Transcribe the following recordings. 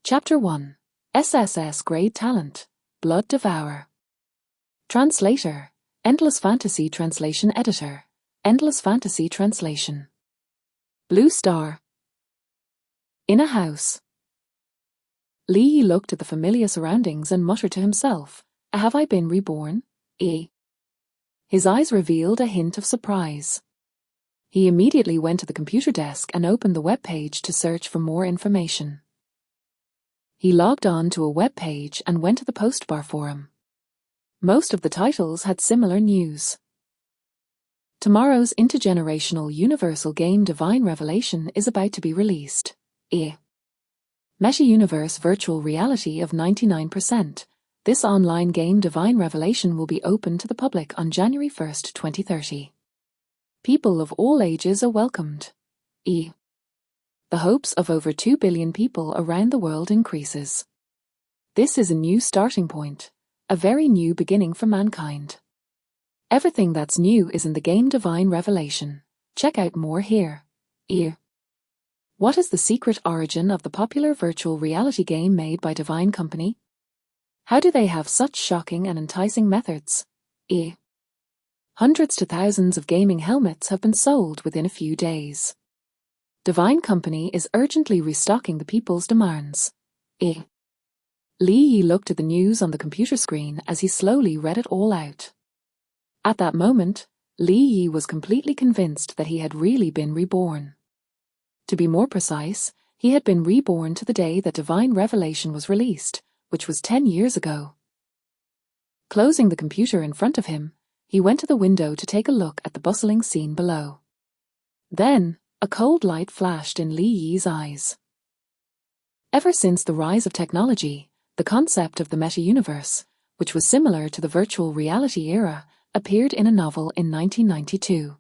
Chapter 1. SSS-grade talent. Blood Devour. Translator. Endless Fantasy Translation Editor. Endless Fantasy Translation. Blue Star. In a house. Lee looked at the familiar surroundings and muttered to himself, "Have I been reborn? His eyes revealed a hint of surprise. He immediately went to the computer desk and opened the web page to search for more information. He logged on to a web page and went to the postbar forum. Most of the titles had similar news. Tomorrow's intergenerational universal game Divine Revelation is about to be released. Meta-universe virtual reality of 99%. This online game Divine Revelation will be open to the public on January 1st, 2030. People of all ages are welcomed. The hopes of over 2 billion people around the world increases. This is a new starting point, a very new beginning for mankind. Everything that's new is in the game Divine Revelation. Check out more here. What is the secret origin of the popular virtual reality game made by Divine Company? How do they have such shocking and enticing methods? Hundreds to thousands of gaming helmets have been sold within a few days. Divine Company is urgently restocking the people's demands. Lee looked at the news on the computer screen as he slowly read it all out. At that moment, Lee was completely convinced that he had really been reborn. To be more precise, he had been reborn to the day that Divine Revelation was released, which was 10 years ago. Closing the computer in front of him, he went to the window to take a look at the bustling scene below. Then, a cold light flashed in Li Yi's eyes. Ever since the rise of technology, the concept of the meta-universe, which was similar to the virtual reality era, appeared in a novel in 1992.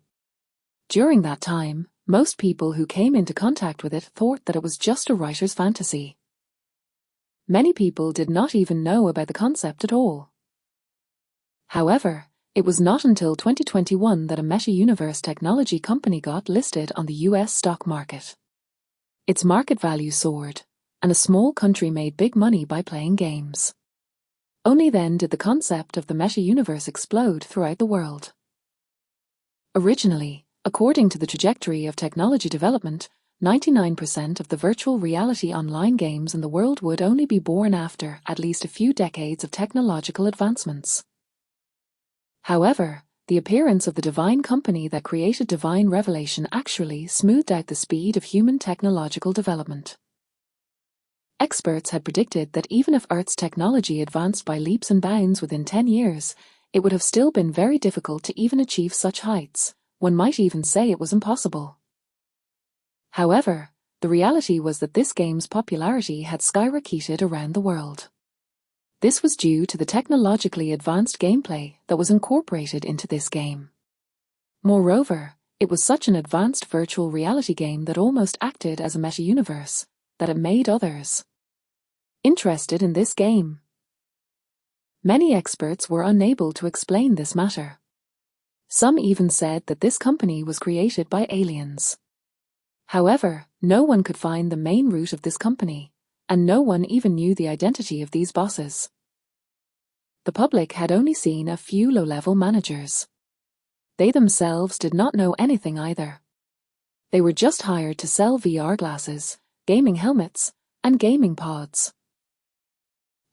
During that time, most people who came into contact with it thought that it was just a writer's fantasy. Many people did not even know about the concept at all. However, it was not until 2021 that a meta-universe technology company got listed on the US stock market. Its market value soared, and a small country made big money by playing games. Only then did the concept of the meta-universe explode throughout the world. Originally, according to the trajectory of technology development, 99% of the virtual reality online games in the world would only be born after at least a few decades of technological advancements. However, the appearance of the Divine Company that created Divine Revelation actually smoothed out the speed of human technological development. Experts had predicted that even if Earth's technology advanced by leaps and bounds within 10 years, it would have still been very difficult to even achieve such heights. One might even say it was impossible. However, the reality was that this game's popularity had skyrocketed around the world. This was due to the technologically advanced gameplay that was incorporated into this game. Moreover, it was such an advanced virtual reality game that almost acted as a meta-universe, that it made others interested in this game. Many experts were unable to explain this matter. Some even said that this company was created by aliens. However, no one could find the main root of this company, and no one even knew the identity of these bosses. The public had only seen a few low-level managers. They themselves did not know anything either. They were just hired to sell VR glasses, gaming helmets, and gaming pods.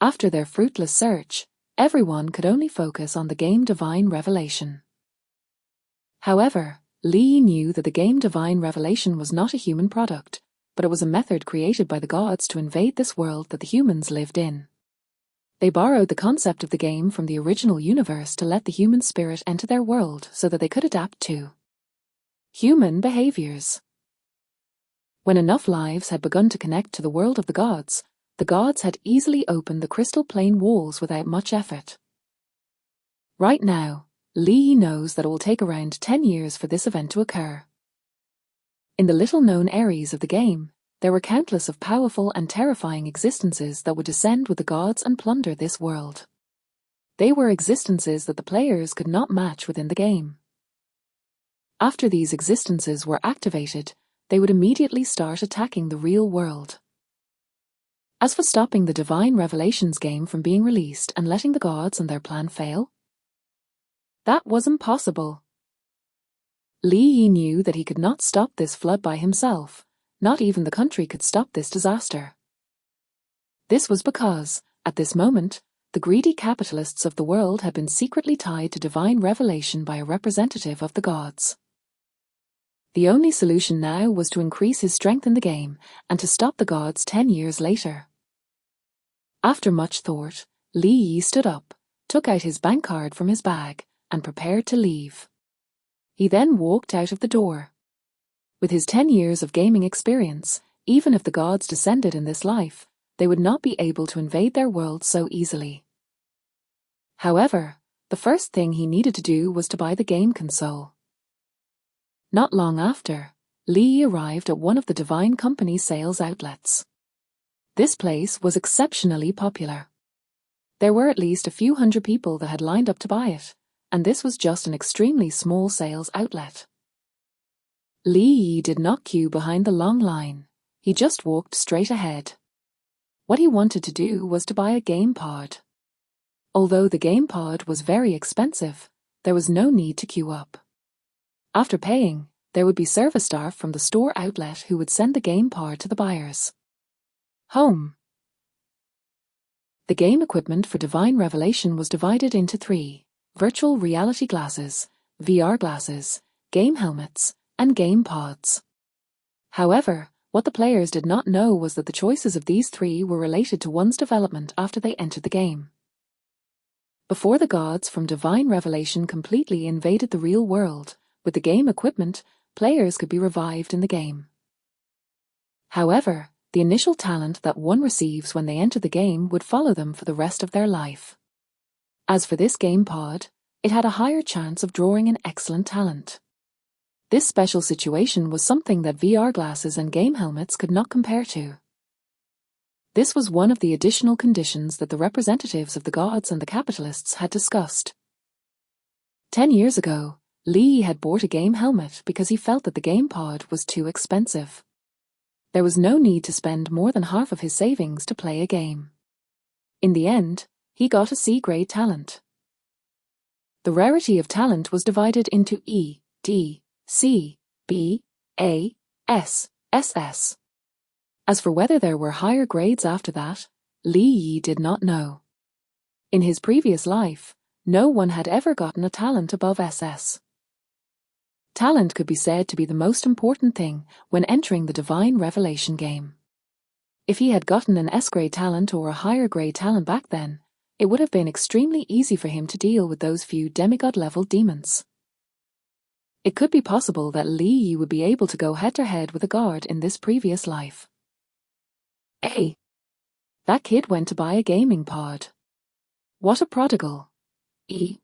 After their fruitless search, everyone could only focus on the game Divine Revelation. However, Lee knew that the game Divine Revelation was not a human product, but it was a method created by the gods to invade this world that the humans lived in. They borrowed the concept of the game from the original universe to let the human spirit enter their world so that they could adapt to human behaviors. When enough lives had begun to connect to the world of the gods had easily opened the crystal plane walls without much effort. Right now, Lee knows that it will take around 10 years for this event to occur. In the little-known areas of the game, there were countless of powerful and terrifying existences that would descend with the gods and plunder this world. They were existences that the players could not match within the game. After these existences were activated, they would immediately start attacking the real world. As for stopping the Divine Revelations game from being released and letting the gods and their plan fail, that was impossible. Li Yi knew that he could not stop this flood by himself. Not even the country could stop this disaster. This was because, at this moment, the greedy capitalists of the world had been secretly tied to divine revelation by a representative of the gods. The only solution now was to increase his strength in the game and to stop the gods 10 years later. After much thought, Li Yi stood up, took out his bank card from his bag, and prepared to leave. He then walked out of the door. With his 10 years of gaming experience, even if the gods descended in this life, they would not be able to invade their world so easily. However, the first thing he needed to do was to buy the game console. Not long after, Li Yi arrived at one of the Divine Company's sales outlets. This place was exceptionally popular. There were at least a few hundred people that had lined up to buy it, and this was just an extremely small sales outlet. Li Yi did not queue behind the long line. He just walked straight ahead. What he wanted to do was to buy a game pod. Although the game pod was very expensive, there was no need to queue up. After paying, there would be service staff from the store outlet who would send the game pod to the buyers. Home. The game equipment for Divine Revelation was divided into 3: virtual reality glasses, VR glasses, game helmets, and game pods. However, what the players did not know was that the choices of these 3 were related to one's development after they entered the game. Before the gods from Divine Revelation completely invaded the real world, with the game equipment, players could be revived in the game. However, the initial talent that one receives when they enter the game would follow them for the rest of their life. As for this game pod, it had a higher chance of drawing an excellent talent. This special situation was something that VR glasses and game helmets could not compare to. This was one of the additional conditions that the representatives of the gods and the capitalists had discussed. 10 years ago, Li had bought a game helmet because he felt that the game pod was too expensive. There was no need to spend more than half of his savings to play a game. In the end, he got a C-grade talent. The rarity of talent was divided into E, D, C, B, A, S, SS. As for whether there were higher grades after that, Li Yi did not know. In his previous life, no one had ever gotten a talent above SS. Talent could be said to be the most important thing when entering the Divine Revelation game. If he had gotten an S-grade talent or a higher grade talent back then, it would have been extremely easy for him to deal with those few demigod-level demons. It could be possible that Li Yi would be able to go head-to-head with a god in this previous life. A. That kid went to buy a gaming pod. What a prodigal. E.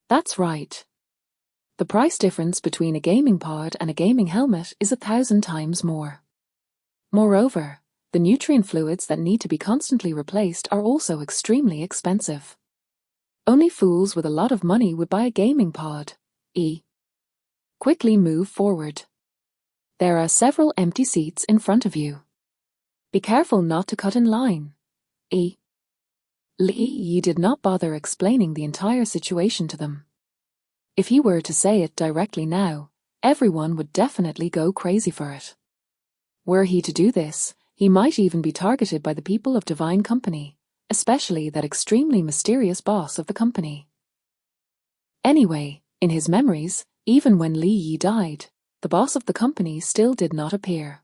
That's right. The price difference between a gaming pod and a gaming helmet is 1,000 times more. Moreover, the nutrient fluids that need to be constantly replaced are also extremely expensive. Only fools with a lot of money would buy a gaming pod. E. Quickly move forward. There are several empty seats in front of you. Be careful not to cut in line. E. Li Yi did not bother explaining the entire situation to them. If he were to say it directly now, everyone would definitely go crazy for it. Were he to do this, he might even be targeted by the people of Divine Company, especially that extremely mysterious boss of the company. Anyway, in his memories, even when Li Yi died, the boss of the company still did not appear.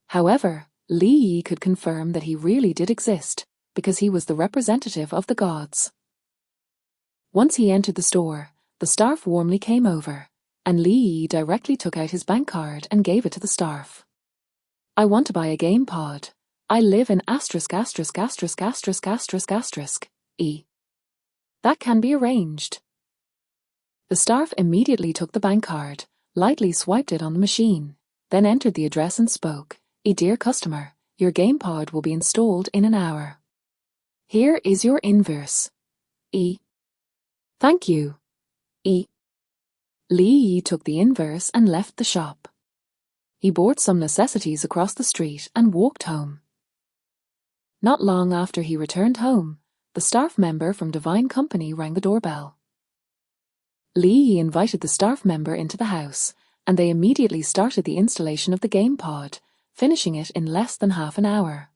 However, Li Yi could confirm that he really did exist, because he was the representative of the gods. Once he entered the store, the staff warmly came over, and Li Yi directly took out his bank card and gave it to the staff. I want to buy a game pod. I live in ************. E. That can be arranged. The staff immediately took the bank card, lightly swiped it on the machine, then entered the address and spoke. Dear customer, your game pod will be installed in an hour. Here is your invoice. E. Thank you. E. Li Yi took the invoice and left the shop. He bought some necessities across the street and walked home. Not long after he returned home, the staff member from Divine Company rang the doorbell. Lee invited the staff member into the house, and they immediately started the installation of the game pod, finishing it in less than half an hour.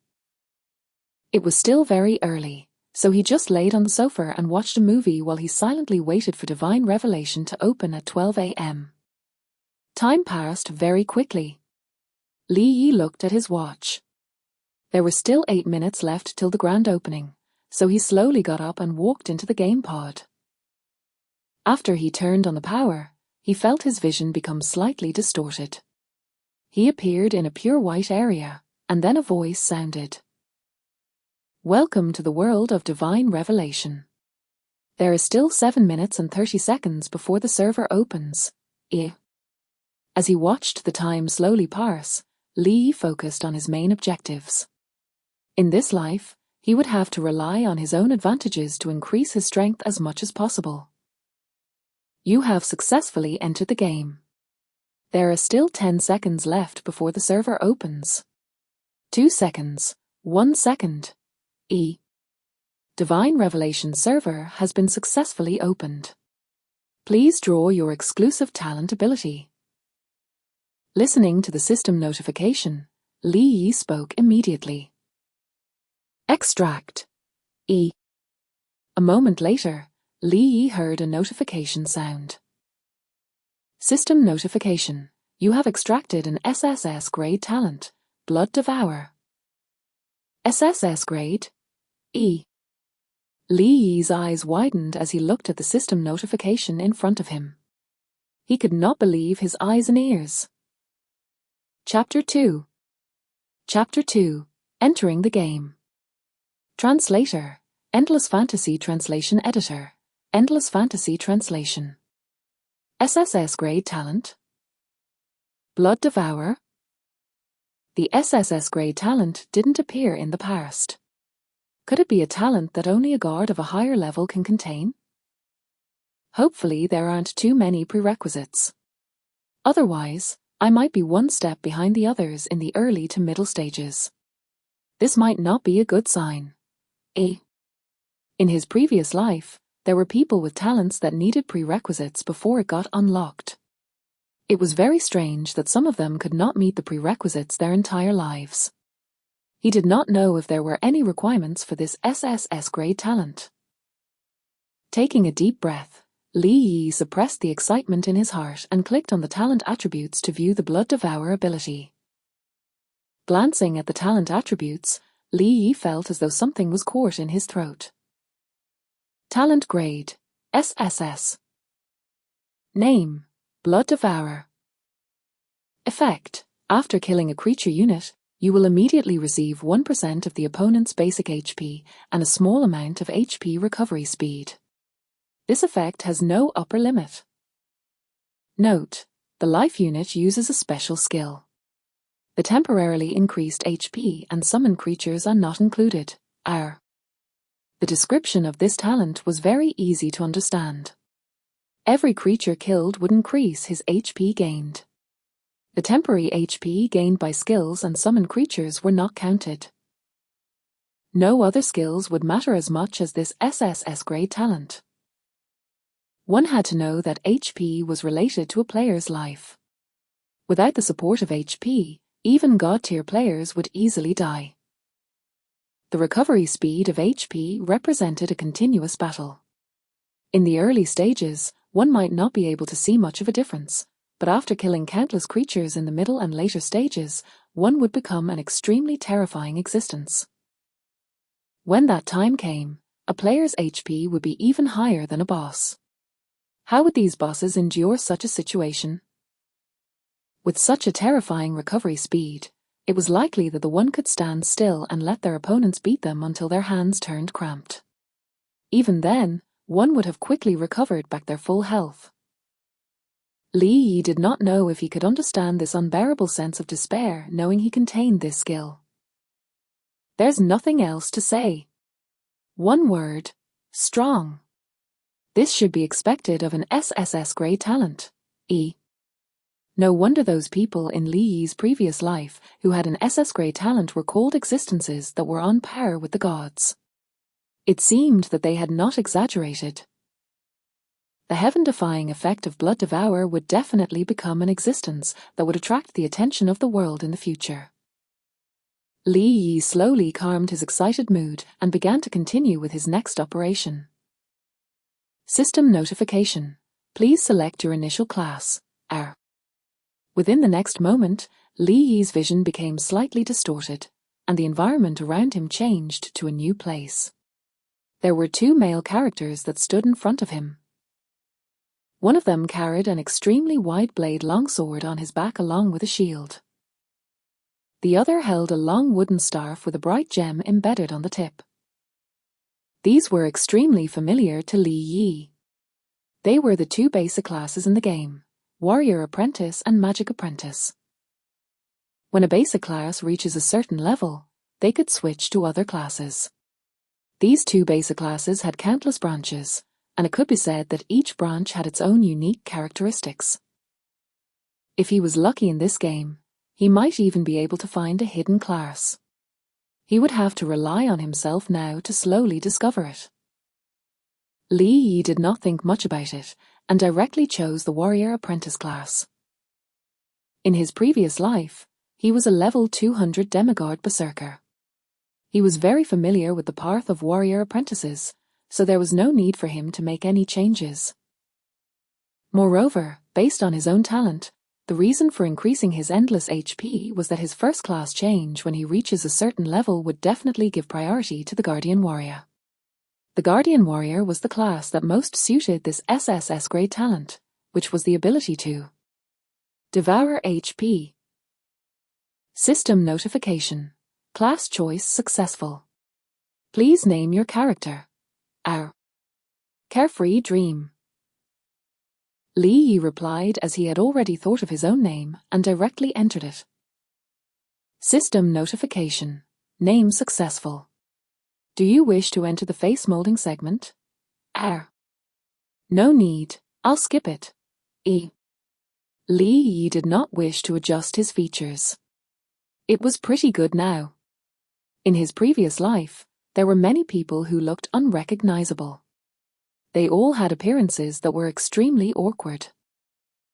It was still very early, so he just laid on the sofa and watched a movie while he silently waited for Divine Revelation to open at 12 a.m. Time passed very quickly. Lee looked at his watch. There were still 8 minutes left till the grand opening, so he slowly got up and walked into the game pod. After he turned on the power, he felt his vision become slightly distorted. He appeared in a pure white area, and then a voice sounded. "Welcome to the world of Divine Revelation. There is still 7 minutes and 30 seconds before the server opens. As he watched the time slowly pass, Lee focused on his main objectives. In this life, he would have to rely on his own advantages to increase his strength as much as possible. You have successfully entered the game. There are still 10 seconds left before the server opens. 2 seconds, 1 second. Divine Revelation server has been successfully opened. Please draw your exclusive talent ability." Listening to the system notification, Lee spoke immediately. "Extract. A moment later, Lee heard a notification sound. System notification. You have extracted an SSS-grade talent, Blood Devour. SSS-grade. Lee's eyes widened as he looked at the system notification in front of him. He could not believe his eyes and ears. Chapter 2. Chapter 2. Entering the game. Translator. Endless Fantasy Translation Editor. Endless Fantasy Translation. SSS-grade talent. Blood Devour. The SSS-grade talent didn't appear in the past. Could it be a talent that only a guard of a higher level can contain? Hopefully there aren't too many prerequisites. Otherwise, I might be one step behind the others in the early to middle stages. This might not be a good sign. In his previous life, there were people with talents that needed prerequisites before it got unlocked. It was very strange that some of them could not meet the prerequisites their entire lives. He did not know if there were any requirements for this SSS-grade talent. Taking a deep breath, Lee suppressed the excitement in his heart and clicked on the talent attributes to view the Blood Devour ability. Glancing at the talent attributes, Lee felt as though something was caught in his throat. Talent grade, SSS. Name, Blood Devourer. Effect, after killing a creature unit, you will immediately receive 1% of the opponent's basic HP and a small amount of HP recovery speed. This effect has no upper limit. Note, the life unit uses a special skill. The temporarily increased HP and summon creatures are not included. The description of this talent was very easy to understand. Every creature killed would increase his HP gained. The temporary HP gained by skills and summon creatures were not counted. No other skills would matter as much as this SSS-grade talent. One had to know that HP was related to a player's life. Without the support of HP, even God-tier players would easily die. The recovery speed of HP represented a continuous battle. In the early stages, one might not be able to see much of a difference, but after killing countless creatures in the middle and later stages, one would become an extremely terrifying existence. When that time came, a player's HP would be even higher than a boss. How would these bosses endure such a situation? With such a terrifying recovery speed, it was likely that the one could stand still and let their opponents beat them until their hands turned cramped. Even then, one would have quickly recovered back their full health. Lee did not know if he could understand this unbearable sense of despair knowing he contained this skill. There's nothing else to say. One word, strong. This should be expected of an SSS-grade talent. No wonder those people in Li Yi's previous life who had an SS-grade talent were called existences that were on par with the gods. It seemed that they had not exaggerated. The heaven-defying effect of Blood Devour would definitely become an existence that would attract the attention of the world in the future. Li Yi slowly calmed his excited mood and began to continue with his next operation. System notification. Please select your initial class, R. Within the next moment, Li Yi's vision became slightly distorted, and the environment around him changed to a new place. There were two male characters that stood in front of him. One of them carried an extremely wide-blade longsword on his back along with a shield. The other held a long wooden staff with a bright gem embedded on the tip. These were extremely familiar to Li Yi. They were the two basic classes in the game, Warrior Apprentice and Magic Apprentice. When a basic class reaches a certain level, they could switch to other classes. These two basic classes had countless branches, and it could be said that each branch had its own unique characteristics. If he was lucky in this game, he might even be able to find a hidden class. He would have to rely on himself now to slowly discover it. Li Yi did not think much about it, and directly chose the Warrior Apprentice class. In his previous life, he was a level 200 demigod berserker. He was very familiar with the path of warrior apprentices, so there was no need for him to make any changes. Moreover, based on his own talent, the reason for increasing his endless HP was that his first class change when he reaches a certain level would definitely give priority to the Guardian Warrior. The Guardian Warrior was the class that most suited this SSS-grade talent, which was the ability to Devour HP. System notification. Class choice successful. Please name your character. R. Carefree Dream. Li Yi replied as he had already thought of his own name and directly entered it. System notification. Name successful. Do you wish to enter the face molding segment? R. No need, I'll skip it. E. Li Yi did not wish to adjust his features. It was pretty good now. In his previous life, there were many people who looked unrecognizable. They all had appearances that were extremely awkward.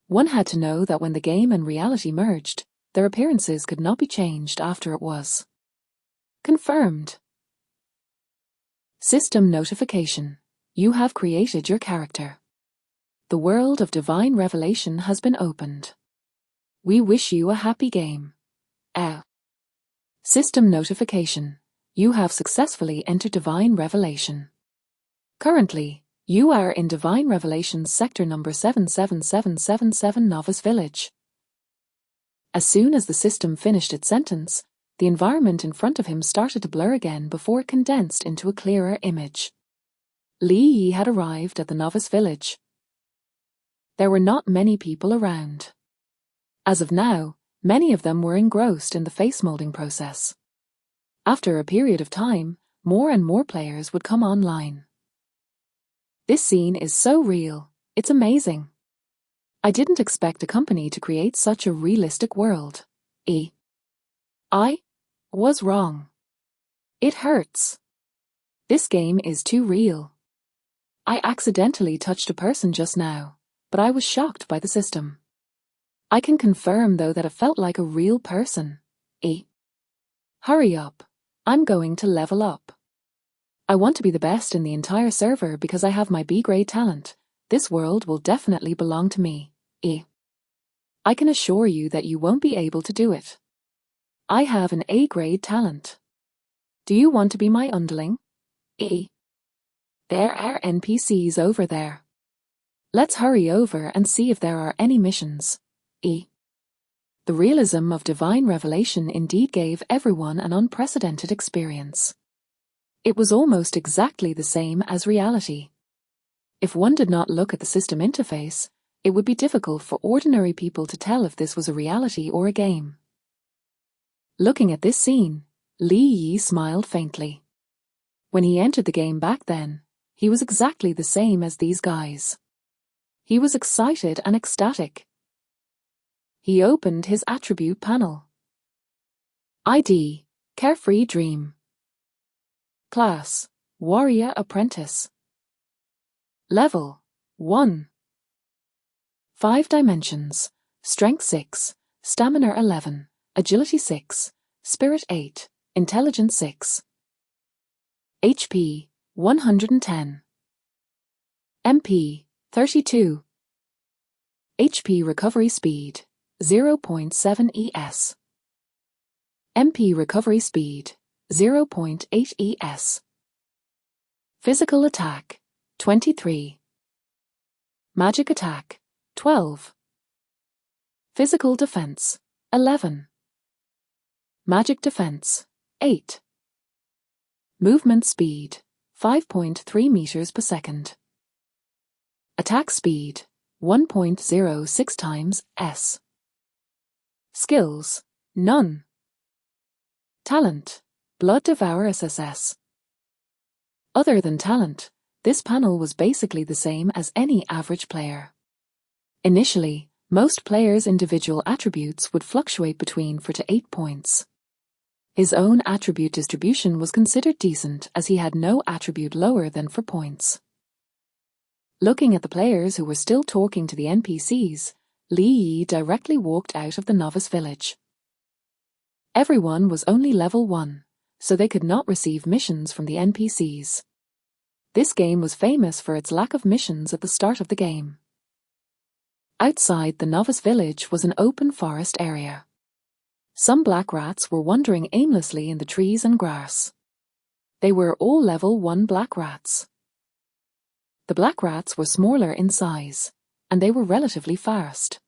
One had to know that when the game and reality merged, their appearances could not be changed after it was confirmed. System notification. You have created your character. The world of divine revelation has been opened. We wish you a happy game. System notification. You have successfully entered Divine Revelation. Currently, you are in Divine Revelation's sector number 77777 Novice Village. As soon as the system finished its sentence, the environment in front of him started to blur again before it condensed into a clearer image. Li Yi had arrived at the Novice Village. There were not many people around. As of now, many of them were engrossed in the face molding process. After a period of time, more and more players would come online. This scene is so real, it's amazing. I didn't expect a company to create such a realistic world. I was wrong. It hurts. This game is too real. I accidentally touched a person just now, but I was shocked by the system. I can confirm though that it felt like a real person. Hurry up. I'm going to level up. I want to be the best in the entire server because I have my B-grade talent. This world will definitely belong to me. I can assure you that you won't be able to do it. I have an A-grade talent. Do you want to be my underling? There are NPCs over there. Let's hurry over and see if there are any missions. The realism of Divine Revelation indeed gave everyone an unprecedented experience. It was almost exactly the same as reality. If one did not look at the system interface, it would be difficult for ordinary people to tell if this was a reality or a game. Looking at this scene, Li Yi smiled faintly. When he entered the game back then, he was exactly the same as these guys. He was excited and ecstatic. He opened his attribute panel. ID, Carefree Dream. Class, Warrior Apprentice. Level, 1. 5 dimensions, Strength 6, Stamina 11, Agility 6, Spirit 8, Intelligence 6. HP, 110. MP, 32. HP recovery speed, 0.7 ES. MP recovery speed, 0.8 ES. Physical attack, 23. Magic attack, 12. Physical defense, 11. Magic defense, 8. Movement speed, 5.3 meters per second. Attack speed, 1.06 times S. Skills, none. Talent, Blood Devour SSS. Other than talent, this panel was basically the same as any average player. Initially, most players' individual attributes would fluctuate between 4 to 8 points. His own attribute distribution was considered decent as he had no attribute lower than 4 points. Looking at the players who were still talking to the NPCs, Li Yi directly walked out of the novice village. Everyone was only level 1, so they could not receive missions from the NPCs. This game was famous for its lack of missions at the start of the game. Outside the novice village was an open forest area. Some black rats were wandering aimlessly in the trees and grass. They were all level 1 black rats. The black rats were smaller in size, and they were relatively fast.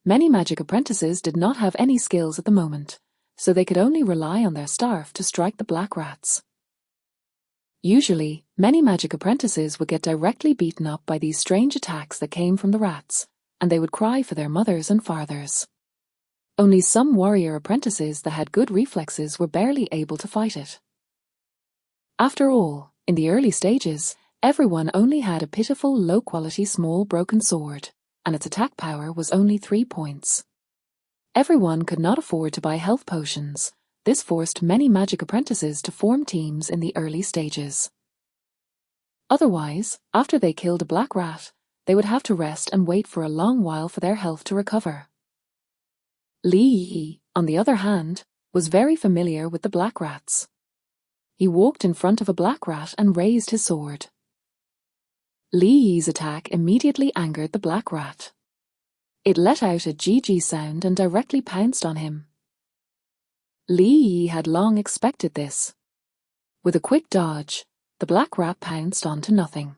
Many magic apprentices did not have any skills at the moment, so they could only rely on their staff to strike the black rats. Usually, many magic apprentices would get directly beaten up by these strange attacks that came from the rats, and they would cry for their mothers and fathers. Only some warrior apprentices that had good reflexes were barely able to fight it. After all, in the early stages, everyone only had a pitiful low-quality small broken sword, and its attack power was only 3 points. Everyone could not afford to buy health potions. This forced many magic apprentices to form teams in the early stages. Otherwise, after they killed a black rat, they would have to rest and wait for a long while for their health to recover. Li Yi, on the other hand, was very familiar with the black rats. He walked in front of a black rat and raised his sword. Li Yi's attack immediately angered the black rat. It let out a GG sound and directly pounced on him. Li Yi had long expected this. With a quick dodge, the black rat pounced onto nothing.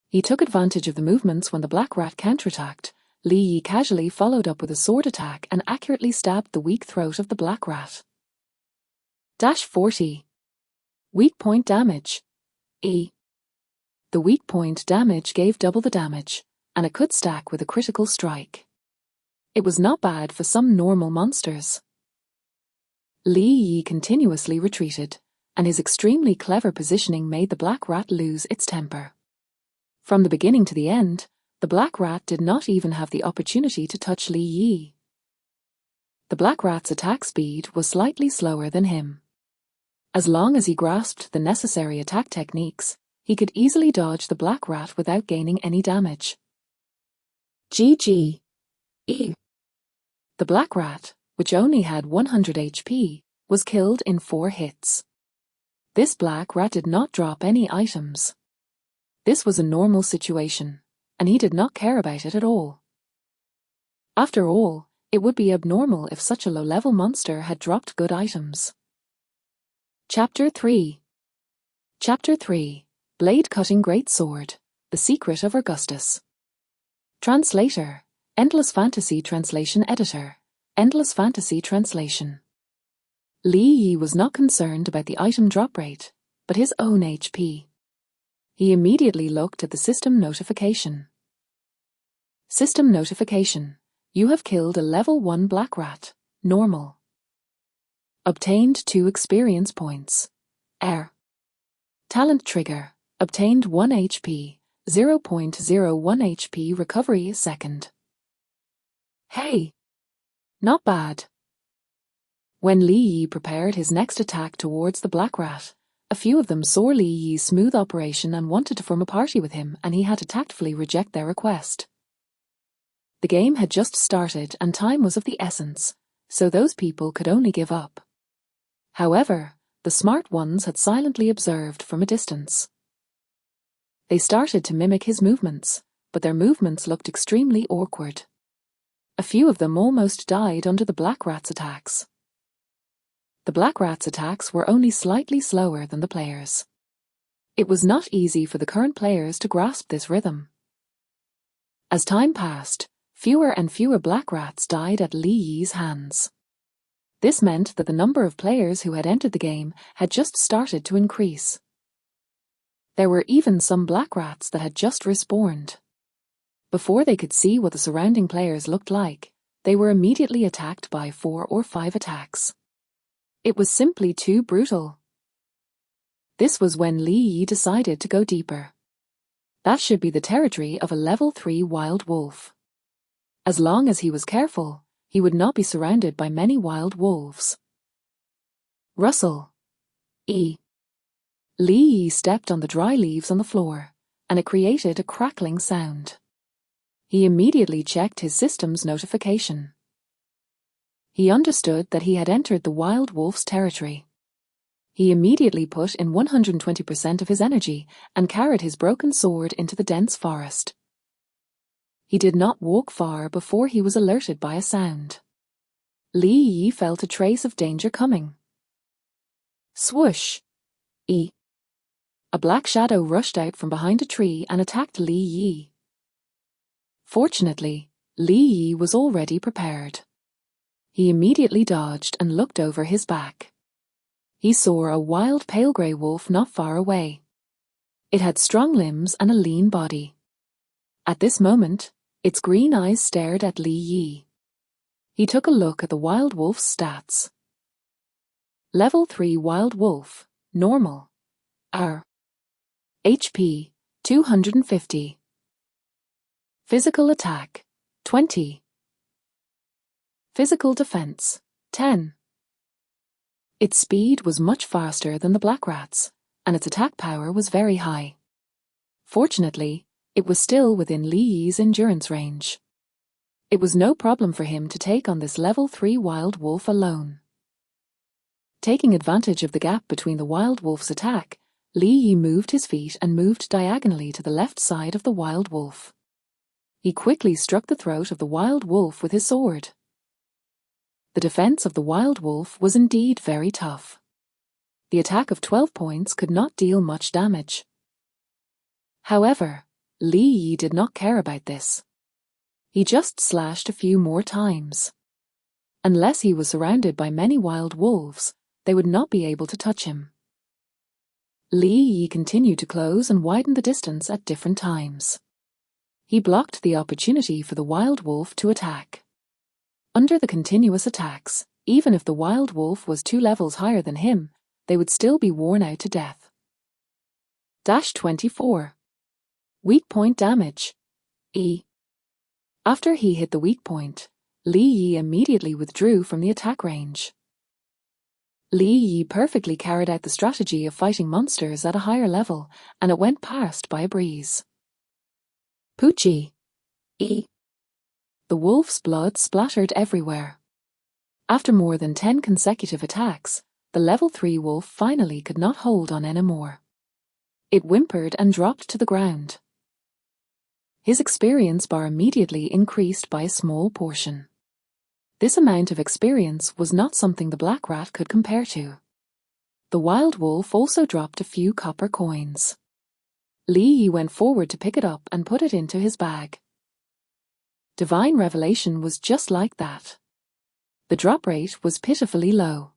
He took advantage of the movements when the black rat counterattacked. Li Yi casually followed up with a sword attack and accurately stabbed the weak throat of the black rat. -40. Weak point damage. E. The weak point damage gave double the damage, and it could stack with a critical strike. It was not bad for some normal monsters. Li Yi continuously retreated, and his extremely clever positioning made the black rat lose its temper. From the beginning to the end, the black rat did not even have the opportunity to touch Li Yi. The black rat's attack speed was slightly slower than him. As long as he grasped the necessary attack techniques, he could easily dodge the black rat without gaining any damage. GG. E. The black rat, which only had 100 HP, was killed in 4 hits. This black rat did not drop any items. This was a normal situation, and he did not care about it at all. After all, it would be abnormal if such a low-level monster had dropped good items. Chapter 3. Chapter 3. Blade-Cutting Greatsword, The Secret of Augustus. Translator, Endless Fantasy Translation Editor, Endless Fantasy Translation. Li Yi was not concerned about the item drop rate, but his own HP. He immediately looked at the system notification. System notification. You have killed a level 1 black rat. Normal. Obtained 2 experience points. R. Talent trigger. Obtained 1 HP. 0.01 HP recovery a second. Hey! Not bad. When Li Yi prepared his next attack towards the black rat, a few of them saw Li Yi's smooth operation and wanted to form a party with him, and he had to tactfully reject their request. The game had just started and time was of the essence, so those people could only give up. However, the smart ones had silently observed from a distance. They started to mimic his movements, but their movements looked extremely awkward. A few of them almost died under the black rat's attacks. The black rat's attacks were only slightly slower than the players. It was not easy for the current players to grasp this rhythm. As time passed, fewer and fewer black rats died at Li Yi's hands. This meant that the number of players who had entered the game had just started to increase. There were even some black rats that had just respawned. Before they could see what the surrounding players looked like, they were immediately attacked by 4 or 5 attacks. It was simply too brutal. This was when Li Yi decided to go deeper. That should be the territory of a level 3 wild wolf. As long as he was careful, he would not be surrounded by many wild wolves. Rustle. E. Li Yi stepped on the dry leaves on the floor, and it created a crackling sound. He immediately checked his system's notification. He understood that he had entered the wild wolf's territory. He immediately put in 120% of his energy and carried his broken sword into the dense forest. He did not walk far before he was alerted by a sound. Li Yi felt a trace of danger coming. Swoosh! E. A black shadow rushed out from behind a tree and attacked Li Yi. Fortunately, Li Yi was already prepared. He immediately dodged and looked over his back. He saw a wild pale grey wolf not far away. It had strong limbs and a lean body. At this moment, its green eyes stared at Li Yi. He took a look at the wild wolf's stats. Level 3 wild wolf, normal. R. HP, 250. Physical attack, 20. Physical defense, 10. Its speed was much faster than the black rat's, and its attack power was very high. Fortunately, it was still within Li Yi's endurance range. It was no problem for him to take on this level 3 wild wolf alone. Taking advantage of the gap between the wild wolf's attack, Li Yi moved his feet and moved diagonally to the left side of the wild wolf. He quickly struck the throat of the wild wolf with his sword. The defense of the wild wolf was indeed very tough. The attack of 12 points could not deal much damage. However, Li Yi did not care about this. He just slashed a few more times. Unless he was surrounded by many wild wolves, they would not be able to touch him. Li Yi continued to close and widen the distance at different times. He blocked the opportunity for the wild wolf to attack. Under the continuous attacks, even if the wild wolf was 2 levels higher than him, they would still be worn out to death. 24. Weak point damage. E. After he hit the weak point, Li Yi immediately withdrew from the attack range. Li Yi perfectly carried out the strategy of fighting monsters at a higher level, and it went past by a breeze. Poochie. E. The wolf's blood splattered everywhere. After more than 10 consecutive attacks, the level 3 wolf finally could not hold on anymore. It whimpered and dropped to the ground. His experience bar immediately increased by a small portion. This amount of experience was not something the black rat could compare to. The wild wolf also dropped a few copper coins. Li Yi went forward to pick it up and put it into his bag. Divine revelation was just like that. The drop rate was pitifully low.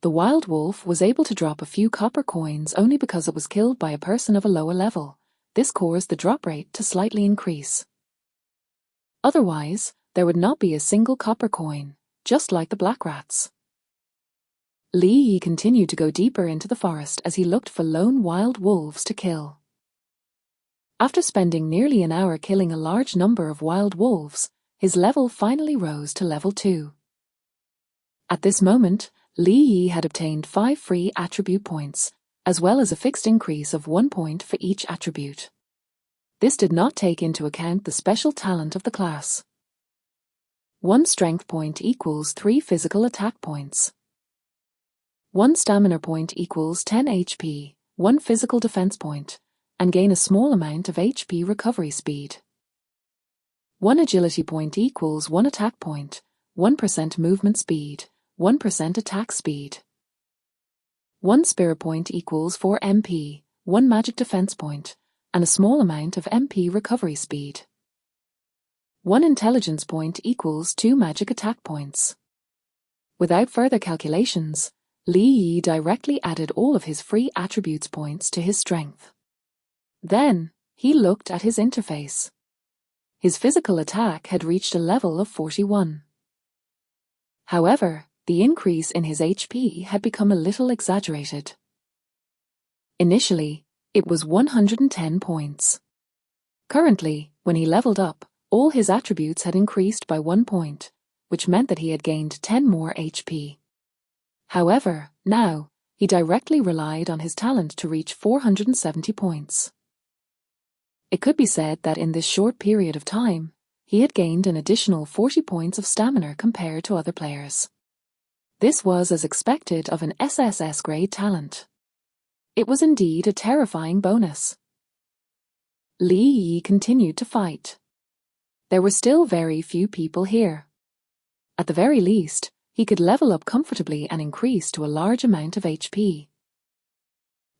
The wild wolf was able to drop a few copper coins only because it was killed by a person of a lower level. This caused the drop rate to slightly increase. Otherwise, there would not be a single copper coin, just like the black rats. Li Yi continued to go deeper into the forest as he looked for lone wild wolves to kill. After spending nearly an hour killing a large number of wild wolves, his level finally rose to level 2. At this moment, Li Yi had obtained 5 free attribute points, as well as a fixed increase of 1 point for each attribute. This did not take into account the special talent of the class. 1 strength point equals 3 physical attack points. 1 stamina point equals 10 HP, 1 physical defense point, and gain a small amount of HP recovery speed. 1 agility point equals 1 attack point, 1% movement speed, 1% attack speed. 1 spirit point equals 4 MP, 1 magic defense point, and a small amount of MP recovery speed. 1 intelligence point equals 2 magic attack points. Without further calculations, Li Yi directly added all of his free attributes points to his strength. Then, he looked at his interface. His physical attack had reached a level of 41. However, the increase in his HP had become a little exaggerated. Initially, it was 110 points. Currently, when he leveled up, all his attributes had increased by 1 point, which meant that he had gained 10 more HP. However, now, he directly relied on his talent to reach 470 points. It could be said that in this short period of time, he had gained an additional 40 points of stamina compared to other players. This was as expected of an SSS-grade talent. It was indeed a terrifying bonus. Li Yi continued to fight. There were still very few people here. At the very least, he could level up comfortably and increase to a large amount of HP.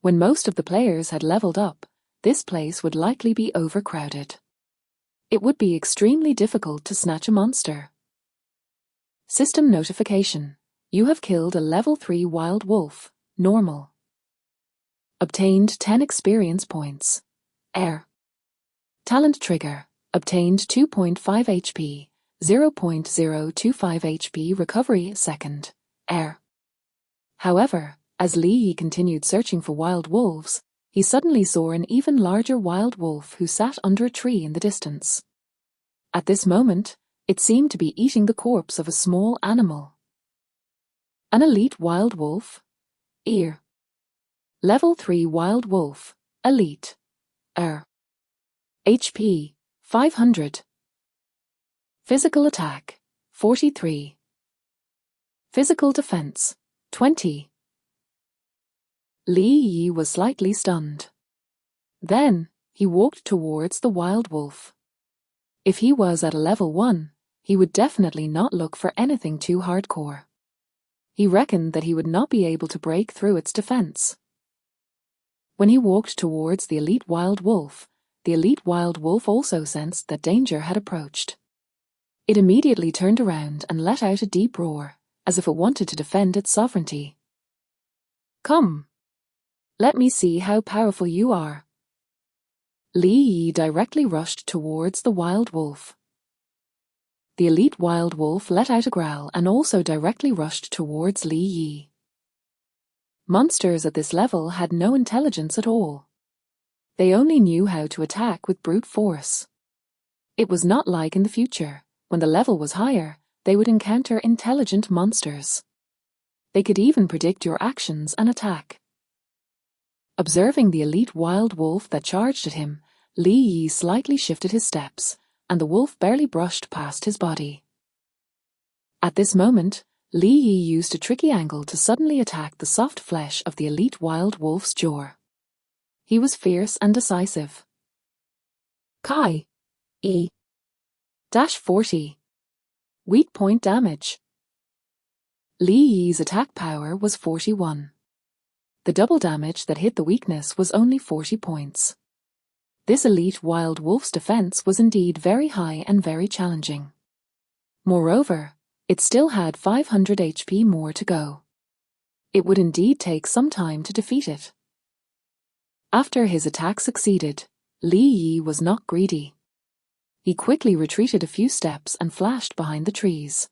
When most of the players had leveled up, this place would likely be overcrowded. It would be extremely difficult to snatch a monster. System notification. You have killed a level 3 wild wolf, normal. Obtained 10 experience points. Air. Talent trigger. Obtained 2.5 HP, 0.025 HP recovery second. Air. However, as Li Yi continued searching for wild wolves, he suddenly saw an even larger wild wolf who sat under a tree in the distance. At this moment, it seemed to be eating the corpse of a small animal. An elite wild wolf. Ear. Level 3 wild wolf, elite. HP, 500. Physical attack, 43. Physical defense, 20. Li Yi was slightly stunned. Then, he walked towards the wild wolf. If he was at a level 1, he would definitely not look for anything too hardcore. He reckoned that he would not be able to break through its defense. When he walked towards the elite wild wolf also sensed that danger had approached. It immediately turned around and let out a deep roar, as if it wanted to defend its sovereignty. Come. Let me see how powerful you are. Li Yi directly rushed towards the wild wolf. The elite wild wolf let out a growl and also directly rushed towards Li Yi. Monsters at this level had no intelligence at all. They only knew how to attack with brute force. It was not like in the future, when the level was higher, they would encounter intelligent monsters. They could even predict your actions and attack. Observing the elite wild wolf that charged at him, Li Yi slightly shifted his steps, and the wolf barely brushed past his body. At this moment, Li Yi used a tricky angle to suddenly attack the soft flesh of the elite wild wolf's jaw. He was fierce and decisive. Kai. E. -40. Weak point damage. Li Yi's attack power was 41. The double damage that hit the weakness was only 40 points. This elite wild wolf's defense was indeed very high and very challenging. Moreover, it still had 500 HP more to go. It would indeed take some time to defeat it. After his attack succeeded, Li Yi was not greedy. He quickly retreated a few steps and flashed behind the trees.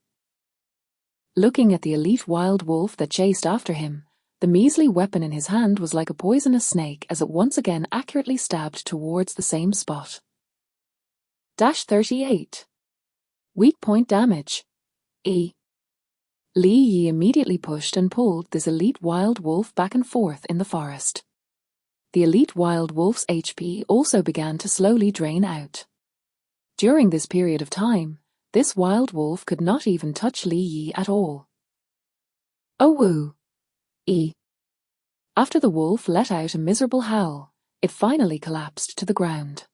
Looking at the elite wild wolf that chased after him, the measly weapon in his hand was like a poisonous snake as it once again accurately stabbed towards the same spot. -38. Weak point damage. E. Li Yi immediately pushed and pulled this elite wild wolf back and forth in the forest. The elite wild wolf's HP also began to slowly drain out. During this period of time, this wild wolf could not even touch Li Yi at all. Oh woo! E. After the wolf let out a miserable howl, it finally collapsed to the ground.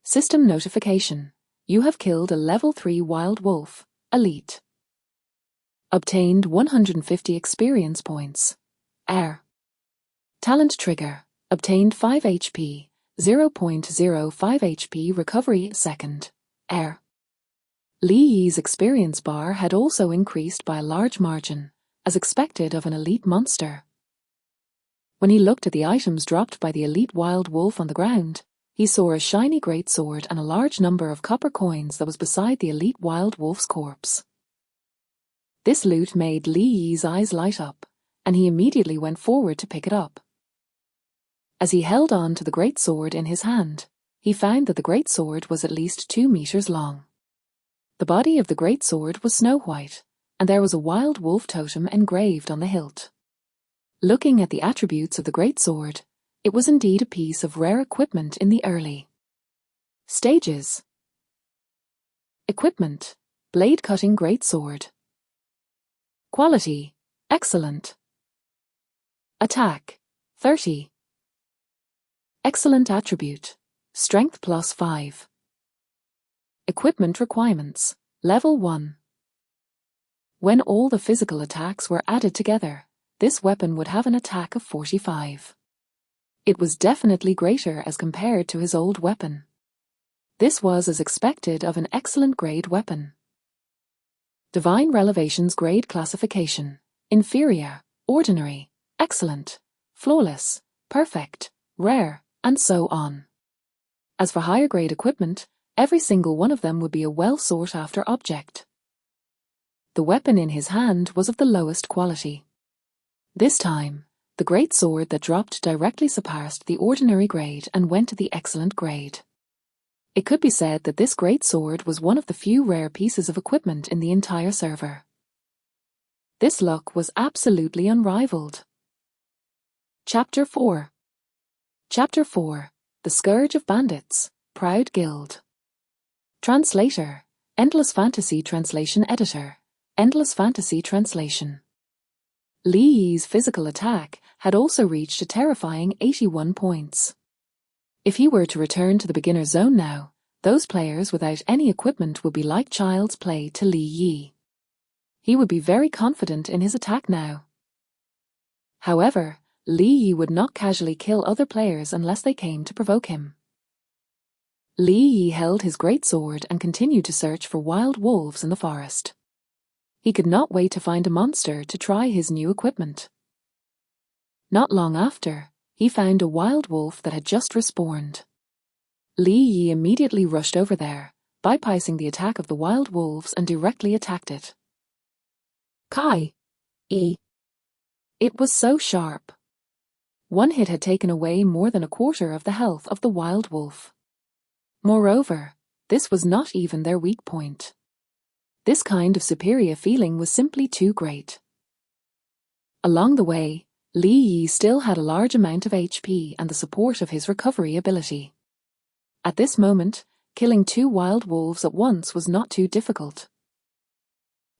System notification. You have killed a level 3 wild wolf, elite. Obtained 150 experience points. R. Talent trigger. Obtained 5 HP, 0.05 HP recovery second. R. Li Yi's experience bar had also increased by a large margin, as expected of an elite monster. When he looked at the items dropped by the elite wild wolf on the ground, he saw a shiny greatsword and a large number of copper coins that was beside the elite wild wolf's corpse. This loot made Li Yi's eyes light up, and he immediately went forward to pick it up. As he held on to the greatsword in his hand, he found that the greatsword was at least 2 meters long. The body of the greatsword was snow white, and there was a wild wolf totem engraved on the hilt. Looking at the attributes of the greatsword, it was indeed a piece of rare equipment in the early stages. Equipment: blade-cutting greatsword. Quality: excellent. Attack: 30. Excellent attribute: strength plus 5. Equipment requirements: level 1. When all the physical attacks were added together, this weapon would have an attack of 45. It was definitely greater as compared to his old weapon. This was as expected of an excellent grade weapon. Divine Revelations grade classification: inferior, ordinary, excellent, flawless, perfect, rare, and so on. As for higher grade equipment, every single one of them would be a well sought after object. The weapon in his hand was of the lowest quality. This time, the great sword that dropped directly surpassed the ordinary grade and went to the excellent grade. It could be said that this great sword was one of the few rare pieces of equipment in the entire server. This luck was absolutely unrivaled. Chapter 4. Chapter 4. The Scourge of Bandits, Proud Guild. Translator: Endless Fantasy Translation Editor, Endless Fantasy Translation. Li Yi's physical attack had also reached a terrifying 81 points. If he were to return to the beginner zone now, those players without any equipment would be like child's play to Li Yi. He would be very confident in his attack now. However, Li Yi would not casually kill other players unless they came to provoke him. Li Yi held his greatsword and continued to search for wild wolves in the forest. He could not wait to find a monster to try his new equipment. Not long after, he found a wild wolf that had just respawned. Li Yi immediately rushed over there, bypassing the attack of the wild wolves and directly attacked it. Kai! E. It was so sharp. One hit had taken away more than a quarter of the health of the wild wolf. Moreover, this was not even their weak point. This kind of superior feeling was simply too great. Along the way, Li Yi still had a large amount of HP and the support of his recovery ability. At this moment, killing 2 wild wolves at once was not too difficult.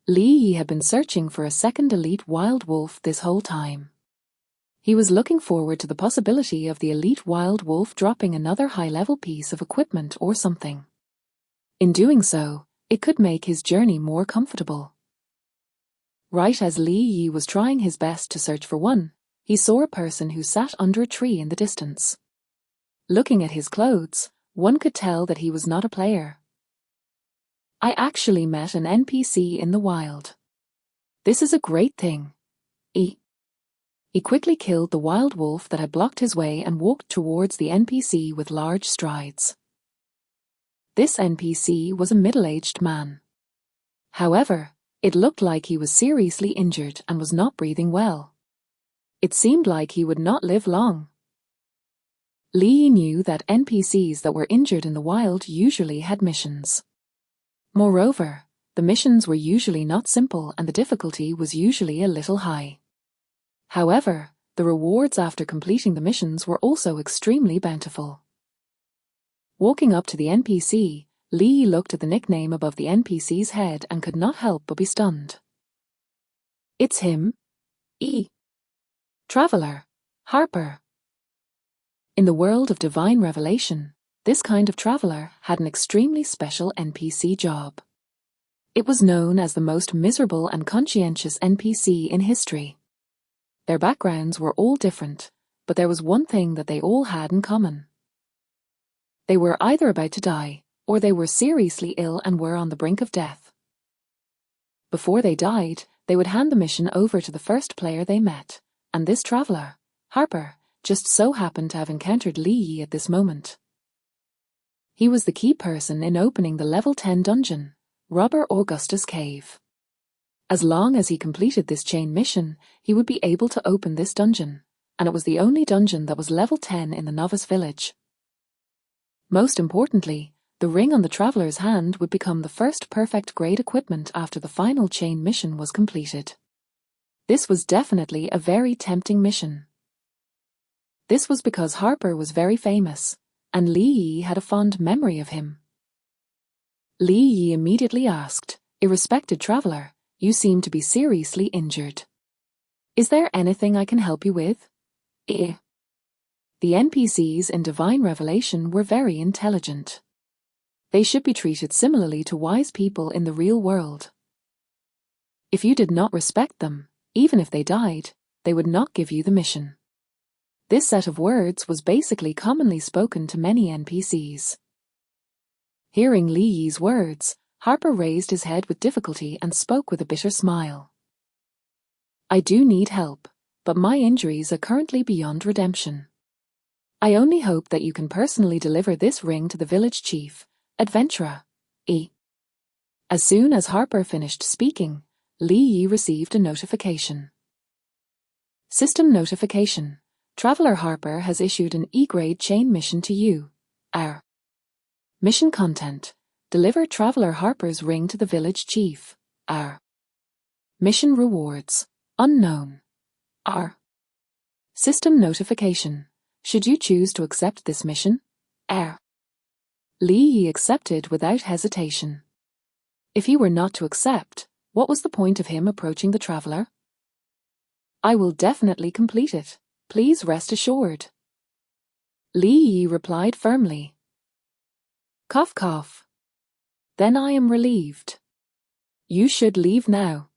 Li Yi had been searching for a second elite wild wolf this whole time. He was looking forward to the possibility of the elite wild wolf dropping another high-level piece of equipment or something. In doing so, it could make his journey more comfortable. Right as Li Yi was trying his best to search for one, he saw a person who sat under a tree in the distance. Looking at his clothes, one could tell that he was not a player. I actually met an NPC in the wild. This is a great thing. He quickly killed the wild wolf that had blocked his way and walked towards the NPC with large strides. This NPC was a middle-aged man. However, it looked like he was seriously injured and was not breathing well. It seemed like he would not live long. Li knew that NPCs that were injured in the wild usually had missions. Moreover, the missions were usually not simple and the difficulty was usually a little high. However, the rewards after completing the missions were also extremely bountiful. Walking up to the NPC, Lee looked at the nickname above the NPC's head and could not help but be stunned. It's him. Traveler. Harper. In the world of divine revelation, this kind of traveler had an extremely special NPC job. It was known as the most miserable and conscientious NPC in history. Their backgrounds were all different, but there was one thing that they all had in common. They were either about to die, or they were seriously ill and were on the brink of death. Before they died, they would hand the mission over to the first player they met, and this traveler, Harper, just so happened to have encountered Lee Yi at this moment. He was the key person in opening the level 10 dungeon, Robber Augustus Cave. As long as he completed this chain mission, he would be able to open this dungeon, and it was the only dungeon that was level 10 in the novice village. Most importantly, the ring on the traveler's hand would become the first perfect grade equipment after the final chain mission was completed. This was definitely a very tempting mission. This was because Harper was very famous, and Lee Yi had a fond memory of him. Lee Yi immediately asked, "Irrespected traveler, you seem to be seriously injured. Is there anything I can help you with?" The NPCs in Divine Revelation were very intelligent. They should be treated similarly to wise people in the real world. If you did not respect them, even if they died, they would not give you the mission. This set of words was basically commonly spoken to many NPCs. Hearing Lee Yi's words, Harper raised his head with difficulty and spoke with a bitter smile. "I do need help, but my injuries are currently beyond redemption. I only hope that you can personally deliver this ring to the village chief, Adventurer. As soon as Harper finished speaking, Lee Yi received a notification. System notification. Traveler Harper has issued an E-grade chain mission to you. Mission content. Deliver Traveler Harper's ring to the village chief. Mission rewards. Unknown. System notification. Should you choose to accept this mission? Lee Yi accepted without hesitation. If he were not to accept, what was the point of him approaching the traveler? "I will definitely complete it. Please rest assured." Lee Yi replied firmly. Cough cough. "Then I am relieved. You should leave now.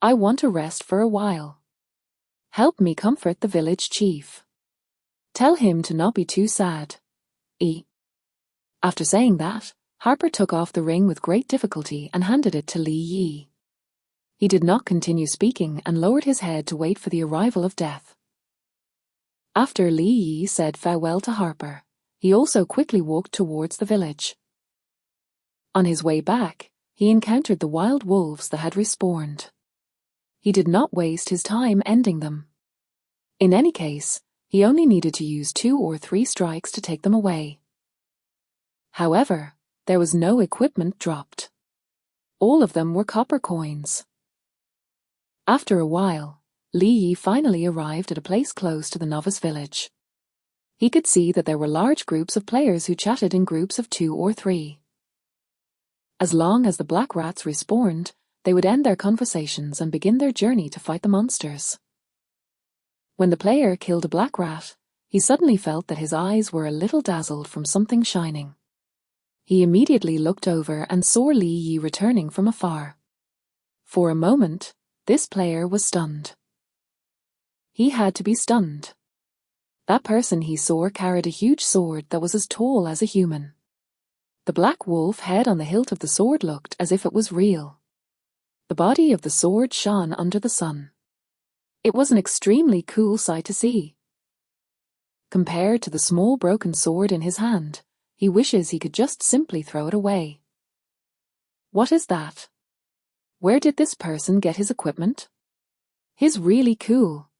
I want to rest for a while. Help me comfort the village chief. Tell him to not be too sad." After saying that, Harper took off the ring with great difficulty and handed it to Lee Yi. He did not continue speaking and lowered his head to wait for the arrival of death. After Lee Yi said farewell to Harper, he also quickly walked towards the village. On his way back, he encountered the wild wolves that had respawned. He did not waste his time ending them. In any case, he only needed to use 2 or 3 strikes to take them away. However, there was no equipment dropped. All of them were copper coins. After a while, Lee Yi finally arrived at a place close to the novice village. He could see that there were large groups of players who chatted in groups of 2 or 3. As long as the black rats respawned, they would end their conversations and begin their journey to fight the monsters. When the player killed a black rat, he suddenly felt that his eyes were a little dazzled from something shining. He immediately looked over and saw Lee Yi returning from afar. For a moment, this player was stunned. He had to be stunned. That person he saw carried a huge sword that was as tall as a human. The black wolf head on the hilt of the sword looked as if it was real. The body of the sword shone under the sun. It was an extremely cool sight to see. Compared to the small broken sword in his hand, he wishes he could just simply throw it away. What is that? Where did this person get his equipment? He's really cool.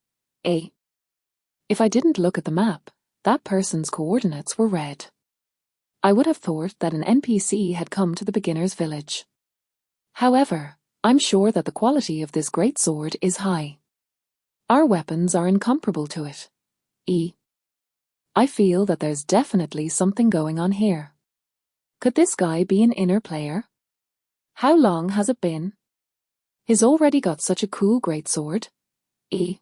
If I didn't look at the map, that person's coordinates were red. I would have thought that an NPC had come to the beginner's village. However, I'm sure that the quality of this great sword is high. Our weapons are incomparable to it. I feel that there's definitely something going on here. Could this guy be an inner player? How long has it been? He's already got such a cool greatsword. Hee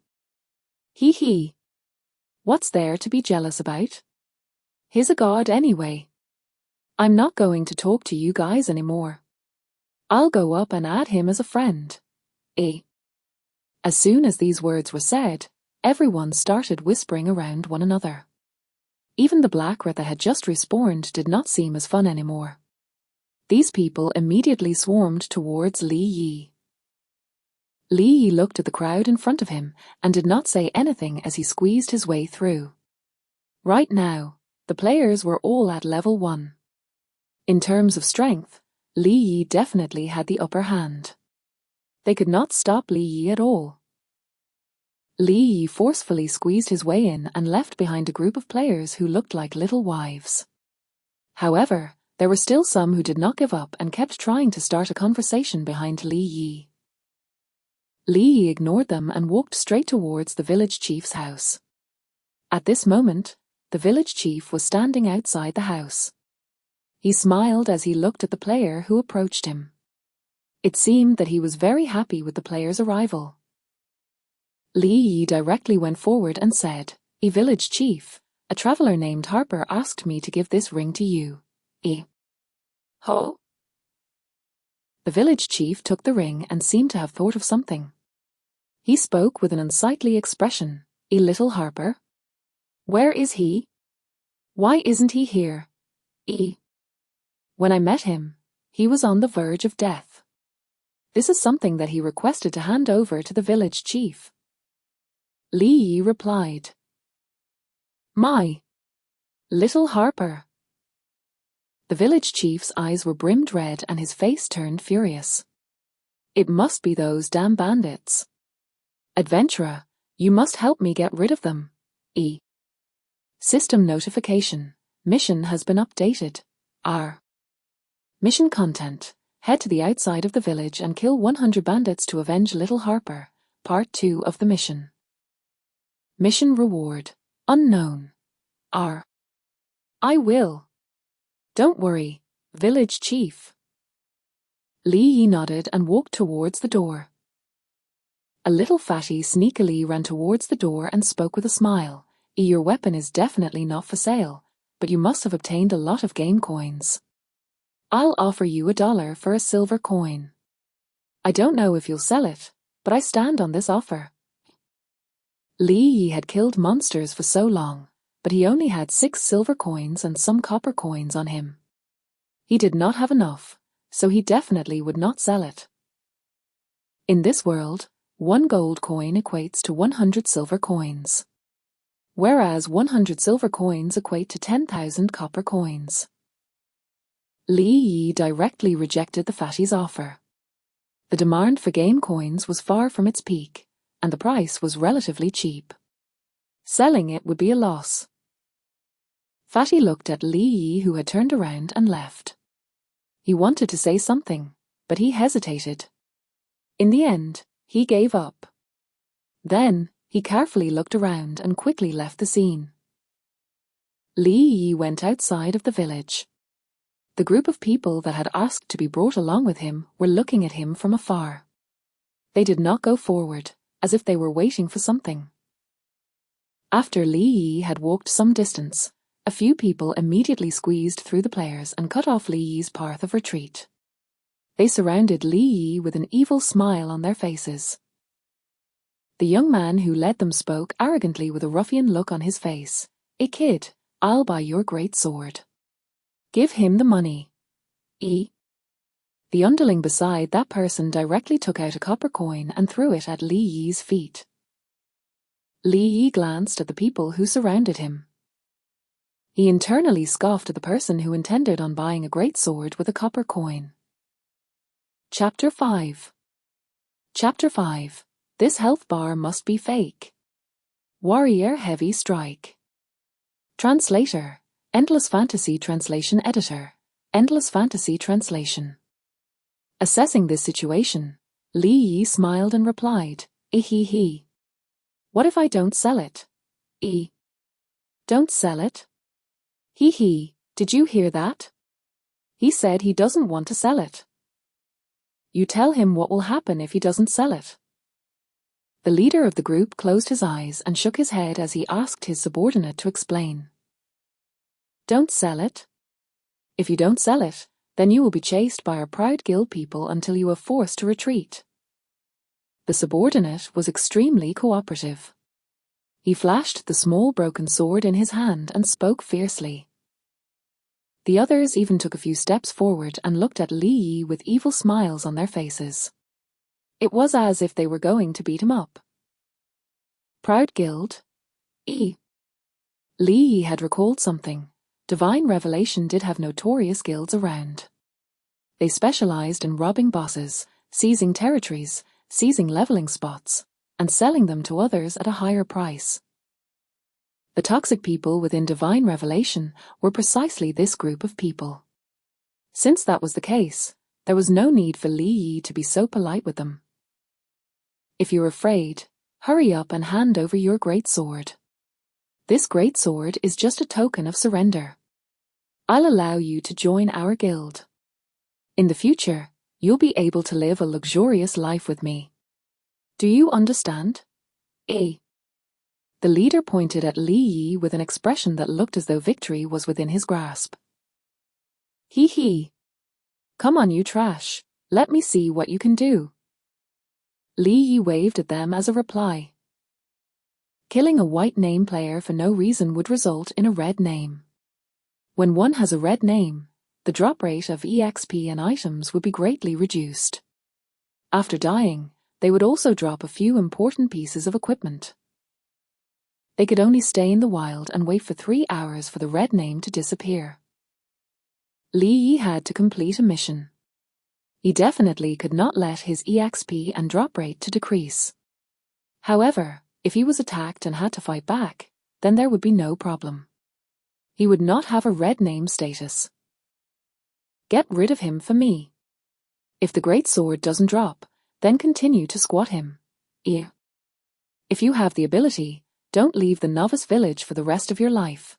hee. What's there to be jealous about? He's a god anyway. I'm not going to talk to you guys anymore. I'll go up and add him as a friend. As soon as these words were said, everyone started whispering around one another. Even the black rat that had just respawned did not seem as fun anymore. These people immediately swarmed towards Li Yi. Li Yi looked at the crowd in front of him and did not say anything as he squeezed his way through. Right now, the players were all at level 1. In terms of strength, Li Yi definitely had the upper hand. They could not stop Li Yi at all. Li Yi forcefully squeezed his way in and left behind a group of players who looked like little wives. However, there were still some who did not give up and kept trying to start a conversation behind Li Yi. Li Yi ignored them and walked straight towards the village chief's house. At this moment, the village chief was standing outside the house. He smiled as he looked at the player who approached him. It seemed that he was very happy with the player's arrival. Li Yi directly went forward and said, "Village chief, a traveler named Harper asked me to give this ring to you." Ho? The village chief took the ring and seemed to have thought of something. He spoke with an unsightly expression. Little Harper? Where is he? Why isn't he here? When I met him, he was on the verge of death. This is something that he requested to hand over to the village chief. Li Yi replied, "My little Harper." The village chief's eyes were brimmed red and his face turned furious. It must be those damn bandits. Adventurer, you must help me get rid of them. System notification. Mission has been updated. Mission content. Head to the outside of the village and kill 100 bandits to avenge Little Harper. Part 2 of the mission. Mission reward. Unknown. I will. Don't worry, village chief. Li Yi nodded and walked towards the door. A little fatty sneakily ran towards the door and spoke with a smile. Your weapon is definitely not for sale, but you must have obtained a lot of game coins. I'll offer you $1 for a silver coin. I don't know if you'll sell it, but I stand on this offer. Li Yi had killed monsters for so long, but he only had 6 silver coins and some copper coins on him. He did not have enough, so he definitely would not sell it. In this world, 1 gold coin equates to 100 silver coins, whereas 100 silver coins equate to 10,000 copper coins. Li Yi directly rejected the fatty's offer. The demand for game coins was far from its peak, and the price was relatively cheap. Selling it would be a loss. Fatty looked at Li Yi, who had turned around and left. He wanted to say something, but he hesitated. In the end, he gave up. Then, he carefully looked around and quickly left the scene. Li Yi went outside of the village. The group of people that had asked to be brought along with him were looking at him from afar. They did not go forward, as if they were waiting for something. After Li Yi had walked some distance, a few people immediately squeezed through the players and cut off Li Yi's path of retreat. They surrounded Li Yi with an evil smile on their faces. The young man who led them spoke arrogantly with a ruffian look on his face. Kid, I'll buy your great sword. Give him the money. The underling beside that person directly took out a copper coin and threw it at Li Yi's feet. Li Yi glanced at the people who surrounded him. He internally scoffed at the person who intended on buying a great sword with a copper coin. Chapter 5. Chapter 5. This health bar must be fake. Warrior Heavy Strike. Translator. Endless Fantasy Translation Editor. Endless Fantasy Translation. Assessing this situation, Li Yi smiled and replied, "He. What if I don't sell it? Don't sell it? He, did you hear that? He said he doesn't want to sell it. You tell him what will happen if he doesn't sell it." The leader of the group closed his eyes and shook his head as he asked his subordinate to explain. "Don't sell it? If you don't sell it, then you will be chased by our proud guild people until you are forced to retreat." The subordinate was extremely cooperative. He flashed the small broken sword in his hand and spoke fiercely. The others even took a few steps forward and looked at Li Yi with evil smiles on their faces. It was as if they were going to beat him up. Proud guild? Li Yi had recalled something. Divine Revelation did have notorious guilds around. They specialized in robbing bosses, seizing territories, seizing leveling spots, and selling them to others at a higher price. The toxic people within Divine Revelation were precisely this group of people. Since that was the case, there was no need for Li Yi to be so polite with them. "If you're afraid, hurry up and hand over your great sword. This great sword is just a token of surrender. I'll allow you to join our guild. In the future, you'll be able to live a luxurious life with me. Do you understand?" The leader pointed at Li Yi with an expression that looked as though victory was within his grasp. He. Come on, you trash. Let me see what you can do. Li Yi waved at them as a reply. Killing a white name player for no reason would result in a red name. When one has a red name, the drop rate of EXP and items would be greatly reduced. After dying, they would also drop a few important pieces of equipment. They could only stay in the wild and wait for 3 hours for the red name to disappear. Li Yi had to complete a mission. He definitely could not let his EXP and drop rate to decrease. However, if he was attacked and had to fight back, then there would be no problem. He would not have a red name status. Get rid of him for me. If the great sword doesn't drop, then continue to squat him. If you have the ability, don't leave the novice village for the rest of your life.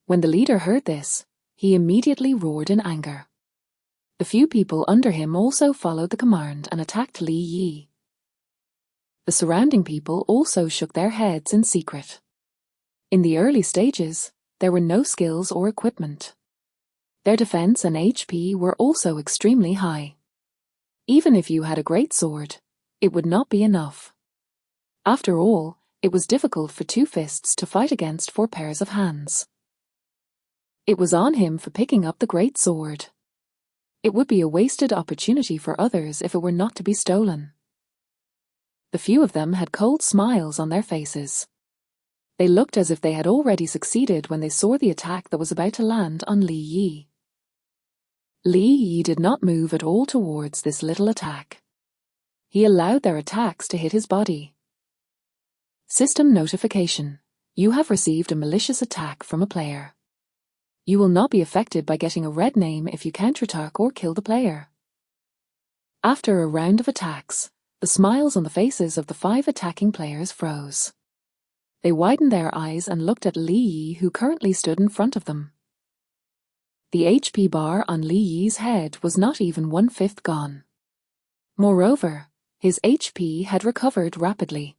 When the leader heard this, he immediately roared in anger. The few people under him also followed the command and attacked Li Yi. The surrounding people also shook their heads in secret. In the early stages, there were no skills or equipment. Their defense and HP were also extremely high. Even if you had a great sword, it would not be enough. After all, it was difficult for 2 fists to fight against 4 pairs of hands. It was on him for picking up the great sword. It would be a wasted opportunity for others if it were not to be stolen. The few of them had cold smiles on their faces. They looked as if they had already succeeded when they saw the attack that was about to land on Li Yi. Li Yi did not move at all towards this little attack. He allowed their attacks to hit his body. System notification. You have received a malicious attack from a player. You will not be affected by getting a red name if you counterattack or kill the player. After a round of attacks, the smiles on the faces of the 5 attacking players froze. They widened their eyes and looked at Li Yi, who currently stood in front of them. The HP bar on Li Yi's head was not even 1/5 gone. Moreover, his HP had recovered rapidly.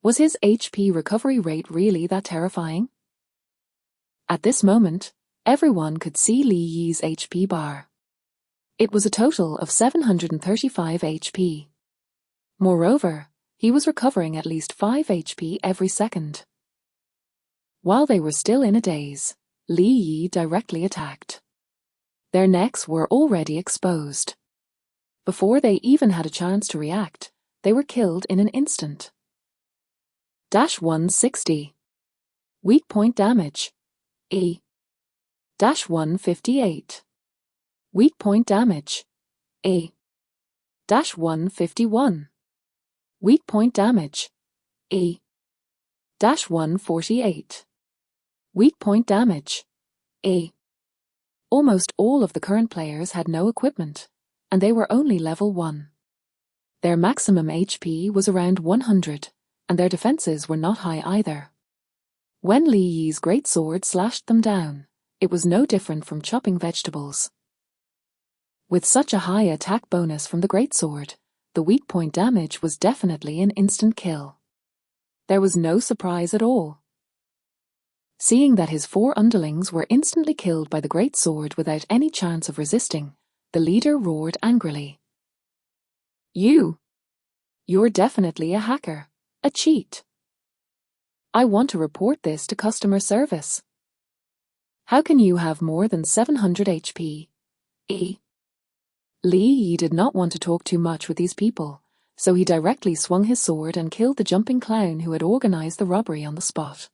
Was his HP recovery rate really that terrifying? At this moment, everyone could see Li Yi's HP bar. It was a total of 735 HP. Moreover, he was recovering at least 5 HP every second. While they were still in a daze, Li Yi directly attacked. Their necks were already exposed. Before they even had a chance to react, they were killed in an instant. -160. Weak point damage. -158. Weak point damage. -151. Weak point damage. -148. Weak point damage. A. Almost all of the current players had no equipment, and they were only level 1. Their maximum HP was around 100, and their defenses were not high either. When Li Yi's greatsword slashed them down, it was no different from chopping vegetables. With such a high attack bonus from the greatsword, the weak point damage was definitely an instant kill. There was no surprise at all. Seeing that his 4 underlings were instantly killed by the greatsword without any chance of resisting, the leader roared angrily. You're definitely a hacker, a cheat. I want to report this to customer service. How can you have more than 700 HP? Li Yi did not want to talk too much with these people, so he directly swung his sword and killed the jumping clown who had organized the robbery on the spot.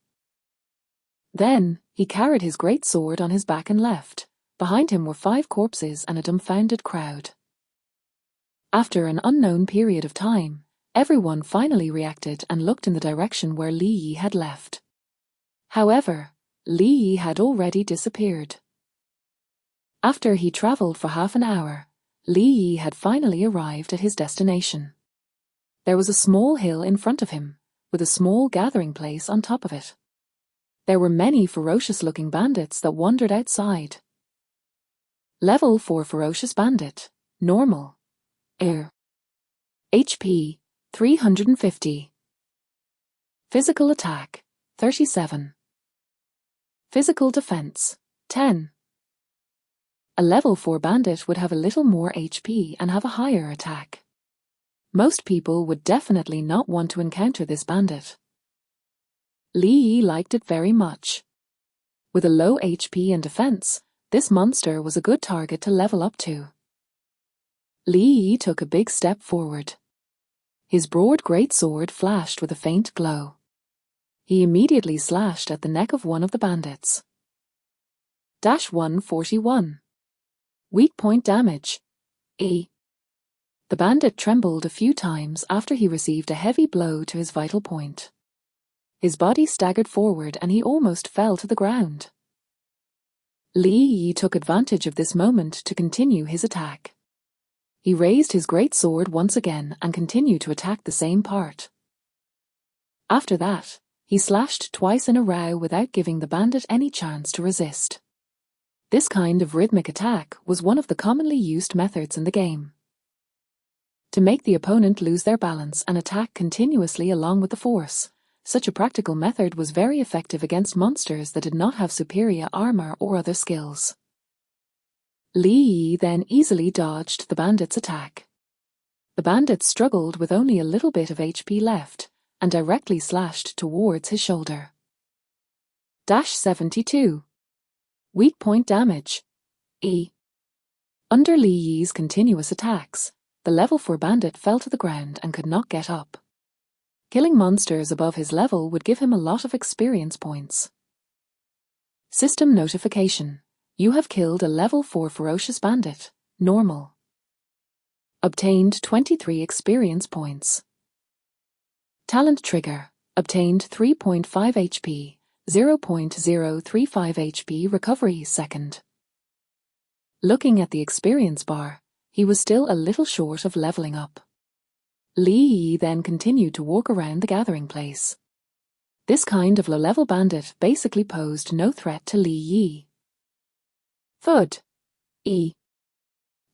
Then, he carried his greatsword on his back and left. Behind him were 5 corpses and a dumbfounded crowd. After an unknown period of time, everyone finally reacted and looked in the direction where Li Yi had left. However, Li Yi had already disappeared. After he traveled for half an hour, Li Yi had finally arrived at his destination. There was a small hill in front of him, with a small gathering place on top of it. There were many ferocious-looking bandits that wandered outside. Level 4 Ferocious Bandit, Normal. HP, 350. Physical Attack, 37. Physical Defense, 10. A level 4 bandit would have a little more HP and have a higher attack. Most people would definitely not want to encounter this bandit. Li Yi liked it very much. With a low HP and defense, this monster was a good target to level up to. Li Yi took a big step forward. His broad greatsword flashed with a faint glow. He immediately slashed at the neck of one of the bandits. 141. Weak point damage. The bandit trembled a few times after he received a heavy blow to his vital point. His body staggered forward and he almost fell to the ground. Li Yi took advantage of this moment to continue his attack. He raised his greatsword once again and continued to attack the same part. After that, he slashed twice in a row without giving the bandit any chance to resist. This kind of rhythmic attack was one of the commonly used methods in the game. To make the opponent lose their balance and attack continuously along with the force, such a practical method was very effective against monsters that did not have superior armor or other skills. Li Yi then easily dodged the bandit's attack. The bandit struggled with only a little bit of HP left and directly slashed towards his shoulder. 72. Weak point damage. Under Li Yi's continuous attacks, the level 4 bandit fell to the ground and could not get up. Killing monsters above his level would give him a lot of experience points. System notification. You have killed a level 4 ferocious bandit, normal. Obtained 23 experience points. Talent trigger. Obtained 3.5 HP, 0.035 HP recovery second. Looking at the experience bar, he was still a little short of leveling up. Li Yi then continued to walk around the gathering place. This kind of low-level bandit basically posed no threat to Li Yi. Thud. A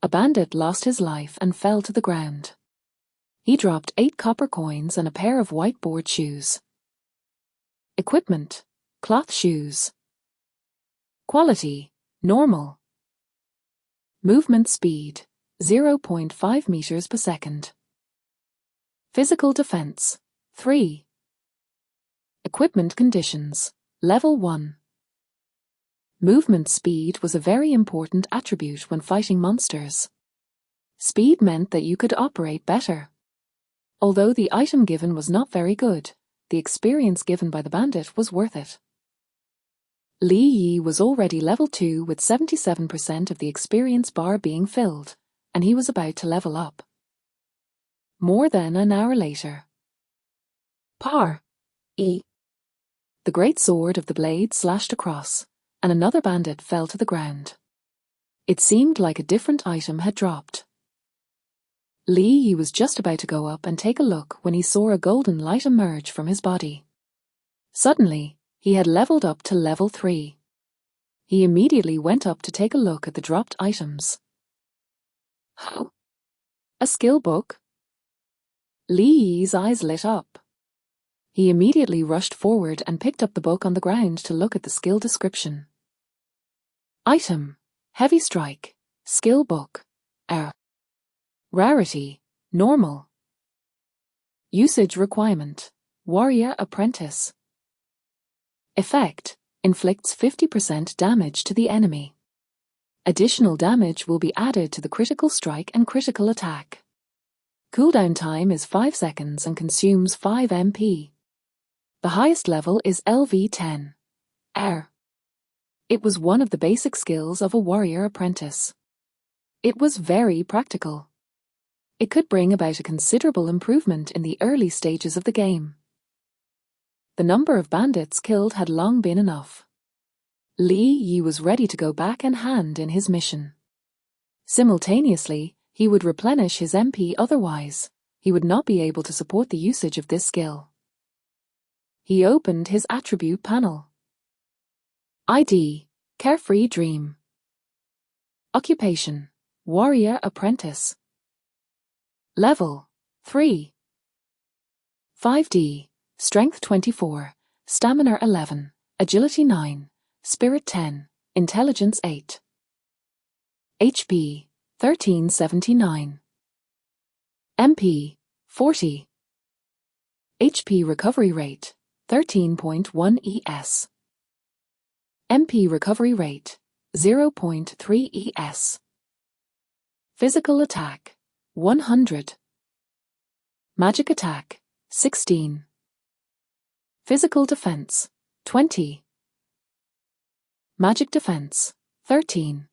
bandit lost his life and fell to the ground. He dropped 8 copper coins and a pair of whiteboard shoes. Equipment. Cloth shoes. Quality. Normal. Movement speed. 0.5 meters per second. Physical defense. 3. Equipment conditions. Level 1. Movement speed was a very important attribute when fighting monsters. Speed meant that you could operate better. Although the item given was not very good, the experience given by the bandit was worth it. Li Yi was already level 2 with 77% of the experience bar being filled, and he was about to level up. More than an hour later. Par. The great sword of the blade slashed across, and another bandit fell to the ground. It seemed like a different item had dropped. Lee was just about to go up and take a look when he saw a golden light emerge from his body. Suddenly, he had leveled up to level 3. He immediately went up to take a look at the dropped items. Oh! A skill book? Lee's eyes lit up. He immediately rushed forward and picked up the book on the ground to look at the skill description. Item: Heavy Strike, Skill Book, R. Rarity: Normal. Usage requirement: Warrior Apprentice. Effect: Inflicts 50% damage to the enemy. Additional damage will be added to the critical strike and critical attack. Cooldown time is 5 seconds and consumes 5 MP. The highest level is LV10. R. It was one of the basic skills of a warrior apprentice. It was very practical. It could bring about a considerable improvement in the early stages of the game. The number of bandits killed had long been enough. Lee was ready to go back and hand in his mission. Simultaneously, he would replenish his MP, otherwise, he would not be able to support the usage of this skill. He opened his attribute panel. ID: Carefree Dream. Occupation: Warrior Apprentice. Level: 3. 5D: Strength 24, Stamina 11, Agility 9, Spirit 10, Intelligence 8. HP: 1379. MP: 40. HP recovery rate: 13.1 ES. MP recovery rate: 0.3 ES. Physical attack: 100. Magic attack: 16. Physical defense: 20. Magic defense: 13.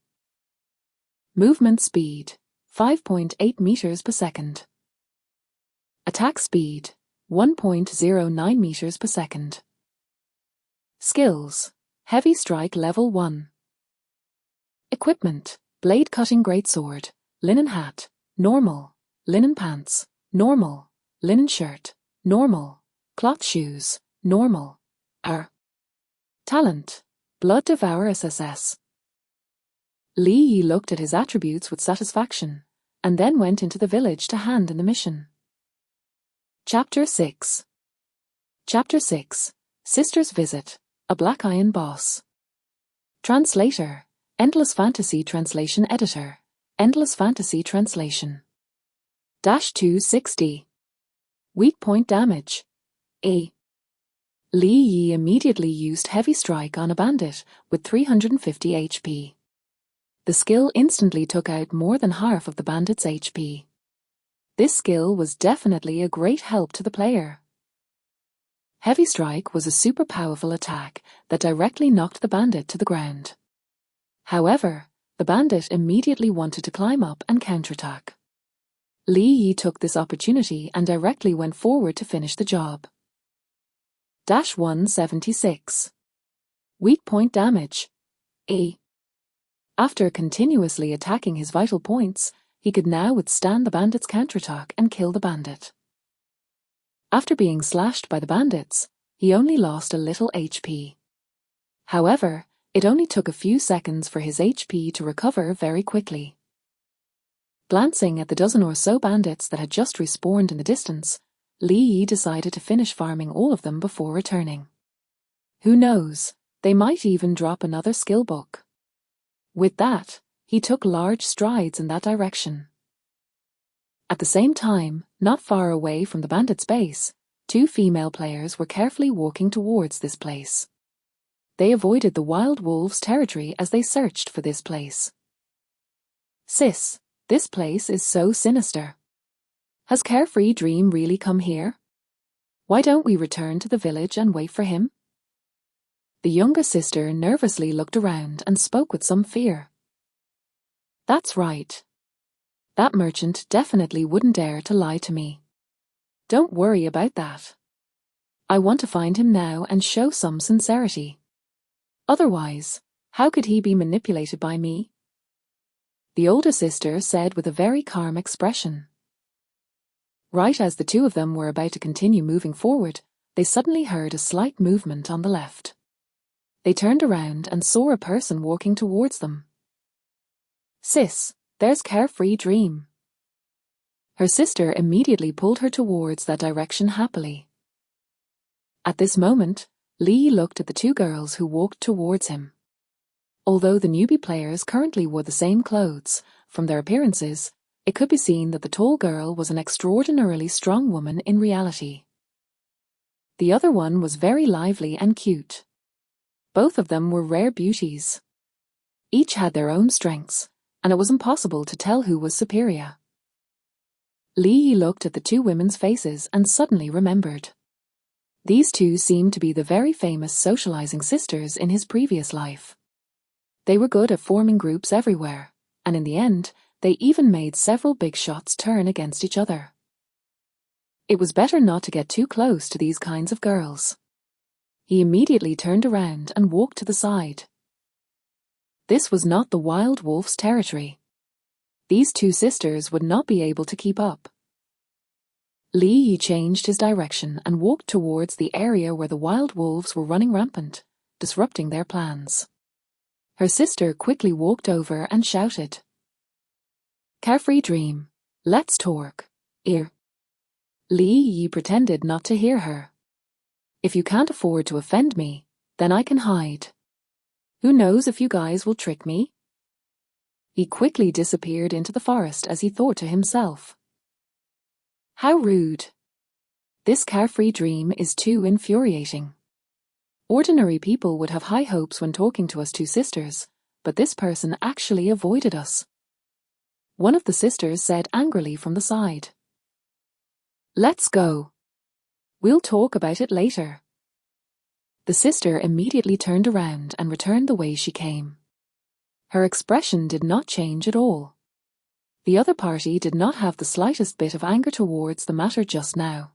Movement speed: 5.8 meters per second. Attack speed: 1.09 meters per second. Skills: Heavy Strike Level 1. Equipment: Blade Cutting Greatsword, Linen Hat, Normal, Linen Pants, Normal, Linen Shirt, Normal, Cloth Shoes, Normal. R. Talent: Blood Devour SSS. Lee looked at his attributes with satisfaction, and then went into the village to hand in the mission. Chapter 6. Chapter 6. Sister's Visit, a Black Iron Boss. Translator: Endless Fantasy Translation Editor, Endless Fantasy Translation. -260. Weak point damage: A. Lee immediately used Heavy Strike on a bandit with 350 HP. The skill instantly took out more than half of the bandit's HP. This skill was definitely a great help to the player. Heavy Strike was a super powerful attack that directly knocked the bandit to the ground. However, the bandit immediately wanted to climb up and counterattack. Lee took this opportunity and directly went forward to finish the job. -176. Weak point damage: A. After continuously attacking his vital points, he could now withstand the bandit's counterattack and kill the bandit. After being slashed by the bandits, he only lost a little HP. However, it only took a few seconds for his HP to recover very quickly. Glancing at the dozen or so bandits that had just respawned in the distance, Lee decided to finish farming all of them before returning. Who knows, they might even drop another skill book. With that, he took large strides in that direction. At the same time, not far away from the bandit's base, 2 female players were carefully walking towards this place. They avoided the wild wolves' territory as they searched for this place. "Sis, this place is so sinister. Has Carefree Dream really come here? Why don't we return to the village and wait for him?" The younger sister nervously looked around and spoke with some fear. "That's right. That merchant definitely wouldn't dare to lie to me. Don't worry about that. I want to find him now and show some sincerity. Otherwise, how could he be manipulated by me? The older sister said with a very calm expression. Right as the two of them were about to continue moving forward, they suddenly heard a slight movement on the left. They turned around and saw a person walking towards them. "Sis, there's Carefree Dream." Her sister immediately pulled her towards that direction happily. At this moment, Lee looked at the two girls who walked towards him. Although the newbie players currently wore the same clothes, from their appearances, it could be seen that the tall girl was an extraordinarily strong woman in reality. The other one was very lively and cute. Both of them were rare beauties. Each had their own strengths, and it was impossible to tell who was superior. Lee looked at the two women's faces and suddenly remembered. These two seemed to be the very famous socializing sisters in his previous life. They were good at forming groups everywhere, and in the end, they even made several big shots turn against each other. It was better not to get too close to these kinds of girls. He immediately turned around and walked to the side. This was not the wild wolf's territory. These two sisters would not be able to keep up. Lee changed his direction and walked towards the area where the wild wolves were running rampant, disrupting their plans. Her sister quickly walked over and shouted, "Carefree Dream, let's talk, here." Lee pretended not to hear her. "If you can't afford to offend me, then I can hide. Who knows if you guys will trick me?" He quickly disappeared into the forest as he thought to himself, "How rude. This Carefree Dream is too infuriating. Ordinary people would have high hopes when talking to us two sisters, but this person actually avoided us." One of the sisters said angrily from the side, "Let's go. We'll talk about it later." The sister immediately turned around and returned the way she came. Her expression did not change at all. The other party did not have the slightest bit of anger towards the matter just now.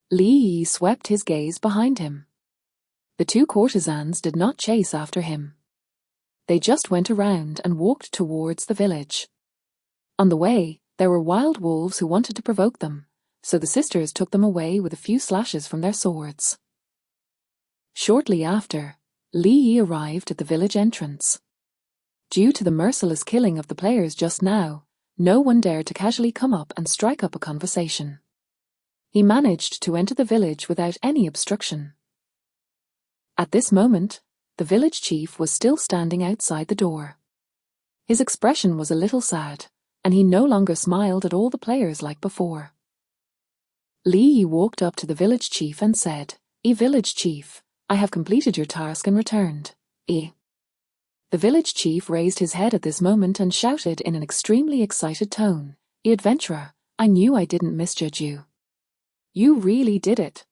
Lee swept his gaze behind him. The two courtesans did not chase after him. They just went around and walked towards the village. On the way, there were wild wolves who wanted to provoke them, so the sisters took them away with a few slashes from their swords. Shortly after, Lee arrived at the village entrance. Due to the merciless killing of the players just now, no one dared to casually come up and strike up a conversation. He managed to enter the village without any obstruction. At this moment, the village chief was still standing outside the door. His expression was a little sad, and he no longer smiled at all the players like before. Lee walked up to the village chief and said, Village chief, I have completed your task and returned. The village chief raised his head at this moment and shouted in an extremely excited tone, Adventurer, I knew I didn't misjudge you. You really did it.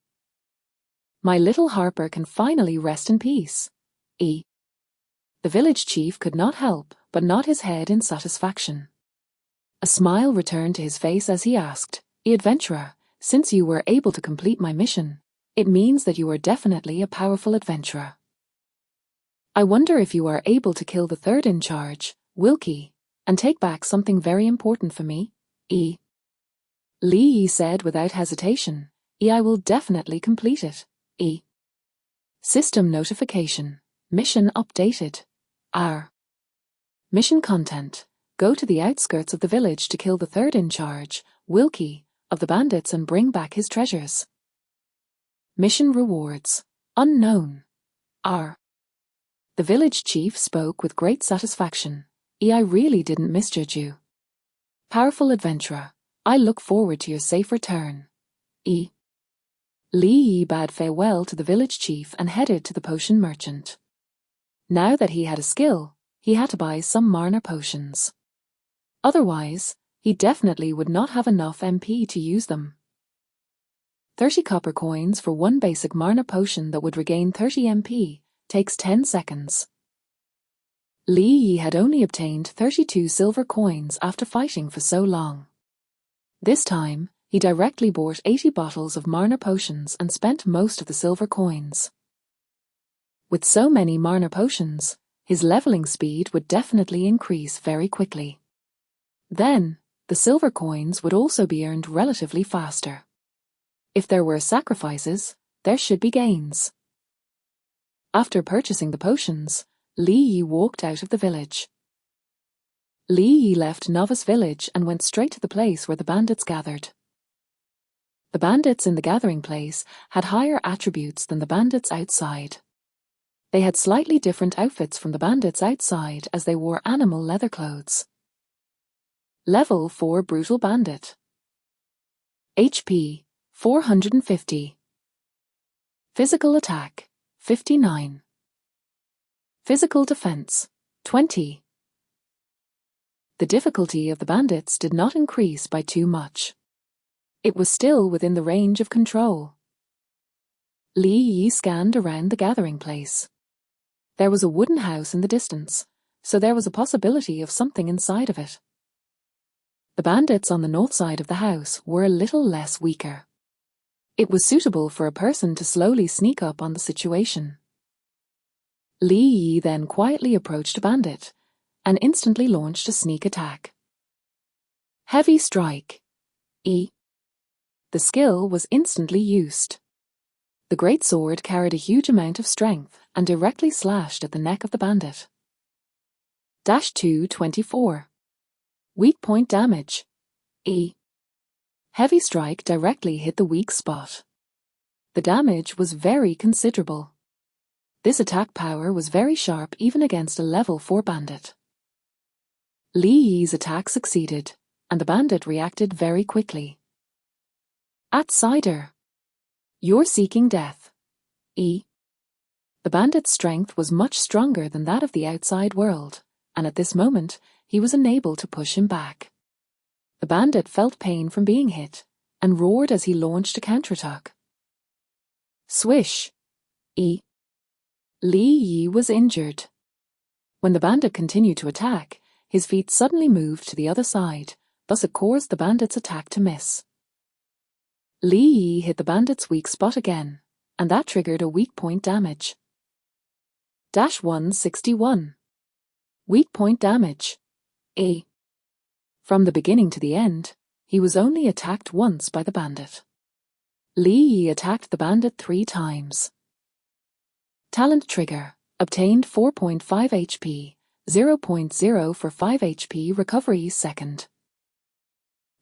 My little Harper can finally rest in peace. The village chief could not help but nod his head in satisfaction. A smile returned to his face as he asked, Adventurer, since you were able to complete my mission, it means that you are definitely a powerful adventurer. I wonder if you are able to kill the third in charge, Wilkie, and take back something very important for me? Lee said without hesitation, I will definitely complete it. System notification. Mission updated. Mission content. Go to the outskirts of the village to kill the third in charge, Wilkie, of the bandits and bring back his treasures. Mission rewards. Unknown. The village chief spoke with great satisfaction. I really didn't misjudge you. Powerful adventurer, I look forward to your safe return. Lee bade farewell to the village chief and headed to the potion merchant. Now that he had a skill, he had to buy some Marna potions. Otherwise, he definitely would not have enough MP to use them. 30 copper coins for one basic Marna potion that would regain 30 MP takes 10 seconds. Lee had only obtained 32 silver coins after fighting for so long. This time, He directly bought 80 bottles of Marner potions and spent most of the silver coins. With so many Marner potions, his leveling speed would definitely increase very quickly. Then, the silver coins would also be earned relatively faster. If there were sacrifices, there should be gains. After purchasing the potions, Li Yi walked out of the village. Li Yi left Novice Village and went straight to the place where the bandits gathered. The bandits in the gathering place had higher attributes than the bandits outside. They had slightly different outfits from the bandits outside as they wore animal leather clothes. Level 4 Brutal Bandit. HP 450. Physical Attack 59. Physical Defense 20. The difficulty of the bandits did not increase by too much. It was still within the range of control. Li Yi scanned around the gathering place. There was a wooden house in the distance, so there was a possibility of something inside of it. The bandits on the north side of the house were a little less weaker. It was suitable for a person to slowly sneak up on the situation. Li Yi then quietly approached a bandit and instantly launched a sneak attack. Heavy Strike. E. The skill was instantly used. The great sword carried a huge amount of strength and directly slashed at the neck of the bandit. Dash 224. Weak point damage. E. Heavy Strike directly hit the weak spot. The damage was very considerable. This attack power was very sharp even against a level 4 bandit. Li Yi's attack succeeded, and the bandit reacted very quickly. Outsider. You're seeking death. E. The bandit's strength was much stronger than that of the outside world, and at this moment, he was unable to push him back. The bandit felt pain from being hit, and roared as he launched a counterattack. Swish. E. Li Yi was injured. When the bandit continued to attack, his feet suddenly moved to the other side, thus it caused the bandit's attack to miss. Li Yi hit the bandit's weak spot again, and that triggered a weak point damage. Dash 161. Weak point damage. A. From the beginning to the end, he was only attacked once by the bandit. Li Yi attacked the bandit 3 times. Talent trigger. Obtained 4.5 HP, 0.0 for 5 HP recovery second.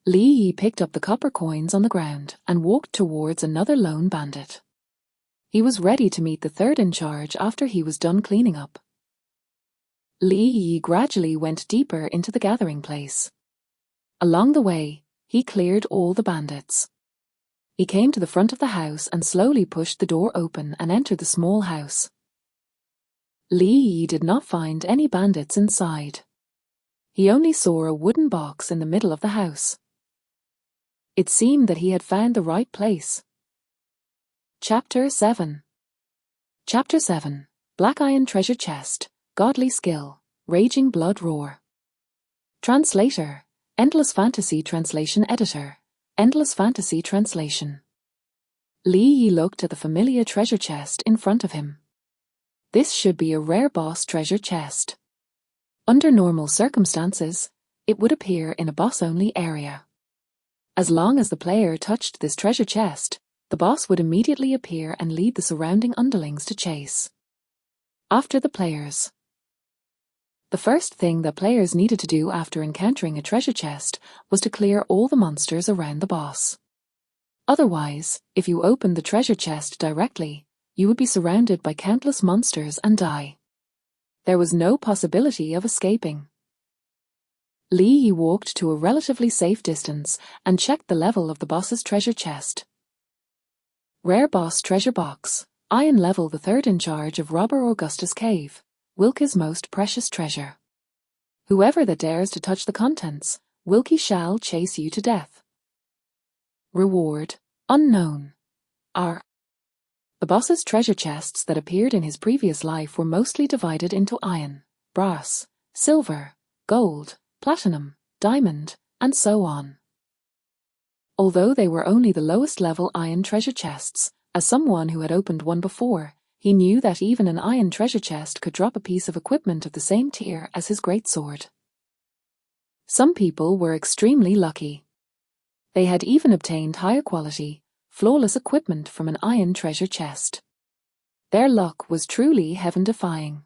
Li Yi picked up the copper coins on the ground and walked towards another lone bandit. He was ready to meet the third in charge after he was done cleaning up. Li Yi gradually went deeper into the gathering place. Along the way, he cleared all the bandits. He came to the front of the house and slowly pushed the door open and entered the small house. Li Yi did not find any bandits inside. He only saw a wooden box in the middle of the house. It seemed that he had found the right place. Chapter 7. Chapter 7. Black Iron Treasure Chest, Godly Skill, Raging Blood Roar. Translator, Endless Fantasy Translation Editor, Endless Fantasy Translation. Li Yi looked at the familiar treasure chest in front of him. This should be a rare boss treasure chest. Under normal circumstances, it would appear in a boss-only area. As long as the player touched this treasure chest, the boss would immediately appear and lead the surrounding underlings to chase. After the players. The first thing that players needed to do after encountering a treasure chest was to clear all the monsters around the boss. Otherwise, if you opened the treasure chest directly, you would be surrounded by countless monsters and die. There was no possibility of escaping. Li Yi walked to a relatively safe distance and checked the level of the boss's treasure chest. Rare Boss Treasure Box, Iron Level the third in charge of Robber Augustus Cave, Wilkie's most precious treasure. Whoever that dares to touch the contents, Wilkie shall chase you to death. Reward, Unknown. R. The boss's treasure chests that appeared in his previous life were mostly divided into iron, brass, silver, gold, platinum, diamond, and so on. Although they were only the lowest level iron treasure chests, as someone who had opened one before, he knew that even an iron treasure chest could drop a piece of equipment of the same tier as his greatsword. Some people were extremely lucky. They had even obtained higher quality, flawless equipment from an iron treasure chest. Their luck was truly heaven-defying.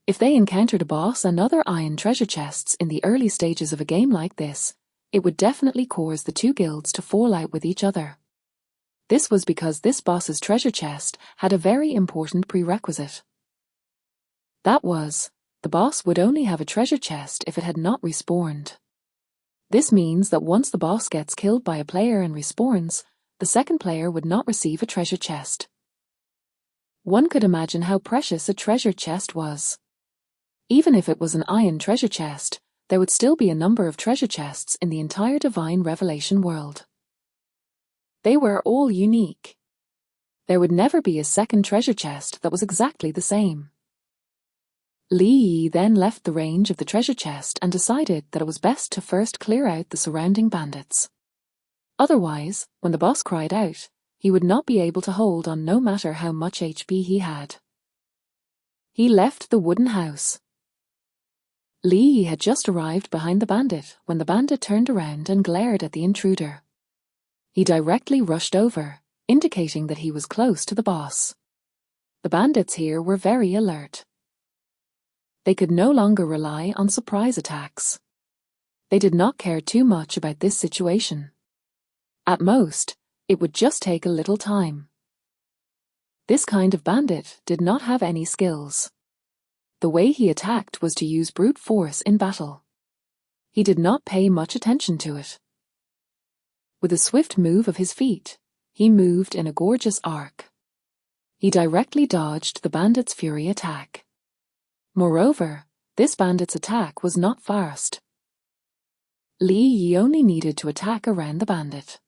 If they encountered a boss and other iron treasure chests in the early stages of a game like this, it would definitely cause the two guilds to fall out with each other. This was because this boss's treasure chest had a very important prerequisite. That was, the boss would only have a treasure chest if it had not respawned. This means that once the boss gets killed by a player and respawns, the second player would not receive a treasure chest. One could imagine how precious a treasure chest was. Even if it was an iron treasure chest, there would still be a number of treasure chests in the entire Divine Revelation world. They were all unique. There would never be a second treasure chest that was exactly the same. Li Yi then left the range of the treasure chest and decided that it was best to first clear out the surrounding bandits. Otherwise, when the boss cried out, he would not be able to hold on no matter how much HP he had. He left the wooden house. Li Yi had just arrived behind the bandit when the bandit turned around and glared at the intruder. He directly rushed over, indicating that he was close to the boss. The bandits here were very alert. They could no longer rely on surprise attacks. They did not care too much about this situation. At most, it would just take a little time. This kind of bandit did not have any skills. The way he attacked was to use brute force in battle. He did not pay much attention to it. With a swift move of his feet, he moved in a gorgeous arc. He directly dodged the bandit's fury attack. Moreover, this bandit's attack was not fast. Li Yi only needed to attack around the bandit.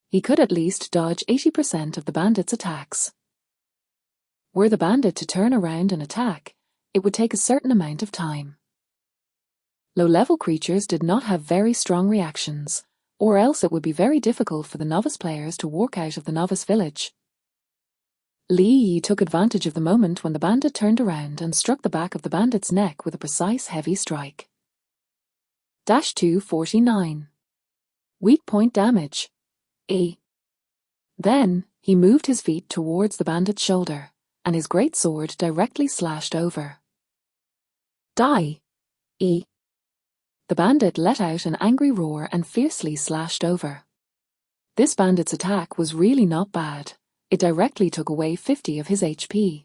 He could at least dodge 80% of the bandit's attacks. Were the bandit to turn around and attack, it would take a certain amount of time. Low-level creatures did not have very strong reactions, or else it would be very difficult for the novice players to walk out of the novice village. Li Yi took advantage of the moment when the bandit turned around and struck the back of the bandit's neck with a precise heavy strike. -249. Weak point damage. E. Then, he moved his feet towards the bandit's shoulder, and his great sword directly slashed over. Die. E. The bandit let out an angry roar and fiercely slashed over. This bandit's attack was really not bad. It directly took away 50 of his HP.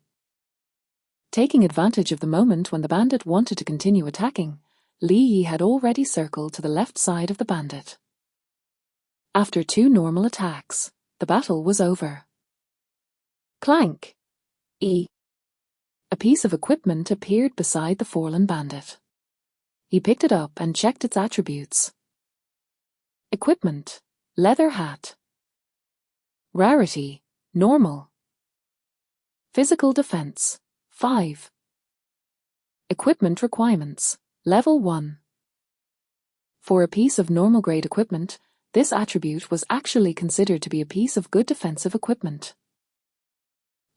Taking advantage of the moment when the bandit wanted to continue attacking, Li Yi had already circled to the left side of the bandit. After 2 normal attacks, the battle was over. Clank. E. A piece of equipment appeared beside the fallen bandit. He picked it up and checked its attributes. Equipment: leather hat. Rarity: normal. Physical defense: 5. Equipment requirements: level 1. For a piece of normal grade equipment, this attribute was actually considered to be a piece of good defensive equipment.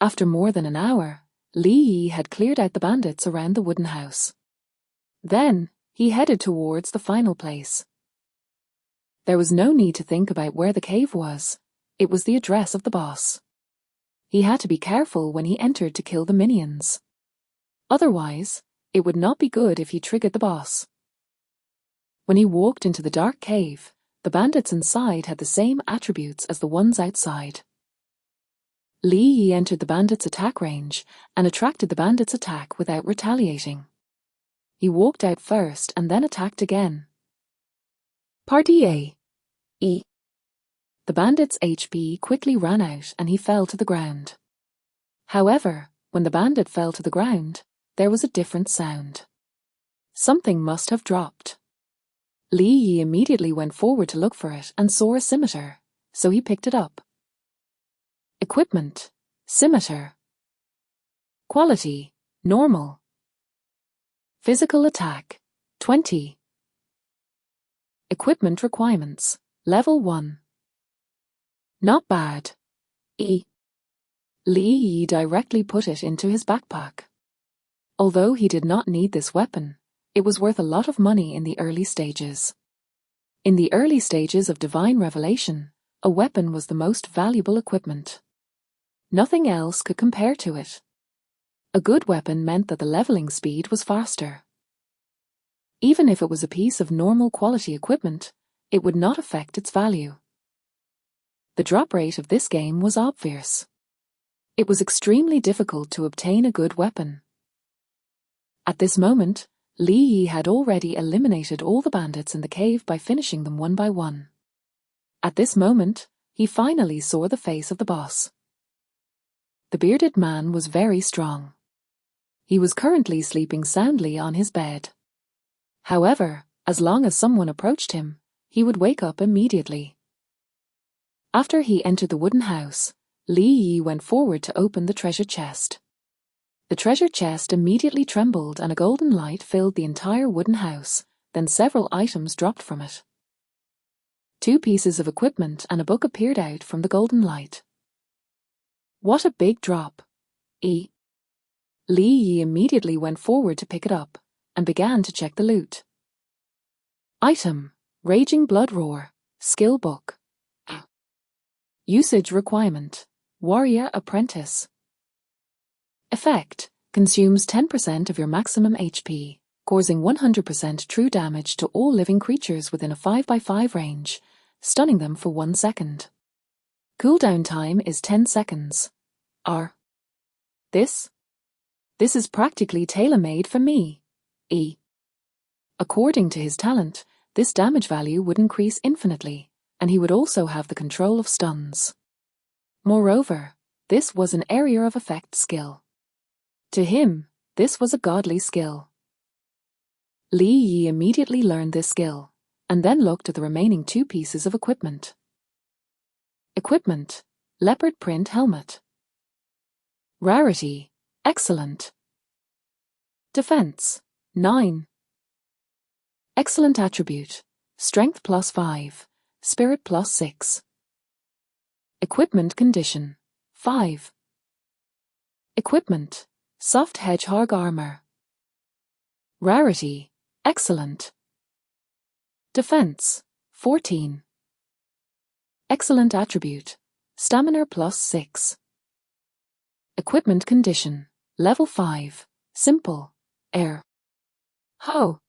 After more than an hour, Li Yi had cleared out the bandits around the wooden house. Then, he headed towards the final place. There was no need to think about where the cave was. It was the address of the boss. He had to be careful when he entered to kill the minions. Otherwise, it would not be good if he triggered the boss. When he walked into the dark cave, the bandits inside had the same attributes as the ones outside. Li Yi entered the bandits' attack range and attracted the bandits' attack without retaliating. He walked out first and then attacked again. Party A. E. The bandit's HP quickly ran out and he fell to the ground. However, when the bandit fell to the ground, there was a different sound. Something must have dropped. Li Yi immediately went forward to look for it and saw a scimitar, so he picked it up. Equipment: scimitar. Quality: normal. Physical attack: 20. Equipment requirements: Level 1. Not bad. Li Yi directly put it into his backpack. Although he did not need this weapon, it was worth a lot of money in the early stages. In the early stages of divine revelation, a weapon was the most valuable equipment. Nothing else could compare to it. A good weapon meant that the leveling speed was faster. Even if it was a piece of normal quality equipment, it would not affect its value. The drop rate of this game was obvious. It was extremely difficult to obtain a good weapon. At this moment, Li Yi had already eliminated all the bandits in the cave by finishing them one by one. At this moment, he finally saw the face of the boss. The bearded man was very strong. He was currently sleeping soundly on his bed. However, as long as someone approached him, he would wake up immediately. After he entered the wooden house, Li Yi went forward to open the treasure chest. The treasure chest immediately trembled and a golden light filled the entire wooden house, then several items dropped from it. 2 pieces of equipment and a book appeared out from the golden light. What a big drop! Li Yi immediately went forward to pick it up, and began to check the loot. Item: Raging Blood Roar, Skill Book. Usage requirement: Warrior Apprentice. Effect: Consumes 10% of your maximum HP, causing 100% true damage to all living creatures within a 5x5 range, stunning them for 1 second. Cooldown time is 10 seconds. This is practically tailor-made for me. According to his talent, this damage value would increase infinitely, and he would also have the control of stuns. Moreover, this was an area of effect skill. To him, this was a godly skill. Li Yi immediately learned this skill, and then looked at the remaining 2 pieces of equipment. Equipment: Leopard Print Helmet. Rarity: Excellent. Defense: 9. Excellent attribute: Strength +5, Spirit +6. Equipment condition: 5. Equipment: Soft Hedgehog Armor. Rarity: Excellent. Defense: 14. Excellent attribute: Stamina +6. Equipment condition: Level 5, Simple, Air. How?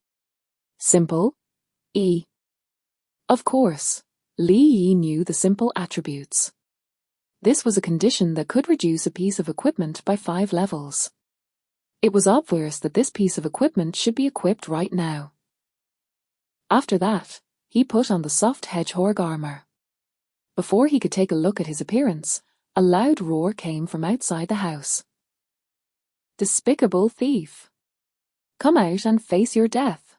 Simple? Of course, Li Yi knew the simple attributes. This was a condition that could reduce a piece of equipment by 5 levels. It was obvious that this piece of equipment should be equipped right now. After that, he put on the soft hedgehog armor. Before he could take a look at his appearance, a loud roar came from outside the house. Despicable thief! Come out and face your death!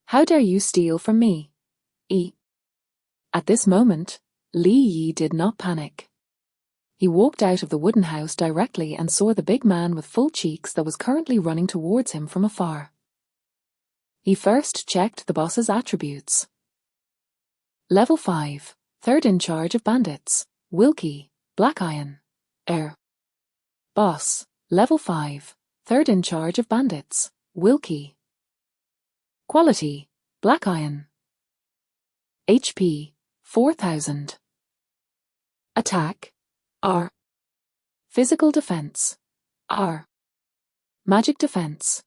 How dare you steal from me? At this moment, Li Yi did not panic. He walked out of the wooden house directly and saw the big man with full cheeks that was currently running towards him from afar. He first checked the boss's attributes. Level 5, 3rd in charge of bandits, Wilkie, Black Iron, Air. Boss, Level 5, 3rd in charge of bandits, Wilkie. Quality, Black Iron. HP, 4000. Attack, R. Physical defense, R. Magic defense,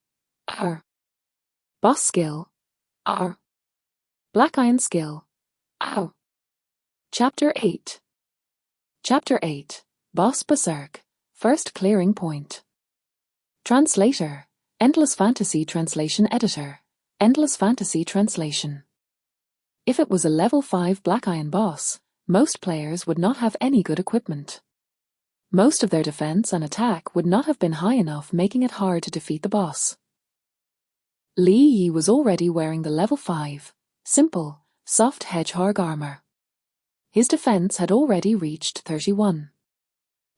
R. Boss skill, R. Black Iron skill, R. Chapter 8. Chapter 8, Boss Berserk, First Clearing Point. Translator, Endless Fantasy Translation Editor, Endless Fantasy Translation. If it was a level 5 Black Iron boss, most players would not have any good equipment. Most of their defense and attack would not have been high enough, making it hard to defeat the boss. Li Yi was already wearing the level 5, simple, soft hedgehog armor. His defense had already reached 31.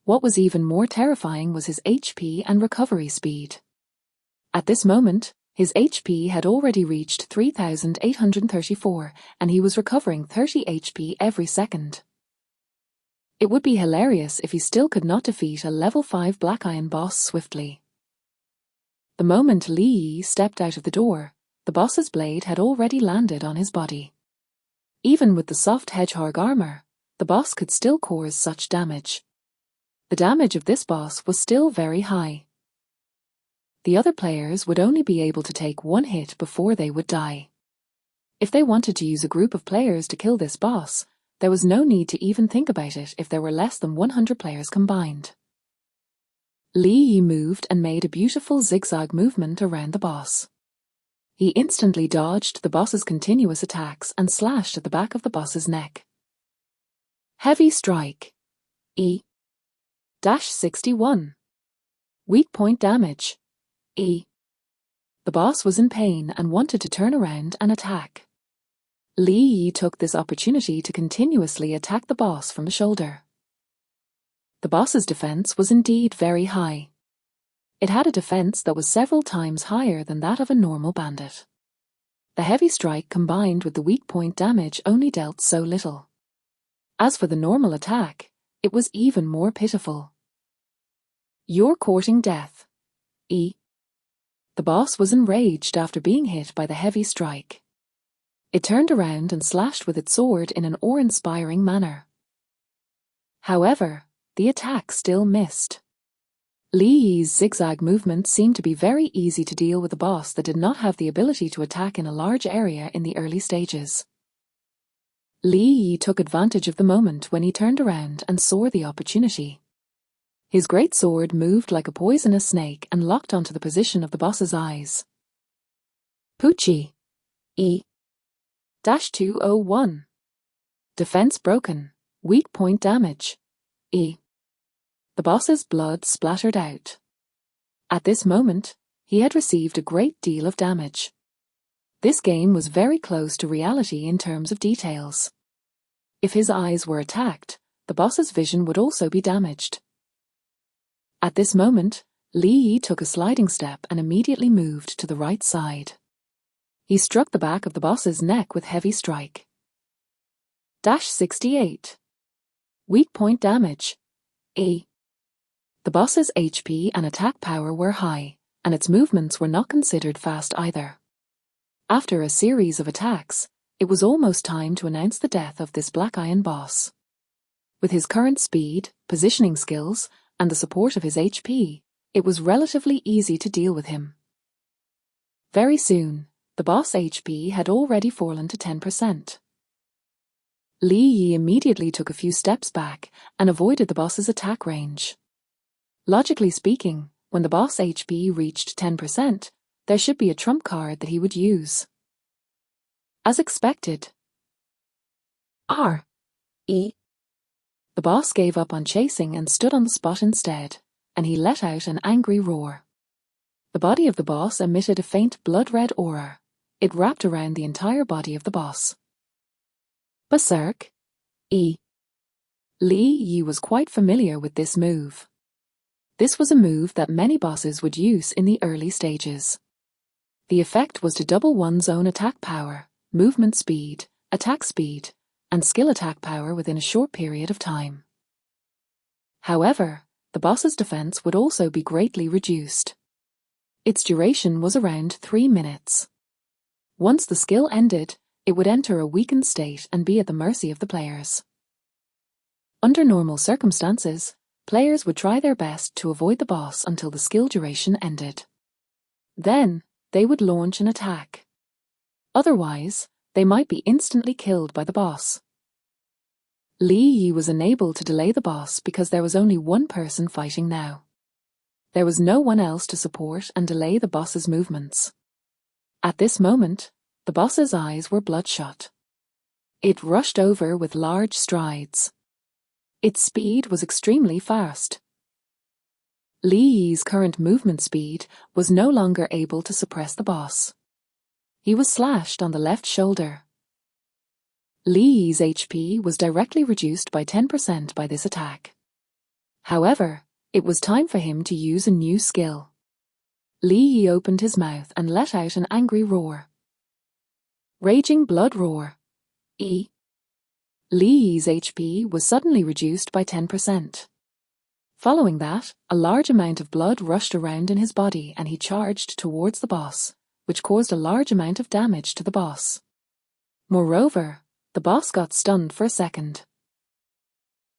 What was even more terrifying was his HP and recovery speed. At this moment, His HP had already reached 3,834, and he was recovering 30 HP every second. It would be hilarious if he still could not defeat a level 5 Black Iron boss swiftly. The moment Li Yi stepped out of the door, the boss's blade had already landed on his body. Even with the soft hedgehog armor, the boss could still cause such damage. The damage of this boss was still very high. The other players would only be able to take one hit before they would die. If they wanted to use a group of players to kill this boss, there was no need to even think about it if there were less than 100 players combined. Li Yi moved and made a beautiful zigzag movement around the boss. He instantly dodged the boss's continuous attacks and slashed at the back of the boss's neck. Heavy strike. E-61. Weak point damage. E. The boss was in pain and wanted to turn around and attack. Li Yi took this opportunity to continuously attack the boss from the shoulder. The boss's defense was indeed very high. It had a defense that was several times higher than that of a normal bandit. The heavy strike combined with the weak point damage only dealt so little. As for the normal attack, it was even more pitiful. You're courting death. E. The boss was enraged after being hit by the heavy strike. It turned around and slashed with its sword in an awe-inspiring manner. However, the attack still missed. Li Yi's zigzag movement seemed to be very easy to deal with a boss that did not have the ability to attack in a large area in the early stages. Li Yi took advantage of the moment when he turned around and saw the opportunity. His great sword moved like a poisonous snake and locked onto the position of the boss's eyes. Poochie. E-201. Defense broken. Weak point damage. E. The boss's blood splattered out. At this moment, he had received a great deal of damage. This game was very close to reality in terms of details. If his eyes were attacked, the boss's vision would also be damaged. At this moment, Li Yi took a sliding step and immediately moved to the right side. He struck the back of the boss's neck with heavy strike. 68. Weak point damage. E. The boss's HP and attack power were high, and its movements were not considered fast either. After a series of attacks, it was almost time to announce the death of this Black Iron boss. With his current speed, positioning skills, and the support of his HP, it was relatively easy to deal with him. Very soon, the boss HP had already fallen to 10%. Li Yi immediately took a few steps back and avoided the boss's attack range. Logically speaking, when the boss HP reached 10%, there should be a trump card that he would use. As expected. R-E. The boss gave up on chasing and stood on the spot instead, and he let out an angry roar. The body of the boss emitted a faint blood-red aura. It wrapped around the entire body of the boss. Berserk. E. Li Yi was quite familiar with this move. This was a move that many bosses would use in the early stages. The effect was to double one's own attack power, movement speed, attack speed, and skill attack power within a short period of time. However, the boss's defense would also be greatly reduced. Its duration was around 3 minutes. Once the skill ended, it would enter a weakened state and be at the mercy of the players. Under normal circumstances, players would try their best to avoid the boss until the skill duration ended. Then, they would launch an attack. Otherwise, they might be instantly killed by the boss. Li Yi was unable to delay the boss because there was only one person fighting now. There was no one else to support and delay the boss's movements. At this moment, the boss's eyes were bloodshot. It rushed over with large strides. Its speed was extremely fast. Li Yi's current movement speed was no longer able to suppress the boss. He was slashed on the left shoulder. Li Yi's HP was directly reduced by 10% by this attack. However, it was time for him to use a new skill. Li Yi opened his mouth and let out an angry roar. Raging blood roar. E. Li Yi's HP was suddenly reduced by 10%. Following that, a large amount of blood rushed around in his body and he charged towards the boss, which caused a large amount of damage to the boss. Moreover, the boss got stunned for a second.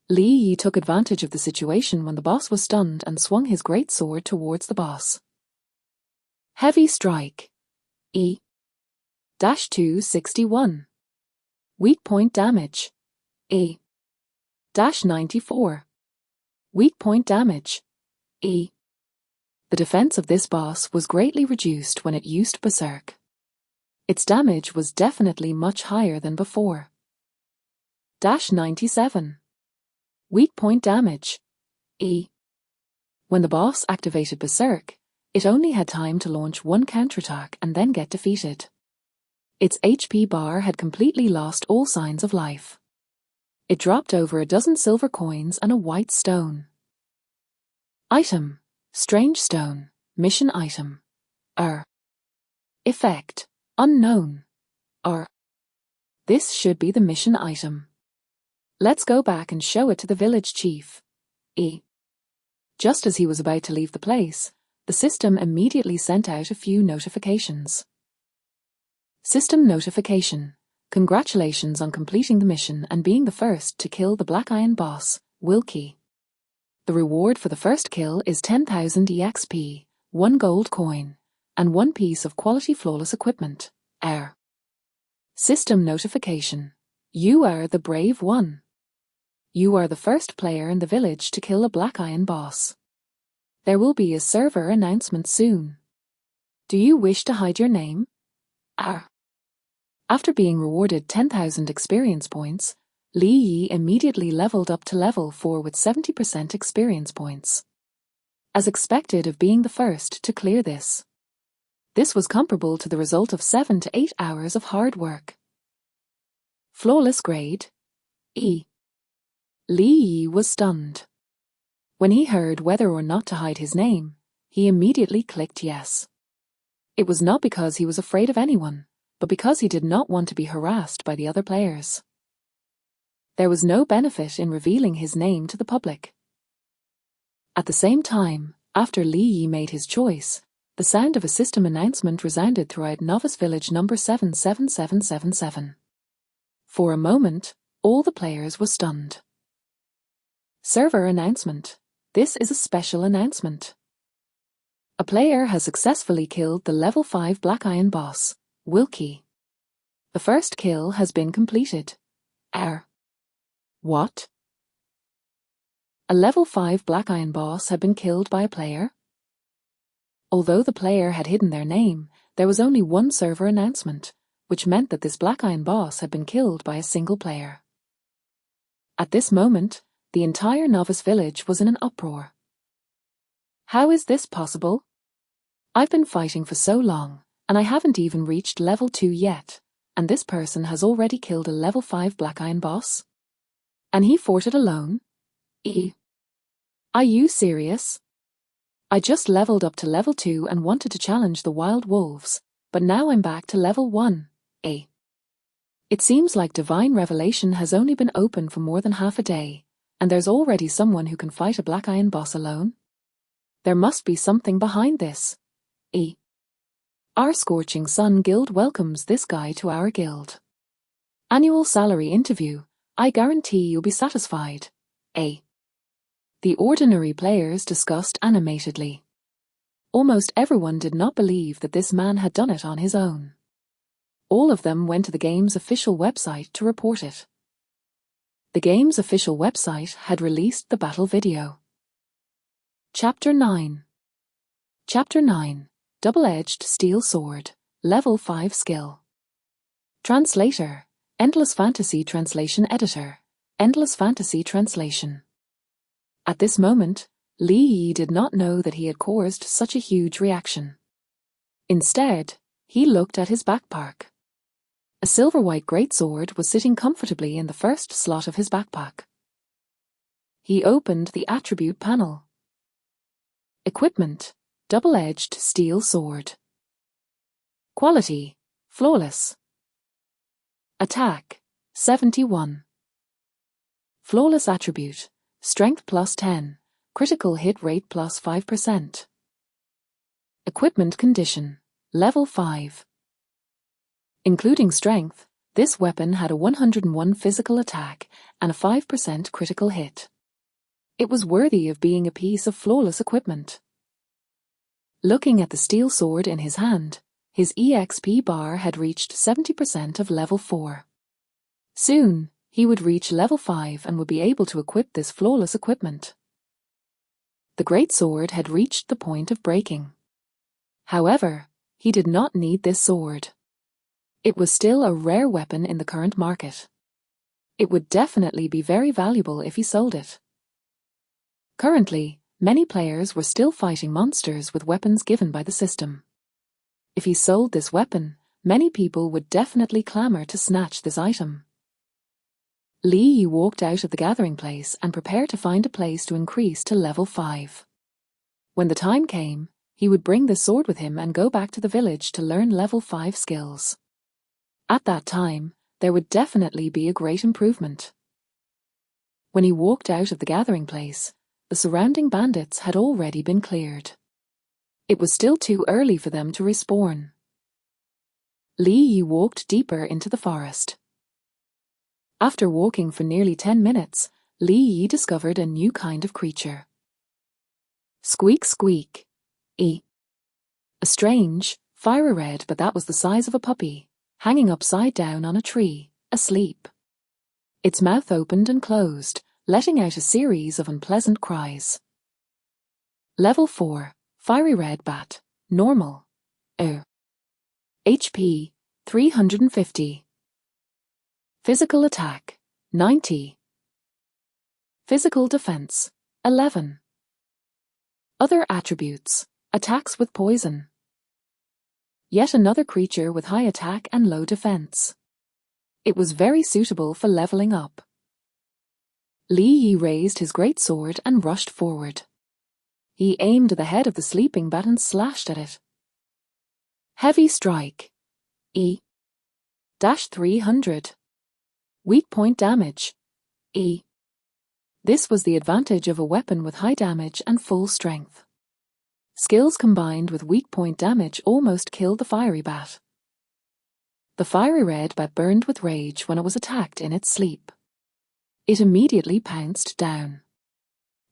Li Yi took advantage of the situation when the boss was stunned and swung his great sword towards the boss. Heavy strike. E. -261. Weak point damage. E. -94. Weak point damage. E. The defense of this boss was greatly reduced when it used Berserk. Its damage was definitely much higher than before. -97. Weak point damage. E. When the boss activated Berserk, it only had time to launch one counterattack and then get defeated. Its HP bar had completely lost all signs of life. It dropped over a dozen silver coins and a white stone. Item: Strange Stone. Mission item. Effect: Unknown. This should be the mission item. Let's go back and show it to the village chief. E. Just as he was about to leave the place, the system immediately sent out a few notifications. System notification. Congratulations on completing the mission and being the first to kill the Black Iron boss, Wilkie. The reward for the first kill is 10,000 EXP, 1 gold coin, and 1 piece of quality flawless equipment. System notification. You are the brave one. You are the first player in the village to kill a Black Iron boss. There will be a server announcement soon. Do you wish to hide your name? After being rewarded 10,000 experience points, Li Yi immediately leveled up to level 4 with 70% experience points. As expected of being the first to clear this. This was comparable to the result of 7 to 8 hours of hard work. Flawless grade. E. Li Yi was stunned. When he heard whether or not to hide his name, he immediately clicked yes. It was not because he was afraid of anyone, but because he did not want to be harassed by the other players. There was no benefit in revealing his name to the public. At the same time, after Li Yi made his choice, the sound of a system announcement resounded throughout Novice Village number 77777. For a moment, all the players were stunned. Server announcement. This is a special announcement. A player has successfully killed the level 5 Black Iron boss, Wilkie. The first kill has been completed. What? A level 5 Black Iron boss had been killed by a player? Although the player had hidden their name, there was only one server announcement, which meant that this Black Iron boss had been killed by a single player. At this moment, the entire Novice Village was in an uproar. How is this possible? I've been fighting for so long, and I haven't even reached level 2 yet, and this person has already killed a level 5 Black Iron boss? And he fought it alone? Are you serious? I just leveled up to level 2 and wanted to challenge the wild wolves, but now I'm back to level 1. It seems like Divine Revelation has only been open for more than half a day, and there's already someone who can fight a Black Iron boss alone? There must be something behind this. Our Scorching Sun Guild welcomes this guy to our guild. Annual salary interview. I guarantee you'll be satisfied. The ordinary players discussed animatedly. Almost everyone did not believe that this man had done it on his own. All of them went to the game's official website to report it. The game's official website had released the battle video. Chapter 9. Chapter 9. Double-edged steel sword. Level 5 skill. Translator. Endless Fantasy Translation Editor. Endless Fantasy Translation. At this moment, Li Yi did not know that he had caused such a huge reaction. Instead, he looked at his backpack. A silver-white greatsword was sitting comfortably in the first slot of his backpack. He opened the attribute panel. Equipment. double-edged steel sword. Quality, flawless. Attack, 71. Flawless attribute, strength plus 10, critical hit rate plus 5%. Equipment condition, level 5. Including strength, this weapon had a 101 physical attack and a 5% critical hit. It was worthy of being a piece of flawless equipment. Looking at the steel sword in his hand, his EXP bar had reached 70% of level 4. Soon, he would reach level 5 and would be able to equip this flawless equipment. The great sword had reached the point of breaking. However, he did not need this sword. It was still a rare weapon in the current market. It would definitely be very valuable if he sold it. Currently, many players were still fighting monsters with weapons given by the system. If he sold this weapon, many people would definitely clamor to snatch this item. Li Yi walked out of the gathering place and prepared to find a place to increase to level 5. When the time came, he would bring this sword with him and go back to the village to learn level 5 skills. At that time, there would definitely be a great improvement. When he walked out of the gathering place, the surrounding bandits had already been cleared. It was still too early for them to respawn. Li Yi walked deeper into the forest. After walking for nearly 10 minutes, Li Yi discovered a new kind of creature. Squeak squeak. A strange, fiery red, but that was the size of a puppy, hanging upside down on a tree, asleep. Its mouth opened and closed, letting out a series of unpleasant cries. Level 4, Fiery Red Bat, Normal. HP, 350. Physical Attack, 90. Physical Defense, 11. Other attributes, attacks with poison. Yet another creature with high attack and low defense. It was very suitable for leveling up. Li Yi raised his great sword and rushed forward. He aimed at the head of the sleeping bat and slashed at it. Heavy strike. E-300. Weak point damage. E. This was the advantage of a weapon with high damage and full strength. Skills combined with weak point damage almost killed the fiery bat. The fiery red bat burned with rage when it was attacked in its sleep. It immediately pounced down.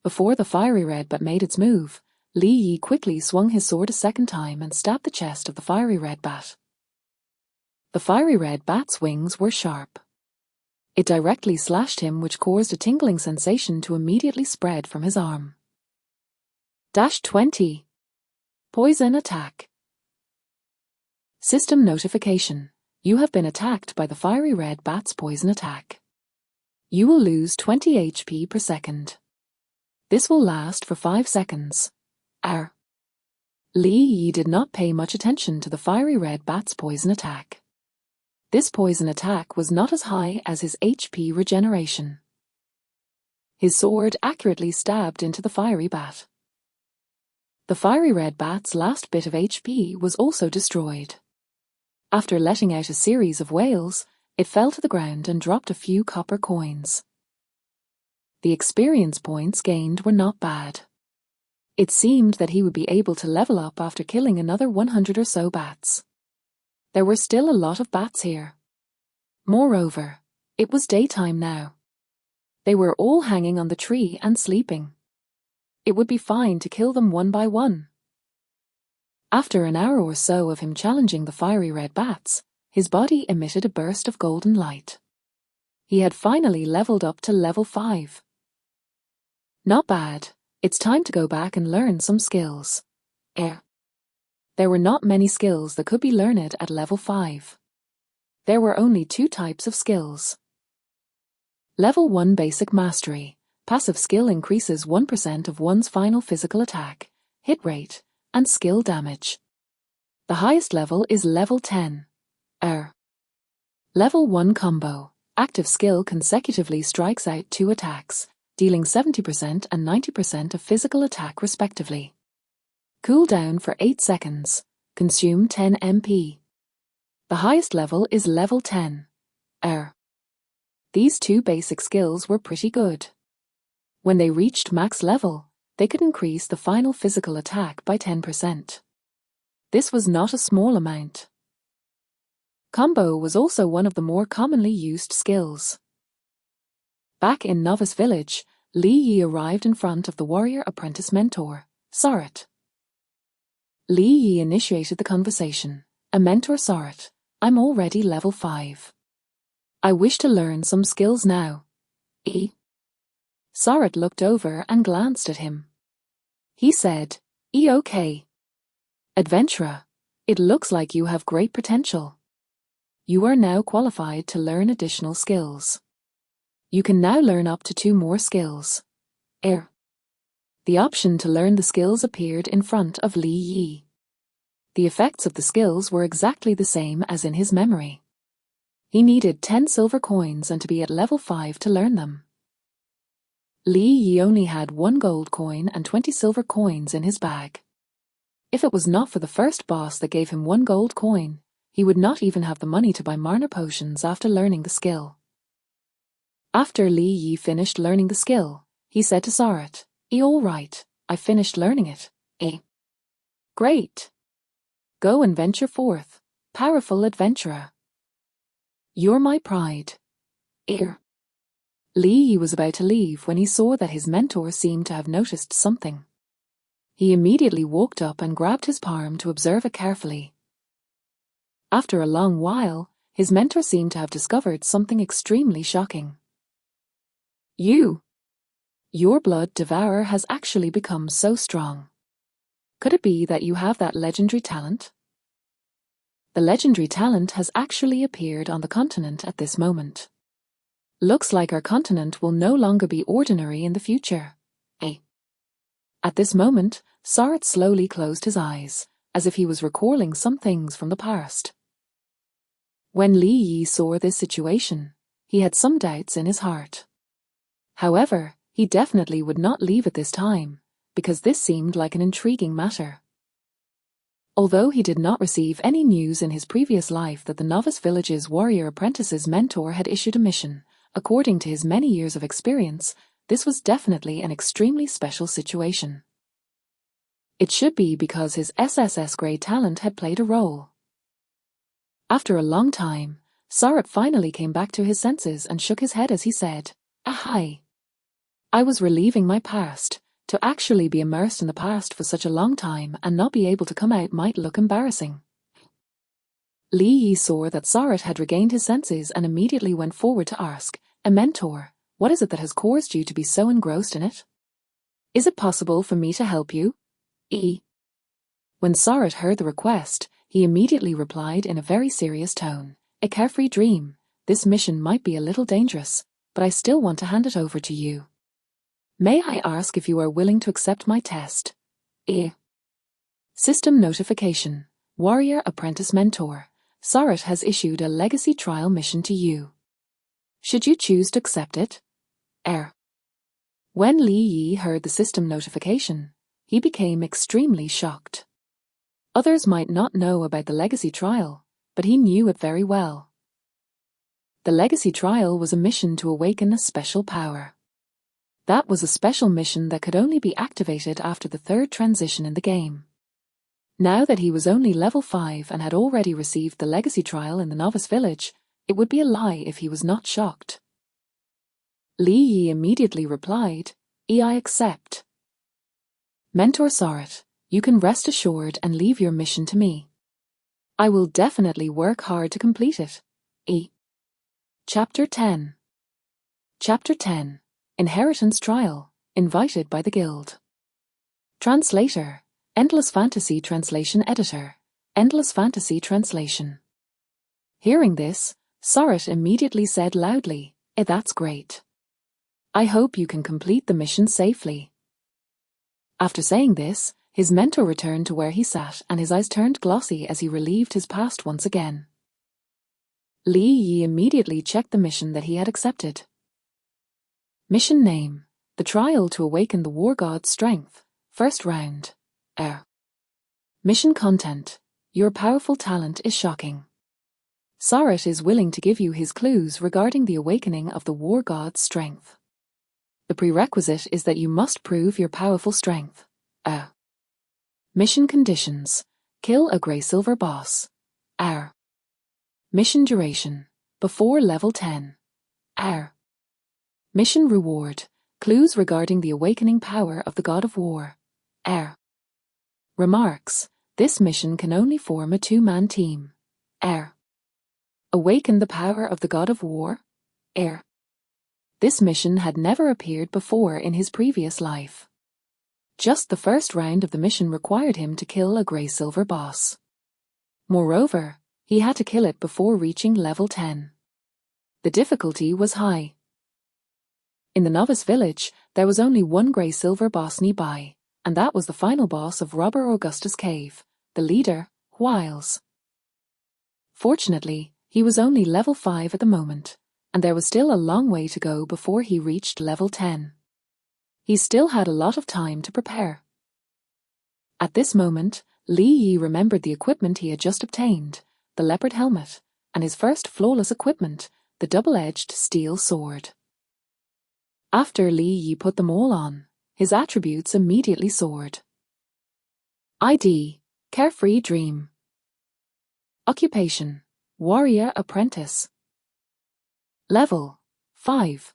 Before the fiery red bat made its move, Li Yi quickly swung his sword a second time and stabbed the chest of the fiery red bat. The fiery red bat's wings were sharp. It directly slashed him, which caused a tingling sensation to immediately spread from his arm. -20. Poison attack. System notification. You have been attacked by the fiery red bat's poison attack. You will lose 20 HP per second. This will last for 5 seconds. Li Yi did not pay much attention to the fiery red bat's poison attack. This poison attack was not as high as his HP regeneration. His sword accurately stabbed into the fiery bat. The fiery red bat's last bit of HP was also destroyed. After letting out a series of wails, it fell to the ground and dropped a few copper coins. The experience points gained were not bad. It seemed that he would be able to level up after killing another 100 or so bats. There were still a lot of bats here. Moreover, it was daytime now. They were all hanging on the tree and sleeping. It would be fine to kill them one by one. After an hour or so of him challenging the fiery red bats, his body emitted a burst of golden light. He had finally leveled up to level 5. Not bad. It's time to go back and learn some skills. There were not many skills that could be learned at level 5. There were only 2 types of skills. Level 1 Basic Mastery. Passive skill increases 1% of one's final physical attack, hit rate, and skill damage. The highest level is level 10. Level 1 Combo. Active skill consecutively strikes out 2 attacks, dealing 70% and 90% of physical attack respectively. Cool down for 8 seconds. Consume 10 MP. The highest level is level 10. These two basic skills were pretty good. When they reached max level, they could increase the final physical attack by 10%. This was not a small amount. Combo was also one of the more commonly used skills. Back in Novice Village, Li Yi arrived in front of the warrior apprentice mentor, Sarat. Li Yi initiated the conversation. A mentor Sarat, I'm already level 5. I wish to learn some skills now. Sarat looked over and glanced at him. He said, okay. Adventurer, it looks like you have great potential. You are now qualified to learn additional skills. You can now learn up to 2 more skills. The option to learn the skills appeared in front of Li Yi. The effects of the skills were exactly the same as in his memory. He needed 10 silver coins and to be at level 5 to learn them. Li Yi only had 1 gold coin and 20 silver coins in his bag. If it was not for the first boss that gave him 1 gold coin, he would not even have the money to buy mana potions after learning the skill. After Li Yi finished learning the skill, he said to Sarat, all right, I finished learning it. Great. Go and venture forth, powerful adventurer. You're my pride. Li Yi was about to leave when he saw that his mentor seemed to have noticed something. He immediately walked up and grabbed his palm to observe it carefully. After a long while, his mentor seemed to have discovered something extremely shocking. Your blood Devour has actually become so strong. Could it be that you have that legendary talent? The legendary talent has actually appeared on the continent at this moment. Looks like our continent will no longer be ordinary in the future. At this moment, Sarat slowly closed his eyes, as if he was recalling some things from the past. When Li Yi saw this situation, he had some doubts in his heart. However, he definitely would not leave at this time, because this seemed like an intriguing matter. Although he did not receive any news in his previous life that the Novice Village's warrior apprentice's mentor had issued a mission, according to his many years of experience, this was definitely an extremely special situation. It should be because his SSS-grade talent had played a role. After a long time, Sarat finally came back to his senses and shook his head as he said, I was reliving my past. To actually be immersed in the past for such a long time and not be able to come out might look embarrassing. Li Yi saw that Sarat had regained his senses and immediately went forward to ask, a mentor, what is it that has caused you to be so engrossed in it? Is it possible for me to help you? When Sarat heard the request, he immediately replied in a very serious tone, a carefree dream, this mission might be a little dangerous, but I still want to hand it over to you. May I ask if you are willing to accept my test? System notification. Warrior Apprentice Mentor. Sarat has issued a legacy trial mission to you. Should you choose to accept it? When Li Yi heard the system notification, he became extremely shocked. Others might not know about the legacy trial, but he knew it very well. The legacy trial was a mission to awaken a special power. That was a special mission that could only be activated after the 3rd transition in the game. Now that he was only level 5 and had already received the legacy trial in the Novice Village, it would be a lie if he was not shocked. Li Yi immediately replied, I accept. Mentor Sarat, you can rest assured and leave your mission to me. I will definitely work hard to complete it. Chapter 10. Chapter 10. Inheritance Trial, Invited by the Guild. Translator, Endless Fantasy Translation Editor, Endless Fantasy Translation. Hearing this, Sarat immediately said loudly, that's great. I hope you can complete the mission safely. After saying this, his mentor returned to where he sat and his eyes turned glossy as he relived his past once again. Li Yi immediately checked the mission that he had accepted. Mission name, The Trial to Awaken the War God's Strength, First Round. Mission content. Your powerful talent is shocking. Sarat is willing to give you his clues regarding the awakening of the war god's strength. The prerequisite is that you must prove your powerful strength. Mission conditions. Kill a grey-silver boss. Mission duration. Before level 10. Mission reward. Clues regarding the awakening power of the god of war. Remarks. This mission can only form a two-man team. Awaken the power of the god of war. This mission had never appeared before in his previous life. Just the first round of the mission required him to kill a grey-silver boss. Moreover, he had to kill it before reaching level 10. The difficulty was high. In the novice village, there was only one grey-silver boss nearby, and that was the final boss of Robber Augustus Cave, the leader, Wiles. Fortunately, he was only level 5 at the moment, and there was still a long way to go before he reached level 10. He still had a lot of time to prepare. At this moment, Li Yi remembered the equipment he had just obtained, the leopard helmet, and his first flawless equipment, the double-edged steel sword. After Li Yi put them all on, his attributes immediately soared. ID. Carefree Dream. Occupation. Warrior Apprentice. Level. 5.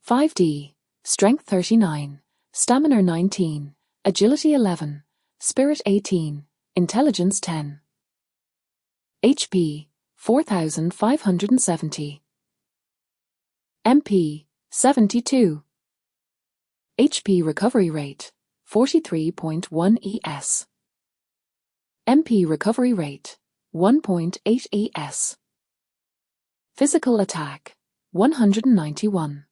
5D. Strength 39, Stamina 19, Agility 11, Spirit 18, Intelligence 10. HP 4,570. MP 72. HP recovery rate 43.1 ES. MP recovery rate 1.8 ES. Physical attack 191.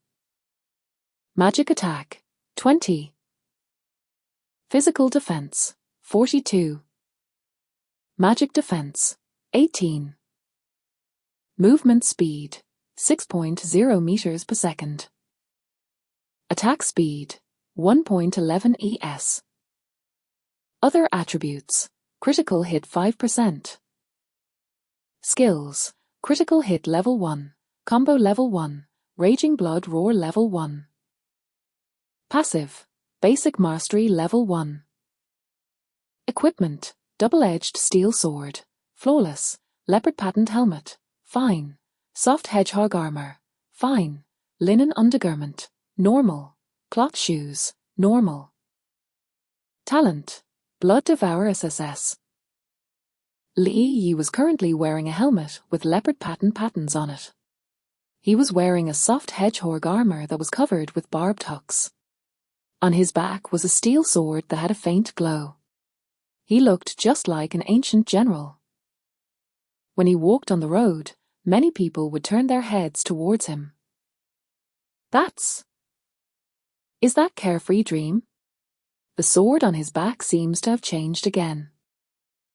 Magic attack 20. Physical defense 42. Magic defense 18. Movement speed 6.0 meters per second. Attack speed 1.11 ES. Other attributes. Critical hit 5%. Skills. Critical hit level 1, combo level 1, raging blood roar level 1. Passive. Basic mastery level 1. Equipment. Double-edged steel sword. Flawless. Leopard patterned helmet. Fine. Soft hedgehog armor. Fine. Linen undergarment. Normal. Cloth shoes. Normal. Talent. Blood Devour SSS. Li Yi was currently wearing a helmet with leopard pattern patterns on it. He was wearing a soft hedgehog armor that was covered with barbed hooks. On his back was a steel sword that had a faint glow. He looked just like an ancient general. When he walked on the road, many people would turn their heads towards him. Is that Carefree Dream? The sword on his back seems to have changed again.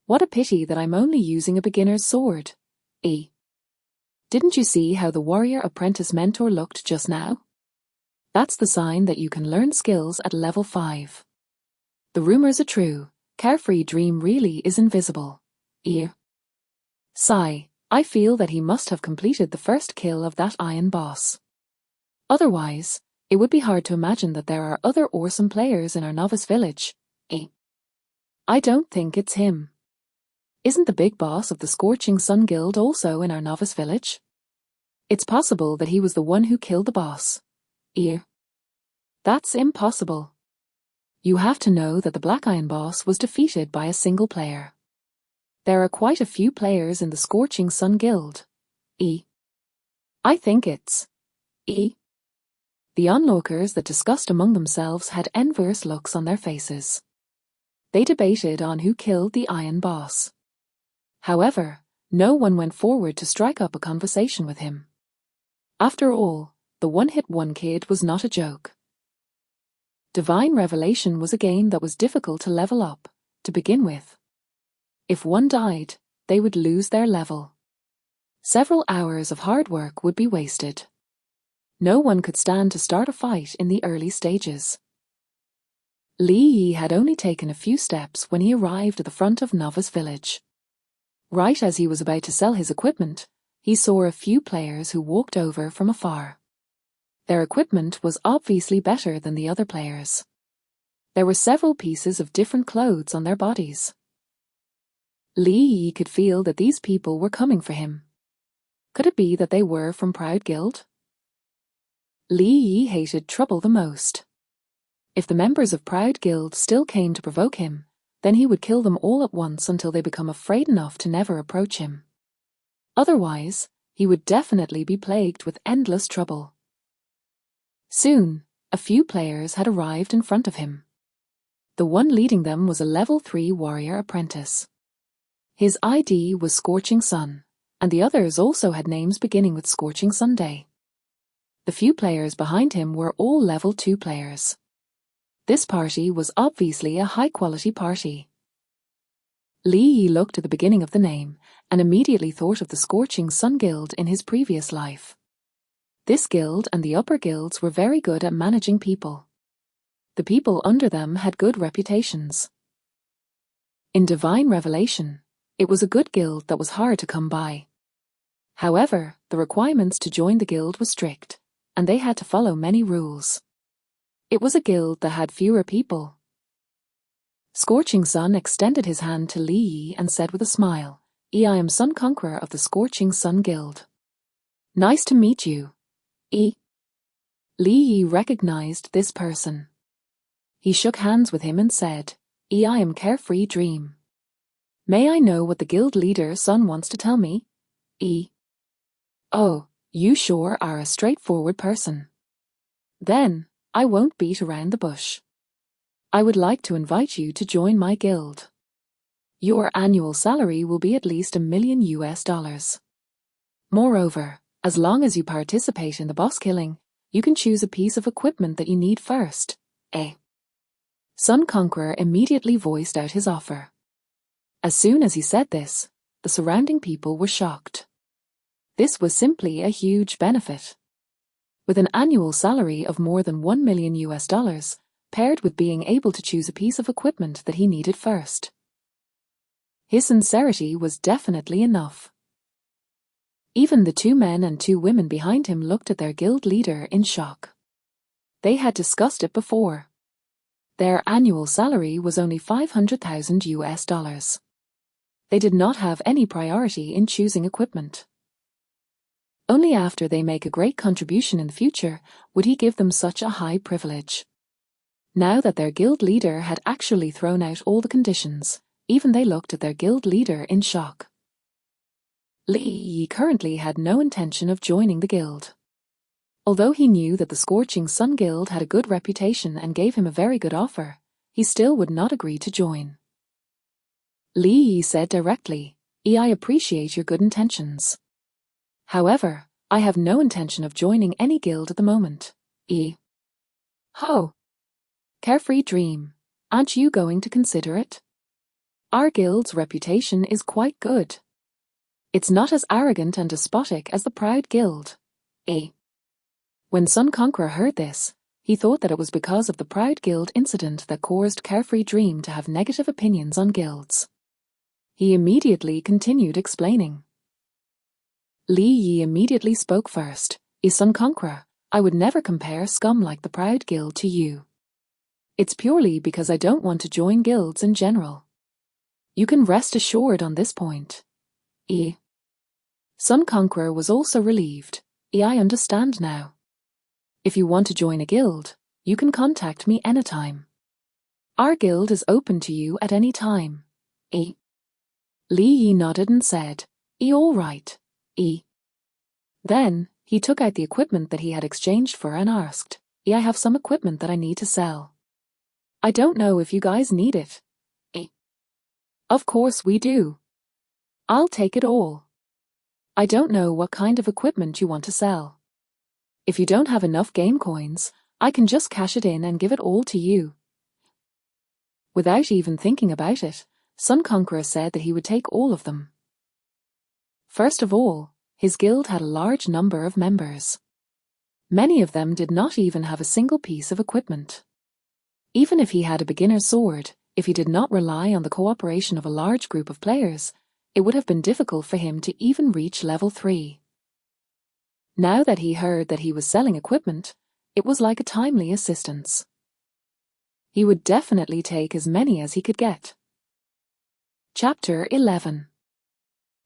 What a pity that I'm only using a beginner's sword. Didn't you see how the warrior apprentice mentor looked just now? That's the sign that you can learn skills at level 5. The rumors are true. Carefree Dream really is invisible. Sigh. I feel that he must have completed the first kill of that iron boss. Otherwise, it would be hard to imagine that there are other awesome players in our novice village. I don't think it's him. Isn't the big boss of the Scorching Sun Guild also in our novice village? It's possible that he was the one who killed the boss. That's impossible. You have to know that the Black Iron boss was defeated by a single player. There are quite a few players in the Scorching Sun Guild. I think it's The onlookers that discussed among themselves had envious looks on their faces. They debated on who killed the Iron boss. However, no one went forward to strike up a conversation with him. After all, the one-hit one kid was not a joke. Divine Revelation was a game that was difficult to level up, to begin with. If one died, they would lose their level. Several hours of hard work would be wasted. No one could stand to start a fight in the early stages. Li Yi had only taken a few steps when he arrived at the front of Novice Village. Right as he was about to sell his equipment, he saw a few players who walked over from afar. Their equipment was obviously better than the other players. There were several pieces of different clothes on their bodies. Li Yi could feel that these people were coming for him. Could it be that they were from Proud Guild? Li Yi hated trouble the most. If the members of Proud Guild still came to provoke him, then he would kill them all at once until they become afraid enough to never approach him. Otherwise, he would definitely be plagued with endless trouble. Soon, a few players had arrived in front of him. The one leading them was a level 3 warrior apprentice. His ID was Scorching Sun, and the others also had names beginning with Scorching Sunday. The few players behind him were all level 2 players. This party was obviously a high-quality party. Li Yi looked at the beginning of the name and immediately thought of the Scorching Sun Guild in his previous life. This guild and the upper guilds were very good at managing people. The people under them had good reputations. In Divine Revelation, it was a good guild that was hard to come by. However, the requirements to join the guild were strict, and they had to follow many rules. It was a guild that had fewer people. Scorching Sun extended his hand to Li Yi and said with a smile, I am Sun Conqueror of the Scorching Sun Guild. Nice to meet you. Li Yi recognized this person. He shook hands with him and said, I am Carefree Dream. May I know what the guild leader Sun wants to tell me? Oh, you sure are a straightforward person. Then, I won't beat around the bush. I would like to invite you to join my guild. Your annual salary will be at least $1 million. Moreover, as long as you participate in the boss killing, you can choose a piece of equipment that you need first. Sun Conqueror immediately voiced out his offer. As soon as he said this, the surrounding people were shocked. This was simply a huge benefit. With an annual salary of more than $1 million, paired with being able to choose a piece of equipment that he needed first. His sincerity was definitely enough. Even the 2 men and 2 women behind him looked at their guild leader in shock. They had discussed it before. Their annual salary was only $500,000. They did not have any priority in choosing equipment. Only after they make a great contribution in the future would he give them such a high privilege. Now that their guild leader had actually thrown out all the conditions, even they looked at their guild leader in shock. Li Yi currently had no intention of joining the guild. Although he knew that the Scorching Sun Guild had a good reputation and gave him a very good offer, he still would not agree to join. Li Yi said directly, I appreciate your good intentions. However, I have no intention of joining any guild at the moment. Ho! Carefree Dream, aren't you going to consider it? Our guild's reputation is quite good. It's not as arrogant and despotic as the Proud Guild. When Sun Conqueror heard this, he thought that it was because of the Proud Guild incident that caused Carefree Dream to have negative opinions on guilds. He immediately continued explaining. Li Yi immediately spoke first. Sun Conqueror, I would never compare scum like the Proud Guild to you. It's purely because I don't want to join guilds in general. You can rest assured on this point. Sun Conqueror was also relieved. I understand now. If you want to join a guild, you can contact me anytime. Our guild is open to you at any time. Li Yi nodded and said, all right. Then, he took out the equipment that he had exchanged for and asked, I have some equipment that I need to sell. I don't know if you guys need it. Of course we do. I'll take it all. I don't know what kind of equipment you want to sell. If you don't have enough game coins, I can just cash it in and give it all to you. Without even thinking about it, Sun Conqueror said that he would take all of them. First of all, his guild had a large number of members. Many of them did not even have a single piece of equipment. Even if he had a beginner's sword, if he did not rely on the cooperation of a large group of players, it would have been difficult for him to even reach level 3. Now that he heard that he was selling equipment, it was like a timely assistance. He would definitely take as many as he could get. Chapter 11.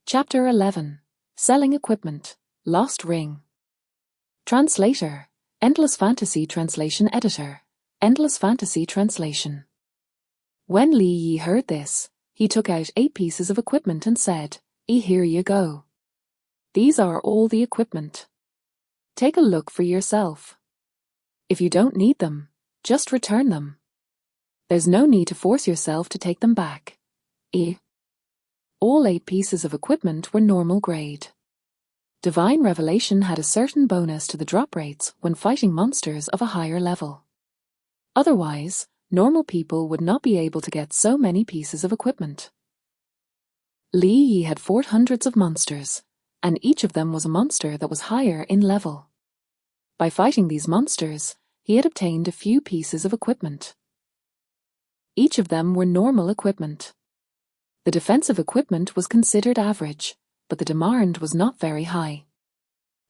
Chapter 11. Selling Equipment. Lost Ring. Translator. Endless Fantasy Translation Editor. Endless Fantasy Translation. When Li Yi heard this, he took out 8 pieces of equipment and said, Here you go. These are all the equipment. Take a look for yourself. If you don't need them, just return them. There's no need to force yourself to take them back. All 8 pieces of equipment were normal grade. Divine Revelation had a certain bonus to the drop rates when fighting monsters of a higher level. Otherwise, normal people would not be able to get so many pieces of equipment. Li Yi had fought hundreds of monsters, and each of them was a monster that was higher in level. By fighting these monsters, he had obtained a few pieces of equipment. Each of them were normal equipment. The defensive equipment was considered average, but the demand was not very high.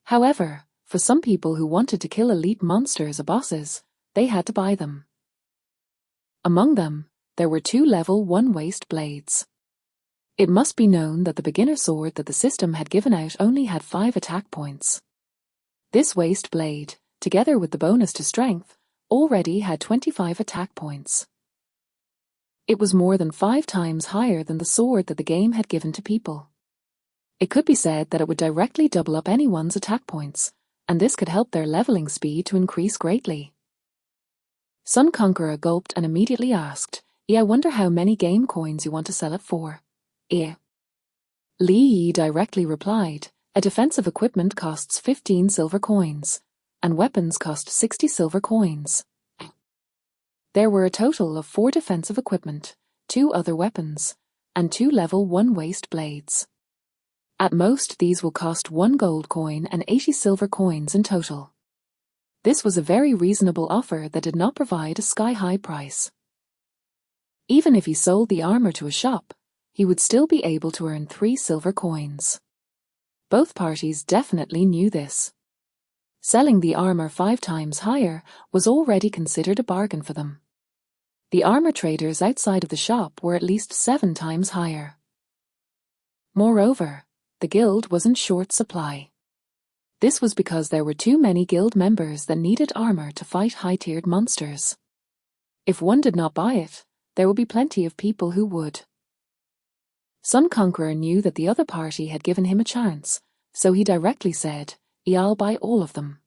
However, for some people who wanted to kill elite monsters or bosses, they had to buy them. Among them, there were 2 level 1 waist blades. It must be known that the beginner sword that the system had given out only had 5 attack points. This waist blade, together with the bonus to strength, already had 25 attack points. It was more than 5 times higher than the sword that the game had given to people. It could be said that it would directly double up anyone's attack points, and this could help their leveling speed to increase greatly. Sun Conqueror gulped and immediately asked, I wonder how many game coins you want to sell it for. Li Yi directly replied, a defensive equipment costs 15 silver coins, and weapons cost 60 silver coins. There were a total of 4 defensive equipment, 2 other weapons, and 2 level 1 waist blades. At most these will cost 1 gold coin and 80 silver coins in total. This was a very reasonable offer that did not provide a sky-high price. Even if he sold the armor to a shop, he would still be able to earn 3 silver coins. Both parties definitely knew this. Selling the armor 5 times higher was already considered a bargain for them. The armor traders outside of the shop were at least 7 times higher. Moreover, the guild was in short supply. This was because there were too many guild members that needed armor to fight high-tiered monsters. If one did not buy it, there would be plenty of people who would. Sun Conqueror knew that the other party had given him a chance, so he directly said, I'll buy all of them.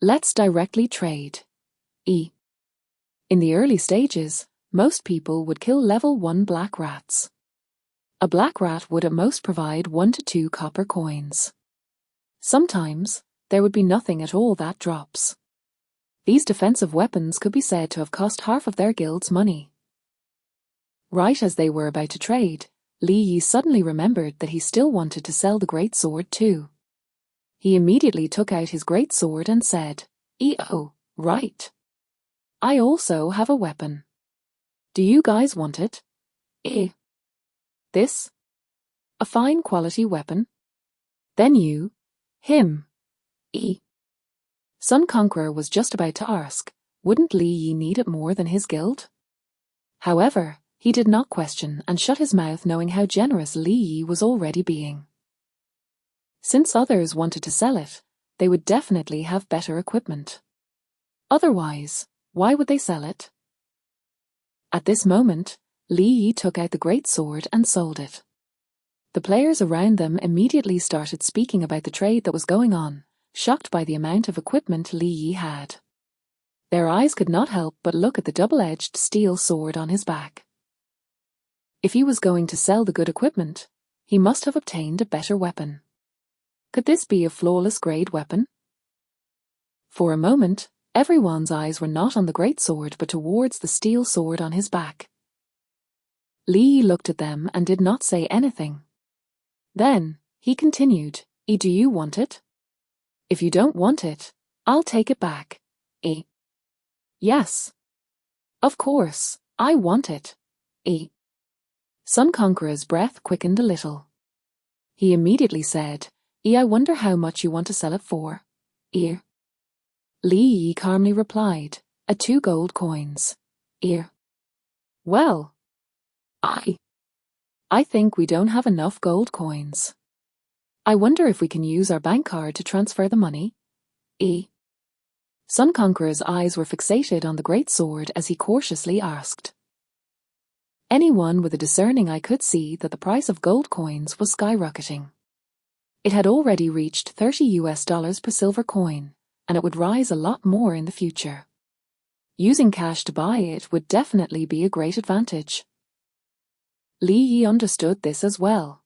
Let's directly trade. In the early stages, most people would kill level 1 black rats. A black rat would at most provide 1 to 2 copper coins. Sometimes, there would be nothing at all that drops. These defensive weapons could be said to have cost half of their guild's money. Right as they were about to trade, Li Yi suddenly remembered that he still wanted to sell the great sword too. He immediately took out his great sword and said, right. I also have a weapon. Do you guys want it? This? A fine quality weapon? Then you, him. Sun Conqueror was just about to ask, wouldn't Li Yi need it more than his guild? However, he did not question and shut his mouth knowing how generous Li Yi was already being. Since others wanted to sell it, they would definitely have better equipment. Otherwise, why would they sell it? At this moment, Li Yi took out the great sword and sold it. The players around them immediately started speaking about the trade that was going on, shocked by the amount of equipment Li Yi had. Their eyes could not help but look at the double-edged steel sword on his back. If he was going to sell the good equipment, he must have obtained a better weapon. Could this be a flawless grade weapon? For a moment, everyone's eyes were not on the great sword but towards the steel sword on his back. Li Yi looked at them and did not say anything. Then, he continued, Do you want it? If you don't want it, I'll take it back. Yes. Of course, I want it. Sun Conqueror's breath quickened a little. He immediately said, I wonder how much you want to sell it for. Li Yi calmly replied, 2 gold coins. Well, I think we don't have enough gold coins. I wonder if we can use our bank card to transfer the money. Sun Conqueror's eyes were fixated on the great sword as he cautiously asked. Anyone with a discerning eye could see that the price of gold coins was skyrocketing. It had already reached $30 per silver coin, and it would rise a lot more in the future. Using cash to buy it would definitely be a great advantage. Li Yi understood this as well.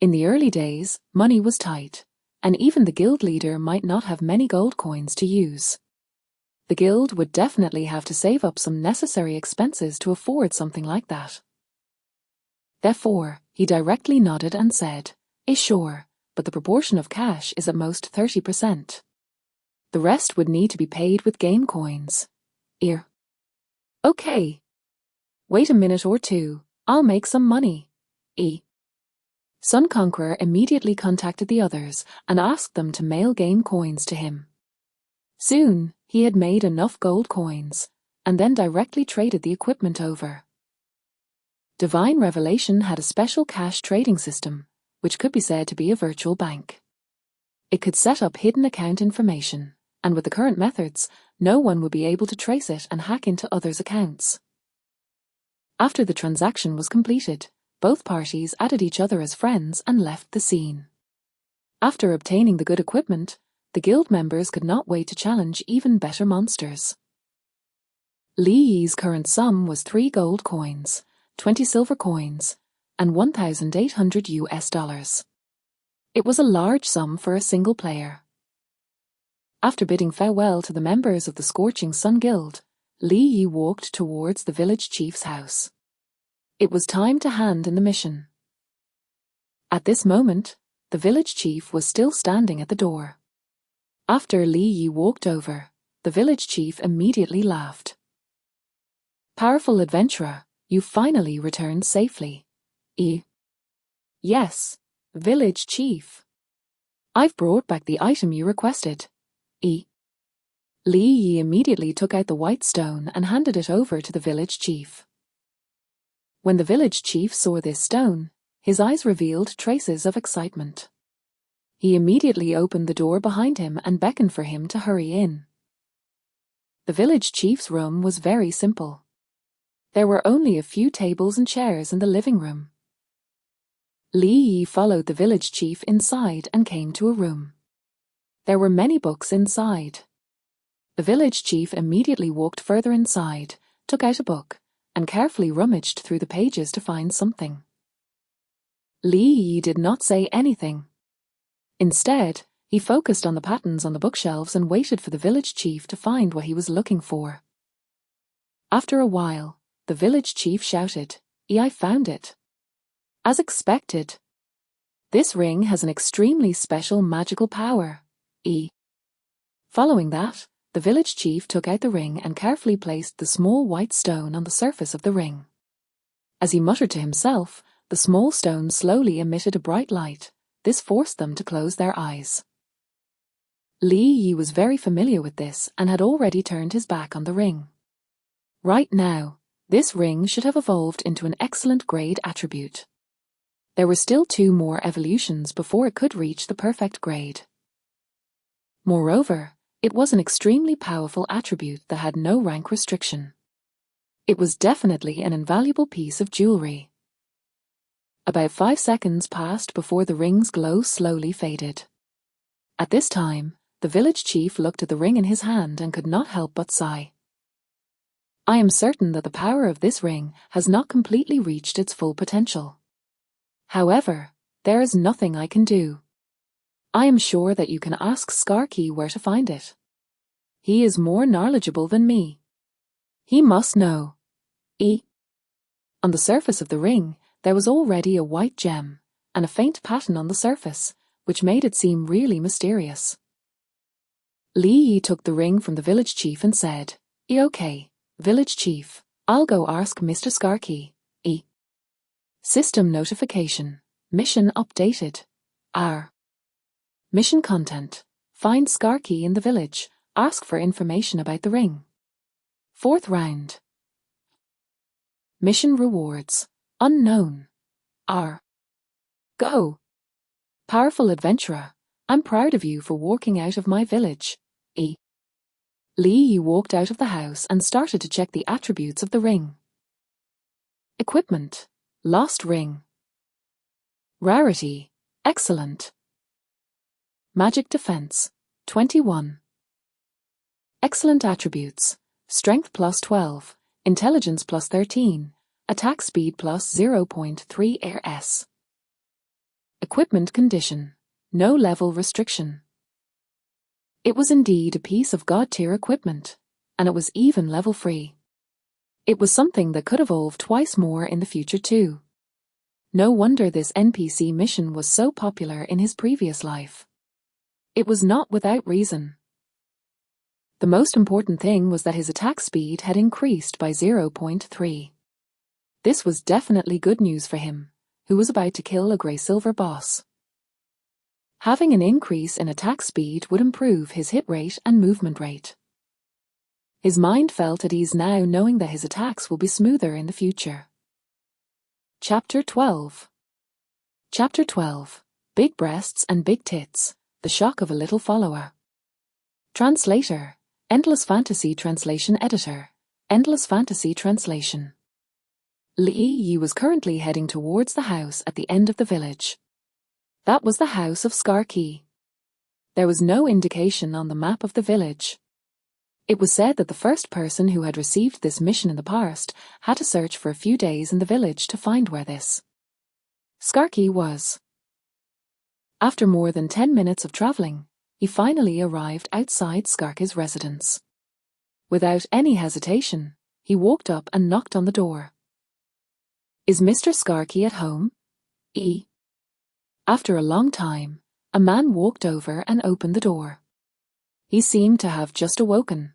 In the early days, money was tight, and even the guild leader might not have many gold coins to use. The guild would definitely have to save up some necessary expenses to afford something like that. Therefore, he directly nodded and said, Sure, but the proportion of cash is at most 30%. The rest would need to be paid with game coins. Okay. Wait a minute or two, I'll make some money. Sun Conqueror immediately contacted the others and asked them to mail game coins to him. Soon, he had made enough gold coins, and then directly traded the equipment over. Divine Revelation had a special cash trading system, which could be said to be a virtual bank. It could set up hidden account information, and with the current methods, no one would be able to trace it and hack into others' accounts. After the transaction was completed, both parties added each other as friends and left the scene. After obtaining the good equipment, the guild members could not wait to challenge even better monsters. Li Yi's current sum was 3 gold coins, 20 silver coins, and $1,800. It was a large sum for a single player. After bidding farewell to the members of the Scorching Sun Guild, Li Yi walked towards the village chief's house. It was time to hand in the mission. At this moment, the village chief was still standing at the door. After Li Yi walked over, the village chief immediately laughed. Powerful adventurer, you finally returned safely. Yes, village chief. I've brought back the item you requested. Li Yi immediately took out the white stone and handed it over to the village chief. When the village chief saw this stone, his eyes revealed traces of excitement. He immediately opened the door behind him and beckoned for him to hurry in. The village chief's room was very simple. There were only a few tables and chairs in the living room. Li Yi followed the village chief inside and came to a room. There were many books inside. The village chief immediately walked further inside, took out a book, and carefully rummaged through the pages to find something. Li Yi did not say anything. Instead, he focused on the patterns on the bookshelves and waited for the village chief to find what he was looking for. After a while, the village chief shouted, I found it. As expected. This ring has an extremely special magical power. Following that, the village chief took out the ring and carefully placed the small white stone on the surface of the ring. As he muttered to himself, the small stone slowly emitted a bright light. This forced them to close their eyes. Li Yi was very familiar with this and had already turned his back on the ring. Right now, this ring should have evolved into an excellent grade attribute. There were still 2 more evolutions before it could reach the perfect grade. Moreover, it was an extremely powerful attribute that had no rank restriction. It was definitely an invaluable piece of jewelry. About 5 seconds passed before the ring's glow slowly faded. At this time, the village chief looked at the ring in his hand and could not help but sigh. I am certain that the power of this ring has not completely reached its full potential. However, there is nothing I can do. I am sure that you can ask Skarky where to find it. He is more knowledgeable than me. He must know. On the surface of the ring, there was already a white gem, and a faint pattern on the surface, which made it seem really mysterious. Li Yi took the ring from the village chief and said, Okay, Village Chief, I'll go ask Mr. Skarky. E. System notification. Mission updated. R. Mission content. Find Skarky in the village. Ask for information about the ring. 4th round. Mission rewards. Unknown. R. Go. Powerful adventurer, I'm proud of you for walking out of my village. E. Lee walked out of the house and started to check the attributes of the ring. Equipment. Lost ring. Rarity. Excellent. Magic defense. 21. Excellent attributes. Strength plus 12. Intelligence plus 13. Attack speed plus 0.3 rs. Equipment condition. No level restriction. It was indeed a piece of god-tier equipment, and it was even level-free. It was something that could evolve twice more in the future too. No wonder this NPC mission was so popular in his previous life. It was not without reason. The most important thing was that his attack speed had increased by 0.3. This was definitely good news for him, who was about to kill a grey-silver boss. Having an increase in attack speed would improve his hit rate and movement rate. His mind felt at ease now, knowing that his attacks will be smoother in the future. Chapter 12. Chapter 12. Big Breasts and Big Tits, The Shock of a Little Follower. Translator, Endless Fantasy Translation Editor, Endless Fantasy Translation. Lee Yi was currently heading towards the house at the end of the village. That was the house of Skarky. There was no indication on the map of the village. It was said that the first person who had received this mission in the past had to search for a few days in the village to find where this Skarky was. After more than 10 minutes of traveling, he finally arrived outside Skarky's residence. Without any hesitation, he walked up and knocked on the door. Is Mr. Skarky at home? E. After a long time, a man walked over and opened the door. He seemed to have just awoken.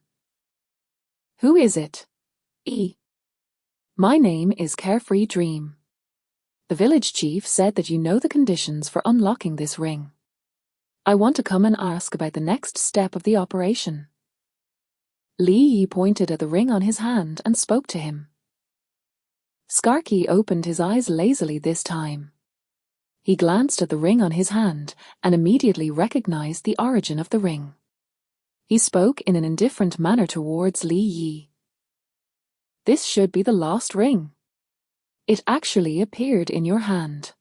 Who is it? E. My name is Carefree Dream. The village chief said that you know the conditions for unlocking this ring. I want to come and ask about the next step of the operation. Lee pointed at the ring on his hand and spoke to him. Skarky opened his eyes lazily this time. He glanced at the ring on his hand and immediately recognized the origin of the ring. He spoke in an indifferent manner towards Lee Yi. This should be the lost ring. It actually appeared in your hand.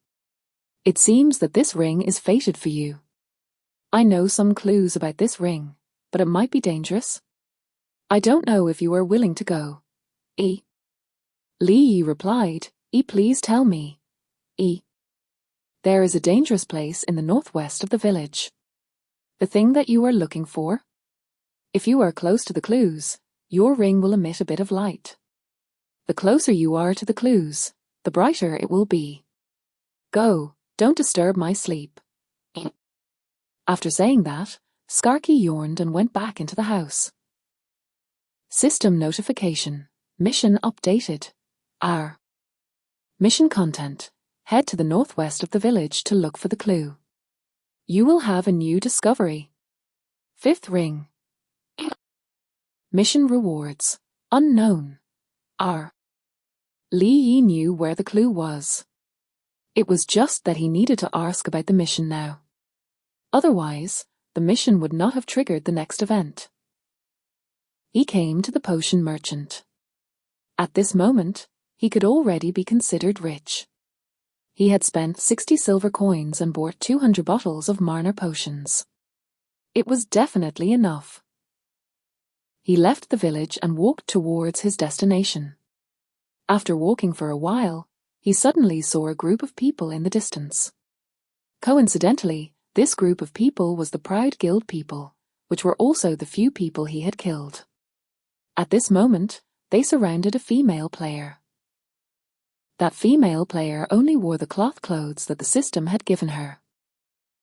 It seems that this ring is fated for you. I know some clues about this ring, but it might be dangerous. I don't know if you are willing to go. E. Lee Yi replied, please tell me. E. There is a dangerous place in the northwest of the village. The thing that you are looking for? If you are close to the clues, your ring will emit a bit of light. The closer you are to the clues, the brighter it will be. Go, don't disturb my sleep. After saying that, Skarky yawned and went back into the house. System notification. Mission updated. R. Mission content. Head to the northwest of the village to look for the clue. You will have a new discovery. 5th ring. Mission rewards. Unknown. R. Lee Yi knew where the clue was. It was just that he needed to ask about the mission now. Otherwise, the mission would not have triggered the next event. He came to the potion merchant. At this moment, he could already be considered rich. He had spent 60 silver coins and bought 200 bottles of Marner potions. It was definitely enough. He left the village and walked towards his destination. After walking for a while, he suddenly saw a group of people in the distance. Coincidentally, this group of people was the Proud Guild people, which were also the few people he had killed. At this moment, they surrounded a female player. That female player only wore the cloth clothes that the system had given her.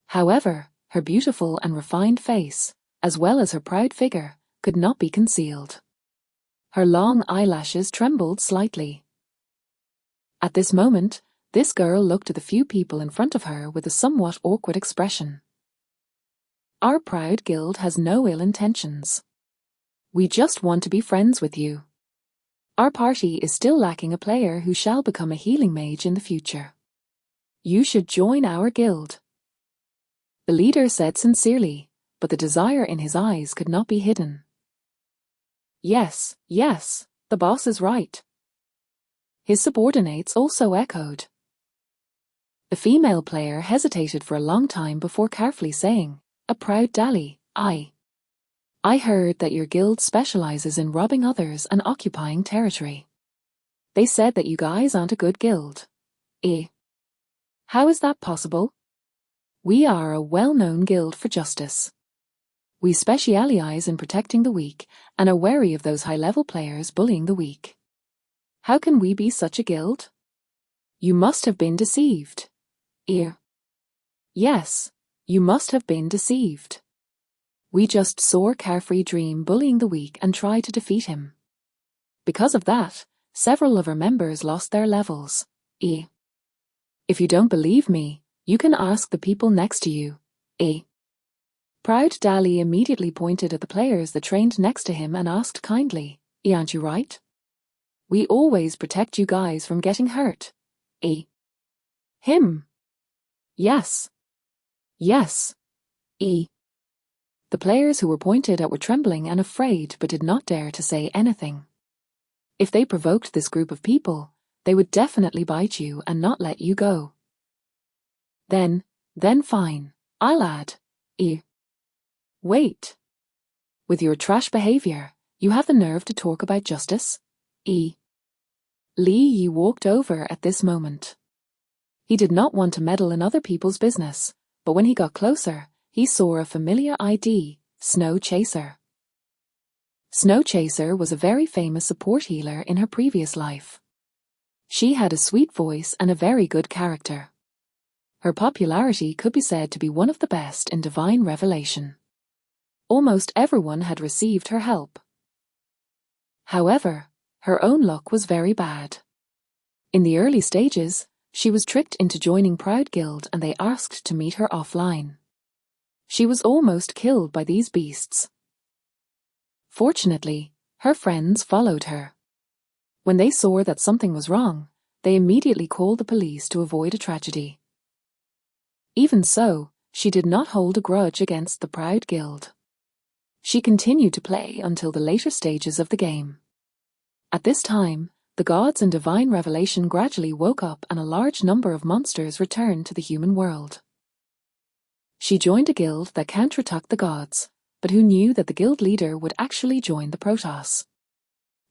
However, her beautiful and refined face, as well as her proud figure, could not be concealed. Her long eyelashes trembled slightly. At this moment, this girl looked at the few people in front of her with a somewhat awkward expression. Our proud guild has no ill intentions. We just want to be friends with you. Our party is still lacking a player who shall become a healing mage in the future. You should join our guild. The leader said sincerely, but the desire in his eyes could not be hidden. Yes, yes, the boss is right. His subordinates also echoed. The female player hesitated for a long time before carefully saying, "A proud dally, I heard that your guild specializes in robbing others and occupying territory. They said that you guys aren't a good guild. How is that possible? We are a well-known guild for justice. We specialize in protecting the weak and are wary of those high-level players bullying the weak. How can we be such a guild? You must have been deceived. Yes, you must have been deceived. We just saw Carefree Dream bullying the weak and tried to defeat him. Because of that, several of our members lost their levels. If you don't believe me, you can ask the people next to you. Proud Dali immediately pointed at the players that trained next to him and asked kindly, "Aren't you right? We always protect you guys from getting hurt." Him. Yes. Yes. The players who were pointed at were trembling and afraid but did not dare to say anything. If they provoked this group of people, they would definitely bite you and not let you go. Then fine, I'll add. Wait. With your trash behavior, you have the nerve to talk about justice? Lee Yi walked over at this moment. He did not want to meddle in other people's business, but when he got closer, he saw a familiar ID, Snow Chaser. Snow Chaser was a very famous support healer in her previous life. She had a sweet voice and a very good character. Her popularity could be said to be one of the best in Divine Revelation. Almost everyone had received her help. However, her own luck was very bad. In the early stages, she was tricked into joining Proud Guild and they asked to meet her offline. She was almost killed by these beasts. Fortunately, her friends followed her. When they saw that something was wrong, they immediately called the police to avoid a tragedy. Even so, she did not hold a grudge against the Proud Guild. She continued to play until the later stages of the game. At this time, the gods in Divine Revelation gradually woke up and a large number of monsters returned to the human world. She joined a guild that counterattacked the gods, but who knew that the guild leader would actually join the Protoss.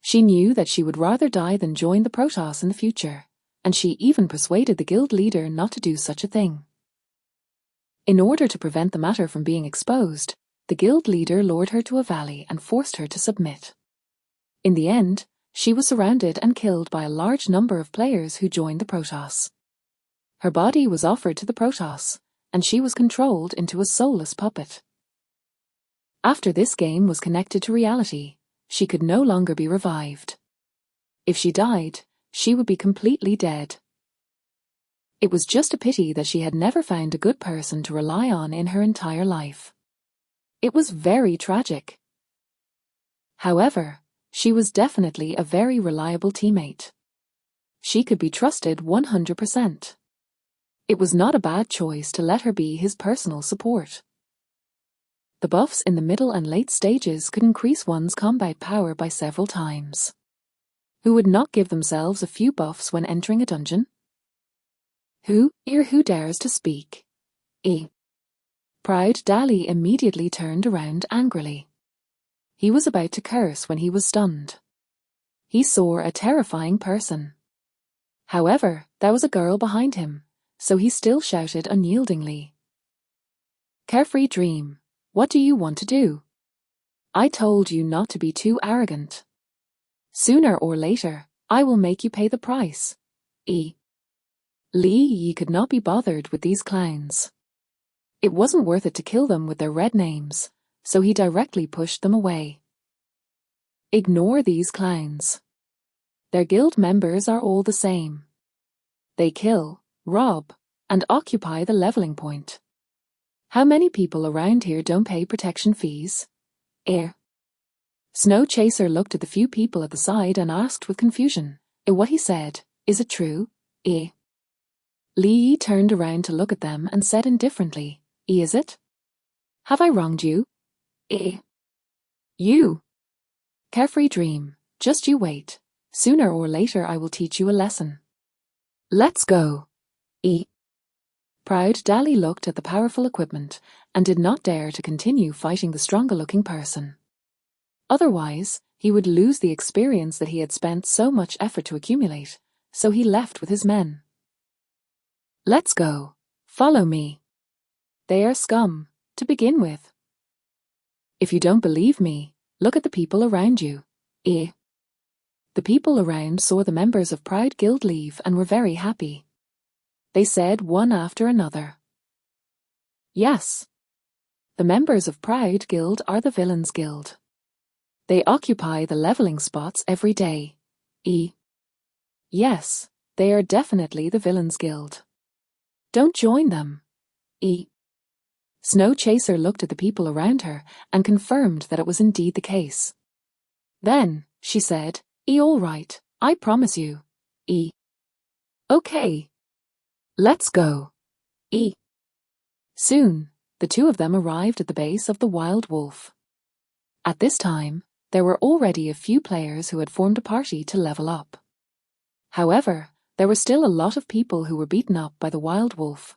She knew that she would rather die than join the Protoss in the future, and she even persuaded the guild leader not to do such a thing. In order to prevent the matter from being exposed, the guild leader lured her to a valley and forced her to submit. In the end, she was surrounded and killed by a large number of players who joined the Protoss. Her body was offered to the Protoss, and she was controlled into a soulless puppet. After this game was connected to reality, she could no longer be revived. If she died, she would be completely dead. It was just a pity that she had never found a good person to rely on in her entire life. It was very tragic. However, she was definitely a very reliable teammate. She could be trusted 100%. It was not a bad choice to let her be his personal support. The buffs in the middle and late stages could increase one's combat power by several times. Who would not give themselves a few buffs when entering a dungeon? Who dares to speak? Proud Dali immediately turned around angrily. He was about to curse when he was stunned. He saw a terrifying person. However, there was a girl behind him, so he still shouted unyieldingly. "Carefree Dream, what do you want to do? I told you not to be too arrogant. Sooner or later, I will make you pay the price." Lee Yi could not be bothered with these clowns. It wasn't worth it to kill them with their red names, so he directly pushed them away. Ignore these clowns. Their guild members are all the same. They kill, rob, and occupy the leveling point. How many people around here don't pay protection fees? Snow Chaser looked at the few people at the side and asked with confusion, what he said, is it true? Lee turned around to look at them and said indifferently, is it? Have I wronged you? You. Carefree dream, just you wait. Sooner or later I will teach you a lesson. Let's go. Proud Dally looked at the powerful equipment and did not dare to continue fighting the stronger-looking person. Otherwise, he would lose the experience that he had spent so much effort to accumulate, so he left with his men. Let's go. Follow me. They are scum, to begin with. If you don't believe me, look at the people around you. The people around saw the members of Proud Guild leave and were very happy. They said one after another, yes. The members of Proud Guild are the Villains Guild. They occupy the leveling spots every day. Yes, they are definitely the Villains Guild. Don't join them. Snow Chaser looked at the people around her and confirmed that it was indeed the case. Then, she said, all right, I promise you. Okay. Let's go. Soon, the two of them arrived at the base of the Wild Wolf. At this time, there were already a few players who had formed a party to level up. However, there were still a lot of people who were beaten up by the Wild Wolf.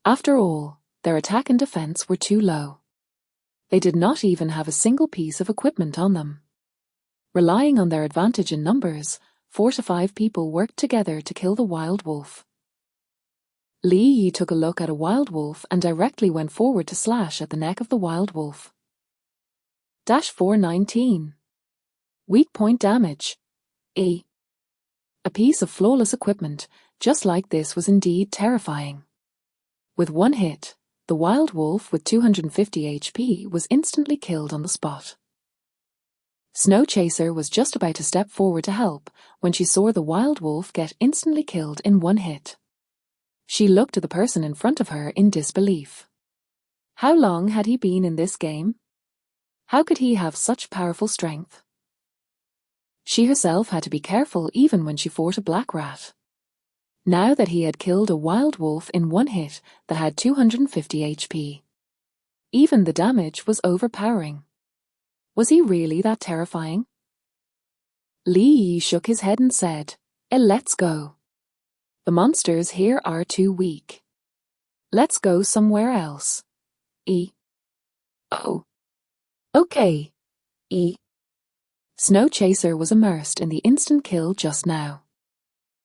After all, their attack and defense were too low. They did not even have a single piece of equipment on them. Relying on their advantage in numbers, 4 to 5 people worked together to kill the Wild Wolf. Lee took a look at a Wild Wolf and directly went forward to slash at the neck of the Wild Wolf. -419. Weak point damage. A piece of flawless equipment, just like this, was indeed terrifying. With one hit, the Wild Wolf with 250 HP was instantly killed on the spot. Snow Chaser was just about to step forward to help when she saw the Wild Wolf get instantly killed in one hit. She looked at the person in front of her in disbelief. How long had he been in this game? How could he have such powerful strength? She herself had to be careful even when she fought a black rat. Now that he had killed a Wild Wolf in one hit that had 250 HP. Even the damage was overpowering. Was he really that terrifying? Lee shook his head and said, let's go. The monsters here are too weak. Let's go somewhere else. Oh. Okay. Snow Chaser was immersed in the instant kill just now.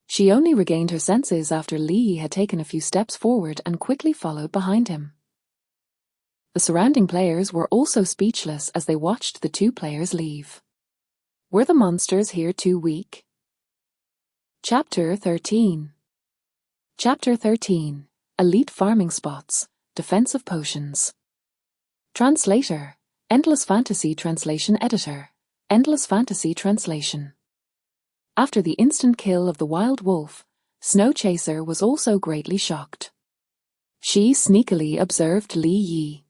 She only regained her senses after Lee had taken a few steps forward and quickly followed behind him. The surrounding players were also speechless as they watched the two players leave. Were the monsters here too weak? Chapter 13. Chapter 13. Elite Farming Spots, Defensive Potions. Translator, Endless Fantasy Translation Editor, Endless Fantasy Translation. After the instant kill of the Wild Wolf, Snow Chaser was also greatly shocked. She sneakily observed Li Yi.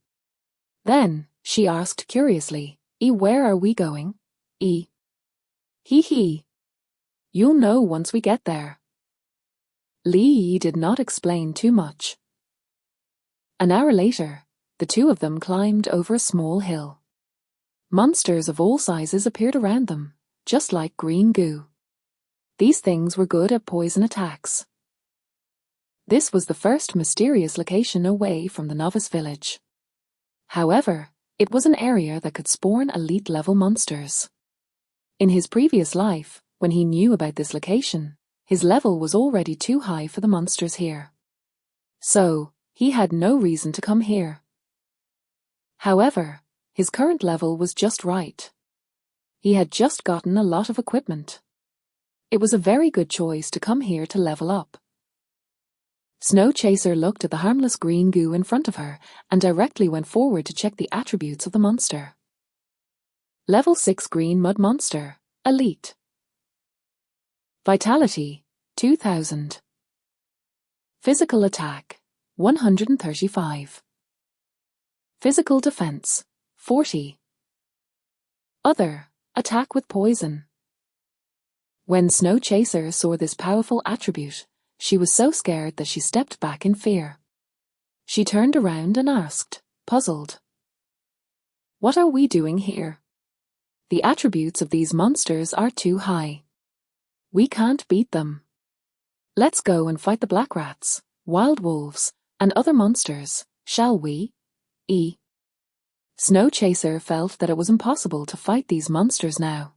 Then, she asked curiously, where are we going? Hee hee. You'll know once we get there. Li Yi did not explain too much. An hour later, the two of them climbed over a small hill. Monsters of all sizes appeared around them, just like green goo. These things were good at poison attacks. This was the first mysterious location away from the novice village. However, it was an area that could spawn elite-level monsters. In his previous life, when he knew about this location, his level was already too high for the monsters here. So, he had no reason to come here. However, his current level was just right. He had just gotten a lot of equipment. It was a very good choice to come here to level up. Snow Chaser looked at the harmless green goo in front of her and directly went forward to check the attributes of the monster. Level 6 Green Mud Monster, Elite. Vitality, 2000. Physical Attack, 135. Physical Defense, 40. Other, Attack with Poison. When Snow Chaser saw this powerful attribute, she was so scared that she stepped back in fear. She turned around and asked, puzzled, "What are we doing here? The attributes of these monsters are too high. We can't beat them. Let's go and fight the black rats, wild wolves, and other monsters, shall we?" Snow Chaser felt that it was impossible to fight these monsters now.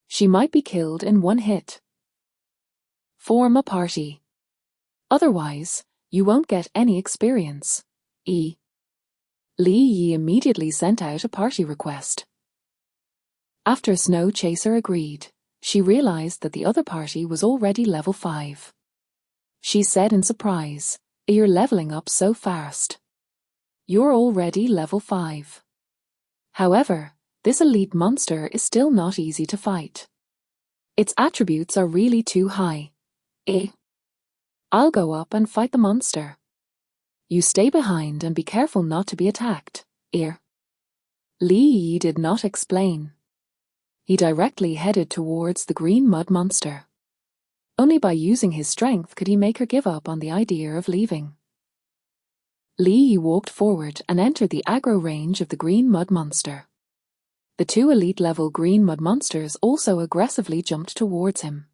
She might be killed in one hit. Form a party. Otherwise, you won't get any experience. Lee Yi immediately sent out a party request. After Snow Chaser agreed, she realized that the other party was already level 5. She said in surprise, "You're leveling up so fast. You're already level 5. However, this elite monster is still not easy to fight. Its attributes are really too high. I'll go up and fight the monster. You stay behind and be careful not to be attacked." Lee Yi did not explain. He directly headed towards the green mud monster. Only by using his strength could he make her give up on the idea of leaving. Lee Yi walked forward and entered the aggro range of the green mud monster. The 2 elite-level green mud monsters also aggressively jumped towards him.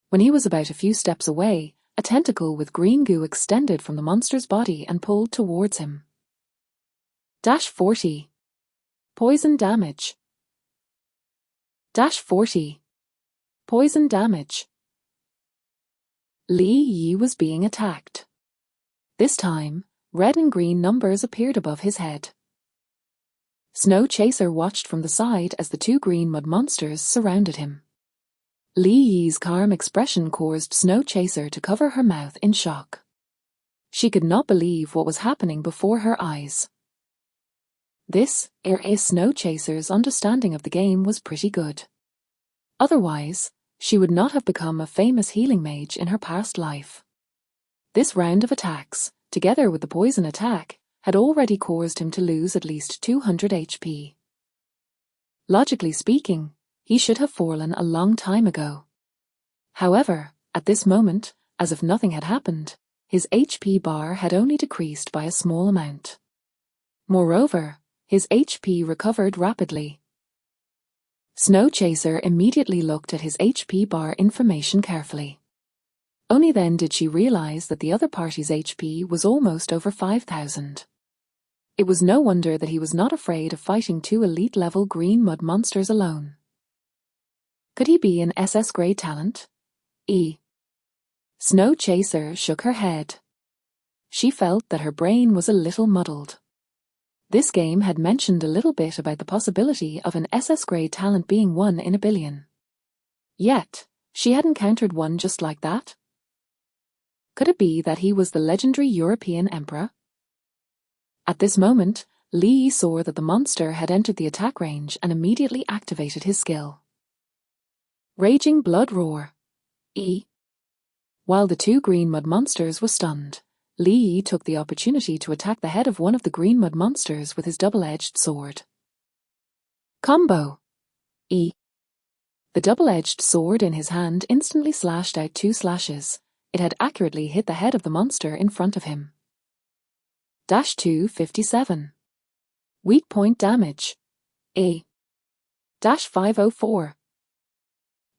When he was about a few steps away, a tentacle with green goo extended from the monster's body and pulled towards him. -40. Poison damage. -40. Poison damage. Lee Yi was being attacked. This time, red and green numbers appeared above his head. Snow Chaser watched from the side as the 2 green mud monsters surrounded him. Lee Yi's calm expression caused Snow Chaser to cover her mouth in shock. She could not believe what was happening before her eyes. This, Snow Chaser's understanding of the game was pretty good. Otherwise, she would not have become a famous healing mage in her past life. This round of attacks, together with the poison attack, had already caused him to lose at least 200 HP. Logically speaking, he should have fallen a long time ago. However, at this moment, as if nothing had happened, his HP bar had only decreased by a small amount. Moreover, his HP recovered rapidly. Snow Chaser immediately looked at his HP bar information carefully. Only then did she realize that the other party's HP was almost over 5,000. It was no wonder that he was not afraid of fighting 2 elite-level green mud monsters alone. Could he be an SS-grade talent? Snow Chaser shook her head. She felt that her brain was a little muddled. This game had mentioned a little bit about the possibility of an SS-grade talent being 1 in a billion. Yet, she had encountered one just like that. Could it be that he was the legendary European emperor? At this moment, Lee saw that the monster had entered the attack range and immediately activated his skill. Raging Blood Roar. While the 2 green mud monsters were stunned, Lee took the opportunity to attack the head of one of the green mud monsters with his double-edged sword. Combo. The double-edged sword in his hand instantly slashed out 2 slashes. It had accurately hit the head of the monster in front of him. -257. Weak point damage. -504.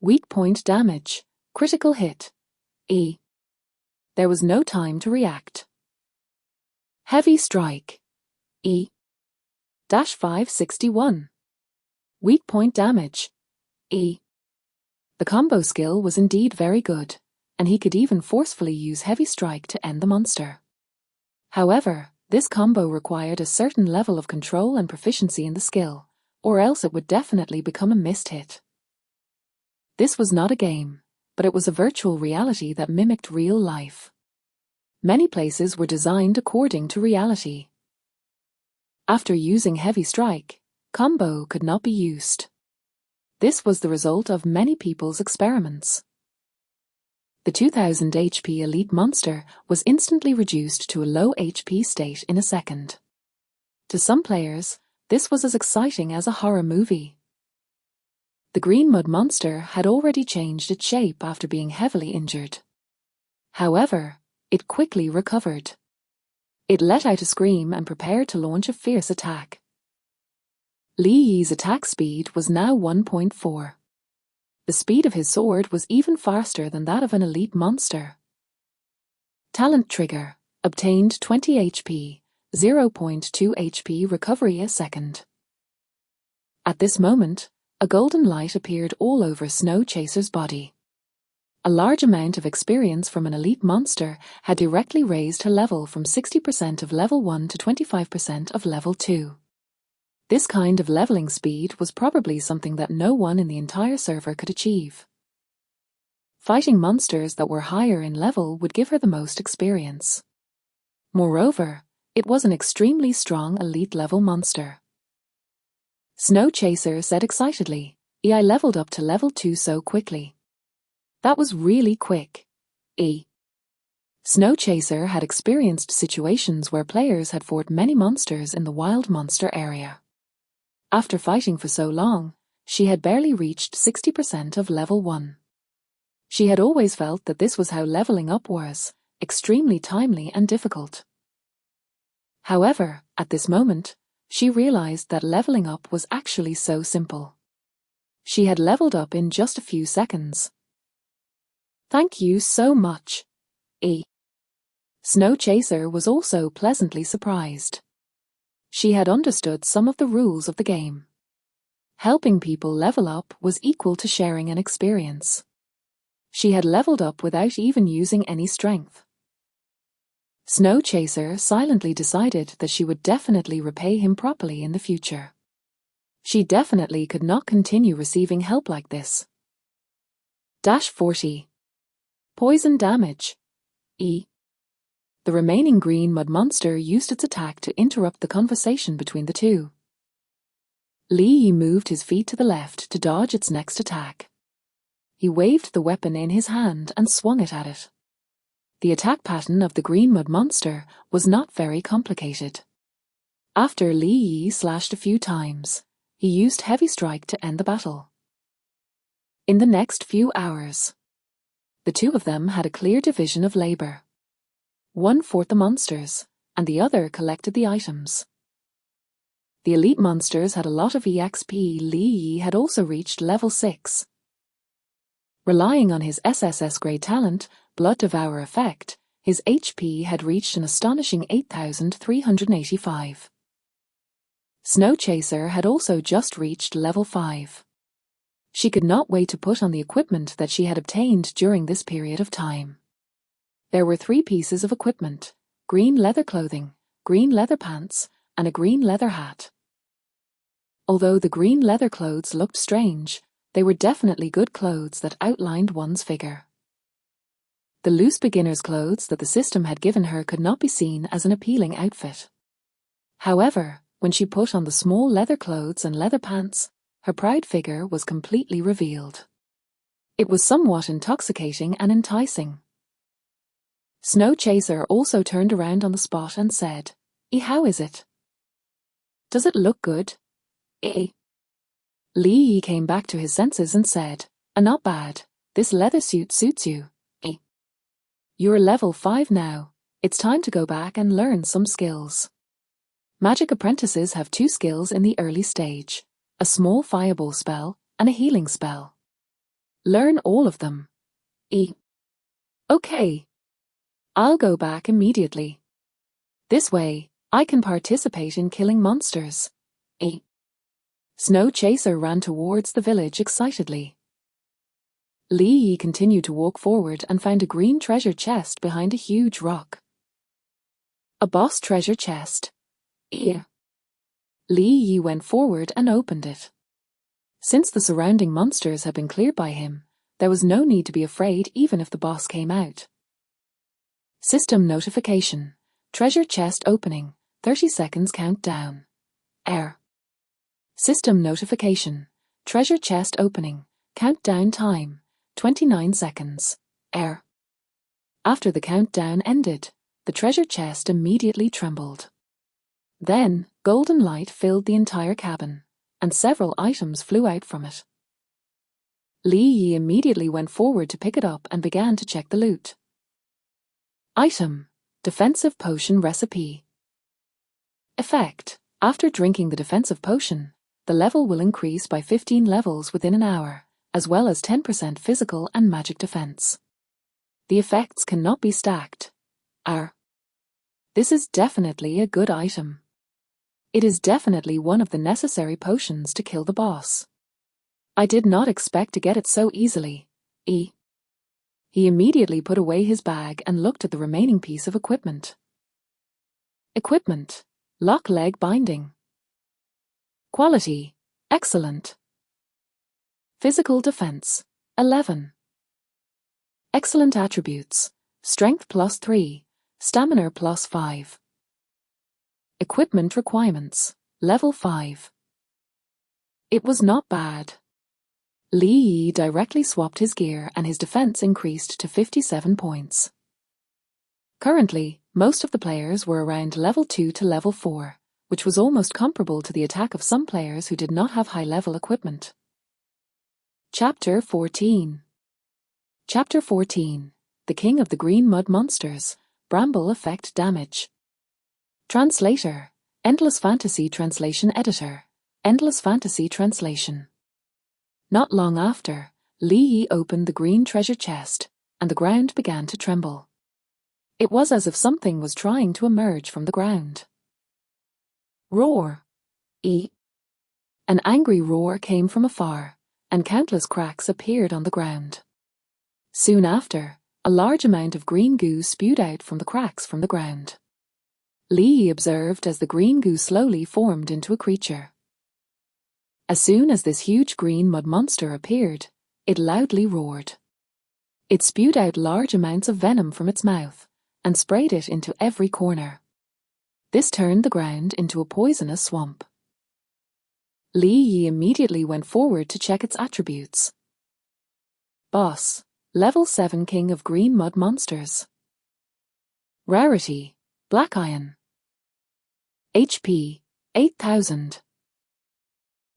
Weak point damage. Critical hit. There was no time to react. Heavy strike. -561. Weak point damage. The combo skill was indeed very good, and he could even forcefully use heavy strike to end the monster. However, this combo required a certain level of control and proficiency in the skill, or else it would definitely become a missed hit. This was not a game, but it was a virtual reality that mimicked real life. Many places were designed according to reality. After using heavy strike, combo could not be used. This was the result of many people's experiments. The 2000 HP elite monster was instantly reduced to a low HP state in a second. To some players, this was as exciting as a horror movie. The green mud monster had already changed its shape after being heavily injured. However, it quickly recovered. It let out a scream and prepared to launch a fierce attack. Li Yi's attack speed was now 1.4. The speed of his sword was even faster than that of an elite monster. Talent trigger, obtained 20 HP, 0.2 HP recovery a second. At this moment, a golden light appeared all over Snow Chaser's body. A large amount of experience from an elite monster had directly raised her level from 60% of level 1 to 25% of level 2. This kind of leveling speed was probably something that no one in the entire server could achieve. Fighting monsters that were higher in level would give her the most experience. Moreover, it was an extremely strong elite level monster. Snow Chaser said excitedly, "I leveled up to level 2 so quickly. That was really quick. Snow Chaser had experienced situations where players had fought many monsters in the wild monster area. After fighting for so long, she had barely reached 60% of level 1. She had always felt that this was how leveling up was, extremely timely and difficult. However, at this moment, she realized that leveling up was actually so simple. She had leveled up in just a few seconds. Thank you so much. Snow Chaser was also pleasantly surprised. She had understood some of the rules of the game. Helping people level up was equal to sharing an experience. She had leveled up without even using any strength. Snow Chaser silently decided that she would definitely repay him properly in the future. She definitely could not continue receiving help like this. 40. Poison damage. The remaining green mud monster used its attack to interrupt the conversation between the two. Li Yi moved his feet to the left to dodge its next attack. He waved the weapon in his hand and swung it at it. The attack pattern of the green mud monster was not very complicated. After Li Yi slashed a few times, he used Heavy Strike to end the battle. In the next few hours, the two of them had a clear division of labor. One fought the monsters, and the other collected the items. The elite monsters had a lot of EXP. Li Yi had also reached level 6. Relying on his SSS-grade talent, Blood Devour effect, his HP had reached an astonishing 8,385. Snow Chaser had also just reached level 5. She could not wait to put on the equipment that she had obtained during this period of time. There were 3 pieces of equipment: green leather clothing, green leather pants, and a green leather hat. Although the green leather clothes looked strange, they were definitely good clothes that outlined one's figure. The loose beginner's clothes that the system had given her could not be seen as an appealing outfit. However, when she put on the small leather clothes and leather pants, her proud figure was completely revealed. It was somewhat intoxicating and enticing. Snow Chaser also turned around on the spot and said, How is it? Does it look good? Li Yi came back to his senses and said, Not bad. This leather suit suits you. You're level 5 now. It's time to go back and learn some skills. Magic apprentices have 2 skills in the early stage: a small fireball spell and a healing spell. Learn all of them. Okay. I'll go back immediately. This way, I can participate in killing monsters. Snow Chaser ran towards the village excitedly. Li Yi continued to walk forward and found a green treasure chest behind a huge rock. A boss treasure chest. Li Yi went forward and opened it. Since the surrounding monsters had been cleared by him, there was no need to be afraid even if the boss came out. System notification. Treasure chest opening. 30 seconds countdown. System notification. Treasure chest opening. Countdown time. 29 seconds. Error. After the countdown ended, the treasure chest immediately trembled. Then, golden light filled the entire cabin, and several items flew out from it. Li Yi immediately went forward to pick it up and began to check the loot. Item: Defensive Potion Recipe. Effect: After drinking the defensive potion, the level will increase by 15 levels within an hour, as well as 10% physical and magic defense. The effects cannot be stacked. This is definitely a good item. It is definitely one of the necessary potions to kill the boss. I did not expect to get it so easily. He immediately put away his bag and looked at the remaining piece of equipment. Equipment: Lock leg binding. Quality: Excellent. Physical defense: 11. Excellent attributes: Strength +3, Stamina +5. Equipment requirements: Level 5. It was not bad. Li Yi directly swapped his gear and his defense increased to 57 points. Currently, most of the players were around level 2 to level 4, which was almost comparable to the attack of some players who did not have high-level equipment. Chapter 14. Chapter 14. The King of the Green Mud Monsters. Bramble Effect Damage. Translator: Endless Fantasy Translation Editor. Endless Fantasy Translation. Not long after, Li Yi opened the green treasure chest, and the ground began to tremble. It was as if something was trying to emerge from the ground. Roar. An angry roar came from afar, and countless cracks appeared on the ground. Soon after, a large amount of green goo spewed out from the cracks from the ground. Li Yi observed as the green goo slowly formed into a creature. As soon as this huge green mud monster appeared, it loudly roared. It spewed out large amounts of venom from its mouth, and sprayed it into every corner. This turned the ground into a poisonous swamp. Li Yi immediately went forward to check its attributes. Boss: Level 7 King of Green Mud Monsters. Rarity: Black Iron. HP: 8000.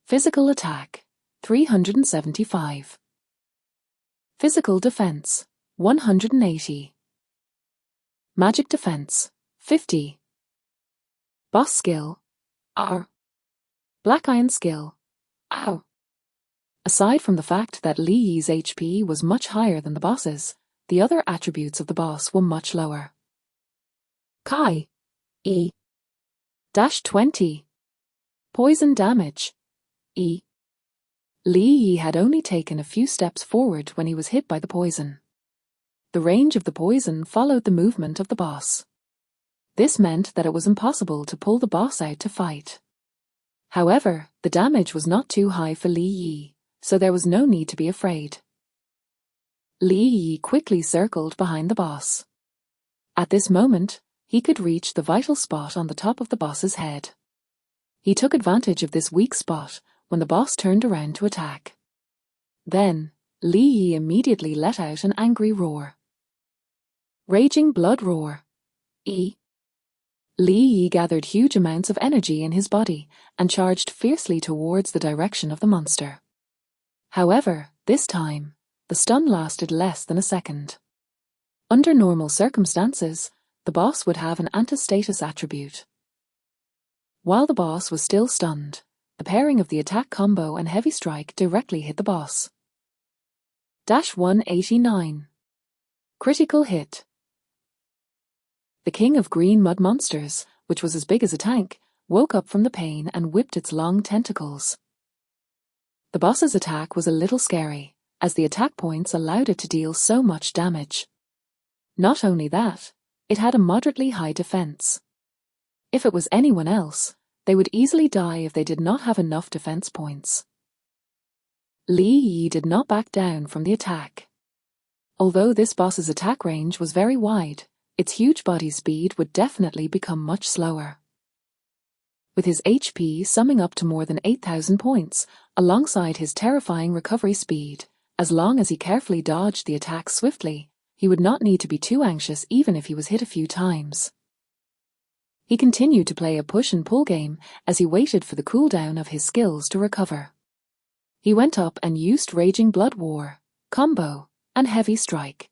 Physical attack: 375. Physical defense: 180. Magic defense: 50. Boss skill: R. Black Iron skill: Ow. Aside from the fact that Li Yi's HP was much higher than the boss's, the other attributes of the boss were much lower. Kai. -20. Poison damage. Li Yi had only taken a few steps forward when he was hit by the poison. The range of the poison followed the movement of the boss. This meant that it was impossible to pull the boss out to fight. However, the damage was not too high for Li Yi, so there was no need to be afraid. Li Yi quickly circled behind the boss. At this moment, he could reach the vital spot on the top of the boss's head. He took advantage of this weak spot when the boss turned around to attack. Then, Li Yi immediately let out an angry roar. Raging Blood Roar. Li Yi gathered huge amounts of energy in his body and charged fiercely towards the direction of the monster. However, this time, the stun lasted less than a second. Under normal circumstances, the boss would have an anti-status attribute. While the boss was still stunned, the pairing of the attack combo and heavy strike directly hit the boss. -189. Critical hit. The King of Green Mud Monsters, which was as big as a tank, woke up from the pain and whipped its long tentacles. The boss's attack was a little scary, as the attack points allowed it to deal so much damage. Not only that, it had a moderately high defense. If it was anyone else, they would easily die if they did not have enough defense points. Li Yi did not back down from the attack. Although this boss's attack range was very wide, its huge body speed would definitely become much slower. with his HP summing up to more than 8,000 points, alongside his terrifying recovery speed. As long as he carefully dodged the attacks swiftly, he would not need to be too anxious even if he was hit a few times. He continued to play a push-and-pull game as he waited for the cooldown of his skills to recover. He went up and used Raging Blood War, Combo, and Heavy Strike.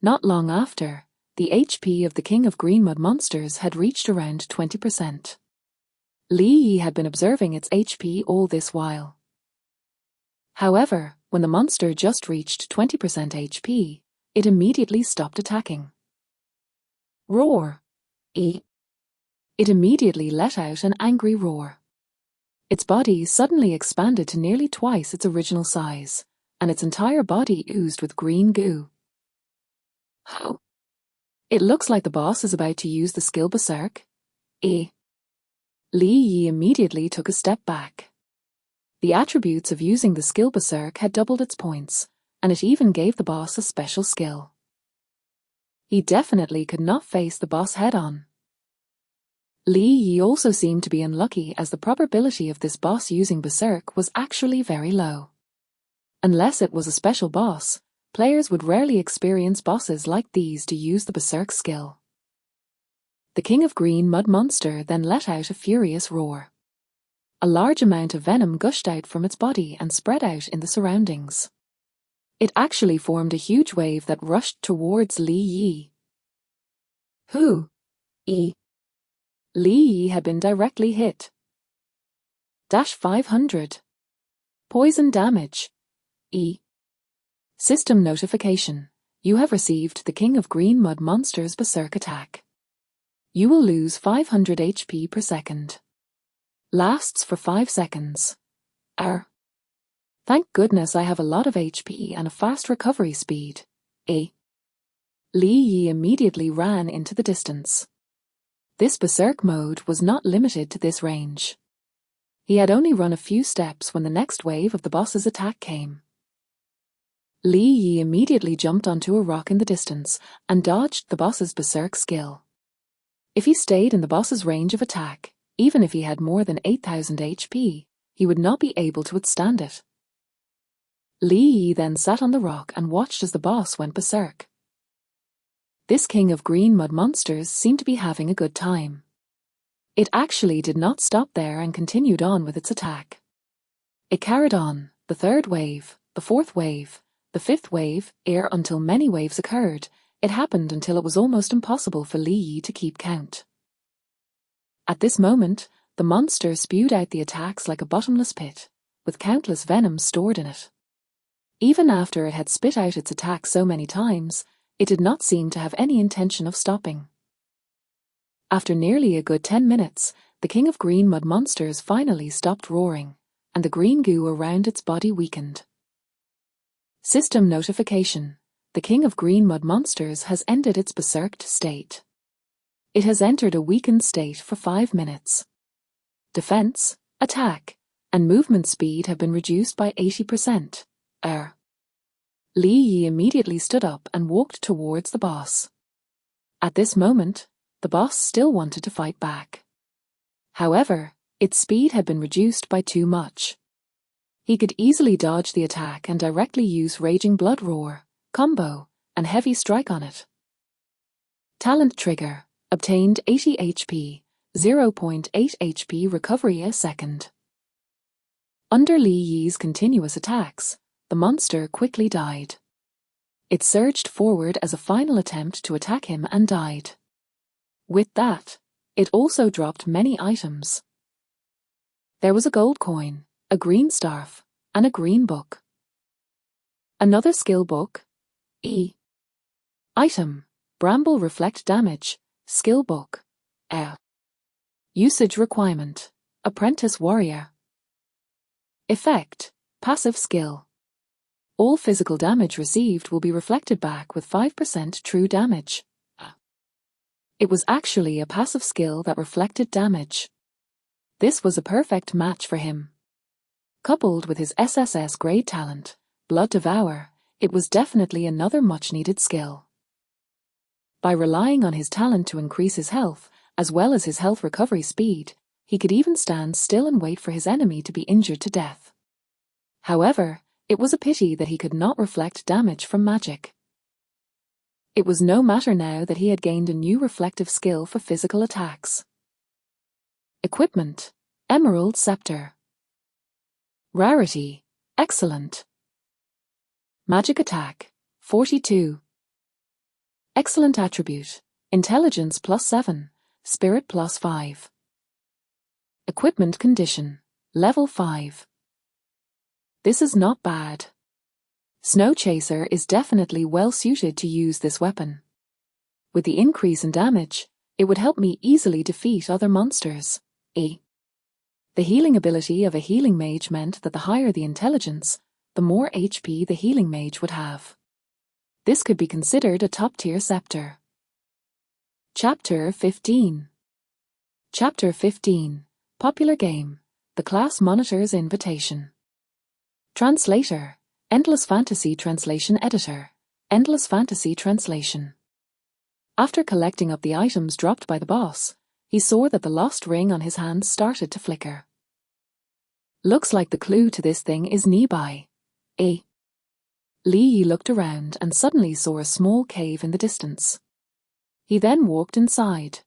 Not long after, the HP of the King of Green Mud Monsters had reached around 20%. Li Yi had been observing its HP all this while. However, when the monster just reached 20% HP, it immediately stopped attacking. Roar! It immediately let out an angry roar. Its body suddenly expanded to nearly twice its original size, and its entire body oozed with green goo. Oh! It looks like the boss is about to use the skill Berserk. Li Yi immediately took a step back. The attributes of using the skill Berserk had doubled its points, and it even gave the boss a special skill. He definitely could not face the boss head-on. Li Yi also seemed to be unlucky as the probability of this boss using Berserk was actually very low. Unless it was a special boss, players would rarely experience bosses like these to use the Berserk skill. The King of Green Mud Monster then let out a furious roar. A large amount of venom gushed out from its body and spread out in the surroundings. It actually formed a huge wave that rushed towards Li Yi. Li Yi had been directly hit. -500. Poison damage. System notification. You have received the King of Green Mud Monster's Berserk attack. You will lose 500 HP per second. Lasts for 5 seconds. Thank goodness I have a lot of HP and a fast recovery speed. Li Yi immediately ran into the distance. This Berserk mode was not limited to this range. He had only run a few steps when the next wave of the boss's attack came. Li Yi immediately jumped onto a rock in the distance and dodged the boss's Berserk skill. If he stayed in the boss's range of attack, even if he had more than 8,000 HP, he would not be able to withstand it. Li Yi then sat on the rock and watched as the boss went Berserk. This King of Green Mud Monsters seemed to be having a good time. It actually did not stop there and continued on with its attack. It carried on, the third wave, the fourth wave, the fifth wave, until many waves occurred. It happened until it was almost impossible for Li Yi to keep count. At this moment, the monster spewed out the attacks like a bottomless pit, with countless venom stored in it. Even after it had spit out its attack so many times, it did not seem to have any intention of stopping. After nearly a good 10 minutes, the King of Green Mud Monsters finally stopped roaring, and the green goo around its body weakened. System notification. The King of Green Mud Monsters has ended its berserked state. It has entered a weakened state for 5 minutes. Defense, attack, and movement speed have been reduced by 80%. Li Yi immediately stood up and walked towards the boss. At this moment, the boss still wanted to fight back. However, its speed had been reduced by too much. He could easily dodge the attack and directly use Raging Blood Roar, Combo, and Heavy Strike on it. Talent Trigger. Obtained 80 HP, 0.8 HP recovery a second. Under Li Yi's continuous attacks, the monster quickly died. It surged forward as a final attempt to attack him and died. With that, it also dropped many items. There was a gold coin, a green staff, and a green book. Another skill book. Item. Bramble Reflect Damage. Skill book. Usage requirement. Apprentice Warrior. Effect. Passive skill. All physical damage received will be reflected back with 5% true damage. It was actually a passive skill that reflected damage. This was a perfect match for him. Coupled with his SSS-grade talent, Blood Devour, it was definitely another much-needed skill. By relying on his talent to increase his health, as well as his health recovery speed, He could even stand still and wait for his enemy to be injured to death. However, it was a pity that he could not reflect damage from magic. It was no matter now that he had gained a new reflective skill for physical attacks. Equipment: Emerald Scepter. Rarity: Excellent. Magic Attack: 42. Excellent Attribute: Intelligence +7, Spirit +5. Equipment Condition: Level 5. This is not bad. Snow Chaser is definitely well suited to use this weapon. With the increase in damage, it would help me easily defeat other monsters. The healing ability of a healing mage meant that the higher the intelligence, the more HP the healing mage would have. This could be considered a top-tier scepter. Chapter 15. Chapter 15. Popular Game: The Class Monitor's Invitation. Translator: Endless Fantasy Translation Editor, Endless Fantasy Translation. After collecting up the items dropped by the boss, he saw that the lost ring on his hand started to flicker. Looks like the clue to this thing is nearby. Li Yi looked around and suddenly saw a small cave in the distance. He then walked inside.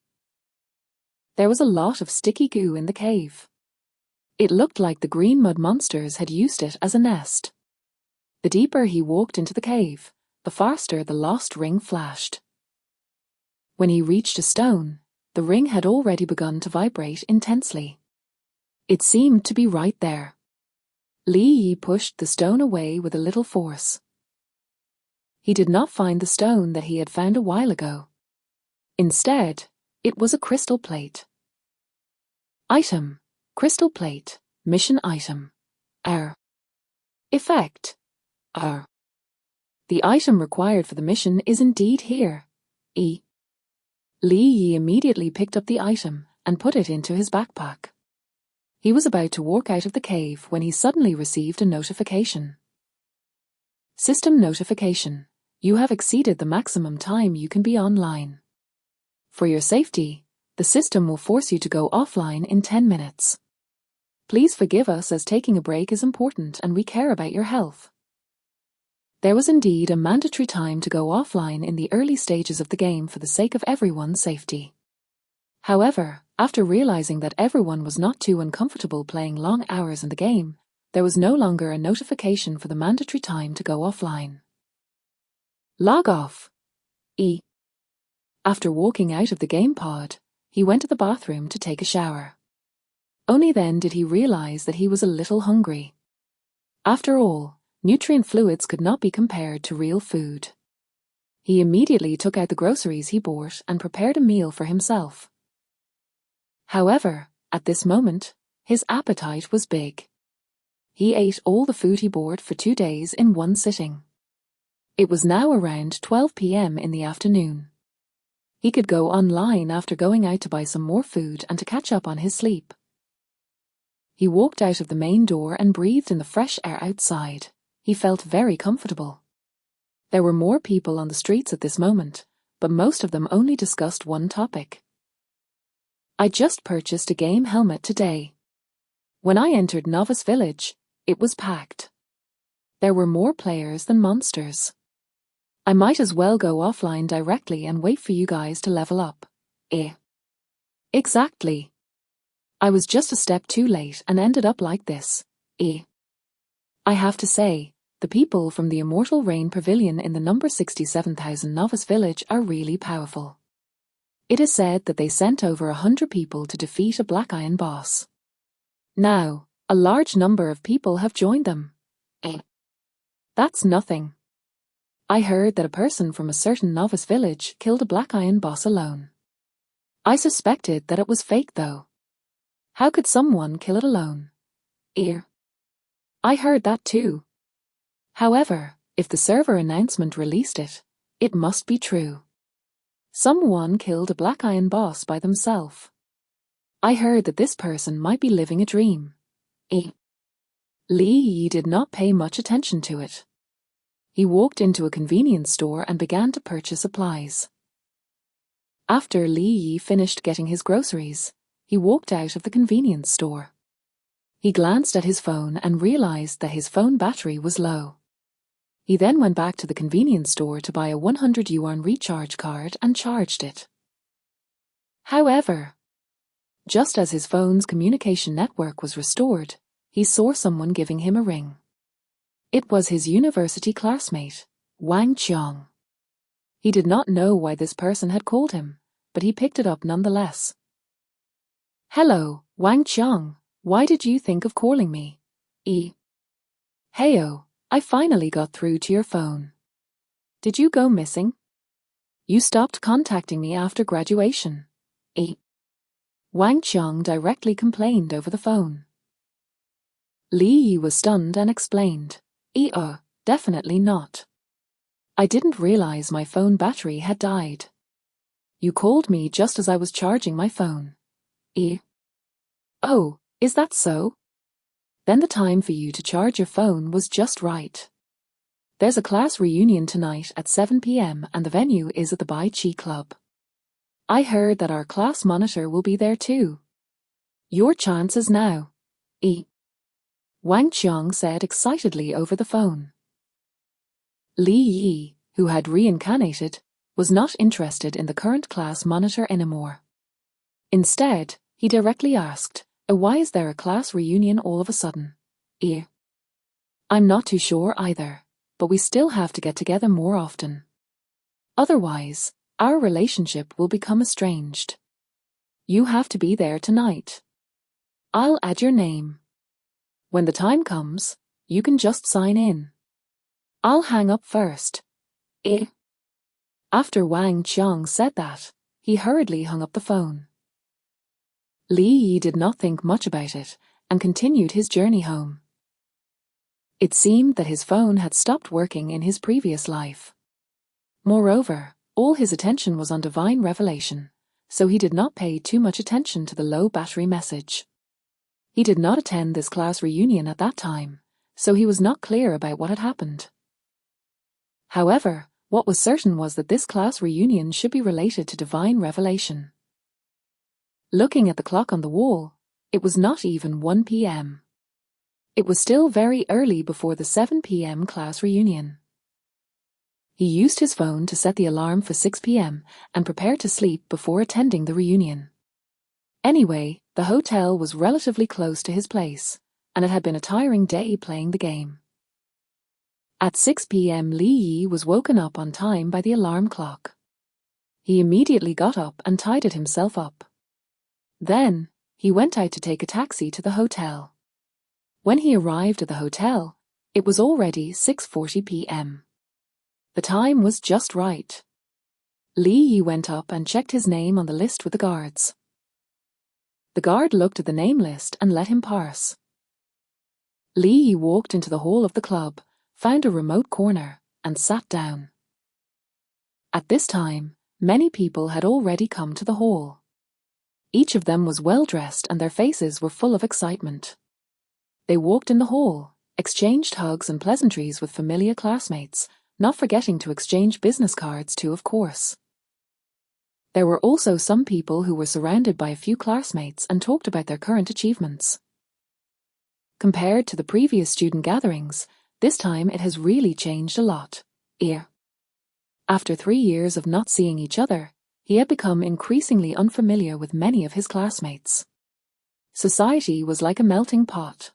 There was a lot of sticky goo in the cave. It looked like the green mud monsters had used it as a nest. The deeper he walked into the cave, the faster the lost ring flashed. When he reached a stone, the ring had already begun to vibrate intensely. It seemed to be right there. Li Yi pushed the stone away with a little force. He did not find the stone that he had found a while ago. Instead, it was a crystal plate. Item: Crystal Plate, Mission Item. Effect: The item required for the mission is indeed here. Li Yi immediately picked up the item and put it into his backpack. He was about to walk out of the cave when he suddenly received a notification. System notification: You have exceeded the maximum time you can be online. For your safety, the system will force you to go offline in 10 minutes. Please forgive us as taking a break is important and we care about your health. There was indeed a mandatory time to go offline in the early stages of the game for the sake of everyone's safety. However, after realizing that everyone was not too uncomfortable playing long hours in the game, there was no longer a notification for the mandatory time to go offline. Log off. After walking out of the game pod, he went to the bathroom to take a shower. Only then did he realize that he was a little hungry. After all, nutrient fluids could not be compared to real food. He immediately took out the groceries he bought and prepared a meal for himself. However, at this moment, his appetite was big. He ate all the food he bought for 2 days in one sitting. It was now around 12 p.m. in the afternoon. He could go online after going out to buy some more food and to catch up on his sleep. He walked out of the main door and breathed in the fresh air outside. He felt very comfortable. There were more people on the streets at this moment, but most of them only discussed one topic. I just purchased a game helmet today. When I entered Novice Village, it was packed. There were more players than monsters. I might as well go offline directly and wait for you guys to level up. Exactly. I was just a step too late and ended up like this. I have to say, the people from the Immortal Rain Pavilion in the number 67,000 Novice Village are really powerful. It is said that they sent over 100 people to defeat a Black Iron boss. Now, a large number of people have joined them. That's nothing. I heard that a person from a certain Novice Village killed a Black Iron boss alone. I suspected that it was fake though. How could someone kill it alone? I heard that too. However, if the server announcement released it, it must be true. Someone killed a Black Iron boss by themselves. I heard that this person might be living a dream. Li Yi did not pay much attention to it. He walked into a convenience store and began to purchase supplies. After Li Yi finished getting his groceries, he walked out of the convenience store. He glanced at his phone and realized that his phone battery was low. He then went back to the convenience store to buy a 100 yuan recharge card and charged it. However, just as his phone's communication network was restored, he saw someone giving him a ring. It was his university classmate, Wang Qiang. He did not know why this person had called him, but he picked it up nonetheless. "Hello, Wang Qiang. Why did you think of calling me? Heyo, I finally got through to your phone. Did you go missing? You stopped contacting me after graduation. Wang Qiang directly complained over the phone. Li Yi was stunned and explained, definitely not. I didn't realize my phone battery had died. You called me just as I was charging my phone. Oh, is that so? Then the time for you to charge your phone was just right. There's a class reunion tonight at 7 p.m. and the venue is at the Bai Chi Club. I heard that our class monitor will be there too. Your chance is now. Wang Qiang said excitedly over the phone. Li Yi, who had reincarnated, was not interested in the current class monitor anymore. Instead, he directly asked, why is there a class reunion all of a sudden? I'm not too sure either, but we still have to get together more often. Otherwise, our relationship will become estranged. You have to be there tonight. I'll add your name. When the time comes, you can just sign in. I'll hang up first. After Wang Qiang said that, he hurriedly hung up the phone. Li Yi did not think much about it and continued his journey home. It seemed that his phone had stopped working in his previous life. Moreover, all his attention was on divine revelation, so he did not pay too much attention to the low battery message. He did not attend this class reunion at that time, so he was not clear about what had happened. However, what was certain was that this class reunion should be related to divine revelation. Looking at the clock on the wall, it was not even 1 p.m. It was still very early before the 7 p.m. class reunion. He used his phone to set the alarm for 6 p.m. and prepared to sleep before attending the reunion. Anyway, the hotel was relatively close to his place, and it had been a tiring day playing the game. At 6 p.m. Li Yi was woken up on time by the alarm clock. He immediately got up and tidied himself up. Then, he went out to take a taxi to the hotel. When he arrived at the hotel, it was already 6:40 p.m. The time was just right. Li Yi went up and checked his name on the list with the guards. The guard looked at the name list and let him pass. Li Yi walked into the hall of the club, found a remote corner, and sat down. At this time, many people had already come to the hall. Each of them was well-dressed and their faces were full of excitement. They walked in the hall, exchanged hugs and pleasantries with familiar classmates, not forgetting to exchange business cards too, of course. There were also some people who were surrounded by a few classmates and talked about their current achievements. Compared to the previous student gatherings, this time it has really changed a lot. After 3 years of not seeing each other, he had become increasingly unfamiliar with many of his classmates. Society was like a melting pot.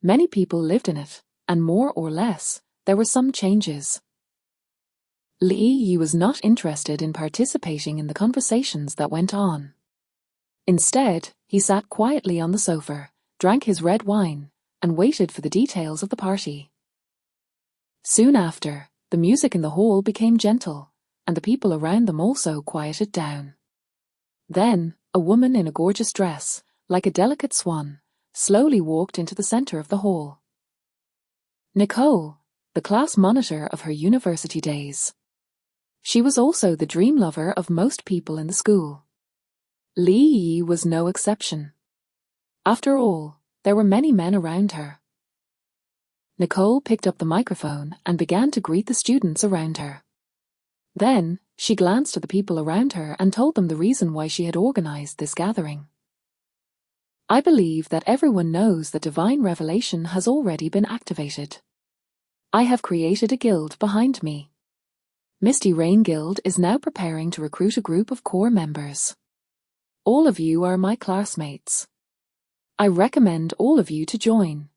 Many people lived in it, and more or less, there were some changes. Li Yi was not interested in participating in the conversations that went on. Instead, he sat quietly on the sofa, drank his red wine, and waited for the details of the party. Soon after, the music in the hall became gentle, and the people around them also quieted down. Then, a woman in a gorgeous dress, like a delicate swan, slowly walked into the center of the hall. Nicole, the class monitor of her university days. She was also the dream lover of most people in the school. Li Yi was no exception. After all, there were many men around her. Nicole picked up the microphone and began to greet the students around her. Then, she glanced at the people around her and told them the reason why she had organized this gathering. I believe that everyone knows that divine revelation has already been activated. I have created a guild behind me. Misty Rain Guild is now preparing to recruit a group of core members. All of you are my classmates. I recommend all of you to join.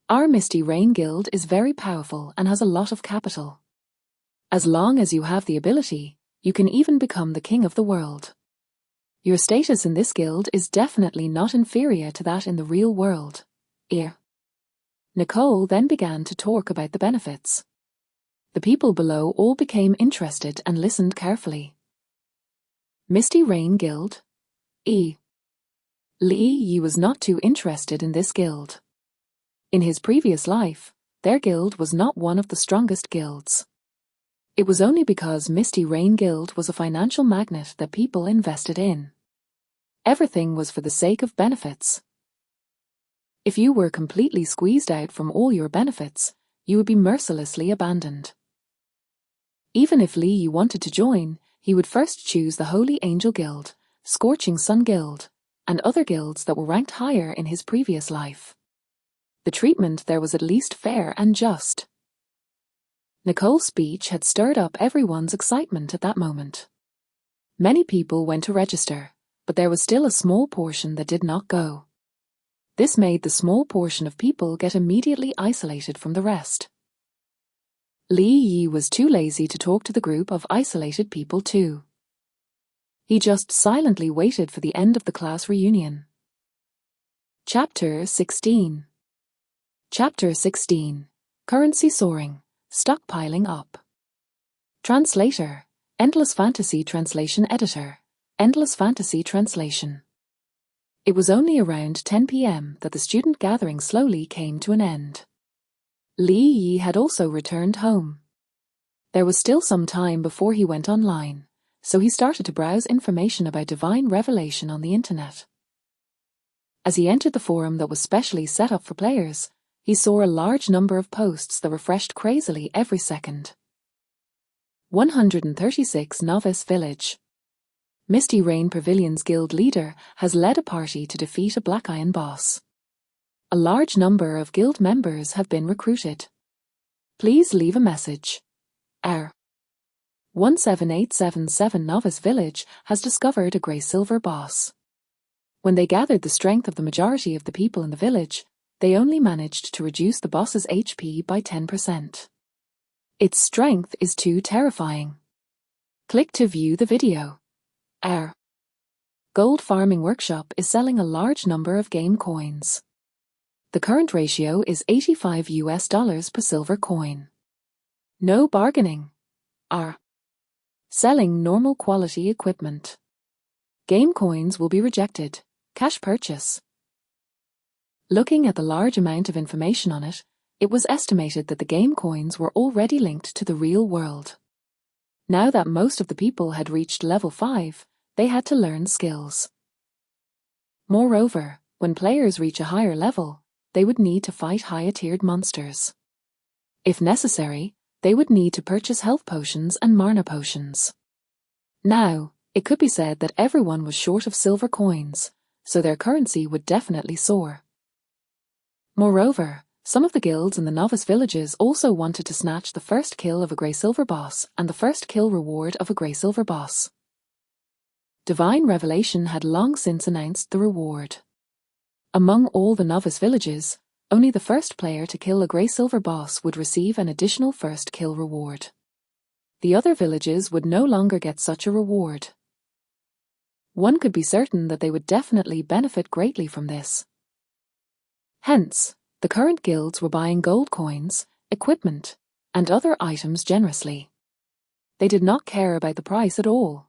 Our Misty Rain Guild is very powerful and has a lot of capital. As long as you have the ability, you can even become the king of the world. Your status in this guild is definitely not inferior to that in the real world. Nicole then began to talk about the benefits. The people below all became interested and listened carefully. Misty Rain Guild. Lee Yi was not too interested in this guild. In his previous life, their guild was not one of the strongest guilds. It was only because Misty Rain Guild was a financial magnet that people invested in. Everything was for the sake of benefits. If you were completely squeezed out from all your benefits, you would be mercilessly abandoned. Even if Lee Yi wanted to join, he would first choose the Holy Angel Guild, Scorching Sun Guild, and other guilds that were ranked higher in his previous life. The treatment there was at least fair and just. Nicole's speech had stirred up everyone's excitement at that moment. Many people went to register, but there was still a small portion that did not go. This made the small portion of people get immediately isolated from the rest. Lee Yi was too lazy to talk to the group of isolated people too. He just silently waited for the end of the class reunion. Chapter 16. Chapter 16. Currency Soaring, Stockpiling Up. Translator, Endless Fantasy Translation Editor, Endless Fantasy Translation. It was only around 10 p.m. that the student gathering slowly came to an end. Lee Yi had also returned home. There was still some time before he went online, so he started to browse information about divine revelation on the internet. As he entered the forum that was specially set up for players, he saw a large number of posts that refreshed crazily every second. 136 Novice Village. Misty Rain Pavilion's guild leader has led a party to defeat a Black Iron boss. A large number of guild members have been recruited. Please leave a message. 17877 Novice Village has discovered a grey-silver boss. When they gathered the strength of the majority of the people in the village, they only managed to reduce the boss's HP by 10%. Its strength is too terrifying. Click to view the video. Gold Farming Workshop is selling a large number of game coins. The current ratio is $85 per silver coin. No bargaining. Selling normal quality equipment. Game coins will be rejected. Cash purchase. Looking at the large amount of information on it, it was estimated that the game coins were already linked to the real world. Now that most of the people had reached level 5, they had to learn skills. Moreover, when players reach a higher level, they would need to fight higher-tiered monsters. If necessary, they would need to purchase health potions and mana potions. Now, it could be said that everyone was short of silver coins, so their currency would definitely soar. Moreover, some of the guilds in the novice villages also wanted to snatch the first kill of a grey-silver boss and the first kill reward of a grey-silver boss. Divine Revelation had long since announced the reward. Among all the novice villages, only the first player to kill a grey-silver boss would receive an additional first kill reward. The other villages would no longer get such a reward. One could be certain that they would definitely benefit greatly from this. Hence, the current guilds were buying gold coins, equipment, and other items generously. They did not care about the price at all.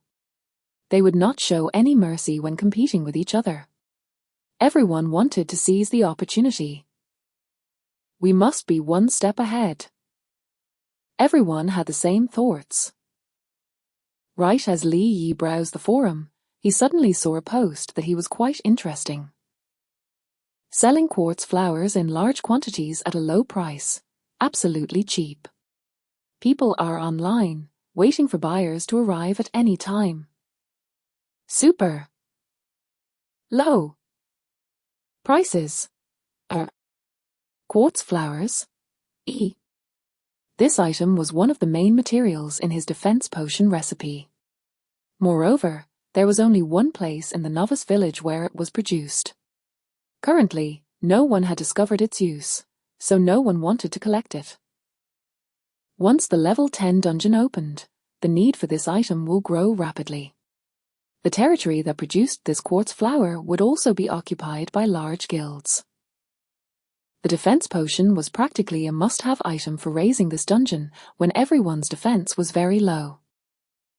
They would not show any mercy when competing with each other. Everyone wanted to seize the opportunity. We must be one step ahead. Everyone had the same thoughts. Right as Lee Yi browsed the forum, he suddenly saw a post that he was quite interesting. Selling quartz flowers in large quantities at a low price, absolutely cheap. People are online, waiting for buyers to arrive at any time. Super! Low. Prices. Quartz flowers. E. This item was one of the main materials in his defense potion recipe. Moreover, there was only one place in the novice village where it was produced. Currently, no one had discovered its use, so no one wanted to collect it. Once the level 10 dungeon opened, the need for this item will grow rapidly. The territory that produced this quartz flower would also be occupied by large guilds. The defense potion was practically a must-have item for raising this dungeon when everyone's defense was very low.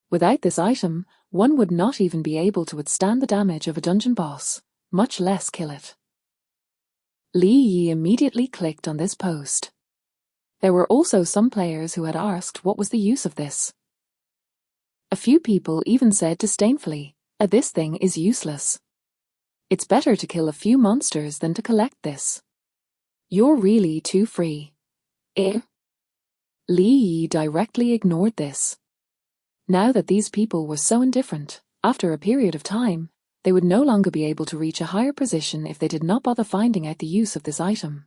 Without this item, one would not even be able to withstand the damage of a dungeon boss, much less kill it. Li Yi immediately clicked on this post. There were also some players who had asked what was the use of this. A few people even said disdainfully, "This thing is useless. It's better to kill a few monsters than to collect this. You're really too free." Li Yi directly ignored this. Now that these people were so indifferent, after a period of time, they would no longer be able to reach a higher position if they did not bother finding out the use of this item.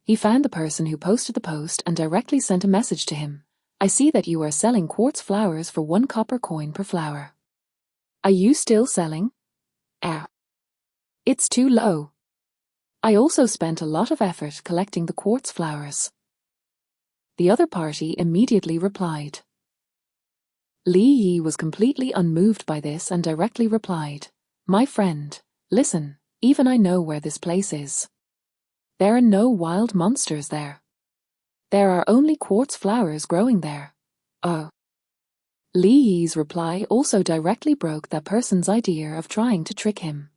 He found the person who posted the post and directly sent a message to him. "I see that you are selling quartz flowers for 1 copper coin per flower. Are you still selling?" It's too low. I also spent a lot of effort collecting the quartz flowers." The other party immediately replied. Li Yi was completely unmoved by this and directly replied, "My friend, listen, even I know where this place is. There are no wild monsters there. There are only quartz flowers growing there." Li Yi's reply also directly broke that person's idea of trying to trick him.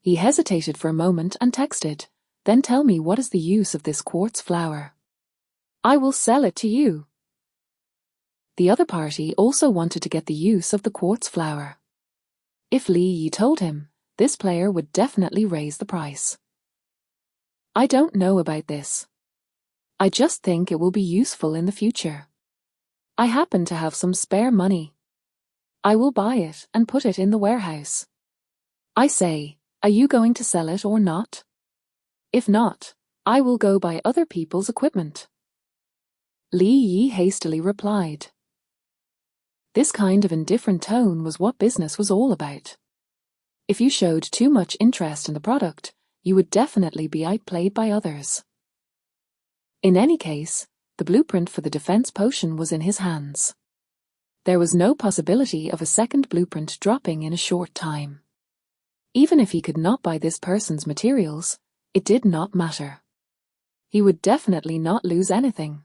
He hesitated for a moment and texted, "Then tell me what is the use of this quartz flower. I will sell it to you." The other party also wanted to get the use of the quartz flower. If Li Yi told him, this player would definitely raise the price. "I don't know about this. I just think it will be useful in the future. I happen to have some spare money. I will buy it and put it in the warehouse. I say, are you going to sell it or not? If not, I will go buy other people's equipment." Li Yi hastily replied. This kind of indifferent tone was what business was all about. If you showed too much interest in the product, you would definitely be outplayed by others. In any case, the blueprint for the defense potion was in his hands. There was no possibility of a second blueprint dropping in a short time. Even if he could not buy this person's materials, it did not matter. He would definitely not lose anything.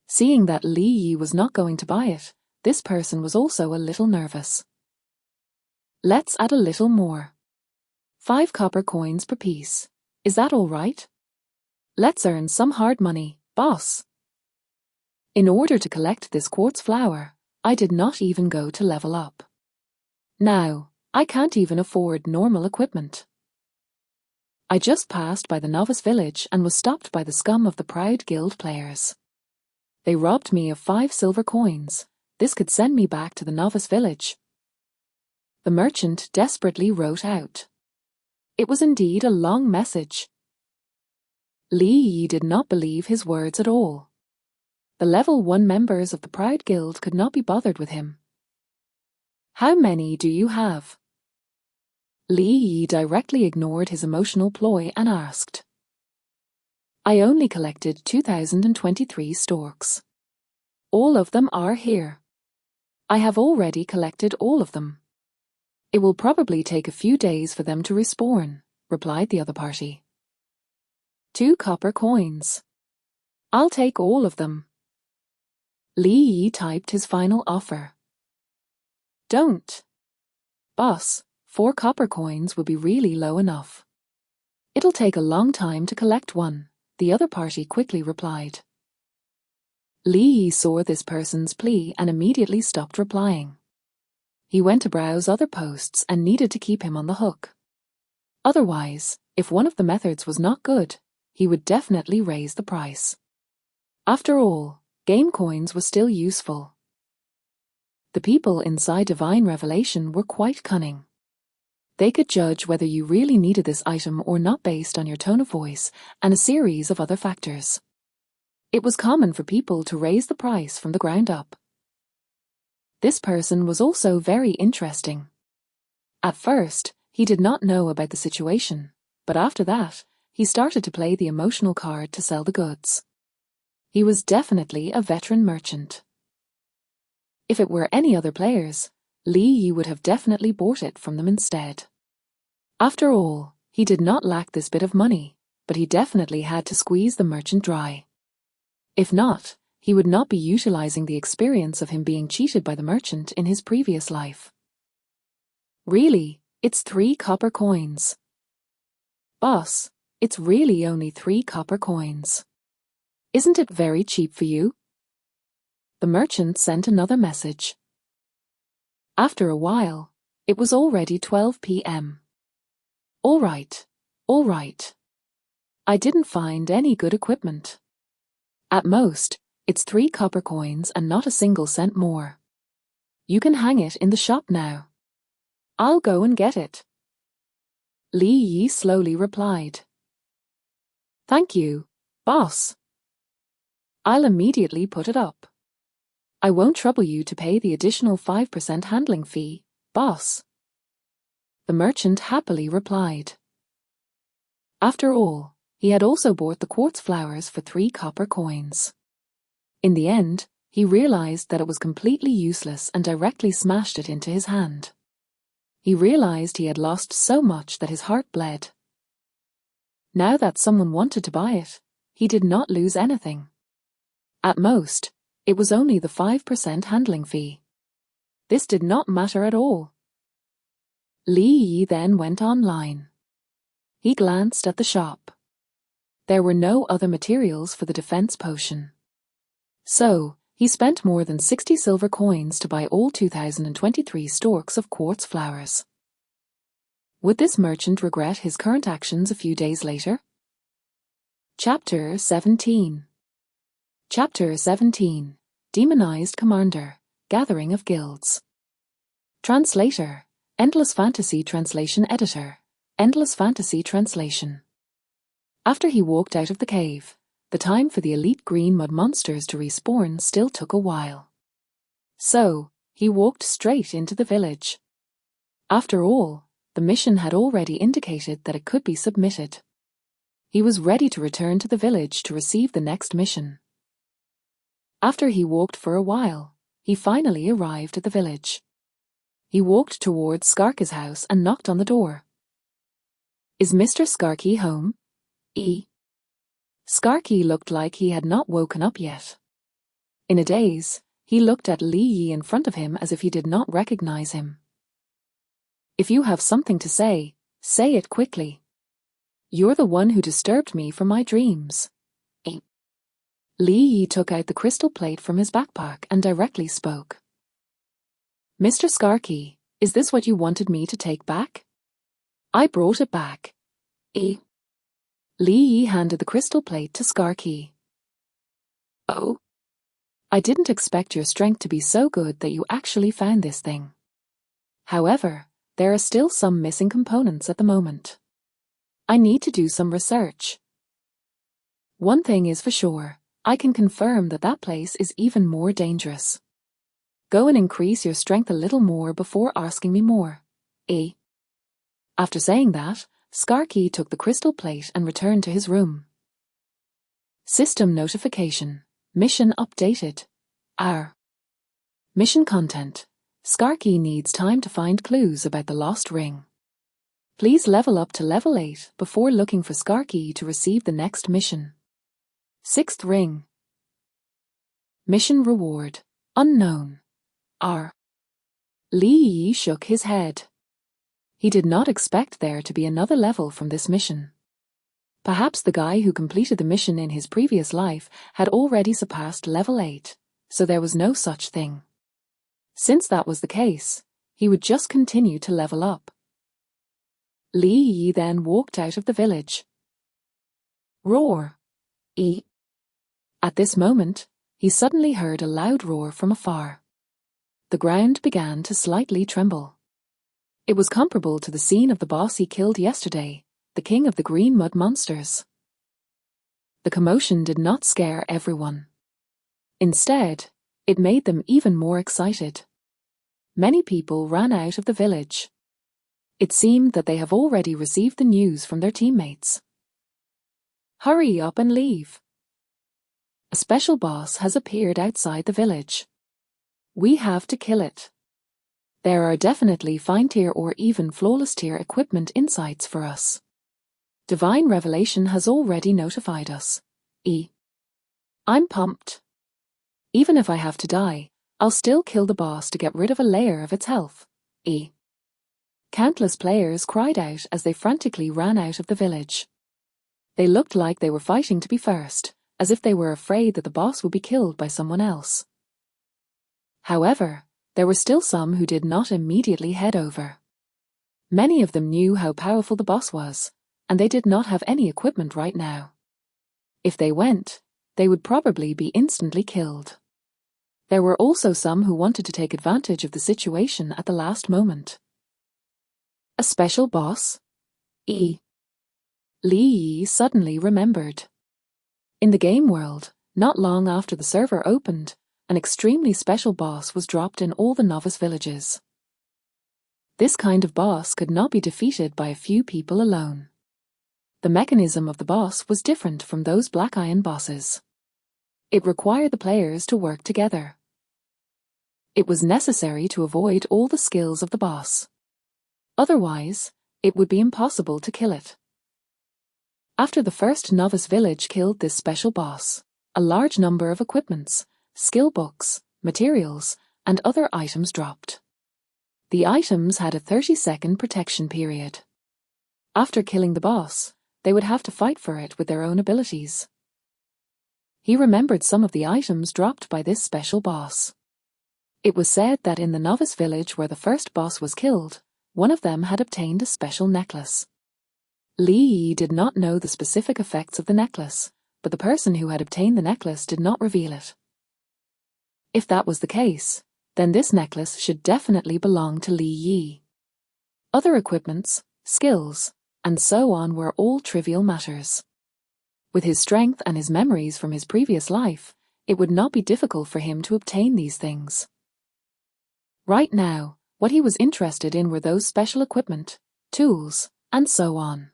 Seeing that Li Yi was not going to buy it, this person was also a little nervous. "Let's add a little more. 5 copper coins per piece. Is that all right? Let's earn some hard money, boss." In order to collect this quartz flower, I did not even go to level up. Now, I can't even afford normal equipment. I just passed by the novice village and was stopped by the scum of the proud guild players. They robbed me of 5 silver coins. This could send me back to the novice village. The merchant desperately wrote out. It was indeed a long message. Li Yi did not believe his words at all. The level 1 members of the proud guild could not be bothered with him. "How many do you have?" Li Yi directly ignored his emotional ploy and asked. "I only collected 2023 storks. All of them are here. I have already collected all of them. It will probably take a few days for them to respawn," replied the other party. 2 copper coins. I'll take all of them." Li Yi typed his final offer. "Don't. Boss, 4 copper coins will be really low enough. It'll take a long time to collect one," the other party quickly replied. Li Yi saw this person's plea and immediately stopped replying. He went to browse other posts and needed to keep him on the hook. Otherwise, if one of the methods was not good, he would definitely raise the price. After all, game coins were still useful. The people inside Divine Revelation were quite cunning. They could judge whether you really needed this item or not based on your tone of voice and a series of other factors. It was common for people to raise the price from the ground up. This person was also very interesting. At first, he did not know about the situation, but after that, he started to play the emotional card to sell the goods. He was definitely a veteran merchant. If it were any other players, Li Yi would have definitely bought it from them instead. After all, he did not lack this bit of money, but he definitely had to squeeze the merchant dry. If not, he would not be utilizing the experience of him being cheated by the merchant in his previous life. Really, it's 3 copper coins. Boss, it's really only 3 copper coins. Isn't it very cheap for you? The merchant sent another message. After a while, it was already 12 p.m. All right. I didn't find any good equipment. At most, it's 3 copper coins and not a single cent more. You can hang it in the shop now. I'll go and get it. Li Yi slowly replied. Thank you, boss. I'll immediately put it up. I won't trouble you to pay the additional 5% handling fee, boss. The merchant happily replied. After all, he had also bought the quartz flowers for 3 copper coins. In the end, he realized that it was completely useless and directly smashed it into his hand. He realized he had lost so much that his heart bled. Now that someone wanted to buy it, he did not lose anything. At most, it was only the 5% handling fee. This did not matter at all. Li Yi then went online. He glanced at the shop. There were no other materials for the defense potion. So, he spent more than 60 silver coins to buy all 2023 stalks of quartz flowers. Would this merchant regret his current actions a few days later? Chapter 17. Chapter 17. Demonized Commander, Gathering of Guilds. Translator, Endless Fantasy Translation Editor, Endless Fantasy Translation. After he walked out of the cave, the time for the elite green mud monsters to respawn still took a while. So, he walked straight into the village. After all, the mission had already indicated that it could be submitted. He was ready to return to the village to receive the next mission. After he walked for a while, he finally arrived at the village. He walked towards Skarke's house and knocked on the door. Is Mr. Skarke home? Skarke looked like he had not woken up yet. In a daze, he looked at Li Yi in front of him as if he did not recognize him. If you have something to say it quickly. You're the one who disturbed me from my dreams. Li Yi took out the crystal plate from his backpack and directly spoke. Mr. Skarke, is this what you wanted me to take back? I brought it back. Li Yi handed the crystal plate to Skarke. Oh. I didn't expect your strength to be so good that you actually found this thing. However, there are still some missing components at the moment. I need to do some research. One thing is for sure. I can confirm that that place is even more dangerous. Go and increase your strength a little more before asking me more. After saying that, Skarke took the crystal plate and returned to his room. System notification. Mission updated. Mission content. Skarke needs time to find clues about the lost ring. Please level up to level 8 before looking for Skarke to receive the next mission. 6th ring. Mission reward. Unknown. Li Yi shook his head. He did not expect there to be another level from this mission. Perhaps the guy who completed the mission in his previous life had already surpassed level 8, so there was no such thing. Since that was the case, he would just continue to level up. Li Yi then walked out of the village. Roar. At this moment, he suddenly heard a loud roar from afar. The ground began to slightly tremble. It was comparable to the scene of the boss he killed yesterday, the king of the green mud monsters. The commotion did not scare everyone. Instead, it made them even more excited. Many people ran out of the village. It seemed that they have already received the news from their teammates. Hurry up and leave. A special boss has appeared outside the village. We have to kill it. There are definitely fine tier or even flawless tier equipment insights for us. Divine Revelation has already notified us. I'm pumped. Even if I have to die, I'll still kill the boss to get rid of a layer of its health. Countless players cried out as they frantically ran out of the village. They looked like they were fighting to be first, as if they were afraid that the boss would be killed by someone else. However, there were still some who did not immediately head over. Many of them knew how powerful the boss was, and they did not have any equipment right now. If they went, they would probably be instantly killed. There were also some who wanted to take advantage of the situation at the last moment. A special boss? Li Yi suddenly remembered. In the game world, not long after the server opened, an extremely special boss was dropped in all the novice villages. This kind of boss could not be defeated by a few people alone. The mechanism of the boss was different from those Black Iron bosses. It required the players to work together. It was necessary to avoid all the skills of the boss. Otherwise, it would be impossible to kill it. After the first novice village killed this special boss, a large number of equipments, skill books, materials, and other items dropped. The items had a 30-second protection period. After killing the boss, they would have to fight for it with their own abilities. He remembered some of the items dropped by this special boss. It was said that in the novice village where the first boss was killed, one of them had obtained a special necklace. Li Yi did not know the specific effects of the necklace, but the person who had obtained the necklace did not reveal it. If that was the case, then this necklace should definitely belong to Li Yi. Other equipments, skills, and so on were all trivial matters. With his strength and his memories from his previous life, it would not be difficult for him to obtain these things. Right now, what he was interested in were those special equipment, tools, and so on.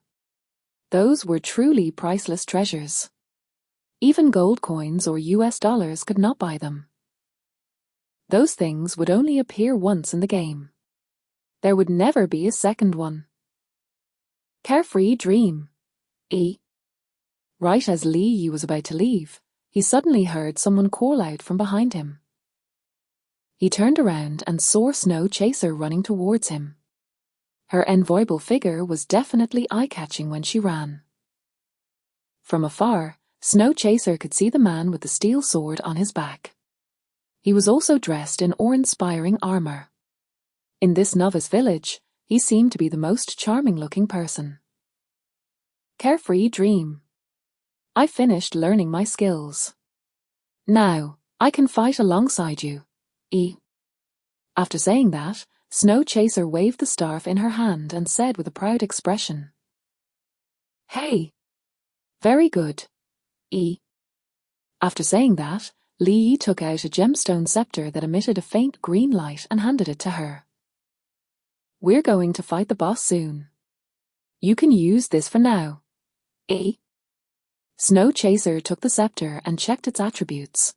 Those were truly priceless treasures. Even gold coins or US dollars could not buy them. Those things would only appear once in the game. There would never be a second one. Carefree dream. Right as Li Yi was about to leave, he suddenly heard someone call out from behind him. He turned around and saw Snow Chaser running towards him. Her enviable figure was definitely eye-catching when she ran. From afar, Snow Chaser could see the man with the steel sword on his back. He was also dressed in awe-inspiring armor. In this novice village, he seemed to be the most charming-looking person. Carefree dream. I finished learning my skills. Now, I can fight alongside you. After saying that, Snow Chaser waved the staff in her hand and said with a proud expression, "Hey! Very good. After saying that, Li Yi took out a gemstone scepter that emitted a faint green light and handed it to her. We're going to fight the boss soon. You can use this for now. Snow Chaser took the scepter and checked its attributes.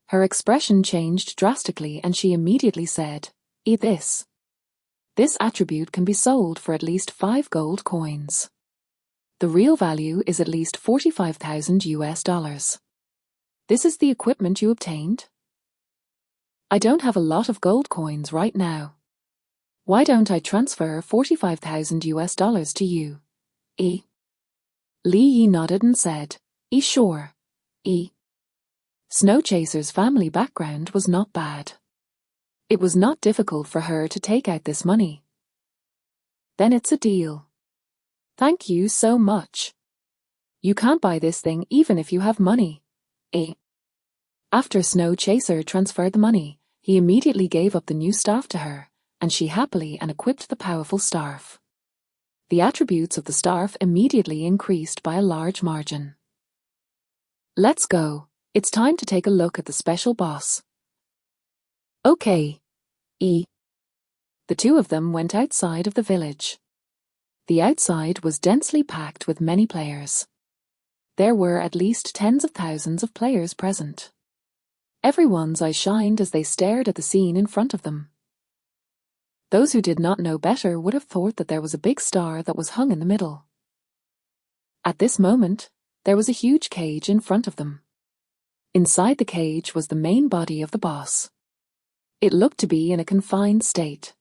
Her expression changed drastically and she immediately said, "Eat this. This attribute can be sold for at least 5 gold coins. The real value is at least 45,000 US dollars. This is the equipment you obtained? I don't have a lot of gold coins right now. Why don't I transfer 45,000 US dollars to you? Li Yi nodded and said, Sure. Snow Chaser's family background was not bad. It was not difficult for her to take out this money. Then it's a deal. Thank you so much. You can't buy this thing even if you have money. After Snow Chaser transferred the money, he immediately gave up the new staff to her, and she happily equipped the powerful staff. The attributes of the staff immediately increased by a large margin. Let's go. It's time to take a look at the special boss. Okay. The two of them went outside of the village. The outside was densely packed with many players. There were at least tens of thousands of players present. Everyone's eyes shined as they stared at the scene in front of them. Those who did not know better would have thought that there was a big star that was hung in the middle. At this moment, there was a huge cage in front of them. Inside the cage was the main body of the boss. It looked to be in a confined state.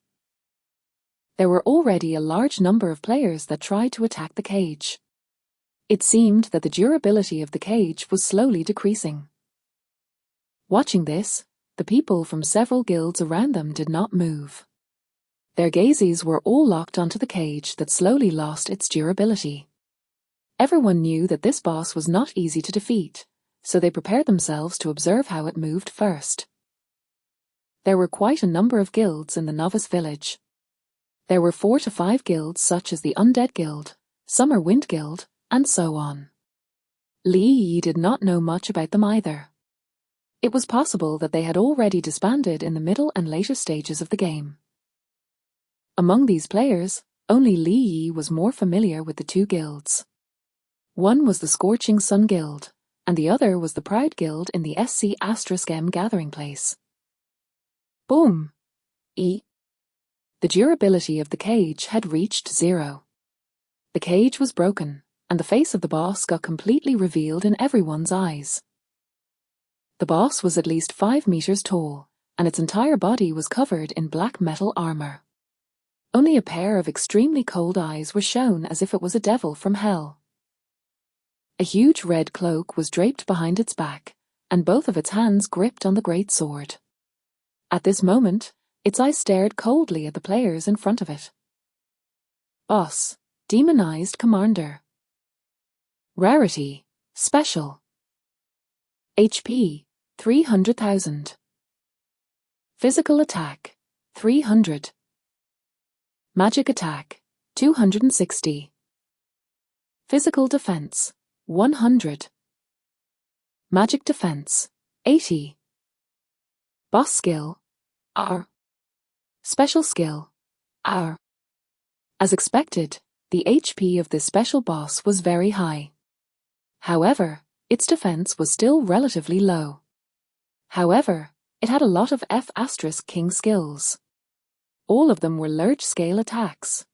There were already a large number of players that tried to attack the cage. It seemed that the durability of the cage was slowly decreasing. Watching this, the people from several guilds around them did not move. Their gazes were all locked onto the cage that slowly lost its durability. Everyone knew that this boss was not easy to defeat, so they prepared themselves to observe how it moved first. There were quite a number of guilds in the novice village. There were 4 to 5 guilds such as the Undead Guild, Summer Wind Guild, and so on. Li Yi did not know much about them either. It was possible that they had already disbanded in the middle and later stages of the game. Among these players, only Li Yi was more familiar with the 2 guilds. One was the Scorching Sun Guild, and the other was the Proud Guild in the SC*M gathering place. Boom! The durability of the cage had reached 0. The cage was broken, and the face of the boss got completely revealed in everyone's eyes. The boss was at least 5 meters tall, and its entire body was covered in black metal armor. Only a pair of extremely cold eyes were shown as if it was a devil from hell. A huge red cloak was draped behind its back, and both of its hands gripped on the great sword. At this moment, its eyes stared coldly at the players in front of it. Boss, Demonized Commander. Rarity, Special. HP, 300,000. Physical attack, 300. Magic attack, 260. Physical defense, 100. Magic defense, 80. Boss skill, R. Special skill, R. As expected, the HP of this special boss was very high. However, its defense was still relatively low. However, it had a lot of F*King skills. All of them were large-scale attacks.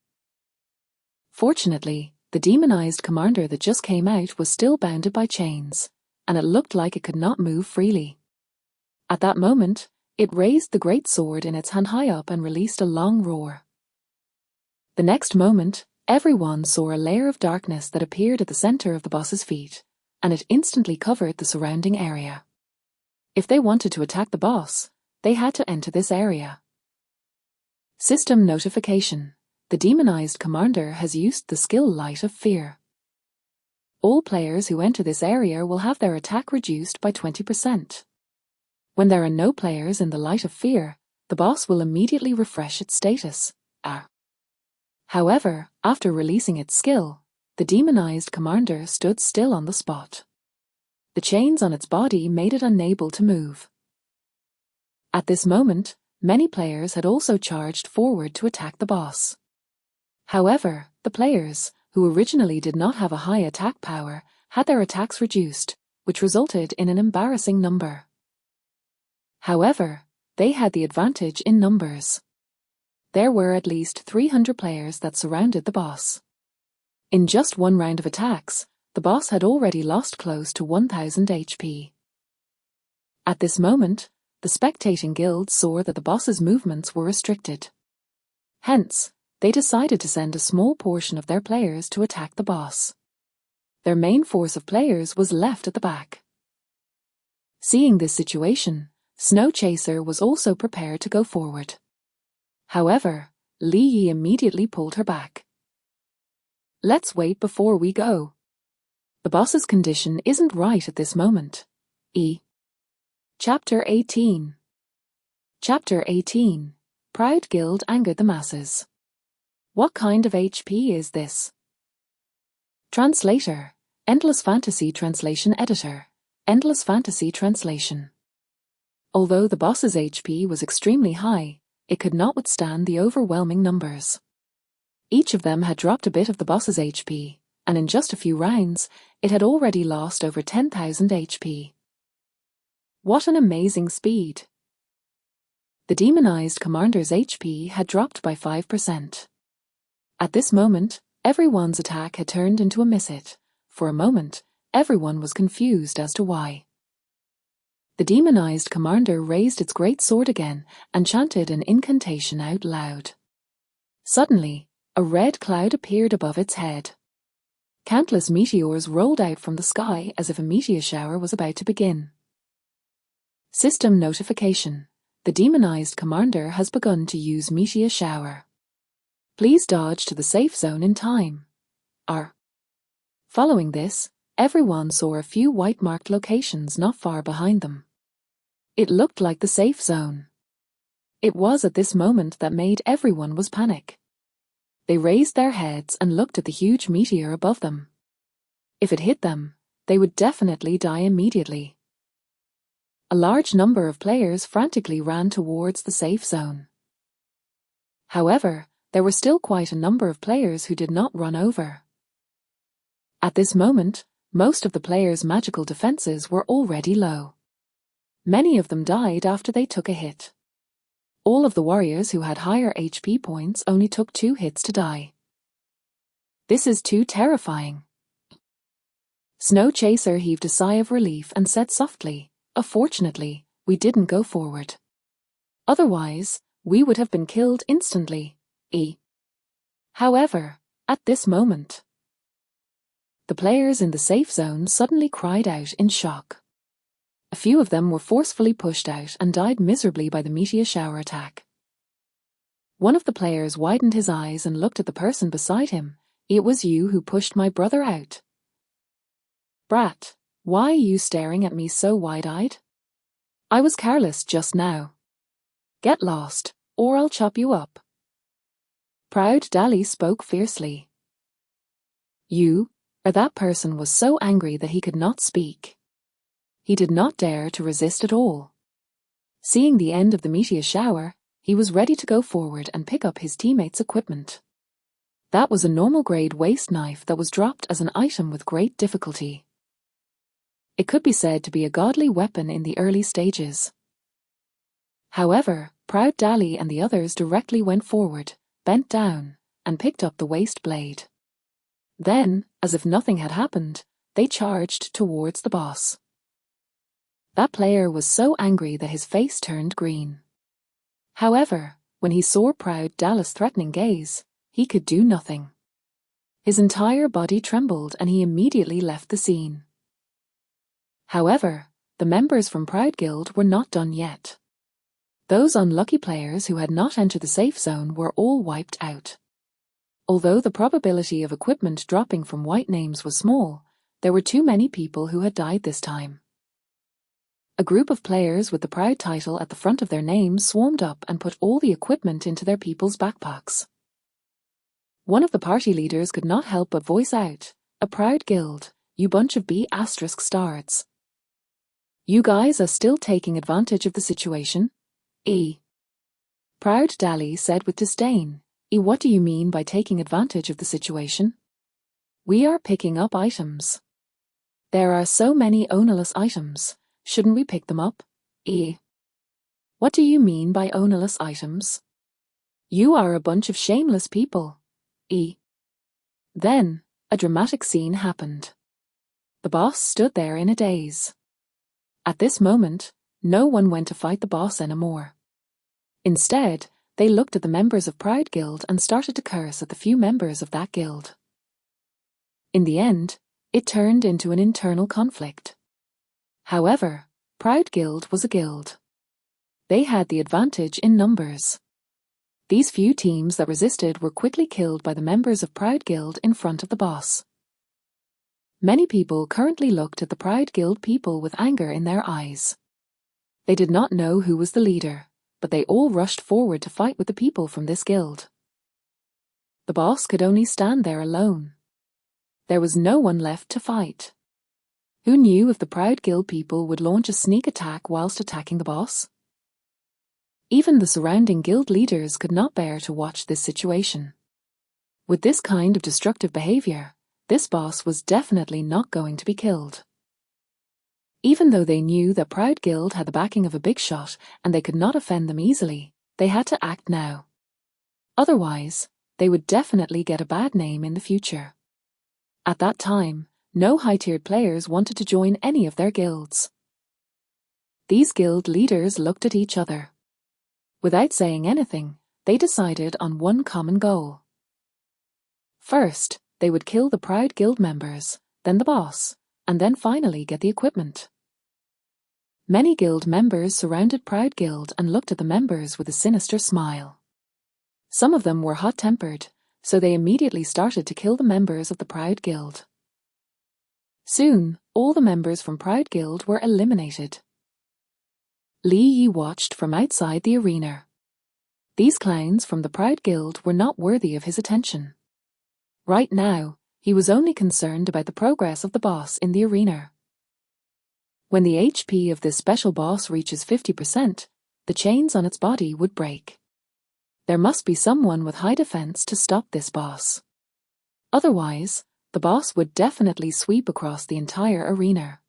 Fortunately, the demonized commander that just came out was still bounded by chains, and it looked like it could not move freely. At that moment, it raised the great sword in its hand high up and released a long roar. The next moment, everyone saw a layer of darkness that appeared at the center of the boss's feet, and it instantly covered the surrounding area. If they wanted to attack the boss, they had to enter this area. System notification. The demonized commander has used the skill Light of Fear. All players who enter this area will have their attack reduced by 20%. When there are no players in the Light of Fear, the boss will immediately refresh its status, R. However, after releasing its skill, the demonized commander stood still on the spot. The chains on its body made it unable to move. At this moment, many players had also charged forward to attack the boss. However, the players, who originally did not have a high attack power, had their attacks reduced, which resulted in an embarrassing number. However, they had the advantage in numbers. There were at least 300 players that surrounded the boss. In just one round of attacks, the boss had already lost close to 1,000 HP. At this moment, the spectating guilds saw that the boss's movements were restricted. Hence, they decided to send a small portion of their players to attack the boss. Their main force of players was left at the back. Seeing this situation, Snow Chaser was also prepared to go forward. However, Li Yi immediately pulled her back. Let's wait before we go. The boss's condition isn't right at this moment. Chapter 18. Chapter 18. Proud Guild angered the masses. What kind of HP is this? Translator. Endless Fantasy Translation Editor. Endless Fantasy Translation. Although the boss's HP was extremely high, it could not withstand the overwhelming numbers. Each of them had dropped a bit of the boss's HP, and in just a few rounds, it had already lost over 10,000 HP. What an amazing speed! The demonized commander's HP had dropped by 5%. At this moment, everyone's attack had turned into a miss-hit. For a moment, everyone was confused as to why. The demonized commander raised its great sword again and chanted an incantation out loud. Suddenly, a red cloud appeared above its head. Countless meteors rolled out from the sky as if a meteor shower was about to begin. System notification. The demonized commander has begun to use meteor shower. Please dodge to the safe zone in time. R. Following this, everyone saw a few white-marked locations not far behind them. It looked like the safe zone. It was at this moment that made everyone was panic. They raised their heads and looked at the huge meteor above them. If it hit them, they would definitely die immediately. A large number of players frantically ran towards the safe zone. However, there were still quite a number of players who did not run over. At this moment, most of the players' magical defenses were already low. Many of them died after they took a hit. All of the warriors who had higher HP points only took 2 hits to die. This is too terrifying. Snow Chaser heaved a sigh of relief and said softly, "Fortunately, we didn't go forward. Otherwise, we would have been killed instantly." However, at this moment, the players in the safe zone suddenly cried out in shock. A few of them were forcefully pushed out and died miserably by the meteor shower attack. One of the players widened his eyes and looked at the person beside him. "It was you who pushed my brother out." "Brat, why are you staring at me so wide-eyed? I was careless just now. Get lost, or I'll chop you up." Proud Dali spoke fiercely. That person was so angry that he could not speak. He did not dare to resist at all. Seeing the end of the meteor shower, he was ready to go forward and pick up his teammates' equipment. That was a normal grade waist knife that was dropped as an item with great difficulty. It could be said to be a godly weapon in the early stages. However, Proud Dali and the others directly went forward, bent down, and picked up the waist blade. Then, as if nothing had happened, they charged towards the boss. That player was so angry that his face turned green. However, when he saw Proud Dali's threatening gaze, he could do nothing. His entire body trembled and he immediately left the scene. However, the members from Proud Guild were not done yet. Those unlucky players who had not entered the safe zone were all wiped out. Although the probability of equipment dropping from white names was small, there were too many people who had died this time. A group of players with the Proud title at the front of their names swarmed up and put all the equipment into their people's backpacks. One of the party leaders could not help but voice out, "A Proud Guild, you bunch of B***stards. You guys are still taking advantage of the situation?" Proud Dali said with disdain, "What do you mean by taking advantage of the situation? We are picking up items. There are so many ownerless items. Shouldn't we pick them up?" What do you mean by ownerless items? You are a bunch of shameless people. Then, a dramatic scene happened. The boss stood there in a daze. At this moment, no one went to fight the boss anymore. Instead, they looked at the members of Proud Guild and started to curse at the few members of that guild. In the end, it turned into an internal conflict. However, Proud Guild was a guild. They had the advantage in numbers. These few teams that resisted were quickly killed by the members of Proud Guild in front of the boss. Many people currently looked at the Proud Guild people with anger in their eyes. They did not know who was the leader, but they all rushed forward to fight with the people from this guild. The boss could only stand there alone. There was no one left to fight. Who knew if the proud guild people would launch a sneak attack whilst attacking the boss? Even the surrounding guild leaders could not bear to watch this situation. With this kind of destructive behavior, this boss was definitely not going to be killed. Even though they knew that Proud Guild had the backing of a big shot and they could not offend them easily, they had to act now. Otherwise, they would definitely get a bad name in the future. At that time, no high-tiered players wanted to join any of their guilds. These guild leaders looked at each other. Without saying anything, they decided on one common goal. First, they would kill the Proud Guild members, then the boss, and then finally get the equipment. Many guild members surrounded Proud Guild and looked at the members with a sinister smile. Some of them were hot-tempered, so they immediately started to kill the members of the Proud Guild. Soon, all the members from Proud Guild were eliminated. Li Yi watched from outside the arena. These clowns from the Proud Guild were not worthy of his attention. Right now, he was only concerned about the progress of the boss in the arena. When the HP of this special boss reaches 50%, the chains on its body would break. There must be someone with high defense to stop this boss. Otherwise, the boss would definitely sweep across the entire arena.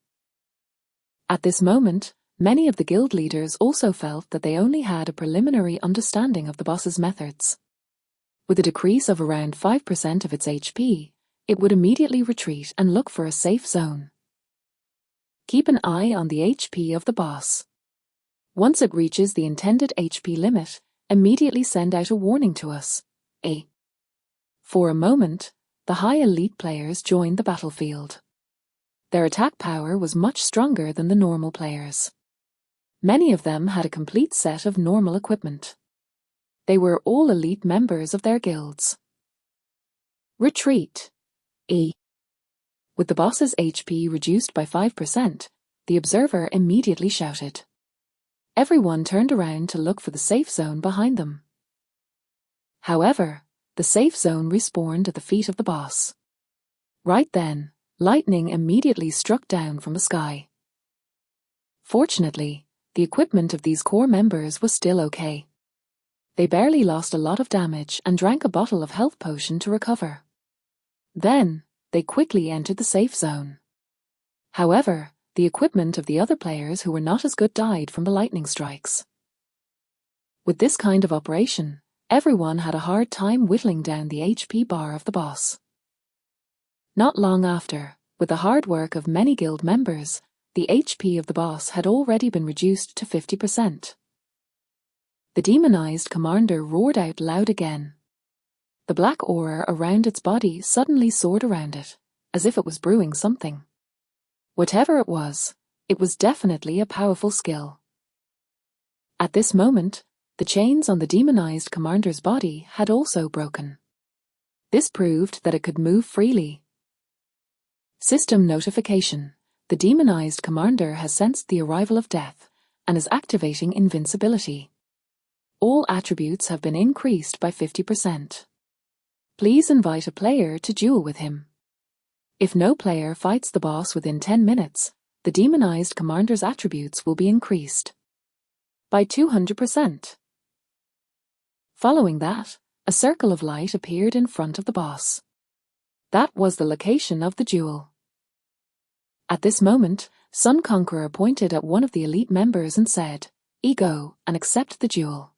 At this moment, many of the guild leaders also felt that they only had a preliminary understanding of the boss's methods. With a decrease of around 5% of its HP, it would immediately retreat and look for a safe zone. Keep an eye on the HP of the boss. Once it reaches the intended HP limit, immediately send out a warning to us. For a moment, the high elite players joined the battlefield. Their attack power was much stronger than the normal players. Many of them had a complete set of normal equipment. They were all elite members of their guilds. Retreat. With the boss's HP reduced by 5%, the observer immediately shouted. Everyone turned around to look for the safe zone behind them. However, the safe zone respawned at the feet of the boss. Right then, lightning immediately struck down from the sky. Fortunately, the equipment of these core members was still okay. They barely lost a lot of damage and drank a bottle of health potion to recover. Then, they quickly entered the safe zone. However, the equipment of the other players who were not as good died from the lightning strikes. With this kind of operation, everyone had a hard time whittling down the HP bar of the boss. Not long after, with the hard work of many guild members, the HP of the boss had already been reduced to 50%. The demonized commander roared out loud again. The black aura around its body suddenly soared around it, as if it was brewing something. Whatever it was definitely a powerful skill. At this moment, the chains on the demonized commander's body had also broken. This proved that it could move freely. System notification. The demonized commander has sensed the arrival of death and is activating invincibility. All attributes have been increased by 50%. Please invite a player to duel with him. If no player fights the boss within 10 minutes, the demonized commander's attributes will be increased by 200%. Following that, a circle of light appeared in front of the boss. That was the location of the duel. At this moment, Sun Conqueror pointed at one of the elite members and said, "Go and accept the duel.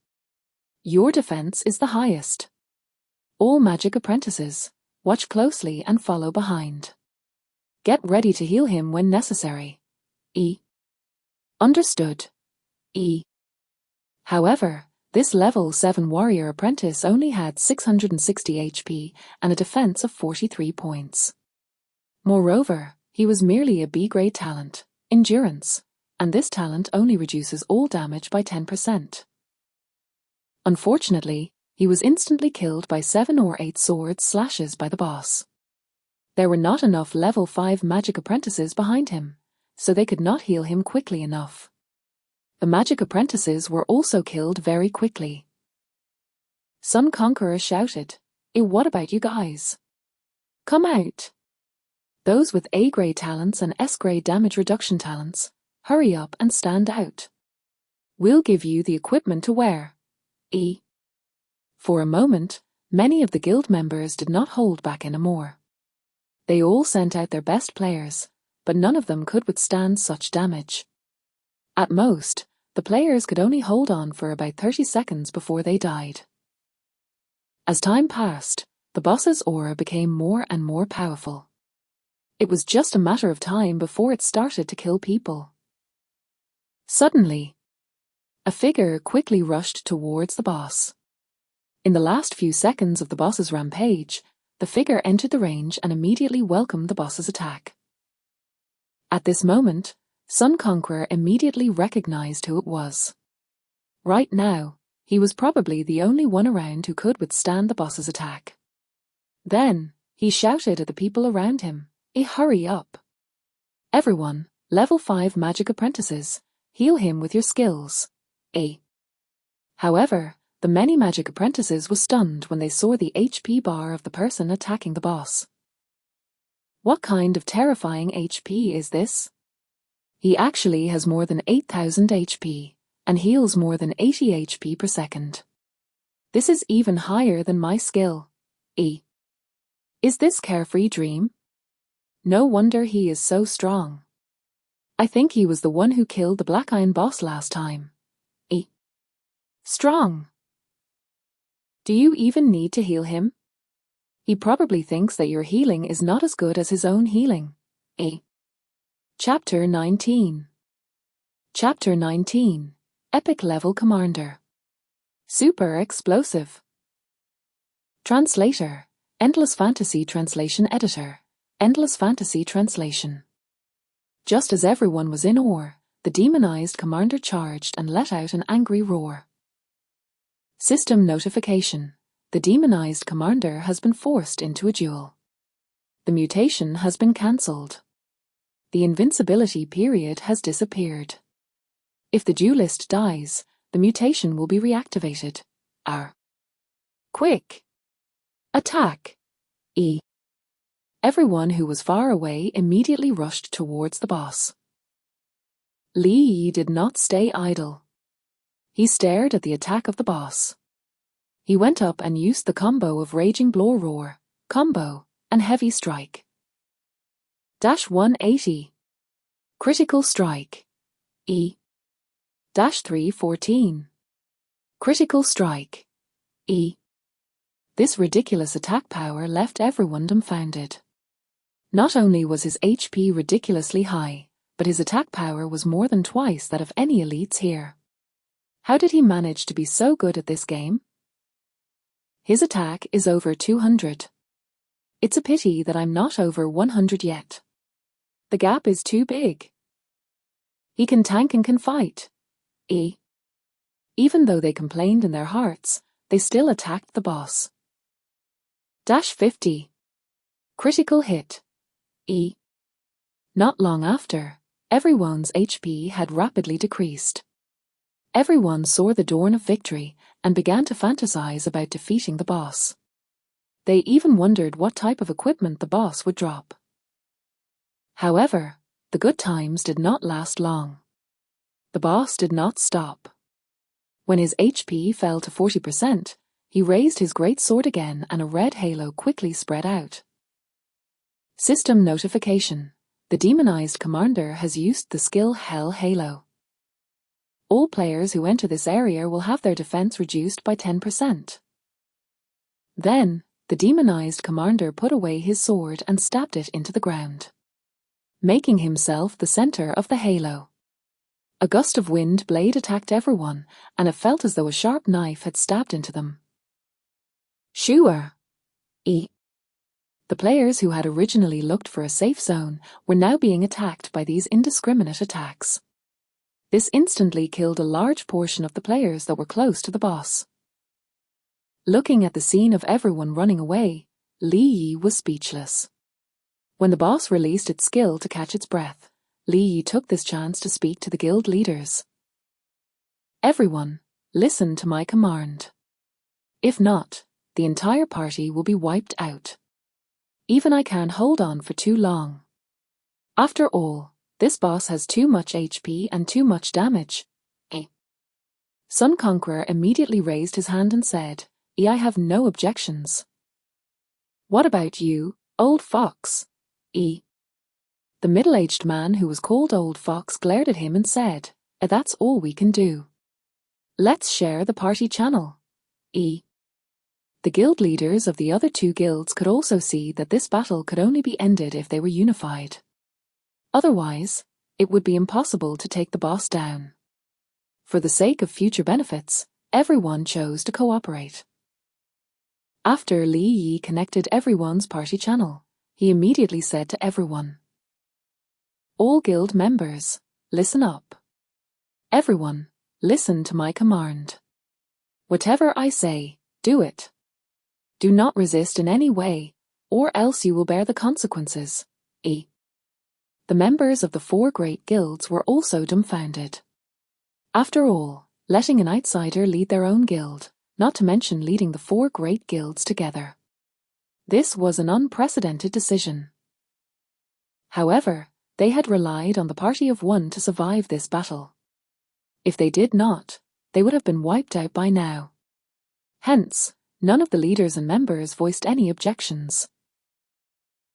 Your defense is the highest. All magic apprentices, watch closely and follow behind. Get ready to heal him when necessary. Understood. However, this level 7 warrior apprentice only had 660 HP and a defense of 43 points. Moreover, he was merely a B-grade talent, endurance, and this talent only reduces all damage by 10%. Unfortunately, he was instantly killed by 7 or 8 sword slashes by the boss. There were not enough level 5 magic apprentices behind him, so they could not heal him quickly enough. The magic apprentices were also killed very quickly. Sun Conqueror shouted, What about you guys? Come out! Those with A-grade talents and S-grade damage reduction talents, hurry up and stand out. We'll give you the equipment to wear. For a moment, many of the guild members did not hold back anymore. They all sent out their best players, but none of them could withstand such damage. At most, the players could only hold on for about 30 seconds before they died. As time passed, the boss's aura became more and more powerful. It was just a matter of time before it started to kill people. Suddenly, a figure quickly rushed towards the boss. In the last few seconds of the boss's rampage, the figure entered the range and immediately welcomed the boss's attack. At this moment, Sun Conqueror immediately recognized who it was. Right now, he was probably the only one around who could withstand the boss's attack. Then, he shouted at the people around him, hurry up! Everyone, level 5 magic apprentices, heal him with your skills. However, the many magic apprentices were stunned when they saw the HP bar of the person attacking the boss. What kind of terrifying HP is this? He actually has more than 8,000 HP, and heals more than 80 HP per second. This is even higher than my skill. Is this Carefree Dream? No wonder he is so strong. I think he was the one who killed the Black Iron boss last time. Strong. Do you even need to heal him? He probably thinks that your healing is not as good as his own healing. Chapter 19. Chapter 19. Epic Level Commander. Super Explosive. Translator. Endless Fantasy Translation Editor. Endless Fantasy Translation. Just as everyone was in awe, the demonized commander charged and let out an angry roar. System notification. The demonized commander has been forced into a duel. The mutation has been cancelled. The invincibility period has disappeared. If the duelist dies, the mutation will be reactivated. Quick! Attack! Everyone who was far away immediately rushed towards the boss. Li Yi did not stay idle. He stared at the attack of the boss. He went up and used the combo of Raging Blow Roar, Combo, and Heavy Strike. Dash 180. Critical Strike. Dash 314. Critical Strike. This ridiculous attack power left everyone dumbfounded. Not only was his HP ridiculously high, but his attack power was more than twice that of any elites here. How did he manage to be so good at this game? His attack is over 200. It's a pity that I'm not over 100 yet. The gap is too big. He can tank and can fight. Even though they complained in their hearts, they still attacked the boss. Dash 50. Critical hit. Not long after, everyone's HP had rapidly decreased. Everyone saw the dawn of victory and began to fantasize about defeating the boss. They even wondered what type of equipment the boss would drop. However, the good times did not last long. The boss did not stop. When his HP fell to 40%, he raised his great sword again and a red halo quickly spread out. System notification. The demonized commander has used the skill Hell Halo. All players who enter this area will have their defense reduced by 10%. Then, the demonized commander put away his sword and stabbed it into the ground, making himself the center of the halo. A gust of wind blade attacked everyone, and it felt as though a sharp knife had stabbed into them. Shua! The players who had originally looked for a safe zone were now being attacked by these indiscriminate attacks. This instantly killed a large portion of the players that were close to the boss. Looking at the scene of everyone running away, Li Yi was speechless. When the boss released its skill to catch its breath, Li Yi took this chance to speak to the guild leaders. Everyone, listen to my command. If not, the entire party will be wiped out. Even I can't hold on for too long. After all, this boss has too much HP and too much damage. Sun Conqueror immediately raised his hand and said, I have no objections. What about you, old fox? The middle-aged man who was called Old Fox glared at him and said, that's all we can do. Let's share the party channel. The guild leaders of the other two guilds could also see that this battle could only be ended if they were unified. Otherwise, it would be impossible to take the boss down. For the sake of future benefits, everyone chose to cooperate. After Li Yi connected everyone's party channel, he immediately said to everyone, all guild members, listen up. Everyone, listen to my command. Whatever I say, do it. Do not resist in any way, or else you will bear the consequences. The members of the 4 great guilds were also dumbfounded. After all, letting an outsider lead their own guild, not to mention leading the 4 great guilds together. This was an unprecedented decision. However, they had relied on the party of one to survive this battle. If they did not, they would have been wiped out by now. Hence, none of the leaders and members voiced any objections.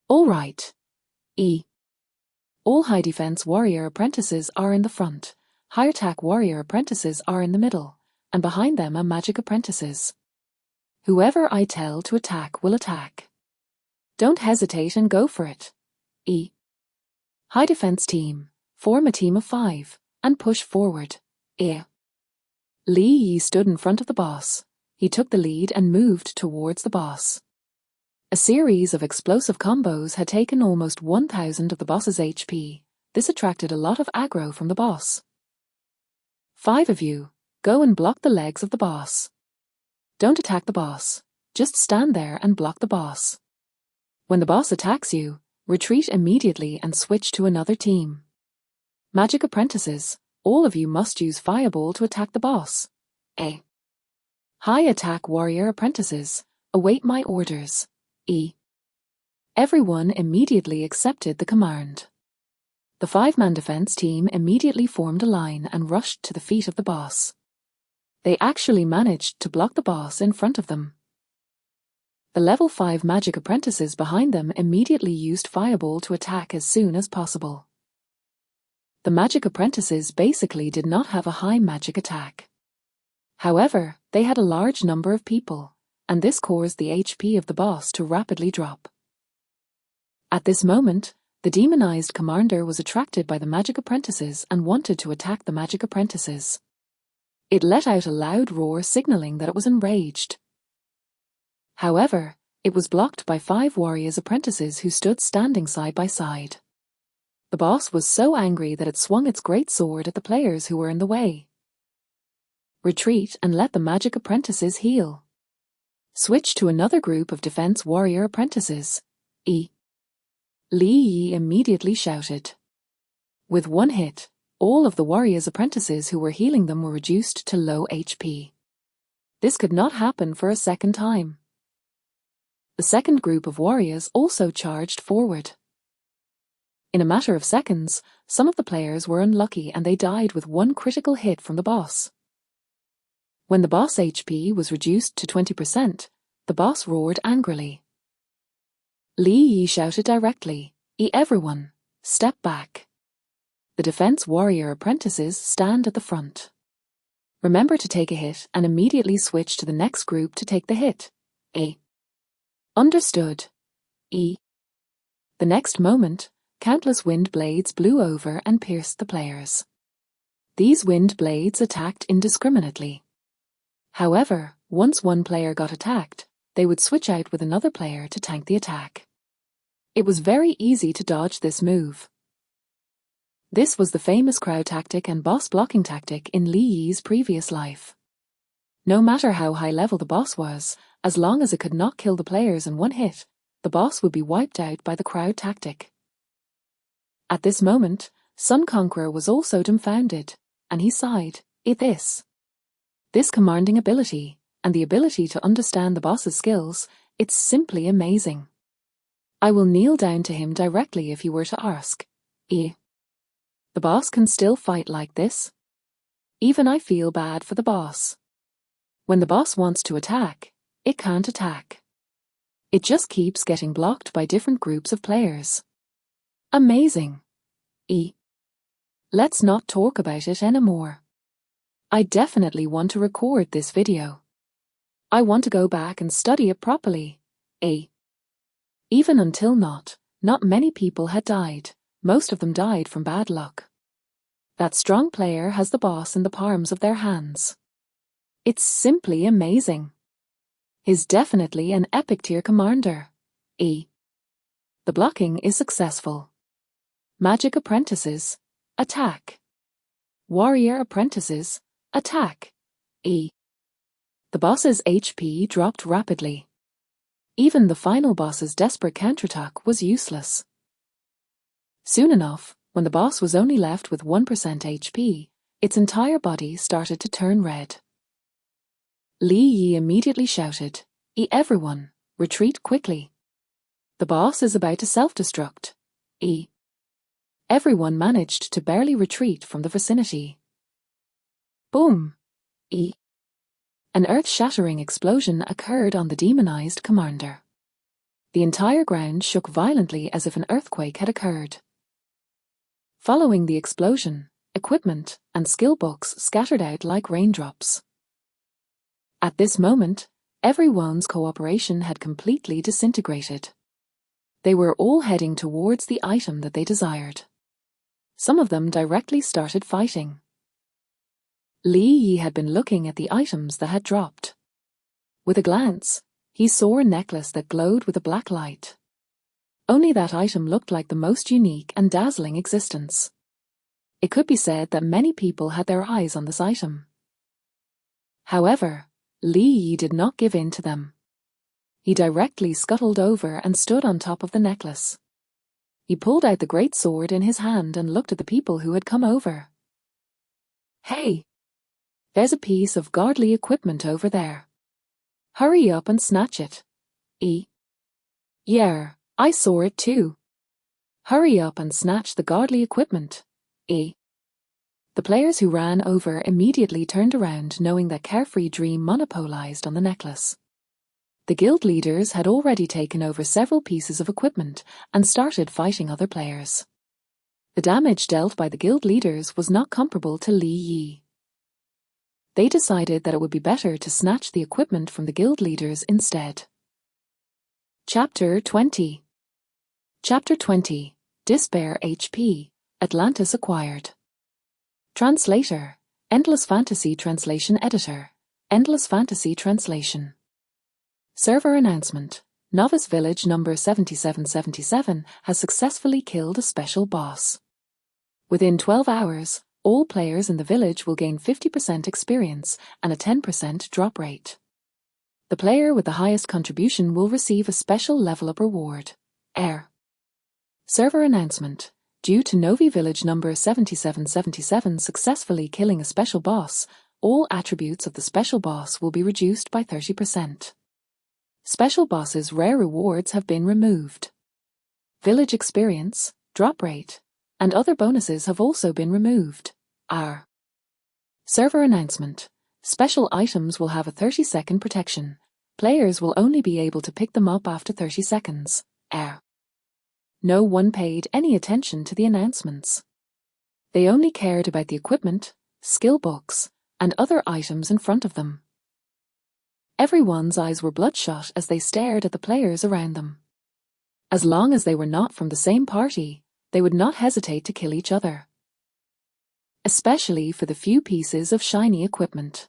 All right. All high defense warrior apprentices are in the front, high attack warrior apprentices are in the middle, and behind them are magic apprentices. Whoever I tell to attack will attack. Don't hesitate and go for it. High defense team, form a team of 5, and push forward. Li Yi stood in front of the boss. He took the lead and moved towards the boss. A series of explosive combos had taken almost 1,000 of the boss's HP. This attracted a lot of aggro from the boss. 5 of you, go and block the legs of the boss. Don't attack the boss, just stand there and block the boss. When the boss attacks you, retreat immediately and switch to another team. Magic apprentices, all of you must use Fireball to attack the boss. High attack warrior apprentices, await my orders. Everyone immediately accepted the command. The 5-man defense team immediately formed a line and rushed to the feet of the boss. They actually managed to block the boss in front of them. The level 5 magic apprentices behind them immediately used Fireball to attack as soon as possible. The magic apprentices basically did not have a high magic attack. However, they had a large number of people, and this caused the HP of the boss to rapidly drop. At this moment, the demonized commander was attracted by the magic apprentices and wanted to attack the magic apprentices. It let out a loud roar signaling that it was enraged. However, it was blocked by 5 warriors apprentices who stood standing side by side. The boss was so angry that it swung its great sword at the players who were in the way. Retreat and let the magic apprentices heal. Switch to another group of defense warrior apprentices. Li Yi immediately shouted. With one hit, all of the warriors' apprentices who were healing them were reduced to low HP. This could not happen for a second time. The second group of warriors also charged forward. In a matter of seconds, some of the players were unlucky and they died with one critical hit from the boss. When the boss HP was reduced to 20%, the boss roared angrily. Li Yi shouted directly, everyone, step back. The defense warrior apprentices stand at the front. Remember to take a hit and immediately switch to the next group to take the hit. Understood. The next moment, countless wind blades blew over and pierced the players. These wind blades attacked indiscriminately. However, once one player got attacked, they would switch out with another player to tank the attack. It was very easy to dodge this move. This was the famous crowd tactic and boss blocking tactic in Li Yi's previous life. No matter how high level the boss was, as long as it could not kill the players in one hit, the boss would be wiped out by the crowd tactic. At this moment, Sun Conqueror was also dumbfounded, and he sighed, this This commanding ability, and the ability to understand the boss's skills, it's simply amazing. I will kneel down to him directly if you were to ask. The boss can still fight like this? Even I feel bad for the boss. When the boss wants to attack, it can't attack. It just keeps getting blocked by different groups of players. Amazing. Let's not talk about it anymore. I definitely want to record this video. I want to go back and study it properly. Even until not many people had died. Most of them died from bad luck. That strong player has the boss in the palms of their hands. It's simply amazing. He's definitely an epic tier commander. The blocking is successful. Magic apprentices, attack. Warrior apprentices, attack. The boss's HP dropped rapidly. Even the final boss's desperate counterattack was useless. Soon enough, when the boss was only left with 1% HP, its entire body started to turn red. Li Yi immediately shouted, Everyone, retreat quickly. The boss is about to self-destruct. Everyone managed to barely retreat from the vicinity. Boom! An earth-shattering explosion occurred on the demonized commander. The entire ground shook violently as if an earthquake had occurred. Following the explosion, equipment and skill books scattered out like raindrops. At this moment, everyone's cooperation had completely disintegrated. They were all heading towards the item that they desired. Some of them directly started fighting. Li Yi had been looking at the items that had dropped. With a glance, he saw a necklace that glowed with a black light. Only that item looked like the most unique and dazzling existence. It could be said that many people had their eyes on this item. However, Li Yi did not give in to them. He directly scuttled over and stood on top of the necklace. He pulled out the great sword in his hand and looked at the people who had come over. Hey! There's a piece of godly equipment over there. Hurry up and snatch it. Yeah, I saw it too. Hurry up and snatch the godly equipment. The players who ran over immediately turned around knowing that Carefree Dream monopolized on the necklace. The guild leaders had already taken over several pieces of equipment and started fighting other players. The damage dealt by the guild leaders was not comparable to Li Yi. They decided that it would be better to snatch the equipment from the guild leaders instead. Chapter 20. Chapter 20. Despair HP, Atlantis acquired. Translator, Endless Fantasy Translation Editor, Endless Fantasy Translation. Server announcement. Novice Village number 7777 has successfully killed a special boss. Within 12 hours, all players in the village will gain 50% experience and a 10% drop rate. The player with the highest contribution will receive a special level-up reward. Server announcement. Due to Novi Village number 7777 successfully killing a special boss, all attributes of the special boss will be reduced by 30%. Special boss's rare rewards have been removed. Village experience, drop rate, and other bonuses have also been removed. Server announcement. Special items will have a 30-second protection. Players will only be able to pick them up after 30 seconds. No one paid any attention to the announcements. They only cared about the equipment, skill books, and other items in front of them. Everyone's eyes were bloodshot as they stared at the players around them. As long as they were not from the same party, they would not hesitate to kill each other. Especially for the few pieces of shiny equipment.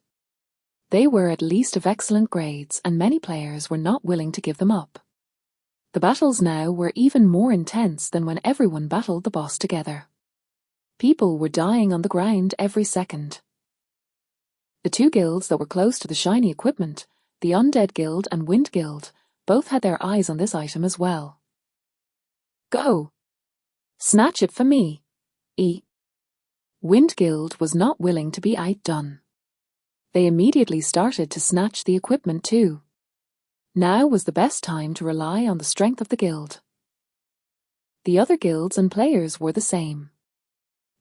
They were at least of excellent grades and many players were not willing to give them up. The battles now were even more intense than when everyone battled the boss together. People were dying on the ground every second. The two guilds that were close to the shiny equipment, the Undead Guild and Wind Guild, both had their eyes on this item as well. Go! Snatch it for me! Wind Guild was not willing to be outdone. They immediately started to snatch the equipment too. Now was the best time to rely on the strength of the guild. The other guilds and players were the same.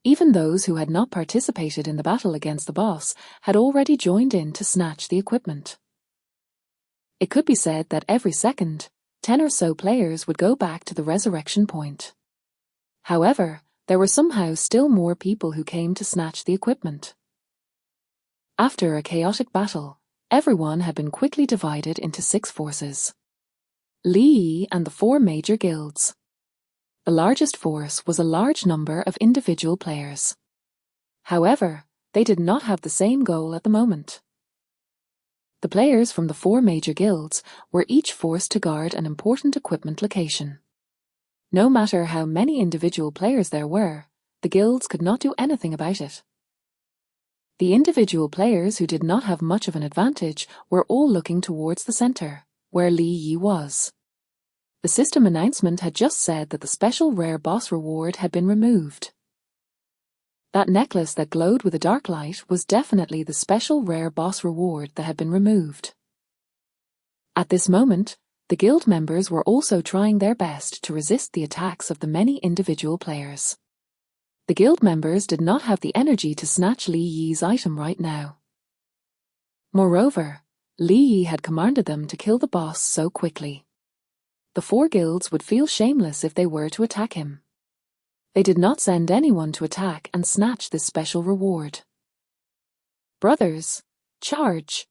Even those who had not participated in the battle against the boss had already joined in to snatch the equipment. It could be said that every second, 10 or so players would go back to the resurrection point. However, there were somehow still more people who came to snatch the equipment. After a chaotic battle, everyone had been quickly divided into 6 forces. Li Yi and the 4 major guilds. The largest force was a large number of individual players. However, they did not have the same goal at the moment. The players from the 4 major guilds were each forced to guard an important equipment location. No matter how many individual players there were, the guilds could not do anything about it. The individual players who did not have much of an advantage were all looking towards the center, where Li Yi was. The system announcement had just said that the special rare boss reward had been removed. That necklace that glowed with a dark light was definitely the special rare boss reward that had been removed. At this moment, the guild members were also trying their best to resist the attacks of the many individual players. The guild members did not have the energy to snatch Li Yi's item right now. Moreover, Li Yi had commanded them to kill the boss so quickly. The 4 guilds would feel shameless if they were to attack him. They did not send anyone to attack and snatch this special reward. Brothers, charge!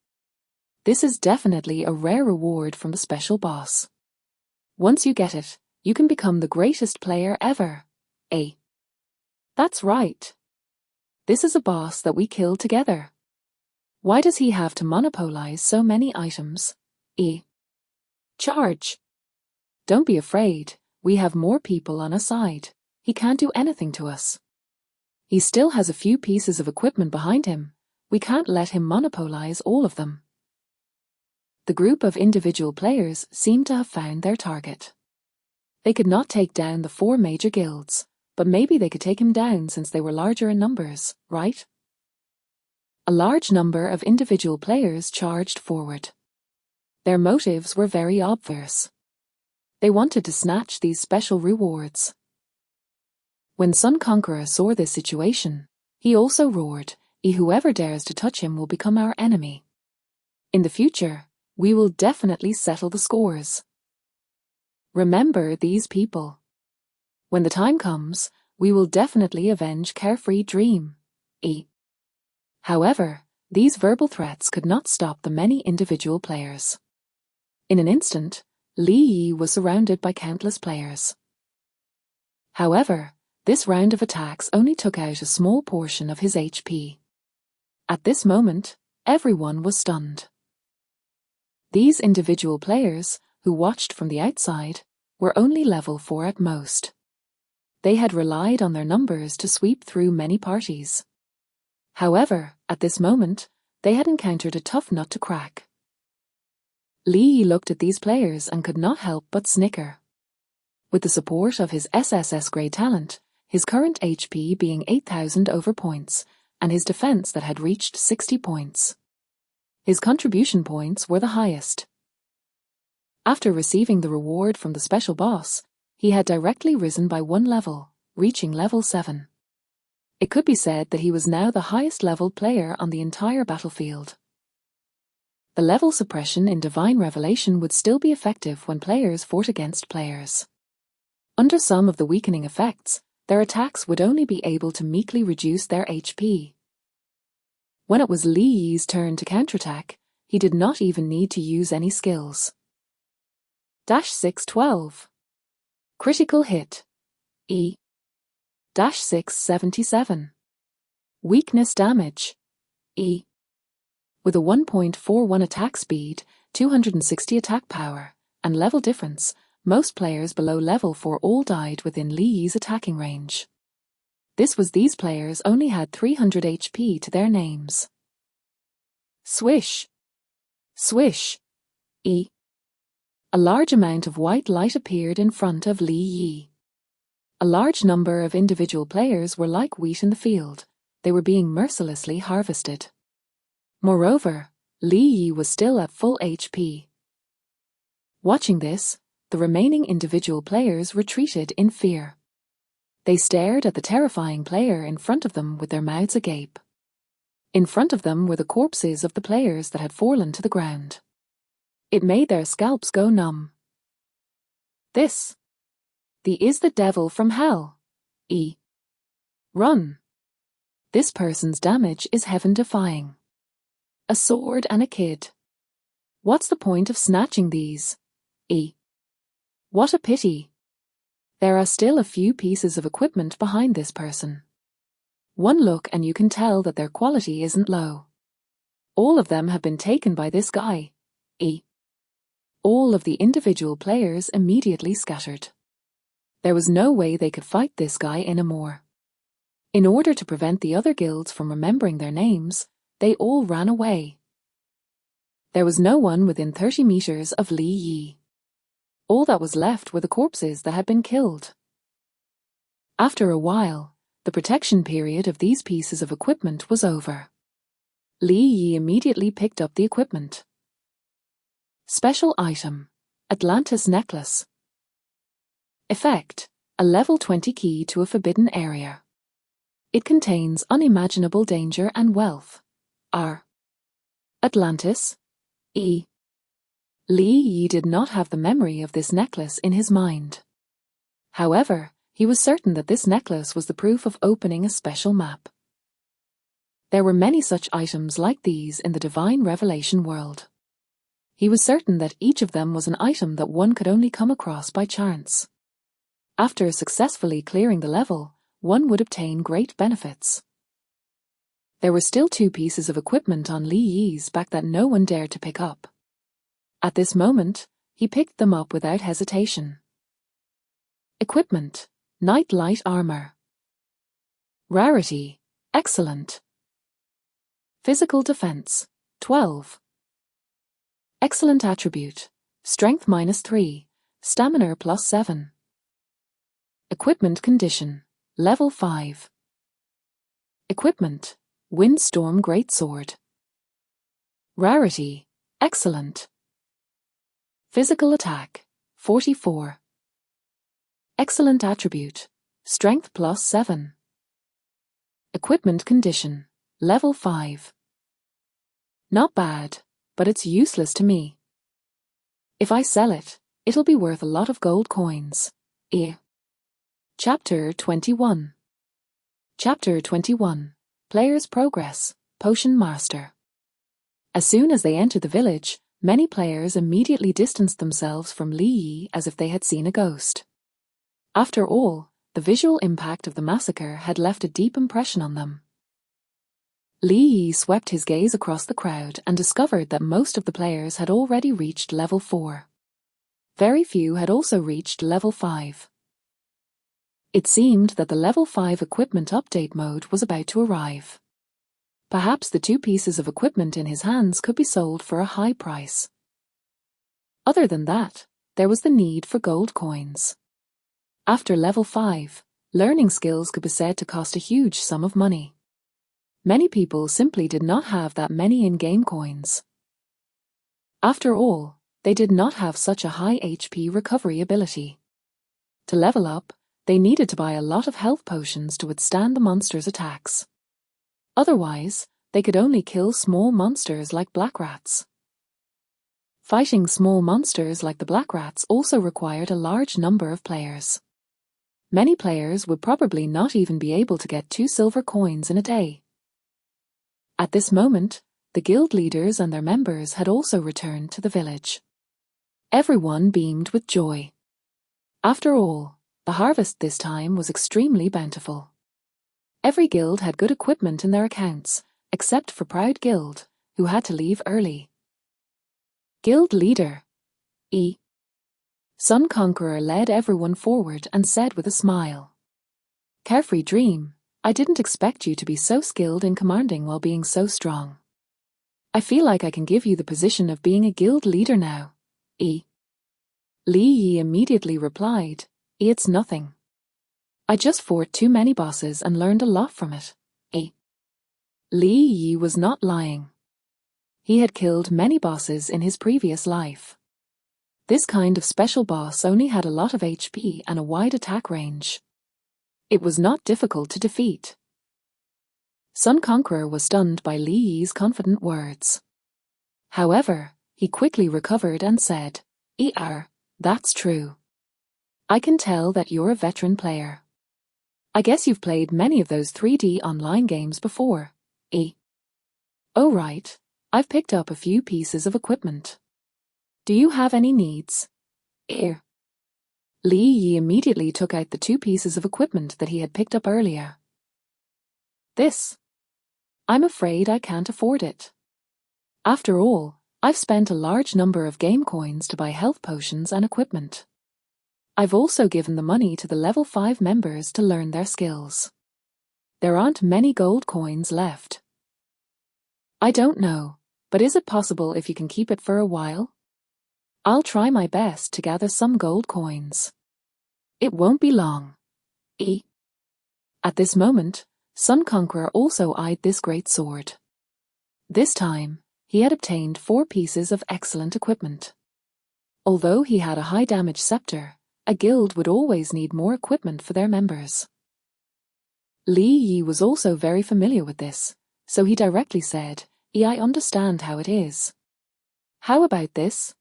This is definitely a rare reward from the special boss. Once you get it, you can become the greatest player ever. That's right. This is a boss that we killed together. Why does he have to monopolize so many items? Charge! Don't be afraid, we have more people on our side. He can't do anything to us. He still has a few pieces of equipment behind him. We can't let him monopolize all of them. The group of individual players seemed to have found their target. They could not take down the 4 major guilds, but maybe they could take him down since they were larger in numbers, right? A large number of individual players charged forward. Their motives were very obvious. They wanted to snatch these special rewards. When Sun Conqueror saw this situation, he also roared, "Whoever dares to touch him will become our enemy. In the future, we will definitely settle the scores. Remember these people. When the time comes, we will definitely avenge Carefree Dream. However, these verbal threats could not stop the many individual players. In an instant, Li Yi was surrounded by countless players. However, this round of attacks only took out a small portion of his HP. At this moment, everyone was stunned. These individual players, who watched from the outside, were only level 4 at most. They had relied on their numbers to sweep through many parties. However, at this moment, they had encountered a tough nut to crack. Li Yi looked at these players and could not help but snicker. With the support of his SSS-grade talent, his current HP being 8,000 over points, and his defense that had reached 60 points. His contribution points were the highest. After receiving the reward from the special boss, he had directly risen by 1 level, reaching level 7. It could be said that he was now the highest level player on the entire battlefield. The level suppression in Divine Revelation would still be effective when players fought against players. Under some of the weakening effects, their attacks would only be able to meekly reduce their HP. When it was Li Yi's turn to counterattack, he did not even need to use any skills. -612. Critical hit. -677. Weakness damage. With a 1.41 attack speed, 260 attack power, and level difference, most players below level 4 all died within Li Yi's attacking range. These players only had 300 HP to their names. Swish. Swish. A large amount of white light appeared in front of Li Yi. A large number of individual players were like wheat in the field. They were being mercilessly harvested. Moreover, Li Yi was still at full HP. Watching this, the remaining individual players retreated in fear. They stared at the terrifying player in front of them with their mouths agape. In front of them were the corpses of the players that had fallen to the ground. It made their scalps go numb. This is the devil from hell. Run. This person's damage is heaven-defying. A sword and a kid. What's the point of snatching these? What a pity. There are still a few pieces of equipment behind this person. One look and you can tell that their quality isn't low. All of them have been taken by this guy. All of the individual players immediately scattered. There was no way they could fight this guy anymore. In order to prevent the other guilds from remembering their names, they all ran away. There was no one within 30 meters of Li Yi. All that was left were the corpses that had been killed. After a while, the protection period of these pieces of equipment was over. Li Yi immediately picked up the equipment. Special item: Atlantis necklace. Effect: a level 20 key to a forbidden area. It contains unimaginable danger and wealth. Atlantis. Li Yi did not have the memory of this necklace in his mind. However, he was certain that this necklace was the proof of opening a special map. There were many such items like these in the Divine Revelation world. He was certain that each of them was an item that one could only come across by chance. After successfully clearing the level, one would obtain great benefits. There were still 2 pieces of equipment on Li Yi's back that no one dared to pick up. At this moment, he picked them up without hesitation. Equipment: Night Light Armor. Rarity: Excellent. Physical Defense: 12. Excellent Attribute: Strength -3, Stamina +7. Equipment Condition: Level 5. Equipment: Windstorm Greatsword. Rarity: Excellent. Physical Attack: 44. Excellent Attribute: Strength +7. Equipment Condition: Level 5. Not bad, but it's useless to me. If I sell it, it'll be worth a lot of gold coins. Chapter 21. Chapter 21. Player's Progress, Potion Master. As soon as they entered the village, many players immediately distanced themselves from Li Yi as if they had seen a ghost. After all, the visual impact of the massacre had left a deep impression on them. Li Yi swept his gaze across the crowd and discovered that most of the players had already reached level 4. Very few had also reached level 5. It seemed that the level 5 equipment update mode was about to arrive. Perhaps the 2 pieces of equipment in his hands could be sold for a high price. Other than that, there was the need for gold coins. After level 5, learning skills could be said to cost a huge sum of money. Many people simply did not have that many in-game coins. After all, they did not have such a high HP recovery ability. To level up, they needed to buy a lot of health potions to withstand the monster's attacks. Otherwise, they could only kill small monsters like black rats. Fighting small monsters like the black rats also required a large number of players. Many players would probably not even be able to get 2 silver coins in a day. At this moment, the guild leaders and their members had also returned to the village. Everyone beamed with joy. After all, the harvest this time was extremely bountiful. Every guild had good equipment in their accounts, except for Proud Guild, who had to leave early. Guild Leader Sun Conqueror led everyone forward and said with a smile, "Carefree Dream, I didn't expect you to be so skilled in commanding while being so strong. I feel like I can give you the position of being a guild leader now." Li Yi immediately replied, "It's nothing. I just fought too many bosses and learned a lot from it." Li Yi was not lying. He had killed many bosses in his previous life. This kind of special boss only had a lot of HP and a wide attack range. It was not difficult to defeat. Sun Conqueror was stunned by Li Yi's confident words. However, he quickly recovered and said, That's true. I can tell that you're a veteran player. I guess you've played many of those 3D online games before, Oh right, I've picked up a few pieces of equipment. Do you have any needs? Li Yi immediately took out the 2 pieces of equipment that he had picked up earlier. This. I'm afraid I can't afford it. After all, I've spent a large number of game coins to buy health potions and equipment. I've also given the money to the level 5 members to learn their skills. There aren't many gold coins left. I don't know, but is it possible if you can keep it for a while? I'll try my best to gather some gold coins. It won't be long. At this moment, Sun Conqueror also eyed this great sword. This time, he had obtained 4 pieces of excellent equipment. Although he had a high damage scepter, a guild would always need more equipment for their members. Li Yi was also very familiar with this, so he directly said, I understand how it is. How about this?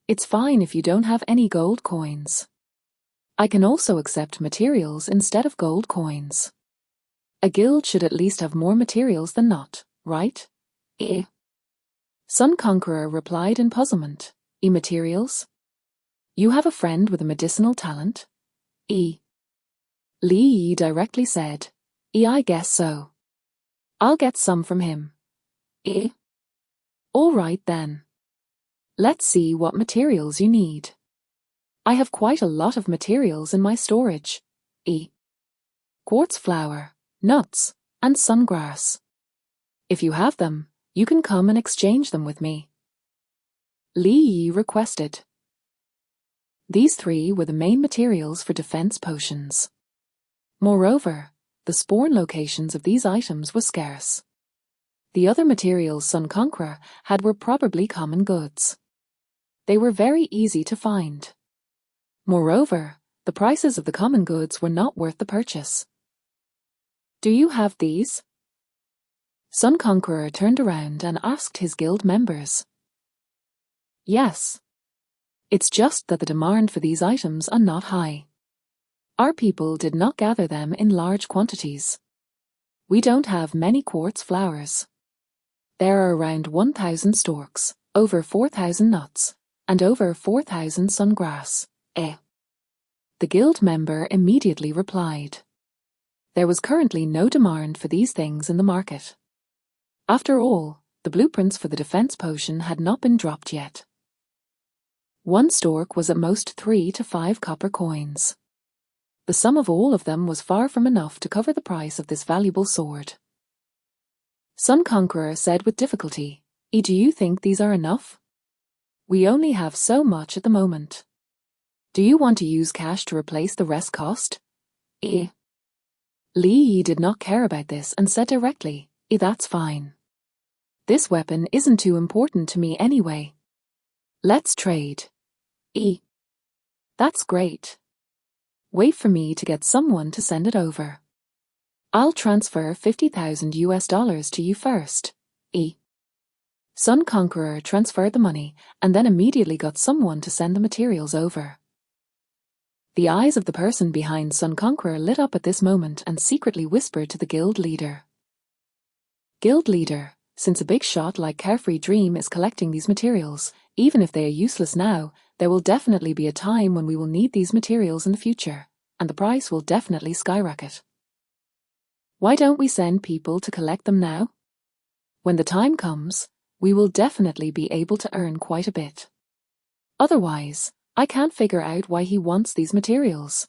It's fine if you don't have any gold coins. I can also accept materials instead of gold coins. A guild should at least have more materials than not, right? Sun Conqueror replied in puzzlement, materials? You have a friend with a medicinal talent? Li Yi directly said, I guess so. I'll get some from him. All right then. Let's see what materials you need. I have quite a lot of materials in my storage. Quartz flower, nuts, and sungrass. If you have them, you can come and exchange them with me. Li Yi requested. These 3 were the main materials for defense potions. Moreover, the spawn locations of these items were scarce. The other materials Sun Conqueror had were probably common goods. They were very easy to find. Moreover, the prices of the common goods were not worth the purchase. Do you have these? Sun Conqueror turned around and asked his guild members. Yes. It's just that the demand for these items are not high. Our people did not gather them in large quantities. We don't have many quartz flowers. There are around 1,000 storks, over 4,000 nuts, and over 4,000 sungrass. The guild member immediately replied. There was currently no demand for these things in the market. After all, the blueprints for the defense potion had not been dropped yet. 1 stork was at most 3 to 5 copper coins. The sum of all of them was far from enough to cover the price of this valuable sword. Sun Conqueror said with difficulty, Do you think these are enough? We only have so much at the moment. Do you want to use cash to replace the rest cost? Li Yi did not care about this and said directly, That's fine. This weapon isn't too important to me anyway. Let's trade. That's great. Wait for me to get someone to send it over. I'll transfer $50,000 to you first. Sun Conqueror transferred the money and then immediately got someone to send the materials over. The eyes of the person behind Sun Conqueror lit up at this moment and secretly whispered to the guild leader. Guild leader, since a big shot like Carefree Dream is collecting these materials, even if they are useless now, there will definitely be a time when we will need these materials in the future, and the price will definitely skyrocket. Why don't we send people to collect them now? When the time comes, we will definitely be able to earn quite a bit. Otherwise, I can't figure out why he wants these materials.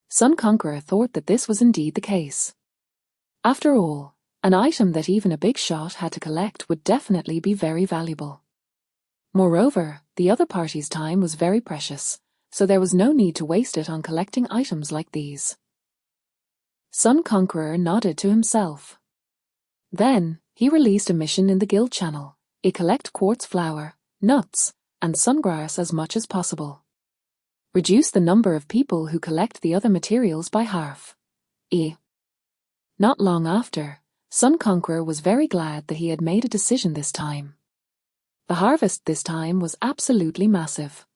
Sun Conqueror thought that this was indeed the case. After all, an item that even a big shot had to collect would definitely be very valuable. Moreover, the other party's time was very precious, so there was no need to waste it on collecting items like these. Sun Conqueror nodded to himself. Then, he released a mission in the guild channel: collect quartz flower, nuts, and sungrass as much as possible. Reduce the number of people who collect the other materials by half. Not long after, Sun Conqueror was very glad that he had made a decision this time. The harvest this time was absolutely massive.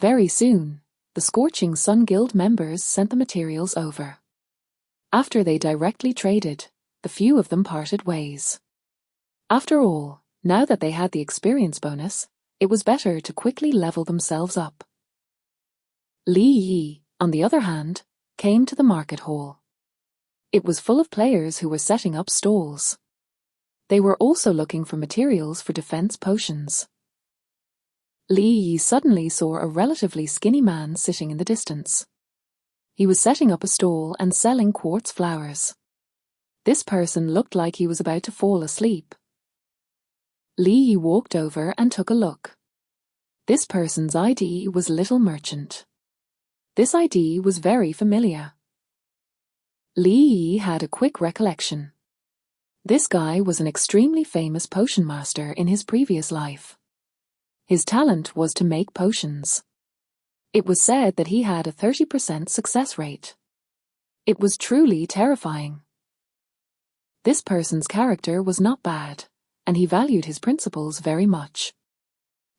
Very soon, the Scorching Sun Guild members sent the materials over. After they directly traded, the few of them parted ways. After all, now that they had the experience bonus, it was better to quickly level themselves up. Li Yi, on the other hand, came to the market hall. It was full of players who were setting up stalls. They were also looking for materials for defense potions. Li Yi suddenly saw a relatively skinny man sitting in the distance. He was setting up a stall and selling quartz flowers. This person looked like he was about to fall asleep. Li Yi walked over and took a look. This person's ID was Little Merchant. This ID was very familiar. Li Yi had a quick recollection. This guy was an extremely famous potion master in his previous life. His talent was to make potions. It was said that he had a 30% success rate. It was truly terrifying. This person's character was not bad, and he valued his principles very much.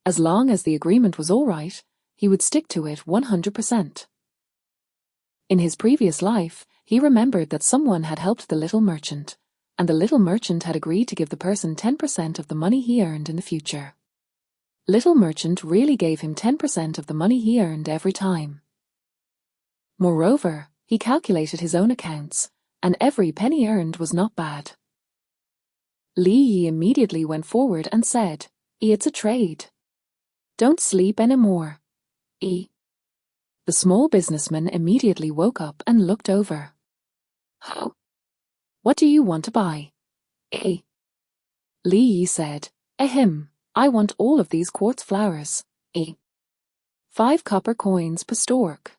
As long as the agreement was all right, he would stick to it 100%. In his previous life, he remembered that someone had helped the little merchant, and the little merchant had agreed to give the person 10% of the money he earned in the future. Little Merchant really gave him 10% of the money he earned every time. Moreover, he calculated his own accounts, and every penny earned was not bad. Li Yi immediately went forward and said, "It's a trade. Don't sleep anymore." The small businessman immediately woke up and looked over. "How? What do you want to buy?" Li Yi said, "Ahem, I want all of these quartz flowers. 5 copper coins per stork.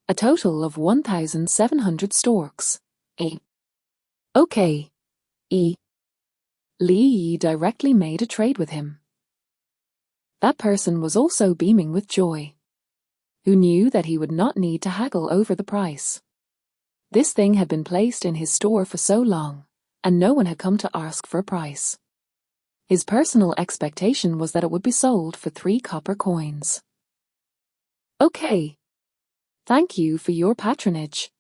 A total of 1,700 storks. Okay. Li Yi directly made a trade with him. That person was also beaming with joy. Who knew that he would not need to haggle over the price? This thing had been placed in his store for so long, and no one had come to ask for a price. His personal expectation was that it would be sold for 3 copper coins. Okay. Thank you for your patronage.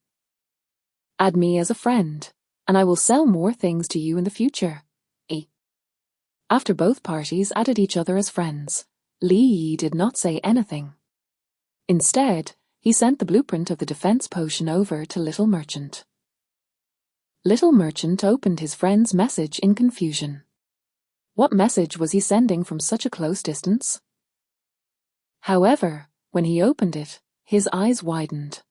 Add me as a friend, and I will sell more things to you in the future. After both parties added each other as friends, Li Yi did not say anything. Instead, he sent the blueprint of the defense potion over to Little Merchant. Little Merchant opened his friend's message in confusion. What message was he sending from such a close distance? However, when he opened it, his eyes widened.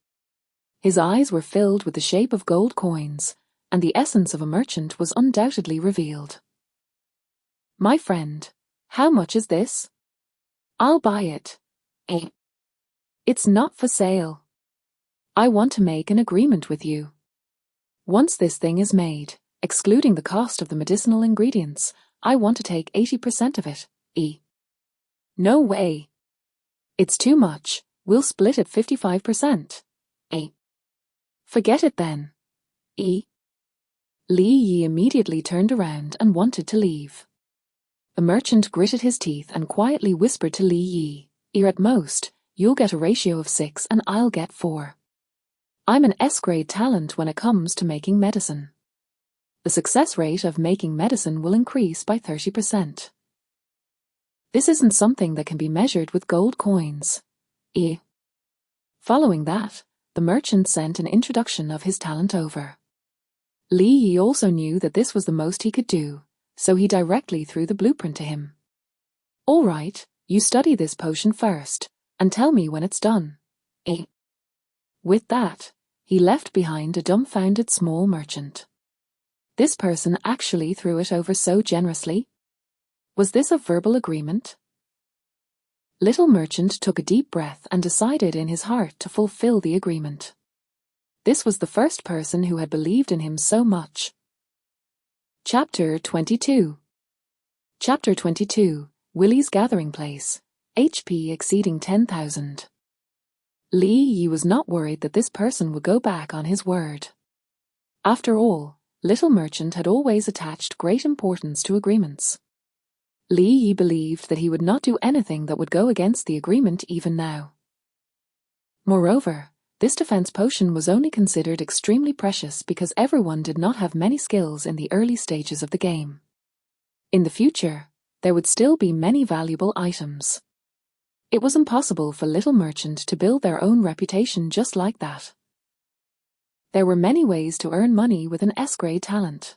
His eyes were filled with the shape of gold coins, and the essence of a merchant was undoubtedly revealed. "My friend, how much is this?" "I'll buy it." "It's not for sale. I want to make an agreement with you. Once this thing is made, excluding the cost of the medicinal ingredients, I want to take 80% of it. No way. It's too much. We'll split it 55%. Forget it then. Li Yi immediately turned around and wanted to leave. The merchant gritted his teeth and quietly whispered to Li Yi, "At most, you'll get a ratio of 6 and I'll get 4. I'm an S-grade talent when it comes to making medicine. The success rate of making medicine will increase by 30%. This isn't something that can be measured with gold coins." Following that, the merchant sent an introduction of his talent over. Li Yi also knew that this was the most he could do, so he directly threw the blueprint to him. "All right, you study this potion first, and tell me when it's done." With that, he left behind a dumbfounded small merchant. This person actually threw it over so generously? Was this a verbal agreement? Little Merchant took a deep breath and decided in his heart to fulfill the agreement. This was the first person who had believed in him so much. Chapter 22. Chapter 22. Willy's Gathering Place. HP exceeding 10,000. Li Yi was not worried that this person would go back on his word. After all, Little Merchant had always attached great importance to agreements. Li Yi believed that he would not do anything that would go against the agreement even now. Moreover, this defense potion was only considered extremely precious because everyone did not have many skills in the early stages of the game. In the future, there would still be many valuable items. It was impossible for Little Merchant to build their own reputation just like that. There were many ways to earn money with an S-grade talent.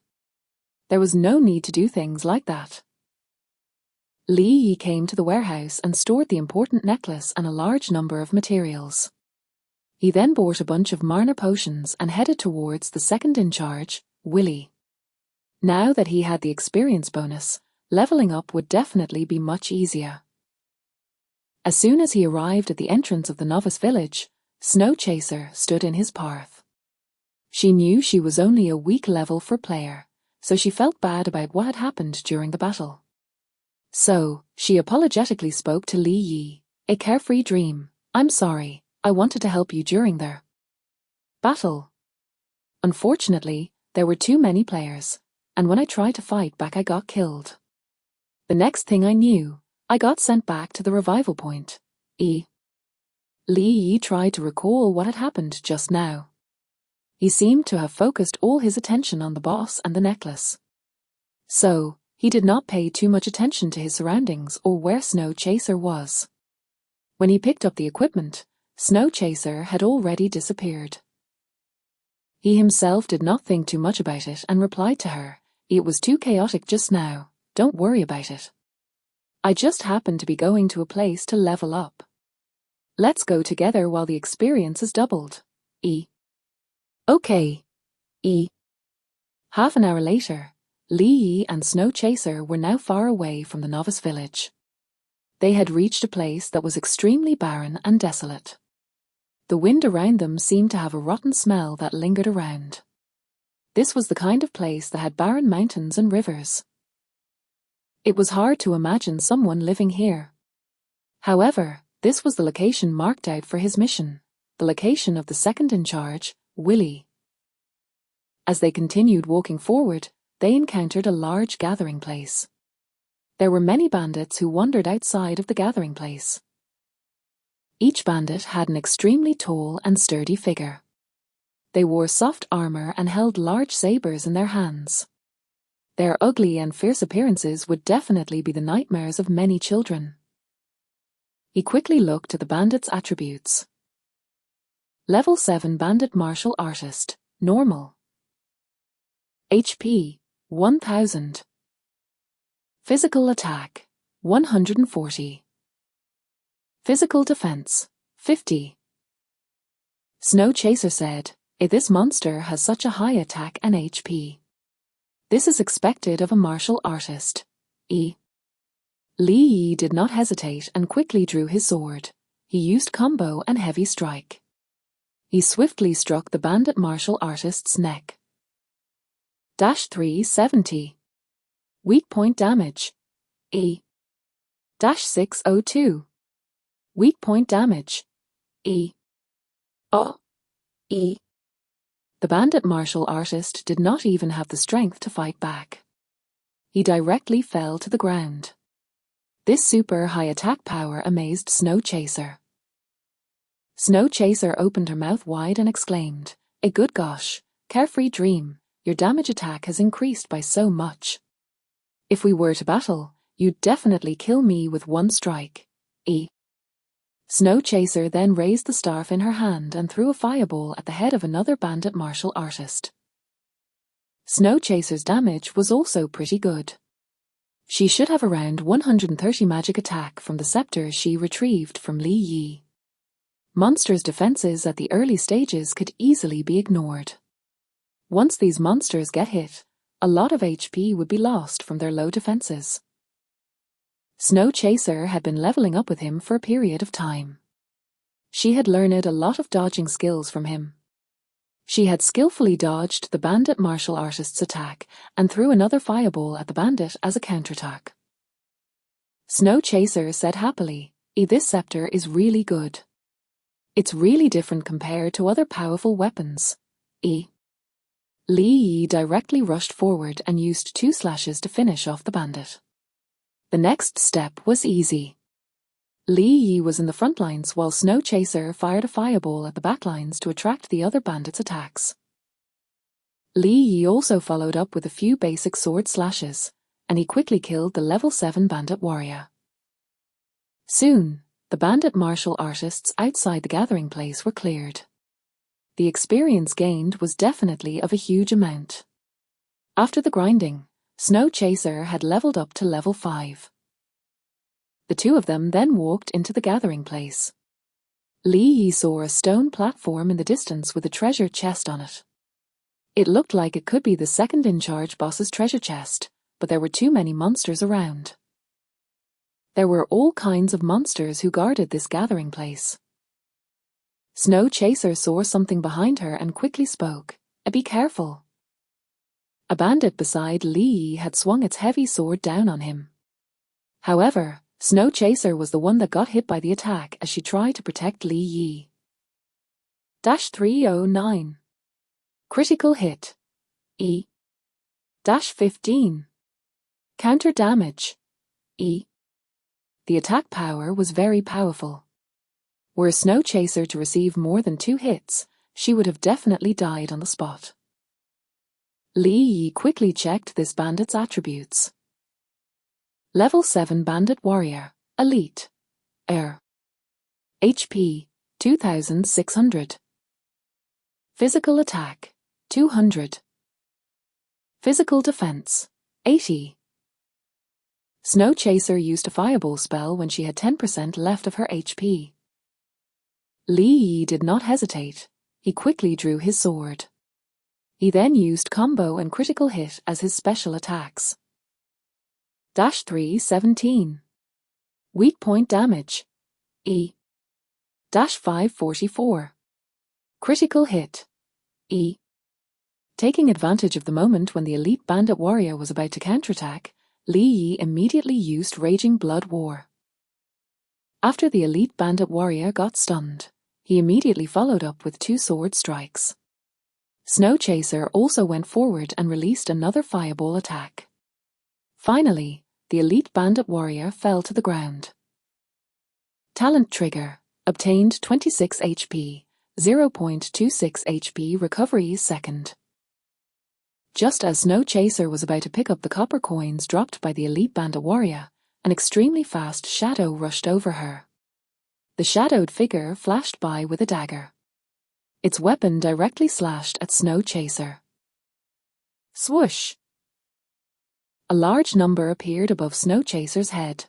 There was no need to do things like that. Li Yi came to the warehouse and stored the important necklace and a large number of materials. He then bought a bunch of Marna potions and headed towards the second in charge, Willy. Now that he had the experience bonus, leveling up would definitely be much easier. As soon as he arrived at the entrance of the novice village, Snow Chaser stood in his path. She knew she was only a weak level 4 player, so she felt bad about what had happened during the battle. So, she apologetically spoke to Li Yi. "A carefree dream. I'm sorry. I wanted to help you during the battle. Unfortunately, there were too many players, and when I tried to fight back I got killed. The next thing I knew, I got sent back to the revival point." Li Yi tried to recall what had happened just now. He seemed to have focused all his attention on the boss and the necklace. So, he did not pay too much attention to his surroundings or where Snow Chaser was. When he picked up the equipment, Snow Chaser had already disappeared. He himself did not think too much about it and replied to her, "It was too chaotic just now, don't worry about it. I just happened to be going to a place to level up. Let's go together while the experience is doubled." Okay. Half an hour later, Li Yi and Snow Chaser were now far away from the novice village. They had reached a place that was extremely barren and desolate. The wind around them seemed to have a rotten smell that lingered around. This was the kind of place that had barren mountains and rivers. It was hard to imagine someone living here. However, this was the location marked out for his mission, the location of the second in charge, Willy. As they continued walking forward, they encountered a large gathering place. There were many bandits who wandered outside of the gathering place. Each bandit had an extremely tall and sturdy figure. They wore soft armor and held large sabers in their hands. Their ugly and fierce appearances would definitely be the nightmares of many children. He quickly looked at the bandit's attributes. Level 7 Bandit Martial Artist, Normal. HP, 1000. Physical Attack, 140. Physical Defense, 50. Snow Chaser said, "This monster has such a high attack and HP. This is expected of a martial artist." Li Yi did not hesitate and quickly drew his sword. He used combo and heavy strike. He swiftly struck the bandit martial artist's neck. -370. Weak point damage. -602. Weak point damage. The bandit martial artist did not even have the strength to fight back. He directly fell to the ground. This super high attack power amazed Snow Chaser. Snow Chaser opened her mouth wide and exclaimed, "A good gosh, carefree dream, your damage attack has increased by so much. If we were to battle, you'd definitely kill me with one strike." Snow Chaser then raised the staff in her hand and threw a fireball at the head of another bandit martial artist. Snow Chaser's damage was also pretty good. She should have around 130 magic attack from the scepter she retrieved from Li Yi. Monsters' defenses at the early stages could easily be ignored. Once these monsters get hit, a lot of HP would be lost from their low defenses. Snow Chaser had been leveling up with him for a period of time. She had learned a lot of dodging skills from him. She had skillfully dodged the bandit martial artist's attack and threw another fireball at the bandit as a counterattack. Snow Chaser said happily, "This scepter is really good. It's really different compared to other powerful weapons. Li Yi directly rushed forward and used 2 slashes to finish off the bandit. The next step was easy. Li Yi was in the front lines while Snow Chaser fired a fireball at the back lines to attract the other bandits' attacks. Li Yi also followed up with a few basic sword slashes, and he quickly killed the level 7 bandit warrior. Soon, the bandit martial artists outside the gathering place were cleared. The experience gained was definitely of a huge amount. After the grinding, Snow Chaser had leveled up to level 5. The two of them then walked into the gathering place. Li Yi saw a stone platform in the distance with a treasure chest on it. It looked like it could be the second-in-charge boss's treasure chest, but there were too many monsters around. There were all kinds of monsters who guarded this gathering place. Snow Chaser saw something behind her and quickly spoke, "Be careful." A bandit beside Li Yi had swung its heavy sword down on him. However, Snow Chaser was the one that got hit by the attack as she tried to protect Li Yi. -309. Critical hit. -15. Counter damage. The attack power was very powerful. Were Snow Chaser to receive more than 2 hits, she would have definitely died on the spot. Li Yi quickly checked this bandit's attributes. Level 7 Bandit Warrior, Elite. HP, 2600. Physical Attack, 200. Physical Defense, 80. Snow Chaser used a fireball spell when she had 10% left of her HP. Li Yi did not hesitate. He quickly drew his sword. He then used combo and critical hit as his special attacks. -317. Weak point damage. -544. Critical hit. Taking advantage of the moment when the elite bandit warrior was about to counterattack, Li Yi immediately used Raging Blood War. After the elite bandit warrior got stunned, he immediately followed up with 2 sword strikes. Snow Chaser also went forward and released another fireball attack. Finally, the elite bandit warrior fell to the ground. Talent Trigger. Obtained 26 HP, 0.26 HP recovery second. Just as Snow Chaser was about to pick up the copper coins dropped by the elite bandit warrior, an extremely fast shadow rushed over her. The shadowed figure flashed by with a dagger. Its weapon directly slashed at Snow Chaser. Swoosh! A large number appeared above Snow Chaser's head.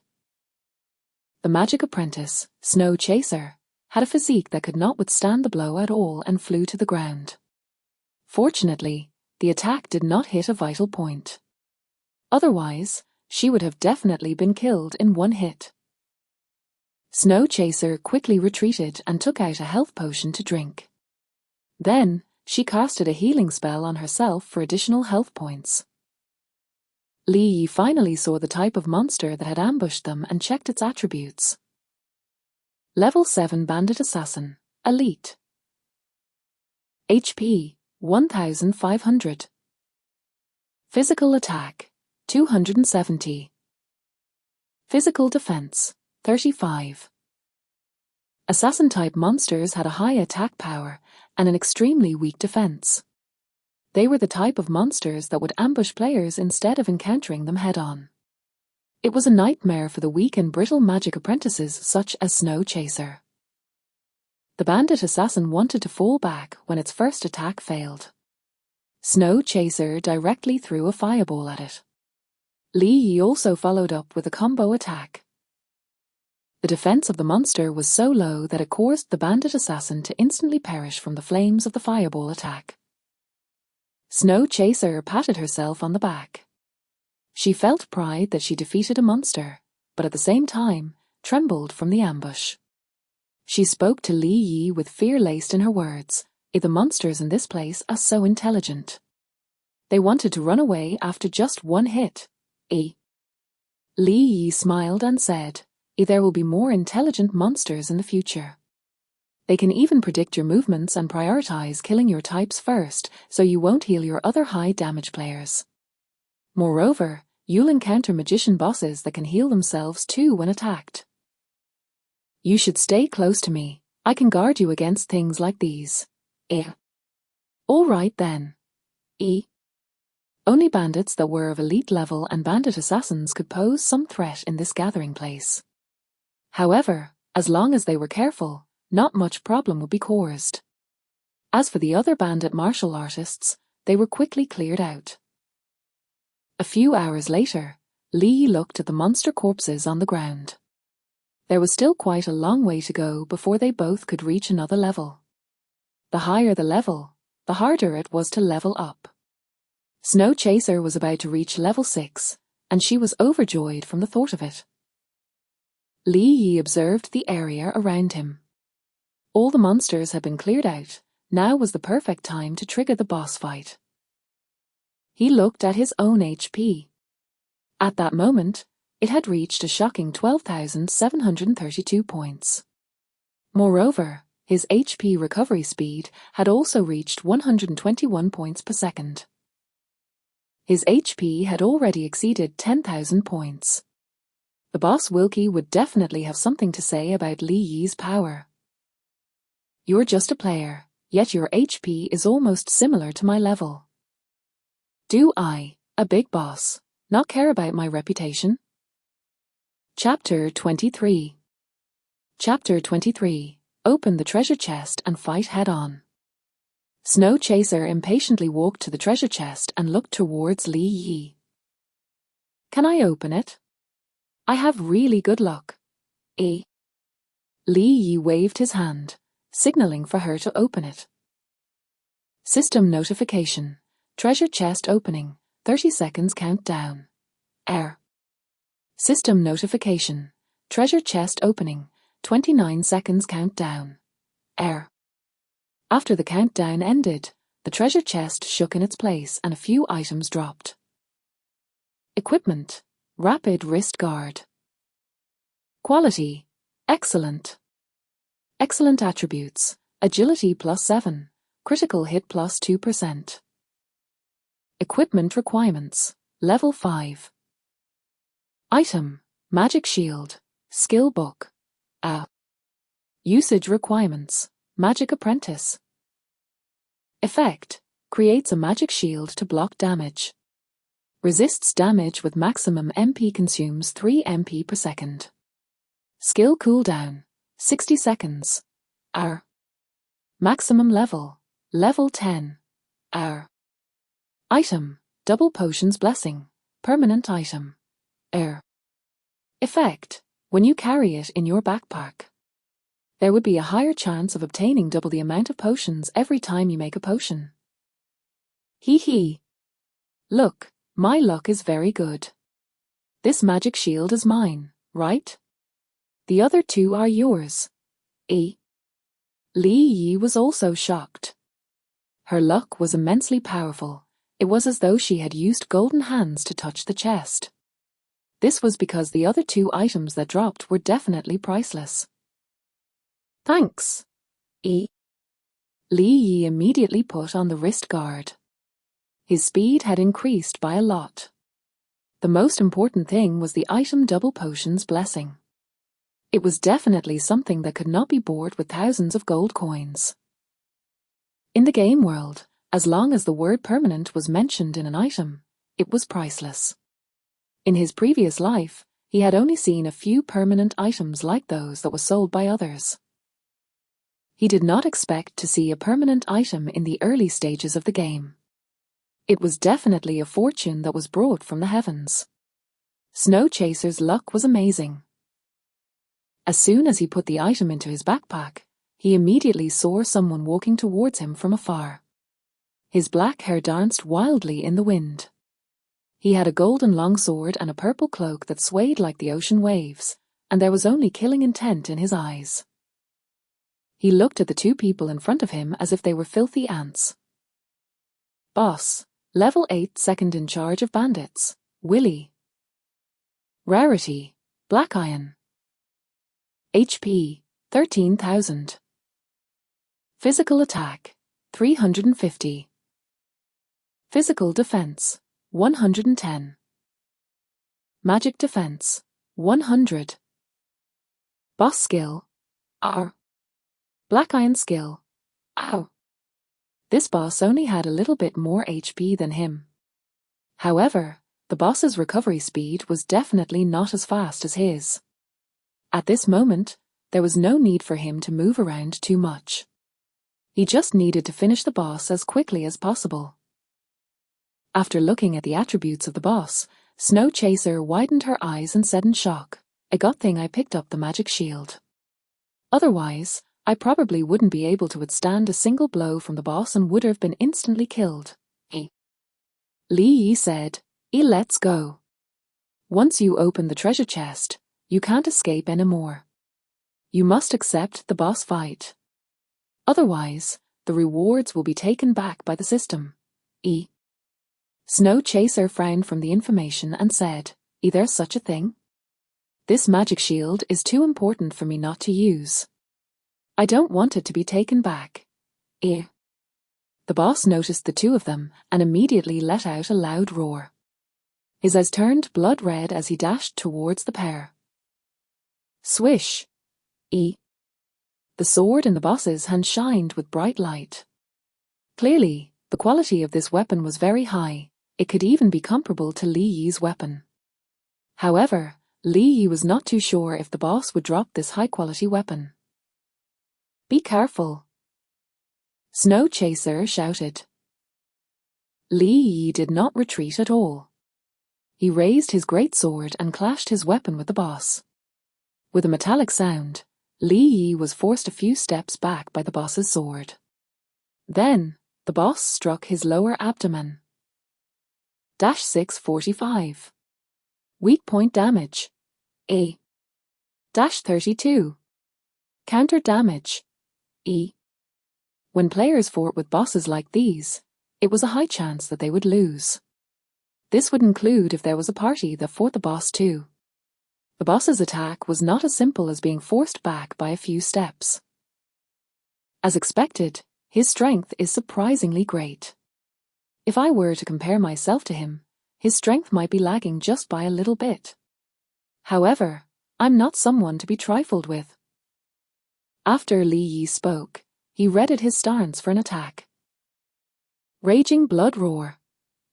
The magic apprentice, Snow Chaser, had a physique that could not withstand the blow at all and flew to the ground. Fortunately, the attack did not hit a vital point. Otherwise, she would have definitely been killed in 1 hit. Snow Chaser quickly retreated and took out a health potion to drink. Then, she casted a healing spell on herself for additional health points. Li Yi finally saw the type of monster that had ambushed them and checked its attributes. Level 7 Bandit Assassin, Elite. HP, 1500. Physical Attack, 270. Physical Defense, 35. Assassin-type monsters had a high attack power and an extremely weak defense. They were the type of monsters that would ambush players instead of encountering them head-on. It was a nightmare for the weak and brittle magic apprentices such as Snow Chaser. The bandit assassin wanted to fall back when its first attack failed. Snow Chaser directly threw a fireball at it. Li Yi also followed up with a combo attack. The defense of the monster was so low that it caused the bandit assassin to instantly perish from the flames of the fireball attack. Snow Chaser patted herself on the back. She felt pride that she defeated a monster, but at the same time, trembled from the ambush. She spoke to Li Yi with fear laced in her words. The monsters in this place are so intelligent. They wanted to run away after just one hit. Li Yi smiled and said, there will be more intelligent monsters in the future. They can even predict your movements and prioritize killing your types first, so you won't heal your other high damage players. Moreover, you'll encounter magician bosses that can heal themselves too when attacked. You should stay close to me. I can guard you against things like these. All right then. Only bandits that were of elite level and bandit assassins could pose some threat in this gathering place. However, as long as they were careful, not much problem would be caused. As for the other bandit martial artists, they were quickly cleared out. A few hours later, Li looked at the monster corpses on the ground. There was still quite a long way to go before they both could reach another level. The higher the level, the harder it was to level up. Snow Chaser was about to reach level 6, and she was overjoyed from the thought of it. Li Yi observed the area around him. All the monsters had been cleared out. Now was the perfect time to trigger the boss fight. He looked at his own HP. At that moment, it had reached a shocking 12,732 points. Moreover, his HP recovery speed had also reached 121 points per second. His HP had already exceeded 10,000 points. The boss Wilkie would definitely have something to say about Li Yi's power. You're just a player, yet your HP is almost similar to my level. Do I, a big boss, not care about my reputation? Chapter 23. Chapter 23. Open the treasure chest and fight head-on. Snow Chaser impatiently walked to the treasure chest and looked towards Li Yi. Can I open it? I have really good luck. Li Yi waved his hand, signaling for her to open it. System notification. Treasure chest opening. 30 seconds countdown. System notification. Treasure chest opening. 29 seconds countdown. After the countdown ended, the treasure chest shook in its place and a few items dropped. Equipment. Rapid wrist guard. Quality. Excellent. Excellent attributes. Agility +7. Critical hit +2%. Equipment requirements. Level 5. Item. Magic shield. Skill book. Usage requirements. Magic apprentice. Effect. Creates a magic shield to block damage. Resists damage with maximum MP. Consumes 3 MP per second. Skill cooldown. 60 seconds. Maximum level. Level 10. Item. Double potions blessing. Permanent item. Effect. When you carry it in your backpack, there would be a higher chance of obtaining double the amount of potions every time you make a potion. Hee. Look, my luck is very good. This magic shield is mine, right? The other 2 are yours. Li Yi was also shocked. Her luck was immensely powerful. It was as though she had used golden hands to touch the chest. This was because the other 2 items that dropped were definitely priceless. Thanks. Li Yi immediately put on the wrist guard. His speed had increased by a lot. The most important thing was the item double potions blessing. It was definitely something that could not be bought with thousands of gold coins. In the game world, as long as the word permanent was mentioned in an item, it was priceless. In his previous life, he had only seen a few permanent items like those that were sold by others. He did not expect to see a permanent item in the early stages of the game. It was definitely a fortune that was brought from the heavens. Snow Chaser's luck was amazing. As soon as he put the item into his backpack, he immediately saw someone walking towards him from afar. His black hair danced wildly in the wind. He had a golden longsword and a purple cloak that swayed like the ocean waves, and there was only killing intent in his eyes. He looked at the two people in front of him as if they were filthy ants. Boss, level 8, second in charge of bandits, Willy. Rarity, black iron. HP, 13,000. Physical attack, 350. Physical defense, 110. Magic defense, 100. Boss skill, R. Black iron skill, ow. This boss only had a little bit more HP than him. However, the boss's recovery speed was definitely not as fast as his. At this moment, there was no need for him to move around too much. He just needed to finish the boss as quickly as possible. After looking at the attributes of the boss, Snow Chaser widened her eyes and said in shock, "A good thing I picked up the magic shield. Otherwise, I probably wouldn't be able to withstand a single blow from the boss and would have been instantly killed." Li Yi said, "Let's go. Once you open the treasure chest, you can't escape anymore. You must accept the boss fight. Otherwise, the rewards will be taken back by the system." Snow Chaser frowned from the information and said, "There's such a thing? This magic shield is too important for me not to use. I don't want it to be taken back." The boss noticed the two of them and immediately let out a loud roar. His eyes turned blood red as he dashed towards the pair. Swish! The sword in the boss's hand shined with bright light. Clearly, the quality of this weapon was very high. It could even be comparable to Li Yi's weapon. However, Li Yi was not too sure if the boss would drop this high-quality weapon. "Be careful!" Snow Chaser shouted. Li Yi did not retreat at all. He raised his great sword and clashed his weapon with the boss. With a metallic sound, Li Yi was forced a few steps back by the boss's sword. Then, the boss struck his lower abdomen. -645. Weak point damage. -32. Counter damage. When players fought with bosses like these, it was a high chance that they would lose. This would include if there was a party that fought the boss too. The boss's attack was not as simple as being forced back by a few steps. As expected, his strength is surprisingly great. If I were to compare myself to him, his strength might be lagging just by a little bit. However, I'm not someone to be trifled with. After Li Yi spoke, he readied his stance for an attack. Raging blood roar.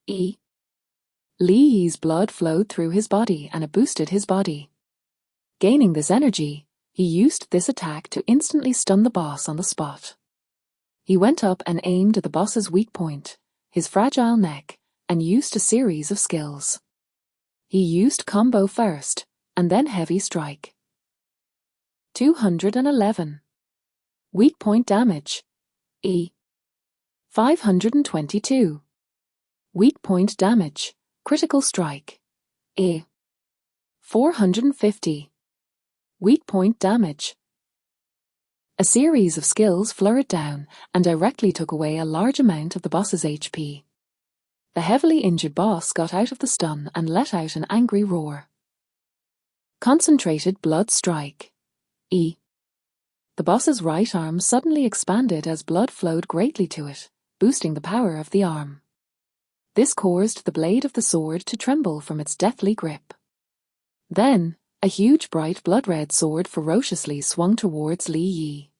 Li Yi's blood flowed through his body and it boosted his body. Gaining this energy, he used this attack to instantly stun the boss on the spot. He went up and aimed at the boss's weak point, his fragile neck, and used a series of skills. He used combo first, and then heavy strike. 211. Weak point damage. 522. Weak point damage. Critical strike. 450. Weak point damage. A series of skills flurried down and directly took away a large amount of the boss's HP. The heavily injured boss got out of the stun and let out an angry roar. Concentrated blood strike. The boss's right arm suddenly expanded as blood flowed greatly to it, boosting the power of the arm. This caused the blade of the sword to tremble from its deathly grip. Then, a huge bright blood-red sword ferociously swung towards Li Yi.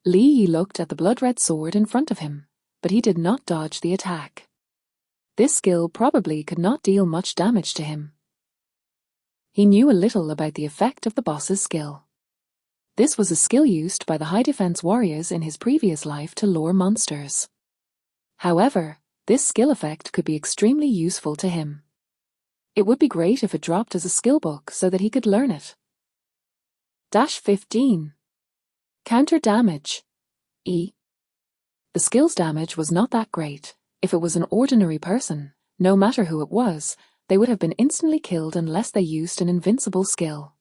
Li Yi looked at the blood-red sword in front of him, but he did not dodge the attack. This skill probably could not deal much damage to him. He knew a little about the effect of the boss's skill. This was a skill used by the high defense warriors in his previous life to lure monsters. However, this skill effect could be extremely useful to him. It would be great if it dropped as a skill book so that he could learn it. 15. Counter damage. The skill's damage was not that great. If it was an ordinary person, no matter who it was, they would have been instantly killed unless they used an invincible skill.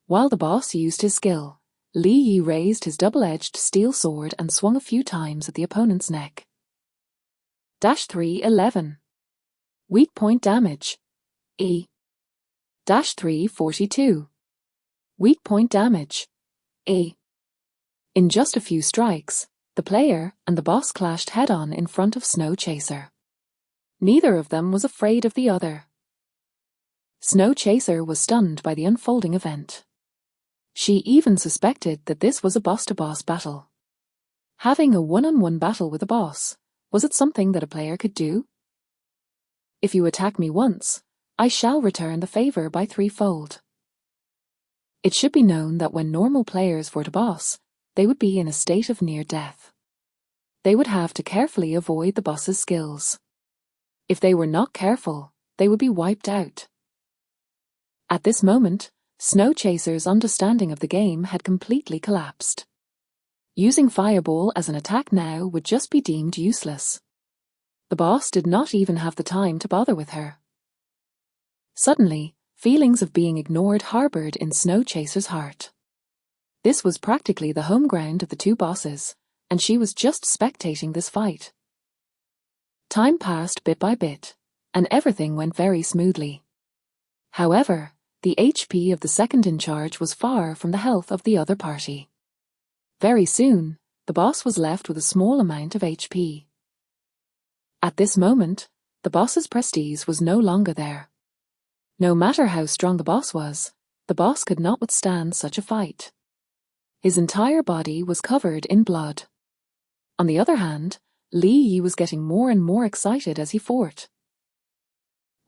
While the boss used his skill, Li Yi raised his double-edged steel sword and swung a few times at the opponent's neck. -311. Weak point damage. E. -342. Weak point damage. E. In just a few strikes, the player and the boss clashed head-on in front of Snow Chaser. Neither of them was afraid of the other. Snow Chaser was stunned by the unfolding event. She even suspected that this was a boss-to-boss battle. Having a one-on-one battle with a boss, was it something that a player could do? If you attack me once, I shall return the favor by threefold. It should be known that when normal players fought a boss, they would be in a state of near death. They would have to carefully avoid the boss's skills. If they were not careful, they would be wiped out. At this moment, Snow Chaser's understanding of the game had completely collapsed. Using Fireball as an attack now would just be deemed useless. The boss did not even have the time to bother with her. Suddenly, feelings of being ignored harbored in Snow Chaser's heart. This was practically the home ground of the two bosses, and she was just spectating this fight. Time passed bit by bit, and everything went very smoothly. However, the HP of the second in charge was far from the health of the other party. Very soon, the boss was left with a small amount of HP. At this moment, the boss's prestige was no longer there. No matter how strong the boss was, the boss could not withstand such a fight. His entire body was covered in blood. On the other hand, Li Yi was getting more and more excited as he fought.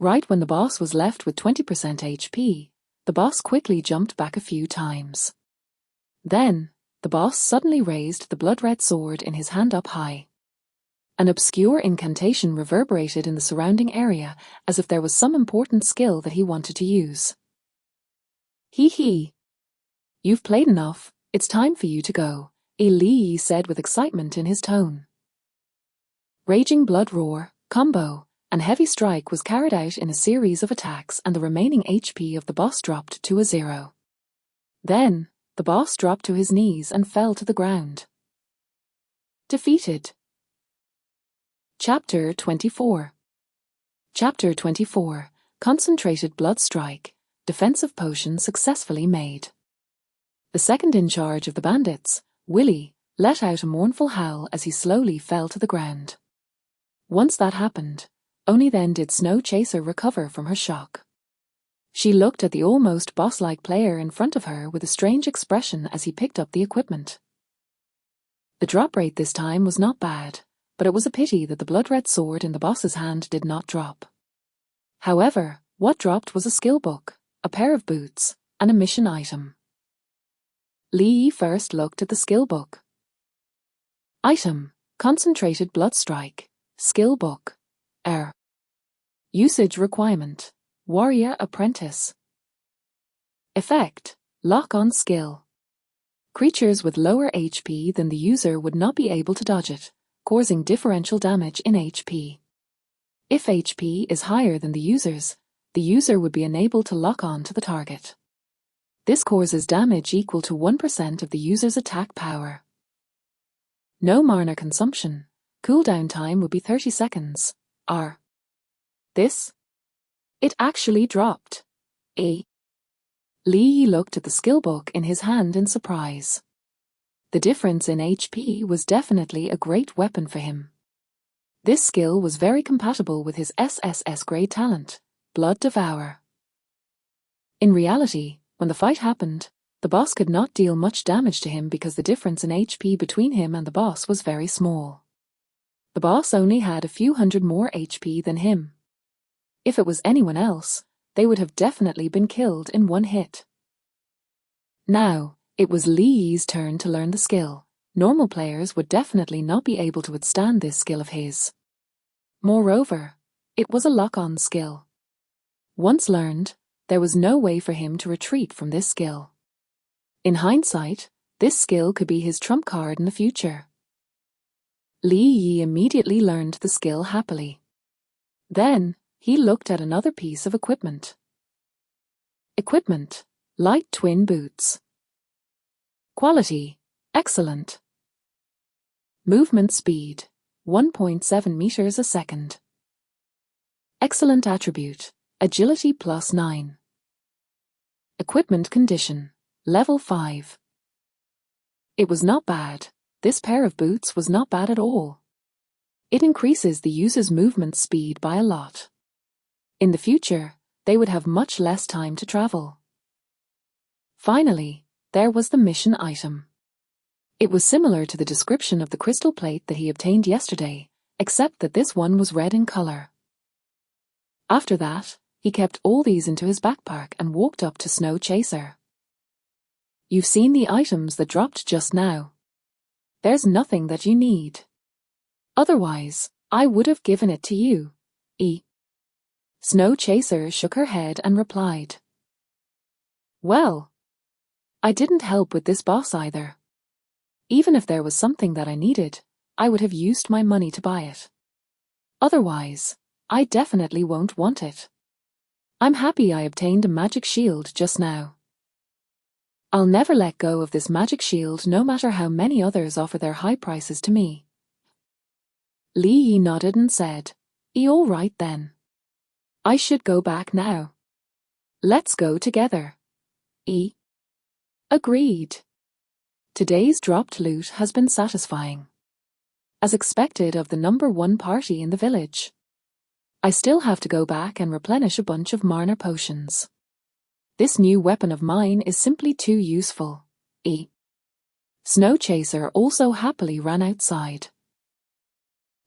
Right when the boss was left with 20% HP, the boss quickly jumped back a few times. Then, the boss suddenly raised the blood-red sword in his hand up high. An obscure incantation reverberated in the surrounding area as if there was some important skill that he wanted to use. Hee. You've played enough, it's time for you to go, Li Yi said with excitement in his tone. Raging Blood Roar, Combo, and Heavy Strike was carried out in a series of attacks and the remaining HP of the boss dropped to a 0. Then, the boss dropped to his knees and fell to the ground. Defeated. Chapter 24. Chapter 24. Concentrated Blood Strike. Defensive potion successfully made. The second in charge of the bandits, Willy, let out a mournful howl as he slowly fell to the ground. Once that happened, only then did Snow Chaser recover from her shock. She looked at the almost boss-like player in front of her with a strange expression as he picked up the equipment. The drop rate this time was not bad, but it was a pity that the blood-red sword in the boss's hand did not drop. However, what dropped was a skill book, a pair of boots, and a mission item. Li Yi first looked at the skill book. Item: Concentrated Blood Strike. Skill book. Usage requirement: Warrior Apprentice. Effect: Lock-on skill. Creatures with lower HP than the user would not be able to dodge it, causing differential damage in HP. If HP is higher than the user would be unable to lock on to the target. This causes damage equal to 1% of the user's attack power. No mana consumption. Cooldown time would be 30 seconds. It actually dropped. Li Yi looked at the skill book in his hand in surprise. The difference in HP was definitely a great weapon for him. This skill was very compatible with his SSS-grade talent, Blood Devour. In reality, when the fight happened, the boss could not deal much damage to him because the difference in HP between him and the boss was very small. The boss only had a few hundred more HP than him. If it was anyone else, they would have definitely been killed in one hit. Now, it was Li Yi's turn to learn the skill. Normal players would definitely not be able to withstand this skill of his. Moreover, it was a lock-on skill. Once learned, there was no way for him to retreat from this skill. In hindsight, this skill could be his trump card in the future. Li Yi immediately learned the skill happily. Then, he looked at another piece of equipment. Equipment: Light Twin Boots. Quality, excellent. Movement speed, 1.7 meters a second. Excellent attribute, agility +9. Equipment condition, level 5. It was not bad. This pair of boots was not bad at all. It increases the user's movement speed by a lot. In the future, they would have much less time to travel. Finally, there was the mission item. It was similar to the description of the crystal plate that he obtained yesterday, except that this one was red in color. After that, he kept all these into his backpack and walked up to Snow Chaser. You've seen the items that dropped just now. There's nothing that you need. Otherwise, I would have given it to you. Snow Chaser shook her head and replied. Well, I didn't help with this boss either. Even if there was something that I needed, I would have used my money to buy it. Otherwise, I definitely won't want it. I'm happy I obtained a magic shield just now. I'll never let go of this magic shield no matter how many others offer their high prices to me. Li Yi nodded and said, All right then. I should go back now. Let's go together. Agreed. Today's dropped loot has been satisfying. As expected of the #1 party in the village. I still have to go back and replenish a bunch of Marner potions. This new weapon of mine is simply too useful. Snow Chaser also happily ran outside.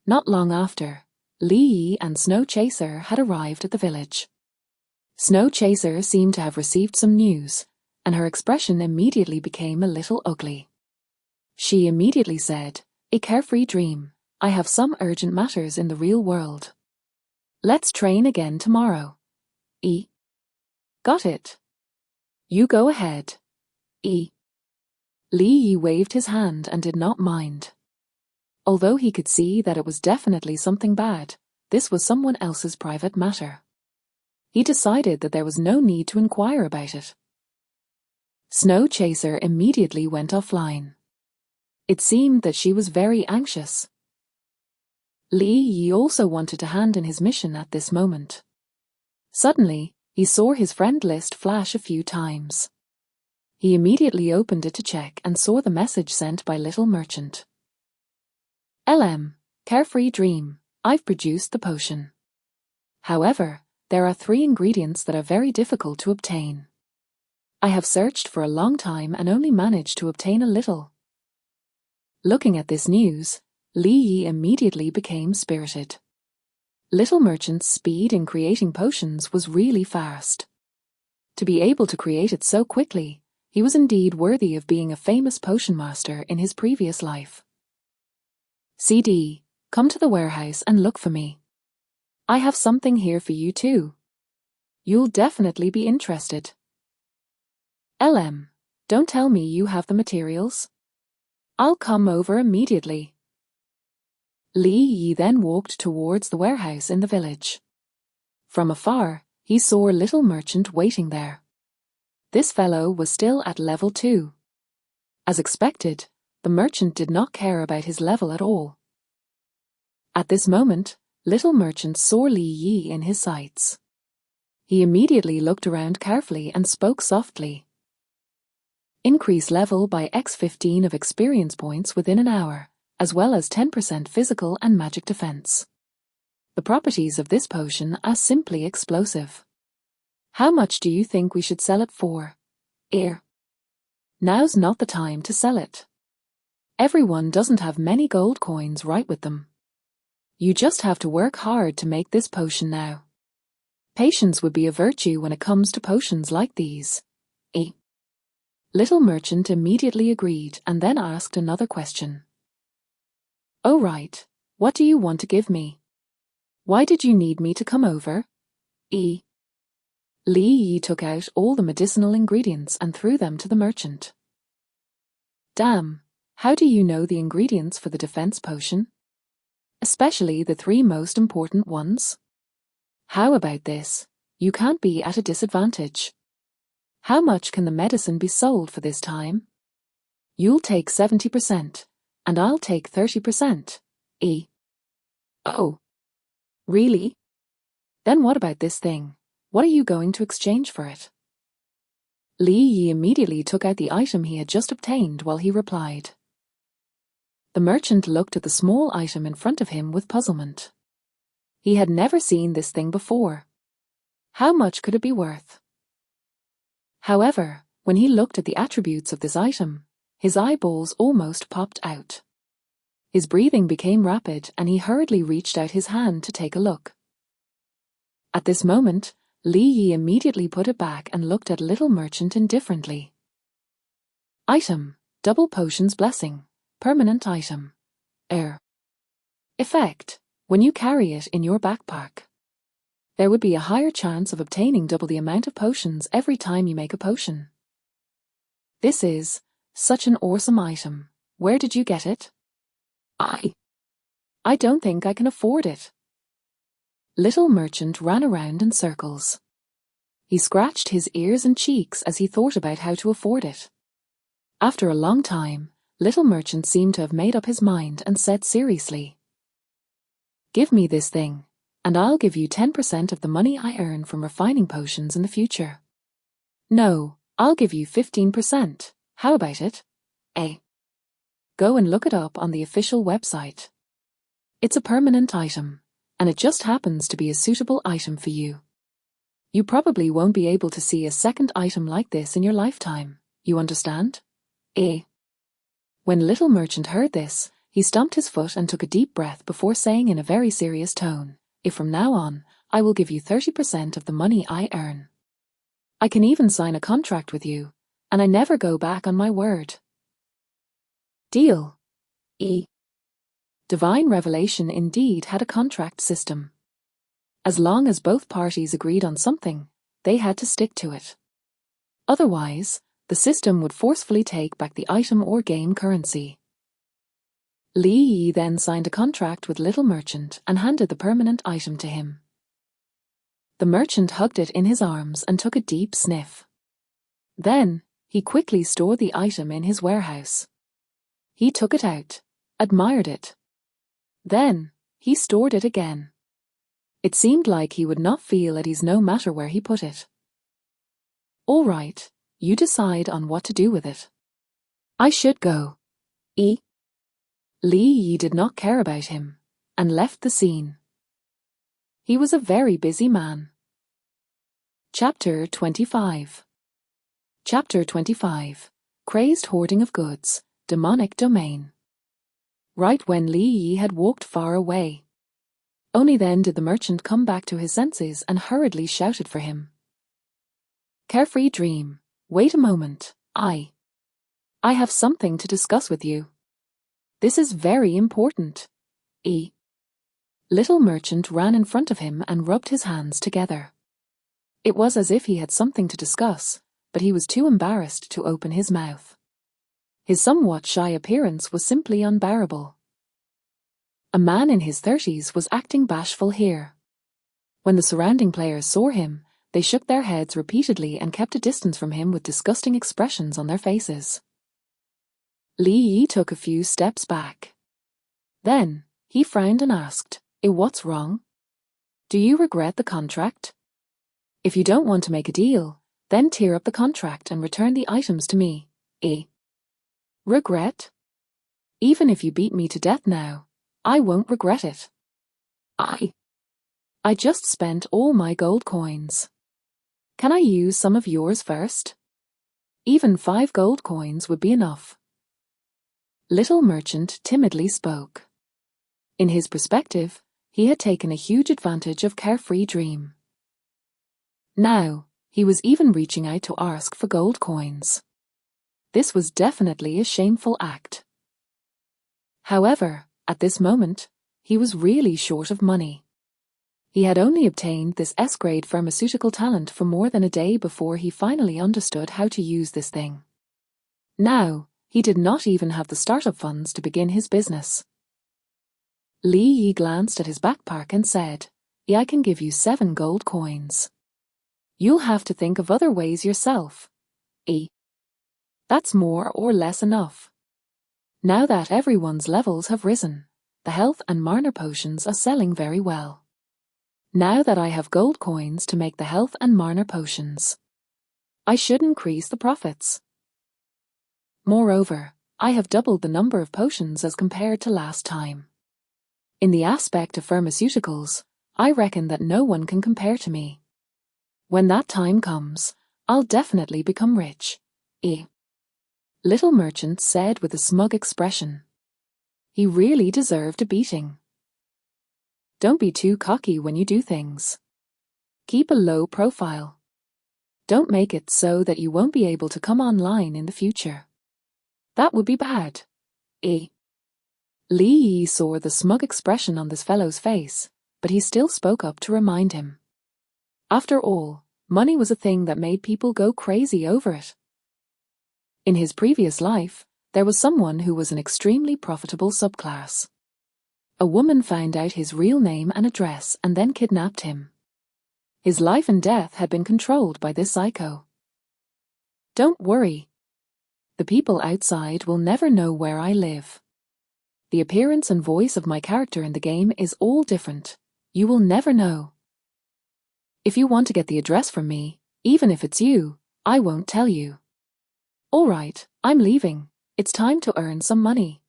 Not long after, Li Yi and Snow Chaser had arrived at the village. Snow Chaser seemed to have received some news, and her expression immediately became a little ugly. She immediately said, A carefree dream. I have some urgent matters in the real world. Let's train again tomorrow. Got it. You go ahead. Li Yi waved his hand and did not mind. Although he could see that it was definitely something bad, this was someone else's private matter. He decided that there was no need to inquire about it. Snow Chaser immediately went offline. It seemed that she was very anxious. Li Yi also wanted to hand in his mission at this moment. Suddenly, he saw his friend list flash a few times. He immediately opened it to check and saw the message sent by Little Merchant. LM, Carefree Dream, I've produced the potion. However, there are 3 ingredients that are very difficult to obtain. I have searched for a long time and only managed to obtain a little. Looking at this news, Li Yi immediately became spirited. Little Merchant's speed in creating potions was really fast. To be able to create it so quickly, he was indeed worthy of being a famous potion master in his previous life. CD, come to the warehouse and look for me. I have something here for you too. You'll definitely be interested. LM, don't tell me you have the materials. I'll come over immediately. Li Yi then walked towards the warehouse in the village. From afar, he saw Little Merchant waiting there. This fellow was still at level 2. As expected, the merchant did not care about his level at all. At this moment, Little Merchant saw Li Yi in his sights. He immediately looked around carefully and spoke softly. Increase level by X15 of experience points within an hour, as well as 10% physical and magic defense. The properties of this potion are simply explosive. How much do you think we should sell it for? Now's not the time to sell it. Everyone doesn't have many gold coins right with them. You just have to work hard to make this potion now. Patience would be a virtue when it comes to potions like these. Little Merchant immediately agreed and then asked another question. Oh right, what do you want to give me? Why did you need me to come over? Li Yi took out all the medicinal ingredients and threw them to the merchant. Damn, how do you know the ingredients for the defense potion? Especially the 3 most important ones? How about this? You can't be at a disadvantage. How much can the medicine be sold for this time? You'll take 70%, and I'll take 30%. E. Oh. Really? Then what about this thing? What are you going to exchange for it? Li Yi immediately took out the item he had just obtained while he replied. The merchant looked at the small item in front of him with puzzlement. He had never seen this thing before. How much could it be worth? However, when he looked at the attributes of this item, his eyeballs almost popped out. His breathing became rapid and he hurriedly reached out his hand to take a look. At this moment, Li Yi immediately put it back and looked at little merchant indifferently. Item: Double Potions Blessing. Permanent item. Effect: when you carry it in your backpack, there would be a higher chance of obtaining double the amount of potions every time you make a potion. This is such an awesome item. Where did you get it? I don't think I can afford it. Little merchant ran around in circles. He scratched his ears and cheeks as he thought about how to afford it. After a long time, little merchant seemed to have made up his mind and said seriously, "Give me this thing, and I'll give you 10% of the money I earn from refining potions in the future." "No, I'll give you 15%. How about it? Go and look it up on the official website. It's a permanent item, and it just happens to be a suitable item for you. You probably won't be able to see a second item like this in your lifetime, you understand? When little merchant heard this, he stomped his foot and took a deep breath before saying in a very serious tone, "If from now on, I will give you 30% of the money I earn. I can even sign a contract with you, and I never go back on my word." Deal. Divine Revelation indeed had a contract system. As long as both parties agreed on something, they had to stick to it. Otherwise, the system would forcefully take back the item or game currency. Li Yi then signed a contract with little merchant and handed the permanent item to him. The merchant hugged it in his arms and took a deep sniff. Then, he quickly stored the item in his warehouse. He took it out, admired it. Then, he stored it again. It seemed like he would not feel at ease no matter where he put it. "All right, you decide on what to do with it. I should go." Li Yi did not care about him, and left the scene. He was a very busy man. Chapter 25. Chapter 25. Crazed Hoarding of Goods, Demonic Domain. Right when Li Yi had walked far away. Only then did the merchant come back to his senses and hurriedly shouted for him. "Carefree Dream, wait a moment, I have something to discuss with you. This is very important." Little merchant ran in front of him and rubbed his hands together. It was as if he had something to discuss, but he was too embarrassed to open his mouth. His somewhat shy appearance was simply unbearable. A man in his 30s was acting bashful here. When the surrounding players saw him, they shook their heads repeatedly and kept a distance from him with disgusting expressions on their faces. Li Yi took a few steps back. Then, he frowned and asked, "What's wrong? Do you regret the contract? If you don't want to make a deal, then tear up the contract and return the items to me." Regret? Even if you beat me to death now, I won't regret it. I just spent all my gold coins. Can I use some of yours first? Even 5 gold coins would be enough. Little merchant timidly spoke. In his perspective, he had taken a huge advantage of Carefree Dream. Now, he was even reaching out to ask for gold coins. This was definitely a shameful act. However, at this moment, he was really short of money. He had only obtained this S-grade pharmaceutical talent for more than a day before he finally understood how to use this thing. Now, he did not even have the startup funds to begin his business. Li Yi glanced at his backpack and said, "I can give you 7 gold coins. You'll have to think of other ways yourself." The That's more or less enough. Now that everyone's levels have risen, the health and mana potions are selling very well. Now that I have gold coins to make the health and mana potions, I should increase the profits. Moreover, I have doubled the number of potions as compared to last time. In the aspect of pharmaceuticals, I reckon that no one can compare to me. When that time comes, I'll definitely become rich. Little Merchant said with a smug expression. He really deserved a beating. Don't be too cocky when you do things. Keep a low profile. Don't make it so that you won't be able to come online in the future. That would be bad. Li Yi saw the smug expression on this fellow's face, but he still spoke up to remind him. After all, money was a thing that made people go crazy over it. In his previous life, there was someone who was an extremely profitable subclass. A woman found out his real name and address and then kidnapped him. His life and death had been controlled by this psycho. Don't worry. The people outside will never know where I live. The appearance and voice of my character in the game is all different. You will never know. If you want to get the address from me, even if it's you, I won't tell you. All right, I'm leaving. It's time to earn some money.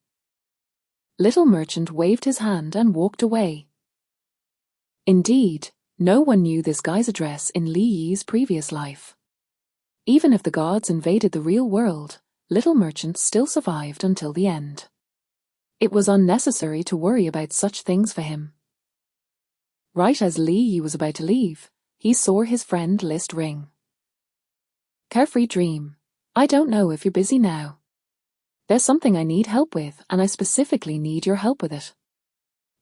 Little Merchant waved his hand and walked away. Indeed, no one knew this guy's address in Li Yi's previous life. Even if the gods invaded the real world, Little Merchant still survived until the end. It was unnecessary to worry about such things for him. Right as Li Yi was about to leave, he saw his friend List ring. Carefree Dream, I don't know if you're busy now. There's something I need help with, and I specifically need your help with it.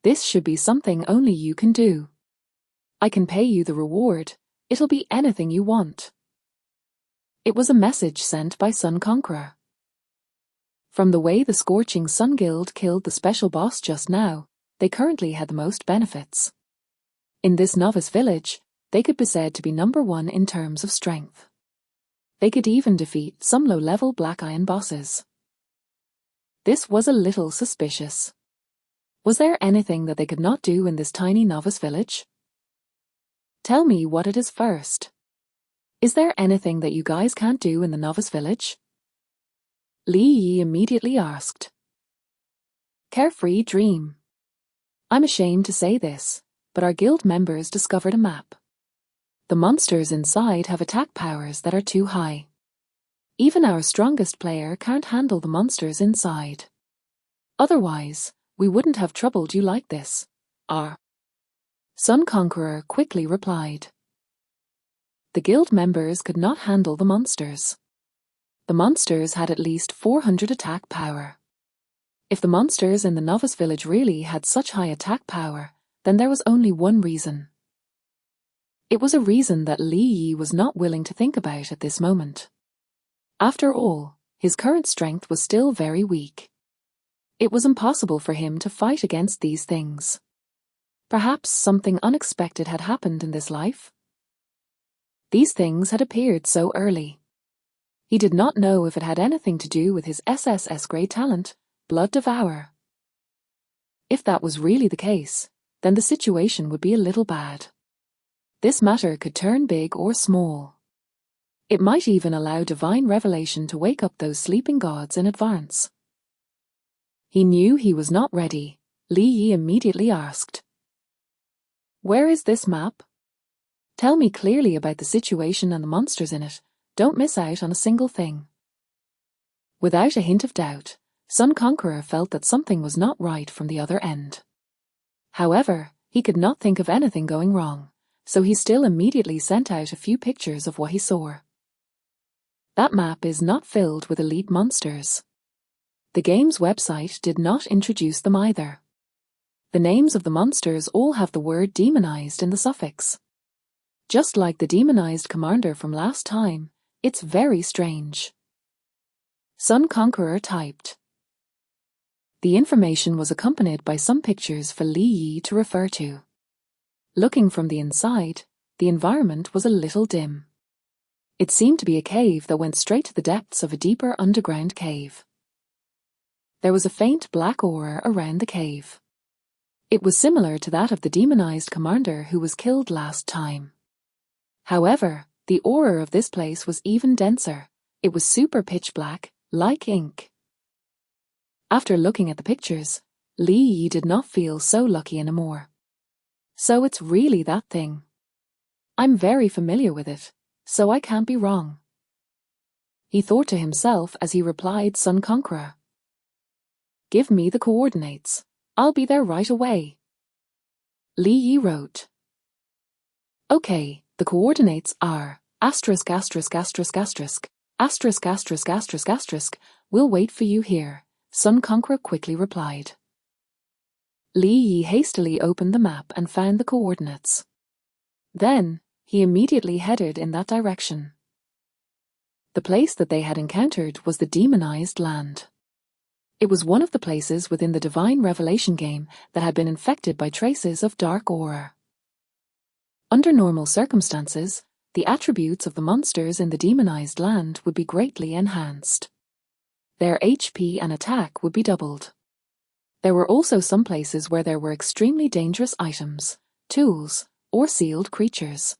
This should be something only you can do. I can pay you the reward. It'll be anything you want. It was a message sent by Sun Conqueror. From the way the Scorching Sun Guild killed the special boss just now, they currently had the most benefits. In this novice village, they could be said to be number one in terms of strength. They could even defeat some low-level Black Iron bosses. This was a little suspicious. Was there anything that they could not do in this tiny novice village? Tell me what it is first. Is there anything that you guys can't do in the novice village? Li Yi immediately asked. Carefree Dream. I'm ashamed to say this, but our guild members discovered a map. The monsters inside have attack powers that are too high. Even our strongest player can't handle the monsters inside. Otherwise, we wouldn't have troubled you like this. Sun Conqueror quickly replied. The guild members could not handle the monsters. The monsters had at least 400 attack power. If the monsters in the novice village really had such high attack power, then there was only one reason. It was a reason that Li Yi was not willing to think about at this moment. After all, his current strength was still very weak. It was impossible for him to fight against these things. Perhaps something unexpected had happened in this life. These things had appeared so early. He did not know if it had anything to do with his SSS-grade talent, Blood Devour. If that was really the case, then the situation would be a little bad. This matter could turn big or small. It might even allow divine revelation to wake up those sleeping gods in advance. He knew he was not ready. Li Yi immediately asked. Where is this map? Tell me clearly about the situation and the monsters in it. Don't miss out on a single thing. Without a hint of doubt, Sun Conqueror felt that something was not right from the other end. However, he could not think of anything going wrong, so he still immediately sent out a few pictures of what he saw. That map is not filled with elite monsters. The game's website did not introduce them either. The names of the monsters all have the word demonized in the suffix. Just like the demonized commander from last time, it's very strange. Sun Conqueror typed. The information was accompanied by some pictures for Li Yi to refer to. Looking from the inside, the environment was a little dim. It seemed to be a cave that went straight to the depths of a deeper underground cave. There was a faint black aura around the cave. It was similar to that of the demonized commander who was killed last time. However, the aura of this place was even denser. It was super pitch black, like ink. After looking at the pictures, Li Yi did not feel so lucky anymore. So it's really that thing. I'm very familiar with it, so I can't be wrong. He thought to himself as he replied Sun Conqueror. Give me the coordinates. I'll be there right away. Li Yi wrote. Okay, the coordinates are asterisk asterisk asterisk asterisk asterisk asterisk asterisk asterisk. We'll wait for you here, Sun Conqueror quickly replied. Li Yi hastily opened the map and found the coordinates. Then, he immediately headed in that direction. The place that they had encountered was the demonized land. It was one of the places within the Divine Revelation game that had been infected by traces of dark aura. Under normal circumstances, the attributes of the monsters in the demonized land would be greatly enhanced. Their HP and attack would be doubled. There were also some places where there were extremely dangerous items, tools, or sealed creatures.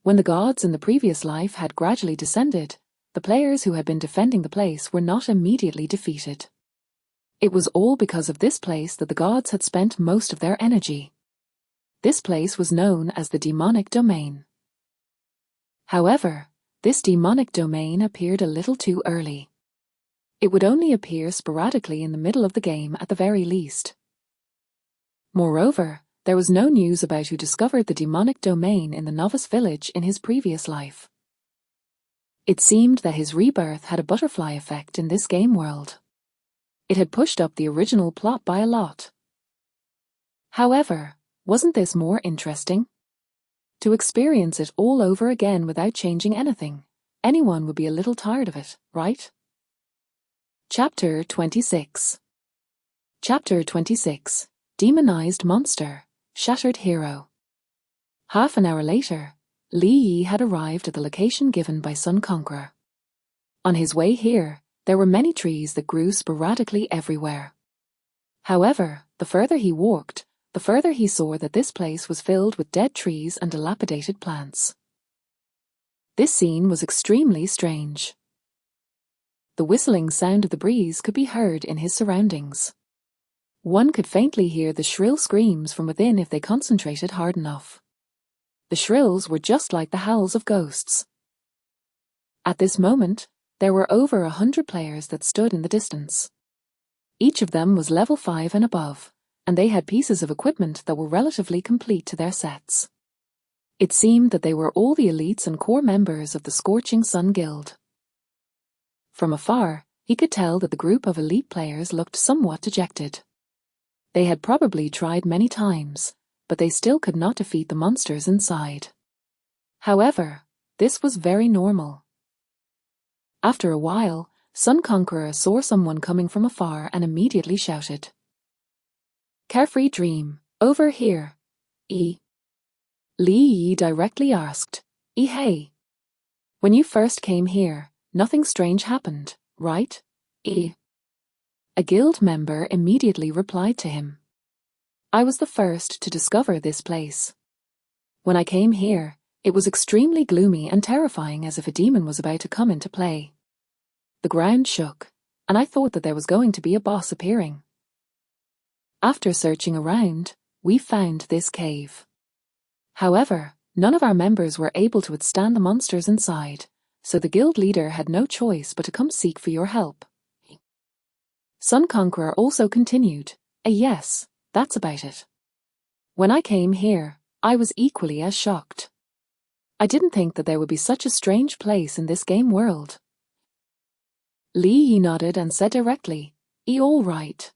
When the gods in the previous life had gradually descended, the players who had been defending the place were not immediately defeated. It was all because of this place that the gods had spent most of their energy. This place was known as the demonic domain. However, this demonic domain appeared a little too early. It would only appear sporadically in the middle of the game at the very least. Moreover, there was no news about who discovered the demonic domain in the novice village in his previous life. It seemed that his rebirth had a butterfly effect in this game world. It had pushed up the original plot by a lot. However, wasn't this more interesting? To experience it all over again without changing anything, anyone would be a little tired of it, right? Chapter 26. Chapter 26. Demonized Monster, Shattered Hero. Half an hour later, Li Yi had arrived at the location given by Sun Conqueror. On his way here, there were many trees that grew sporadically everywhere. However, the further he walked, the further he saw that this place was filled with dead trees and dilapidated plants. This scene was extremely strange. The whistling sound of the breeze could be heard in his surroundings. One could faintly hear the shrill screams from within if they concentrated hard enough. The shrills were just like the howls of ghosts. At this moment, there were over 100 players that stood in the distance. Each of them was level 5 and above, and they had pieces of equipment that were relatively complete to their sets. It seemed that they were all the elites and core members of the Scorching Sun Guild. From afar, he could tell that the group of elite players looked somewhat dejected. They had probably tried many times, but they still could not defeat the monsters inside. However, this was very normal. After a while, Sun Conqueror saw someone coming from afar and immediately shouted. Carefree Dream, over here. Li Yi directly asked, hey. When you first came here, nothing strange happened, right? A guild member immediately replied to him. I was the first to discover this place. When I came here, it was extremely gloomy and terrifying, as if a demon was about to come into play. The ground shook, and I thought that there was going to be a boss appearing. After searching around, we found this cave. However, none of our members were able to withstand the monsters inside, so the guild leader had no choice but to come seek for your help. Sun Conqueror also continued, yes, that's about it. When I came here, I was equally as shocked. I didn't think that there would be such a strange place in this game world. Li Yi nodded and said directly, all right.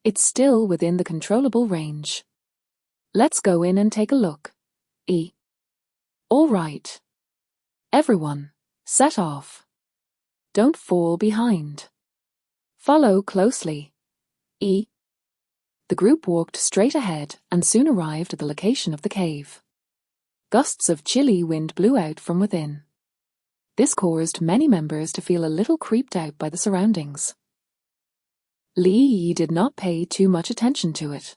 It's still within the controllable range. Let's go in and take a look. All right. Everyone, set off. Don't fall behind. Follow closely. The group walked straight ahead and soon arrived at the location of the cave. Gusts of chilly wind blew out from within. This caused many members to feel a little creeped out by the surroundings. Li Yi did not pay too much attention to it.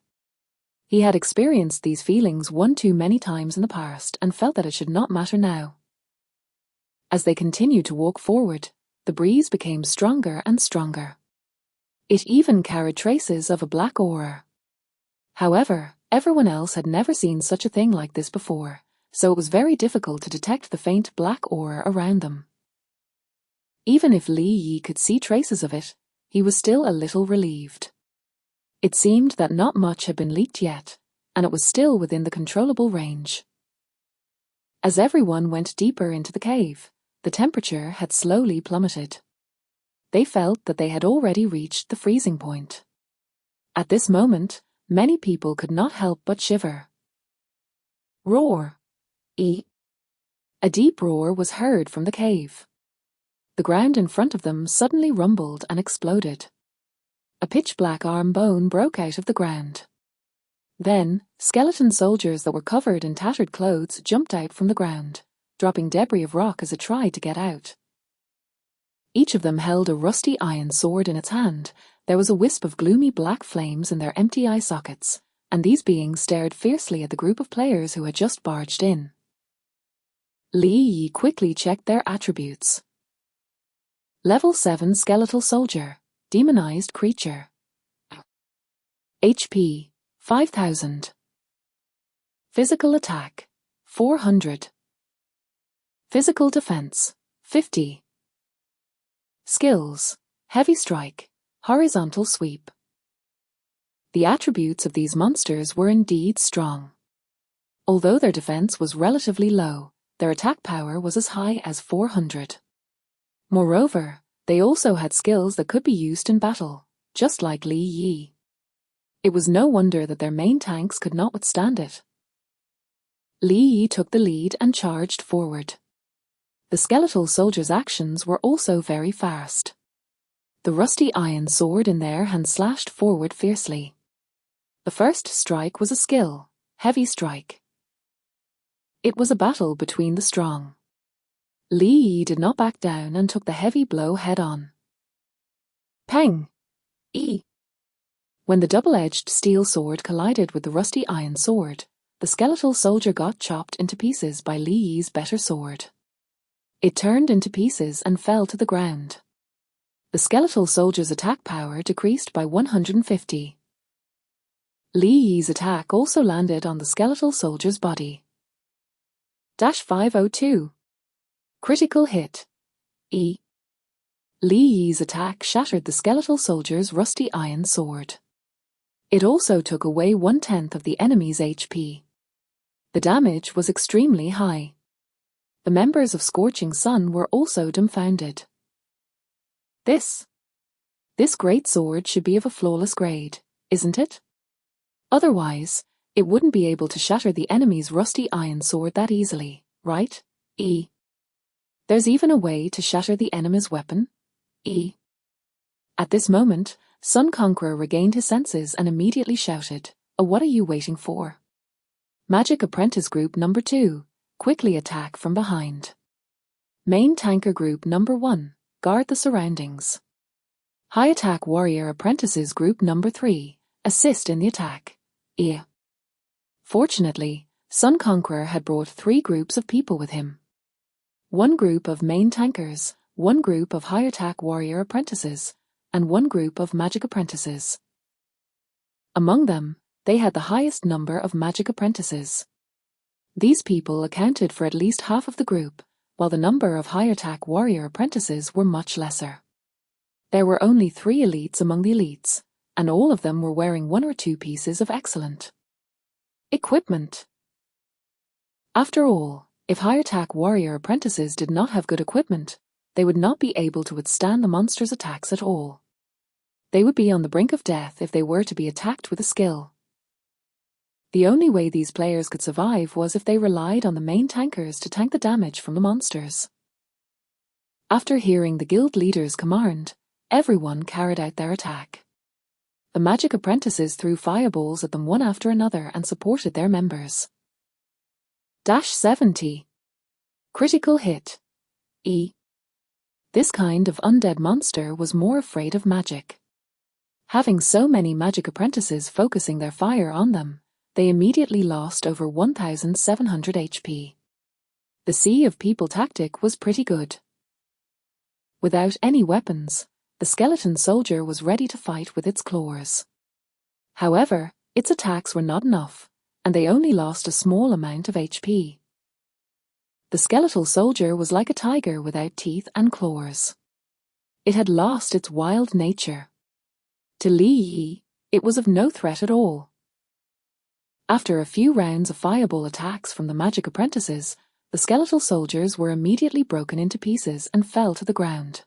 He had experienced these feelings one too many times in the past and felt that it should not matter now. As they continued to walk forward, the breeze became stronger and stronger. It even carried traces of a black aura. However, everyone else had never seen such a thing like this before, so it was very difficult to detect the faint black aura around them. Even if Li Yi could see traces of it, he was still a little relieved. It seemed that not much had been leaked yet, and it was still within the controllable range. As everyone went deeper into the cave, the temperature had slowly plummeted. They felt that they had already reached the freezing point. At this moment, many people could not help but shiver. Roar! A deep roar was heard from the cave. The ground in front of them suddenly rumbled and exploded. A pitch-black arm bone broke out of the ground. Then, skeleton soldiers that were covered in tattered clothes jumped out from the ground, dropping debris of rock as it tried to get out. Each of them held a rusty iron sword in its hand. There was a wisp of gloomy black flames in their empty eye sockets, and these beings stared fiercely at the group of players who had just barged in. Li Yi quickly checked their attributes. Level 7 Skeletal Soldier, Demonized Creature. HP, 5000. Physical Attack, 400. Physical Defense, 50. Skills, Heavy Strike, Horizontal Sweep. The attributes of these monsters were indeed strong. Although their defense was relatively low, their attack power was as high as 400. Moreover, they also had skills that could be used in battle, just like Li Yi. It was no wonder that their main tanks could not withstand it. Li Yi took the lead and charged forward. The skeletal soldier's actions were also very fast. The rusty iron sword in their hand slashed forward fiercely. The first strike was a skill, Heavy Strike. It was a battle between the strong. Li Yi did not back down and took the heavy blow head-on. Peng! E! When the double-edged steel sword collided with the rusty iron sword, the skeletal soldier got chopped into pieces by Li Yi's better sword. It turned into pieces and fell to the ground. The skeletal soldier's attack power decreased by 150. Li Yi's attack also landed on the skeletal soldier's body. -502. Critical hit. E. Li Yi's attack shattered the skeletal soldier's rusty iron sword. It also took away 1/10 of the enemy's HP. The damage was extremely high. The members of Scorching Sun were also dumbfounded. This great sword should be of a flawless grade, isn't it? Otherwise, it wouldn't be able to shatter the enemy's rusty iron sword that easily, right? E. There's even a way to shatter the enemy's weapon? E. At this moment, Sun Conqueror regained his senses and immediately shouted, "Oh, what are you waiting for?" Magic Apprentice Group Number 2, quickly attack from behind. Main Tanker Group Number 1, guard the surroundings. High Attack Warrior Apprentices Group Number 3, assist in the attack. E. Fortunately, Sun Conqueror had brought 3 groups of people with him. 1 group of main tankers, 1 group of high attack warrior apprentices, and 1 group of magic apprentices. Among them, they had the highest number of magic apprentices. These people accounted for at least half of the group, while the number of high attack warrior apprentices were much lesser. There were only 3 elites among the elites, and all of them were wearing 1 or 2 pieces of excellent equipment. After all, if high attack warrior apprentices did not have good equipment, they would not be able to withstand the monster's attacks at all. They would be on the brink of death if they were to be attacked with a skill. The only way these players could survive was if they relied on the main tankers to tank the damage from the monsters. After hearing the guild leader's command, everyone carried out their attack. The magic apprentices threw fireballs at them one after another and supported their members. -70. Critical hit. E. This kind of undead monster was more afraid of magic. Having so many magic apprentices focusing their fire on them, they immediately lost over 1,700 HP. The sea of people tactic was pretty good. Without any weapons, the skeleton soldier was ready to fight with its claws. However, its attacks were not enough, and they only lost a small amount of HP. The skeletal soldier was like a tiger without teeth and claws. It had lost its wild nature. To Li Yi, it was of no threat at all. After a few rounds of fireball attacks from the magic apprentices, the skeletal soldiers were immediately broken into pieces and fell to the ground.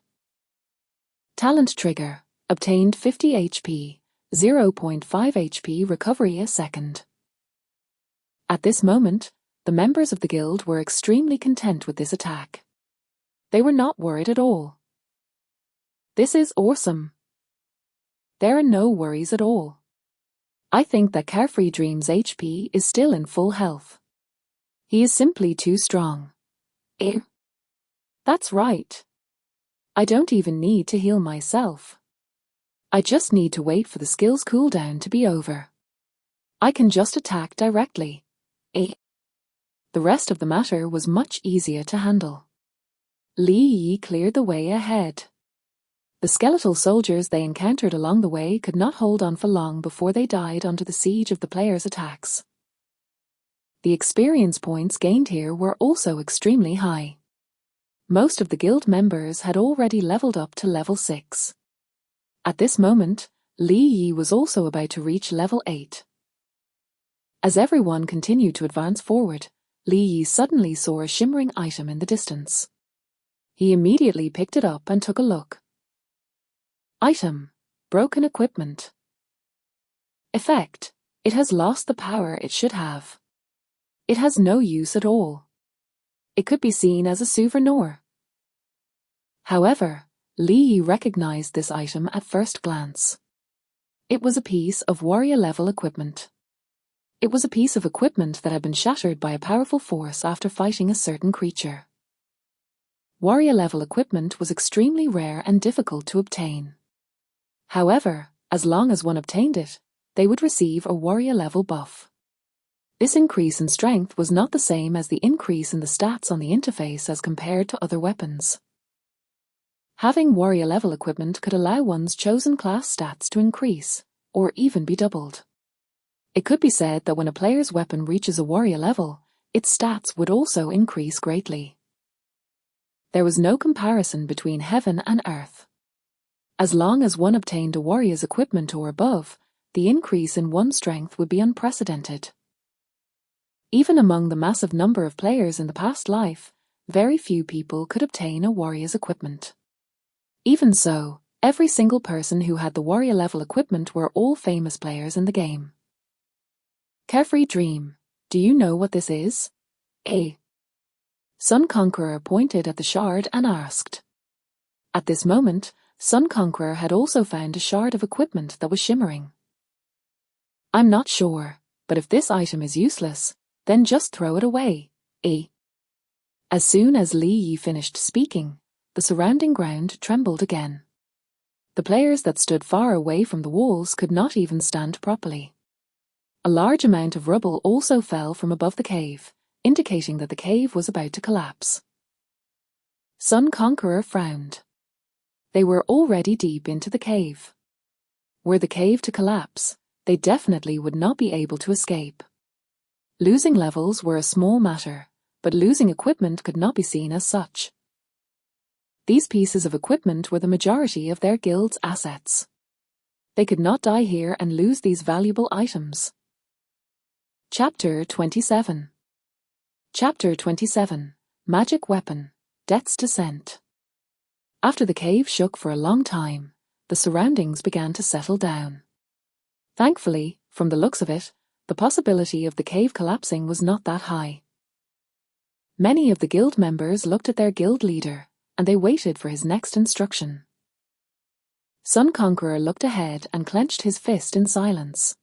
Talent trigger. Obtained 50 HP, 0.5 HP recovery a second. At this moment, the members of the guild were extremely content with this attack. They were not worried at all. This is awesome. There are no worries at all. I think that Carefree Dream's HP is still in full health. He is simply too strong. That's right. I don't even need to heal myself. I just need to wait for the skill's cooldown to be over. I can just attack directly. The rest of the matter was much easier to handle. Li Yi cleared the way ahead. The skeletal soldiers they encountered along the way could not hold on for long before they died under the siege of the players' attacks. The experience points gained here were also extremely high. Most of the guild members had already leveled up to level 6. At this moment, Li Yi was also about to reach level 8. As everyone continued to advance forward, Li Yi suddenly saw a shimmering item in the distance. He immediately picked it up and took a look. Item: broken equipment. Effect: it has lost the power it should have. It has no use at all. It could be seen as a souvenir. However, Li Yi recognized this item at first glance. It was a piece of warrior-level equipment. It was a piece of equipment that had been shattered by a powerful force after fighting a certain creature. Warrior-level equipment was extremely rare and difficult to obtain. However, as long as one obtained it, they would receive a warrior-level buff. This increase in strength was not the same as the increase in the stats on the interface as compared to other weapons. Having warrior-level equipment could allow one's chosen class stats to increase, or even be doubled. It could be said that when a player's weapon reaches a warrior level, its stats would also increase greatly. There was no comparison between heaven and earth. As long as one obtained a warrior's equipment or above, the increase in one's strength would be unprecedented. Even among the massive number of players in the past life, very few people could obtain a warrior's equipment. Even so, every single person who had the warrior-level equipment were all famous players in the game. Carefree Dream, do you know what this is? Sun Conqueror pointed at the shard and asked. At this moment, Sun Conqueror had also found a shard of equipment that was shimmering. I'm not sure, but if this item is useless, then just throw it away. As soon as Li Yi finished speaking, the surrounding ground trembled again. The players that stood far away from the walls could not even stand properly. A large amount of rubble also fell from above the cave, indicating that the cave was about to collapse. Sun Conqueror frowned. They were already deep into the cave. Were the cave to collapse, they definitely would not be able to escape. Losing levels were a small matter, but losing equipment could not be seen as such. These pieces of equipment were the majority of their guild's assets. They could not die here and lose these valuable items. Chapter 27. Chapter 27. Magic Weapon, Death's Descent. After the cave shook for a long time, the surroundings began to settle down. Thankfully, from the looks of it, the possibility of the cave collapsing was not that high. Many of the guild members looked at their guild leader, and they waited for his next instruction. Sun Conqueror looked ahead and clenched his fist in silence.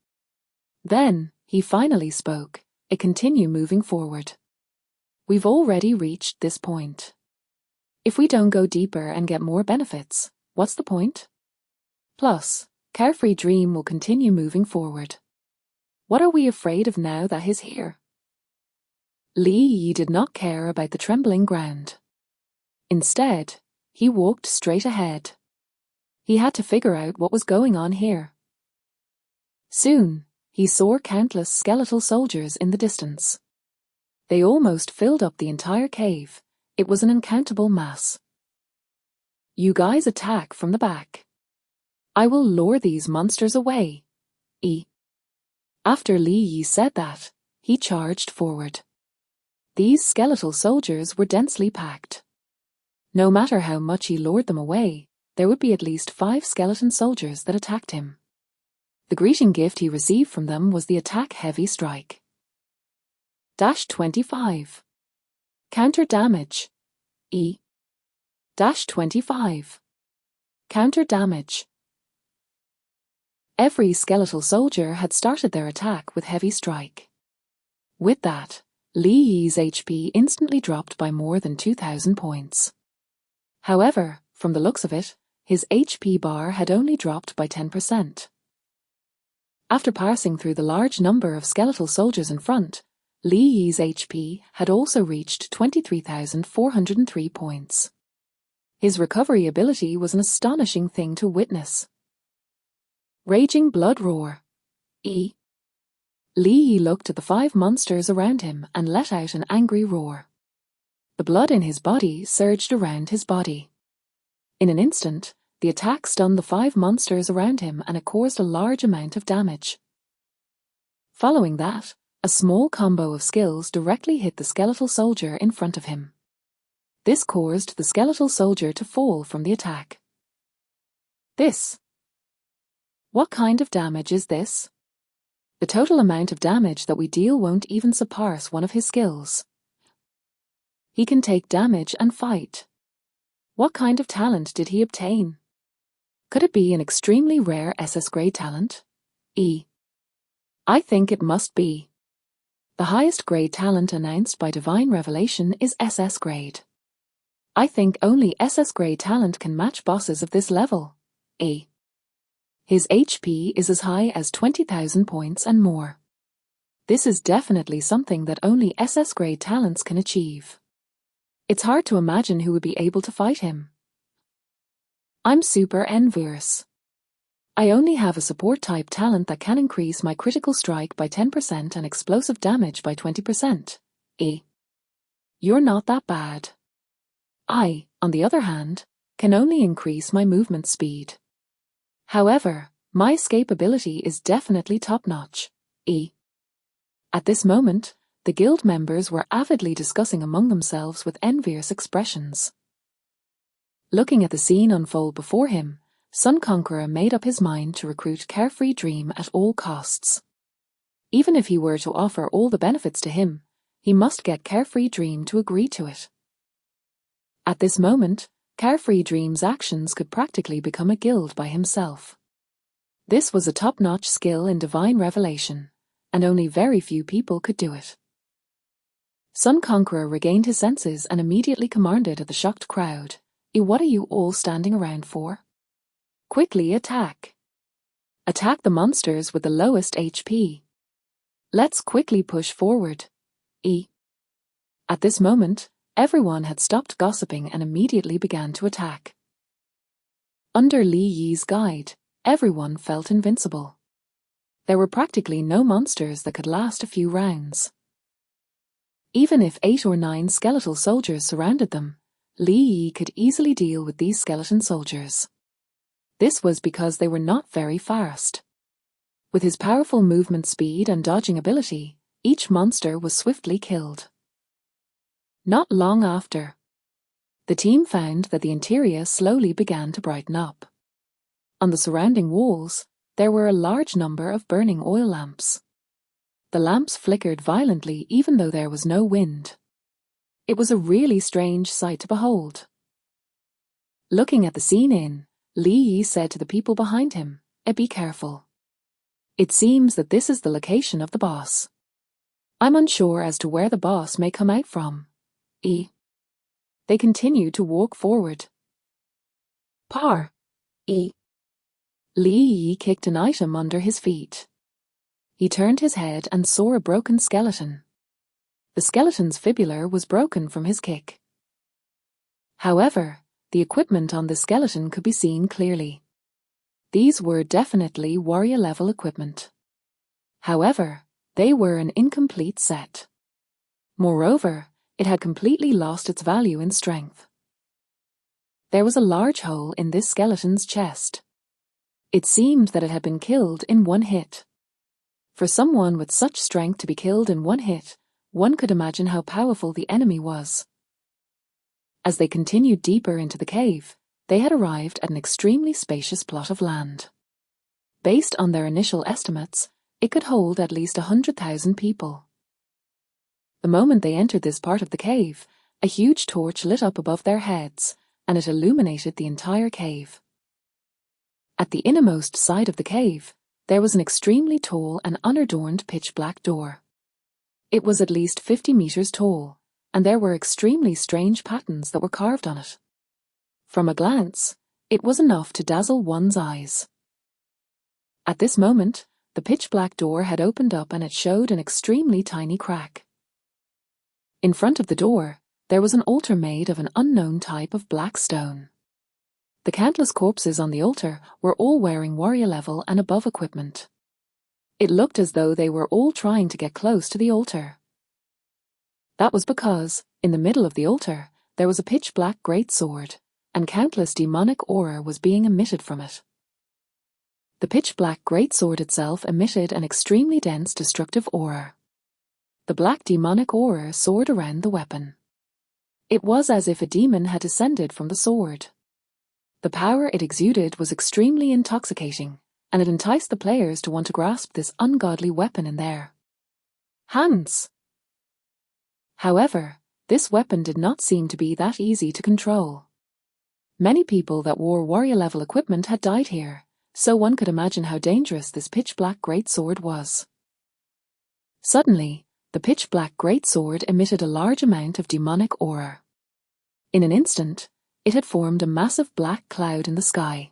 Then, he finally spoke, "Continue moving forward. We've already reached this point. If we don't go deeper and get more benefits, what's the point? Plus, Carefree Dream will continue moving forward. What are we afraid of now that he's here? Li Yi did not care about the trembling ground. Instead, he walked straight ahead. He had to figure out what was going on here. Soon, he saw countless skeletal soldiers in the distance. They almost filled up the entire cave. It was an uncountable mass. You guys attack from the back. I will lure these monsters away. After Li Yi said that, he charged forward. These skeletal soldiers were densely packed. No matter how much he lured them away, there would be at least 5 skeleton soldiers that attacked him. The greeting gift he received from them was the attack heavy strike. -25. Counter damage. -25. Counter damage. Every skeletal soldier had started their attack with heavy strike. With that, Li Yi's HP instantly dropped by more than 2,000 points. However, from the looks of it, his HP bar had only dropped by 10%. After passing through the large number of skeletal soldiers in front, Li Yi's HP had also reached 23,403 points. His recovery ability was an astonishing thing to witness. Raging blood roar. Li Yi looked at the 5 monsters around him and let out an angry roar. The blood in his body surged around his body. In an instant, the attack stunned the 5 monsters around him and it caused a large amount of damage. Following that, a small combo of skills directly hit the skeletal soldier in front of him. This caused the skeletal soldier to fall from the attack. What kind of damage is this? The total amount of damage that we deal won't even surpass one of his skills. He can take damage and fight. What kind of talent did he obtain? Could it be an extremely rare SS-grade talent? I think it must be. The highest grade talent announced by Divine Revelation is SS-grade. I think only SS-grade talent can match bosses of this level. His HP is as high as 20,000 points and more. This is definitely something that only SS-grade talents can achieve. It's hard to imagine who would be able to fight him. I'm super envious. I only have a support type talent that can increase my critical strike by 10% and explosive damage by 20%. You're not that bad. I, on the other hand, can only increase my movement speed. However, my escape ability is definitely top-notch. At this moment, the guild members were avidly discussing among themselves with envious expressions. Looking at the scene unfold before him, Sun Conqueror made up his mind to recruit Carefree Dream at all costs. Even if he were to offer all the benefits to him, he must get Carefree Dream to agree to it. At this moment, Carefree Dream's actions could practically become a guild by himself. This was a top-notch skill in Divine Revelation, and only very few people could do it. Sun Conqueror regained his senses and immediately commanded at the shocked crowd, What are you all standing around for? Quickly attack. Attack the monsters with the lowest HP. Let's quickly push forward. At this moment, everyone had stopped gossiping and immediately began to attack. Under Li Yi's guide, everyone felt invincible. There were practically no monsters that could last a few rounds. Even if 8 or 9 skeletal soldiers surrounded them, Li Yi could easily deal with these skeleton soldiers. This was because they were not very fast. With his powerful movement speed and dodging ability, each monster was swiftly killed. Not long after, the team found that the interior slowly began to brighten up. On the surrounding walls, there were a large number of burning oil lamps. The lamps flickered violently even though there was no wind. It was a really strange sight to behold. Looking at the scene Li Yi said to the people behind him, Be careful. It seems that this is the location of the boss. I'm unsure as to where the boss may come out from. E. They continued to walk forward. Par. E. Li Yi kicked an item under his feet. He turned his head and saw a broken skeleton. The skeleton's fibula was broken from his kick. However, the equipment on the skeleton could be seen clearly. These were definitely warrior-level equipment. However, they were an incomplete set. Moreover, it had completely lost its value in strength. There was a large hole in this skeleton's chest. It seemed that it had been killed in one hit. For someone with such strength to be killed in one hit, one could imagine how powerful the enemy was. As they continued deeper into the cave, they had arrived at an extremely spacious plot of land. Based on their initial estimates, it could hold at least 100,000 people. The moment they entered this part of the cave, a huge torch lit up above their heads, and it illuminated the entire cave. At the innermost side of the cave, there was an extremely tall and unadorned pitch-black door. It was at least 50 meters tall, and there were extremely strange patterns that were carved on it. From a glance, it was enough to dazzle one's eyes. At this moment, the pitch-black door had opened up and it showed an extremely tiny crack. In front of the door, there was an altar made of an unknown type of black stone. The countless corpses on the altar were all wearing warrior-level and above equipment. It looked as though they were all trying to get close to the altar. That was because, in the middle of the altar, there was a pitch-black great sword, and countless demonic aura was being emitted from it. The pitch-black great sword itself emitted an extremely dense destructive aura. The black demonic aura soared around the weapon. It was as if a demon had descended from the sword. The power it exuded was extremely intoxicating, and it enticed the players to want to grasp this ungodly weapon in their hands. However, this weapon did not seem to be that easy to control. Many people that wore warrior-level equipment had died here, so one could imagine how dangerous this pitch-black greatsword was. Suddenly, the pitch-black greatsword emitted a large amount of demonic aura. In an instant, it had formed a massive black cloud in the sky.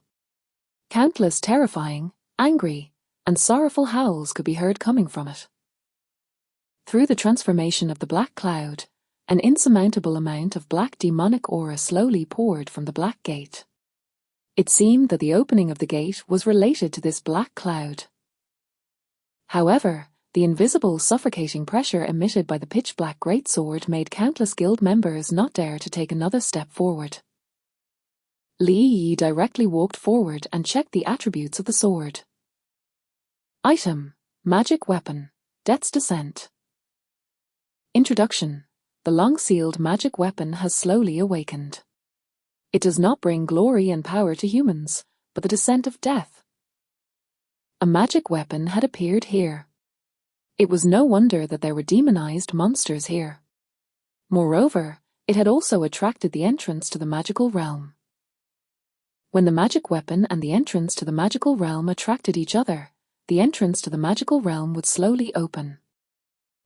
Countless terrifying, angry, and sorrowful howls could be heard coming from it. Through the transformation of the black cloud, an insurmountable amount of black demonic aura slowly poured from the black gate. It seemed that the opening of the gate was related to this black cloud. However, the invisible suffocating pressure emitted by the pitch-black greatsword made countless guild members not dare to take another step forward. Li Yi directly walked forward and checked the attributes of the sword. Item: Magic Weapon, Death's Descent. Introduction: The long-sealed magic weapon has slowly awakened. It does not bring glory and power to humans, but the descent of death. A magic weapon had appeared here. It was no wonder that there were demonized monsters here. Moreover, it had also attracted the entrance to the magical realm. When the magic weapon and the entrance to the magical realm attracted each other, the entrance to the magical realm would slowly open.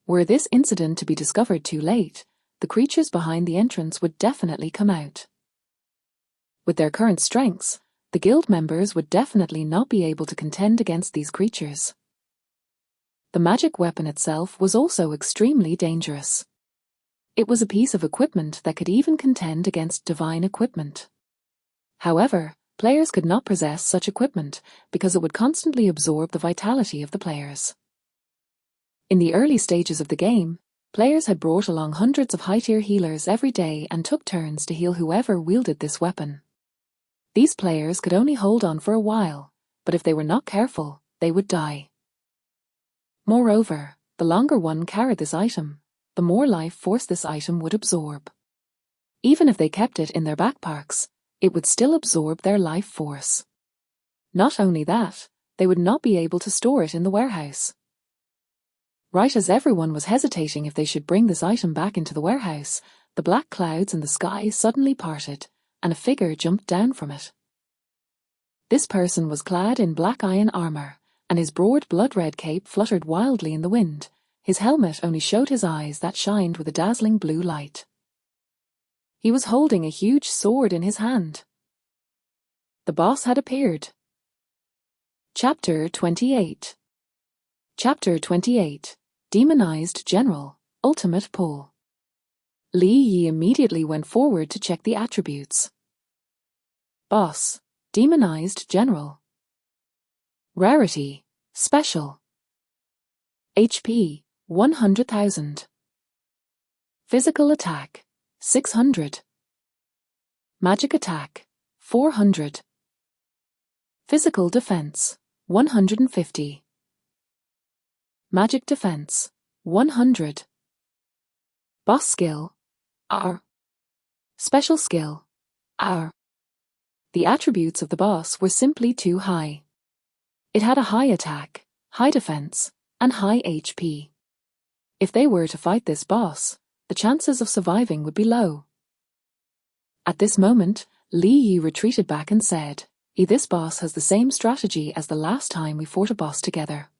Were this incident to be discovered too late, the creatures behind the entrance would definitely come out. With their current strengths, the guild members would definitely not be able to contend against these creatures. The magic weapon itself was also extremely dangerous. It was a piece of equipment that could even contend against divine equipment. However, players could not possess such equipment because it would constantly absorb the vitality of the players. In the early stages of the game, players had brought along hundreds of high-tier healers every day and took turns to heal whoever wielded this weapon. These players could only hold on for a while, but if they were not careful, they would die. Moreover, the longer one carried this item, the more life force this item would absorb. Even if they kept it in their backpacks, it would still absorb their life force. Not only that, they would not be able to store it in the warehouse. Right as everyone was hesitating if they should bring this item back into the warehouse, the black clouds in the sky suddenly parted, and a figure jumped down from it. This person was clad in black iron armor, and his broad blood-red cape fluttered wildly in the wind. His helmet only showed his eyes that shined with a dazzling blue light. He was holding a huge sword in his hand. The boss had appeared. Chapter 28. Chapter 28. Demonized General, Ultimate Pull. Li Yi immediately went forward to check the attributes. Boss, Demonized General. Rarity, Special. HP, 100,000. Physical attack, 600. Magic attack, 400. Physical defense, 150. Magic defense, 100. Boss skill, R. Special skill, R. The attributes of the boss were simply too high. It had a high attack, high defense, and high HP. If they were to fight this boss, the chances of surviving would be low. At this moment, Li Yi retreated back and said, This boss has the same strategy as the last time we fought a boss together.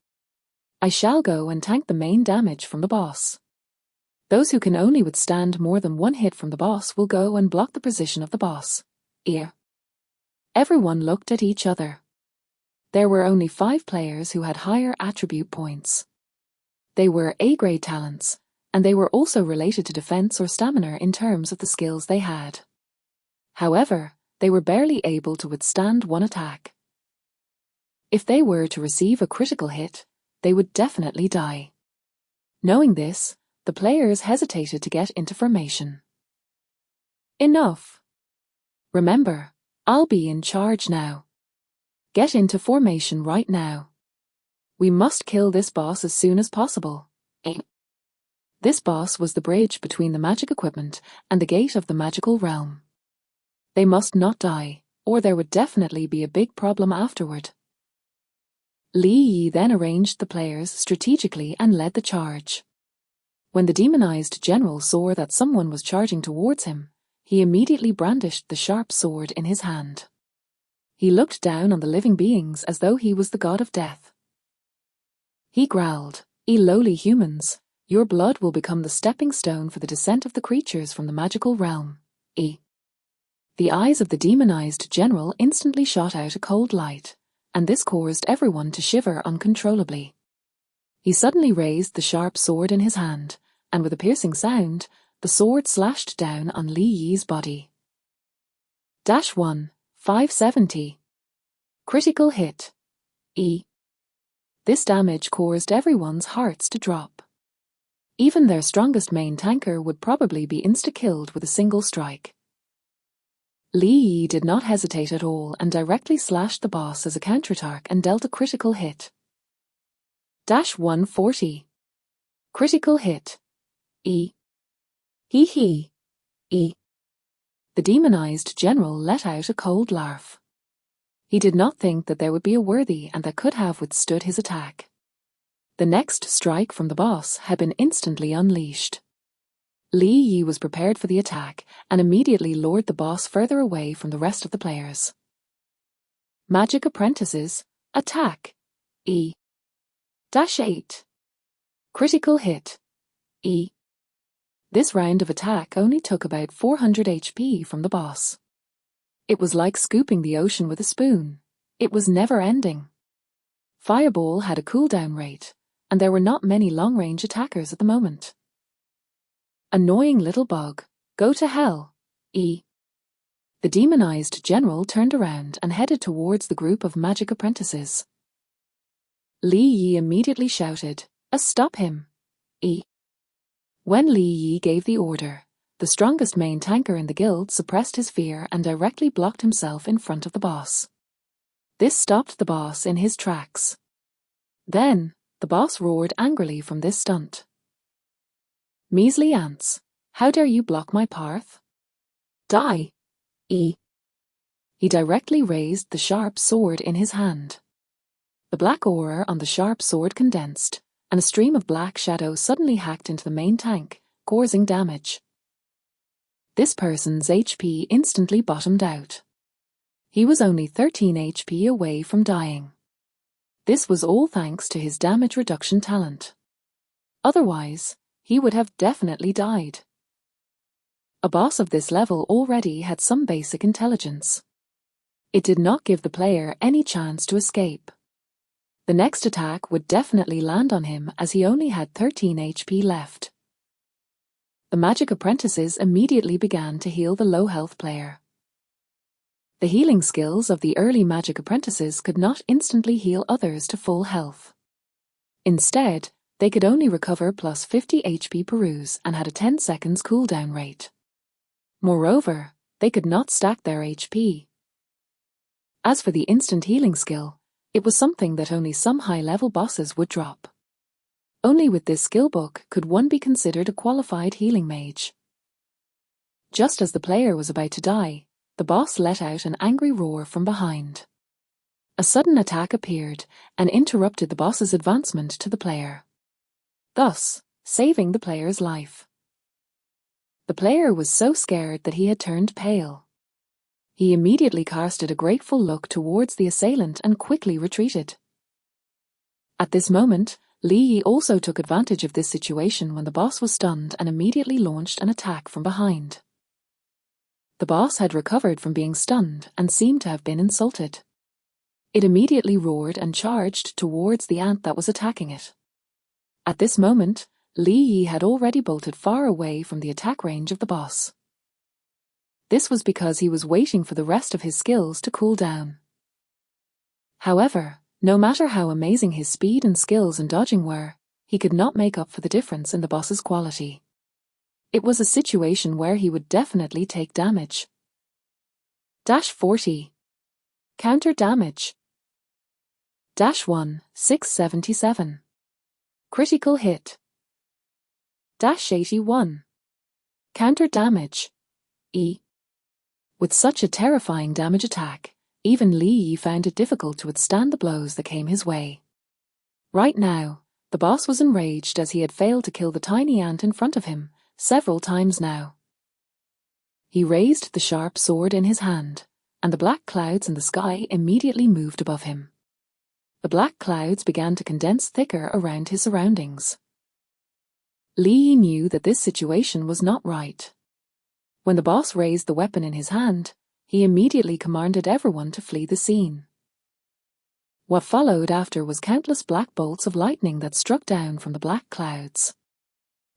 I shall go and tank the main damage from the boss. Those who can only withstand more than one hit from the boss will go and block the position of the boss. Everyone looked at each other. There were only 5 players who had higher attribute points. They were A-grade talents, and they were also related to defense or stamina in terms of the skills they had. However, they were barely able to withstand one attack. If they were to receive a critical hit, they would definitely die. Knowing this, the players hesitated to get into formation. Enough. Remember, I'll be in charge now. Get into formation right now. We must kill this boss as soon as possible. This boss was the bridge between the magic equipment and the gate of the magical realm. They must not die, or there would definitely be a big problem afterward. Li Yi then arranged the players strategically and led the charge. When the demonized general saw that someone was charging towards him, he immediately brandished the sharp sword in his hand. He looked down on the living beings as though he was the god of death. He growled, lowly humans, your blood will become the stepping stone for the descent of the creatures from the magical realm. The eyes of the demonized general instantly shot out a cold light, and this caused everyone to shiver uncontrollably. He suddenly raised the sharp sword in his hand, and with a piercing sound, the sword slashed down on Li Yi's body. -1, 570. Critical hit. This damage caused everyone's hearts to drop. Even their strongest main tanker would probably be insta-killed with a single strike. Li Yi did not hesitate at all and directly slashed the boss as a counterattack and dealt a critical hit. -140. Critical hit. The demonized general let out a cold laugh. He did not think that there would be a worthy and that could have withstood his attack. The next strike from the boss had been instantly unleashed. Li Yi was prepared for the attack and immediately lured the boss further away from the rest of the players. Magic apprentices, attack. -8. Critical hit. This round of attack only took about 400 HP from the boss. It was like scooping the ocean with a spoon. It was never ending. Fireball had a cooldown rate, and there were not many long-range attackers at the moment. Annoying little bug, go to hell. The demonized general turned around and headed towards the group of magic apprentices. Li Yi immediately shouted, stop him. When Li Yi gave the order, the strongest main tanker in the guild suppressed his fear and directly blocked himself in front of the boss. This stopped the boss in his tracks. Then, the boss roared angrily from this stunt. Measly ants, how dare you block my path? Die! He directly raised the sharp sword in his hand. The black aura on the sharp sword condensed, and a stream of black shadow suddenly hacked into the main tank, causing damage. This person's HP instantly bottomed out. He was only 13 HP away from dying. This was all thanks to his damage reduction talent. Otherwise, he would have definitely died. A boss of this level already had some basic intelligence. It did not give the player any chance to escape. The next attack would definitely land on him as he only had 13 HP left. The magic apprentices immediately began to heal the low-health player. The healing skills of the early magic apprentices could not instantly heal others to full health. Instead, they could only recover plus 50 HP per use and had a 10 seconds cooldown rate. Moreover, they could not stack their HP. As for the instant healing skill, it was something that only some high-level bosses would drop. Only with this skill book could one be considered a qualified healing mage. Just as the player was about to die, the boss let out an angry roar from behind. A sudden attack appeared and interrupted the boss's advancement to the player, thus saving the player's life. The player was so scared that he had turned pale. He immediately casted a grateful look towards the assailant and quickly retreated. At this moment, Li Yi also took advantage of this situation when the boss was stunned and immediately launched an attack from behind. The boss had recovered from being stunned and seemed to have been insulted. It immediately roared and charged towards the ant that was attacking it. At this moment, Li Yi had already bolted far away from the attack range of the boss. This was because he was waiting for the rest of his skills to cool down. However, no matter how amazing his speed and skills in dodging were, he could not make up for the difference in the boss's quality. It was a situation where he would definitely take damage. Dash 40. Counter damage. Dash 1, 677. Critical hit. Dash 81. Counter damage. E. With such a terrifying damage attack, even Li Yi found it difficult to withstand the blows that came his way. Right now, the boss was enraged as he had failed to kill the tiny ant in front of him several times now. He raised the sharp sword in his hand, and the black clouds in the sky immediately moved above him. The black clouds began to condense thicker around his surroundings. Li Yi knew that this situation was not right. When the boss raised the weapon in his hand, he immediately commanded everyone to flee the scene. What followed after was countless black bolts of lightning that struck down from the black clouds.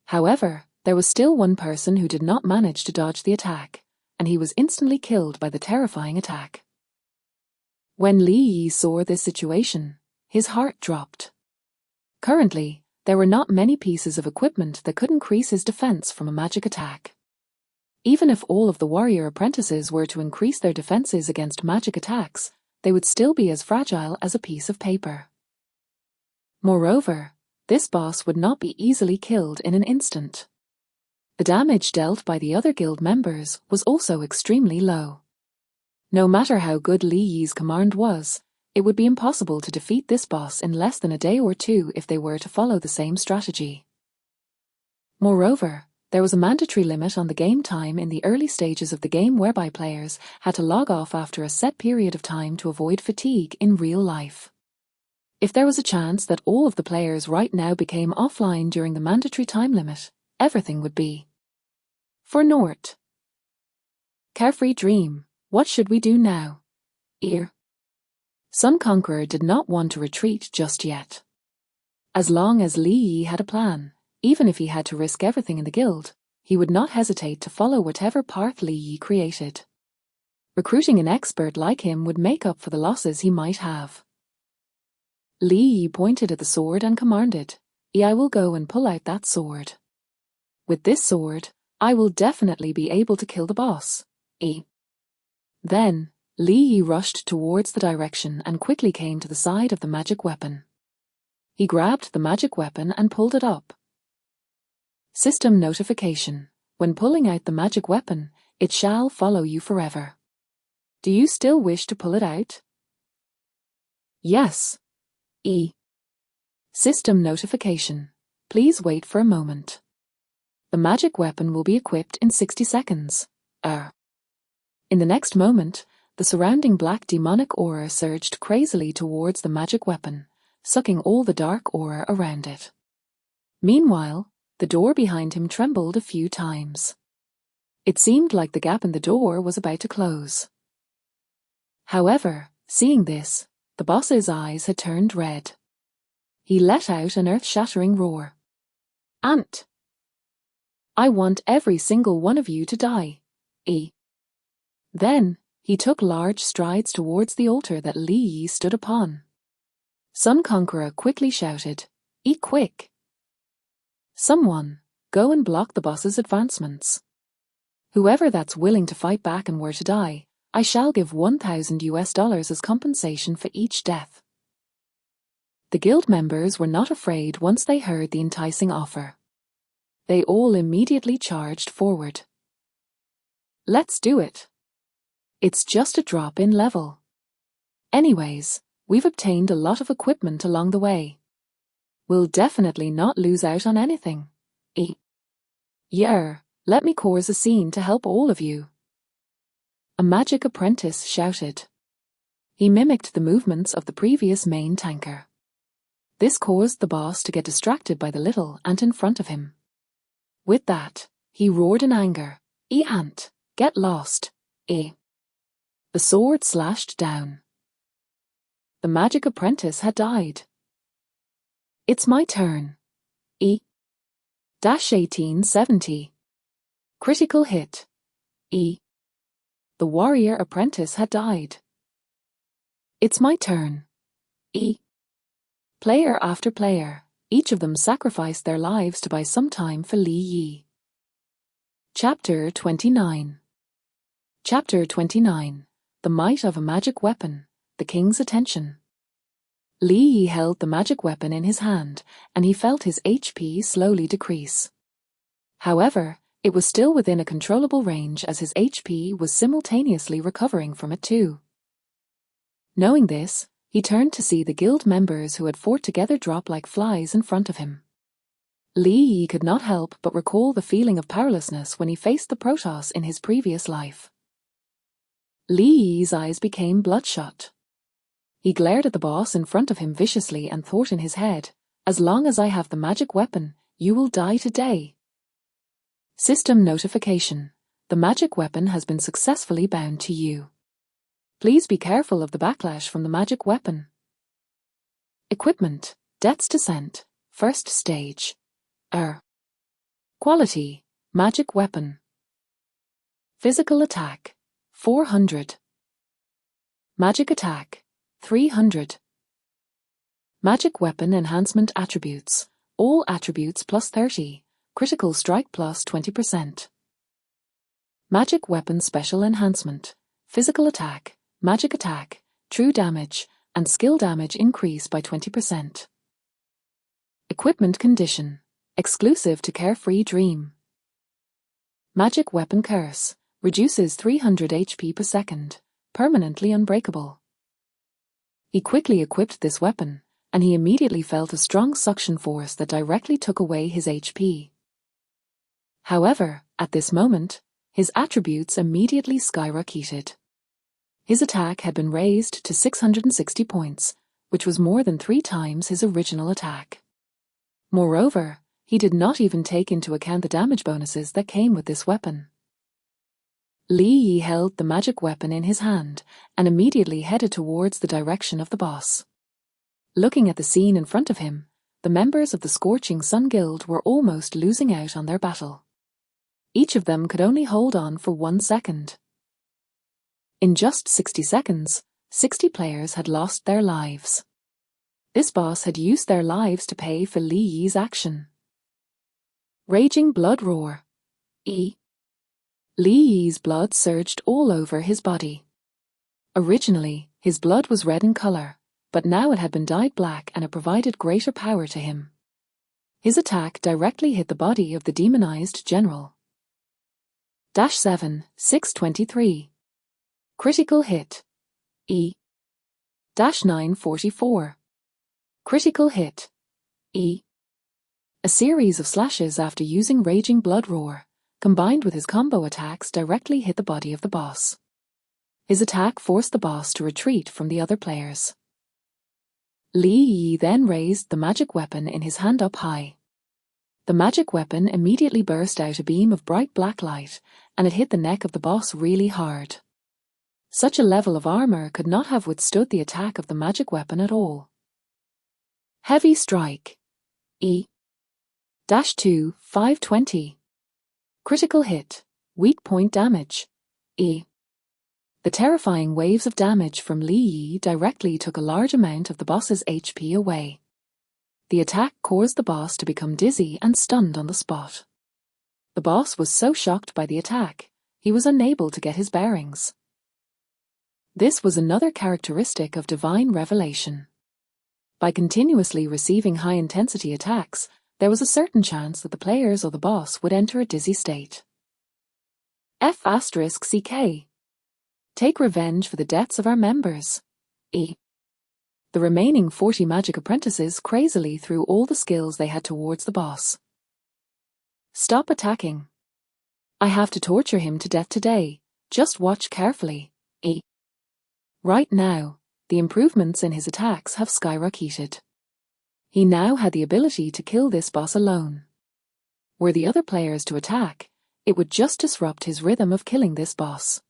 However, there was still one person who did not manage to dodge the attack, and he was instantly killed by the terrifying attack. When Li Yi saw this situation, his heart dropped. Currently, there were not many pieces of equipment that could increase his defense from a magic attack. Even if all of the warrior apprentices were to increase their defenses against magic attacks, they would still be as fragile as a piece of paper. Moreover, this boss would not be easily killed in an instant. The damage dealt by the other guild members was also extremely low. No matter how good Li Yi's command was, it would be impossible to defeat this boss in less than a day or two if they were to follow the same strategy. Moreover, there was a mandatory limit on the game time in the early stages of the game whereby players had to log off after a set period of time to avoid fatigue in real life. If there was a chance that all of the players right now became offline during the mandatory time limit, everything would be for naught. Carefree dream, what should we do now? Ear. Sun Conqueror did not want to retreat just yet. As long as Li Yi had a plan, even if he had to risk everything in the guild, he would not hesitate to follow whatever path Li Yi created. Recruiting an expert like him would make up for the losses he might have. Li Yi pointed at the sword and commanded, I will go and pull out that sword. With this sword, I will definitely be able to kill the boss. Then, Li Yi rushed towards the direction and quickly came to the side of the magic weapon. He grabbed the magic weapon and pulled it up. System notification. When pulling out the magic weapon, it shall follow you forever. Do you still wish to pull it out? Yes. System notification. Please wait for a moment. The magic weapon will be equipped in 60 seconds. In the next moment, the surrounding black demonic aura surged crazily towards the magic weapon, sucking all the dark aura around it. Meanwhile, the door behind him trembled a few times. It seemed like the gap in the door was about to close. However, seeing this, the boss's eyes had turned red. He let out an earth-shattering roar. "Ant! I want every single one of you to die. Then, he took large strides towards the altar that Li Yi stood upon. Sun Conqueror quickly shouted, "Eat quick! Someone, go and block the boss's advancements. Whoever that's willing to fight back and were to die, I shall give $1,000 as compensation for each death." The guild members were not afraid once they heard the enticing offer. They all immediately charged forward. "Let's do it. It's just a drop in level. Anyways, we've obtained a lot of equipment along the way. We'll definitely not lose out on anything. Yeah, let me cause a scene to help all of you." A magic apprentice shouted. He mimicked the movements of the previous main tanker. This caused the boss to get distracted by the little ant in front of him. With that, he roared in anger, "Ant, get lost, The sword slashed down. The magic apprentice had died. It's my turn. 1870. Critical hit. The warrior apprentice had died. It's my turn. Player after player, each of them sacrificed their lives to buy some time for Li Yi. Chapter 29. Chapter 29. The Might of a Magic Weapon, the King's Attention. Li Yi held the magic weapon in his hand, and he felt his HP slowly decrease. However, it was still within a controllable range as his HP was simultaneously recovering from it too. Knowing this, he turned to see the guild members who had fought together drop like flies in front of him. Li Yi could not help but recall the feeling of powerlessness when he faced the Protoss in his previous life. Li Yi's eyes became bloodshot. He glared at the boss in front of him viciously and thought in his head, "As long as I have the magic weapon, you will die today." System notification. The magic weapon has been successfully bound to you. Please be careful of the backlash from the magic weapon. Equipment. Death's Descent. First stage. Quality. Magic weapon. Physical attack. 400. Magic attack. 300. Magic weapon enhancement attributes. All attributes plus 30. Critical strike plus 20%. Magic weapon special enhancement. Physical attack, magic attack, true damage, and skill damage increase by 20%. Equipment condition. Exclusive to Carefree Dream. Magic weapon curse. Reduces 300 HP per second. Permanently unbreakable. He quickly equipped this weapon, and he immediately felt a strong suction force that directly took away his HP. However, at this moment, his attributes immediately skyrocketed. His attack had been raised to 660 points, which was more than 3 times his original attack. Moreover, he did not even take into account the damage bonuses that came with this weapon. Li Yi held the magic weapon in his hand and immediately headed towards the direction of the boss. Looking at the scene in front of him, the members of the Scorching Sun Guild were almost losing out on their battle. Each of them could only hold on for 1 second. In just 60 seconds, 60 players had lost their lives. This boss had used their lives to pay for Li Yi's action. Raging blood roar. Li Yi's blood surged all over his body. Originally, his blood was red in color, but now it had been dyed black and it provided greater power to him. His attack directly hit the body of the demonized general. 7-623. Critical hit. 944. Critical hit. A series of slashes after using Raging Blood Roar, combined with his combo attacks, directly hit the body of the boss. His attack forced the boss to retreat from the other players. Li Yi then raised the magic weapon in his hand up high. The magic weapon immediately burst out a beam of bright black light, and it hit the neck of the boss really hard. Such a level of armor could not have withstood the attack of the magic weapon at all. Heavy strike. E-2, 520. Critical hit. Weak point damage. E. The terrifying waves of damage from Li Yi directly took a large amount of the boss's HP away. The attack caused the boss to become dizzy and stunned on the spot. The boss was so shocked by the attack, he was unable to get his bearings. This was another characteristic of divine revelation. By continuously receiving high-intensity attacks, there was a certain chance that the players or the boss would enter a dizzy state. F***CK. Take revenge for the deaths of our members. E. The remaining 40 magic apprentices crazily threw all the skills they had towards the boss. Stop attacking. I have to torture him to death today. Just watch carefully. E. Right now, the improvements in his attacks have skyrocketed. He now had the ability to kill this boss alone. Were the other players to attack, it would just disrupt his rhythm of killing this boss.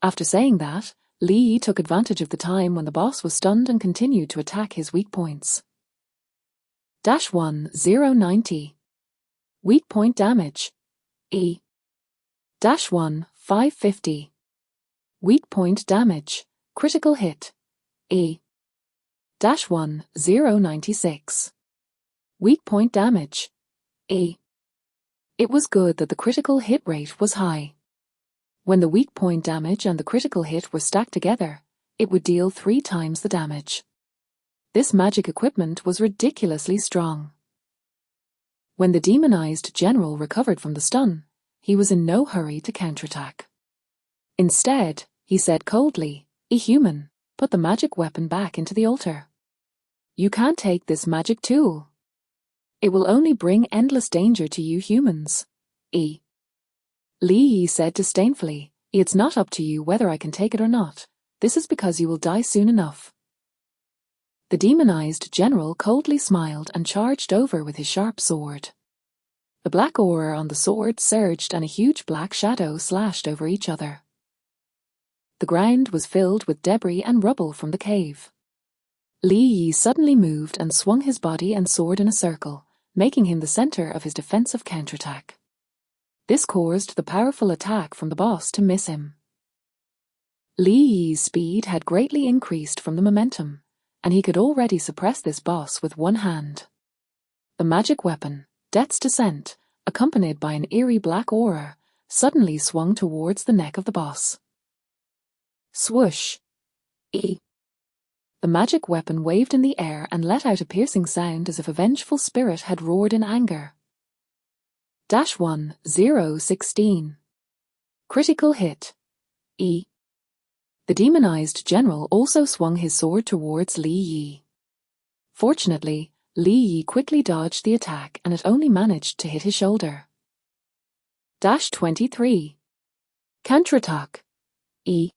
After saying that, Li Yi took advantage of the time when the boss was stunned and continued to attack his weak points. -1, 090. Weak point damage. E-1, 550. Weak point damage. Critical hit. E-1, 096. Weak point damage. E. It was good that the critical hit rate was high. When the weak point damage and the critical hit were stacked together, it would deal 3 times the damage. This magic equipment was ridiculously strong. When the demonized general recovered from the stun, he was in no hurry to counterattack. Instead, he said coldly, "Human, put the magic weapon back into the altar. You can't take this magic tool. It will only bring endless danger to you humans." E. Li Yi said disdainfully, "It's not up to you whether I can take it or not. This is because you will die soon enough." The demonized general coldly smiled and charged over with his sharp sword. The black aura on the sword surged and a huge black shadow slashed over each other. The ground was filled with debris and rubble from the cave. Li Yi suddenly moved and swung his body and sword in a circle, making him the center of his defensive counterattack. This caused the powerful attack from the boss to miss him. Li Yi's speed had greatly increased from the momentum, and he could already suppress this boss with one hand. The magic weapon, Death's Descent, accompanied by an eerie black aura, suddenly swung towards the neck of the boss. Swoosh! E. The magic weapon waved in the air and let out a piercing sound as if a vengeful spirit had roared in anger. -1, 016. Critical hit. E. The demonized general also swung his sword towards Li Yi. Fortunately, Li Yi quickly dodged the attack and it only managed to hit his shoulder. -23. Counterattack. E.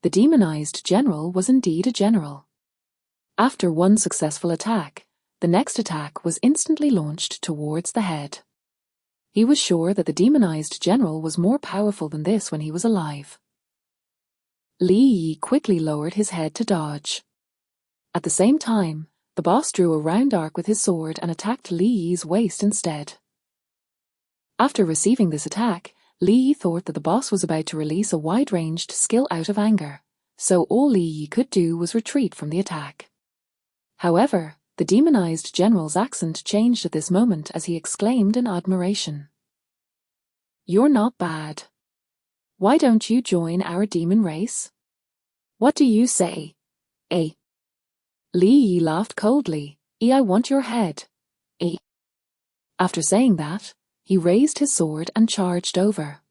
The demonized general was indeed a general. After one successful attack, the next attack was instantly launched towards the head. He was sure that the demonized general was more powerful than this when he was alive. Li Yi quickly lowered his head to dodge. At the same time, the boss drew a round arc with his sword and attacked Li Yi's waist instead. After receiving this attack, Li Yi thought that the boss was about to release a wide-ranged skill out of anger, so all Li Yi could do was retreat from the attack. However, the demonized general's accent changed at this moment as he exclaimed in admiration. "You're not bad. Why don't you join our demon race? What do you say?" A. Li Yi laughed coldly. "I want your head." A. After saying that, he raised his sword and charged over.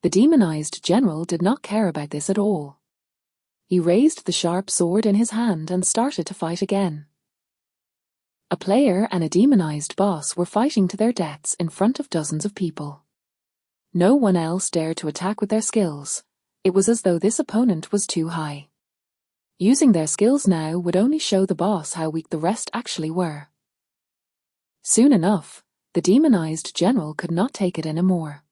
The demonized general did not care about this at all. He raised the sharp sword in his hand and started to fight again. A player and a demonized boss were fighting to their deaths in front of dozens of people. No one else dared to attack with their skills. It was as though this opponent was too high. Using their skills now would only show the boss how weak the rest actually were. Soon enough, the demonized general could not take it anymore.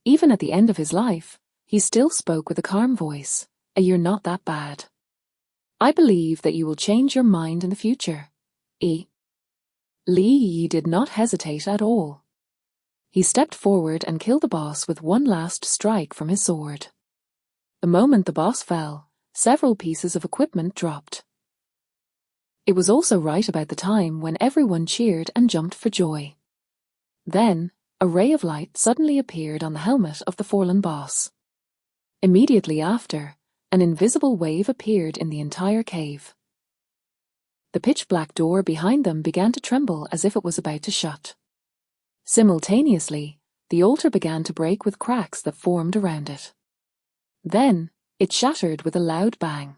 Even at the end of his life, he still spoke with a calm voice. You're not that bad. I believe that you will change your mind in the future. Li Yi did not hesitate at all. He stepped forward and killed the boss with one last strike from his sword. The moment the boss fell, several pieces of equipment dropped. It was also right about the time when everyone cheered and jumped for joy. Then, a ray of light suddenly appeared on the helmet of the fallen boss. Immediately after, an invisible wave appeared in the entire cave. The pitch-black door behind them began to tremble as if it was about to shut. Simultaneously, the altar began to break with cracks that formed around it. Then, it shattered with a loud bang.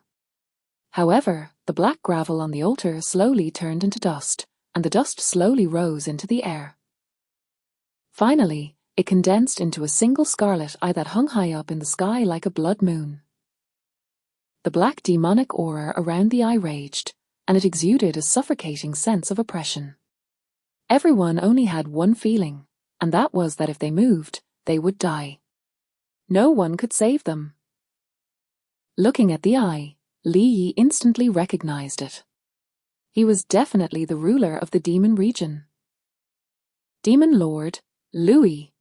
However, the black gravel on the altar slowly turned into dust, and the dust slowly rose into the air. Finally, it condensed into a single scarlet eye that hung high up in the sky like a blood moon. The black demonic aura around the eye raged, and it exuded a suffocating sense of oppression. Everyone only had one feeling, and that was that if they moved, they would die. No one could save them. Looking at the eye, Li Yi instantly recognized it. He was definitely the ruler of the demon region. Demon Lord, Louis.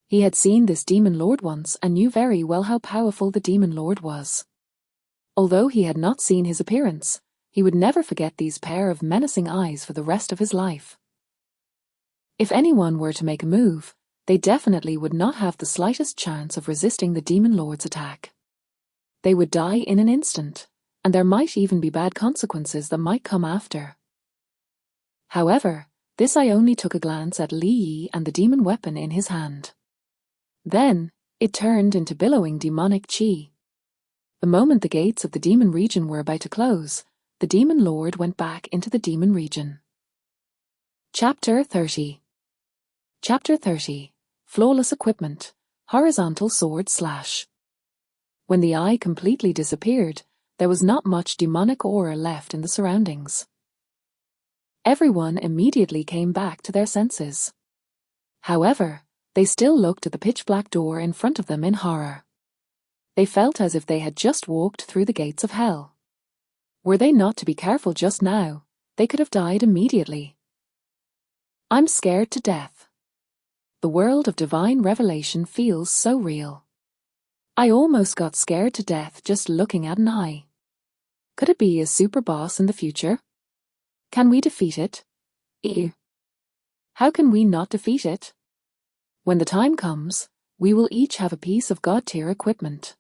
He had seen this demon lord once and knew very well how powerful the demon lord was. Although he had not seen his appearance, he would never forget these pair of menacing eyes for the rest of his life. If anyone were to make a move, they definitely would not have the slightest chance of resisting the demon lord's attack. They would die in an instant, and there might even be bad consequences that might come after. However, this eye only took a glance at Li Yi and the demon weapon in his hand. Then, it turned into billowing demonic chi. The moment the gates of the demon region were about to close, the demon lord went back into the demon region. Chapter 30. Chapter 30. Flawless Equipment, Horizontal Sword Slash. When the eye completely disappeared, there was not much demonic aura left in the surroundings. Everyone immediately came back to their senses. However, they still looked at the pitch-black door in front of them in horror. They felt as if they had just walked through the gates of hell. Were they not to be careful just now, they could have died immediately. I'm scared to death. The world of divine revelation feels so real. I almost got scared to death just looking at an eye. Could it be a super boss in the future? Can we defeat it? How can we not defeat it? When the time comes, we will each have a piece of God-tier equipment.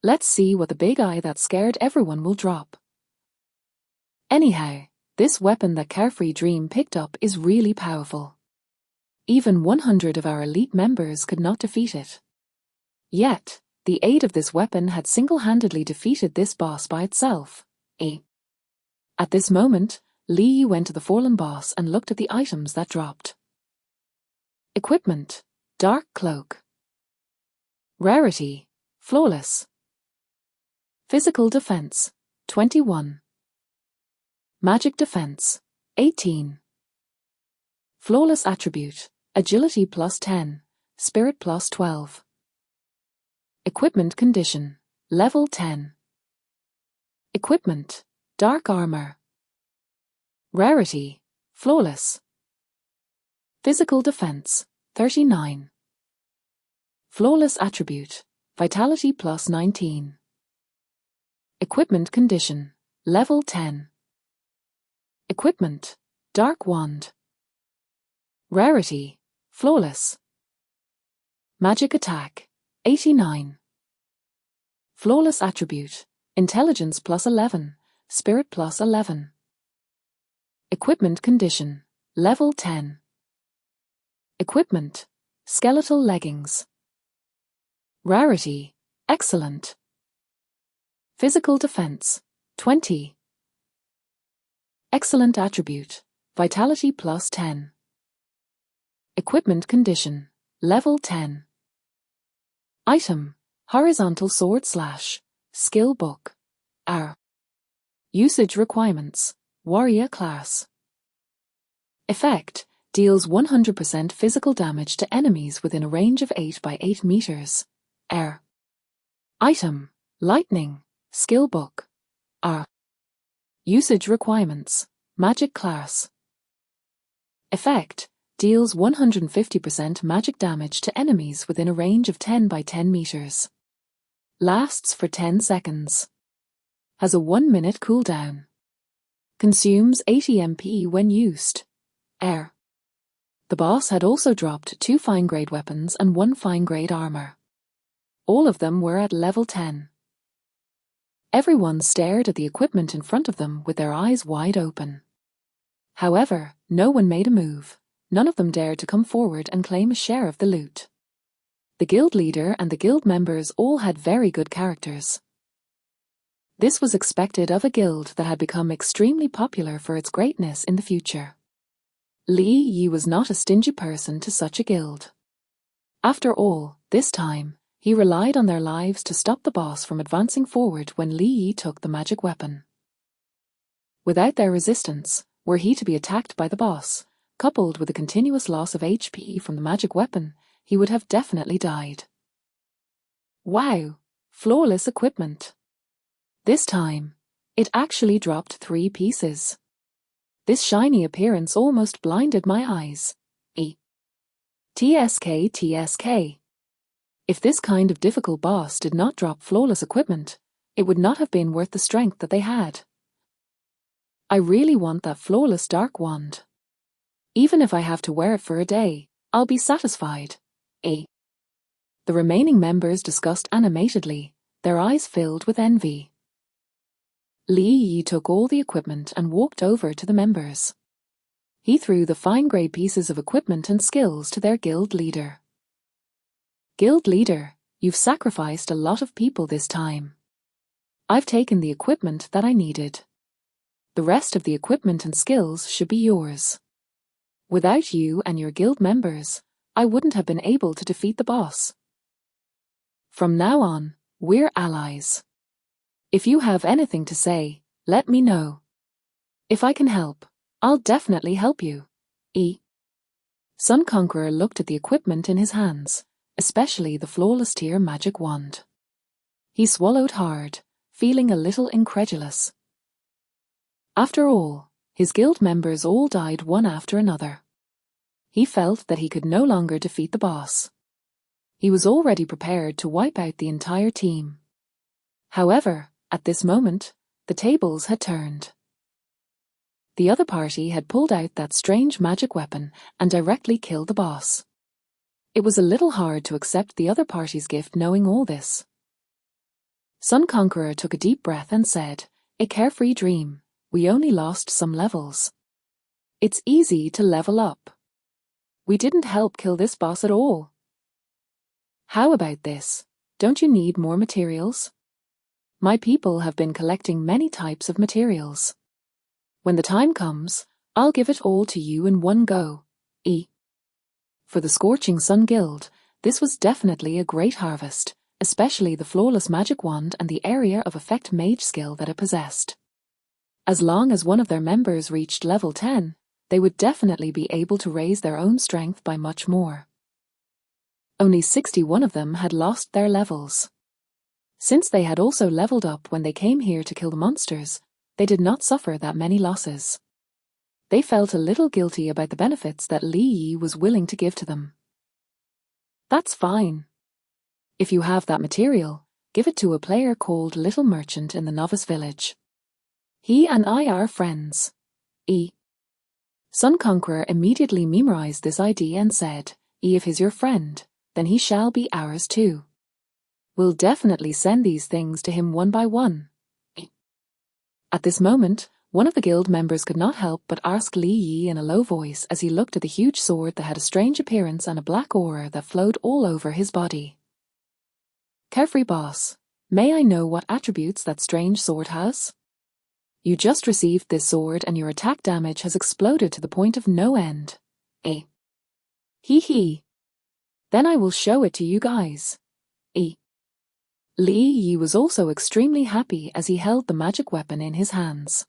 Let's see what the big eye that scared everyone will drop. Anyhow, this weapon that Carefree Dream picked up is really powerful. Even 100 of our elite members could not defeat it. Yet, the aid of this weapon had single-handedly defeated this boss by itself. At this moment, Li Yi went to the fallen boss and looked at the items that dropped. Equipment, Dark Cloak. Rarity, Flawless. Physical Defense, 21. Magic Defense, 18. Flawless Attribute, Agility plus 10, Spirit plus 12. Equipment Condition, Level 10. Equipment, Dark Armor. Rarity, Flawless. Physical Defense, 39. Flawless Attribute, Vitality plus 19. Equipment Condition, Level 10. Equipment, Dark Wand. Rarity, Flawless. Magic Attack, 89. Flawless Attribute, Intelligence plus 11, Spirit plus 11. Equipment Condition, Level 10. Equipment, Skeletal Leggings. Rarity, Excellent. Physical Defense, 20. Excellent Attribute, Vitality plus 10. Equipment Condition, Level 10. Item, Horizontal Sword Slash, Skill Book. R. Usage Requirements, Warrior Class. Effect, deals 100% physical damage to enemies within a range of 8 by 8 meters. Air. Item: Lightning. Skill book. R. Usage requirements: Magic class. Effect: deals 150% magic damage to enemies within a range of 10 by 10 meters. Lasts for 10 seconds. Has a 1-minute cooldown. Consumes 80 MP when used. Air. The boss had also dropped 2 fine-grade weapons and 1 fine-grade armor. All of them were at level 10. Everyone stared at the equipment in front of them with their eyes wide open. However, no one made a move. None of them dared to come forward and claim a share of the loot. The guild leader and the guild members all had very good characters. This was expected of a guild that had become extremely popular for its greatness in the future. Li Yi was not a stingy person to such a guild. After all, this time, he relied on their lives to stop the boss from advancing forward when Li Yi took the magic weapon. Without their resistance, were he to be attacked by the boss, coupled with a continuous loss of HP from the magic weapon, he would have definitely died. Wow! Flawless equipment. This time, it actually dropped 3 pieces. This shiny appearance almost blinded my eyes. TSK. If this kind of difficult boss did not drop flawless equipment, it would not have been worth the strength that they had. I really want that flawless dark wand. Even if I have to wear it for a day, I'll be satisfied. The remaining members discussed animatedly, their eyes filled with envy. Li Yi took all the equipment and walked over to the members. He threw the fine-grade pieces of equipment and skills to their guild leader. Guild leader, you've sacrificed a lot of people this time. I've taken the equipment that I needed. The rest of the equipment and skills should be yours. Without you and your guild members, I wouldn't have been able to defeat the boss. From now on, we're allies. If you have anything to say, let me know. If I can help, I'll definitely help you. Sun Conqueror looked at the equipment in his hands, especially the flawless tier magic wand. He swallowed hard, feeling a little incredulous. After all, his guild members all died one after another. He felt that he could no longer defeat the boss. He was already prepared to wipe out the entire team. However, at this moment, the tables had turned. The other party had pulled out that strange magic weapon and directly killed the boss. It was a little hard to accept the other party's gift knowing all this. Sun Conqueror took a deep breath and said, "A carefree dream. We only lost some levels. It's easy to level up. We didn't help kill this boss at all. How about this? Don't you need more materials? My people have been collecting many types of materials. When the time comes, I'll give it all to you in one go." For the Scorching Sun Guild, this was definitely a great harvest, especially the flawless magic wand and the area of effect mage skill that it possessed. As long as one of their members reached level 10, they would definitely be able to raise their own strength by much more. Only 61 of them had lost their levels. Since they had also leveled up when they came here to kill the monsters, they did not suffer that many losses. They felt a little guilty about the benefits that Li Yi was willing to give to them. That's fine. If you have that material, give it to a player called Little Merchant in the Novice Village. He and I are friends. Sun Conqueror immediately memorized this ID and said, "If he's your friend, then he shall be ours too. We'll definitely send these things to him one by one." At this moment, one of the guild members could not help but ask Li Yi in a low voice as he looked at the huge sword that had a strange appearance and a black aura that flowed all over his body. "Carefree boss, may I know what attributes that strange sword has? You just received this sword and your attack damage has exploded to the point of no end." Hee. Then I will show it to you guys. Li Yi was also extremely happy as he held the magic weapon in his hands.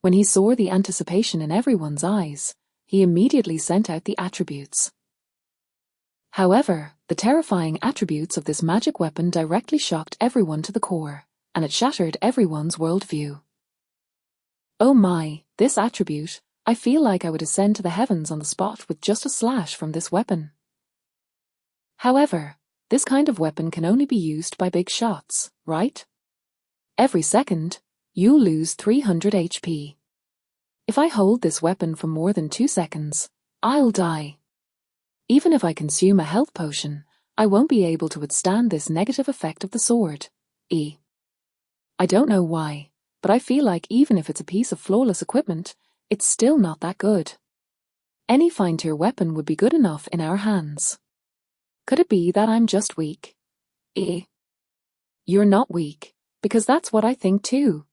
When he saw the anticipation in everyone's eyes, he immediately sent out the attributes. However, the terrifying attributes of this magic weapon directly shocked everyone to the core, and it shattered everyone's worldview. Oh my, this attribute, I feel like I would ascend to the heavens on the spot with just a slash from this weapon. However, this kind of weapon can only be used by big shots, right? Every second, you'll lose 300 HP. If I hold this weapon for more than 2 seconds, I'll die. Even if I consume a health potion, I won't be able to withstand this negative effect of the sword. I don't know why, but I feel like even if it's a piece of flawless equipment, it's still not that good. Any fine-tier weapon would be good enough in our hands. Could it be that I'm just weak? You're not weak, because that's what I think too.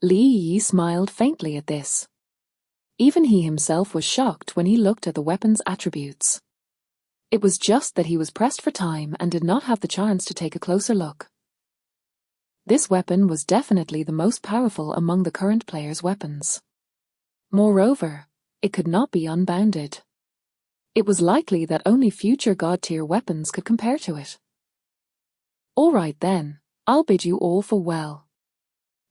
Li Yi smiled faintly at this. Even he himself was shocked when he looked at the weapon's attributes. It was just that he was pressed for time and did not have the chance to take a closer look. This weapon was definitely the most powerful among the current player's weapons. Moreover, it could not be unbounded. It was likely that only future god-tier weapons could compare to it. Alright then, I'll bid you all farewell.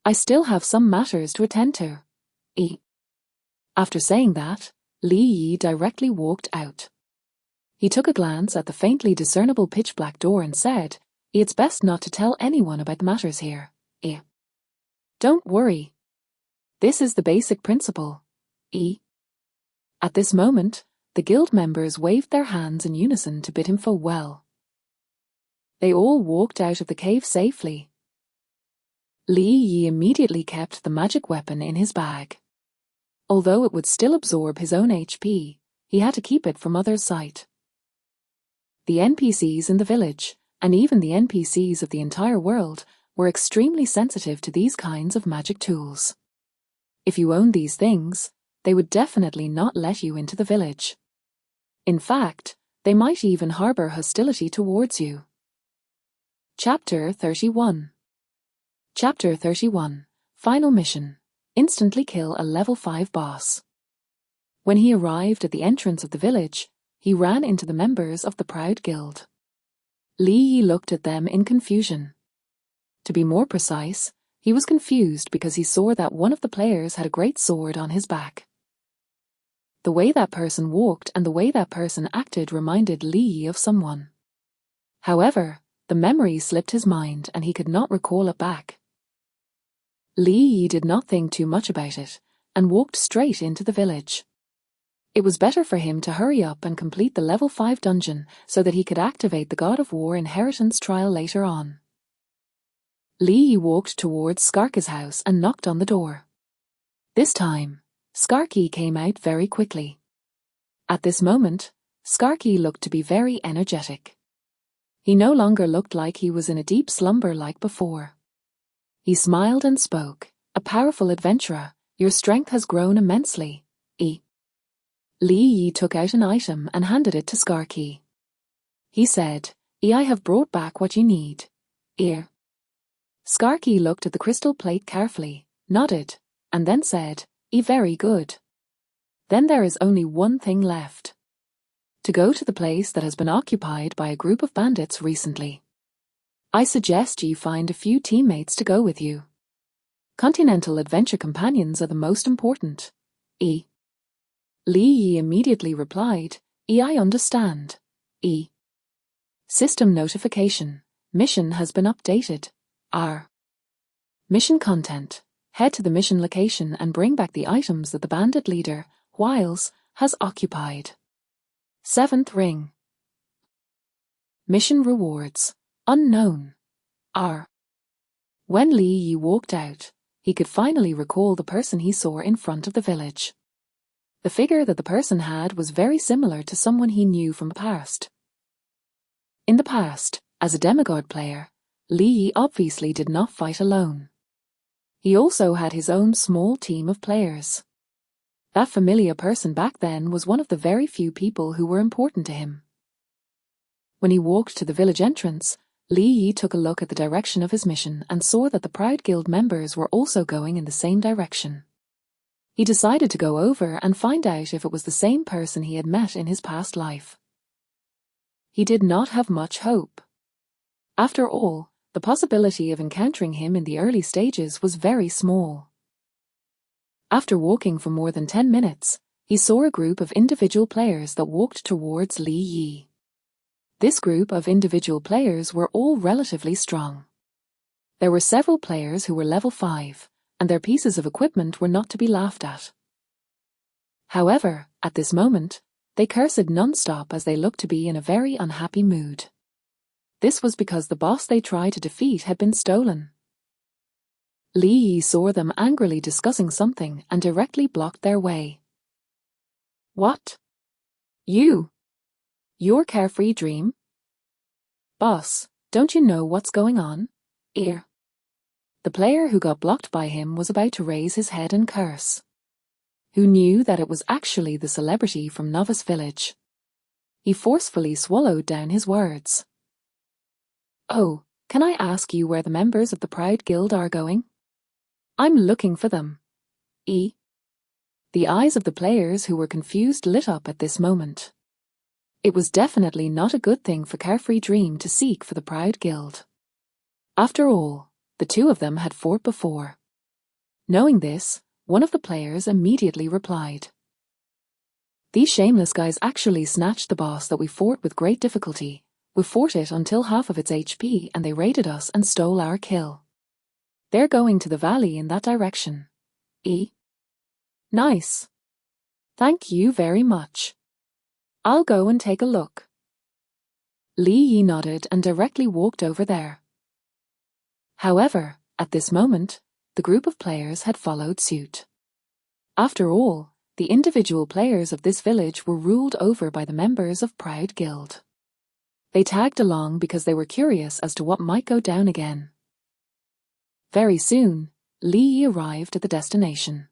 I still have some matters to attend to. After saying that, Li Yi directly walked out. He took a glance at the faintly discernible pitch-black door and said, "It's best not to tell anyone about the matters here. Don't worry. This is the basic principle. At this moment, the guild members waved their hands in unison to bid him farewell. They all walked out of the cave safely. Li Yi immediately kept the magic weapon in his bag. Although it would still absorb his own HP, he had to keep it from others' sight. The NPCs in the village, and even the NPCs of the entire world, were extremely sensitive to these kinds of magic tools. If you owned these things, they would definitely not let you into the village. In fact, they might even harbor hostility towards you. Chapter 31. Chapter 31. Final mission. Instantly kill a level 5 boss. When he arrived at the entrance of the village, he ran into the members of the Proud Guild. Li Yi looked at them in confusion. To be more precise, he was confused because he saw that one of the players had a great sword on his back. The way that person walked and the way that person acted reminded Li Yi of someone. However, the memory slipped his mind and he could not recall it back. Li Yi did not think too much about it, and walked straight into the village. It was better for him to hurry up and complete the level 5 dungeon so that he could activate the God of War inheritance trial later on. Li Yi walked towards Skarka's house and knocked on the door. This time, Skarky came out very quickly. At this moment, Skarky looked to be very energetic. He no longer looked like he was in a deep slumber like before. He smiled and spoke, "A powerful adventurer, your strength has grown immensely." Li Yi took out an item and handed it to Skarky. He said, "I have brought back what you need." Skarky looked at the crystal plate carefully, nodded, and then said, "Very good. Then there is only one thing left. To go to the place that has been occupied by a group of bandits recently. I suggest you find a few teammates to go with you. Continental adventure companions are the most important." Li Yi immediately replied, "I understand." System notification. Mission has been updated. Mission content. Head to the mission location and bring back the items that the bandit leader, Wiles, has occupied. 7th ring. Mission rewards. Unknown. When Li Yi walked out, he could finally recall the person he saw in front of the village. The figure that the person had was very similar to someone he knew from the past. In the past, as a demigod player, Li Yi obviously did not fight alone. He also had his own small team of players. That familiar person back then was one of the very few people who were important to him. When he walked to the village entrance, Li Yi took a look at the direction of his mission and saw that the Proud Guild members were also going in the same direction. He decided to go over and find out if it was the same person he had met in his past life. He did not have much hope. After all, the possibility of encountering him in the early stages was very small. After walking for more than 10 minutes, he saw a group of individual players that walked towards Li Yi. This group of individual players were all relatively strong. There were several players who were level 5, and their pieces of equipment were not to be laughed at. However, at this moment, they cursed non-stop as they looked to be in a very unhappy mood. This was because the boss they tried to defeat had been stolen. Li Yi saw them angrily discussing something and directly blocked their way. What? You? Your carefree dream? Boss, don't you know what's going on? Ear. The player who got blocked by him was about to raise his head and curse. Who knew that it was actually the celebrity from Novice Village? He forcefully swallowed down his words. Oh, can I ask you where the members of the Proud Guild are going? I'm looking for them. The eyes of the players who were confused lit up at this moment. It was definitely not a good thing for Carefree Dream to seek for the Proud Guild. After all, the two of them had fought before. Knowing this, one of the players immediately replied. These shameless guys actually snatched the boss that we fought with great difficulty. We fought it until half of its HP and they raided us and stole our kill. They're going to the valley in that direction. Nice. Thank you very much. I'll go and take a look. Li Yi nodded and directly walked over there. However, at this moment, the group of players had followed suit. After all, the individual players of this village were ruled over by the members of Proud Guild. They tagged along because they were curious as to what might go down again. Very soon, Li Yi arrived at the destination.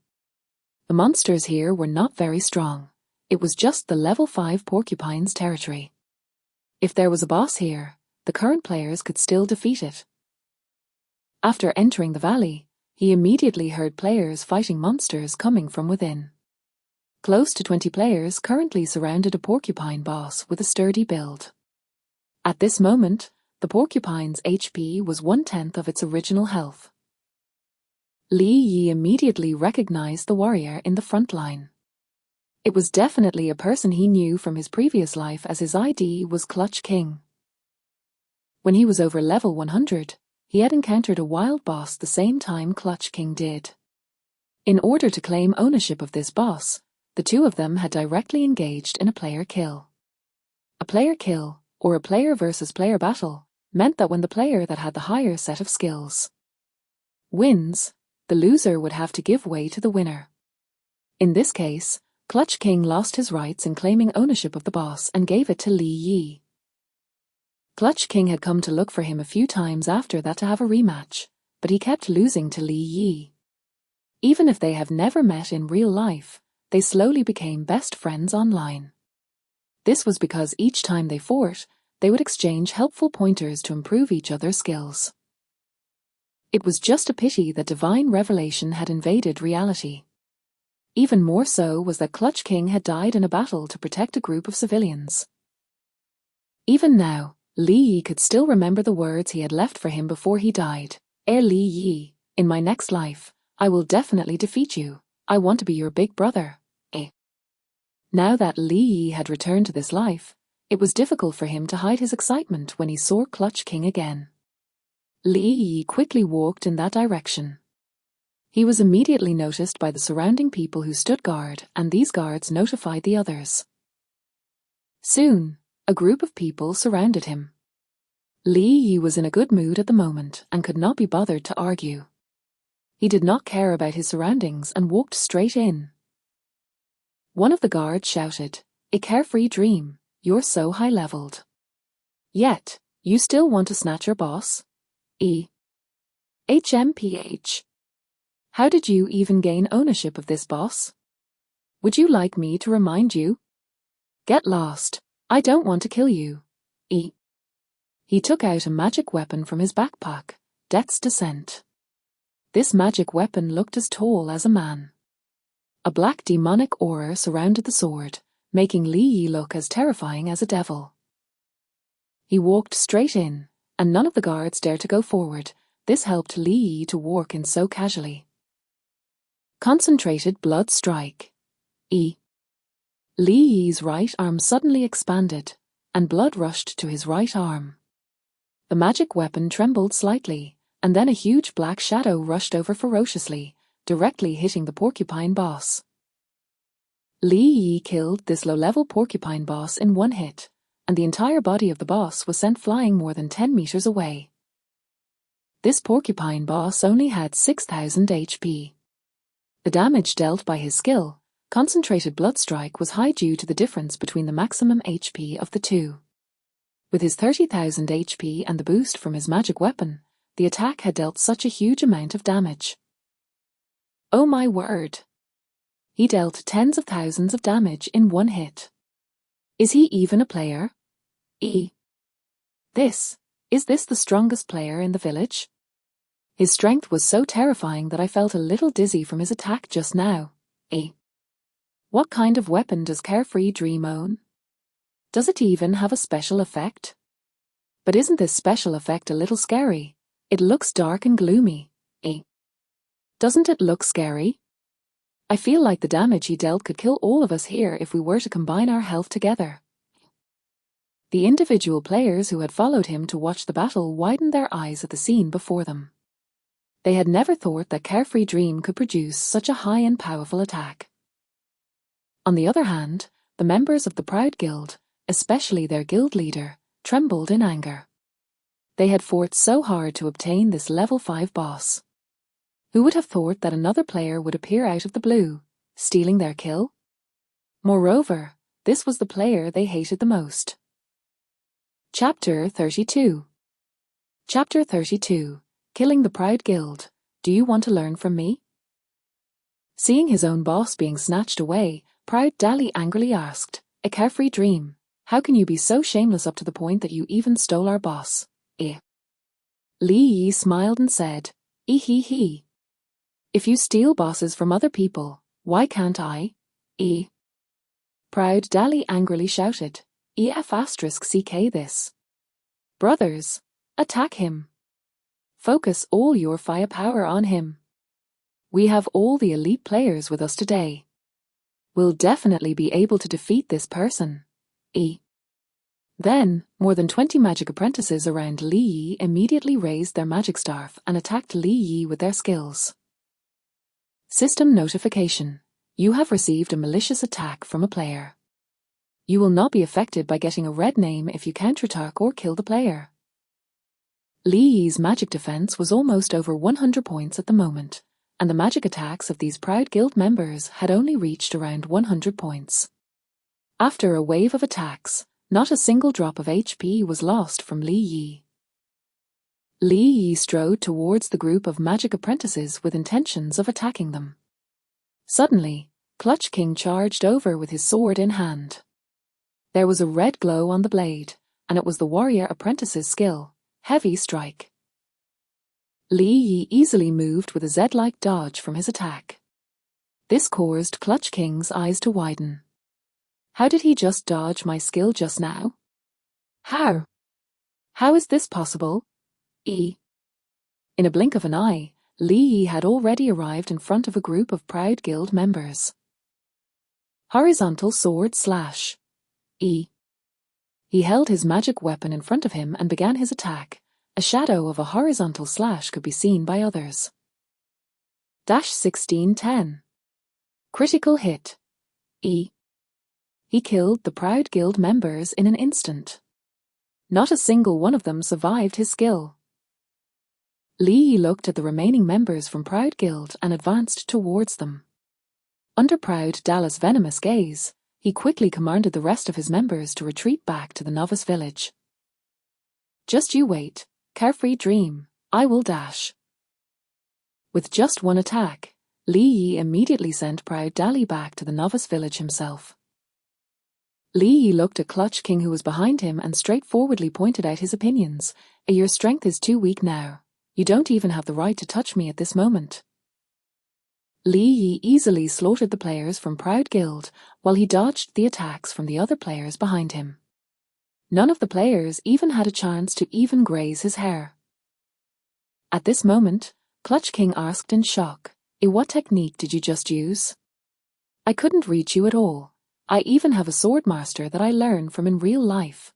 The monsters here were not very strong. It was just the level 5 porcupine's territory. If there was a boss here, the current players could still defeat it. After entering the valley, he immediately heard players fighting monsters coming from within. Close to 20 players currently surrounded a porcupine boss with a sturdy build. At this moment, the porcupine's HP was 1/10 of its original health. Li Yi immediately recognized the warrior in the front line. It was definitely a person he knew from his previous life as his ID was Clutch King. When he was over level 100, he had encountered a wild boss the same time Clutch King did. In order to claim ownership of this boss, the two of them had directly engaged in a player kill. A player kill, or a player versus player battle, meant that when the player that had the higher set of skills wins, the loser would have to give way to the winner. In this case, Clutch King lost his rights in claiming ownership of the boss and gave it to Li Yi. Clutch King had come to look for him a few times after that to have a rematch, but he kept losing to Li Yi. Even if they have never met in real life, they slowly became best friends online. This was because each time they fought, they would exchange helpful pointers to improve each other's skills. It was just a pity that divine revelation had invaded reality. Even more so was that Clutch King had died in a battle to protect a group of civilians. Even now, Li Yi could still remember the words he had left for him before he died. Li Yi, in my next life, I will definitely defeat you. I want to be your big brother. Now that Li Yi had returned to this life, it was difficult for him to hide his excitement when he saw Clutch King again. Li Yi quickly walked in that direction. He was immediately noticed by the surrounding people who stood guard, and these guards notified the others. Soon, a group of people surrounded him. Li Yi was in a good mood at the moment and could not be bothered to argue. He did not care about his surroundings and walked straight in. One of the guards shouted, "A carefree dream, you're so high-leveled. Yet, you still want to snatch your boss? HMPH. How did you even gain ownership of this boss? Would you like me to remind you? Get lost. I don't want to kill you. He took out a magic weapon from his backpack, Death's Descent. This magic weapon looked as tall as a man. A black demonic aura surrounded the sword, making Li Yi look as terrifying as a devil. He walked straight in, and none of the guards dared to go forward. This helped Li Yi to walk in so casually. Concentrated blood strike. E. Li Yi's right arm suddenly expanded, and blood rushed to his right arm. The magic weapon trembled slightly, and then a huge black shadow rushed over ferociously, directly hitting the porcupine boss. Li Yi killed this low-level porcupine boss in one hit, and the entire body of the boss was sent flying more than 10 meters away. This porcupine boss only had 6,000 HP. The damage dealt by his skill, Concentrated Blood Strike, was high due to the difference between the maximum HP of the two. With his 30,000 HP and the boost from his magic weapon, the attack had dealt such a huge amount of damage. Oh my word! He dealt tens of thousands of damage in one hit. Is he even a player? Is this the strongest player in the village? His strength was so terrifying that I felt a little dizzy from his attack just now. What kind of weapon does Carefree Dream own? Does it even have a special effect? But isn't this special effect a little scary? It looks dark and gloomy. Doesn't it look scary? I feel like the damage he dealt could kill all of us here if we were to combine our health together. The individual players who had followed him to watch the battle widened their eyes at the scene before them. They had never thought that Carefree Dream could produce such a high and powerful attack. On the other hand, the members of the Proud Guild, especially their guild leader, trembled in anger. They had fought so hard to obtain this level 5 boss. Who would have thought that another player would appear out of the blue, stealing their kill? Moreover, this was the player they hated the most. Chapter 32. Chapter 32. Killing the Proud Guild. Do you want to learn from me? Seeing his own boss being snatched away, Proud Dali angrily asked, "A Carefree Dream, how can you be so shameless up to the point that you even stole our boss?" Li Yi smiled and said, "He. If you steal bosses from other people, why can't I?" Proud Dali angrily shouted, "EF*CK this. Brothers, attack him. Focus all your firepower on him. We have all the elite players with us today. We'll definitely be able to defeat this person." Then, more than 20 magic apprentices around Li Yi immediately raised their magic staff and attacked Li Yi with their skills. System notification. You have received a malicious attack from a player. You will not be affected by getting a red name if you counterattack or kill the player. Li Yi's magic defense was almost over 100 points at the moment, and the magic attacks of these Proud Guild members had only reached around 100 points. After a wave of attacks, not a single drop of HP was lost from Li Yi. Li Yi strode towards the group of magic apprentices with intentions of attacking them. Suddenly, Clutch King charged over with his sword in hand. There was a red glow on the blade, and it was the warrior apprentice's skill, Heavy Strike. Li Yi easily moved with a Z-like dodge from his attack. This caused Clutch King's eyes to widen. How did he just dodge my skill just now? How? How is this possible? In a blink of an eye, Li Yi had already arrived in front of a group of Proud Guild members. Horizontal Sword Slash. He held his magic weapon in front of him and began his attack. A shadow of a horizontal slash could be seen by others. 1610. Critical hit. He killed the Proud Guild members in an instant. Not a single one of them survived his skill. Li Yi looked at the remaining members from Proud Guild and advanced towards them. Under Proud Dala's venomous gaze, he quickly commanded the rest of his members to retreat back to the novice village. "Just you wait, Carefree Dream, I will dash." With just one attack, Li Yi immediately sent Proud Dali back to the novice village himself. Li Yi looked at Clutch King, who was behind him, and straightforwardly pointed out his opinions. "Your strength is too weak now. You don't even have the right to touch me at this moment." Li Yi easily slaughtered the players from Proud Guild while he dodged the attacks from the other players behind him. None of the players even had a chance to even graze his hair. At this moment, Clutch King asked in shock, "What technique did you just use? I couldn't reach you at all. I even have a sword master that I learn from in real life."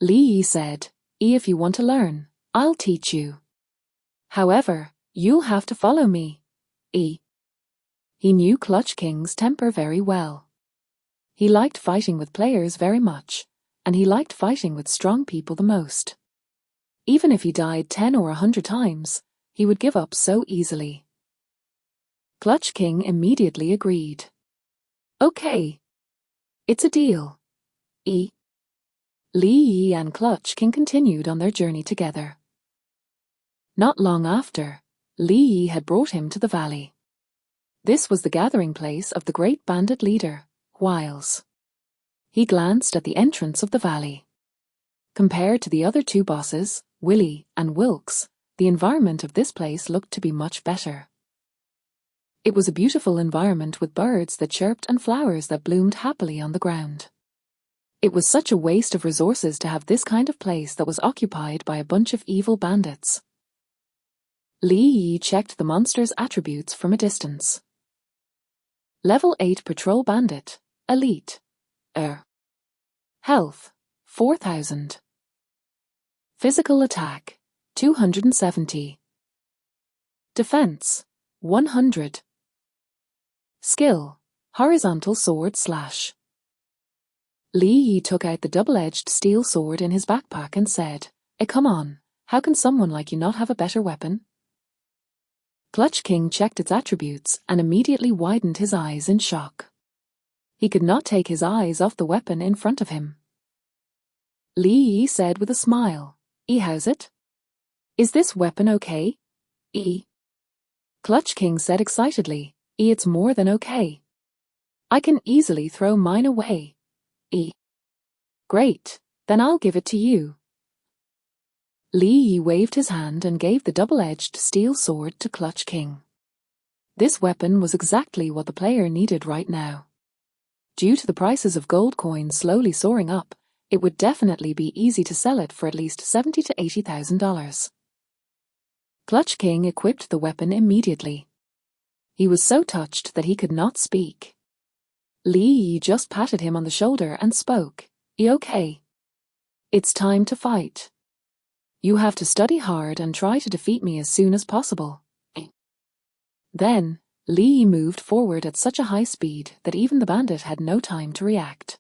Li Yi said, "If you want to learn, I'll teach you. However, you'll have to follow me." He knew Clutch King's temper very well. He liked fighting with players very much, and he liked fighting with strong people the most. Even if he died 10 or 100 times, he would give up so easily. Clutch King immediately agreed. "Okay. It's a deal." Li Yi and Clutch King continued on their journey together. Not long after, Li Yi had brought him to the valley. This was the gathering place of the great bandit leader, Wiles. He glanced at the entrance of the valley. Compared to the other two bosses, Willy and Wilkes, the environment of this place looked to be much better. It was a beautiful environment with birds that chirped and flowers that bloomed happily on the ground. It was such a waste of resources to have this kind of place that was occupied by a bunch of evil bandits. Li Yi checked the monster's attributes from a distance. Level 8 Patrol Bandit, Elite. Health, 4000. Physical attack, 270. Defense, 100. Skill, horizontal sword slash. Li Yi took out the double-edged steel sword in his backpack and said, Come on, how can someone like you not have a better weapon?" Clutch King checked its attributes and immediately widened his eyes in shock. He could not take his eyes off the weapon in front of him. Li Yi said with a smile, "How's it? Is this weapon okay?" Clutch King said excitedly, "It's more than okay. I can easily throw mine away." "Great, then I'll give it to you." Li Yi waved his hand and gave the double-edged steel sword to Clutch King. This weapon was exactly what the player needed right now. Due to the prices of gold coins slowly soaring up, it would definitely be easy to sell it for at least $70,000 to $80,000. Clutch King equipped the weapon immediately. He was so touched that he could not speak. Li Yi just patted him on the shoulder and spoke, "Okay. It's time to fight. You have to study hard and try to defeat me as soon as possible." Then, Li Yi moved forward at such a high speed that even the bandit had no time to react.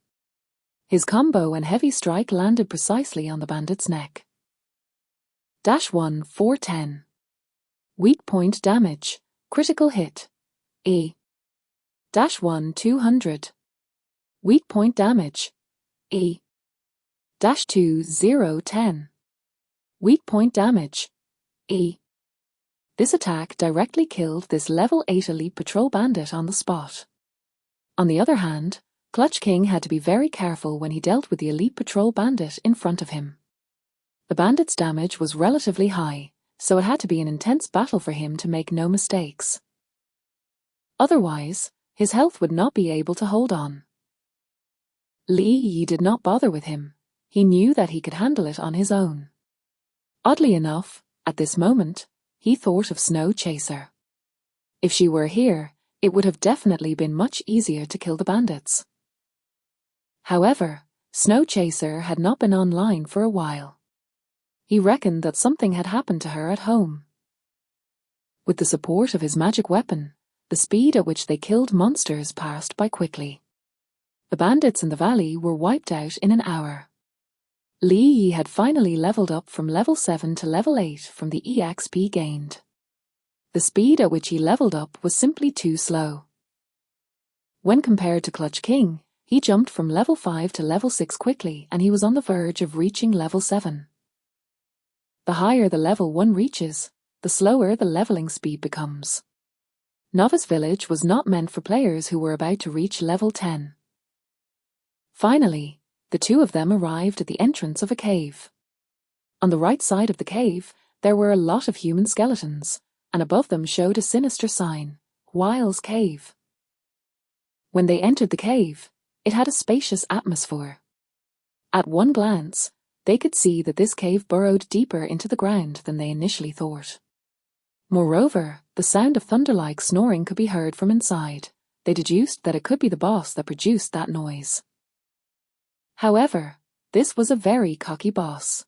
His combo and heavy strike landed precisely on the bandit's neck. -1 410. Weak point damage, critical hit. -1 200. Weak point damage. -2 010. Weak point damage. This attack directly killed this level 8 elite patrol bandit on the spot. On the other hand, Clutch King had to be very careful when he dealt with the elite patrol bandit in front of him. The bandit's damage was relatively high, so it had to be an intense battle for him to make no mistakes. Otherwise, his health would not be able to hold on. Li Yi did not bother with him. He knew that he could handle it on his own. Oddly enough, at this moment, he thought of Snow Chaser. If she were here, it would have definitely been much easier to kill the bandits. However, Snow Chaser had not been online for a while. He reckoned that something had happened to her at home. With the support of his magic weapon, the speed at which they killed monsters passed by quickly. The bandits in the valley were wiped out in an hour. Li Yi had finally leveled up from level 7 to level 8 from the EXP gained. The speed at which he leveled up was simply too slow. When compared to Clutch King, he jumped from level 5 to level 6 quickly and he was on the verge of reaching level 7. The higher the level 1 reaches, the slower the leveling speed becomes. Novice Village was not meant for players who were about to reach level 10. Finally, the two of them arrived at the entrance of a cave. On the right side of the cave, there were a lot of human skeletons, and above them showed a sinister sign, Wiles Cave. When they entered the cave, it had a spacious atmosphere. At one glance, they could see that this cave burrowed deeper into the ground than they initially thought. Moreover, the sound of thunder-like snoring could be heard from inside. They deduced that it could be the boss that produced that noise. However, this was a very cocky boss.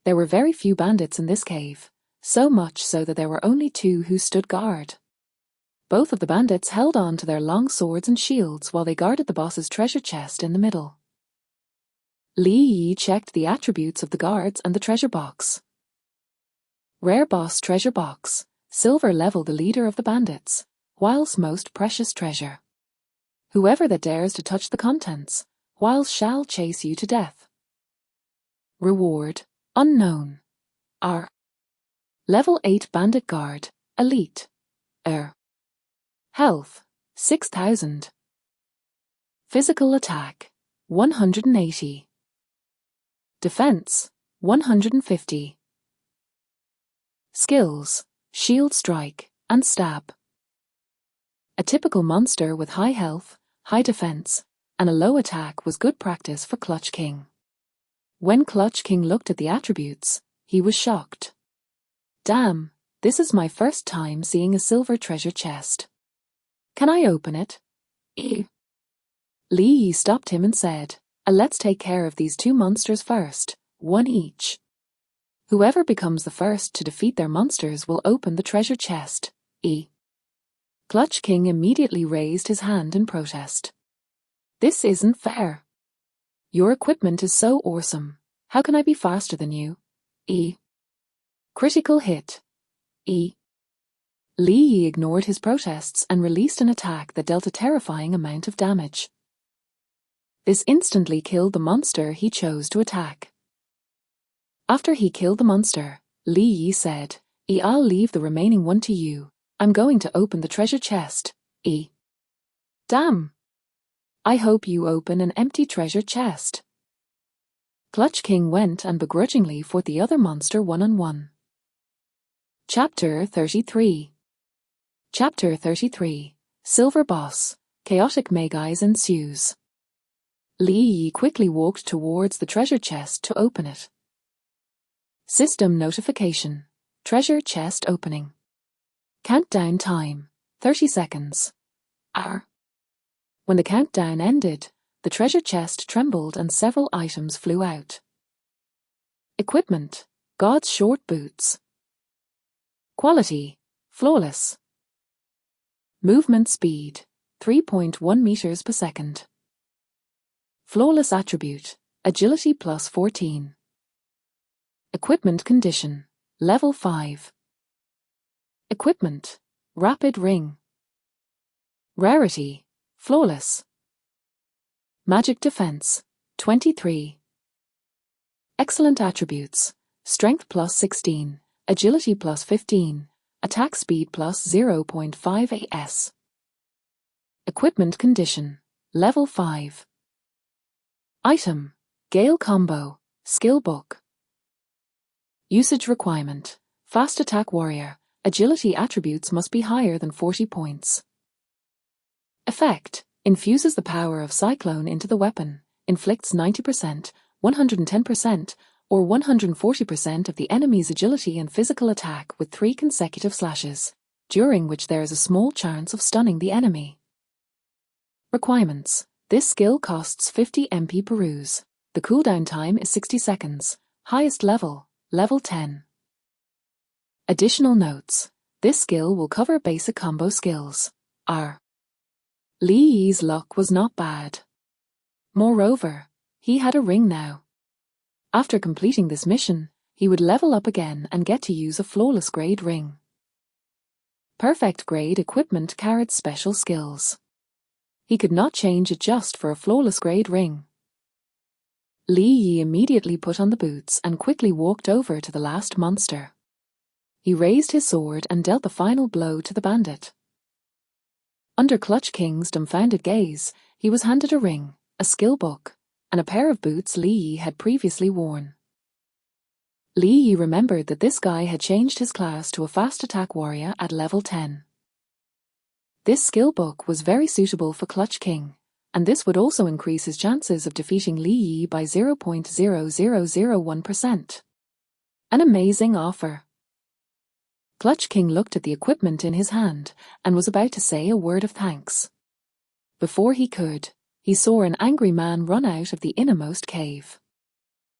There were very few bandits in this cave, so much so that there were only 2 who stood guard. Both of the bandits held on to their long swords and shields while they guarded the boss's treasure chest in the middle. Li Yi checked the attributes of the guards and the treasure box. Rare boss treasure box, silver level the leader of the bandits, whilst most precious treasure. Whoever that dares to touch the contents, whilst shall chase you to death. Reward, unknown. R. Level 8 bandit guard, elite. Health, 6,000. Physical attack, 180. Defense, 150. Skills, shield strike, and stab. A typical monster with high health, high defense, and a low attack was good practice for Clutch King. When Clutch King looked at the attributes, he was shocked. Damn, this is my first time seeing a silver treasure chest. Can I open it? Li Yi stopped him and said, let's take care of these 2 monsters first, 1 each. Whoever becomes the first to defeat their monsters will open the treasure chest. Clutch King immediately raised his hand in protest. This isn't fair. Your equipment is so awesome. How can I be faster than you? Critical hit. Li Yi ignored his protests and released an attack that dealt a terrifying amount of damage. This instantly killed the monster he chose to attack. After he killed the monster, Li Yi said, I'll leave the remaining 1 to you. I'm going to open the treasure chest. Damn. I hope you open an empty treasure chest. Clutch King went and begrudgingly fought the other monster one-on-one. Chapter 33. Chapter 33. Silver Boss. Chaotic Magi's ensues. Li Yi quickly walked towards the treasure chest to open it. System notification. Treasure chest opening. Countdown time, 30 seconds. When the countdown ended, the treasure chest trembled and several items flew out. Equipment, God's short boots. Quality, flawless. Movement speed, 3.1 meters per second. Flawless attribute, agility plus 14. Equipment condition, level 5. Equipment, rapid ring. Rarity, flawless. Magic defense, 23. Excellent attributes, strength plus 16, agility plus 15, attack speed plus 0.5 AS. Equipment condition, level 5. Item, Gale combo, skill book. Usage requirement, fast attack warrior, agility attributes must be higher than 40 points. Effect, infuses the power of Cyclone into the weapon, inflicts 90%, 110%, or 140% of the enemy's agility and physical attack with 3 consecutive slashes, during which there is a small chance of stunning the enemy. Requirements, this skill costs 50 MP per use. The cooldown time is 60 seconds, highest level, level 10. Additional notes, this skill will cover basic combo skills. Li Yi's luck was not bad. Moreover, he had a ring now. After completing this mission, he would level up again and get to use a flawless grade ring. Perfect grade equipment carried special skills. He could not change it just for a flawless grade ring. Li Yi immediately put on the boots and quickly walked over to the last monster. He raised his sword and dealt the final blow to the bandit. Under Clutch King's dumbfounded gaze, he was handed a ring, a skill book, and a pair of boots Li Yi had previously worn. Li Yi remembered that this guy had changed his class to a fast attack warrior at level 10. This skill book was very suitable for Clutch King, and this would also increase his chances of defeating Li Yi by 0.0001%. An amazing offer. Clutch King looked at the equipment in his hand and was about to say a word of thanks. Before he could, he saw an angry man run out of the innermost cave.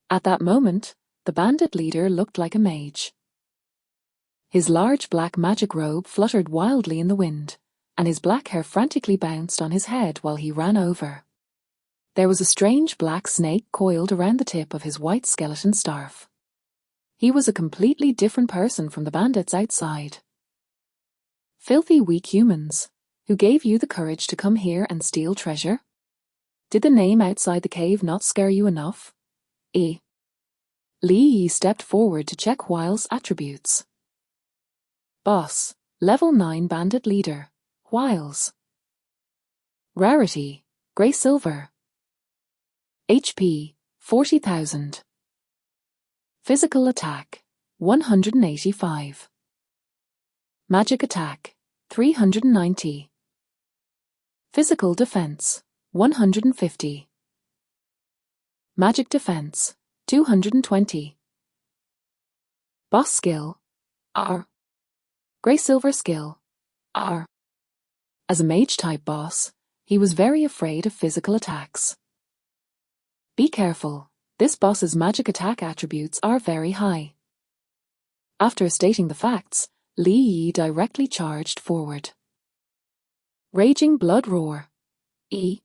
At that moment, the bandit leader looked like a mage. His large black magic robe fluttered wildly in the wind, and his black hair frantically bounced on his head while he ran over. There was a strange black snake coiled around the tip of his white skeleton staff. He was a completely different person from the bandits outside. Filthy, weak humans, who gave you the courage to come here and steal treasure? Did the name outside the cave not scare you enough? Li Yi stepped forward to check Huile's attributes. Boss, level 9 bandit leader, Huiles. Rarity, grey silver. HP, 40,000. Physical attack, 185. Magic attack, 390. Physical defense, 150. Magic defense, 220. Boss skill, R. Grey silver skill, R. As a mage-type boss, he was very afraid of physical attacks. Be careful, this boss's magic attack attributes are very high. After stating the facts, Li Yi directly charged forward. Raging Blood Roar. E.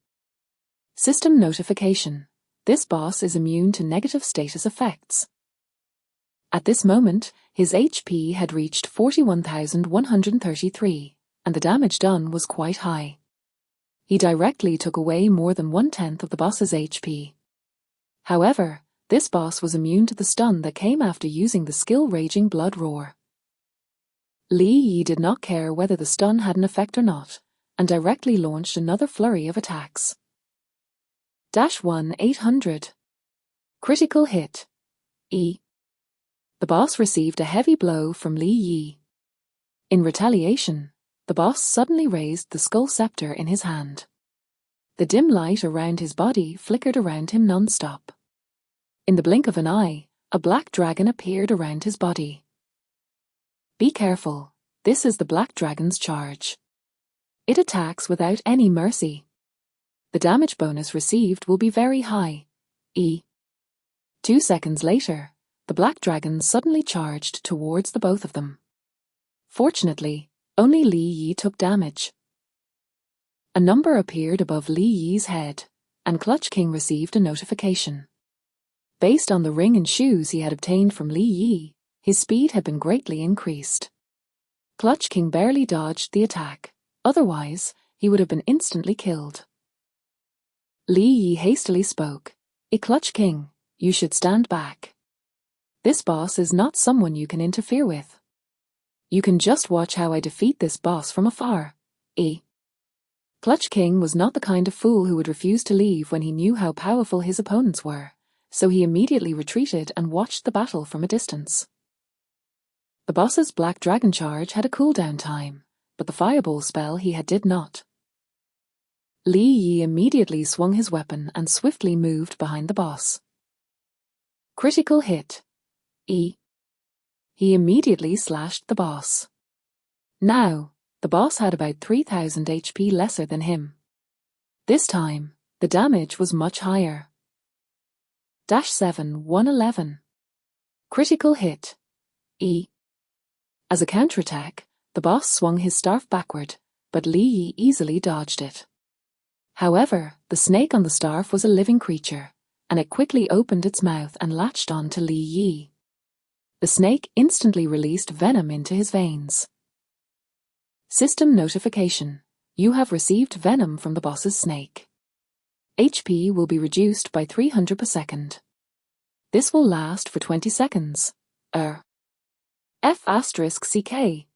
System notification. This boss is immune to negative status effects. At this moment, his HP had reached 41,133, and the damage done was quite high. He directly took away more than 1/10 of the boss's HP. However, this boss was immune to the stun that came after using the skill Raging Blood Roar. Li Yi did not care whether the stun had an effect or not, and directly launched another flurry of attacks. -1-800. Critical hit. E. The boss received a heavy blow from Li Yi. In retaliation, the boss suddenly raised the skull scepter in his hand. The dim light around his body flickered around him non-stop. In the blink of an eye, a black dragon appeared around his body. Be careful, this is the black dragon's charge. It attacks without any mercy. The damage bonus received will be very high. E. 2 seconds later, the black dragon suddenly charged towards the both of them. Fortunately, only Li Yi took damage. A number appeared above Li Yi's head, and Clutch King received a notification. Based on the ring and shoes he had obtained from Li Yi, his speed had been greatly increased. Clutch King barely dodged the attack, otherwise he would have been instantly killed. Li Yi hastily spoke, Clutch King, you should stand back. This boss is not someone you can interfere with. You can just watch how I defeat this boss from afar. Clutch King was not the kind of fool who would refuse to leave when he knew how powerful his opponents were, so he immediately retreated and watched the battle from a distance. The boss's black dragon charge had a cooldown time, but the fireball spell he did not. Li Yi immediately swung his weapon and swiftly moved behind the boss. Critical hit. E. He immediately slashed the boss. Now, the boss had about 3,000 HP lesser than him. This time, the damage was much higher. -7-111. Critical hit. E. As a counterattack, the boss swung his staff backward, but Li Yi easily dodged it. However, the snake on the staff was a living creature, and it quickly opened its mouth and latched on to Li Yi. The snake instantly released venom into his veins. System notification. You have received venom from the boss's snake. HP will be reduced by 300 per second. This will last for 20 seconds. F***CK.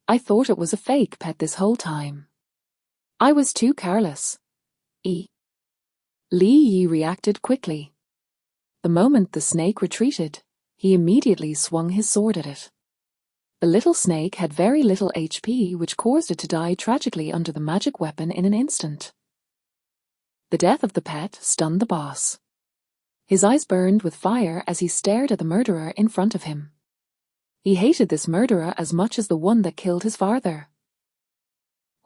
I thought it was a fake pet this whole time. I was too careless. Li Yi reacted quickly. The moment the snake retreated, he immediately swung his sword at it. The little snake had very little HP, which caused it to die tragically under the magic weapon in an instant. The death of the pet stunned the boss. His eyes burned with fire as he stared at the murderer in front of him. He hated this murderer as much as the one that killed his father.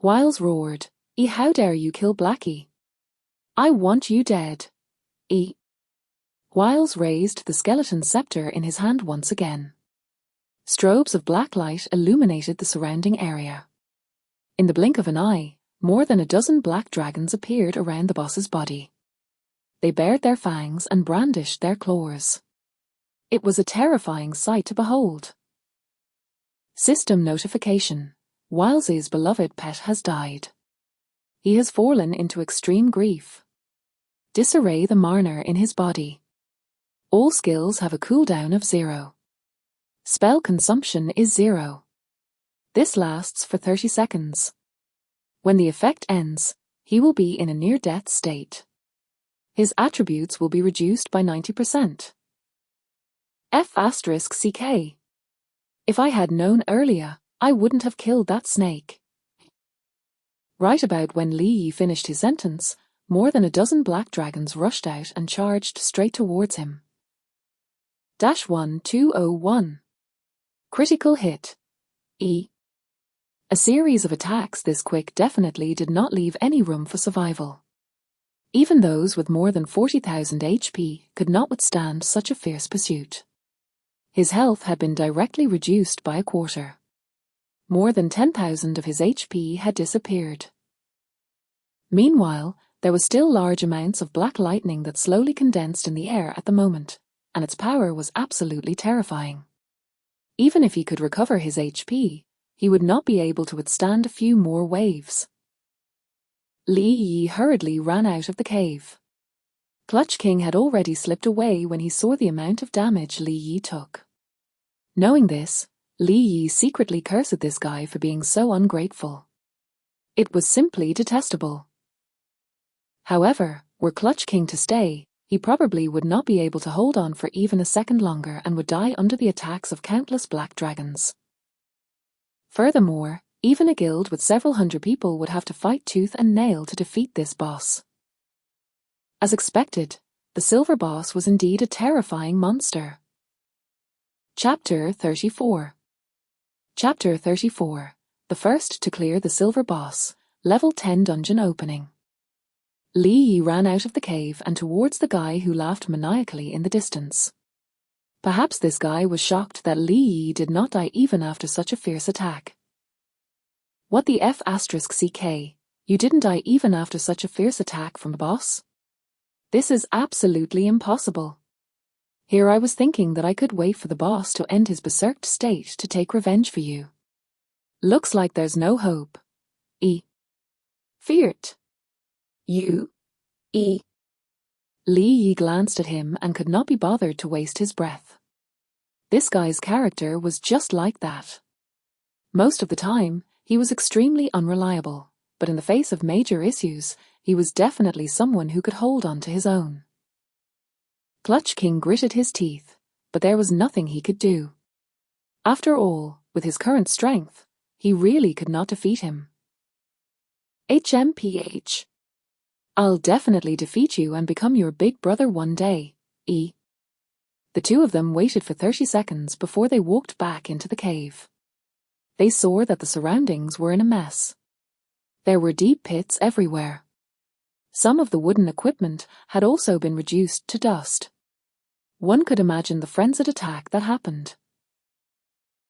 Wiles roared, How dare you kill Blackie? I want you dead. Wiles raised the skeleton scepter in his hand once again. Strobes of black light illuminated the surrounding area. In the blink of an eye, more than a dozen black dragons appeared around the boss's body. They bared their fangs and brandished their claws. It was a terrifying sight to behold. System notification. Wiles's beloved pet has died. He has fallen into extreme grief. Disarray the marner in his body. All skills have a cooldown of 0. Spell consumption is 0. This lasts for 30 seconds. When the effect ends, he will be in a near-death state. His attributes will be reduced by 90%. F***CK. If I had known earlier, I wouldn't have killed that snake. Right about when Li Yi finished his sentence, more than a dozen black dragons rushed out and charged straight towards him. -1201. Critical hit. A series of attacks this quick definitely did not leave any room for survival. Even those with more than 40,000 HP could not withstand such a fierce pursuit. His health had been directly reduced by a quarter. More than 10,000 of his HP had disappeared. Meanwhile, there was still large amounts of black lightning that slowly condensed in the air at the moment, and its power was absolutely terrifying. Even if he could recover his HP, he would not be able to withstand a few more waves. Li Yi hurriedly ran out of the cave. Clutch King had already slipped away when he saw the amount of damage Li Yi took. Knowing this, Li Yi secretly cursed this guy for being so ungrateful. It was simply detestable. However, were Clutch King to stay, he probably would not be able to hold on for even a second longer and would die under the attacks of countless black dragons. Furthermore, even a guild with several hundred people would have to fight tooth and nail to defeat this boss. As expected, the silver boss was indeed a terrifying monster. Chapter 34. Chapter 34. The first to clear the silver boss, level 10 dungeon opening. Li Yi ran out of the cave and towards the guy who laughed maniacally in the distance. Perhaps this guy was shocked that Li Yi did not die even after such a fierce attack. What the F***CK? You didn't die even after such a fierce attack from the boss? This is absolutely impossible. Here I was thinking that I could wait for the boss to end his berserked state to take revenge for you. Looks like there's no hope. Feared. You. Li Yi glanced at him and could not be bothered to waste his breath. This guy's character was just like that. Most of the time, he was extremely unreliable, but in the face of major issues, he was definitely someone who could hold on to his own. Clutch King gritted his teeth, but there was nothing he could do. After all, with his current strength, he really could not defeat him. HMPH. I'll definitely defeat you and become your big brother one day, The two of them waited for 30 seconds before they walked back into the cave. They saw that the surroundings were in a mess. There were deep pits everywhere. Some of the wooden equipment had also been reduced to dust. One could imagine the frenzied attack that happened.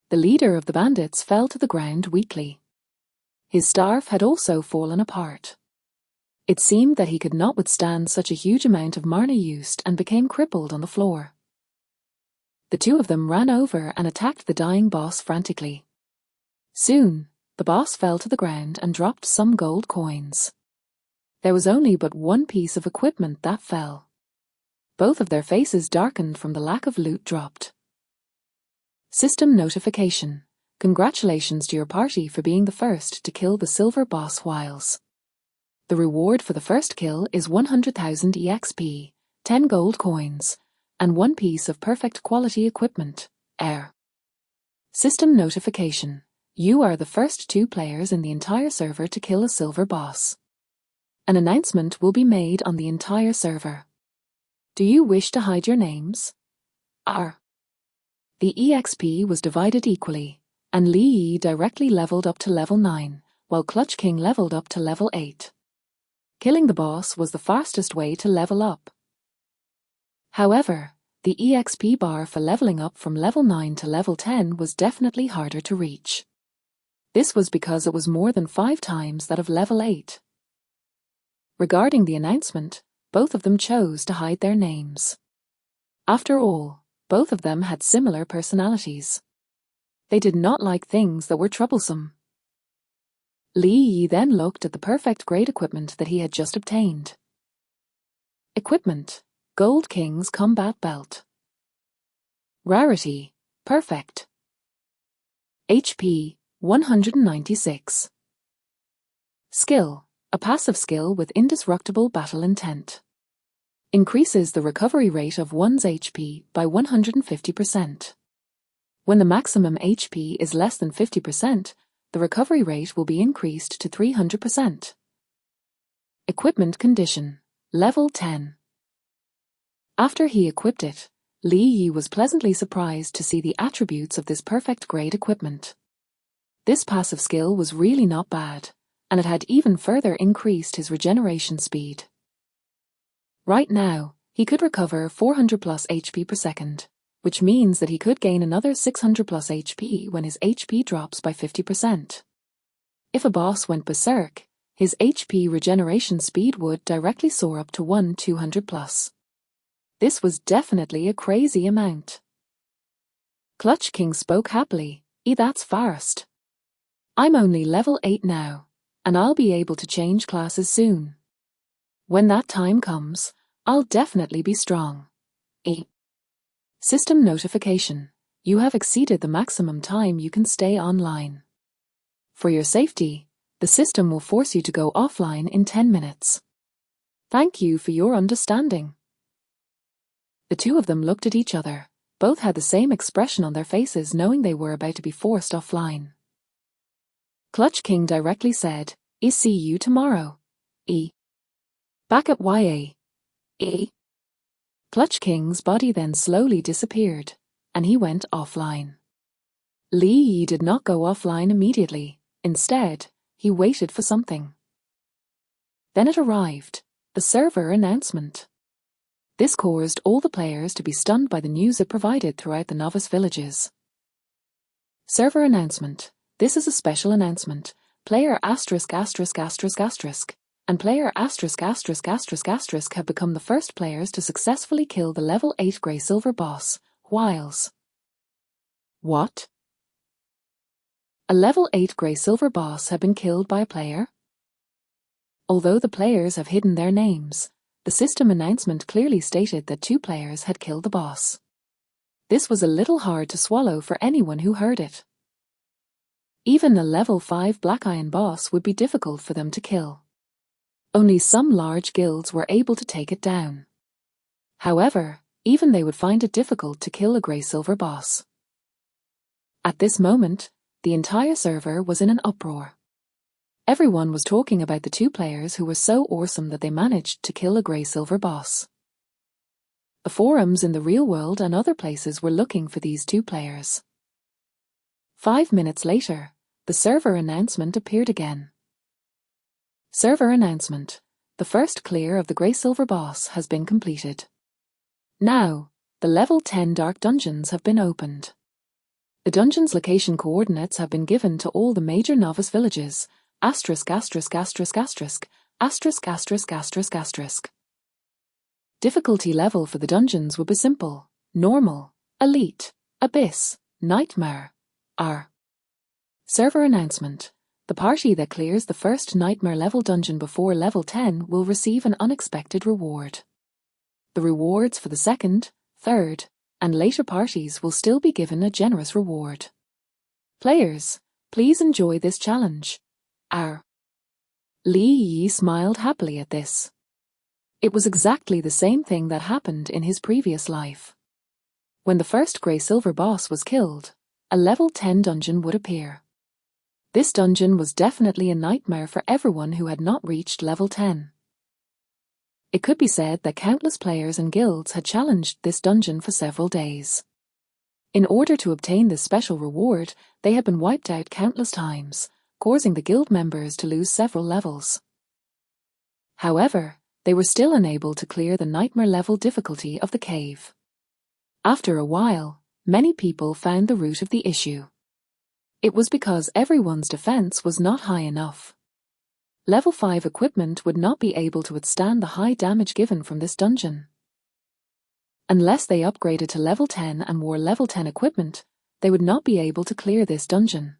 The leader of the bandits fell to the ground weakly. His staff had also fallen apart. It seemed that he could not withstand such a huge amount of mana used and became crippled on the floor. The two of them ran over and attacked the dying boss frantically. Soon, the boss fell to the ground and dropped some gold coins. There was only but one piece of equipment that fell. Both of their faces darkened from the lack of loot dropped. System notification. Congratulations to your party for being the first to kill the silver boss Wiles. The reward for the first kill is 100,000 EXP, 10 gold coins, and 1 piece of perfect quality equipment. System notification. You are the first 2 players in the entire server to kill a silver boss. An announcement will be made on the entire server. Do you wish to hide your names? The EXP was divided equally, and Li Yi directly leveled up to level 9, while Clutch King leveled up to level 8. Killing the boss was the fastest way to level up. However, the EXP bar for leveling up from level 9 to level 10 was definitely harder to reach. This was because it was more than 5 times that of level 8. Regarding the announcement, both of them chose to hide their names. After all, both of them had similar personalities. They did not like things that were troublesome. Li Yi then looked at the perfect grade equipment that he had just obtained. Equipment: Gold King's Combat Belt. Rarity: Perfect. HP: 196. Skill: a passive skill with indestructible battle intent. Increases the recovery rate of one's HP by 150%. When the maximum HP is less than 50%, the recovery rate will be increased to 300%. Equipment condition: Level 10. After he equipped it, Li Yi was pleasantly surprised to see the attributes of this perfect grade equipment. This passive skill was really not bad, and it had even further increased his regeneration speed. Right now, he could recover 400 plus HP per second, which means that he could gain another 600 plus HP when his HP drops by 50%. If a boss went berserk, his HP regeneration speed would directly soar up to 200 plus. This was definitely a crazy amount. Clutch King spoke happily. That's fast. I'm only level 8 now, and I'll be able to change classes soon. When that time comes, I'll definitely be strong. System notification. You have exceeded the maximum time you can stay online. For your safety, the system will force you to go offline in 10 minutes. Thank you for your understanding. The 2 of them looked at each other. Both had the same expression on their faces, knowing they were about to be forced offline. Clutch King directly said, See you tomorrow. Back at YA. Clutch King's body then slowly disappeared, and he went offline. Li Yi did not go offline immediately. Instead, he waited for something. Then it arrived, the server announcement. This caused all the players to be stunned by the news it provided throughout the novice villages. Server announcement. This is a special announcement. Player ******* and player ****** have become the first players to successfully kill the level 8 grey silver boss, Wiles. What? A level 8 grey silver boss had been killed by a player? Although the players have hidden their names, the system announcement clearly stated that 2 players had killed the boss. This was a little hard to swallow for anyone who heard it. Even a level 5 Black Iron boss would be difficult for them to kill. Only some large guilds were able to take it down. However, even they would find it difficult to kill a grey silver boss. At this moment, the entire server was in an uproar. Everyone was talking about the 2 players who were so awesome that they managed to kill a grey silver boss. The forums in the real world and other places were looking for these 2 players. 5 minutes later, the server announcement appeared again. Server announcement. The first clear of the grey silver boss has been completed. Now, the level 10 dark dungeons have been opened. The dungeon's location coordinates have been given to all the major novice villages. Difficulty level for the dungeons will be simple, normal, elite, abyss, nightmare. Server announcement. The party that clears the first nightmare level dungeon before level 10 will receive an unexpected reward. The rewards for the second, third, and later parties will still be given a generous reward. Players, please enjoy this challenge. Li Yi smiled happily at this. It was exactly the same thing that happened in his previous life. When the first grey-silver boss was killed, a level 10 dungeon would appear. This dungeon was definitely a nightmare for everyone who had not reached level 10. It could be said that countless players and guilds had challenged this dungeon for several days. In order to obtain this special reward, they had been wiped out countless times, causing the guild members to lose several levels. However, they were still unable to clear the nightmare level difficulty of the cave. After a while, many people found the root of the issue. It was because everyone's defense was not high enough. Level 5 equipment would not be able to withstand the high damage given from this dungeon. Unless they upgraded to level 10 and wore level 10 equipment, they would not be able to clear this dungeon.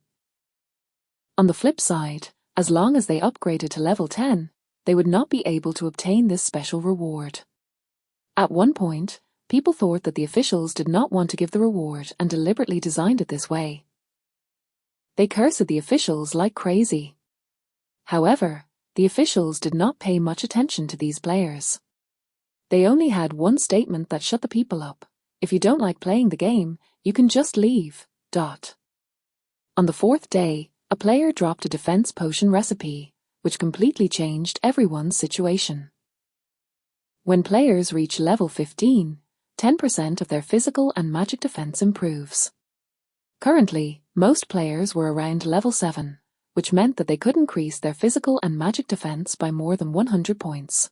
On the flip side, as long as they upgraded to level 10, they would not be able to obtain this special reward. At one point, people thought that the officials did not want to give the reward and deliberately designed it this way. They cursed the officials like crazy. However, the officials did not pay much attention to these players. They only had one statement that shut the people up: if you don't like playing the game, you can just leave. On the fourth day, a player dropped a defense potion recipe, which completely changed everyone's situation. When players reach level 15, 10% of their physical and magic defense improves. Currently, most players were around level 7, which meant that they could increase their physical and magic defense by more than 100 points.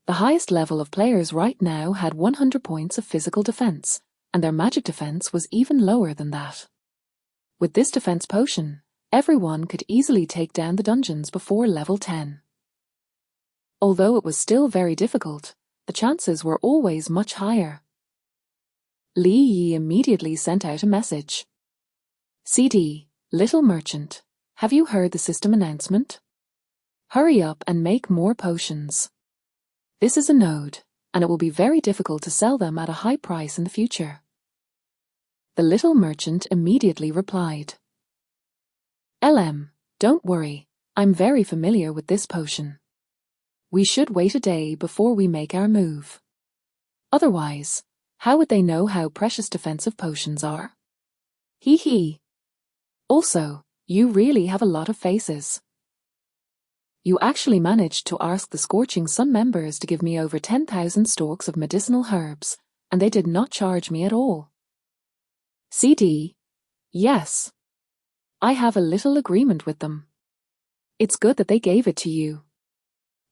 The highest level of players right now had 100 points of physical defense, and their magic defense was even lower than that. With this defense potion, everyone could easily take down the dungeons before level 10. Although it was still very difficult, the chances were always much higher. Li Yi immediately sent out a message. CD, Little Merchant, have you heard the system announcement? Hurry up and make more potions. This is a node, and it will be very difficult to sell them at a high price in the future. The little merchant immediately replied. LM, don't worry, I'm very familiar with this potion. We should wait a day before we make our move. Otherwise, how would they know how precious defensive potions are? Hee hee. Also, you really have a lot of faces. You actually managed to ask the Scorching Sun members to give me over 10,000 stalks of medicinal herbs, and they did not charge me at all. CD. Yes. I have a little agreement with them. It's good that they gave it to you.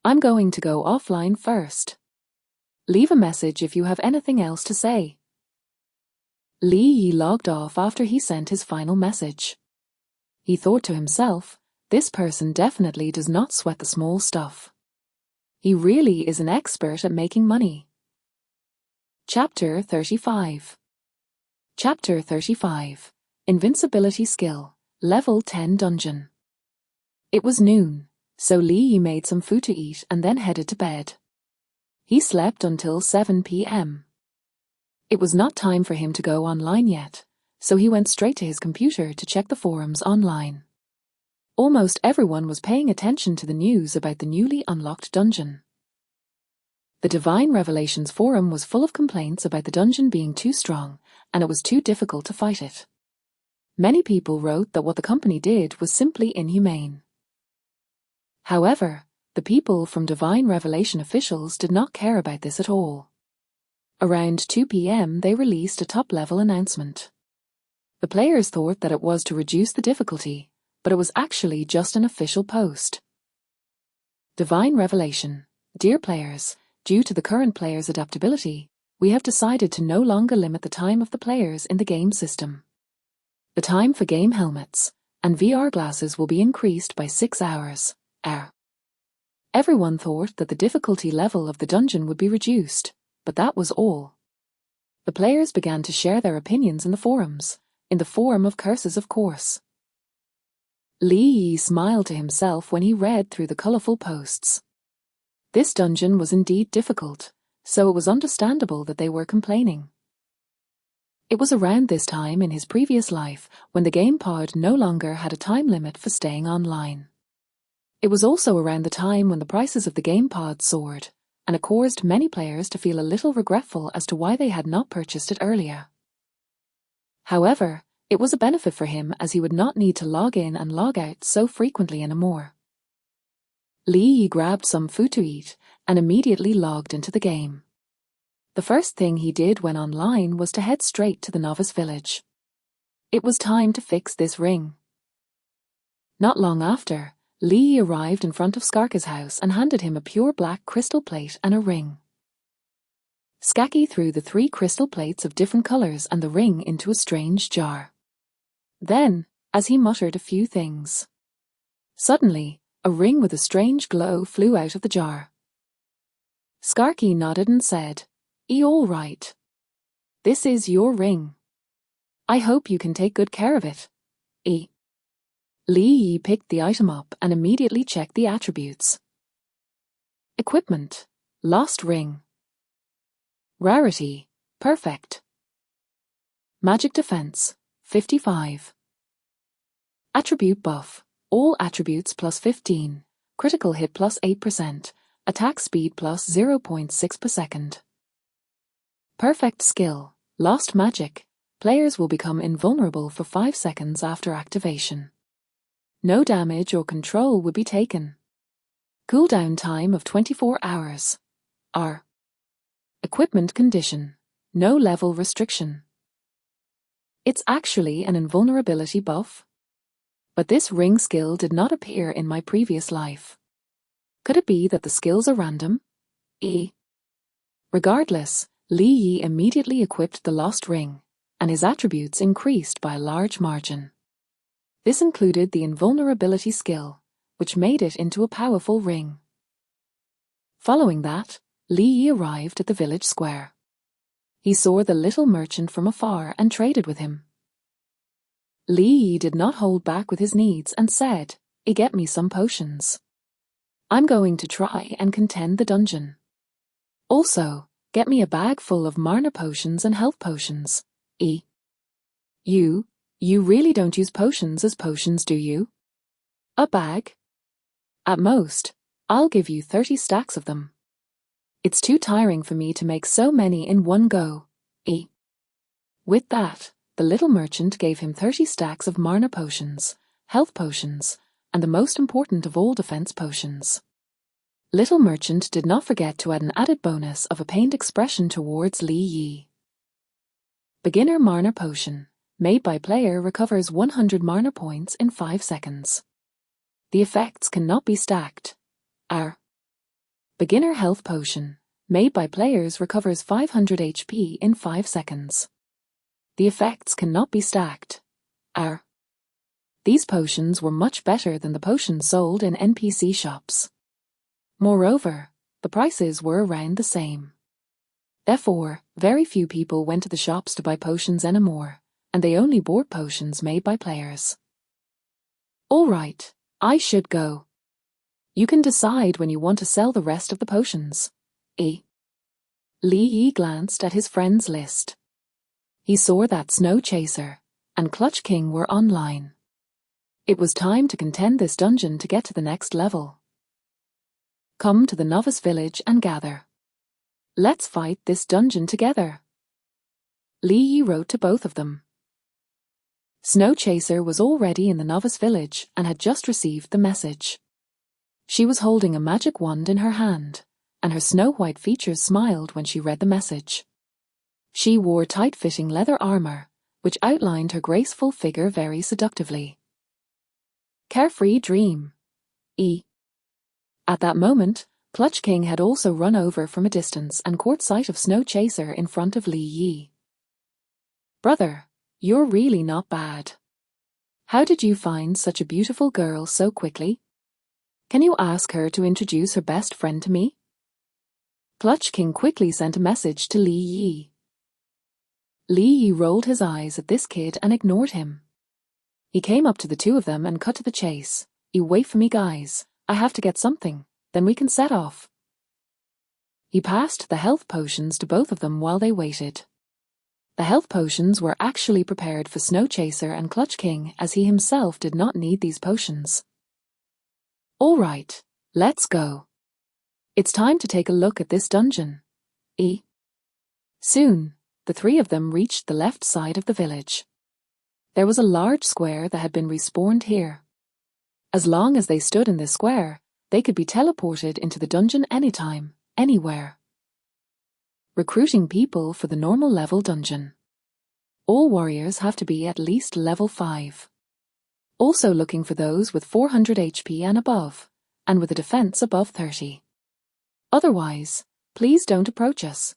I'm going to go offline first. Leave a message if you have anything else to say. Li Yi logged off after he sent his final message. He thought to himself, this person definitely does not sweat the small stuff. He really is an expert at making money. Chapter 35. Chapter 35. Invincibility Skill, Level 10 Dungeon. It was noon, so Li Yi made some food to eat and then headed to bed. He slept until 7 p.m. It was not time for him to go online yet, so he went straight to his computer to check the forums online. Almost everyone was paying attention to the news about the newly unlocked dungeon. The Divine Revelations forum was full of complaints about the dungeon being too strong, and it was too difficult to fight it. Many people wrote that what the company did was simply inhumane. However, the people from Divine Revelation officials did not care about this at all. Around 2 p.m. they released a top-level announcement. The players thought that it was to reduce the difficulty, but it was actually just an official post. Divine Revelation. Dear players, due to the current players' adaptability, we have decided to no longer limit the time of the players in the game system. The time for game helmets and VR glasses will be increased by 6 hours. Everyone thought that the difficulty level of the dungeon would be reduced, but that was all. The players began to share their opinions in the forums, in the form of curses of course. Li Yi smiled to himself when he read through the colorful posts. This dungeon was indeed difficult, so it was understandable that they were complaining. It was around this time in his previous life when the game pod no longer had a time limit for staying online. It was also around the time when the prices of the game pods soared, and it caused many players to feel a little regretful as to why they had not purchased it earlier. However, it was a benefit for him as he would not need to log in and log out so frequently anymore. Li Yi grabbed some food to eat and immediately logged into the game. The first thing he did when online was to head straight to the novice village. It was time to fix this ring. Not long after, Li Yi arrived in front of Skarka's house and handed him a pure black crystal plate and a ring. Skaki threw the 3 crystal plates of different colors and the ring into a strange jar. Then, as he muttered a few things, suddenly, a ring with a strange glow flew out of the jar. Skarky nodded and said, "All right. This is your ring. I hope you can take good care of it." Li Yi picked the item up and immediately checked the attributes. Equipment: Lost Ring. Rarity: Perfect. Magic Defense: 55. Attribute Buff: All attributes plus 15, critical hit plus 8%, attack speed plus 0.6 per second. Perfect Skill: Lost Magic. Players will become invulnerable for 5 seconds after activation. No damage or control would be taken. Cooldown time of 24 hours. Equipment Condition: No level restriction. It's actually an invulnerability buff. But this ring skill did not appear in my previous life. Could it be that the skills are random? Regardless, Li Yi immediately equipped the lost ring, and his attributes increased by a large margin. This included the invulnerability skill, which made it into a powerful ring. Following that, Li Yi arrived at the village square. He saw the little merchant from afar and traded with him. Li Yi did not hold back with his needs and said, "Get me some potions. I'm going to try and contend the dungeon. Also, get me a bag full of mana potions and health potions." You really don't use potions as potions, do you? A bag? At most, I'll give you 30 stacks of them. It's too tiring for me to make so many in one go. With that, the little merchant gave him 30 stacks of mana potions, health potions, and the most important of all, defense potions. Little merchant did not forget to add an added bonus of a pained expression towards Li Yi. Beginner mana potion, made by player, recovers 100 mana points in 5 seconds. The effects cannot be stacked. Beginner health potion, made by players, recovers 500 HP in 5 seconds. The effects cannot be stacked. These potions were much better than the potions sold in NPC shops. Moreover, the prices were around the same. Therefore, very few people went to the shops to buy potions anymore, and they only bought potions made by players. All right, I should go. You can decide when you want to sell the rest of the potions. Li Yi glanced at his friends list. He saw that Snow Chaser and Clutch King were online. It was time to contend this dungeon to get to the next level. Come to the novice village and gather. Let's fight this dungeon together. Li Yi wrote to both of them. Snow Chaser was already in the novice village and had just received the message. She was holding a magic wand in her hand, and her snow-white features smiled when she read the message. She wore tight-fitting leather armor, which outlined her graceful figure very seductively. Carefree dream. At that moment, Clutch King had also run over from a distance and caught sight of Snow Chaser in front of Li Yi. "Brother, you're really not bad. How did you find such a beautiful girl so quickly? Can you ask her to introduce her best friend to me?" Clutch King quickly sent a message to Li Yi. Li Yi rolled his eyes at this kid and ignored him. He came up to the two of them and cut to the chase. "Wait for me, guys. I have to get something, then we can set off." He passed the health potions to both of them while they waited. The health potions were actually prepared for Snow Chaser and Clutch King, as he himself did not need these potions. "All right, let's go." It's time to take a look at this dungeon. Soon, the three of them reached the left side of the village. There was a large square that had been respawned here. As long as they stood in this square, they could be teleported into the dungeon anytime, anywhere. Recruiting people for the normal level dungeon. All warriors have to be at least level 5. Also looking for those with 400 HP and above, and with a defense above 30. Otherwise, please don't approach us.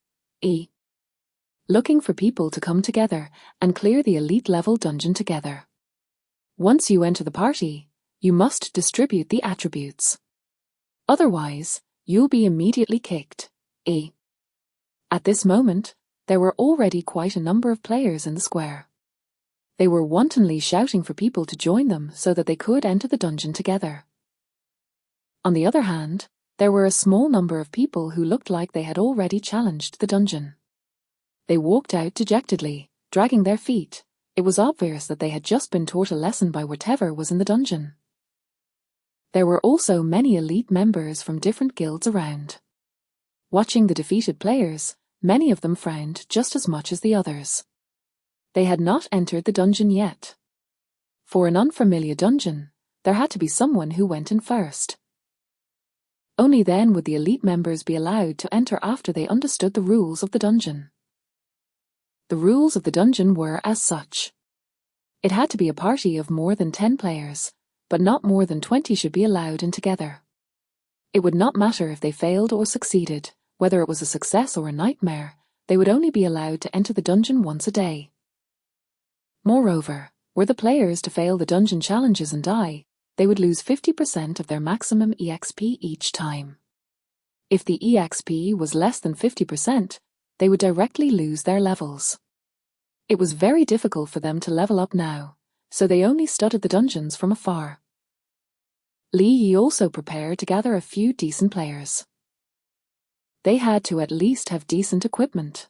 Looking for people to come together and clear the elite level dungeon together. Once you enter the party, you must distribute the attributes. Otherwise, you'll be immediately kicked. At this moment, there were already quite a number of players in the square. They were wantonly shouting for people to join them so that they could enter the dungeon together. On the other hand, there were a small number of people who looked like they had already challenged the dungeon. They walked out dejectedly, dragging their feet. It was obvious that they had just been taught a lesson by whatever was in the dungeon. There were also many elite members from different guilds around. Watching the defeated players, many of them frowned just as much as the others. They had not entered the dungeon yet. For an unfamiliar dungeon, there had to be someone who went in first. Only then would the elite members be allowed to enter after they understood the rules of the dungeon. The rules of the dungeon were as such. It had to be a party of more than 10 players, but not more than 20 should be allowed in together. It would not matter if they failed or succeeded, whether it was a success or a nightmare, they would only be allowed to enter the dungeon once a day. Moreover, were the players to fail the dungeon challenges and die, they would lose 50% of their maximum EXP each time. If the EXP was less than 50%, they would directly lose their levels. It was very difficult for them to level up now, so they only studied the dungeons from afar. Li Yi also prepared to gather a few decent players. They had to at least have decent equipment.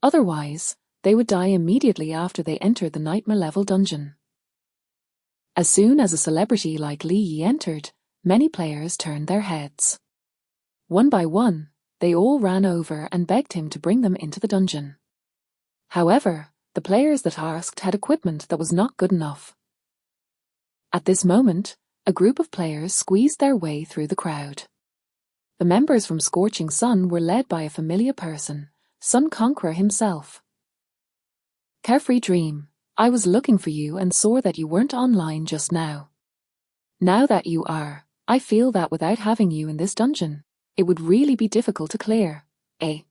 Otherwise, they would die immediately after they entered the nightmare level dungeon. As soon as a celebrity like Li Yi entered, many players turned their heads. One by one, they all ran over and begged him to bring them into the dungeon. However, the players that asked had equipment that was not good enough. At this moment, a group of players squeezed their way through the crowd. The members from Scorching Sun were led by a familiar person, Sun Conqueror himself. Carefree Dream, I was looking for you and saw that you weren't online just now. Now that you are, I feel that without having you in this dungeon, it would really be difficult to clear. Li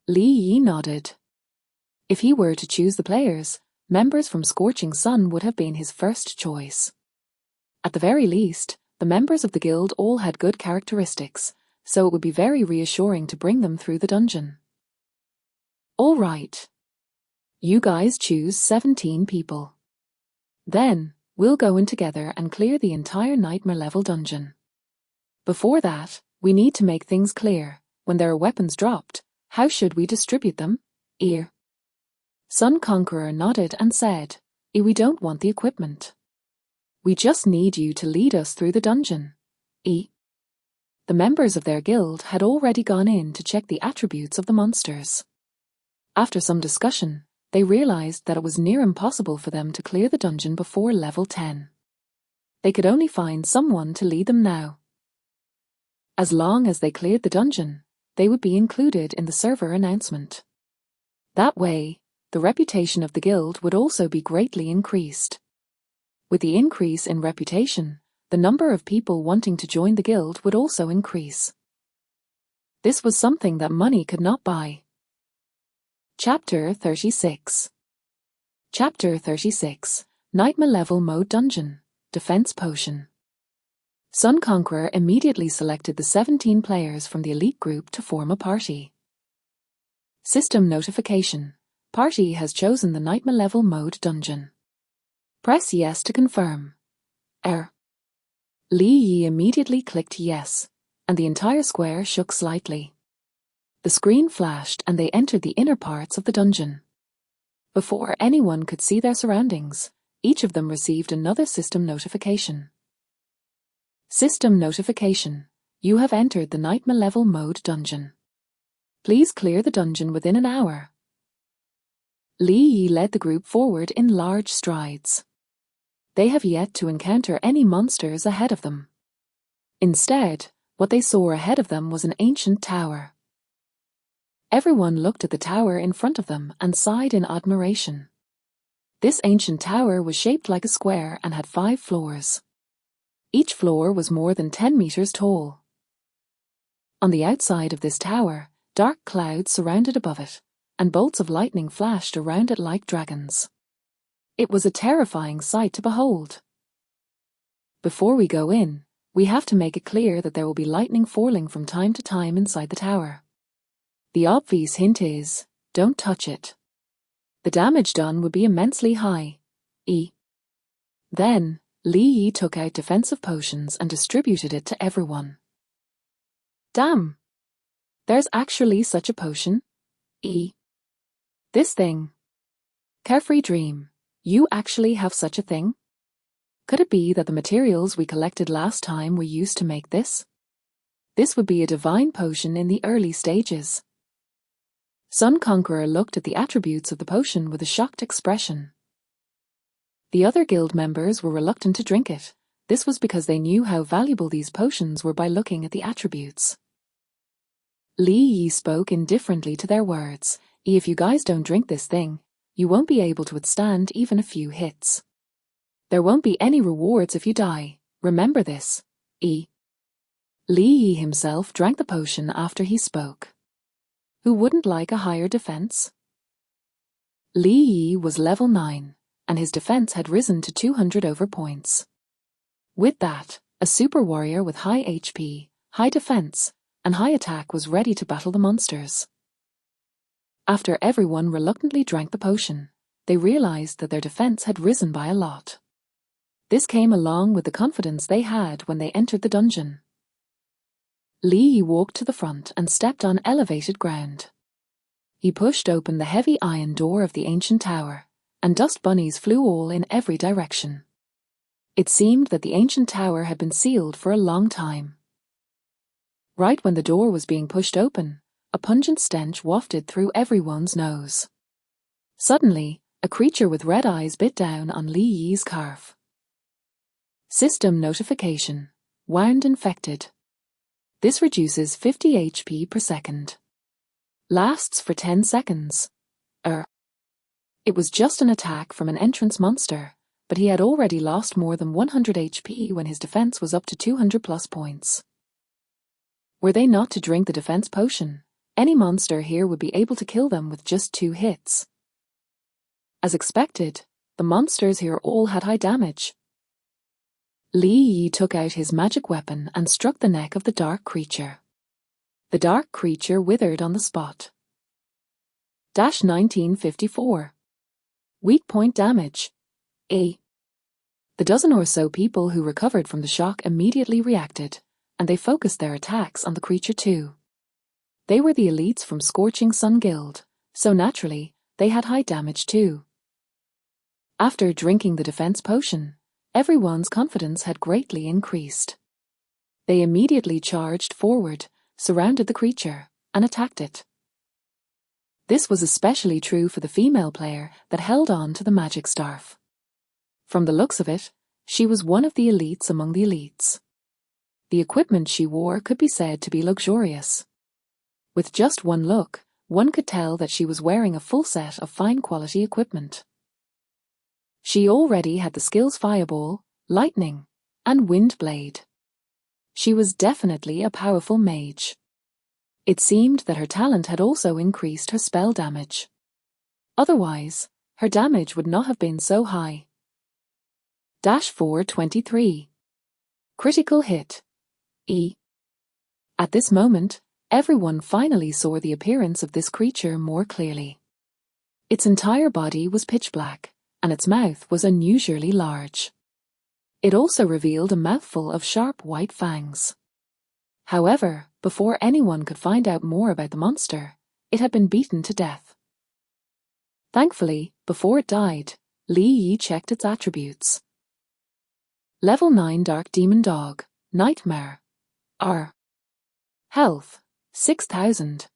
Yi nodded. If he were to choose the players, members from Scorching Sun would have been his first choice. At the very least, the members of the guild all had good characteristics, so it would be very reassuring to bring them through the dungeon. All right. You guys choose 17 people. Then, we'll go in together and clear the entire nightmare level dungeon. Before that, we need to make things clear. When there are weapons dropped, how should we distribute them? Sun Conqueror nodded and said, we don't want the equipment. We just need you to lead us through the dungeon. The members of their guild had already gone in to check the attributes of the monsters. After some discussion, they realized that it was near impossible for them to clear the dungeon before level 10. They could only find someone to lead them now. As long as they cleared the dungeon, they would be included in the server announcement. That way, the reputation of the guild would also be greatly increased. With the increase in reputation, the number of people wanting to join the guild would also increase. This was something that money could not buy. Chapter 36. Chapter 36, Nightmare Level Mode Dungeon, Defense Potion. Sun Conqueror immediately selected the 17 players from the elite group to form a party. System notification. Party has chosen the Nightmare Level Mode Dungeon. Press yes to confirm. Li Yi immediately clicked yes, and the entire square shook slightly. The screen flashed and they entered the inner parts of the dungeon. Before anyone could see their surroundings, each of them received another system notification. System notification. You have entered the Nightmare level mode dungeon. Please clear the dungeon within an hour. Li Yi led the group forward in large strides. They have yet to encounter any monsters ahead of them. Instead, what they saw ahead of them was an ancient tower. Everyone looked at the tower in front of them and sighed in admiration. This ancient tower was shaped like a square and had 5 floors. Each floor was more than 10 meters tall. On the outside of this tower, dark clouds surrounded above it, and bolts of lightning flashed around it like dragons. It was a terrifying sight to behold. Before we go in, we have to make it clear that there will be lightning falling from time to time inside the tower. The obvious hint is, don't touch it. The damage done would be immensely high. Then, Li Yi took out defensive potions and distributed it to everyone. Damn! There's actually such a potion? This thing. Carefree dream. You actually have such a thing? Could it be that the materials we collected last time were used to make this? This would be a divine potion in the early stages. Sun Conqueror looked at the attributes of the potion with a shocked expression. The other guild members were reluctant to drink it. This was because they knew how valuable these potions were by looking at the attributes. Li Yi spoke indifferently to their words. If you guys don't drink this thing, you won't be able to withstand even a few hits. There won't be any rewards if you die. Remember this. Li Yi himself drank the potion after he spoke. Who wouldn't like a higher defense? Li Yi was level 9, and his defense had risen to 200 over points. With that, a super warrior with high HP, high defense, and high attack was ready to battle the monsters. After everyone reluctantly drank the potion, they realized that their defense had risen by a lot. This came along with the confidence they had when they entered the dungeon. Li Yi walked to the front and stepped on elevated ground. He pushed open the heavy iron door of the ancient tower, and dust bunnies flew all in every direction. It seemed that the ancient tower had been sealed for a long time. Right when the door was being pushed open, a pungent stench wafted through everyone's nose. Suddenly, a creature with red eyes bit down on Li Yi's calf. System notification. Wound infected. This reduces 50 HP per second. Lasts for 10 seconds. It was just an attack from an entrance monster, but he had already lost more than 100 HP when his defense was up to 200 plus points. Were they not to drink the defense potion, any monster here would be able to kill them with just 2 hits. As expected, the monsters here all had high damage. Li Yi took out his magic weapon and struck the neck of the dark creature. The dark creature withered on the spot. 1954. Weak point damage. The dozen or so people who recovered from the shock immediately reacted, and they focused their attacks on the creature too. They were the elites from Scorching Sun Guild, so naturally, they had high damage too. After drinking the defense potion, everyone's confidence had greatly increased. They immediately charged forward, surrounded the creature, and attacked it. This was especially true for the female player that held on to the magic staff. From the looks of it, she was one of the elites among the elites. The equipment she wore could be said to be luxurious. With just one look, one could tell that she was wearing a full set of fine quality equipment. She already had the skills Fireball, Lightning, and Wind Blade. She was definitely a powerful mage. It seemed that her talent had also increased her spell damage. Otherwise, her damage would not have been so high. 423. Critical hit. At this moment, everyone finally saw the appearance of this creature more clearly. Its entire body was pitch black, and its mouth was unusually large. It also revealed a mouthful of sharp white fangs. However, before anyone could find out more about the monster, it had been beaten to death. Thankfully, before it died, Li Yi checked its attributes. Level 9 Dark Demon Dog, Nightmare. Health, 6,000.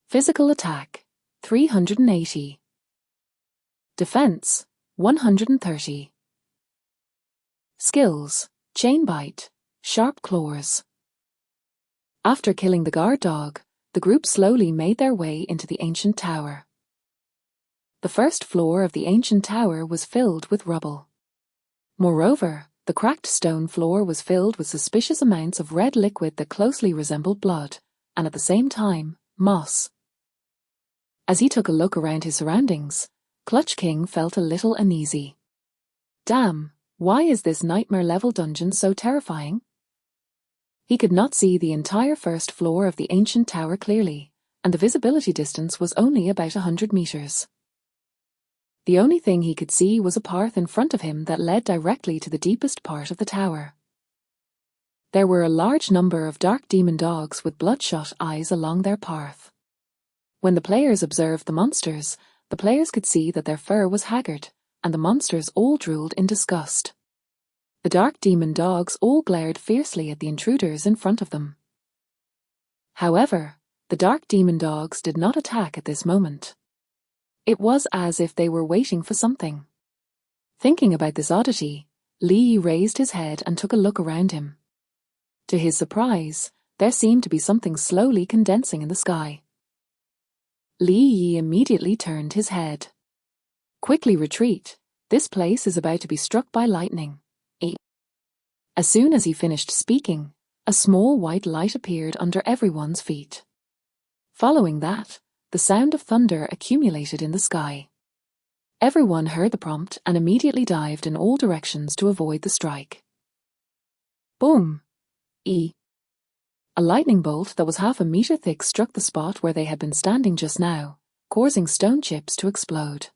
Physical attack, 380. Defense, 130. Skills, chain bite, sharp claws. After killing the guard dog, the group slowly made their way into the ancient tower. The first floor of the ancient tower was filled with rubble. Moreover, the cracked stone floor was filled with suspicious amounts of red liquid that closely resembled blood, and at the same time, moss. As he took a look around his surroundings, Clutch King felt a little uneasy. Damn, why is this nightmare-level dungeon so terrifying? He could not see the entire first floor of the ancient tower clearly, and the visibility distance was only about 100 meters. The only thing he could see was a path in front of him that led directly to the deepest part of the tower. There were a large number of dark demon dogs with bloodshot eyes along their path. When the players observed the monsters, the players could see that their fur was haggard, and the monsters all drooled in disgust. The dark demon dogs all glared fiercely at the intruders in front of them. However, the dark demon dogs did not attack at this moment. It was as if they were waiting for something. Thinking about this oddity, Li Yi raised his head and took a look around him. To his surprise, there seemed to be something slowly condensing in the sky. Li Yi immediately turned his head. Quickly retreat, this place is about to be struck by lightning. As soon as he finished speaking, a small white light appeared under everyone's feet. Following that, the sound of thunder accumulated in the sky. Everyone heard the prompt and immediately dived in all directions to avoid the strike. Boom! A lightning bolt that was half a meter thick struck the spot where they had been standing just now, causing stone chips to explode.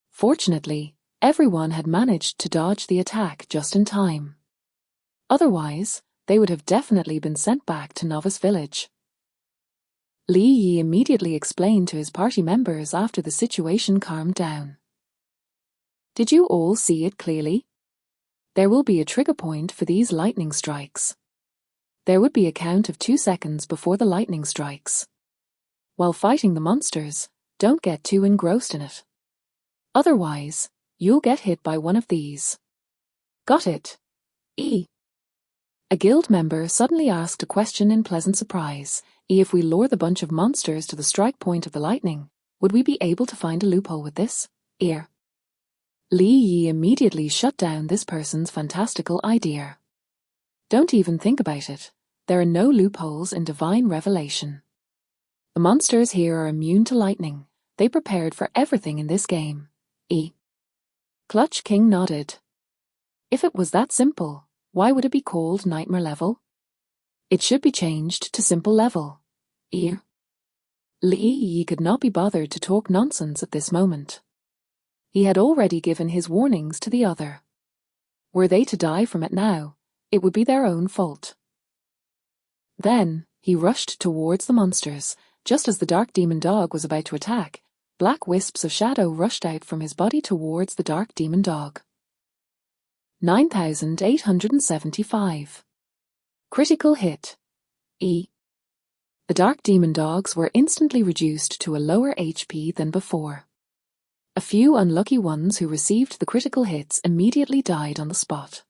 Fortunately, everyone had managed to dodge the attack just in time. Otherwise, they would have definitely been sent back to Novice Village. Li Yi immediately explained to his party members after the situation calmed down. Did you all see it clearly? There will be a trigger point for these lightning strikes. There would be a count of 2 seconds before the lightning strikes. While fighting the monsters, don't get too engrossed in it. Otherwise, you'll get hit by one of these. Got it? A guild member suddenly asked a question in pleasant surprise. If we lure the bunch of monsters to the strike point of the lightning, would we be able to find a loophole with this? Li Yi immediately shut down this person's fantastical idea. Don't even think about it. There are no loopholes in divine revelation. The monsters here are immune to lightning. They prepared for everything in this game. Clutch King nodded. If it was that simple, why would it be called Nightmare Level? It should be changed to Simple Level. Li Yi could not be bothered to talk nonsense at this moment. He had already given his warnings to the other. Were they to die from it now, it would be their own fault. Then, he rushed towards the monsters. Just as the dark demon dog was about to attack, black wisps of shadow rushed out from his body towards the dark demon dog. 9,875. Critical hit. The dark demon dogs were instantly reduced to a lower HP than before. A few unlucky ones who received the critical hits immediately died on the spot.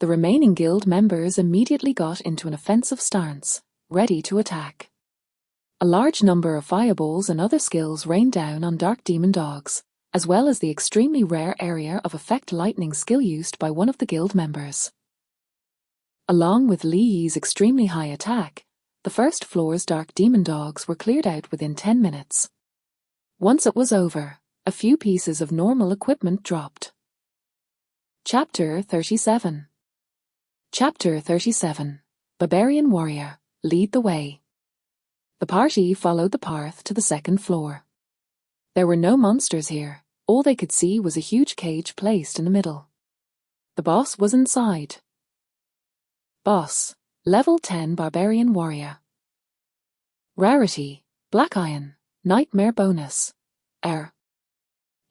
The remaining guild members immediately got into an offensive stance, ready to attack. A large number of fireballs and other skills rained down on dark demon dogs, as well as the extremely rare area of effect lightning skill used by one of the guild members. Along with Li Yi's extremely high attack, the first floor's dark demon dogs were cleared out within 10 minutes. Once it was over, a few pieces of normal equipment dropped. Chapter 37. Chapter 37. Barbarian Warrior, Lead the Way. The party followed the path to the second floor. There were no monsters here. All they could see was a huge cage placed in the middle. The boss was inside. Boss, Level 10 Barbarian Warrior. Rarity, Black Iron, Nightmare Bonus.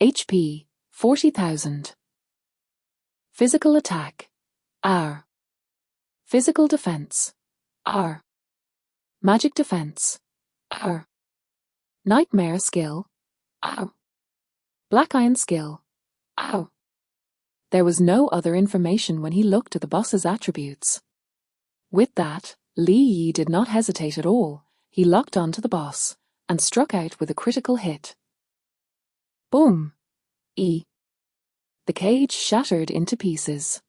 HP, 40,000. Physical Attack, R. Physical Defense, R. Magic defense. R. Nightmare skill. R. Black iron skill. R. There was no other information when he looked at the boss's attributes. With that, Li Yi did not hesitate at all. He locked onto the boss and struck out with a critical hit. Boom! E. The cage shattered into pieces.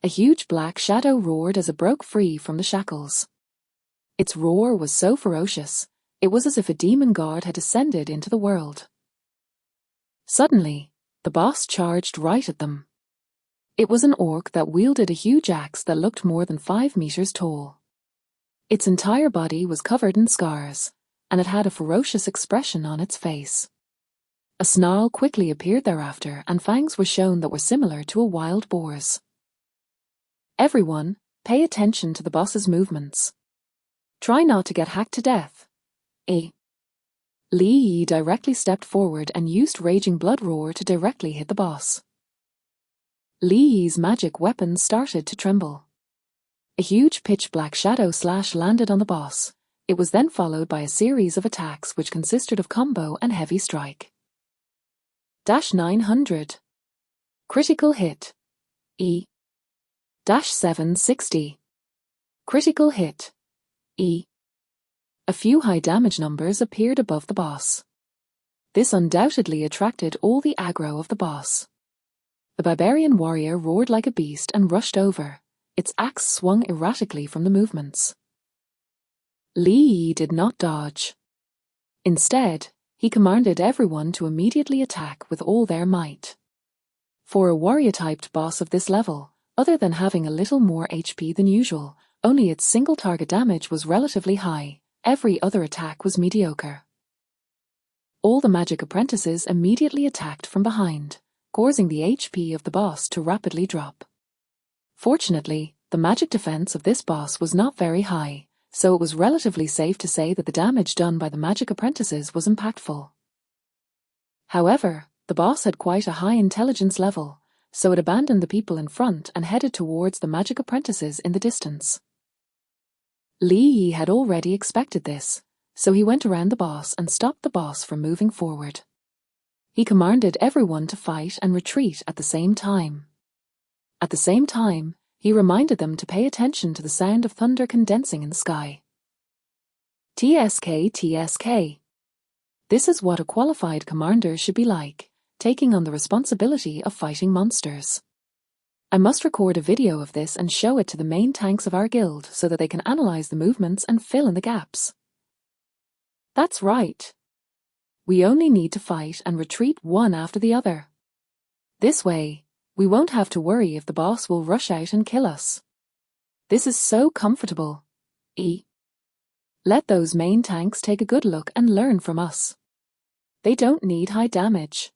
A huge black shadow roared as it broke free from the shackles. Its roar was so ferocious, it was as if a demon god had descended into the world. Suddenly, the boss charged right at them. It was an orc that wielded a huge axe that looked more than 5 meters tall. Its entire body was covered in scars, and it had a ferocious expression on its face. A snarl quickly appeared thereafter, and fangs were shown that were similar to a wild boar's. Everyone, pay attention to the boss's movements. Try not to get hacked to death. A. Li Yi directly stepped forward and used Raging Blood Roar to directly hit the boss. Li Yi's magic weapon started to tremble. A huge pitch-black shadow slash landed on the boss. It was then followed by a series of attacks which consisted of combo and heavy strike. -900. Critical hit. E. -760. Critical hit. E. A few high damage numbers appeared above the boss. This undoubtedly attracted all the aggro of the boss. The barbarian warrior roared like a beast and rushed over. Its axe swung erratically from the movements. Li Yi did not dodge. Instead, he commanded everyone to immediately attack with all their might. For a warrior-typed boss of this level, other than having a little more HP than usual, only its single target damage was relatively high. Every other attack was mediocre. All the magic apprentices immediately attacked from behind, causing the HP of the boss to rapidly drop. Fortunately, the magic defense of this boss was not very high, so it was relatively safe to say that the damage done by the magic apprentices was impactful. However, the boss had quite a high intelligence level, so it abandoned the people in front and headed towards the magic apprentices in the distance. Li Yi had already expected this, so he went around the boss and stopped the boss from moving forward. He commanded everyone to fight and retreat at the same time. At the same time, he reminded them to pay attention to the sound of thunder condensing in the sky. TSK, TSK. This is what a qualified commander should be like, taking on the responsibility of fighting monsters. I must record a video of this and show it to the main tanks of our guild so that they can analyze the movements and fill in the gaps. That's right. We only need to fight and retreat one after the other. This way, we won't have to worry if the boss will rush out and kill us. This is so comfortable. E. Let those main tanks take a good look and learn from us. They don't need high damage.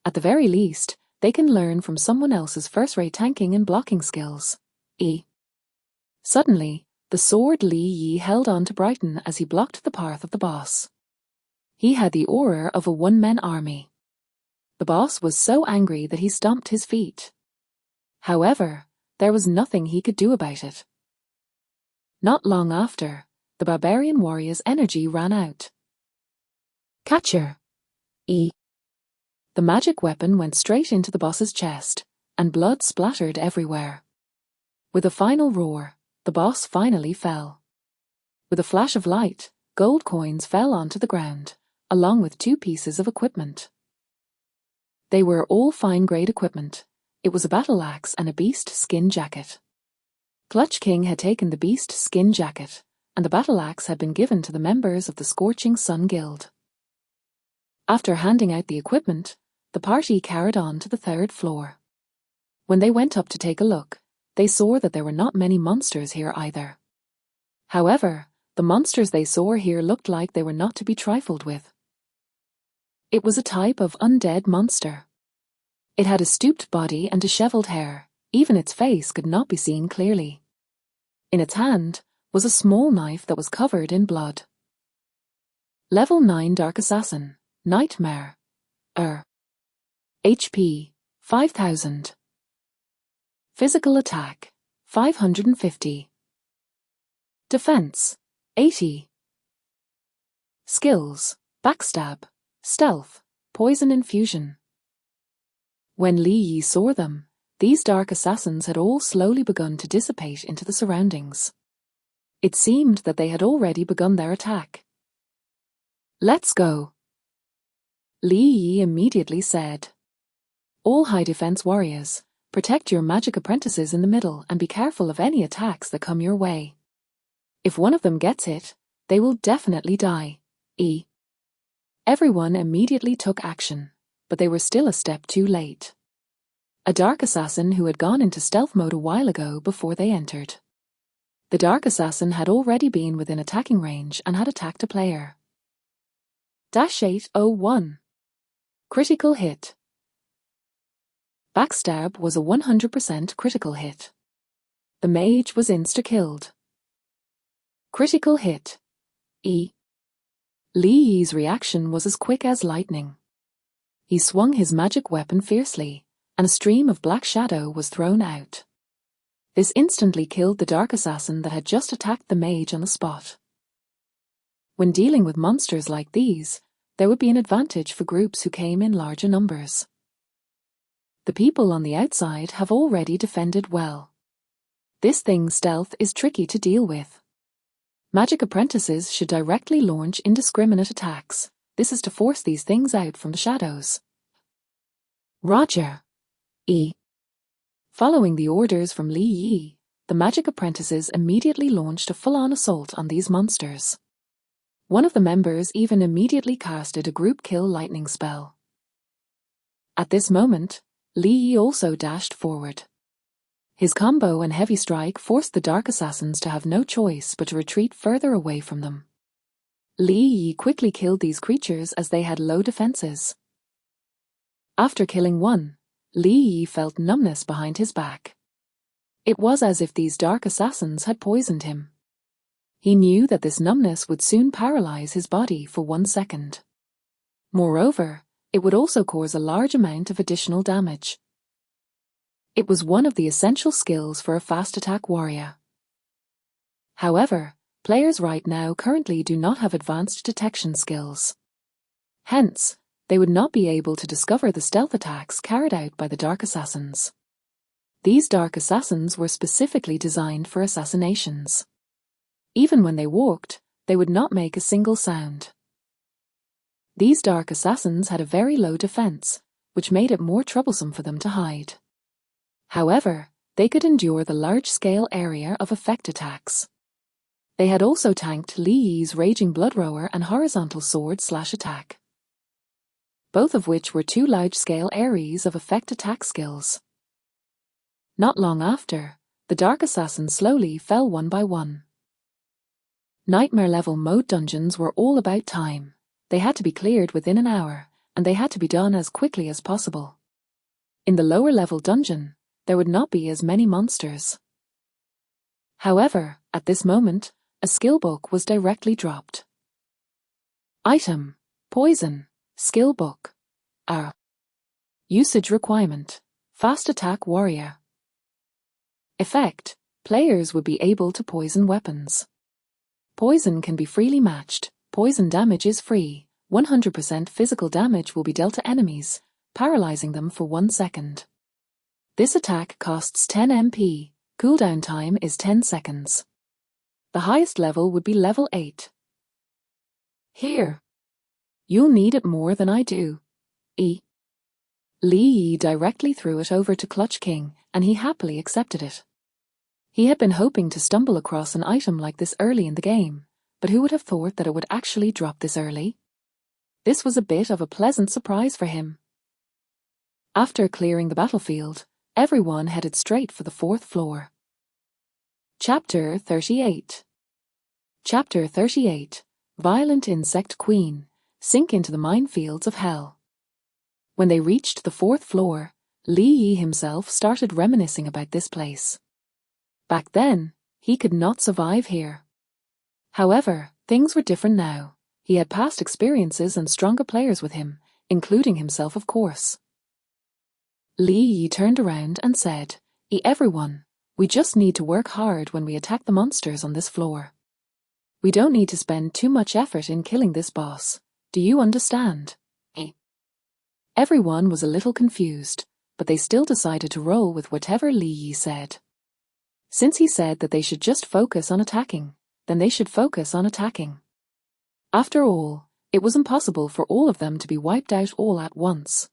At the very least, they can learn from someone else's first-rate tanking and blocking skills. E. Suddenly, the sword Li Yi held on to brighten as he blocked the path of the boss. He had the aura of a one-man army. The boss was so angry that he stomped his feet. However, there was nothing he could do about it. Not long after, the barbarian warrior's energy ran out. Catcher. E. The magic weapon went straight into the boss's chest, and blood splattered everywhere. With a final roar, the boss finally fell. With a flash of light, gold coins fell onto the ground, along with 2 pieces of equipment. They were all fine-grade equipment. It was a battle axe and a beast skin jacket. Clutch King had taken the beast skin jacket, and the battle axe had been given to the members of the Scorching Sun Guild. After handing out the equipment, the party carried on to the 3rd floor. When they went up to take a look, they saw that there were not many monsters here either. However, the monsters they saw here looked like they were not to be trifled with. It was a type of undead monster. It had a stooped body and disheveled hair. Even its face could not be seen clearly. In its hand was a small knife that was covered in blood. Level 9 Dark Assassin, Nightmare. HP, 5000. Physical attack, 550. Defense, 80. Skills, backstab, stealth, poison infusion. When Li Yi saw them, these dark assassins had all slowly begun to dissipate into the surroundings. It seemed that they had already begun their attack. Let's go. Li Yi immediately said. All high defense warriors, protect your magic apprentices in the middle and be careful of any attacks that come your way. If one of them gets hit, they will definitely die. Everyone immediately took action, but they were still a step too late. A dark assassin who had gone into stealth mode a while ago before they entered. The dark assassin had already been within attacking range and had attacked a player. -801. Critical hit. Backstab was a 100% critical hit. The mage was insta-killed. Critical hit. Li Yi's reaction was as quick as lightning. He swung his magic weapon fiercely, and a stream of black shadow was thrown out. This instantly killed the dark assassin that had just attacked the mage on the spot. When dealing with monsters like these, there would be an advantage for groups who came in larger numbers. The people on the outside have already defended well. This thing's stealth is tricky to deal with. Magic apprentices should directly launch indiscriminate attacks. This is to force these things out from the shadows. Roger. Following the orders from Li Yi, the magic apprentices immediately launched a full-on assault on these monsters. One of the members even immediately casted a group kill lightning spell. At this moment, Li Yi also dashed forward. His combo and heavy strike forced the dark assassins to have no choice but to retreat further away from them. Li Yi quickly killed these creatures as they had low defenses. After killing one, Li Yi felt numbness behind his back. It was as if these dark assassins had poisoned him. He knew that this numbness would soon paralyze his body for 1 second. Moreover, it would also cause a large amount of additional damage. It was one of the essential skills for a fast attack warrior. However, players right now currently do not have advanced detection skills. Hence, they would not be able to discover the stealth attacks carried out by the dark assassins. These dark assassins were specifically designed for assassinations. Even when they walked, they would not make a single sound. These dark assassins had a very low defense, which made it more troublesome for them to hide. However, they could endure the large-scale area of effect attacks. They had also tanked Li Yi's Raging Bloodrower and Horizontal Sword/attack, both of which were 2 large-scale areas of effect attack skills. Not long after, the dark assassins slowly fell one by one. Nightmare-level mode dungeons were all about time. They had to be cleared within an hour, and they had to be done as quickly as possible. In the lower-level dungeon, there would not be as many monsters. However, at this moment, a skill book was directly dropped. Item: Poison, Skill Book. Usage requirement: Fast Attack Warrior. Effect: Players would be able to poison weapons. Poison can be freely matched. Poison damage is free. 100% physical damage will be dealt to enemies, paralyzing them for 1 second. This attack costs 10 MP. Cooldown time is 10 seconds. The highest level would be level 8. Here. You'll need it more than I do. Li Yi directly threw it over to Clutch King, and he happily accepted it. He had been hoping to stumble across an item like this early in the game, but who would have thought that it would actually drop this early? This was a bit of a pleasant surprise for him. After clearing the battlefield, everyone headed straight for the 4th floor. Chapter 38. Chapter 38. Violent Insect Queen. Sink into the minefields of hell. When they reached the 4th floor, Li Yi himself started reminiscing about this place. Back then, he could not survive here. However, things were different now. He had past experiences and stronger players with him, including himself, of course. Li Yi turned around and said, everyone, we just need to work hard when we attack the monsters on this floor. We don't need to spend too much effort in killing this boss. Do you understand? Everyone was a little confused, but they still decided to roll with whatever Li Yi said. Since he said that they should just focus on attacking, then they should focus on attacking. After all, it was impossible for all of them to be wiped out all at once.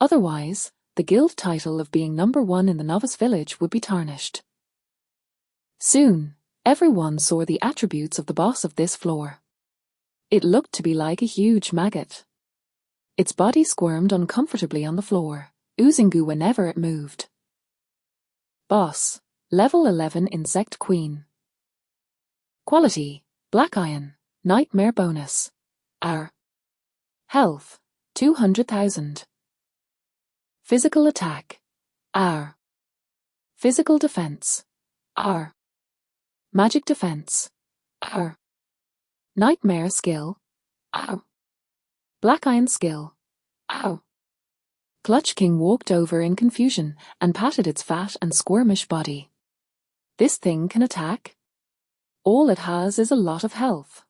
Otherwise, the guild title of being #1 in the novice village would be tarnished. Soon, everyone saw the attributes of the boss of this floor. It looked to be like a huge maggot. Its body squirmed uncomfortably on the floor, oozing goo whenever it moved. Boss, level 11 Insect Queen. Quality, Black Iron, Nightmare bonus. R. Health, 200,000. Physical attack, R. Physical defense, R. Magic defense, R. Nightmare skill, R. Black Iron skill, R. Clutch King walked over in confusion and patted its fat and squirmish body. This thing can attack? All it has is a lot of health.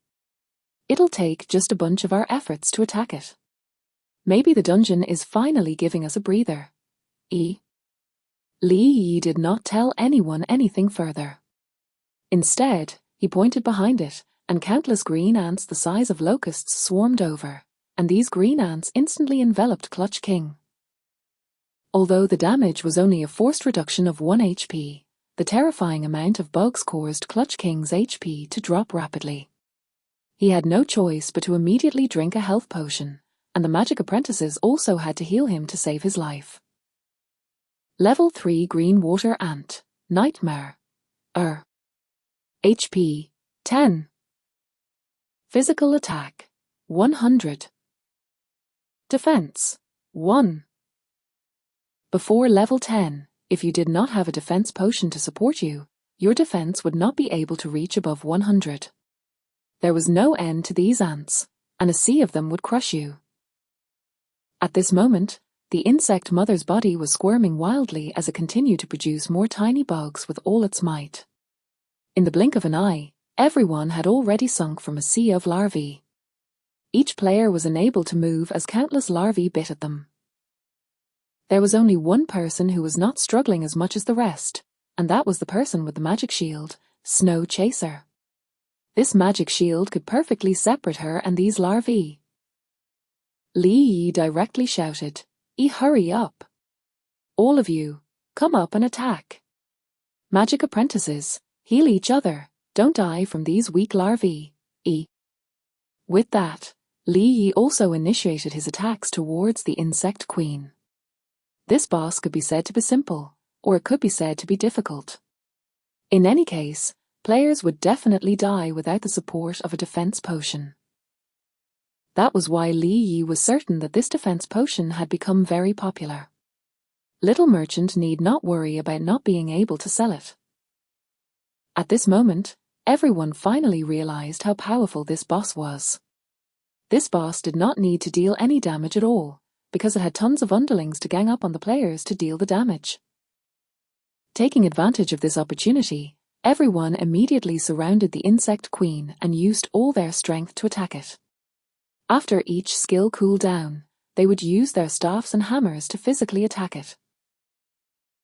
It'll take just a bunch of our efforts to attack it. Maybe the dungeon is finally giving us a breather. Li Yi did not tell anyone anything further. Instead, he pointed behind it, and countless green ants the size of locusts swarmed over, and these green ants instantly enveloped Clutch King. Although the damage was only a forced reduction of 1 HP, the terrifying amount of bugs caused Clutch King's HP to drop rapidly. He had no choice but to immediately drink a health potion, and the magic apprentices also had to heal him to save his life. Level 3 Green Water Ant, Nightmare. HP, 10. Physical attack, 100. Defense, 1. Before level 10, if you did not have a defense potion to support you, your defense would not be able to reach above 100. There was no end to these ants, and a sea of them would crush you. At this moment, the insect mother's body was squirming wildly as it continued to produce more tiny bugs with all its might. In the blink of an eye, everyone had already sunk from a sea of larvae. Each player was unable to move as countless larvae bit at them. There was only one person who was not struggling as much as the rest, and that was the person with the magic shield, Snow Chaser. This magic shield could perfectly separate her and these larvae. Li Yi directly shouted, hurry up! All of you, come up and attack! Magic apprentices, heal each other, don't die from these weak larvae. With that, Li Yi also initiated his attacks towards the Insect Queen. This boss could be said to be simple, or it could be said to be difficult. In any case, players would definitely die without the support of a defense potion. That was why Li Yi was certain that this defense potion had become very popular. Little merchant need not worry about not being able to sell it. At this moment, everyone finally realized how powerful this boss was. This boss did not need to deal any damage at all, because it had tons of underlings to gang up on the players to deal the damage. Taking advantage of this opportunity, everyone immediately surrounded the Insect Queen and used all their strength to attack it. After each skill cooled down, they would use their staffs and hammers to physically attack it.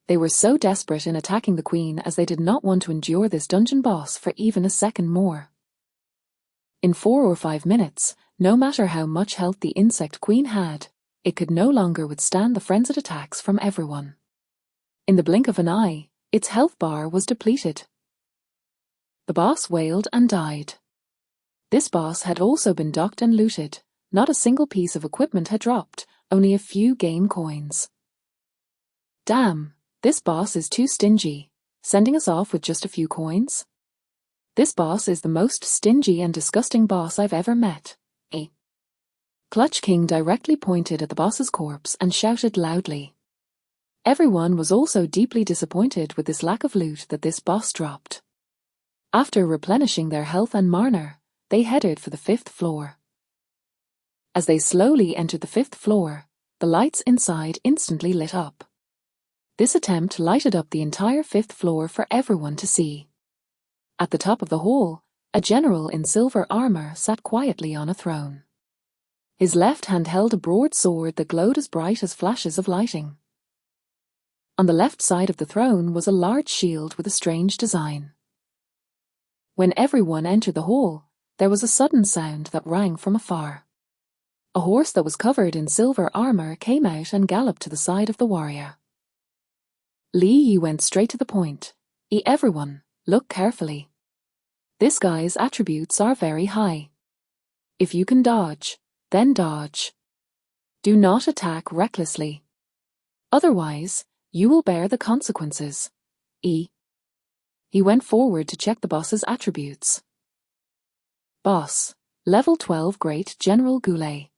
They were so desperate in attacking the queen as they did not want to endure this dungeon boss for even a second more. In 4 or 5 minutes, no matter how much health the Insect Queen had, it could no longer withstand the frenzied attacks from everyone. In the blink of an eye, its health bar was depleted. The boss wailed and died. This boss had also been docked and looted. Not a single piece of equipment had dropped, only a few game coins. Damn, this boss is too stingy, sending us off with just a few coins? This boss is the most stingy and disgusting boss I've ever met. Clutch King directly pointed at the boss's corpse and shouted loudly. Everyone was also deeply disappointed with this lack of loot that this boss dropped. After replenishing their health and mana, they headed for the 5th floor. As they slowly entered the 5th floor, the lights inside instantly lit up. This attempt lighted up the entire 5th floor for everyone to see. At the top of the hall, A general in silver armor sat quietly on a throne. His left hand held a broadsword that glowed as bright as flashes of lightning. On the left side of the throne was a large shield with a strange design. When everyone entered the hall, there was a sudden sound that rang from afar. A horse that was covered in silver armor came out and galloped to the side of the warrior. Li Yi went straight to the point. Everyone, look carefully. This guy's attributes are very high. If you can dodge, then dodge. Do not attack recklessly. Otherwise, you will bear the consequences. He went forward to check the boss's attributes. Boss, level 12 Great General Goulet.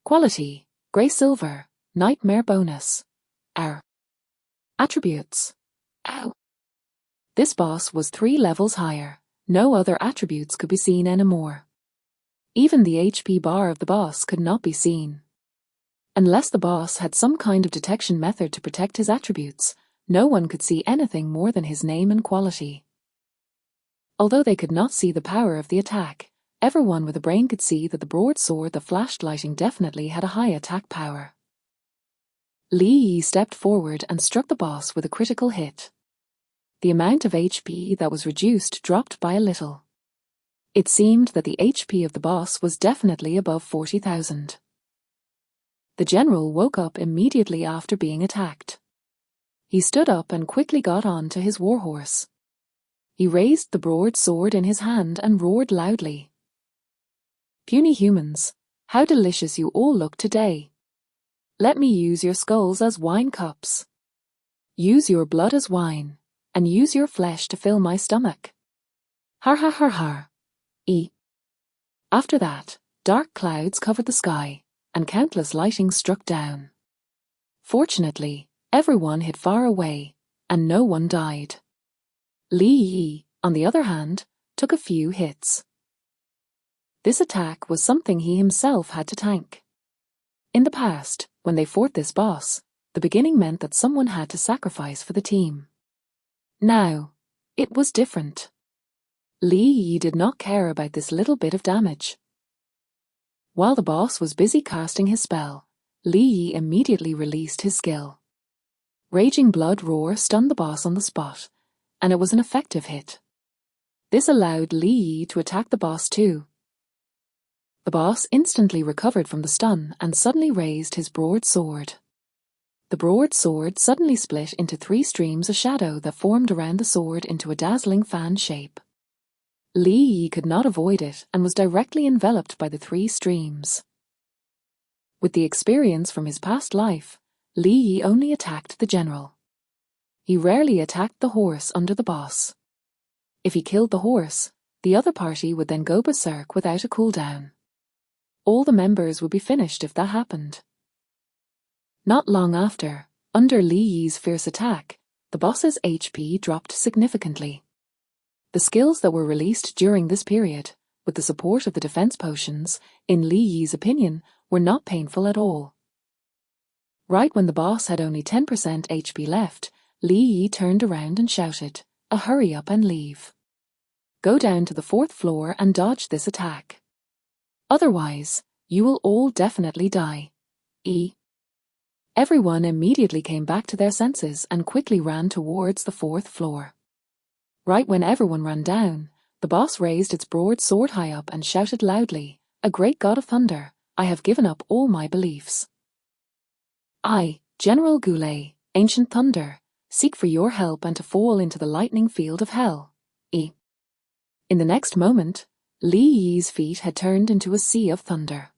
Quality, Grey Silver, Nightmare Bonus. R. Attributes. Ow. This boss was 3 levels higher. No other attributes could be seen anymore. Even the HP bar of the boss could not be seen. Unless the boss had some kind of detection method to protect his attributes, no one could see anything more than his name and quality. Although they could not see the power of the attack, everyone with a brain could see that the broadsword that flashed lightning definitely had a high attack power. Li Yi stepped forward and struck the boss with a critical hit. The amount of HP that was reduced dropped by a little. It seemed that the HP of the boss was definitely above 40,000. The general woke up immediately after being attacked. He stood up and quickly got on to his warhorse. He raised the broadsword in his hand and roared loudly. Puny humans, how delicious you all look today. Let me use your skulls as wine cups. Use your blood as wine, and use your flesh to fill my stomach. Har har har har. After that, dark clouds covered the sky, and countless lightning struck down. Fortunately, everyone hid far away, and no one died. Li Yi, on the other hand, took a few hits. This attack was something he himself had to tank. In the past, when they fought this boss, the beginning meant that someone had to sacrifice for the team. Now, it was different. Li Yi did not care about this little bit of damage. While the boss was busy casting his spell, Li Yi immediately released his skill. Raging Blood Roar stunned the boss on the spot, and it was an effective hit. This allowed Li Yi to attack the boss too. The boss instantly recovered from the stun and suddenly raised his broadsword. The broadsword suddenly split into 3 streams of shadow that formed around the sword into a dazzling fan shape. Li Yi could not avoid it and was directly enveloped by the 3 streams. With the experience from his past life, Li Yi only attacked the general. He rarely attacked the horse under the boss. If he killed the horse, the other party would then go berserk without a cooldown. All the members would be finished if that happened. Not long after, under Li Yi's fierce attack, the boss's HP dropped significantly. The skills that were released during this period, with the support of the defense potions, in Li Yi's opinion, were not painful at all. Right when the boss had only 10% HP left, Li Yi turned around and shouted, hurry up and leave. Go down to the 4th floor and dodge this attack. Otherwise, you will all definitely die. Everyone immediately came back to their senses and quickly ran towards the 4th floor. Right when everyone ran down, the boss raised its broadsword high up and shouted loudly, "A great god of thunder, I have given up all my beliefs. I, General Goulet, ancient thunder, seek for your help and to fall into the lightning field of hell." In the next moment, Li Yi's feet had turned into a sea of thunder.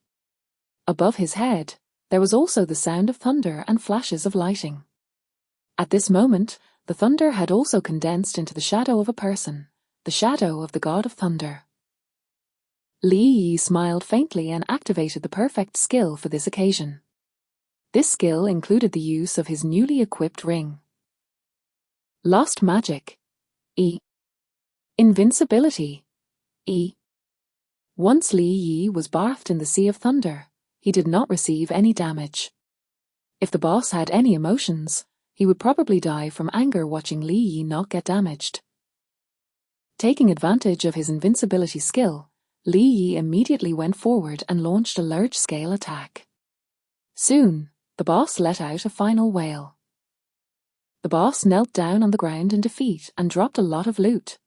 Above his head, there was also the sound of thunder and flashes of lightning. At this moment, the thunder had also condensed into the shadow of a person, the shadow of the god of thunder. Li Yi smiled faintly and activated the perfect skill for this occasion. This skill included the use of his newly equipped ring. Lost Magic. Invincibility. Once Li Yi was bathed in the Sea of Thunder, he did not receive any damage. If the boss had any emotions, he would probably die from anger watching Li Yi not get damaged. Taking advantage of his invincibility skill, Li Yi immediately went forward and launched a large-scale attack. Soon, the boss let out a final wail. The boss knelt down on the ground in defeat and dropped a lot of loot.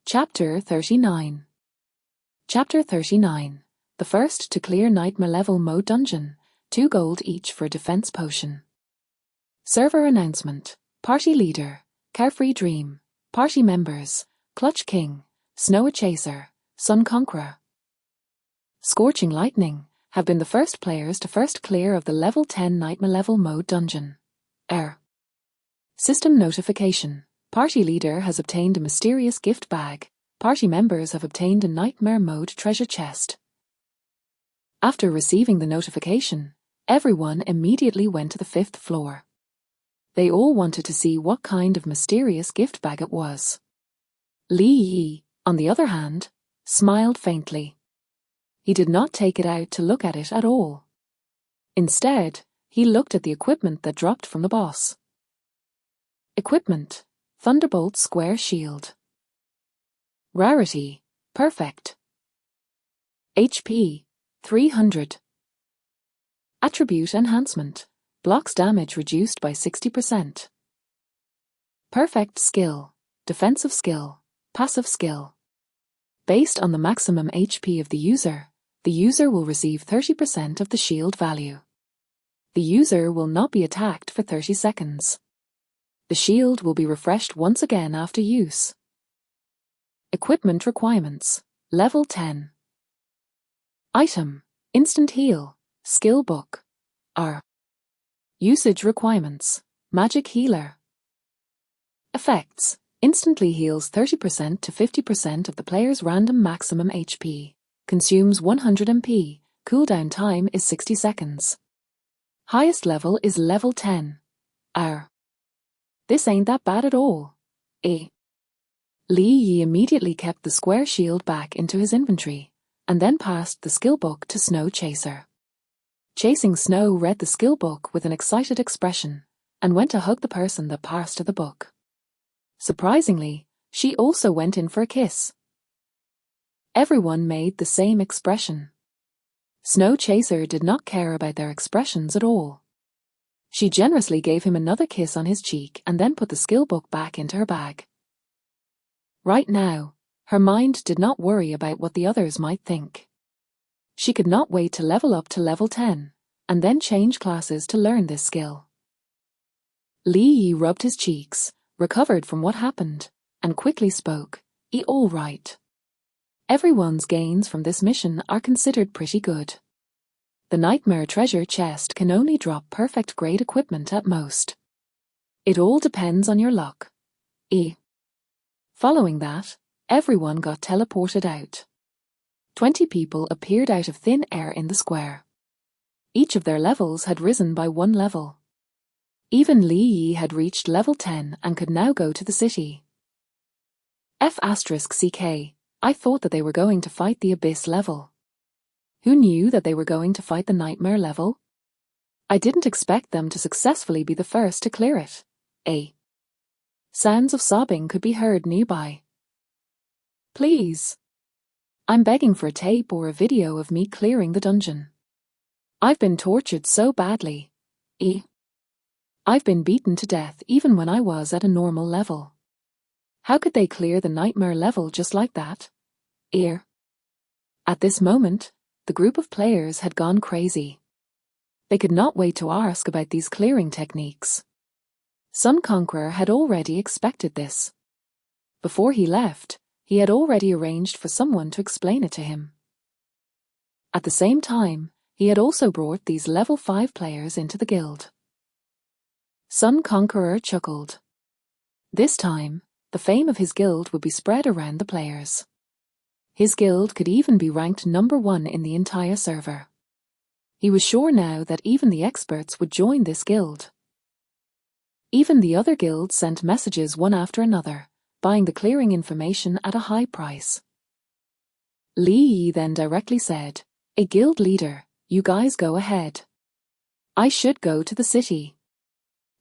Chapter 39. Chapter 39. The first to clear Nightmare level mode dungeon, 2 gold each for a defense potion. Server announcement. Party leader, Carefree Dream. Party members, Clutch King, Snow Chaser, Sun Conqueror. Scorching Lightning have been the first players to first clear of the level 10 Nightmare level mode dungeon. System notification. Party leader has obtained a mysterious gift bag. Party members have obtained a Nightmare mode treasure chest. After receiving the notification, everyone immediately went to the 5th floor. They all wanted to see what kind of mysterious gift bag it was. Li Yi, on the other hand, smiled faintly. He did not take it out to look at it at all. Instead, he looked at the equipment that dropped from the boss. Equipment: Thunderbolt Square Shield. Rarity: Perfect. HP: 300. Attribute Enhancement: Blocks damage reduced by 60%. Perfect Skill: Defensive Skill, Passive Skill. Based on the maximum HP of the user will receive 30% of the shield value. The user will not be attacked for 30 seconds. The shield will be refreshed once again after use. Equipment requirements: Level 10. Item: Instant Heal, Skill Book. Usage requirements: Magic Healer. Effects: Instantly heals 30% to 50% of the player's random maximum HP. Consumes 100 MP. Cooldown time is 60 seconds. Highest level is level 10. This ain't that bad at all. Li Yi immediately kept the square shield back into his inventory, and then passed the skill book to Snow Chaser. Chasing Snow read the skill book with an excited expression, and went to hug the person that passed her the book. Surprisingly, she also went in for a kiss. Everyone made the same expression. Snow Chaser did not care about their expressions at all. She generously gave him another kiss on his cheek and then put the skill book back into her bag. Right now, her mind did not worry about what the others might think. She could not wait to level up to level 10, and then change classes to learn this skill. Li Yi rubbed his cheeks, recovered from what happened, and quickly spoke, All right. Everyone's gains from this mission are considered pretty good. The Nightmare treasure chest can only drop perfect grade equipment at most. It all depends on your luck. Following that, everyone got teleported out. 20 people appeared out of thin air in the square. Each of their levels had risen by 1 level. Even Li Yi had reached level 10 and could now go to the city. F***CK, I thought that they were going to fight the Abyss level. Who knew that they were going to fight the Nightmare level? I didn't expect them to successfully be the first to clear it. Sounds of sobbing could be heard nearby. Please. I'm begging for a tape or a video of me clearing the dungeon. I've been tortured so badly. I've been beaten to death even when I was at a normal level. How could they clear the Nightmare level just like that? At this moment, the group of players had gone crazy. They could not wait to ask about these clearing techniques. Sun Conqueror had already expected this. Before he left, he had already arranged for someone to explain it to him. At the same time, he had also brought these level 5 players into the guild. Sun Conqueror chuckled. This time, the fame of his guild would be spread around the players. His guild could even be ranked number 1 in the entire server. He was sure now that even the experts would join this guild. Even the other guilds sent messages one after another, buying the clearing information at a high price. Li Yi then directly said, A guild leader, you guys go ahead. I should go to the city.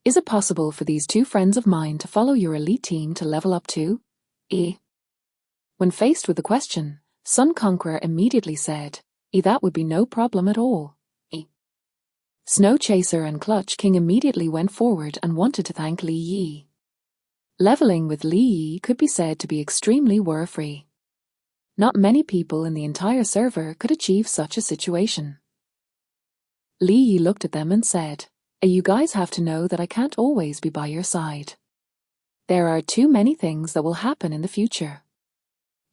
Is it possible for these 2 friends of mine to follow your elite team to level up too? When faced with the question, Sun Conqueror immediately said, that would be no problem at all. Snow Chaser and Clutch King immediately went forward and wanted to thank Li Yi. Leveling with Li Yi could be said to be extremely worry-free. Not many people in the entire server could achieve such a situation. Li Yi looked at them and said, you guys have to know that I can't always be by your side. There are too many things that will happen in the future.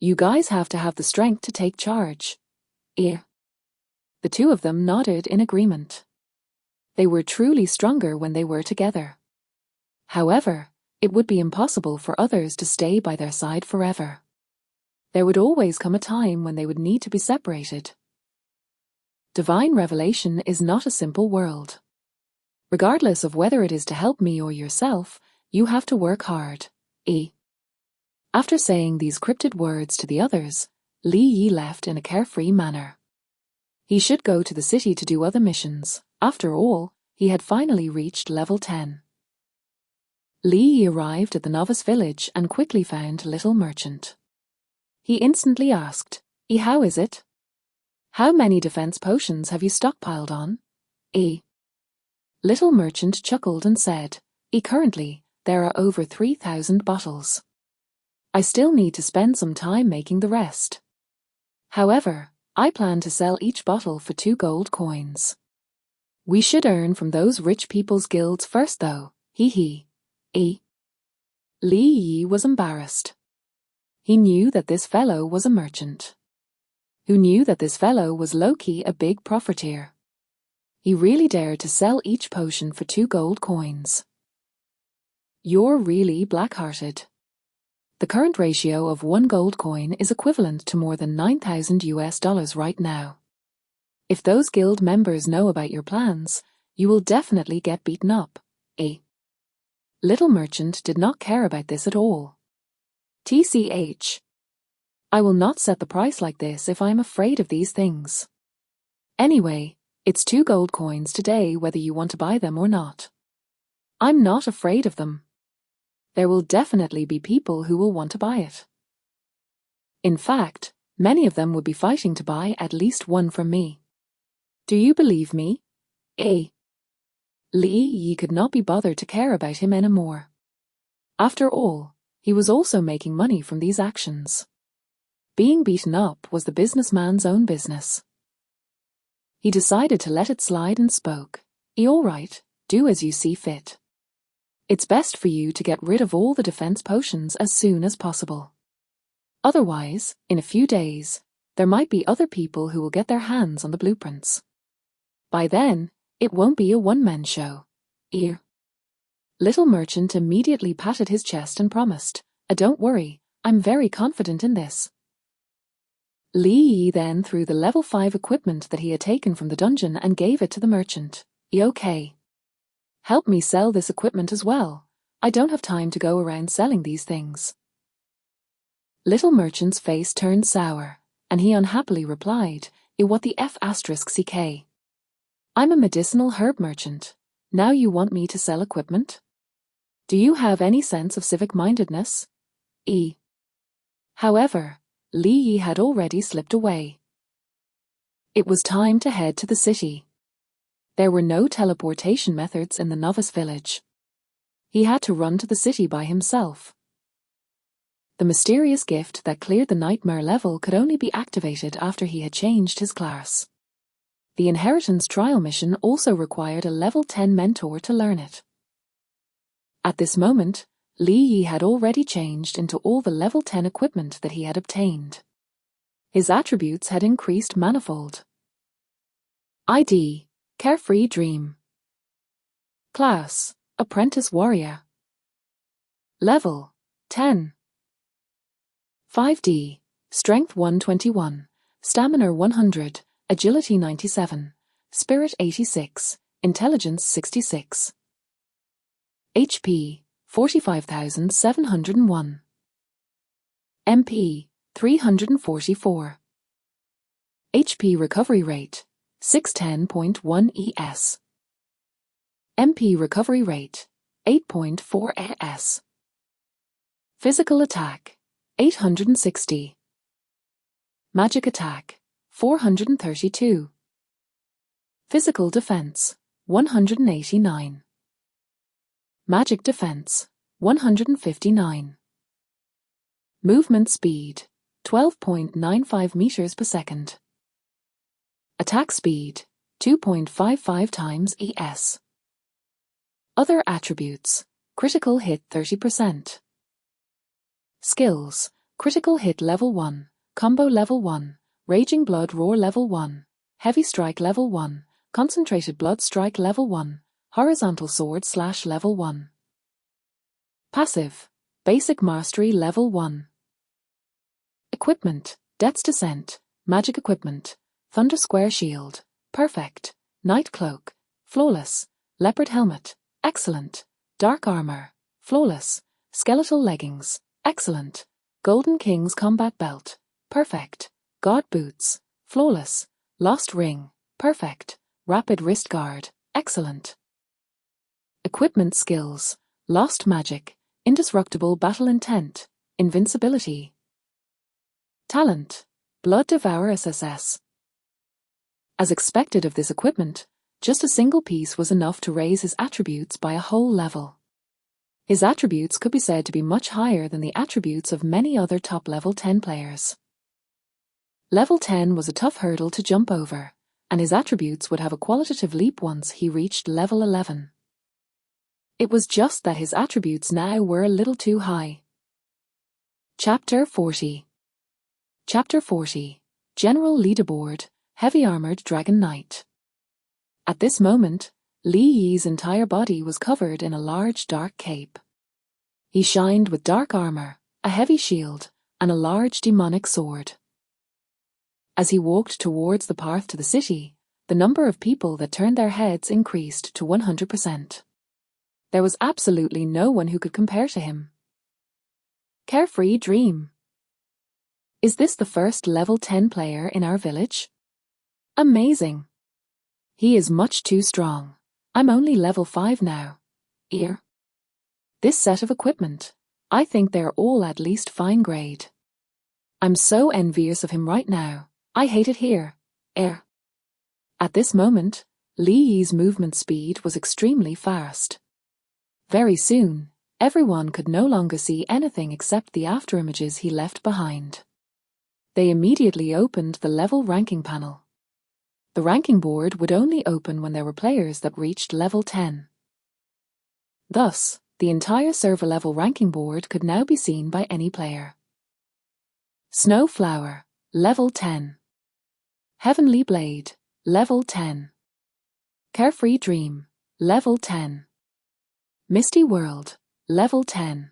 You guys have to have the strength to take charge. The two of them nodded in agreement. They were truly stronger when they were together. However, it would be impossible for others to stay by their side forever. There would always come a time when they would need to be separated. Divine revelation is not a simple world. Regardless of whether it is to help me or yourself, you have to work hard. After saying these cryptid words to the others, Li Yi left in a carefree manner. He should go to the city to do other missions. After all, he had finally reached level 10. Li Yi arrived at the novice village and quickly found Little Merchant. He instantly asked, how is it? How many defense potions have you stockpiled on? Little Merchant chuckled and said, currently, there are over 3,000 bottles. I still need to spend some time making the rest. However, I plan to sell each bottle for 2 gold coins. We should earn from those rich people's guilds first though, Li Yi was embarrassed. He knew that this fellow was a merchant. Who knew that this fellow was low-key a big profiteer. He really dared to sell each potion for 2 gold coins. You're really black-hearted. The current ratio of 1 gold coin is equivalent to more than $9,000 right now. If those guild members know about your plans, you will definitely get beaten up. Little Merchant did not care about this at all. TCH. I will not set the price like this if I am afraid of these things. Anyway, it's 2 gold coins today whether you want to buy them or not. I'm not afraid of them. There will definitely be people who will want to buy it. In fact, many of them would be fighting to buy at least one from me. Do you believe me? Li Yi could not be bothered to care about him anymore. After all, he was also making money from these actions. Being beaten up was the businessman's own business. He decided to let it slide and spoke. All right, do as you see fit. It's best for you to get rid of all the defense potions as soon as possible. Otherwise, in a few days, there might be other people who will get their hands on the blueprints. By then, it won't be a one-man show. Little Merchant immediately patted his chest and promised, don't worry, I'm very confident in this. Li Yi then threw the level 5 equipment that he had taken from the dungeon and gave it to the merchant. Okay. Help me sell this equipment as well. I don't have time to go around selling these things. Little Merchant's face turned sour, and he unhappily replied, what the F***ck? I'm a medicinal herb merchant. Now you want me to sell equipment? Do you have any sense of civic-mindedness? However, Li Yi had already slipped away. It was time to head to the city. There were no teleportation methods in the novice village. He had to run to the city by himself. The mysterious gift that cleared the nightmare level could only be activated after he had changed his class. The inheritance trial mission also required a level 10 mentor to learn it. At this moment, Li Yi had already changed into all the level 10 equipment that he had obtained. His attributes had increased manifold. ID: Carefree Dream. Class: Apprentice Warrior. Level: 10. 5D: Strength 121, Stamina 100, Agility 97, Spirit 86, Intelligence 66. HP: 45,701. MP: 344. HP recovery rate: 610.1 ES. MP recovery rate: 8.4 ES. Physical attack: 860. Magic attack, 432. Physical defense, 189. Magic defense, 159. Movement speed, 12.95 meters per second. Attack speed, 2.55 times ES. Other attributes, critical hit 30%. Skills, critical hit level 1, combo level 1, raging blood roar level 1, heavy strike level 1, concentrated blood strike level 1, horizontal sword slash level 1. Passive, basic mastery level 1. Equipment, Death's Descent, magic equipment, thunder square shield, perfect, night cloak, flawless, leopard helmet, excellent, dark armor, flawless, skeletal leggings, excellent, golden king's combat belt, perfect, god boots, flawless, lost ring, perfect, rapid wrist guard, excellent. Equipment skills, lost magic, indestructible battle intent, invincibility. Talent, blood devour SSS. As expected of this equipment, just a single piece was enough to raise his attributes by a whole level. His attributes could be said to be much higher than the attributes of many other top level 10 players. Level 10 was a tough hurdle to jump over, and his attributes would have a qualitative leap once he reached level 11. It was just that his attributes now were a little too high. Chapter 40. Chapter 40. General Leaderboard, Heavy Armored Dragon Knight. At this moment, Li Yi's entire body was covered in a large dark cape. He shined with dark armor, a heavy shield, and a large demonic sword. As he walked towards the path to the city, the number of people that turned their heads increased to 100%. There was absolutely no one who could compare to him. Carefree Dream. Is this the first level 10 player in our village? Amazing. He is much too strong. I'm only level 5 now. Ear. This set of equipment, I think they're all at least fine grade. I'm so envious of him right now. I hate it here. Air. At this moment, Li Yi's movement speed was extremely fast. Very soon, everyone could no longer see anything except the afterimages he left behind. They immediately opened the level ranking panel. The ranking board would only open when there were players that reached level 10. Thus, the entire server level ranking board could now be seen by any player. Snowflower, level 10. Heavenly Blade, level 10. Carefree Dream, level 10. Misty World, level 10.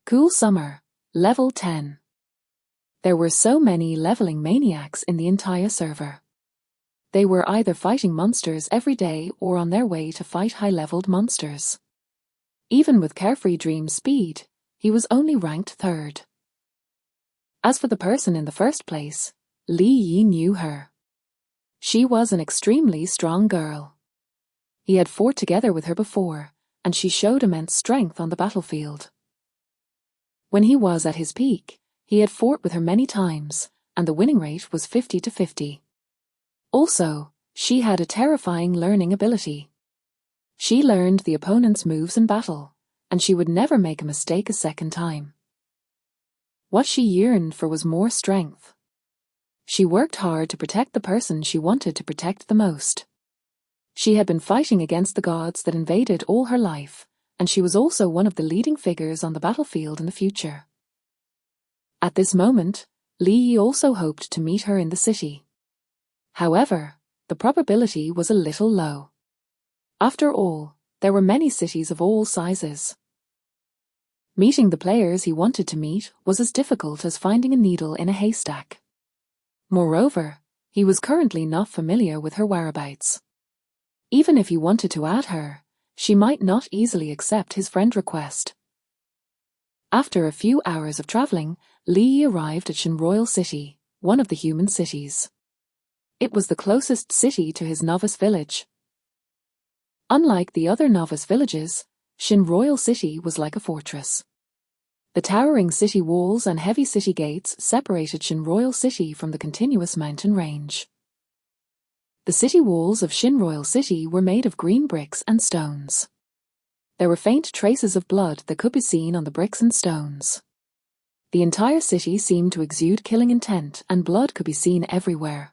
Cool Summer, level 10. There were so many leveling maniacs in the entire server. They were either fighting monsters every day or on their way to fight high-leveled monsters. Even with Carefree Dream's speed, he was only ranked 3rd. As for the person in the first place, Li Yi knew her. She was an extremely strong girl. He had fought together with her before, and she showed immense strength on the battlefield. When he was at his peak, he had fought with her many times, and the winning rate was 50-50. Also, she had a terrifying learning ability. She learned the opponent's moves in battle, and she would never make a mistake a second time. What she yearned for was more strength. She worked hard to protect the person she wanted to protect the most. She had been fighting against the gods that invaded all her life, and she was also one of the leading figures on the battlefield in the future. At this moment, Li Yi also hoped to meet her in the city. However, the probability was a little low. After all, there were many cities of all sizes. Meeting the players he wanted to meet was as difficult as finding a needle in a haystack. Moreover, he was currently not familiar with her whereabouts. Even if he wanted to add her, she might not easily accept his friend request. After a few hours of traveling, Li Yi arrived at Shinroyal City, one of the human cities. It was the closest city to his novice village. Unlike the other novice villages, Shinroyal City was like a fortress. The towering city walls and heavy city gates separated Shin Royal City from the continuous mountain range. The city walls of Shin Royal City were made of green bricks and stones. There were faint traces of blood that could be seen on the bricks and stones. The entire city seemed to exude killing intent, and blood could be seen everywhere.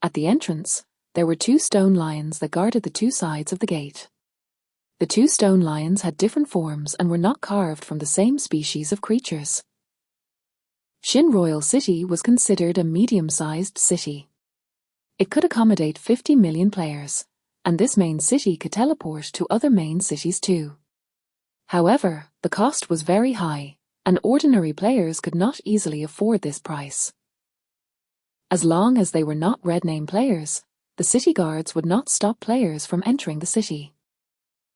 At the entrance, there were 2 stone lions that guarded the 2 sides of the gate. The 2 stone lions had different forms and were not carved from the same species of creatures. Shin Royal City was considered a medium-sized city. It could accommodate 50 million players, and this main city could teleport to other main cities too. However, the cost was very high, and ordinary players could not easily afford this price. As long as they were not red name players, the city guards would not stop players from entering the city.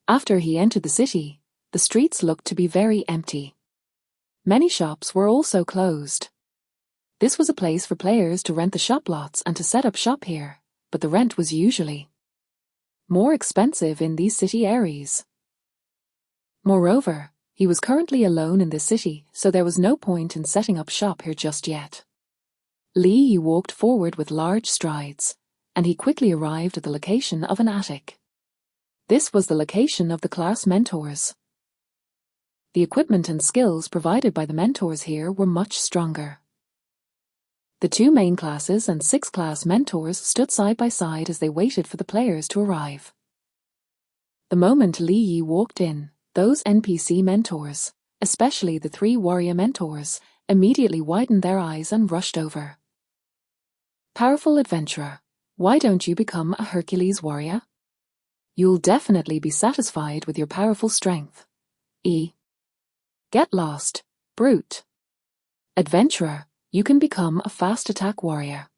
After he entered the city, the streets looked to be very empty. Many shops were also closed. This was a place for players to rent the shop lots and to set up shop here, but the rent was usually more expensive in these city areas. Moreover, he was currently alone in this city, so there was no point in setting up shop here just yet. Li Yi walked forward with large strides, and he quickly arrived at the location of an attic. This was the location of the class mentors. The equipment and skills provided by the mentors here were much stronger. The 2 main classes and 6 class mentors stood side by side as they waited for the players to arrive. The moment Li Yi walked in, those NPC mentors, especially the 3 warrior mentors, immediately widened their eyes and rushed over. Powerful adventurer, why don't you become a Hercules warrior? You'll definitely be satisfied with your powerful strength. Get lost, brute. Adventurer, you can become a fast attack warrior.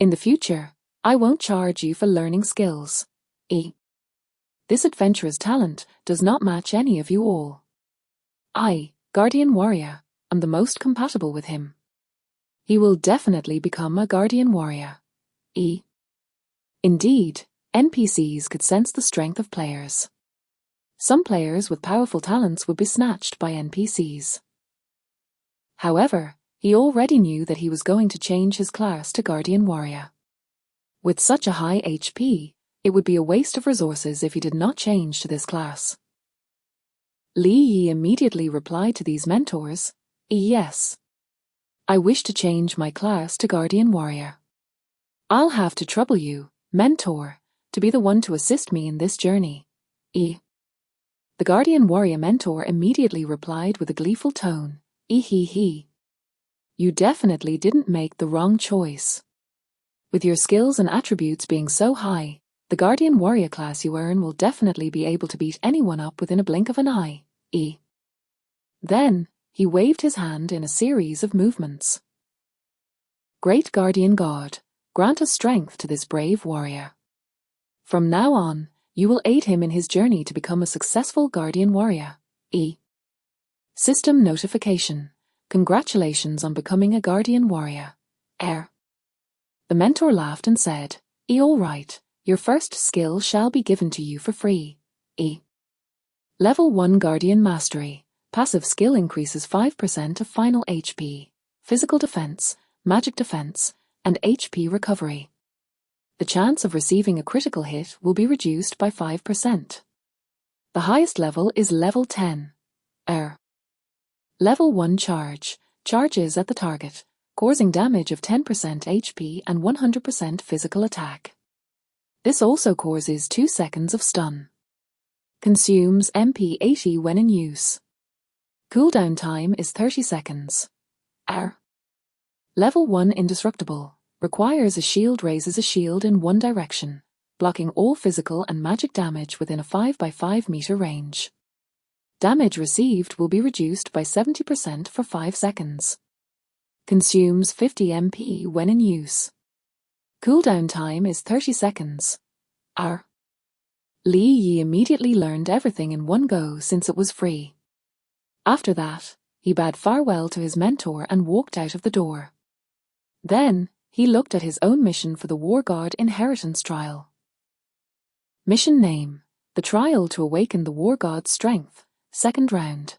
In the future, I won't charge you for learning skills. This adventurer's talent does not match any of you all. I, Guardian Warrior, am the most compatible with him. He will definitely become a Guardian Warrior. Indeed, NPCs could sense the strength of players. Some players with powerful talents would be snatched by NPCs. However, he already knew that he was going to change his class to Guardian Warrior. With such a high HP, it would be a waste of resources if he did not change to this class. Li Yi immediately replied to these mentors, yes. I wish to change my class to Guardian Warrior. I'll have to trouble you, mentor, to be the one to assist me in this journey. The Guardian Warrior mentor immediately replied with a gleeful tone, You definitely didn't make the wrong choice. With your skills and attributes being so high, the Guardian Warrior class you earn will definitely be able to beat anyone up within a blink of an eye. Then, he waved his hand in a series of movements. Great Guardian God, grant us strength to this brave warrior. From now on, you will aid him in his journey to become a successful Guardian Warrior. System notification. Congratulations on becoming a Guardian Warrior. The mentor laughed and said, all right, your first skill shall be given to you for free. Level 1 Guardian Mastery. Passive skill increases 5% of final HP, physical defense, magic defense, and HP recovery. The chance of receiving a critical hit will be reduced by 5%. The highest level is level 10. Level 1 Charge. Charges at the target, causing damage of 10% HP and 100% physical attack. This also causes 2 seconds of stun. Consumes MP 80 when in use. Cooldown time is 30 seconds. Level 1 Indestructible. Requires a shield raises a shield in one direction, blocking all physical and magic damage within a 5 by 5 meter range. Damage received will be reduced by 70% for 5 seconds. Consumes 50 MP when in use. Cooldown time is 30 seconds. Li Yi immediately learned everything in one go since it was free. After that, he bade farewell to his mentor and walked out of the door. Then, he looked at his own mission for the War God Inheritance Trial. Mission name: The Trial to Awaken the War God's Strength, 2nd round.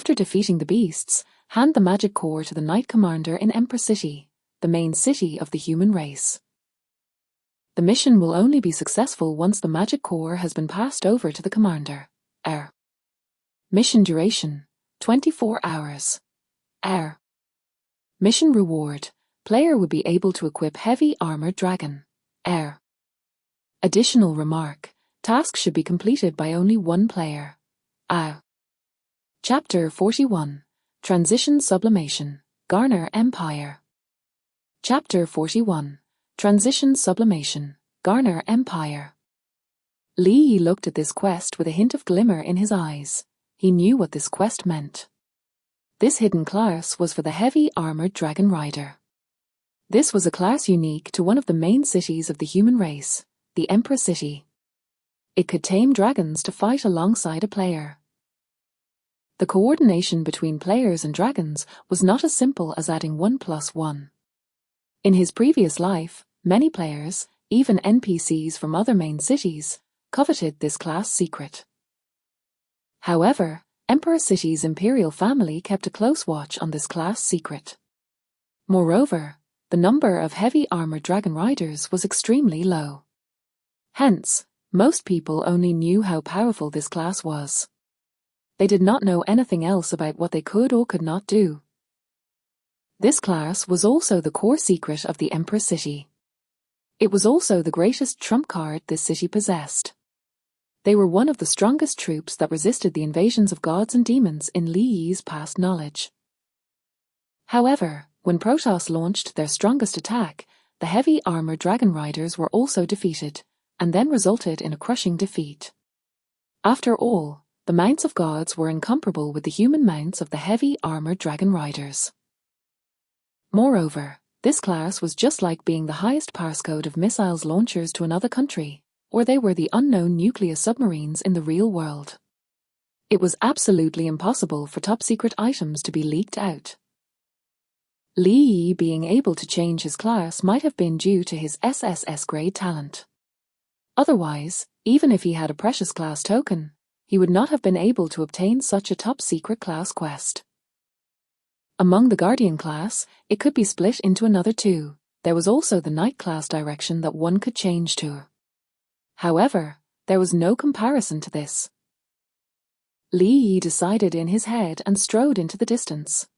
After defeating the beasts, hand the magic core to the Knight Commander in Emperor City, the main city of the human race. The mission will only be successful once the magic core has been passed over to the commander. Mission duration, 24 hours. Mission reward, player would be able to equip heavy armored dragon. Additional remark, task should be completed by only one player. Chapter 41, Transition Sublimation, Garner Empire. Chapter 41, Transition Sublimation, Garner Empire. Li Yi looked at this quest with a hint of glimmer in his eyes. He knew what this quest meant. This hidden class was for the heavy armored dragon rider. This was a class unique to one of the main cities of the human race, the Emperor City. It could tame dragons to fight alongside a player. The coordination between players and dragons was not as simple as adding 1 + 1. In his previous life, many players, even NPCs from other main cities, coveted this class secret. However, Emperor City's imperial family kept a close watch on this class secret. Moreover, the number of heavy armored dragon riders was extremely low. Hence, most people only knew how powerful this class was. They did not know anything else about what they could or could not do. This class was also the core secret of the Emperor City. It was also the greatest trump card this city possessed. They were one of the strongest troops that resisted the invasions of gods and demons in Li Yi's past knowledge. However, when Protoss launched their strongest attack, the heavy armored dragon riders were also defeated, and then resulted in a crushing defeat. After all, the mounts of gods were incomparable with the human mounts of the heavy armored dragon riders. Moreover, this class was just like being the highest passcode of missiles launchers to another country, or they were the unknown nuclear submarines in the real world. It was absolutely impossible for top-secret items to be leaked out. Li Yi being able to change his class might have been due to his SSS-grade talent. Otherwise, even if he had a precious class token, he would not have been able to obtain such a top-secret class quest. Among the Guardian class, it could be split into another two. There was also the Knight class direction that one could change to. However, there was no comparison to this. Li Yi decided in his head and strode into the distance.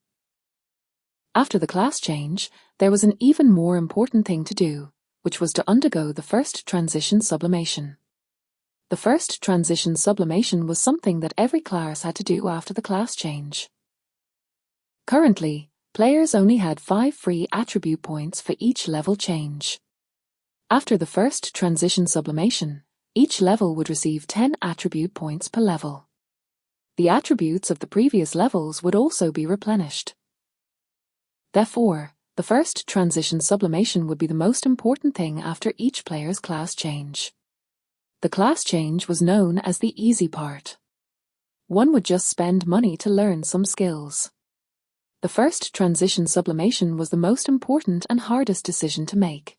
After the class change, there was an even more important thing to do, which was to undergo the first transition sublimation. The first transition sublimation was something that every class had to do after the class change. Currently, players only had 5 free attribute points for each level change. After the first transition sublimation, each level would receive 10 attribute points per level. The attributes of the previous levels would also be replenished. Therefore, the first transition sublimation would be the most important thing after each player's class change. The class change was known as the easy part. One would just spend money to learn some skills. The first transition sublimation was the most important and hardest decision to make.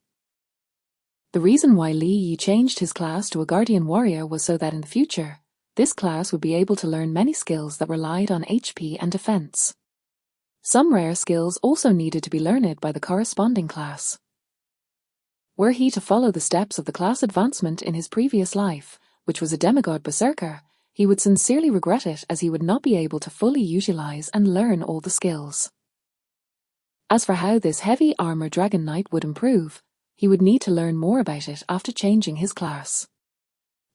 The reason why Li Yi changed his class to a guardian warrior was so that in the future, this class would be able to learn many skills that relied on HP and defense. Some rare skills also needed to be learned by the corresponding class. Were he to follow the steps of the class advancement in his previous life, which was a demigod berserker, he would sincerely regret it, as he would not be able to fully utilize and learn all the skills. As for how this heavy armor dragon knight would improve, he would need to learn more about it after changing his class.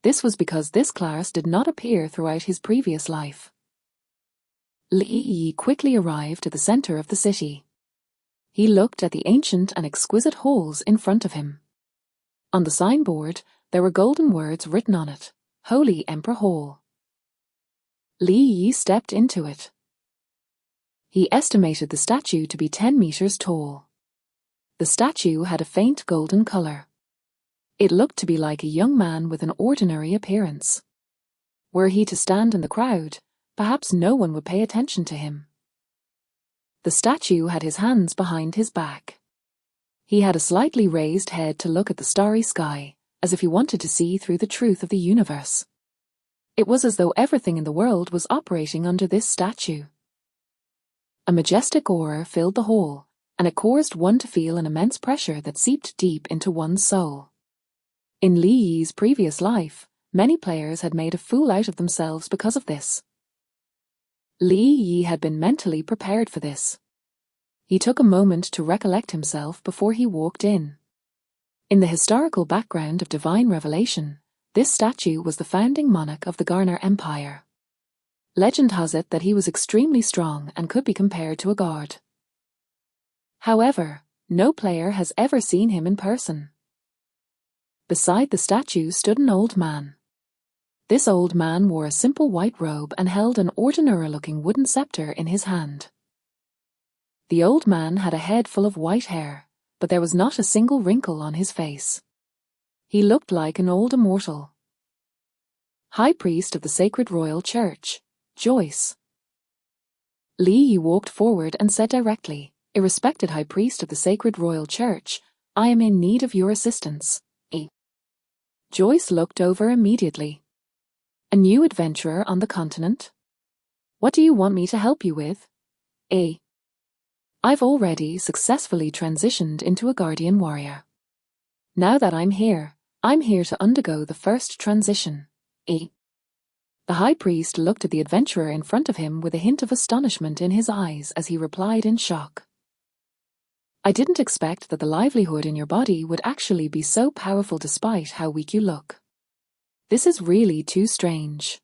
This was because this class did not appear throughout his previous life. Li Yi quickly arrived at the center of the city. He looked at the ancient and exquisite halls in front of him. On the signboard, there were golden words written on it, Holy Emperor Hall. Li Yi stepped into it. He estimated the statue to be 10 meters tall. The statue had a faint golden color. It looked to be like a young man with an ordinary appearance. Were he to stand in the crowd, perhaps no one would pay attention to him. The statue had his hands behind his back. He had a slightly raised head to look at the starry sky, as if he wanted to see through the truth of the universe. It was as though everything in the world was operating under this statue. A majestic aura filled the hall, and it caused one to feel an immense pressure that seeped deep into one's soul. In Li Yi's previous life, many players had made a fool out of themselves because of this. Li Yi had been mentally prepared for this. He took a moment to recollect himself before he walked in. In the historical background of divine revelation, this statue was the founding monarch of the Garner Empire. Legend has it that he was extremely strong and could be compared to a god. However, no player has ever seen him in person. Beside the statue stood an old man. This old man wore a simple white robe and held an ordinary-looking wooden scepter in his hand. The old man had a head full of white hair, but there was not a single wrinkle on his face. He looked like an old immortal. High Priest of the Sacred Royal Church, Joyce. Li Yi walked forward and said directly, "A respected High Priest of the Sacred Royal Church, I am in need of your assistance." Joyce looked over immediately. "A new adventurer on the continent? What do you want me to help you with?" "I've already successfully transitioned into a guardian warrior. Now that I'm here to undergo the first transition." The High Priest looked at the adventurer in front of him with a hint of astonishment in his eyes as he replied in shock. "I didn't expect that the livelihood in your body would actually be so powerful despite how weak you look. This is really too strange.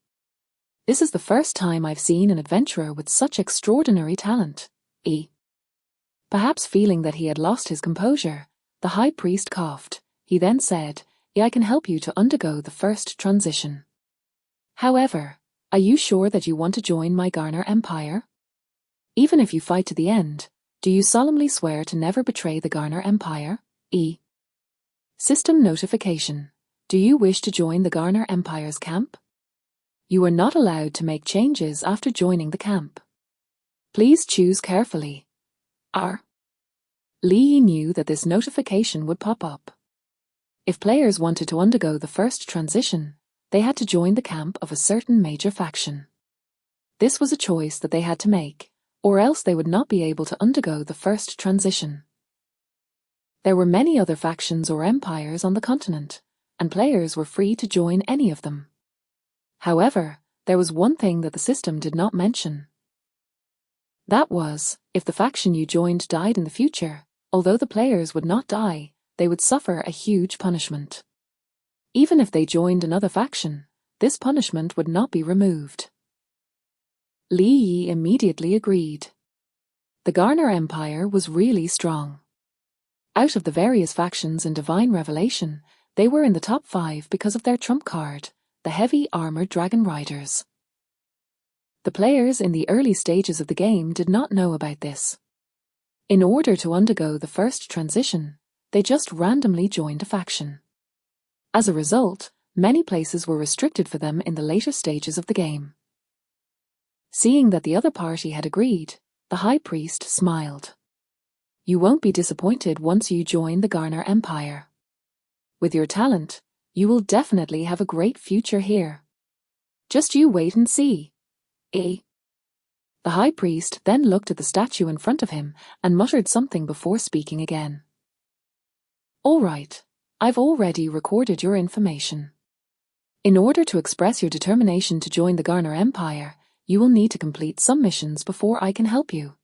This is the first time I've seen an adventurer with such extraordinary talent." Perhaps feeling that he had lost his composure, the High Priest coughed. He then said, "I can help you to undergo the first transition. However, are you sure that you want to join my Garner Empire? Even if you fight to the end, do you solemnly swear to never betray the Garner Empire?" System notification. Do you wish to join the Garner Empire's camp? You are not allowed to make changes after joining the camp. Please choose carefully. Li Yi knew that this notification would pop up. If players wanted to undergo the first transition, they had to join the camp of a certain major faction. This was a choice that they had to make, or else they would not be able to undergo the first transition. There were many other factions or empires on the continent, and players were free to join any of them. However, there was one thing that the system did not mention. That was, if the faction you joined died in the future, although the players would not die, they would suffer a huge punishment. Even if they joined another faction, this punishment would not be removed. Li Yi immediately agreed. The Garner Empire was really strong. Out of the various factions in Divine Revelation, they were in the top 5 because of their trump card, the heavy armored dragon riders. The players in the early stages of the game did not know about this. In order to undergo the first transition, they just randomly joined a faction. As a result, many places were restricted for them in the later stages of the game. Seeing that the other party had agreed, the High Priest smiled. You won't be disappointed once you join the Garner Empire. With your talent, you will definitely have a great future here. Just you wait and see. The High Priest then looked at the statue in front of him and muttered something before speaking again. All right, I've already recorded your information. In order to express your determination to join the Garner Empire, you will need to complete some missions before I can help you.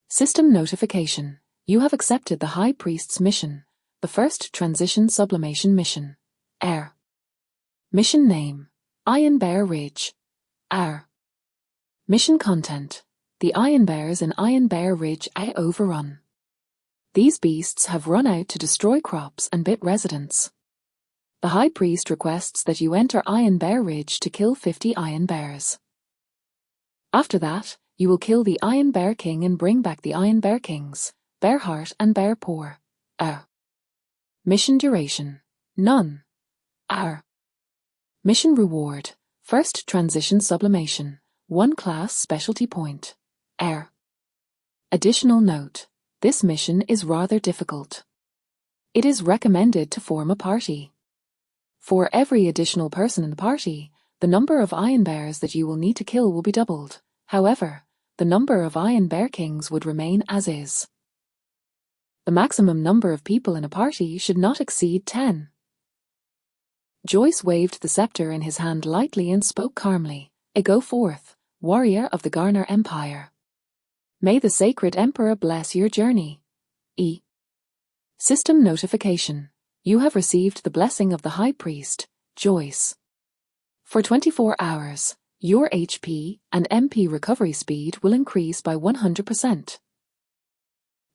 System notification. You have accepted the High Priest's mission, the first transition sublimation mission. Mission name: Iron Bear Ridge. Mission content: the Iron Bears in Iron Bear Ridge are overrun. These beasts have run out to destroy crops and bit residents. The High Priest requests that you enter Iron Bear Ridge to kill 50 Iron Bears. After that, you will kill the Iron Bear King and bring back the Iron Bear Kings, Bear Heart and Bear Paw. Mission duration: none. Mission reward: first transition sublimation, 1 class specialty point. Additional note: this mission is rather difficult. It is recommended to form a party. For every additional person in the party, the number of Iron Bears that you will need to kill will be doubled. However, the number of Iron Bear Kings would remain as is. The maximum number of people in a party should not exceed 10. Joyce waved the scepter in his hand lightly and spoke calmly. Go forth, warrior of the Garner Empire. May the sacred Emperor bless your journey. System notification. You have received the blessing of the High Priest, Joyce. For 24 hours, your HP and MP recovery speed will increase by 100%.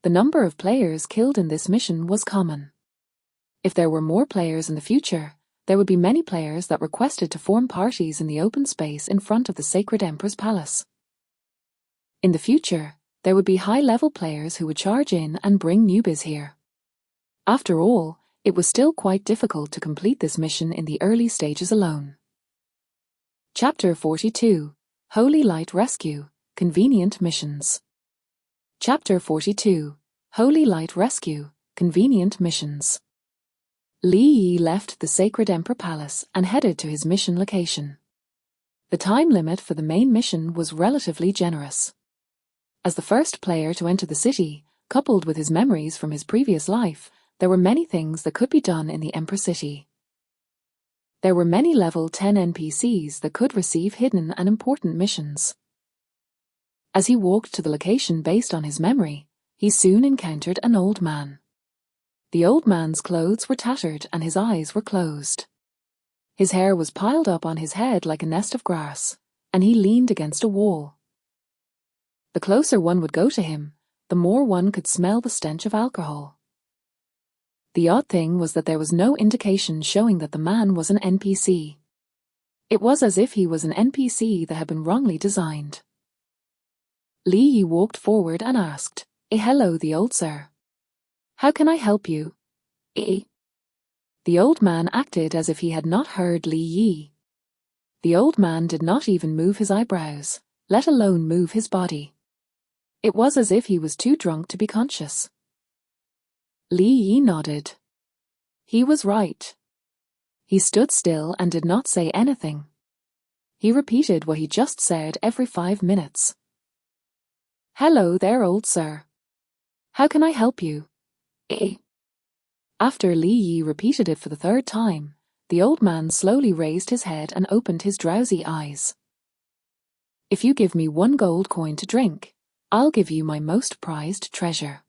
The number of players killed in this mission was common. If there were more players in the future, there would be many players that requested to form parties in the open space in front of the Sacred Emperor's palace. In the future, there would be high-level players who would charge in and bring newbies here. After all, it was still quite difficult to complete this mission in the early stages alone. Chapter 42. Holy Light Rescue, Convenient Missions. Chapter 42. Holy Light Rescue, Convenient Missions. Li Yi left the Sacred Emperor Palace and headed to his mission location. The time limit for the main mission was relatively generous. As the first player to enter the city, coupled with his memories from his previous life, there were many things that could be done in the Emperor City. There were many level 10 NPCs that could receive hidden and important missions. As he walked to the location based on his memory, he soon encountered an old man. The old man's clothes were tattered and his eyes were closed. His hair was piled up on his head like a nest of grass, and he leaned against a wall. The closer one would go to him, the more one could smell the stench of alcohol. The odd thing was that there was no indication showing that the man was an NPC. It was as if he was an NPC that had been wrongly designed. Li Yi walked forward and asked, hello, the old sir. How can I help you? The old man acted as if he had not heard Li Yi. The old man did not even move his eyebrows, let alone move his body. It was as if he was too drunk to be conscious. Li Yi nodded. He was right. He stood still and did not say anything. He repeated what he just said every 5 minutes. Hello there, old sir. How can I help you? After Li Yi repeated it for the 3rd time, the old man slowly raised his head and opened his drowsy eyes. If you give me 1 gold coin to drink, I'll give you my most prized treasure.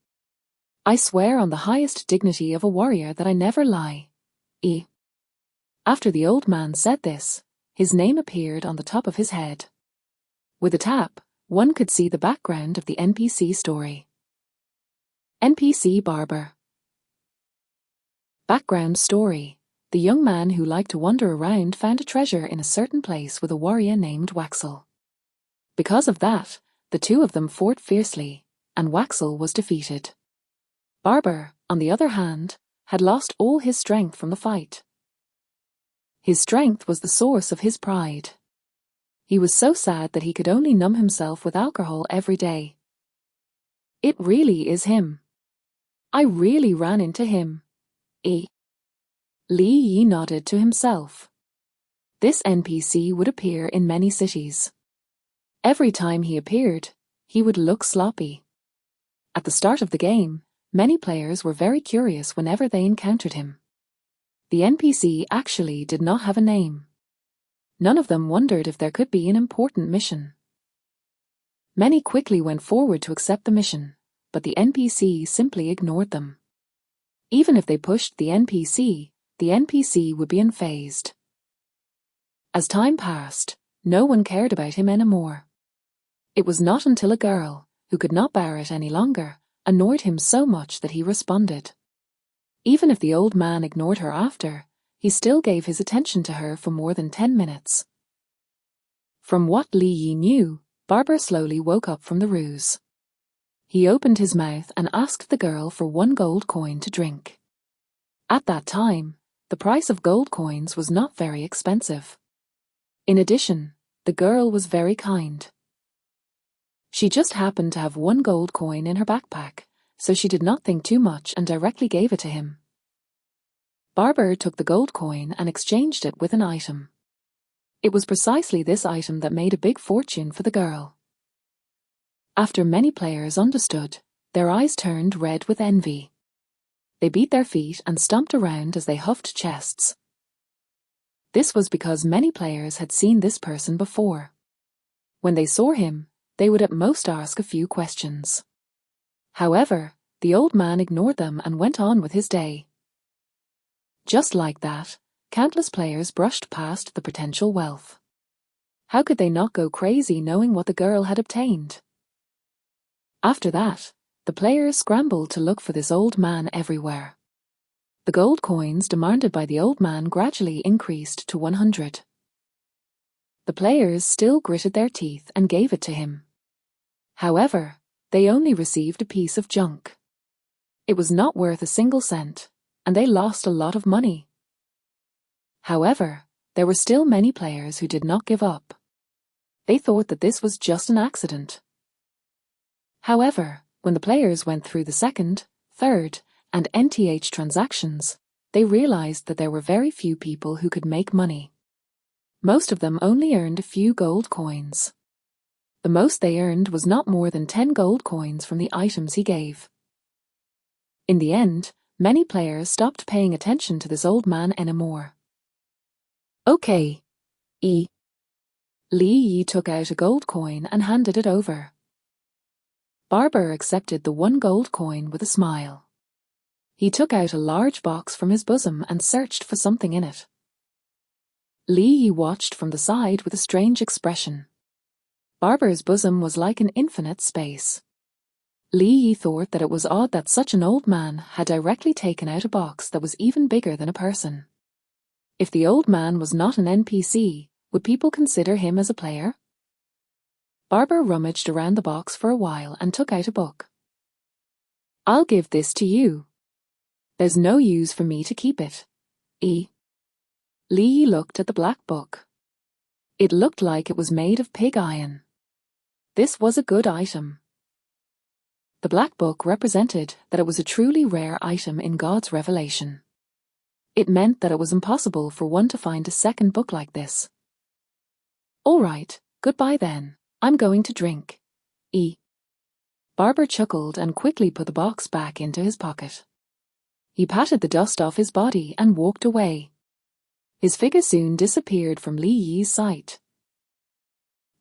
I swear on the highest dignity of a warrior that I never lie. After the old man said this, his name appeared on the top of his head. With a tap, one could see the background of the NPC story. NPC Barber. Background story. The young man who liked to wander around found a treasure in a certain place with a warrior named Waxel. Because of that, the two of them fought fiercely, and Waxel was defeated. Barber, on the other hand, had lost all his strength from the fight. His strength was the source of his pride. He was so sad that he could only numb himself with alcohol every day. It really is him. I really ran into him. Li Yi nodded to himself. This NPC would appear in many cities. Every time he appeared, he would look sloppy. At the start of the game, many players were very curious whenever they encountered him. The NPC actually did not have a name. None of them wondered if there could be an important mission. Many quickly went forward to accept the mission, but the NPC simply ignored them. Even if they pushed the NPC would be unfazed. As time passed, no one cared about him anymore. It was not until a girl, who could not bear it any longer, annoyed him so much that he responded. Even if the old man ignored her after, he still gave his attention to her for more than 10 minutes. From what Li Yi knew, Barber slowly woke up from the ruse. He opened his mouth and asked the girl for 1 gold coin to drink. At that time, the price of gold coins was not very expensive. In addition, the girl was very kind. She just happened to have 1 gold coin in her backpack, so she did not think too much and directly gave it to him. Barber took the gold coin and exchanged it with an item. It was precisely this item that made a big fortune for the girl. After many players understood, their eyes turned red with envy. They beat their feet and stomped around as they huffed chests. This was because many players had seen this person before. When they saw him, they would at most ask a few questions. However, the old man ignored them and went on with his day. Just like that, countless players brushed past the potential wealth. How could they not go crazy knowing what the girl had obtained? After that, the players scrambled to look for this old man everywhere. The gold coins demanded by the old man gradually increased to 100. The players still gritted their teeth and gave it to him. However, they only received a piece of junk. It was not worth a single cent, and they lost a lot of money. However, there were still many players who did not give up. They thought that this was just an accident. However, when the players went through the second, third, and NTH transactions, they realized that there were very few people who could make money. Most of them only earned a few gold coins. The most they earned was not more than 10 gold coins from the items he gave. In the end, many players stopped paying attention to this old man anymore. Okay. Li Yi took out a gold coin and handed it over. Barber accepted the 1 gold coin with a smile. He took out a large box from his bosom and searched for something in it. Li Yi watched from the side with a strange expression. Barber's bosom was like an infinite space. Li Yi thought that it was odd that such an old man had directly taken out a box that was even bigger than a person. If the old man was not an NPC, would people consider him as a player? Barber rummaged around the box for a while and took out a book. I'll give this to you. There's no use for me to keep it. Li Yi looked at the black book. It looked like it was made of pig iron. This was a good item. The black book represented that it was a truly rare item in God's revelation. It meant that it was impossible for one to find a second book like this. All right, goodbye then. I'm going to drink. Barber chuckled and quickly put the box back into his pocket. He patted the dust off his body and walked away. His figure soon disappeared from Li Yi's sight.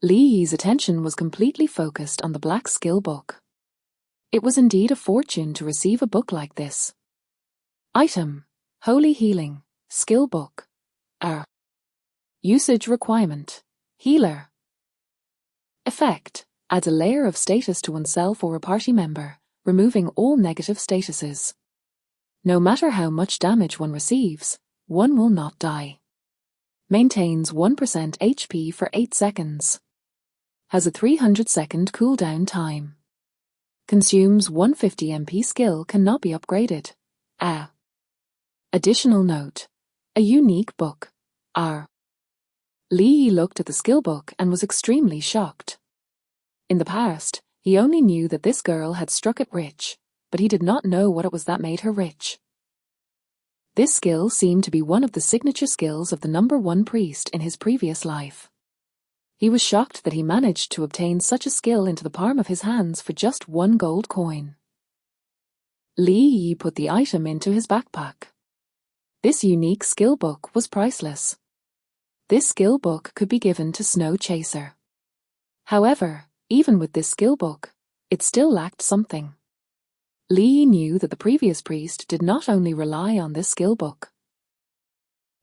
Li Yi's attention was completely focused on the black skill book. It was indeed a fortune to receive a book like this. Item: Holy Healing, Skill Book. Usage Requirement: Healer. Effect: adds a layer of status to oneself or a party member, removing all negative statuses. No matter how much damage one receives, one will not die. Maintains 1% HP for 8 seconds. Has a 300-second cooldown time. Consumes 150 MP. Skill cannot be upgraded. Additional note. A unique book. Li Yi looked at the skill book and was extremely shocked. In the past, he only knew that this girl had struck it rich, but he did not know what it was that made her rich. This skill seemed to be one of the signature skills of the #1 priest in his previous life. He was shocked that he managed to obtain such a skill into the palm of his hands for just 1 gold coin. Li Yi put the item into his backpack. This unique skill book was priceless. This skill book could be given to Snow Chaser. However, even with this skill book, it still lacked something. Li Yi knew that the previous priest did not only rely on this skill book.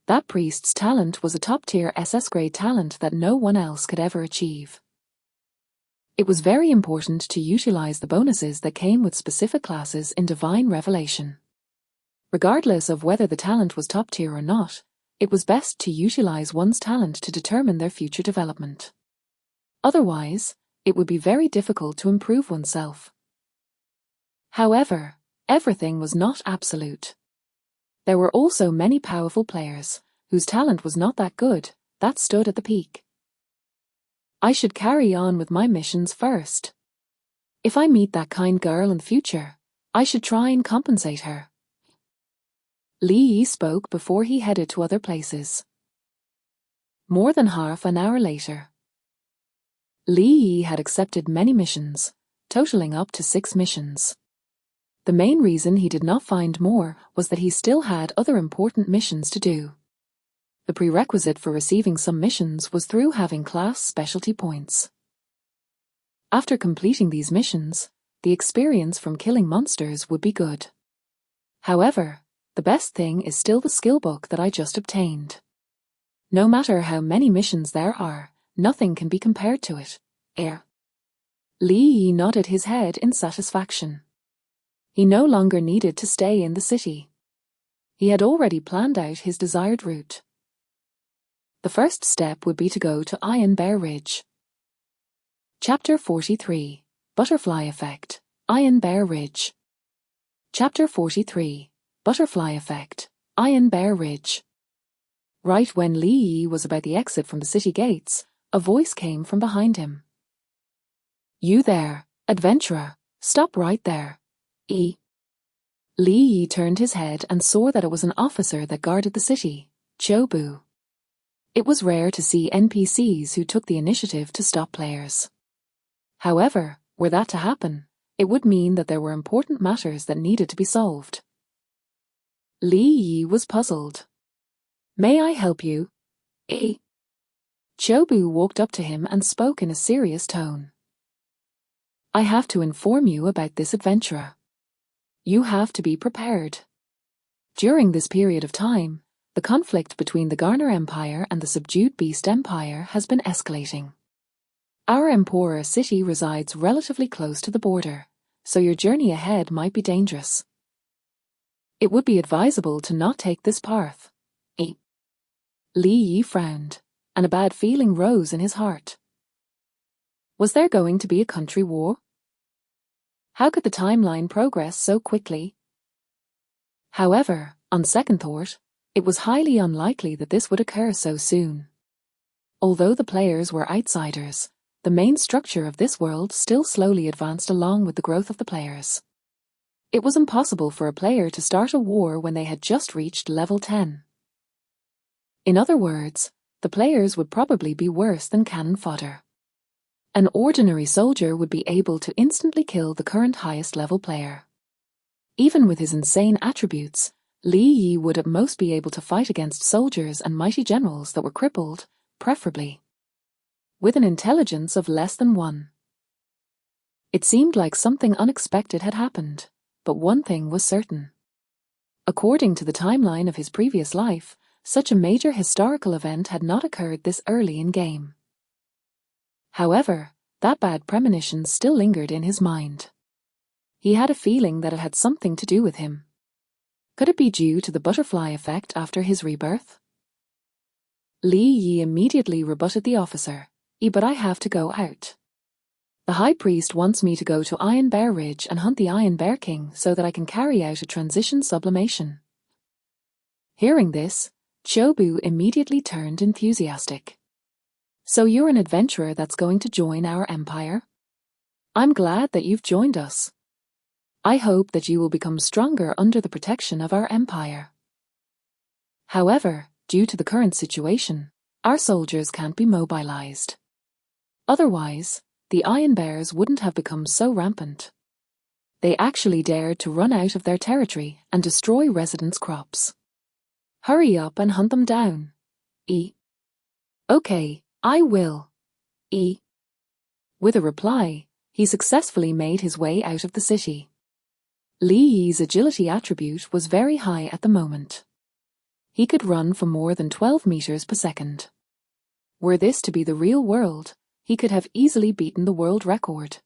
That priest's talent was a top-tier SS-grade talent that no one else could ever achieve. It was very important to utilize the bonuses that came with specific classes in Divine Revelation. Regardless of whether the talent was top-tier or not, it was best to utilize one's talent to determine their future development. Otherwise, it would be very difficult to improve oneself. However, everything was not absolute. There were also many powerful players, whose talent was not that good, that stood at the peak. I should carry on with my missions first. If I meet that kind girl in the future, I should try and compensate her. Li Yi spoke before he headed to other places. More than half an hour later. Li Yi had accepted many missions, totaling up to 6 missions. The main reason he did not find more was that he still had other important missions to do. The prerequisite for receiving some missions was through having class specialty points. After completing these missions, the experience from killing monsters would be good. However, the best thing is still the skill book that I just obtained. No matter how many missions there are, nothing can be compared to it. Li Yi nodded his head in satisfaction. He no longer needed to stay in the city. He had already planned out his desired route. The first step would be to go to Iron Bear Ridge. Chapter 43. Butterfly Effect, Iron Bear Ridge. Chapter 43. Butterfly Effect, Iron Bear Ridge. Right when Li Yi was about the exit from the city gates, a voice came from behind him. You there, adventurer, stop right there. Li Yi turned his head and saw that it was an officer that guarded the city, Chobu. It was rare to see NPCs who took the initiative to stop players. However, were that to happen, it would mean that there were important matters that needed to be solved. Li Yi was puzzled. May I help you? Chobu walked up to him and spoke in a serious tone. I have to inform you about this adventurer. You have to be prepared. During this period of time, the conflict between the Garner Empire and the subdued Beast Empire has been escalating. Our Emperor city resides relatively close to the border, so your journey ahead might be dangerous. It would be advisable to not take this path. Li Yi frowned, and a bad feeling rose in his heart. Was there going to be a country war? How could the timeline progress so quickly? However, on second thought, it was highly unlikely that this would occur so soon. Although the players were outsiders, the main structure of this world still slowly advanced along with the growth of the players. It was impossible for a player to start a war when they had just reached level 10. In other words, the players would probably be worse than cannon fodder. An ordinary soldier would be able to instantly kill the current highest level player. Even with his insane attributes, Li Yi would at most be able to fight against soldiers and mighty generals that were crippled, preferably with an intelligence of less than 1. It seemed like something unexpected had happened, but one thing was certain. According to the timeline of his previous life, such a major historical event had not occurred this early in game. However, that bad premonition still lingered in his mind. He had a feeling that it had something to do with him. Could it be due to the butterfly effect after his rebirth? Li Yi immediately rebutted the officer. But I have to go out. The High Priest wants me to go to Iron Bear Ridge and hunt the Iron Bear King so that I can carry out a transition sublimation. Hearing this, Chobu immediately turned enthusiastic. So you're an adventurer that's going to join our empire? I'm glad that you've joined us. I hope that you will become stronger under the protection of our empire. However, due to the current situation, our soldiers can't be mobilized. Otherwise, the Iron Bears wouldn't have become so rampant. They actually dared to run out of their territory and destroy residents' crops. Hurry up and hunt them down. Okay, I will. With a reply, he successfully made his way out of the city. Li Yi's agility attribute was very high at the moment. He could run for more than 12 meters per second. Were this to be the real world, he could have easily beaten the world record.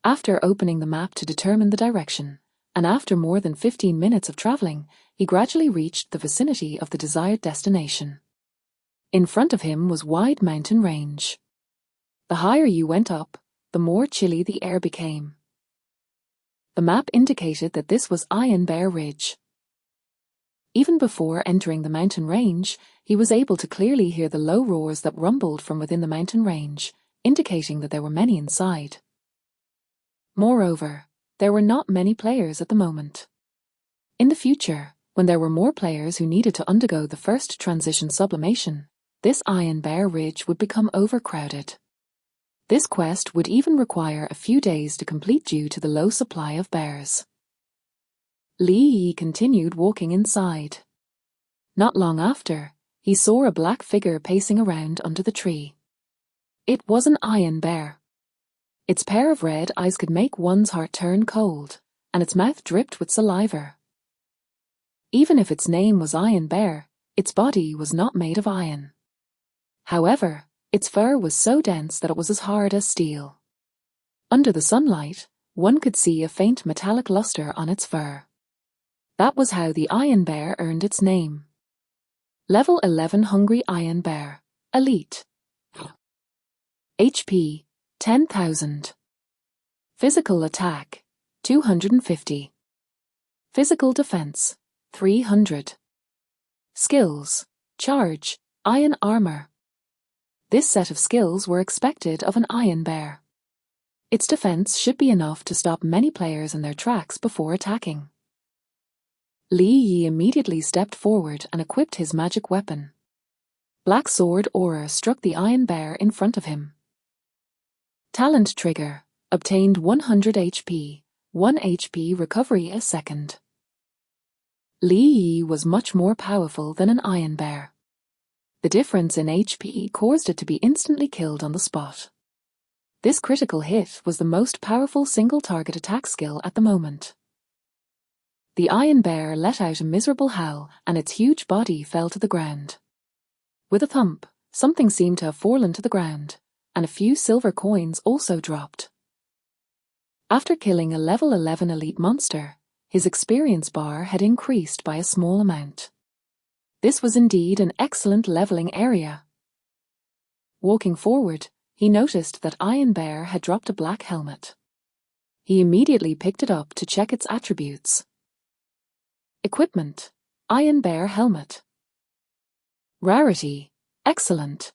After opening the map to determine the direction, and after more than 15 minutes of traveling, he gradually reached the vicinity of the desired destination. In front of him was wide mountain range. The higher you went up, the more chilly the air became. The map indicated that this was Iron Bear Ridge. Even before entering the mountain range, he was able to clearly hear the low roars that rumbled from within the mountain range, indicating that there were many inside. Moreover, there were not many players at the moment. In the future, when there were more players who needed to undergo the first transition sublimation, this Iron Bear Ridge would become overcrowded. This quest would even require a few days to complete due to the low supply of bears. Li Yi continued walking inside. Not long after, he saw a black figure pacing around under the tree. It was an Iron Bear. Its pair of red eyes could make one's heart turn cold, and its mouth dripped with saliva. Even if its name was Iron Bear, its body was not made of iron. However, its fur was so dense that it was as hard as steel. Under the sunlight, one could see a faint metallic luster on its fur. That was how the Iron Bear earned its name. Level 11 Hungry Iron Bear, Elite. HP, 10,000. Physical attack, 250. Physical defense, 300. Skills, charge, iron armor. This set of skills were expected of an Iron Bear. Its defense should be enough to stop many players in their tracks before attacking. Li Yi immediately stepped forward and equipped his magic weapon. Black Sword Aura struck the Iron Bear in front of him. Talent trigger, obtained 100 HP, 1 HP recovery a second. Li Yi was much more powerful than an Iron Bear. The difference in HP caused it to be instantly killed on the spot. This critical hit was the most powerful single target attack skill at the moment. The Iron Bear let out a miserable howl and its huge body fell to the ground. With a thump, something seemed to have fallen to the ground, and a few silver coins also dropped. After killing a level 11 elite monster, his experience bar had increased by a small amount. This was indeed an excellent leveling area. Walking forward, he noticed that Iron Bear had dropped a black helmet. He immediately picked it up to check its attributes. Equipment, Iron Bear Helmet. Rarity, Excellent.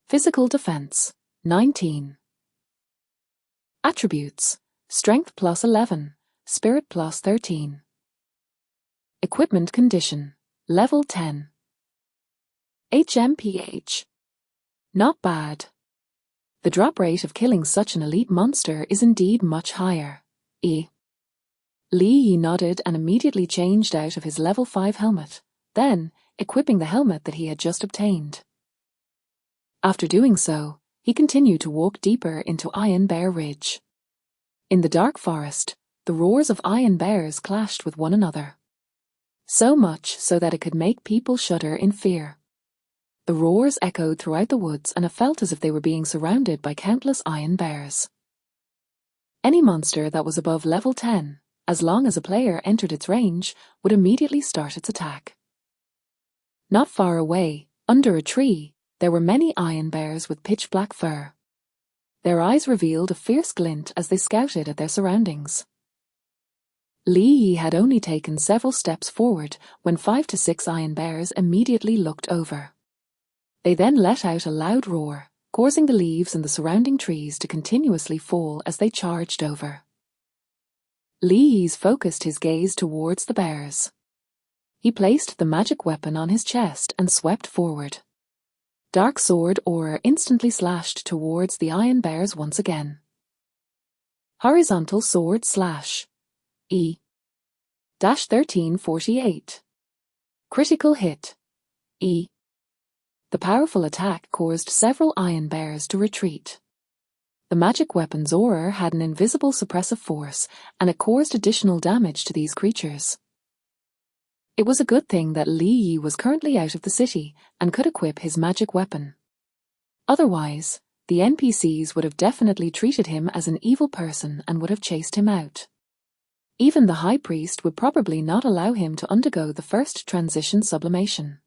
Physical defense, 19. Attributes, Strength plus 11, Spirit plus 13. Equipment condition, Level 10. HMPH. Not bad. The drop rate of killing such an elite monster is indeed much higher. Li Yi nodded and immediately changed out of his level 5 helmet, then equipping the helmet that he had just obtained. After doing so, he continued to walk deeper into Iron Bear Ridge. In the dark forest, the roars of Iron Bears clashed with one another. So much so that it could make people shudder in fear. The roars echoed throughout the woods and it felt as if they were being surrounded by countless Iron Bears. Any monster that was above level 10, as long as a player entered its range, would immediately start its attack. Not far away, under a tree, there were many iron bears with pitch-black fur. Their eyes revealed a fierce glint as they scouted at their surroundings. Li Yi had only taken several steps forward when 5 to 6 iron bears immediately looked over. They then let out a loud roar, causing the leaves in the surrounding trees to continuously fall as they charged over. Li Yi focused his gaze towards the bears. He placed the magic weapon on his chest and swept forward. Dark sword aura instantly slashed towards the iron bears once again. Horizontal sword slash. E-1348. Critical hit. E. The powerful attack caused several iron bears to retreat. The magic weapon's aura had an invisible suppressive force, and it caused additional damage to these creatures. It was a good thing that Li Yi was currently out of the city and could equip his magic weapon. Otherwise, the NPCs would have definitely treated him as an evil person and would have chased him out. Even the High Priest would probably not allow him to undergo the first transition sublimation.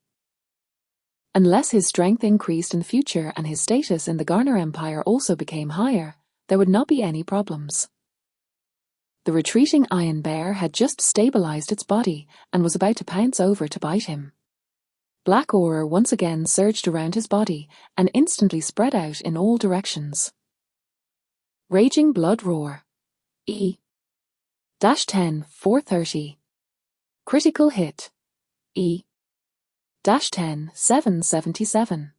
Unless his strength increased in the future and his status in the Garner Empire also became higher, there would not be any problems. The retreating iron bear had just stabilized its body and was about to pounce over to bite him. Black aura once again surged around his body and instantly spread out in all directions. Raging blood roar. E-10-430. Critical hit. E-10-777.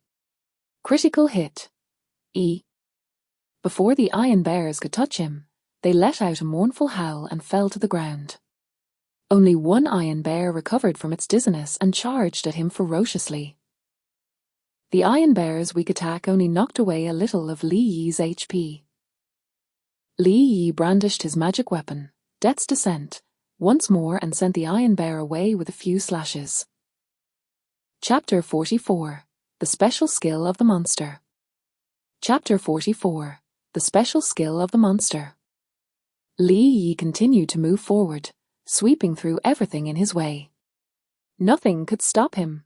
Critical hit. E. Before the iron bears could touch him, they let out a mournful howl and fell to the ground. Only one iron bear recovered from its dizziness and charged at him ferociously. The iron bear's weak attack only knocked away a little of Li Yi's HP. Li Yi brandished his magic weapon, Death's Descent, once more and sent the iron bear away with a few slashes. Chapter 44. The Special Skill of the Monster. Chapter 44. The Special Skill of the Monster. Li Yi continued to move forward, sweeping through everything in his way. Nothing could stop him.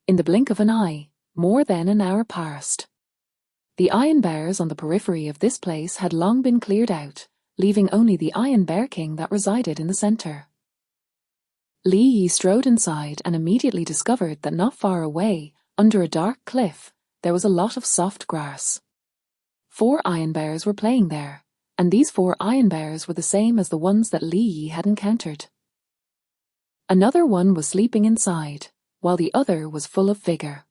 In the blink of an eye, more than an hour passed. The iron bears on the periphery of this place had long been cleared out, leaving only the Iron Bear King that resided in the center. Li Yi strode inside and immediately discovered that not far away, under a dark cliff, there was a lot of soft grass. 4 iron bears were playing there, and these 4 iron bears were the same as the ones that Li Yi had encountered. Another one was sleeping inside, while the other was full of vigor.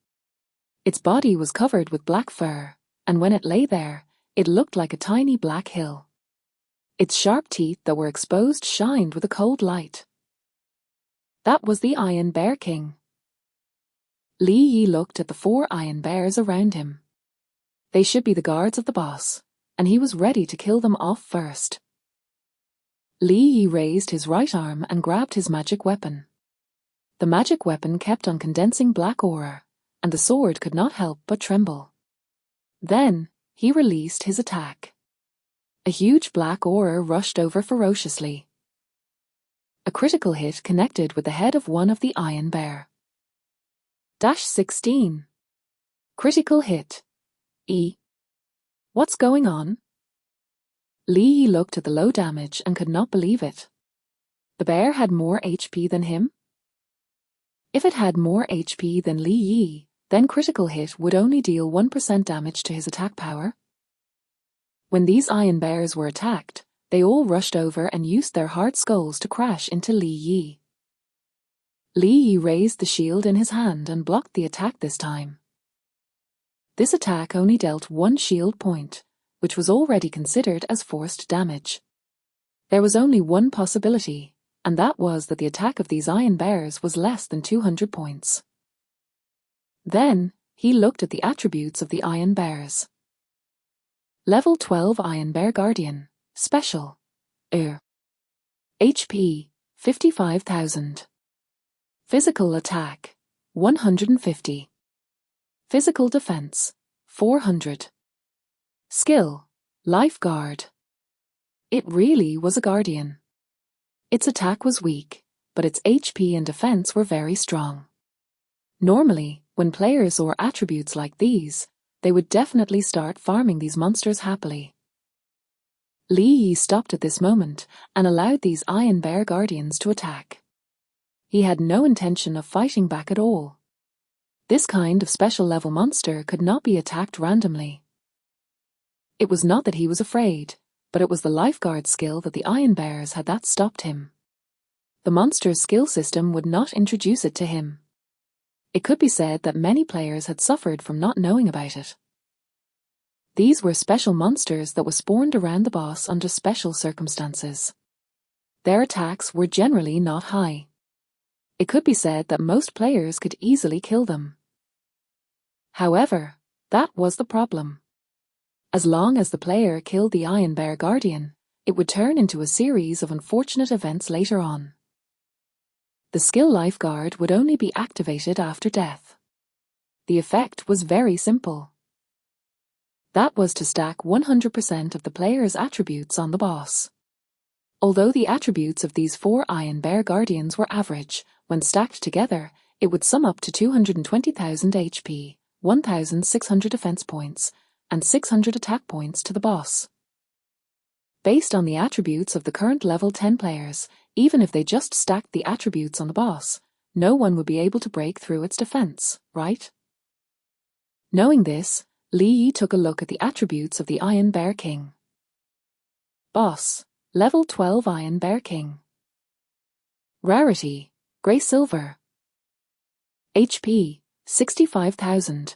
Its body was covered with black fur, and when it lay there, it looked like a tiny black hill. Its sharp teeth that were exposed shined with a cold light. That was the Iron Bear King. Li Yi looked at the 4 iron bears around him. They should be the guards of the boss, and he was ready to kill them off first. Li Yi raised his right arm and grabbed his magic weapon. The magic weapon kept on condensing black aura, and the sword could not help but tremble. Then, he released his attack. A huge black aura rushed over ferociously. A critical hit connected with the head of one of the Iron Bear. -16. Critical hit. E. What's going on? Li Yi looked at the low damage and could not believe it. The bear had more HP than him? If it had more HP than Li Yi, then critical hit would only deal 1% damage to his attack power. When these iron bears were attacked, they all rushed over and used their hard skulls to crash into Li Yi. Li Yi raised the shield in his hand and blocked the attack this time. This attack only dealt 1 shield point, which was already considered as forced damage. There was only one possibility, and that was that the attack of these iron bears was less than 200 points. Then, he looked at the attributes of the iron bears. Level 12 Iron Bear Guardian, Special. HP, 55,000. Physical Attack, 150. Physical Defense, 400. Skill, Lifeguard. It really was a guardian. Its attack was weak, but its HP and defense were very strong. Normally, When players saw attributes like these, they would definitely start farming these monsters happily. Li Yi stopped at this moment and allowed these Iron Bear Guardians to attack. He had no intention of fighting back at all. This kind of special level monster could not be attacked randomly. It was not that he was afraid, but it was the lifeguard skill that the Iron Bears had that stopped him. The monster's skill system would not introduce it to him. It could be said that many players had suffered from not knowing about it. These were special monsters that were spawned around the boss under special circumstances. Their attacks were generally not high. It could be said that most players could easily kill them. However, that was the problem. As long as the player killed the Iron Bear Guardian, it would turn into a series of unfortunate events later on. The skill lifeguard would only be activated after death. The effect was very simple. That was to stack 100% of the player's attributes on the boss. Although the attributes of these 4 Iron Bear Guardians were average, when stacked together, it would sum up to 220,000 HP, 1,600 defense points, and 600 attack points to the boss. Based on the attributes of the current level 10 players, even if they just stacked the attributes on the boss, no one would be able to break through its defense, right? Knowing this, Li Yi took a look at the attributes of the Iron Bear King. Boss, level 12 Iron Bear King. Rarity, Grey Silver. HP, 65,000.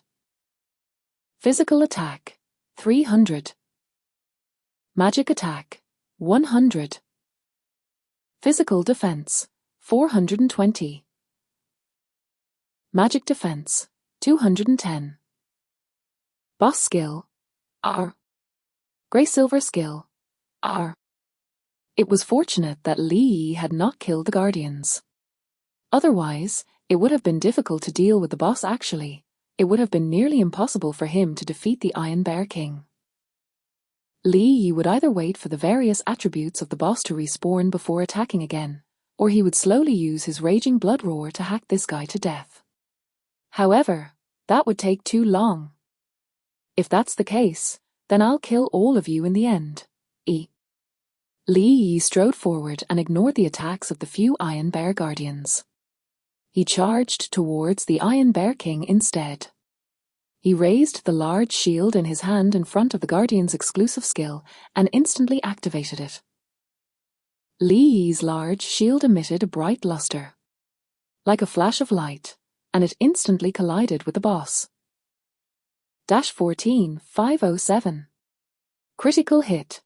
Physical attack, 300. Magic attack, 100. Physical defense, 420. Magic defense, 210. Boss skill, R. Grey Silver skill, R. It was fortunate that Li Yi had not killed the Guardians. Otherwise, it would have been difficult to deal with the boss actually. It would have been nearly impossible for him to defeat the Iron Bear King. Li Yi would either wait for the various attributes of the boss to respawn before attacking again, or he would slowly use his raging blood roar to hack this guy to death. However, that would take too long. If that's the case, then I'll kill all of you in the end. Li Yi strode forward and ignored the attacks of the few Iron Bear Guardians. He charged towards the Iron Bear King instead. He raised the large shield in his hand in front of the Guardian's exclusive skill and instantly activated it. Li Yi's large shield emitted a bright luster, like a flash of light, and it instantly collided with the boss. 14,507. Critical hit.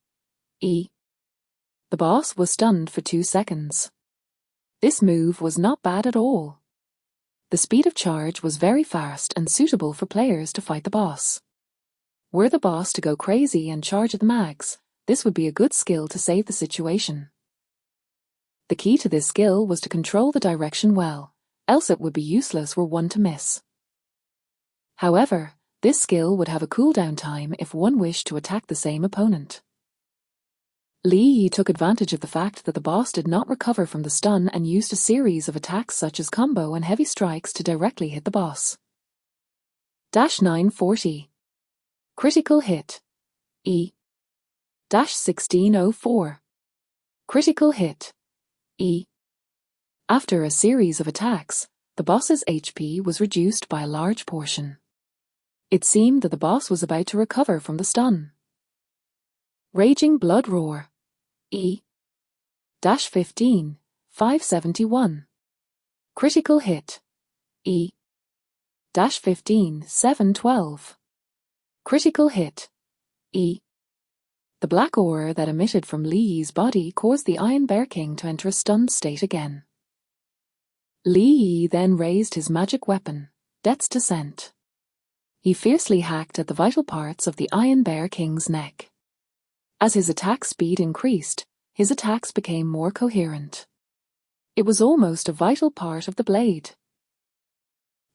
E. The boss was stunned for 2 seconds. This move was not bad at all. The speed of charge was very fast and suitable for players to fight the boss. Were the boss to go crazy and charge at the mags, this would be a good skill to save the situation. The key to this skill was to control the direction well, else it would be useless were one to miss. However, this skill would have a cooldown time if one wished to attack the same opponent. Li Yi took advantage of the fact that the boss did not recover from the stun and used a series of attacks such as combo and heavy strikes to directly hit the boss. 940. Critical hit. E. 1604. Critical hit. E. After a series of attacks, the boss's HP was reduced by a large portion. It seemed that the boss was about to recover from the stun. Raging Blood Roar. E. 15,571. Critical hit. E. 15,712. Critical hit. E. The black aura that emitted from Li Yi's body caused the Iron Bear King to enter a stunned state again. Li Yi then raised his magic weapon, Death's Descent. He fiercely hacked at the vital parts of the Iron Bear King's neck. As his attack speed increased, his attacks became more coherent. It was almost a vital part of the blade.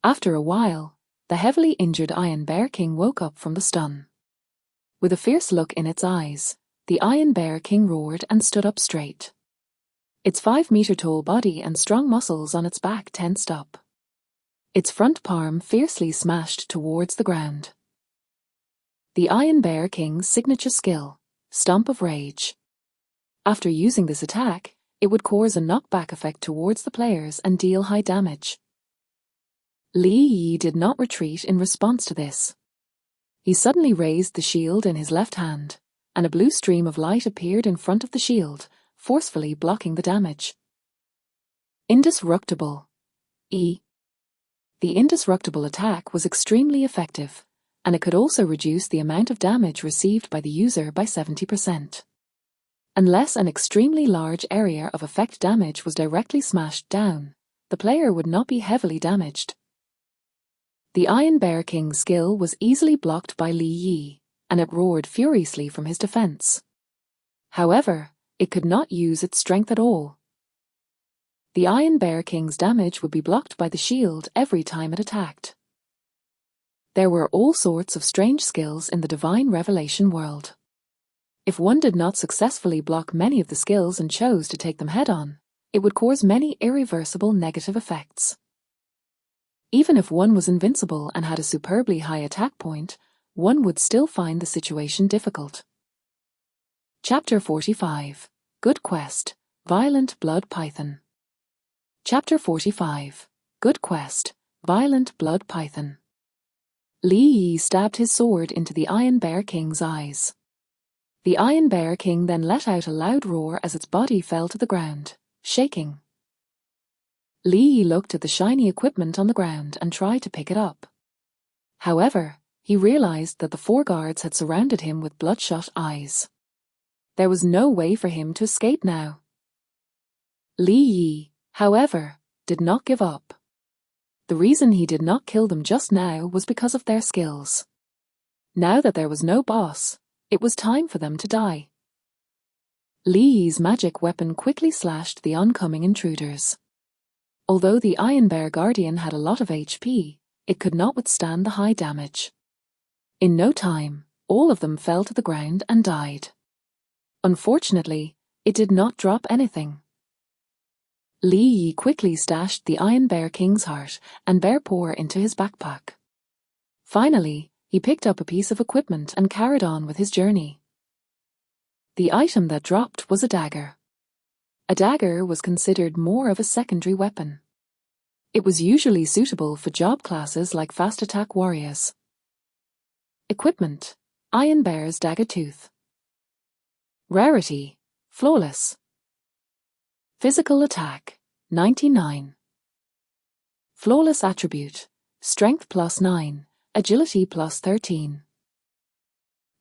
After a while, the heavily injured Iron Bear King woke up from the stun. With a fierce look in its eyes, the Iron Bear King roared and stood up straight. Its 5-meter-tall body and strong muscles on its back tensed up. its front palm fiercely smashed towards the ground. The Iron Bear King's signature skill, Stomp of Rage. After using this attack, it would cause a knockback effect towards the players and deal high damage. Li Yi did not retreat in response to this. He suddenly raised the shield in his left hand, and a blue stream of light appeared in front of the shield, forcefully blocking the damage. Indestructible. E. The indestructible attack was extremely effective, and it could also reduce the amount of damage received by the user by 70%. Unless an extremely large area of effect damage was directly smashed down, the player would not be heavily damaged. The Iron Bear King's skill was easily blocked by Li Yi, and it roared furiously from his defense. However, it could not use its strength at all. The Iron Bear King's damage would be blocked by the shield every time it attacked. There were all sorts of strange skills in the Divine Revelation world. If one did not successfully block many of the skills and chose to take them head-on, it would cause many irreversible negative effects. Even if one was invincible and had a superbly high attack point, one would still find the situation difficult. Chapter 45. Good Quest, Violent Blood Python. Chapter 45. Good Quest, Violent Blood Python. Li Yi stabbed his sword into the Iron Bear King's eyes. The Iron Bear King then let out a loud roar as its body fell to the ground, shaking. Li Yi looked at the shiny equipment on the ground and tried to pick it up. However, he realized that the 4 guards had surrounded him with bloodshot eyes. There was no way for him to escape now. Li Yi, however, did not give up. The reason he did not kill them just now was because of their skills. Now that there was no boss, it was time for them to die. Li Yi's magic weapon quickly slashed the oncoming intruders. Although the Iron Bear Guardian had a lot of HP, it could not withstand the high damage. In no time, all of them fell to the ground and died. Unfortunately, it did not drop anything. Li Yi quickly stashed the Iron Bear King's heart and bear paw into his backpack. Finally, he picked up a piece of equipment and carried on with his journey. The item that dropped was a dagger. A dagger was considered more of a secondary weapon. It was usually suitable for job classes like fast attack warriors. Equipment: Iron Bear's Dagger Tooth. Rarity: Flawless. Physical attack: 99. Flawless attribute: Strength +9, Agility +13.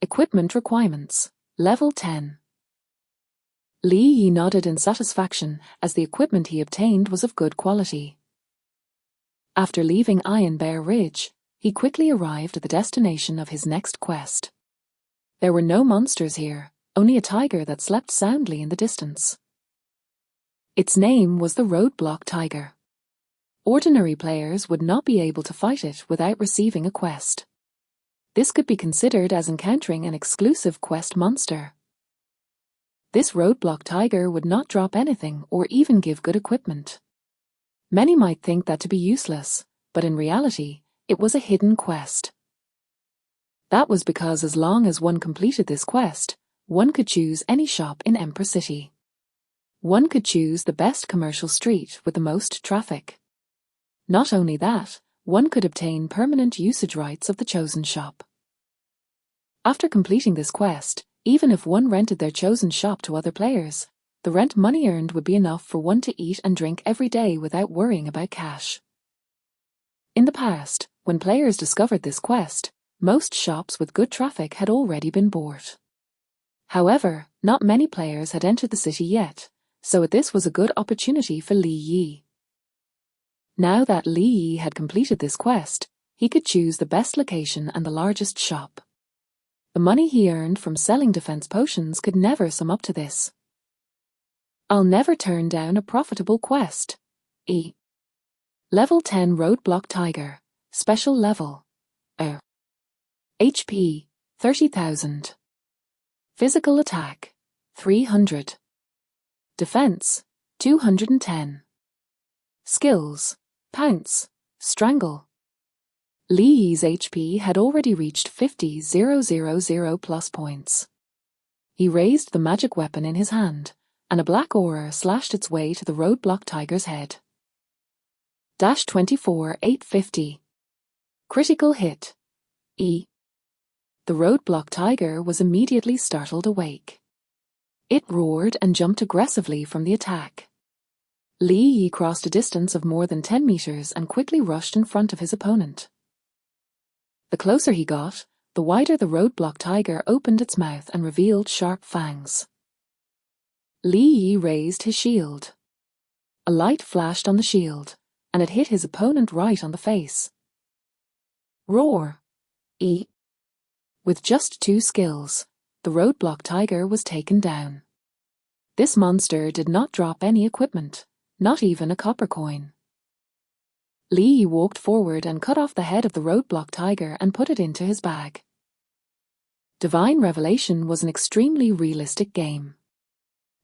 Equipment requirements: Level 10. Li Yi nodded in satisfaction as the equipment he obtained was of good quality. After leaving Iron Bear Ridge, he quickly arrived at the destination of his next quest. There were no monsters here, only a tiger that slept soundly in the distance. Its name was the Roadblock Tiger. Ordinary players would not be able to fight it without receiving a quest. This could be considered as encountering an exclusive quest monster. This Roadblock Tiger would not drop anything or even give good equipment. Many might think that to be useless, but in reality, it was a hidden quest. That was because as long as one completed this quest, one could choose any shop in Emperor City. One could choose the best commercial street with the most traffic. Not only that, one could obtain permanent usage rights of the chosen shop. After completing this quest, even if one rented their chosen shop to other players, the rent money earned would be enough for one to eat and drink every day without worrying about cash. In the past, when players discovered this quest, most shops with good traffic had already been bought. However, not many players had entered the city yet, so this was a good opportunity for Li Yi. Now that Li Yi had completed this quest, he could choose the best location and the largest shop. The money he earned from selling defense potions could never sum up to this. I'll never turn down a profitable quest. E. Level 10 Roadblock Tiger. Special level. HP 30,000. Physical attack 300. Defense 210. Skills: Pounce, Strangle. Li Yi's HP had already reached 50,000 plus points. He raised the magic weapon in his hand, and a black aura slashed its way to the roadblock tiger's head. 24,850. Critical hit. E. The roadblock tiger was immediately startled awake. It roared and jumped aggressively from the attack. Li Yi crossed a distance of more than 10 meters and quickly rushed in front of his opponent. The closer he got, the wider the roadblock tiger opened its mouth and revealed sharp fangs. Li Yi raised his shield. A light flashed on the shield, and it hit his opponent right on the face. Roar. E. With just 2 skills, the roadblock tiger was taken down. This monster did not drop any equipment, not even a copper coin. Li Yi walked forward and cut off the head of the roadblock tiger and put it into his bag. Divine Revelation was an extremely realistic game.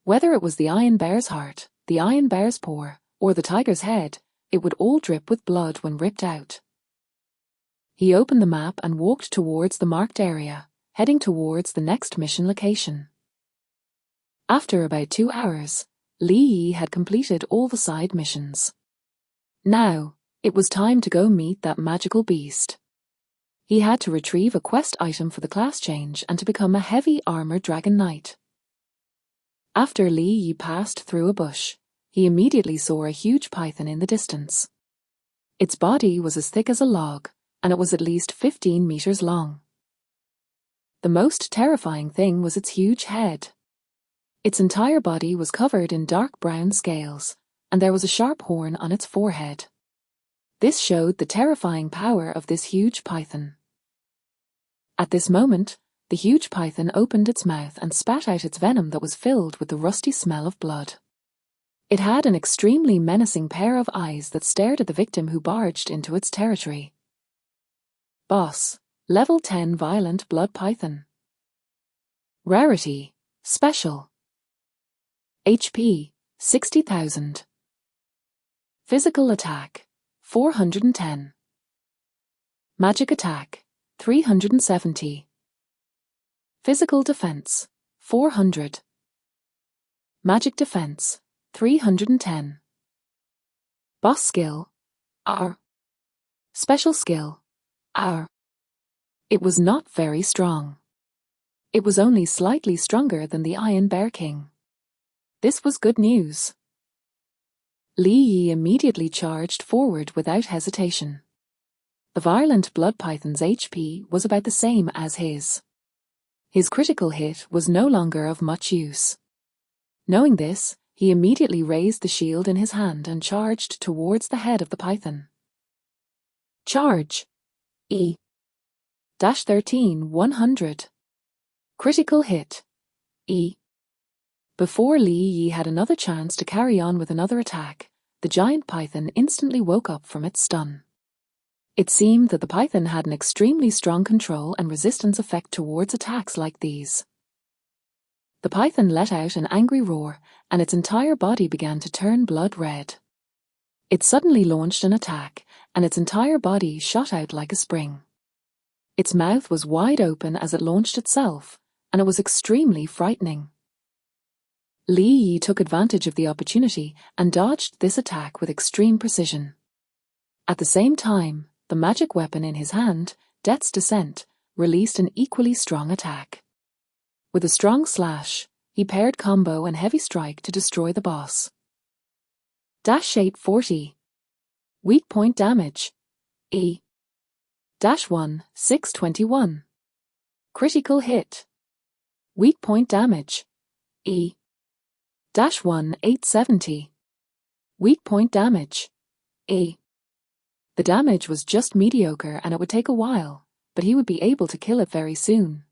Whether it was the Iron Bear's heart, the Iron Bear's paw, or the tiger's head, it would all drip with blood when ripped out. He opened the map and walked towards the marked area, heading towards the next mission location. After about 2 hours, Li Yi had completed all the side missions. Now, it was time to go meet that magical beast. He had to retrieve a quest item for the class change and to become a heavy armored dragon knight. After Li Yi passed through a bush, he immediately saw a huge python in the distance. Its body was as thick as a log, and it was at least 15 meters long. The most terrifying thing was its huge head. Its entire body was covered in dark brown scales, and there was a sharp horn on its forehead. This showed the terrifying power of this huge python. At this moment, the huge python opened its mouth and spat out its venom that was filled with the rusty smell of blood. It had an extremely menacing pair of eyes that stared at the victim who barged into its territory. Boss, Level 10 Violent Blood Python. Rarity, Special. HP, 60,000. Physical Attack, 410. Magic Attack, 370. Physical Defense, 400. Magic Defense, 310. Boss Skill, R. Special Skill, R. It was not very strong. It was only slightly stronger than the Iron Bear King. This was good news. Li Yi immediately charged forward without hesitation. The violent blood python's HP was about the same as his. His critical hit was no longer of much use. Knowing this, he immediately raised the shield in his hand and charged towards the head of the python. Charge. E. -13 100. Critical hit. E. Before Li Yi had another chance to carry on with another attack, the giant python instantly woke up from its stun. It seemed that the python had an extremely strong control and resistance effect towards attacks like these. The python let out an angry roar, and its entire body began to turn blood red. It suddenly launched an attack, and its entire body shot out like a spring. Its mouth was wide open as it launched itself, and it was extremely frightening. Li Yi took advantage of the opportunity and dodged this attack with extreme precision. At the same time, the magic weapon in his hand, Death's Descent, released an equally strong attack. With a strong slash, he paired combo and heavy strike to destroy the boss. -840. Weak point damage. E. -1 621. Critical hit. Weak point damage. E. -1 870. Weak point damage. E. The damage was just mediocre and it would take a while, but he would be able to kill it very soon.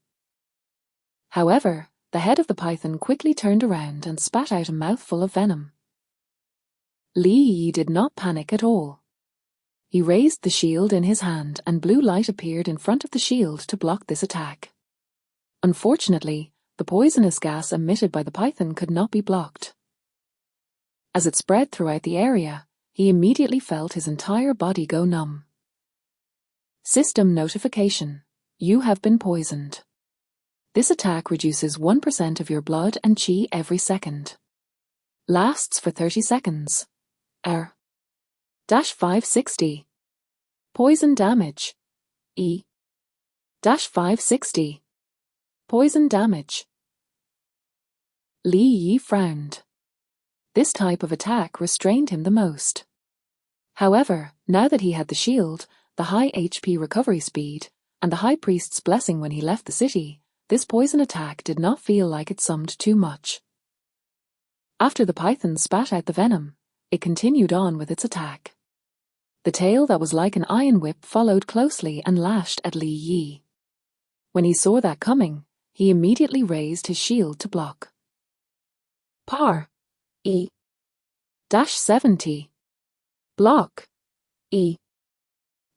However, the head of the python quickly turned around and spat out a mouthful of venom. Li Yi did not panic at all. He raised the shield in his hand and blue light appeared in front of the shield to block this attack. Unfortunately, the poisonous gas emitted by the python could not be blocked. As it spread throughout the area, he immediately felt his entire body go numb. System notification. You have been poisoned. This attack reduces 1% of your blood and chi every second. Lasts for 30 seconds. R-560. Poison damage. E-560. Poison damage. Li Yi frowned. This type of attack restrained him the most. However, now that he had the shield, the high HP recovery speed, and the High Priest's blessing when he left the city, this poison attack did not feel like it summed too much. After the python spat out the venom, it continued on with its attack. The tail that was like an iron whip followed closely and lashed at Li Yi. When he saw that coming, he immediately raised his shield to block. Par. E-70. Block. E.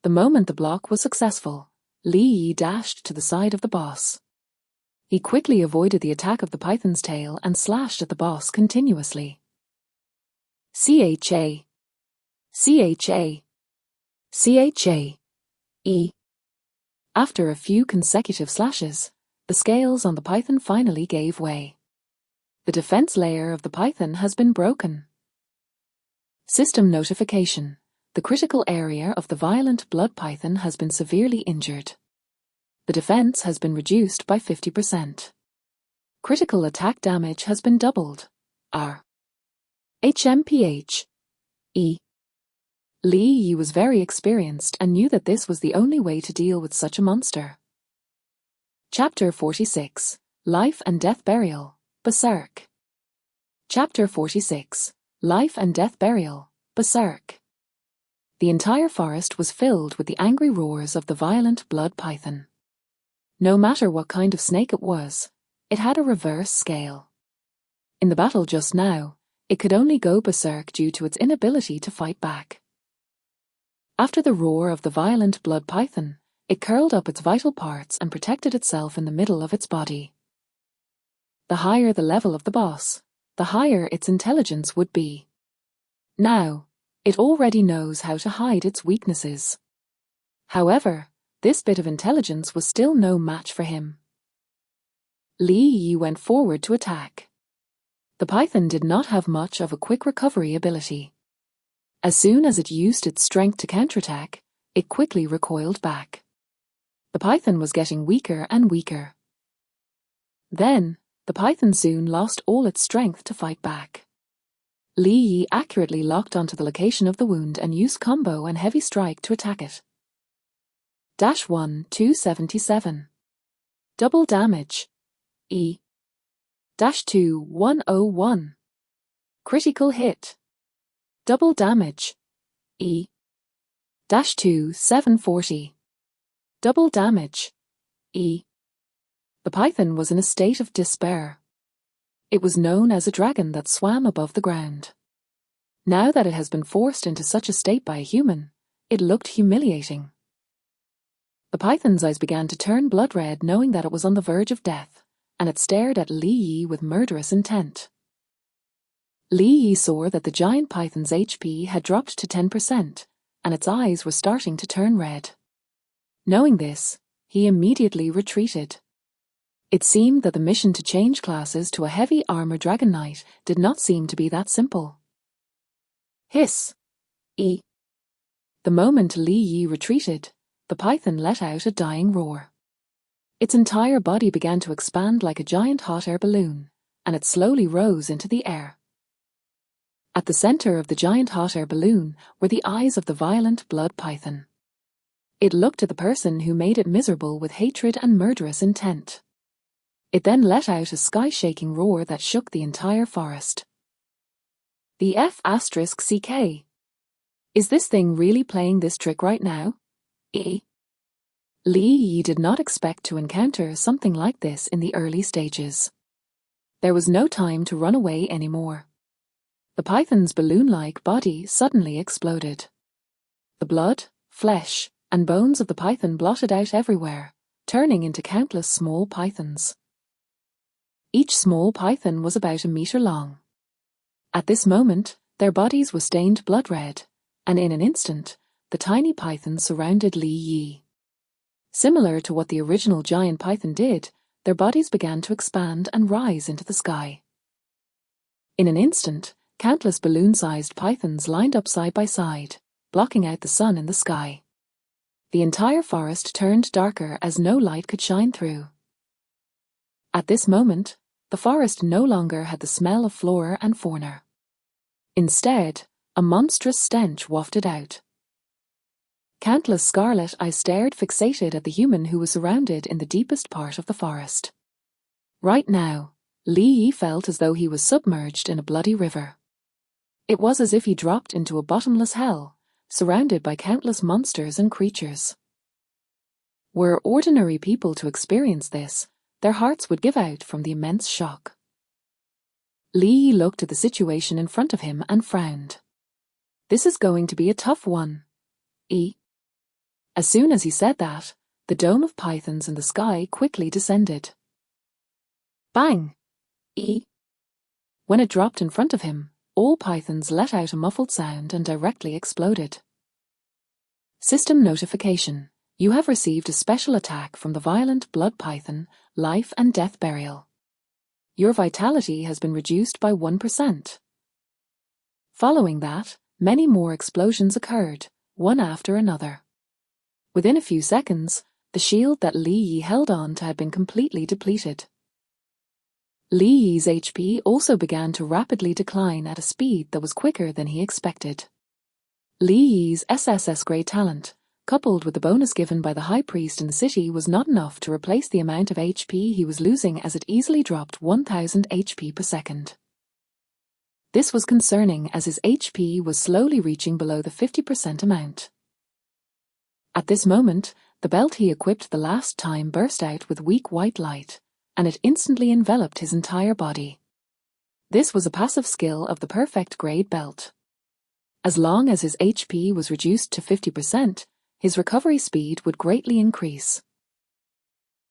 The moment the block was successful, Li Yi dashed to the side of the boss. He quickly avoided the attack of the python's tail and slashed at the boss continuously. CHA. CHA. CHA. E. After a few consecutive slashes, the scales on the python finally gave way. The defense layer of the python has been broken. System notification. The critical area of the violent blood python has been severely injured. The defense has been reduced by 50%. Critical attack damage has been doubled. R. HMPH. E. Li Yi was very experienced and knew that this was the only way to deal with such a monster. Chapter 46. Life and Death Burial. Berserk. Chapter 46. Life and Death Burial. Berserk. The entire forest was filled with the angry roars of the violent blood python. No matter what kind of snake it was, it had a reverse scale. In the battle just now, it could only go berserk due to its inability to fight back. After the roar of the violent blood python, it curled up its vital parts and protected itself in the middle of its body. The higher the level of the boss, the higher its intelligence would be. Now, it already knows how to hide its weaknesses. However, this bit of intelligence was still no match for him. Li Yi went forward to attack. The python did not have much of a quick recovery ability. As soon as it used its strength to counterattack, it quickly recoiled back. The python was getting weaker and weaker. Then, the python soon lost all its strength to fight back. Li Yi accurately locked onto the location of the wound and used combo and heavy strike to attack it. -1-277. Double damage. E-2-101. Critical hit. Double damage. E-2-740. Double damage. E. The python was in a state of despair. It was known as a dragon that swam above the ground. Now that it has been forced into such a state by a human, it looked humiliating. The python's eyes began to turn blood red, knowing that it was on the verge of death, and it stared at Li Yi with murderous intent. Li Yi saw that the giant python's HP had dropped to 10%, and its eyes were starting to turn red. Knowing this, he immediately retreated. It seemed that the mission to change classes to a heavy armor dragon knight did not seem to be that simple. Hiss. E. The moment Li Yi retreated, the python let out a dying roar. Its entire body began to expand like a giant hot air balloon, and it slowly rose into the air. At the center of the giant hot air balloon were the eyes of the violent blood python. It looked at the person who made it miserable with hatred and murderous intent. It then let out a sky-shaking roar that shook the entire forest. The F***CK. Is this thing really playing this trick right now? E. Li Yi did not expect to encounter something like this in the early stages. There was no time to run away anymore. The python's balloon-like body suddenly exploded. The blood, flesh, and bones of the python blotted out everywhere, turning into countless small pythons. Each small python was about a meter long. At this moment, their bodies were stained blood red, and in an instant, the tiny pythons surrounded Li Yi. Similar to what the original giant python did, their bodies began to expand and rise into the sky. In an instant, countless balloon-sized pythons lined up side by side, blocking out the sun in the sky. The entire forest turned darker as no light could shine through. At this moment, the forest no longer had the smell of flora and fauna. Instead, a monstrous stench wafted out. Countless scarlet eyes stared fixated at the human who was surrounded in the deepest part of the forest. Right now, Li Yi felt as though he was submerged in a bloody river. It was as if he dropped into a bottomless hell, surrounded by countless monsters and creatures. Were ordinary people to experience this, their hearts would give out from the immense shock. Li Yi looked at the situation in front of him and frowned. This is going to be a tough one. As soon as he said that, the dome of pythons in the sky quickly descended. Bang! When it dropped in front of him, all pythons let out a muffled sound and directly exploded. System notification. You have received a special attack from the violent blood python, life and death burial. Your vitality has been reduced by 1%. Following that, many more explosions occurred, one after another. Within a few seconds, the shield that Li Yi held on to had been completely depleted. Li Yi's HP also began to rapidly decline at a speed that was quicker than he expected. Li Yi's SSS-grade talent, coupled with the bonus given by the high priest in the city, was not enough to replace the amount of HP he was losing, as it easily dropped 1000 HP per second. This was concerning, as his HP was slowly reaching below the 50% amount. At this moment, the belt he equipped the last time burst out with weak white light, and it instantly enveloped his entire body. This was a passive skill of the perfect grade belt. As long as his HP was reduced to 50%, his recovery speed would greatly increase.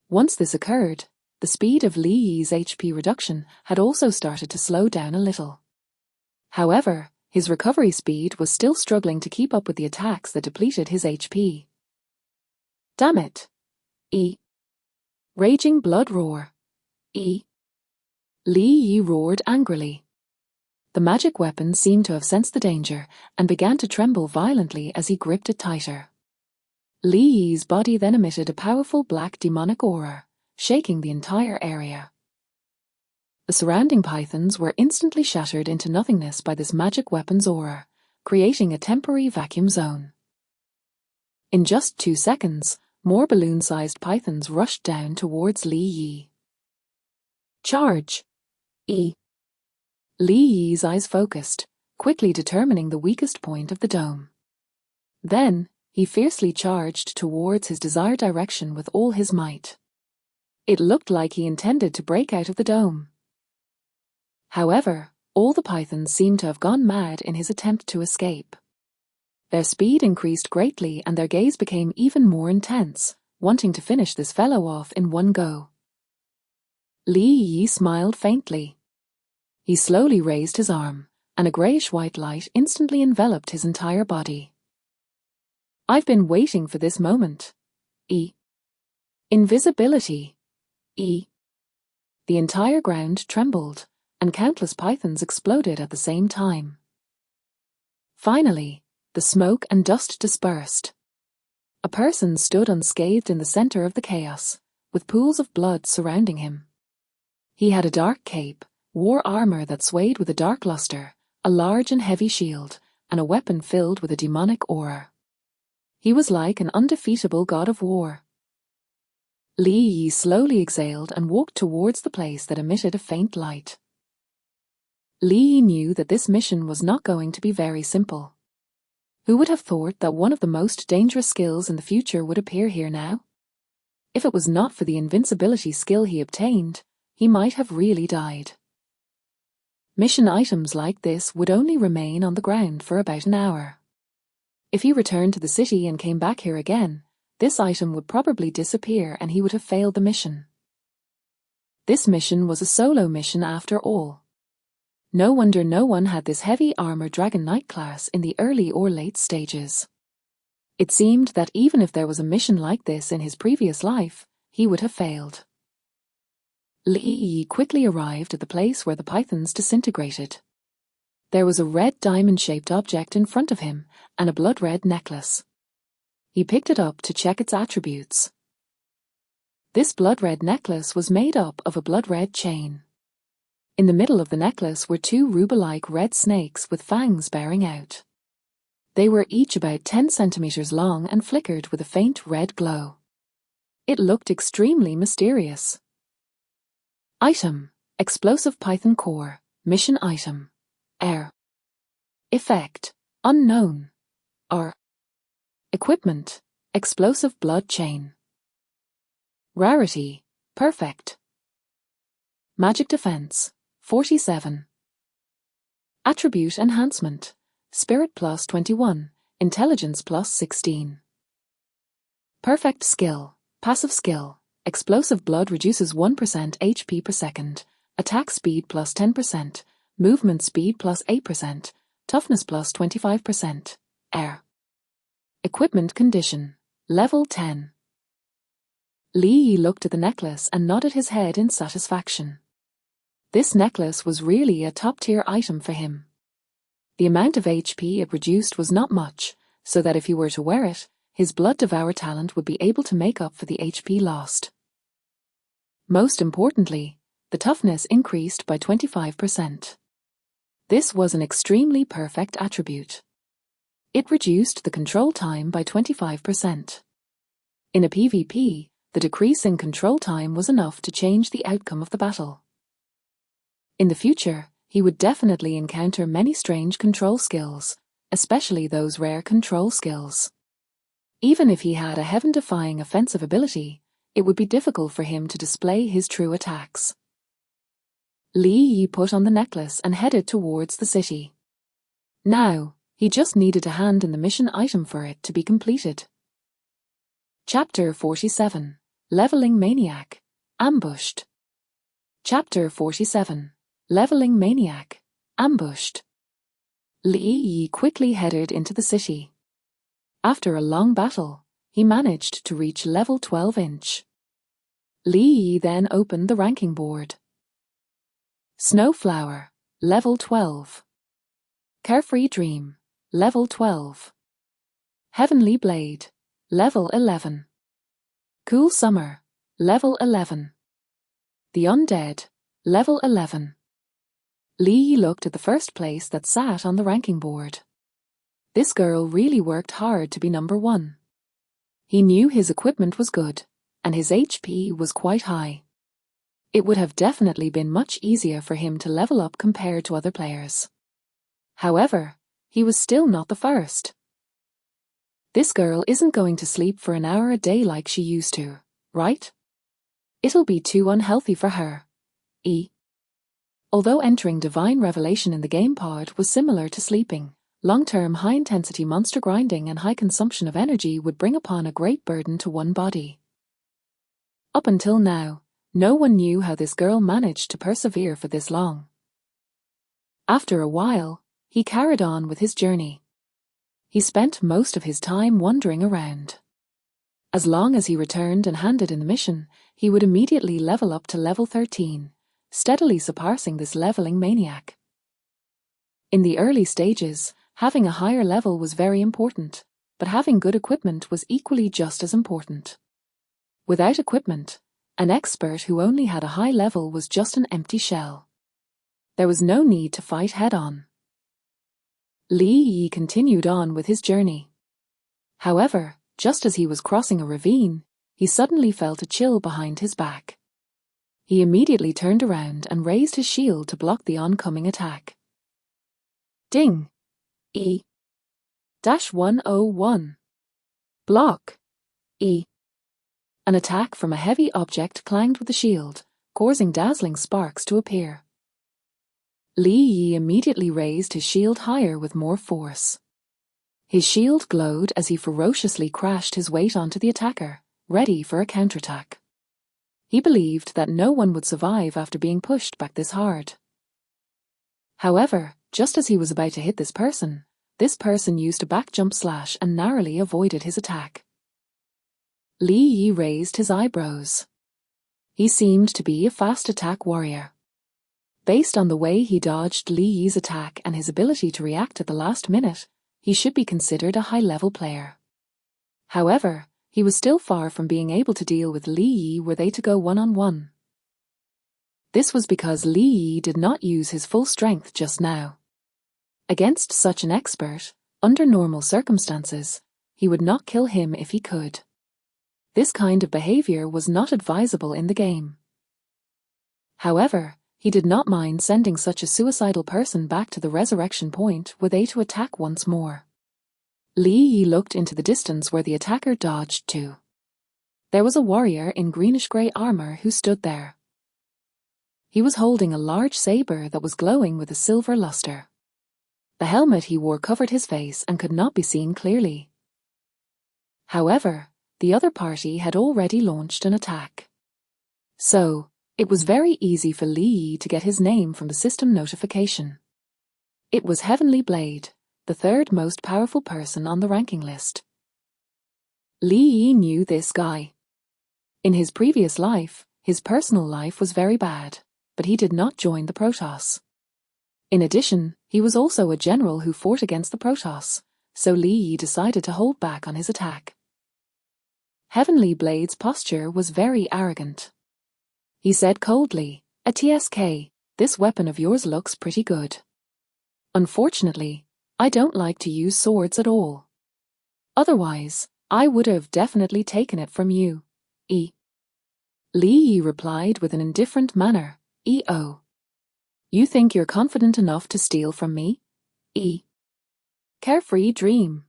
Once this occurred, the speed of Li Yi's HP reduction had also started to slow down a little. However, his recovery speed was still struggling to keep up with the attacks that depleted his HP. Damn it! Raging blood roar. Li Yi roared angrily. The magic weapon seemed to have sensed the danger and began to tremble violently as he gripped it tighter. Li Yi's body then emitted a powerful black demonic aura, shaking the entire area. The surrounding pythons were instantly shattered into nothingness by this magic weapon's aura, creating a temporary vacuum zone. In just 2 seconds, more balloon-sized pythons rushed down towards Li Yi. Charge! Li Yi's eyes focused, quickly determining the weakest point of the dome. Then, he fiercely charged towards his desired direction with all his might. It looked like he intended to break out of the dome. However, all the pythons seemed to have gone mad in his attempt to escape. Their speed increased greatly and their gaze became even more intense, wanting to finish this fellow off in one go. Li Yi smiled faintly. He slowly raised his arm, and a greyish-white light instantly enveloped his entire body. I've been waiting for this moment. Invisibility. The entire ground trembled, and countless pythons exploded at the same time. Finally, the smoke and dust dispersed. A person stood unscathed in the center of the chaos, with pools of blood surrounding him. He had a dark cape, wore armor that swayed with a dark luster, a large and heavy shield, and a weapon filled with a demonic aura. He was like an undefeatable god of war. Li Yi slowly exhaled and walked towards the place that emitted a faint light. Li Yi knew that this mission was not going to be very simple. Who would have thought that one of the most dangerous skills in the future would appear here now? If it was not for the invincibility skill he obtained, he might have really died. Mission items like this would only remain on the ground for about an hour. If he returned to the city and came back here again, this item would probably disappear and he would have failed the mission. This mission was a solo mission after all. No wonder no one had this heavy armor Dragon Knight class in the early or late stages. It seemed that even if there was a mission like this in his previous life, he would have failed. Li Yi quickly arrived at the place where the pythons disintegrated. There was a red diamond-shaped object in front of him and a blood-red necklace. He picked it up to check its attributes. This blood-red necklace was made up of a blood-red chain. In the middle of the necklace were two ruby-like red snakes with fangs bearing out. They were each about 10 centimeters long and flickered with a faint red glow. It looked extremely mysterious. Item: Explosive Python Core. Mission Item: Air. Effect: Unknown. R. Equipment: Explosive Blood Chain. Rarity: Perfect. Magic Defense: 47. Attribute Enhancement: Spirit plus 21, Intelligence plus 16. Perfect Skill: Passive Skill: Explosive Blood reduces 1% HP per second, attack speed plus 10%, movement speed plus 8%, toughness plus 25%. Air. Equipment Condition: Level 10. Li Yi looked at the necklace and nodded his head in satisfaction. This necklace was really a top-tier item for him. The amount of HP it reduced was not much, so that if he were to wear it, his Blood Devour talent would be able to make up for the HP lost. Most importantly, the toughness increased by 25%. This was an extremely perfect attribute. It reduced the control time by 25%. In a PvP, the decrease in control time was enough to change the outcome of the battle. In the future, he would definitely encounter many strange control skills, especially those rare control skills. Even if he had a heaven-defying offensive ability, it would be difficult for him to display his true attacks. Li Yi put on the necklace and headed towards the city. Now, he just needed a hand in the mission item for it to be completed. Chapter 47: Leveling Maniac. Ambushed. Chapter 47: Leveling Maniac. Ambushed. Li Yi quickly headed into the city. After a long battle, he managed to reach level 12-inch. Li Yi then opened the ranking board. Snowflower, level 12. Carefree Dream, level 12. Heavenly Blade, level 11. Cool Summer, level 11. The Undead, level 11. Li Yi looked at the first place that sat on the ranking board. This girl really worked hard to be number 1. He knew his equipment was good, and his HP was quite high. It would have definitely been much easier for him to level up compared to other players. However, he was still not the first. This girl isn't going to sleep for an hour a day like she used to, right? It'll be too unhealthy for her. Although entering Divine Revelation in the game pod was similar to sleeping, long-term high-intensity monster grinding and high consumption of energy would bring upon a great burden to one body. Up until now, no one knew how this girl managed to persevere for this long. After a while, he carried on with his journey. He spent most of his time wandering around. As long as he returned and handed in the mission, he would immediately level up to level 13, steadily surpassing this leveling maniac. In the early stages, having a higher level was very important, but having good equipment was equally just as important. Without equipment, an expert who only had a high level was just an empty shell. There was no need to fight head-on. Li Yi continued on with his journey. However, just as he was crossing a ravine, he suddenly felt a chill behind his back. He immediately turned around and raised his shield to block the oncoming attack. Ding! E-101. Block. E. An attack from a heavy object clanged with the shield, causing dazzling sparks to appear. Li Yi immediately raised his shield higher with more force. His shield glowed as he ferociously crashed his weight onto the attacker, ready for a counterattack. He believed that no one would survive after being pushed back this hard. However, just as he was about to hit this person used a back jump slash and narrowly avoided his attack. Li Yi raised his eyebrows. He seemed to be a fast attack warrior. Based on the way he dodged Li Yi's attack and his ability to react at the last minute, he should be considered a high-level player. However, he was still far from being able to deal with Li Yi were they to go one-on-one. This was because Li Yi did not use his full strength just now. Against such an expert, under normal circumstances, he would not kill him if he could. This kind of behavior was not advisable in the game. However, he did not mind sending such a suicidal person back to the resurrection point were they to attack once more. Li Yi looked into the distance where the attacker dodged to. There was a warrior in greenish-grey armor who stood there. He was holding a large saber that was glowing with a silver luster. The helmet he wore covered his face and could not be seen clearly. However, the other party had already launched an attack. So, it was very easy for Li Yi to get his name from the system notification. It was Heavenly Blade, the third most powerful person on the ranking list. Li Yi knew this guy. In his previous life, his personal life was very bad, but he did not join the Protoss. In addition, he was also a general who fought against the Protoss, so Li Yi decided to hold back on his attack. Heavenly Blade's posture was very arrogant. He said coldly, "A TSK, this weapon of yours looks pretty good. Unfortunately, I don't like to use swords at all. Otherwise, I would have definitely taken it from you." Li Yi replied with an indifferent manner, "Oh. You think you're confident enough to steal from me? Carefree dream.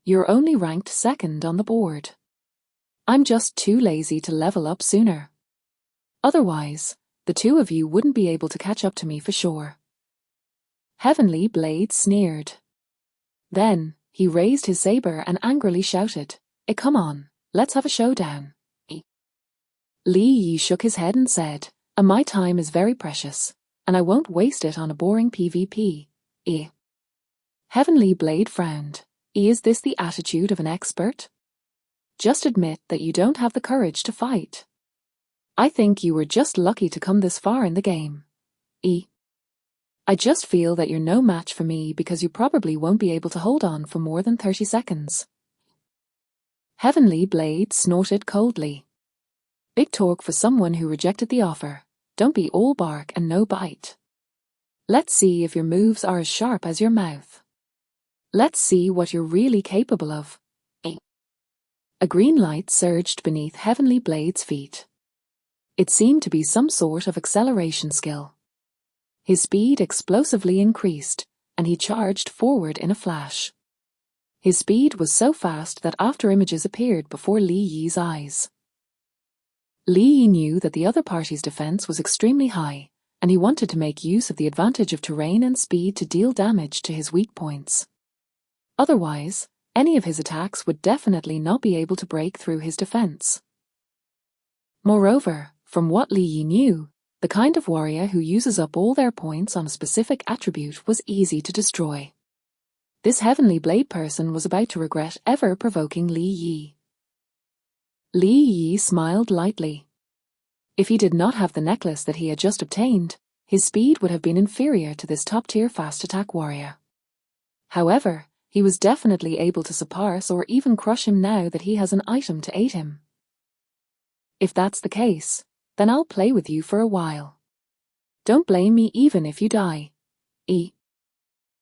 You're only ranked second on the board. I'm just too lazy to level up sooner. Otherwise, the two of you wouldn't be able to catch up to me for sure." Heavenly Blade sneered. Then, he raised his saber and angrily shouted, "Come on, let's have a showdown." Li Yi shook his head and said, "My time is very precious, and I won't waste it on a boring PvP. Heavenly Blade frowned. Is this the attitude of an expert? Just admit that you don't have the courage to fight. I think you were just lucky to come this far in the game. I just feel that you're no match for me because you probably won't be able to hold on for more than 30 seconds. Heavenly Blade snorted coldly. Big talk for someone who rejected the offer. Don't be all bark and no bite. Let's see if your moves are as sharp as your mouth. Let's see what you're really capable of. A green light surged beneath Heavenly Blade's feet. It seemed to be some sort of acceleration skill. His speed explosively increased, and he charged forward in a flash. His speed was so fast that after images appeared before Li Yi's eyes. Li Yi knew that the other party's defense was extremely high, and he wanted to make use of the advantage of terrain and speed to deal damage to his weak points. Otherwise, any of his attacks would definitely not be able to break through his defense. Moreover, from what Li Yi knew, the kind of warrior who uses up all their points on a specific attribute was easy to destroy. This Heavenly Blade person was about to regret ever provoking Li Yi. Li Yi smiled lightly. If he did not have the necklace that he had just obtained, his speed would have been inferior to this top-tier fast-attack warrior. However, he was definitely able to surpass or even crush him now that he has an item to aid him. If that's the case, then I'll play with you for a while. Don't blame me even if you die.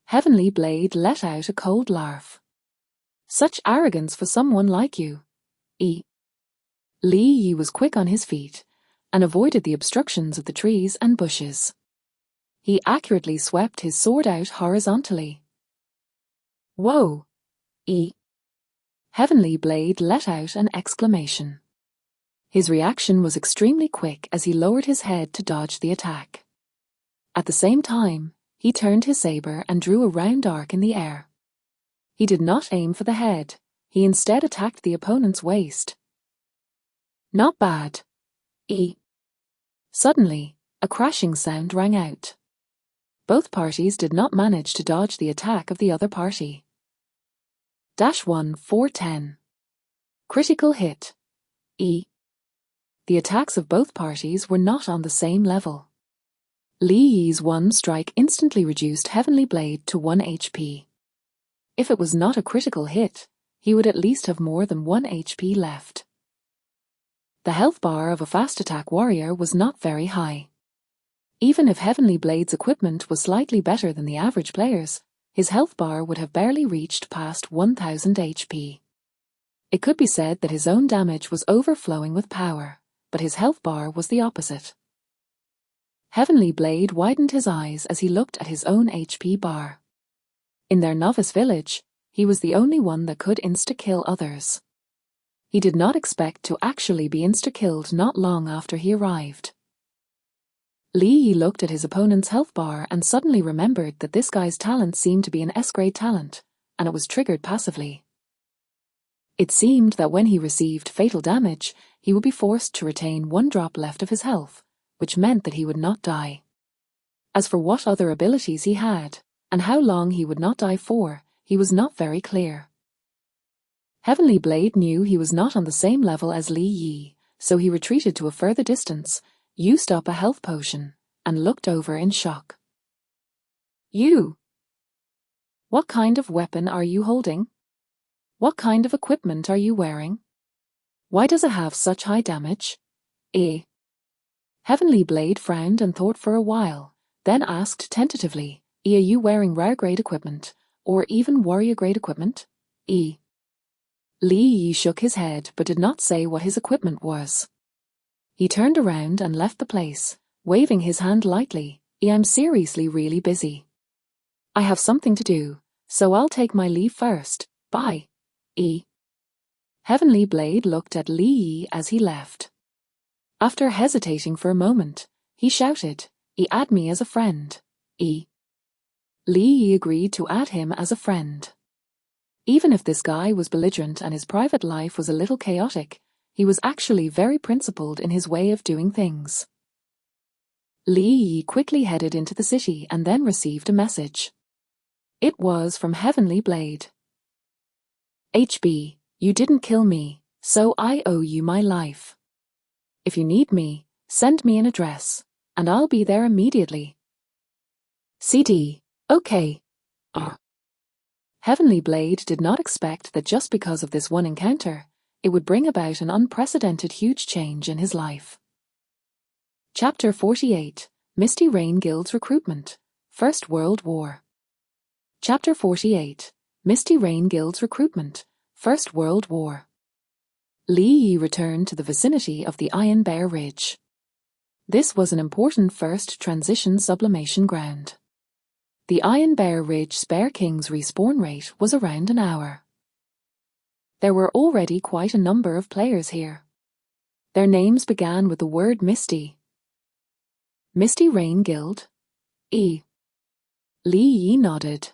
Heavenly Blade let out a cold laugh. Such arrogance for someone like you. Li Yi was quick on his feet, and avoided the obstructions of the trees and bushes. He accurately swept his sword out horizontally. Whoa! Heavenly Blade let out an exclamation. His reaction was extremely quick as he lowered his head to dodge the attack. At the same time, he turned his saber and drew a round arc in the air. He did not aim for the head, he instead attacked the opponent's waist. Not bad. Suddenly, a crashing sound rang out. Both parties did not manage to dodge the attack of the other party. -1 410. Critical hit. E. The attacks of both parties were not on the same level. Li Yi's one strike instantly reduced Heavenly Blade to 1 HP. If it was not a critical hit, he would at least have more than 1 HP left. The health bar of a fast attack warrior was not very high. Even if Heavenly Blade's equipment was slightly better than the average player's, his health bar would have barely reached past 1000 HP. It could be said that his own damage was overflowing with power, but his health bar was the opposite. Heavenly Blade widened his eyes as he looked at his own HP bar. In their novice village, he was the only one that could insta-kill others. He did not expect to actually be insta-killed not long after he arrived. Li Yi looked at his opponent's health bar and suddenly remembered that this guy's talent seemed to be an S-grade talent, and it was triggered passively. It seemed that when he received fatal damage, he would be forced to retain 1 drop left of his health, which meant that he would not die. As for what other abilities he had, and how long he would not die for, he was not very clear. Heavenly Blade knew he was not on the same level as Li Yi, so he retreated to a further distance, used up a health potion, and looked over in shock. You! What kind of weapon are you holding? What kind of equipment are you wearing? Why does it have such high damage? Heavenly Blade frowned and thought for a while, then asked tentatively, are you wearing rare-grade equipment, or even warrior-grade equipment? Li Yi shook his head but did not say what his equipment was. He turned around and left the place, waving his hand lightly. I'm seriously really busy. I have something to do, so I'll take my leave first. Bye. Heavenly Blade looked at Li Yi as he left. After hesitating for a moment, he shouted, add me as a friend. Li Yi agreed to add him as a friend. Even if this guy was belligerent and his private life was a little chaotic, he was actually very principled in his way of doing things. Li Yi quickly headed into the city and then received a message. It was from Heavenly Blade. HB, you didn't kill me, so I owe you my life. If you need me, send me an address, and I'll be there immediately. CD, okay. Heavenly Blade did not expect that just because of this one encounter, it would bring about an unprecedented huge change in his life. Chapter 48, Misty Rain Guild's Recruitment, First World War. Chapter 48, Misty Rain Guild's Recruitment, First World War. Li Yi returned to the vicinity of the Iron Bear Ridge. This was an important first transition sublimation ground. The Iron Bear Ridge Spare King's respawn rate was around an hour. There were already quite a number of players here. Their names began with the word Misty. Misty Rain Guild? Li Yi nodded.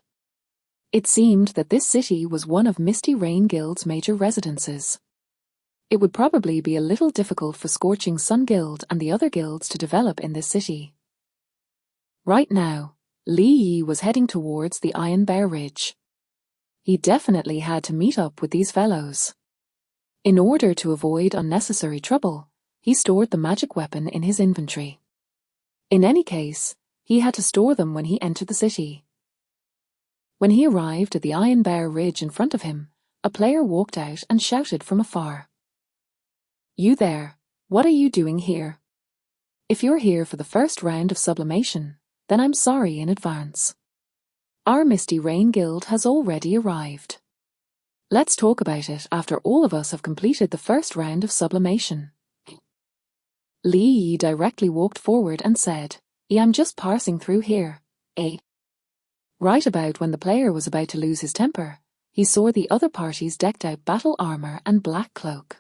It seemed that this city was one of Misty Rain Guild's major residences. It would probably be a little difficult for Scorching Sun Guild and the other guilds to develop in this city. Right now, Li Yi was heading towards the Iron Bear Ridge. He definitely had to meet up with these fellows. In order to avoid unnecessary trouble, he stored the magic weapon in his inventory. In any case, he had to store them when he entered the city. When he arrived at the Iron Bear Ridge in front of him, a player walked out and shouted from afar. You there, what are you doing here? If you're here for the first round of sublimation, then I'm sorry in advance. Our Misty Rain Guild has already arrived. Let's talk about it after all of us have completed the first round of sublimation. Li Yi directly walked forward and said, I'm just passing through here. Right about when the player was about to lose his temper, he saw the other party's decked out battle armor and black cloak.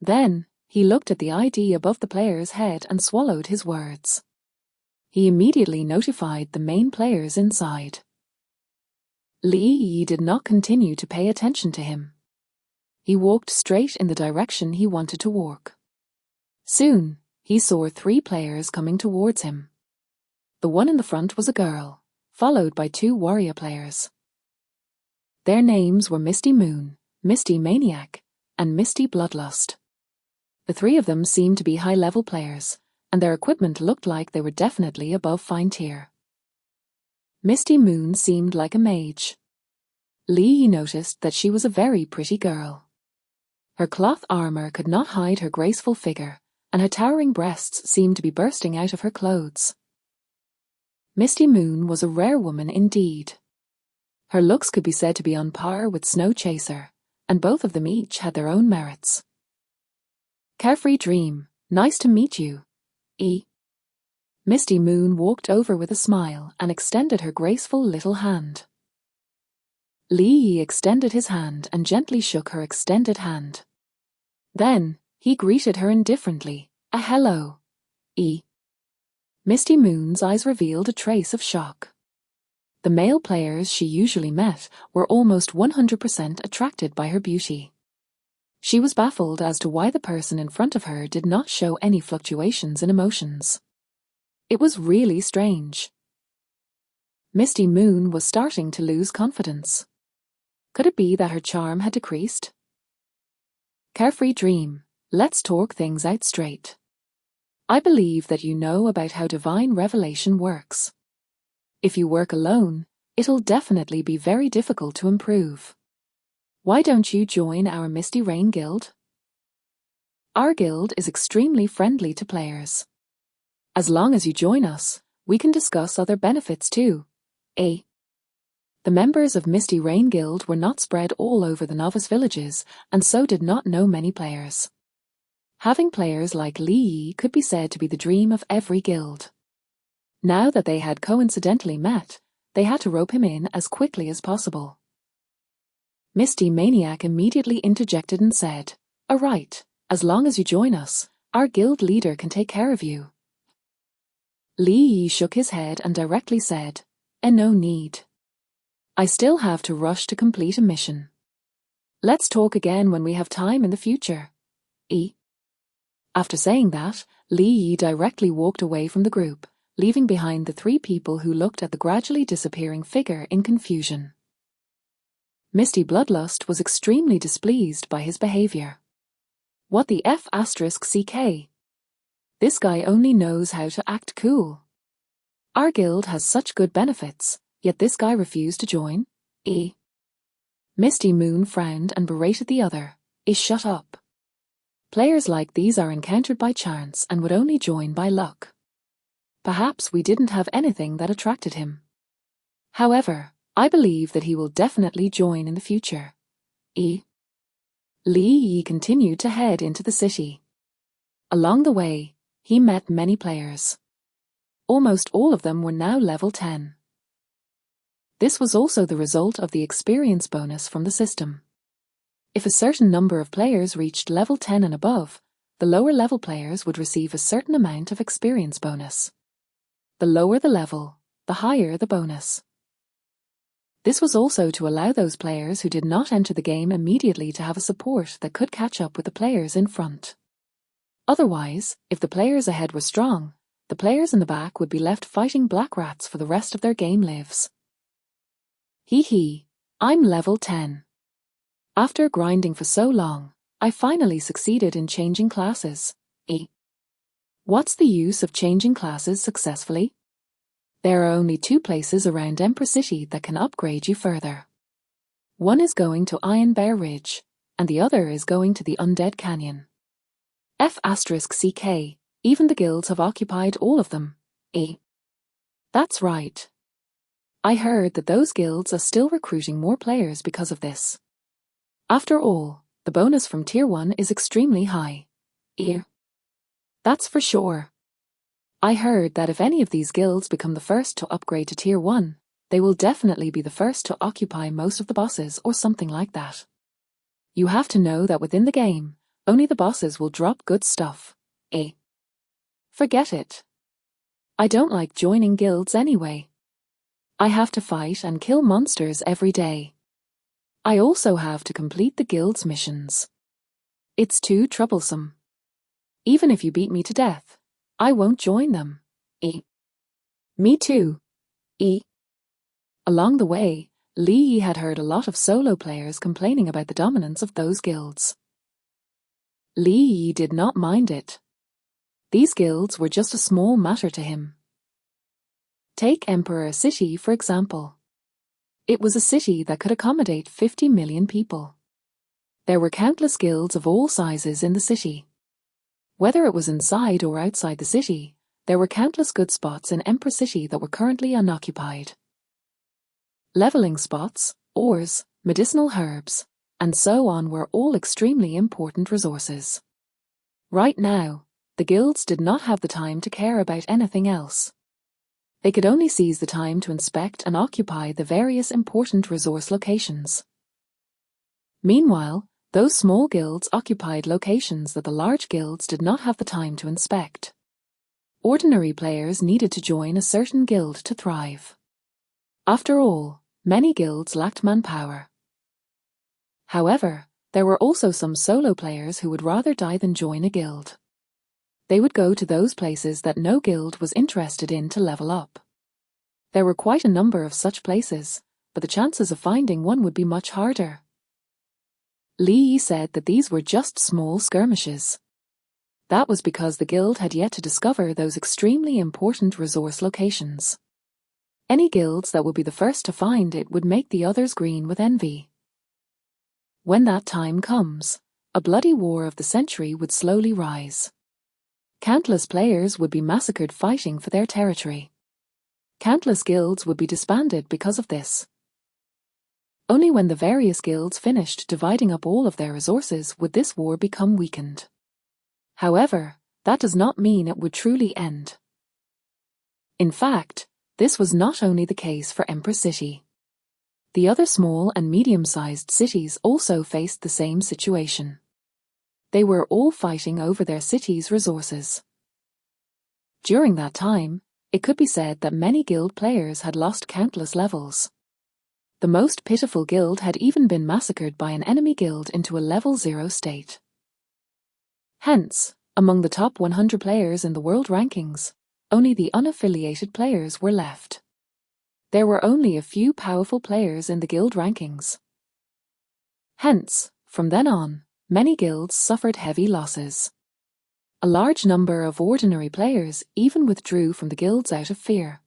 Then, he looked at the ID above the player's head and swallowed his words. He immediately notified the main players inside. Li Yi did not continue to pay attention to him. He walked straight in the direction he wanted to walk. Soon, he saw 3 players coming towards him. The one in the front was a girl, followed by 2 warrior players. Their names were Misty Moon, Misty Maniac, and Misty Bloodlust. The 3 of them seemed to be high-level players, and their equipment looked like they were definitely above fine tier. Misty Moon seemed like a mage. Lee noticed that she was a very pretty girl. Her cloth armor could not hide her graceful figure, and her towering breasts seemed to be bursting out of her clothes. Misty Moon was a rare woman indeed. Her looks could be said to be on par with Snow Chaser, and both of them each had their own merits. Carefree Dream, nice to meet you. E. Misty Moon walked over with a smile and extended her graceful little hand. Lee extended his hand and gently shook her extended hand. Then, he greeted her indifferently, a hello. E. Misty Moon's eyes revealed a trace of shock. The male players she usually met were almost 100% attracted by her beauty. She was baffled as to why the person in front of her did not show any fluctuations in emotions. It was really strange. Misty Moon was starting to lose confidence. Could it be that her charm had decreased? Carefree Dream, let's talk things out straight. I believe that you know about how divine revelation works. If you work alone, it'll definitely be very difficult to improve. Why don't you join our Misty Rain Guild? Our guild is extremely friendly to players. As long as you join us, we can discuss other benefits too. A. The members of Misty Rain Guild were not spread all over the novice villages, and so did not know many players. Having players like Lee could be said to be the dream of every guild. Now that they had coincidentally met, they had to rope him in as quickly as possible. Misty Maniac immediately interjected and said, "All right, as long as you join us, our guild leader can take care of you." Lee shook his head and directly said, No need. I still have to rush to complete a mission. Let's talk again when we have time in the future. E. After saying that, Lee directly walked away from the group, leaving behind the 3 people who looked at the gradually disappearing figure in confusion. Misty Bloodlust was extremely displeased by his behavior. What the F***CK? This guy only knows how to act cool. Our guild has such good benefits, yet this guy refused to join? E. Misty Moon frowned and berated the other. Shut up. Players like these are encountered by chance and would only join by luck. Perhaps we didn't have anything that attracted him. However, I believe that he will definitely join in the future. E. Lee continued to head into the city. Along the way, he met many players. Almost all of them were now level 10. This was also the result of the experience bonus from the system. If a certain number of players reached level 10 and above, the lower level players would receive a certain amount of experience bonus. The lower the level, the higher the bonus. This was also to allow those players who did not enter the game immediately to have a support that could catch up with the players in front. Otherwise, if the players ahead were strong, the players in the back would be left fighting black rats for the rest of their game lives. I'm level 10. After grinding for so long, I finally succeeded in changing classes. What's the use of changing classes successfully? There are only 2 places around Emperor City that can upgrade you further. One is going to Iron Bear Ridge, and the other is going to the Undead Canyon. F***CK, even the guilds have occupied all of them. That's right. I heard that those guilds are still recruiting more players because of this. After all, the bonus from Tier 1 is extremely high. That's for sure. I heard that if any of these guilds become the first to upgrade to Tier 1, they will definitely be the first to occupy most of the bosses or something like that. You have to know that within the game, only the bosses will drop good stuff. Forget it. I don't like joining guilds anyway. I have to fight and kill monsters every day. I also have to complete the guild's missions. It's too troublesome. Even if you beat me to death, I won't join them. Me too. E. Along the way, Lee had heard a lot of solo players complaining about the dominance of those guilds. Lee did not mind it. These guilds were just a small matter to him. Take Emperor City, for example. It was a city that could accommodate 50 million people. There were countless guilds of all sizes in the city. Whether it was inside or outside the city, there were countless good spots in Emperor City that were currently unoccupied. Leveling spots, ores, medicinal herbs, and so on were all extremely important resources. Right now, the guilds did not have the time to care about anything else. They could only seize the time to inspect and occupy the various important resource locations. Meanwhile, those small guilds occupied locations that the large guilds did not have the time to inspect. Ordinary players needed to join a certain guild to thrive. After all, many guilds lacked manpower. However, there were also some solo players who would rather die than join a guild. They would go to those places that no guild was interested in to level up. There were quite a number of such places, but the chances of finding one would be much harder. Lee said that these were just small skirmishes. That was because the guild had yet to discover those extremely important resource locations. Any guilds that would be the first to find it would make the others green with envy. When that time comes, a bloody war of the century would slowly rise. Countless players would be massacred fighting for their territory. Countless guilds would be disbanded because of this. Only when the various guilds finished dividing up all of their resources would this war become weakened. However, that does not mean it would truly end. In fact, this was not only the case for Empress City. The other small and medium-sized cities also faced the same situation. They were all fighting over their city's resources. During that time, it could be said that many guild players had lost countless levels. The most pitiful guild had even been massacred by an enemy guild into a level 0 state. Hence, among the top 100 players in the world rankings, only the unaffiliated players were left. There were only a few powerful players in the guild rankings. Hence, from then on, many guilds suffered heavy losses. A large number of ordinary players even withdrew from the guilds out of fear.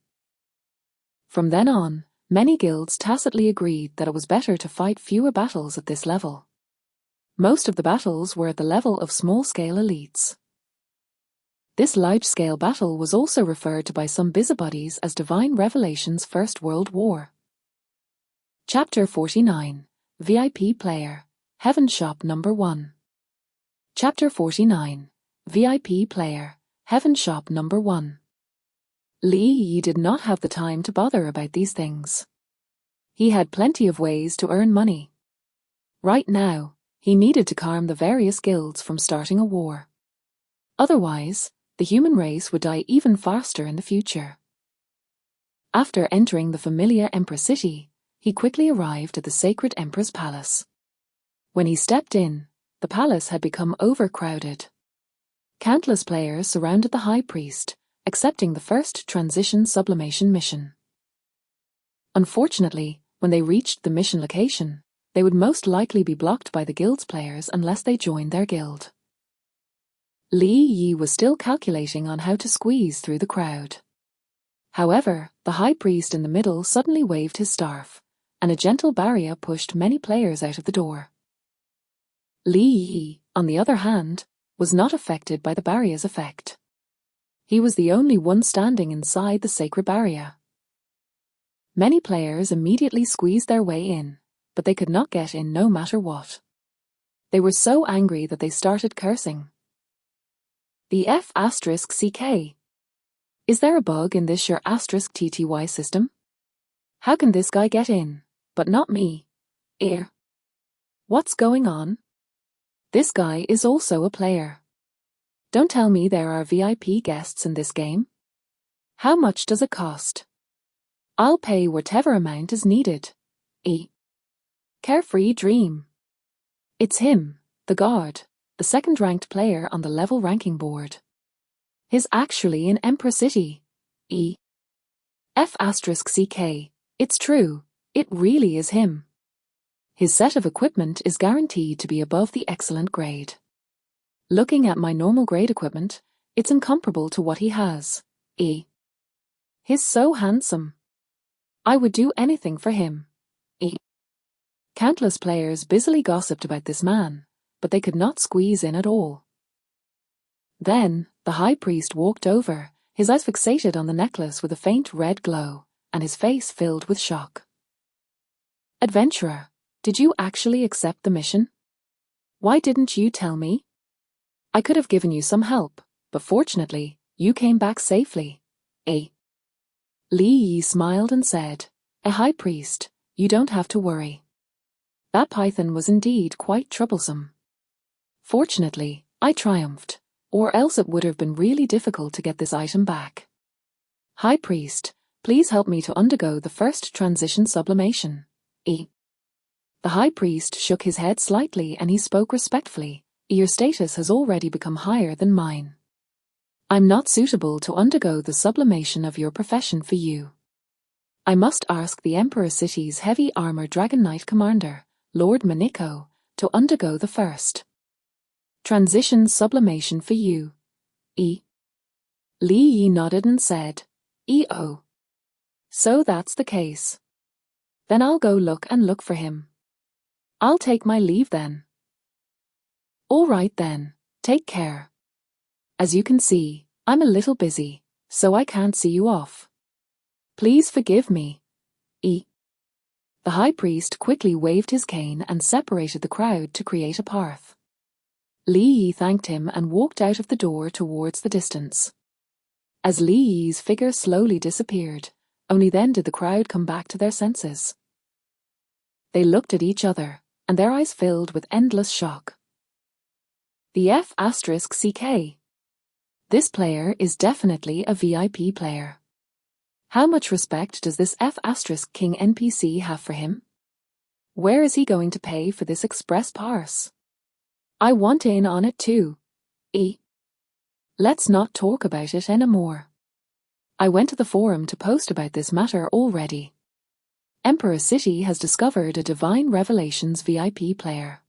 From then on, many guilds tacitly agreed that it was better to fight fewer battles at this level. Most of the battles were at the level of small-scale elites. This large-scale battle was also referred to by some busybodies as Divine Revelation's First World War. Chapter 49, VIP Player, Heaven Shop Number 1. Chapter 49, VIP Player, Heaven Shop Number 1. Lee did not have the time to bother about these things. He had plenty of ways to earn money. Right now, he needed to calm the various guilds from starting a war. Otherwise, the human race would die even faster in the future. After entering the familiar Emperor City, he quickly arrived at the sacred Emperor's palace. When he stepped in, the palace had become overcrowded. Countless players surrounded the high priest, accepting the first transition sublimation mission. Unfortunately, when they reached the mission location, they would most likely be blocked by the guild's players unless they joined their guild. Lee was still calculating on how to squeeze through the crowd. However, the high priest in the middle suddenly waved his staff, and a gentle barrier pushed many players out of the door. Lee, on the other hand, was not affected by the barrier's effect. He was the only one standing inside the sacred barrier. Many players immediately squeezed their way in, but they could not get in no matter what. They were so angry that they started cursing. The F***CK. Is there a bug in this your *TTY system? How can this guy get in, but not me? What's going on? This guy is also a player. Don't tell me there are VIP guests in this game. How much does it cost? I'll pay whatever amount is needed. Carefree Dream. It's him, the guard, the second-ranked player on the level ranking board. He's actually in Emperor City. F***CK. It's true. It really is him. His set of equipment is guaranteed to be above the excellent grade. Looking at my normal grade equipment, it's incomparable to what he has. He's so handsome. I would do anything for him. Countless players busily gossiped about this man, but they could not squeeze in at all. Then, the high priest walked over, his eyes fixated on the necklace with a faint red glow, and his face filled with shock. Adventurer, did you actually accept the mission? Why didn't you tell me? I could have given you some help, but fortunately, you came back safely. Li Yi smiled and said, "A high priest, you don't have to worry. That python was indeed quite troublesome. Fortunately, I triumphed, or else it would have been really difficult to get this item back. High priest, please help me to undergo the first transition sublimation." The high priest shook his head slightly and he spoke respectfully. "Your status has already become higher than mine. I'm not suitable to undergo the sublimation of your profession for you. I must ask the Emperor City's heavy armor Dragon Knight commander, Lord Maniko, to undergo the first transition sublimation for you." Li Yi nodded and said, "Oh. So that's the case. Then I'll go look for him. I'll take my leave then." "All right then, take care. As you can see, I'm a little busy, so I can't see you off. Please forgive me." The high priest quickly waved his cane and separated the crowd to create a path. Li Yi thanked him and walked out of the door towards the distance. As Li Yi's figure slowly disappeared, only then did the crowd come back to their senses. They looked at each other, and their eyes filled with endless shock. The F***CK. This player is definitely a VIP player. How much respect does this F***King NPC have for him? Where is he going to pay for this express pass? I want in on it too. Let's not talk about it anymore. I went to the forum to post about this matter already. Emperor City has discovered a Divine Revelations VIP player.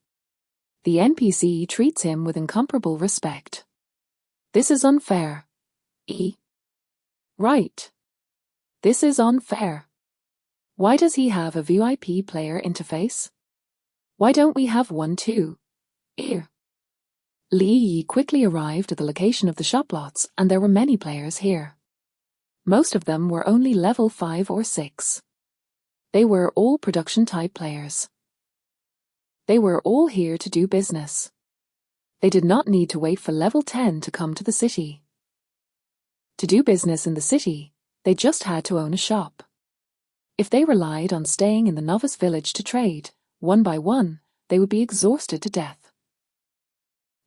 The NPC treats him with incomparable respect. This is unfair. Right. This is unfair. Why does he have a VIP player interface? Why don't we have one too? Li Yi quickly arrived at the location of the shop lots, and there were many players here. Most of them were only level 5 or 6. They were all production-type players. They were all here to do business. They did not need to wait for level 10 to come to the city. To do business in the city, they just had to own a shop. If they relied on staying in the novice village to trade, one by one, they would be exhausted to death.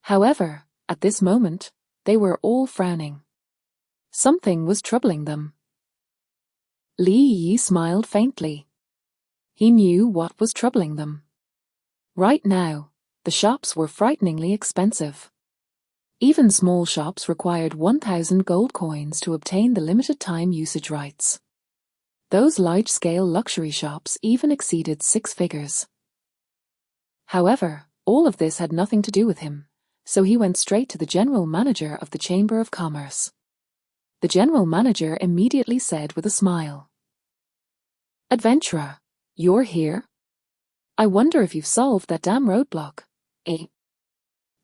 However, at this moment, they were all frowning. Something was troubling them. Li Yi smiled faintly. He knew what was troubling them. Right now, the shops were frighteningly expensive. Even small shops required 1,000 gold coins to obtain the limited time usage rights. Those large-scale luxury shops even exceeded 6 figures. However, all of this had nothing to do with him, so he went straight to the general manager of the Chamber of Commerce. The general manager immediately said with a smile, "Adventurer, you're here? I wonder if you've solved that damn roadblock."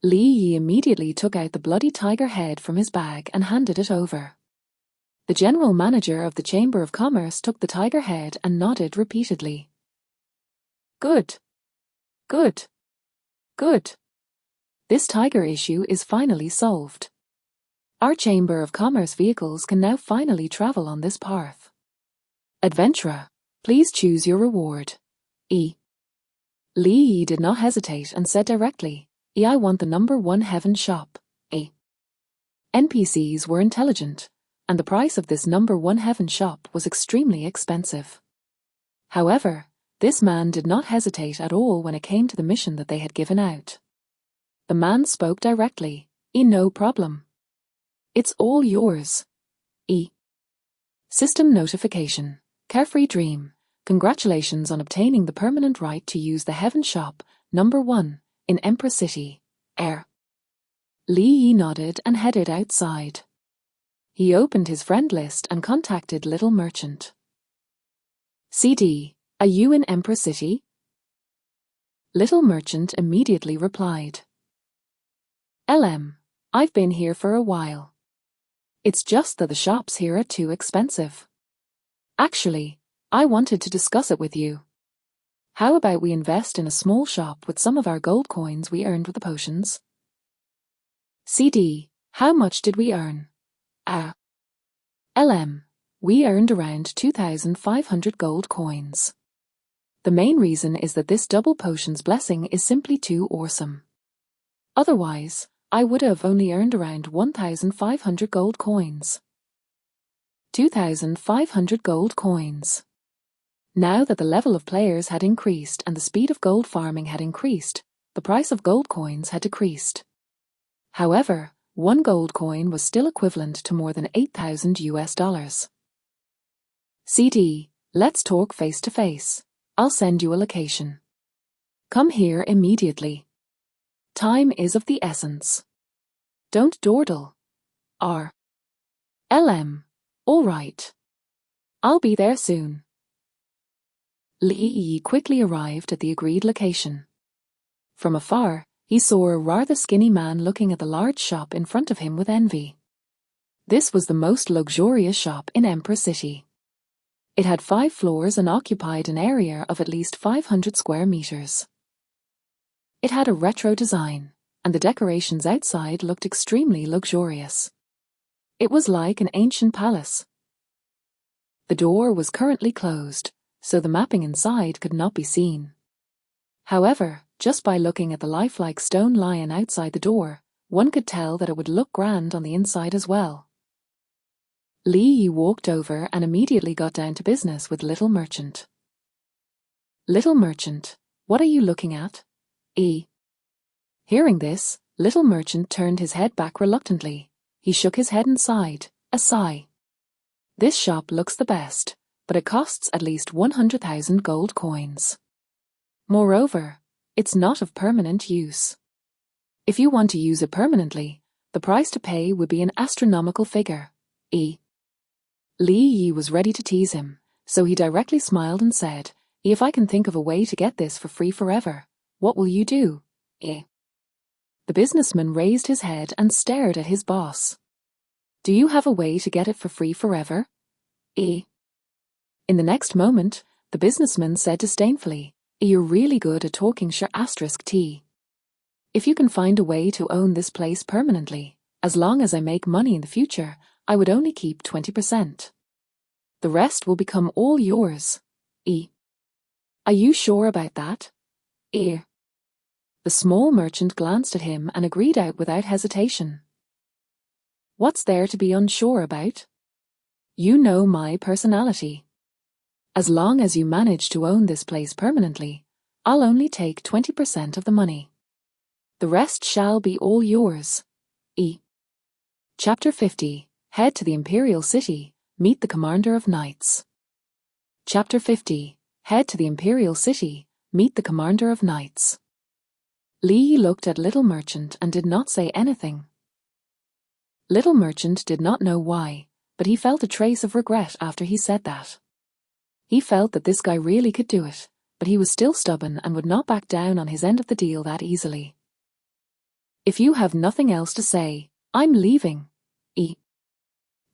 Li Yi immediately took out the bloody tiger head from his bag and handed it over. The general manager of the Chamber of Commerce took the tiger head and nodded repeatedly. Good. Good. Good. This tiger issue is finally solved. Our Chamber of Commerce vehicles can now finally travel on this path. Adventurer, please choose your reward. Li Yi did not hesitate and said directly, "I want the number 1 heaven shop." NPCs were intelligent, and the price of this number 1 heaven shop was extremely expensive. However, this man did not hesitate at all when it came to the mission that they had given out. The man spoke directly, "No problem. It's all yours." System notification. Carefree dream. Congratulations on obtaining the permanent right to use the Heaven Shop, number 1, in Empress City, Air. Lee Yi nodded and headed outside. He opened his friend list and contacted Little Merchant. CD, are you in Empress City? Little Merchant immediately replied. LM, I've been here for a while. It's just that the shops here are too expensive. Actually, I wanted to discuss it with you. How about we invest in a small shop with some of our gold coins we earned with the potions? CD, how much did we earn? LM, we earned around 2,500 gold coins. The main reason is that this double potions blessing is simply too awesome. Otherwise, I would have only earned around 1,500 gold coins. 2,500 gold coins. Now that the level of players had increased and the speed of gold farming had increased, the price of gold coins had decreased. However, one gold coin was still equivalent to more than $8,000. CD, let's talk face to face. I'll send you a location. Come here immediately. Time is of the essence. Don't dawdle. LM, all right. I'll be there soon. Lee Yi quickly arrived at the agreed location. From afar, he saw a rather skinny man looking at the large shop in front of him with envy. This was the most luxurious shop in Emperor City. It had 5 floors and occupied an area of at least 500 square meters. It had a retro design, and the decorations outside looked extremely luxurious. It was like an ancient palace. The door was currently closed, so the mapping inside could not be seen. However, just by looking at the lifelike stone lion outside the door, one could tell that it would look grand on the inside as well. Lee Yi walked over and immediately got down to business with Little Merchant. Little Merchant, what are you looking at? Hearing this, Little Merchant turned his head back reluctantly. He shook his head and sighed, a sigh. This shop looks the best, but it costs at least 100,000 gold coins. Moreover, it's not of permanent use. If you want to use it permanently, the price to pay would be an astronomical figure. Lee Yi was ready to tease him, so he directly smiled and said, if I can think of a way to get this for free forever, what will you do? The businessman raised his head and stared at his boss. Do you have a way to get it for free forever? In the next moment, the businessman said disdainfully, you're really good at talking *T. If you can find a way to own this place permanently, as long as I make money in the future, I would only keep 20%. The rest will become all yours. Are you sure about that? The small merchant glanced at him and agreed out without hesitation. What's there to be unsure about? You know my personality. As long as you manage to own this place permanently, I'll only take 20% of the money. The rest shall be all yours. Chapter 50. Head to the Imperial City, meet the Commander of Knights. Chapter 50. Head to the Imperial City, meet the Commander of Knights. Lee looked at Little Merchant and did not say anything. Little Merchant did not know why, but he felt a trace of regret after he said that. He felt that this guy really could do it, but he was still stubborn and would not back down on his end of the deal that easily. If you have nothing else to say, I'm leaving.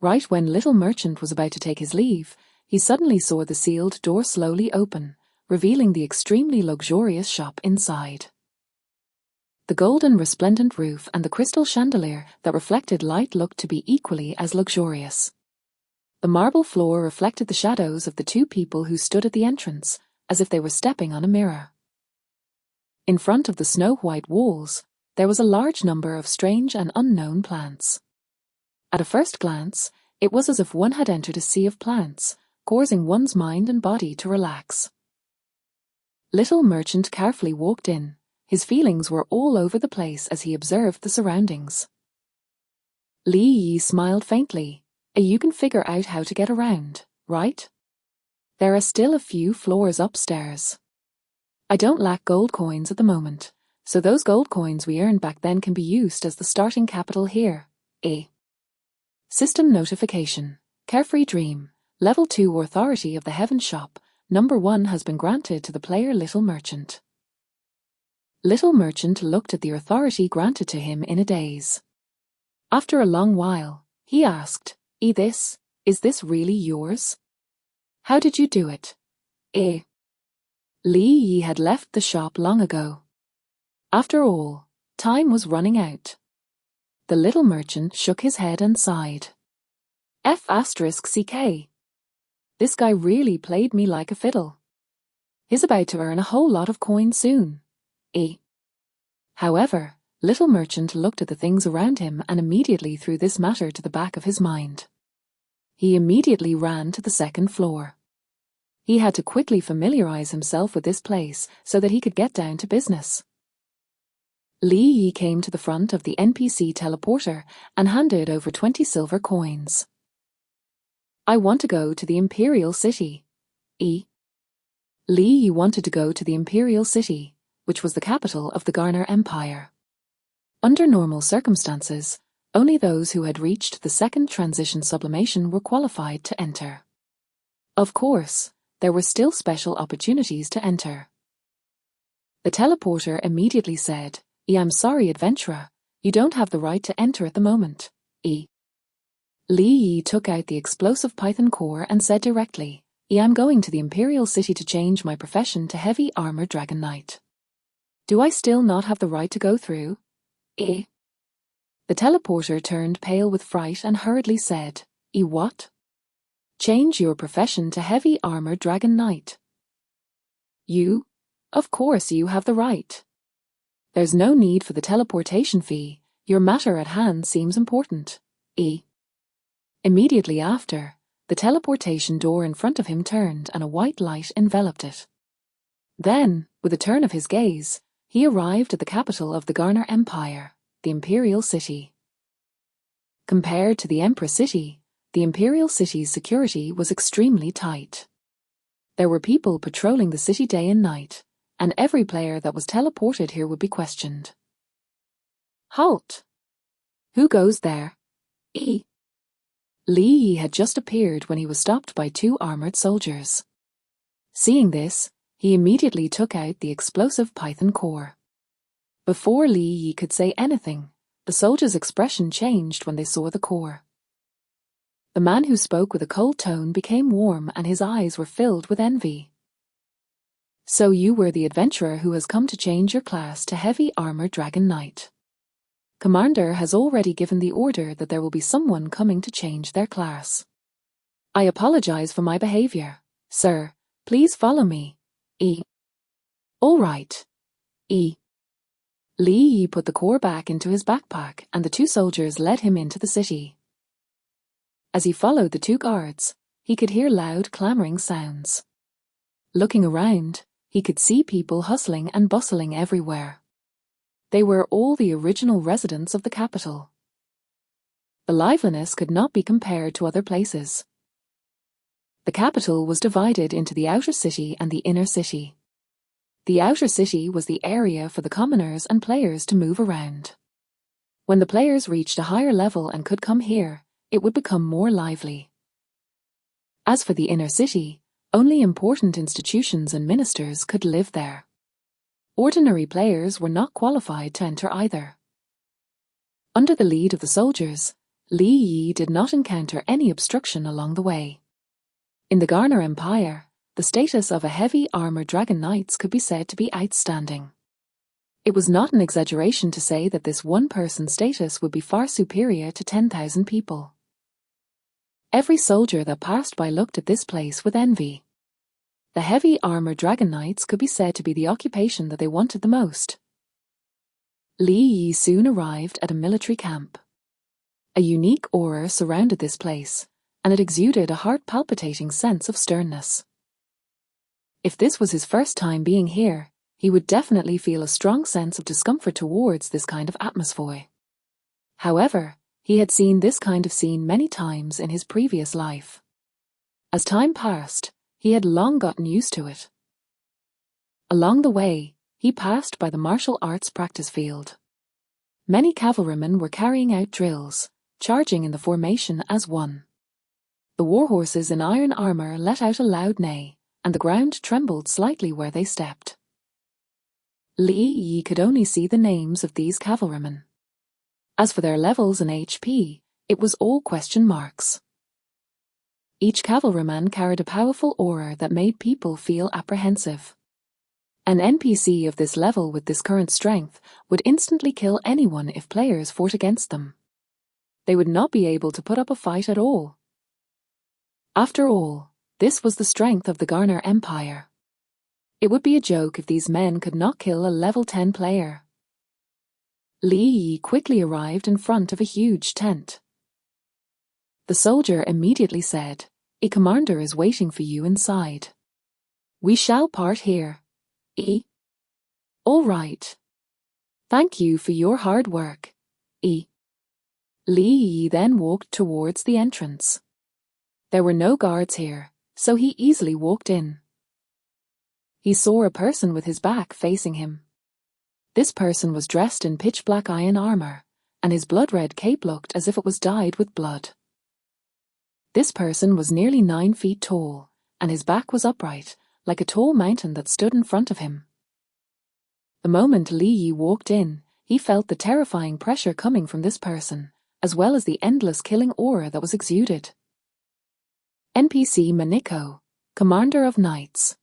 Right when Little Merchant was about to take his leave, he suddenly saw the sealed door slowly open, revealing the extremely luxurious shop inside. The golden resplendent roof and the crystal chandelier that reflected light looked to be equally as luxurious. The marble floor reflected the shadows of the 2 people who stood at the entrance, as if they were stepping on a mirror. In front of the snow-white walls, there was a large number of strange and unknown plants. At a first glance, it was as if one had entered a sea of plants, causing one's mind and body to relax. Little Merchant carefully walked in. His feelings were all over the place as he observed the surroundings. Lee Yi smiled faintly. You can figure out how to get around, right? There are still a few floors upstairs. I don't lack gold coins at the moment, so those gold coins we earned back then can be used as the starting capital here. System notification. Carefree Dream. Level 2 Authority of the Heaven Shop. Number 1 has been granted to the player Little Merchant. Little Merchant looked at the authority granted to him in a daze. After a long while, he asked, Is this really yours? How did you do it? Li Yi had left the shop long ago. After all, time was running out. The little merchant shook his head and sighed. F***CK. This guy really played me like a fiddle. He's about to earn a whole lot of coins soon. However, Little Merchant looked at the things around him and immediately threw this matter to the back of his mind. He immediately ran to the second floor. He had to quickly familiarize himself with this place so that he could get down to business. Li Yi came to the front of the NPC teleporter and handed over 20 silver coins. I want to go to the Imperial City. Li Yi wanted to go to the Imperial City, which was the capital of the Garner Empire. Under normal circumstances, only those who had reached the second transition sublimation were qualified to enter. Of course, there were still special opportunities to enter. The teleporter immediately said, I'm sorry, adventurer, you don't have the right to enter at the moment. Li Yi took out the explosive Python core and said directly, I'm going to the Imperial City to change my profession to Heavy Armor Dragon Knight. Do I still not have the right to go through? The teleporter turned pale with fright and hurriedly said, what? Change your profession to Heavy Armor Dragon Knight. You? Of course you have the right. There's no need for the teleportation fee, your matter at hand seems important. Immediately after, the teleportation door in front of him turned and a white light enveloped it. Then, with a turn of his gaze, he arrived at the capital of the Garner Empire, the Imperial City. Compared to the Emperor City, the Imperial City's security was extremely tight. There were people patrolling the city day and night, and every player that was teleported here would be questioned. Halt! Who goes there? Li Yi had just appeared when he was stopped by 2 armored soldiers. Seeing this, he immediately took out the explosive Python core. Before Li Yi could say anything, the soldiers' expression changed when they saw the core. The man who spoke with a cold tone became warm and his eyes were filled with envy. So you were the adventurer who has come to change your class to Heavy Armor Dragon Knight. Commander has already given the order that there will be someone coming to change their class. I apologize for my behavior, sir. Please follow me. All right. Li Yi put the core back into his backpack and the 2 soldiers led him into the city. As he followed the 2 guards, he could hear loud clamoring sounds. Looking around, he could see people hustling and bustling everywhere. They were all the original residents of the capital. The liveliness could not be compared to other places. The capital was divided into the outer city and the inner city. The outer city was the area for the commoners and players to move around. When the players reached a higher level and could come here, it would become more lively. As for the inner city, only important institutions and ministers could live there. Ordinary players were not qualified to enter either. Under the lead of the soldiers, Li Yi did not encounter any obstruction along the way. In the Garner Empire, the status of a Heavy Armor Dragon Knights could be said to be outstanding. It was not an exaggeration to say that this one person's status would be far superior to 10,000 people. Every soldier that passed by looked at this place with envy. The Heavy Armor Dragon Knights could be said to be the occupation that they wanted the most. Li Yi soon arrived at a military camp. A unique aura surrounded this place, and it exuded a heart-palpitating sense of sternness. If this was his first time being here, he would definitely feel a strong sense of discomfort towards this kind of atmosphere. However, He had seen this kind of scene many times in his previous life. As time passed, he had long gotten used to it. Along the way, he passed by the martial arts practice field. Many cavalrymen were carrying out drills, charging in the formation as one. The warhorses in iron armor let out a loud neigh, and the ground trembled slightly where they stepped. Li Yi could only see the names of these cavalrymen. As for their levels and HP, it was all question marks. Each cavalryman carried a powerful aura that made people feel apprehensive. An NPC of this level with this current strength would instantly kill anyone if players fought against them. They would not be able to put up a fight at all. After all, this was the strength of the Garner Empire. It would be a joke if these men could not kill a level 10 player. Li Yi quickly arrived in front of a huge tent. The soldier immediately said, "A commander is waiting for you inside. We shall part here." All right. Thank you for your hard work. Li Yi then walked towards the entrance. There were no guards here, so he easily walked in. He saw a person with his back facing him. This person was dressed in pitch-black iron armor, and his blood-red cape looked as if it was dyed with blood. This person was nearly 9 feet tall, and his back was upright, like a tall mountain that stood in front of him. The moment Li Yi walked in, he felt the terrifying pressure coming from this person, as well as the endless killing aura that was exuded. NPC Maniko, Commander of Knights.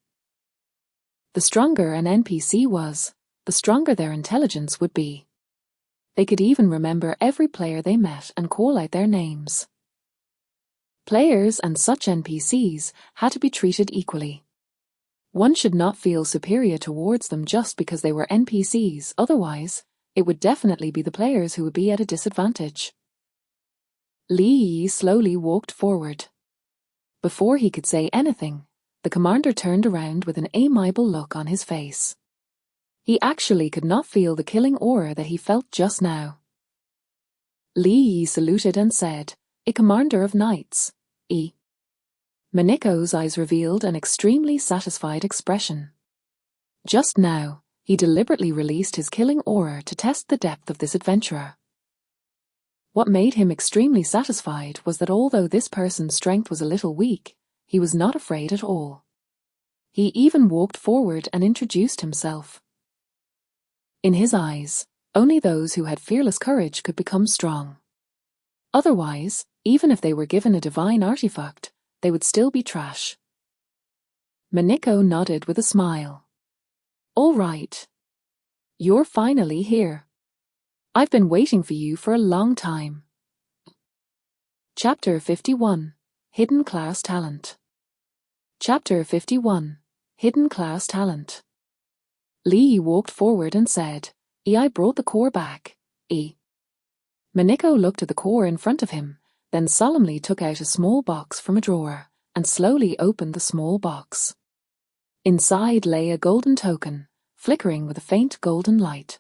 The stronger an NPC was, the stronger their intelligence would be. They could even remember every player they met and call out their names. Players and such NPCs had to be treated equally. One should not feel superior towards them just because they were NPCs, otherwise, it would definitely be the players who would be at a disadvantage. Li Yi slowly walked forward. Before he could say anything, the commander turned around with an amiable look on his face. He actually could not feel the killing aura that he felt just now. Li Yi saluted and said, "A commander of knights, Maniko's eyes revealed an extremely satisfied expression. Just now, he deliberately released his killing aura to test the depth of this adventurer. What made him extremely satisfied was that although this person's strength was a little weak, he was not afraid at all. He even walked forward and introduced himself. In his eyes, only those who had fearless courage could become strong. Otherwise, even if they were given a divine artifact, they would still be trash. Maniko nodded with a smile. "All right. You're finally here. I've been waiting for you for a long time." Chapter 51. Hidden Class Talent. Chapter 51. Hidden Class Talent. Li Yi walked forward and said, "I brought the core back, Maniko looked at the core in front of him, then solemnly took out a small box from a drawer, and slowly opened the small box. Inside lay a golden token, flickering with a faint golden light.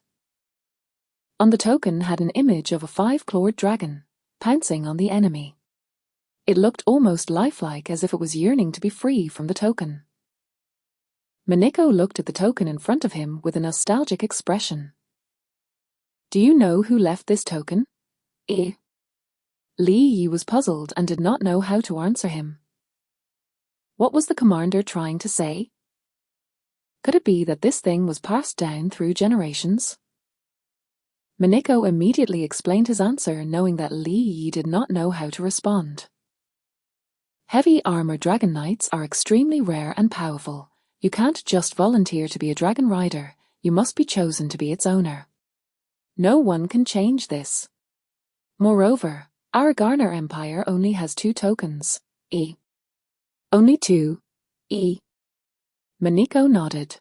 On the token had an image of a 5-clawed dragon, pouncing on the enemy. It looked almost lifelike, as if it was yearning to be free from the token. Maniko looked at the token in front of him with a nostalgic expression. "Do you know who left this token?" Li Yi was puzzled and did not know how to answer him. What was the commander trying to say? Could it be that this thing was passed down through generations? Maniko immediately explained his answer, knowing that Li Yi did not know how to respond. Heavy armor dragon knights are extremely rare and powerful. You can't just volunteer to be a dragon rider, you must be chosen to be its owner. No one can change this. Moreover, our Garner Empire only has 2 tokens. Only 2? Maniko nodded.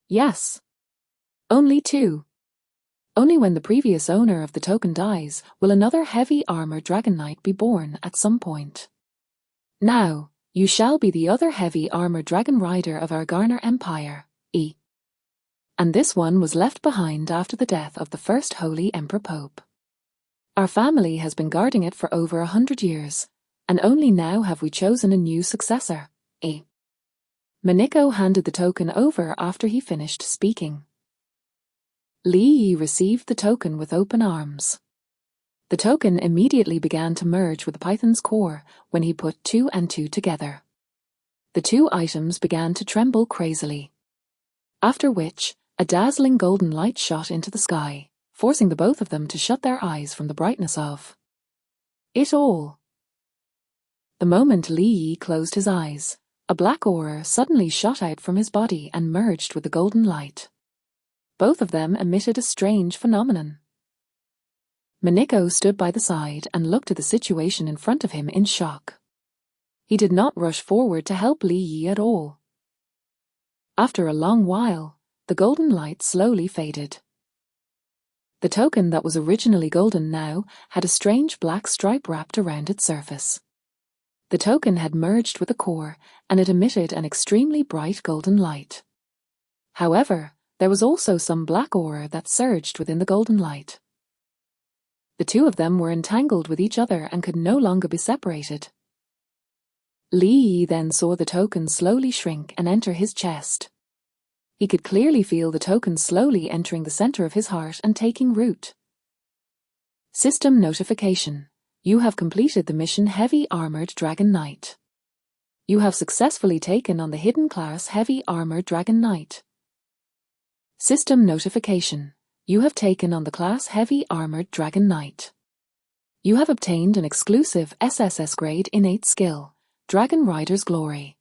Yes. Only 2. Only when the previous owner of the token dies will another heavy armor dragon knight be born at some point. Now, you shall be the other heavy armor dragon rider of our Garner Empire, And this one was left behind after the death of the first Holy Emperor Pope. Our family has been guarding it for over 100 years, and only now have we chosen a new successor. Mineko handed the token over after he finished speaking. Li Yi received the token with open arms. The token immediately began to merge with the python's core when he put 2 and 2 together. The two items began to tremble crazily. After which, a dazzling golden light shot into the sky, forcing the both of them to shut their eyes from the brightness of it all. The moment Li Yi closed his eyes, a black aura suddenly shot out from his body and merged with the golden light. Both of them emitted a strange phenomenon. Mineko stood by the side and looked at the situation in front of him in shock. He did not rush forward to help Li Yi at all. After a long while, the golden light slowly faded. The token that was originally golden now had a strange black stripe wrapped around its surface. The token had merged with the core, and it emitted an extremely bright golden light. However, there was also some black aura that surged within the golden light. The two of them were entangled with each other and could no longer be separated. Li Yi then saw the token slowly shrink and enter his chest. He could clearly feel the token slowly entering the center of his heart and taking root. System notification. You have completed the mission Heavy Armored Dragon Knight. You have successfully taken on the hidden class Heavy Armored Dragon Knight. System notification. You have taken on the class Heavy Armored Dragon Knight. You have obtained an exclusive SSS-grade innate skill, Dragon Rider's Glory.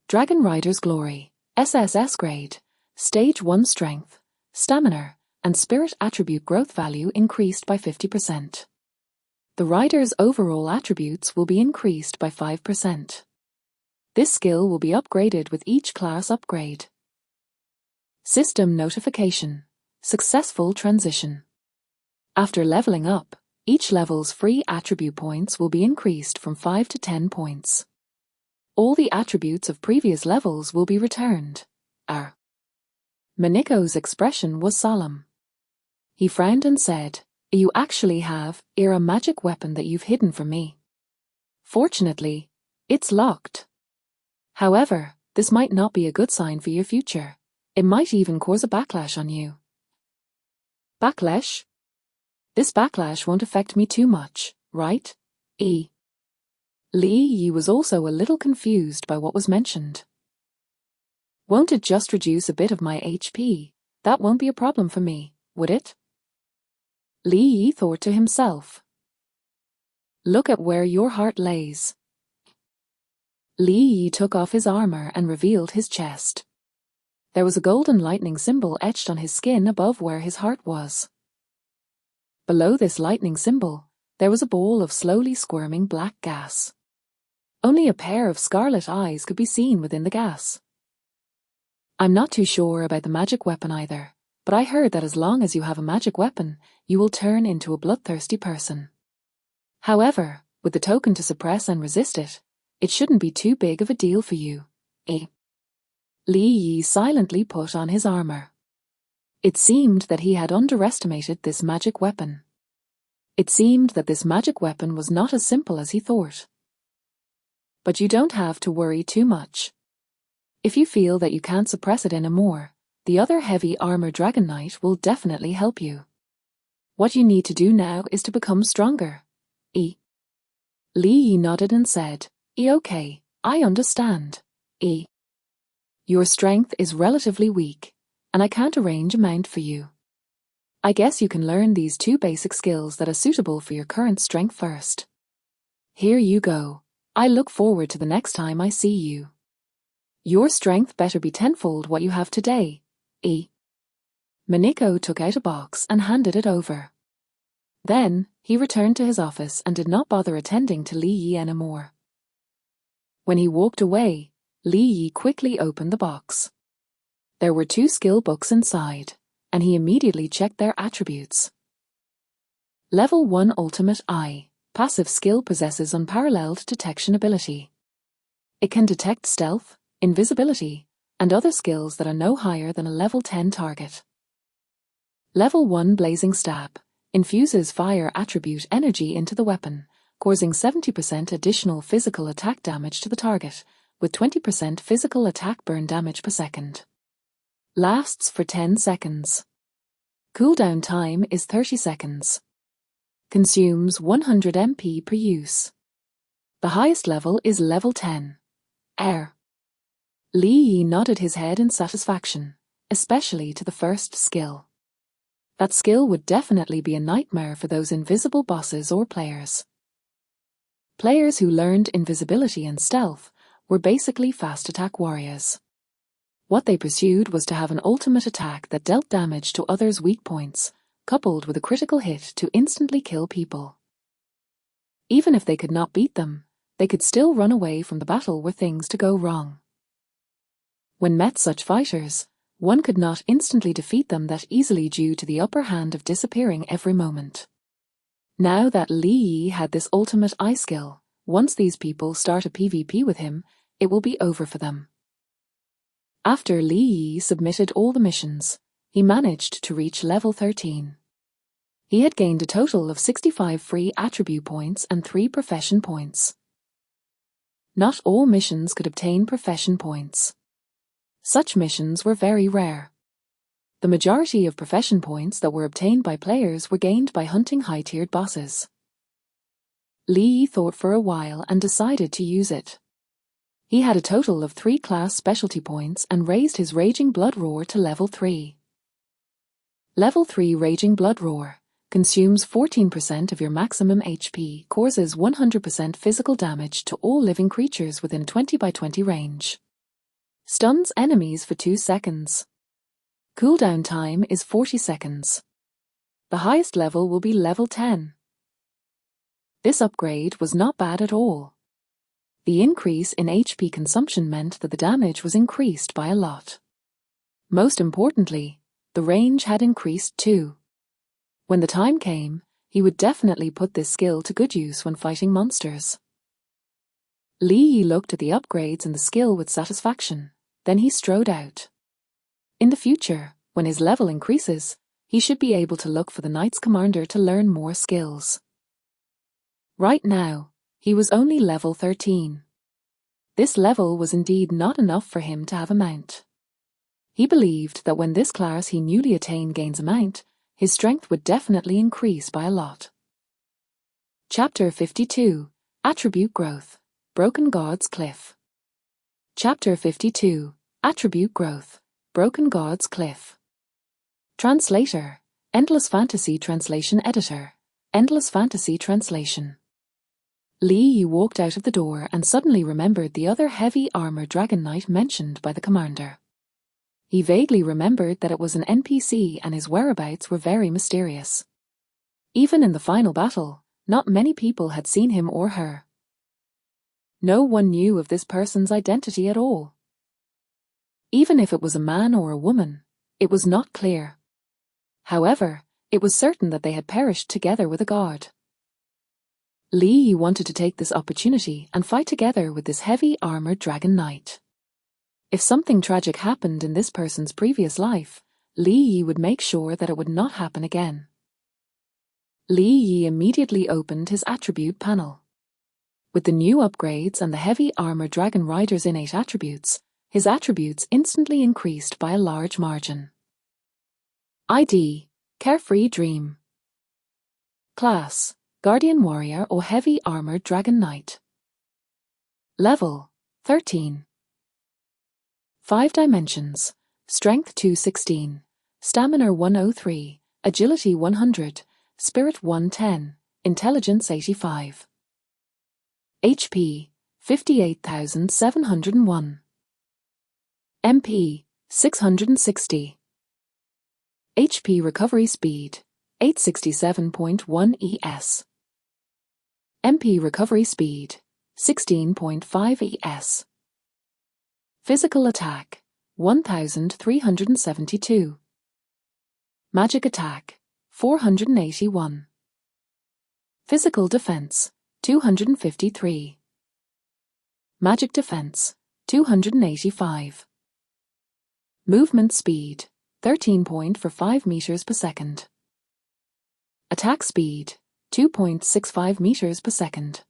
Dragon Rider's Glory, SSS-grade, Stage 1 Strength, Stamina, and Spirit attribute growth value increased by 50%. The rider's overall attributes will be increased by 5%. This skill will be upgraded with each class upgrade. System notification. Successful transition. After leveling up, each level's free attribute points will be increased from 5 to 10 points. All the attributes of previous levels will be returned. Mineko's expression was solemn. He frowned and said, "You actually have a magic weapon that you've hidden from me. Fortunately, it's locked. However, this might not be a good sign for your future. It might even cause a backlash on you." Backlash? This backlash won't affect me too much, right? Li Yi was also a little confused by what was mentioned. Won't it just reduce a bit of my HP? That won't be a problem for me, would it? Li Yi thought to himself. Look at where your heart lays. Li Yi took off his armor and revealed his chest. There was a golden lightning symbol etched on his skin above where his heart was. Below this lightning symbol, there was a ball of slowly squirming black gas. Only a pair of scarlet eyes could be seen within the gas. I'm not too sure about the magic weapon either, but I heard that as long as you have a magic weapon, you will turn into a bloodthirsty person. However, with the token to suppress and resist it, it shouldn't be too big of a deal for you. Li Yi silently put on his armor. It seemed that he had underestimated this magic weapon. It seemed that this magic weapon was not as simple as he thought. But you don't have to worry too much. If you feel that you can't suppress it anymore, the other Heavy Armor Dragon Knight will definitely help you. What you need to do now is to become stronger. Li Yi nodded and said, Okay, I understand. Your strength is relatively weak, and I can't arrange a mount for you. I guess you can learn these 2 basic skills that are suitable for your current strength first. Here you go. I look forward to the next time I see you. Your strength better be tenfold what you have today. Mineko took out a box and handed it over. Then, he returned to his office and did not bother attending to Li Yi anymore. When he walked away, Li Yi quickly opened the box. There were 2 skill books inside, and he immediately checked their attributes. Level 1 Ultimate Eye. Passive skill possesses unparalleled detection ability. It can detect stealth, invisibility, and other skills that are no higher than a level 10 target. Level 1 Blazing Stab. infuses fire attribute energy into the weapon, causing 70% additional physical attack damage to the target, with 20% physical attack burn damage per second. Lasts for 10 seconds. Cooldown time is 30 seconds. Consumes 100 MP per use. The highest level is level 10. Air. Li Yi nodded his head in satisfaction, especially to the first skill. That skill would definitely be a nightmare for those invisible bosses or players. Players who learned invisibility and stealth were basically fast attack warriors. What they pursued was to have an ultimate attack that dealt damage to others' weak points, coupled with a critical hit to instantly kill people. Even if they could not beat them, they could still run away from the battle were things to go wrong. When met such fighters, one could not instantly defeat them that easily due to the upper hand of disappearing every moment. Now that Li Yi had this ultimate eye skill, once these people start a PvP with him, it will be over for them. After Li Yi submitted all the missions, he managed to reach level 13. He had gained a total of 65 free attribute points and 3 profession points. Not all missions could obtain profession points. Such missions were very rare. The majority of profession points that were obtained by players were gained by hunting high-tiered bosses. Li Yi thought for a while and decided to use it. He had a total of 3 class specialty points and raised his Raging Blood Roar to level 3. Level 3 Raging Blood Roar consumes 14% of your maximum HP, causes 100% physical damage to all living creatures within 20 by 20 range. Stuns enemies for 2 seconds. Cooldown time is 40 seconds. The highest level will be level 10. This upgrade was not bad at all. The increase in HP consumption meant that the damage was increased by a lot. Most importantly, the range had increased too. When the time came, he would definitely put this skill to good use when fighting monsters. Li Yi looked at the upgrades and the skill with satisfaction, then he strode out. In the future, when his level increases, he should be able to look for the Knight's Commander to learn more skills. Right now, he was only level 13. This level was indeed not enough for him to have a mount. He believed that when this class he newly attained gains a mount, his strength would definitely increase by a lot. Chapter 52, Attribute Growth, Broken God's Cliff. Chapter 52, Attribute Growth, Broken God's Cliff. Translator, Endless Fantasy Translation Editor, Endless Fantasy Translation. Li Yi walked out of the door and suddenly remembered the other heavy armor dragon knight mentioned by the commander. He vaguely remembered that it was an NPC and his whereabouts were very mysterious. Even in the final battle, not many people had seen him or her. No one knew of this person's identity at all. Even if it was a man or a woman, it was not clear. However, it was certain that they had perished together with a god. Li Yi wanted to take this opportunity and fight together with this heavy armored dragon knight. If something tragic happened in this person's previous life, Li Yi would make sure that it would not happen again. Li Yi immediately opened his attribute panel. With the new upgrades and the heavy armor dragon rider's innate attributes, his attributes instantly increased by a large margin. ID, Carefree Dream. Class, Guardian Warrior or Heavy Armored Dragon Knight. Level, 13. 5 dimensions, Strength 216, Stamina 103, Agility 100, Spirit 110, Intelligence 85. HP, 58,701. MP, 660. HP recovery speed, 867.1 ES. MP recovery speed, 16.5 ES. Physical attack, 1,372. Magic attack, 481. Physical defense, 253. Magic defense, 285. Movement speed, 13.45 meters per second. Attack speed, 2.65 meters per second.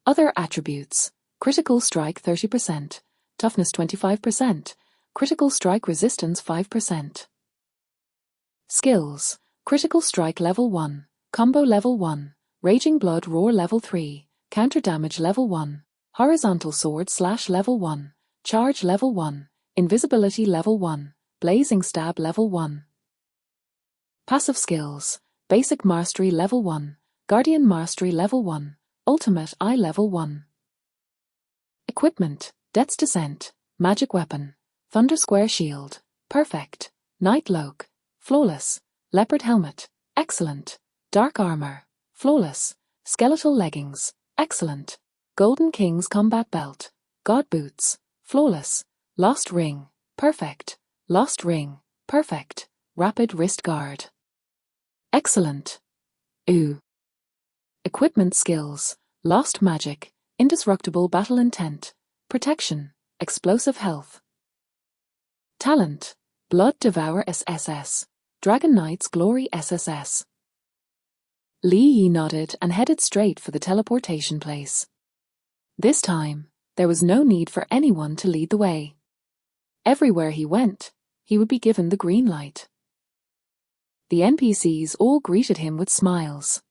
Other attributes: critical strike 30%, toughness 25%, critical strike resistance 5%. Skills: critical strike level 1, combo level 1, raging blood roar level 3, counter damage level 1, horizontal sword slash level 1, charge level 1, invisibility level 1, blazing stab level 1. Passive skills: basic mastery level 1, guardian mastery level 1, ultimate eye level 1. Equipment: Death's Descent, magic weapon, thunder square shield, perfect, night cloak, flawless, leopard helmet, excellent, dark armor, flawless, skeletal leggings, excellent, golden king's combat belt, god boots, flawless, lost ring, perfect, lost ring, perfect, rapid wrist guard. Excellent. Ooh. Equipment skills: lost magic, indestructible battle intent, protection, explosive health. Talent: blood devour SSS, dragon knight's glory SSS. Li Yi nodded and headed straight for the teleportation place. This time, there was no need for anyone to lead the way. Everywhere he went, he would be given the green light. The NPCs all greeted him with smiles.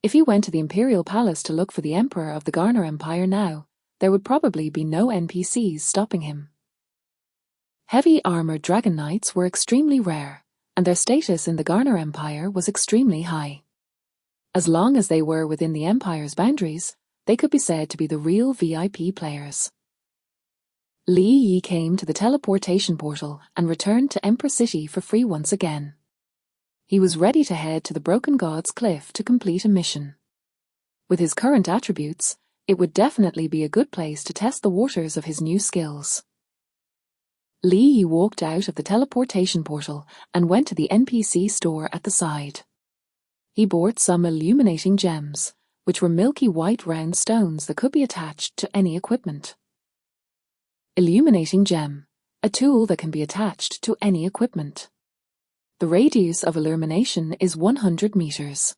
If he went to the Imperial Palace to look for the Emperor of the Garner Empire now, there would probably be no NPCs stopping him. Heavy armored dragon knights were extremely rare, and their status in the Garner Empire was extremely high. As long as they were within the Empire's boundaries, they could be said to be the real VIP players. Li Yi came to the teleportation portal and returned to Emperor City for free once again. He was ready to head to the Broken Gods Cliff to complete a mission. With his current attributes, it would definitely be a good place to test the waters of his new skills. Li Yi walked out of the teleportation portal and went to the NPC store at the side. He bought some illuminating gems, which were milky white round stones that could be attached to any equipment. Illuminating gem, a tool that can be attached to any equipment. The radius of illumination is 100 meters.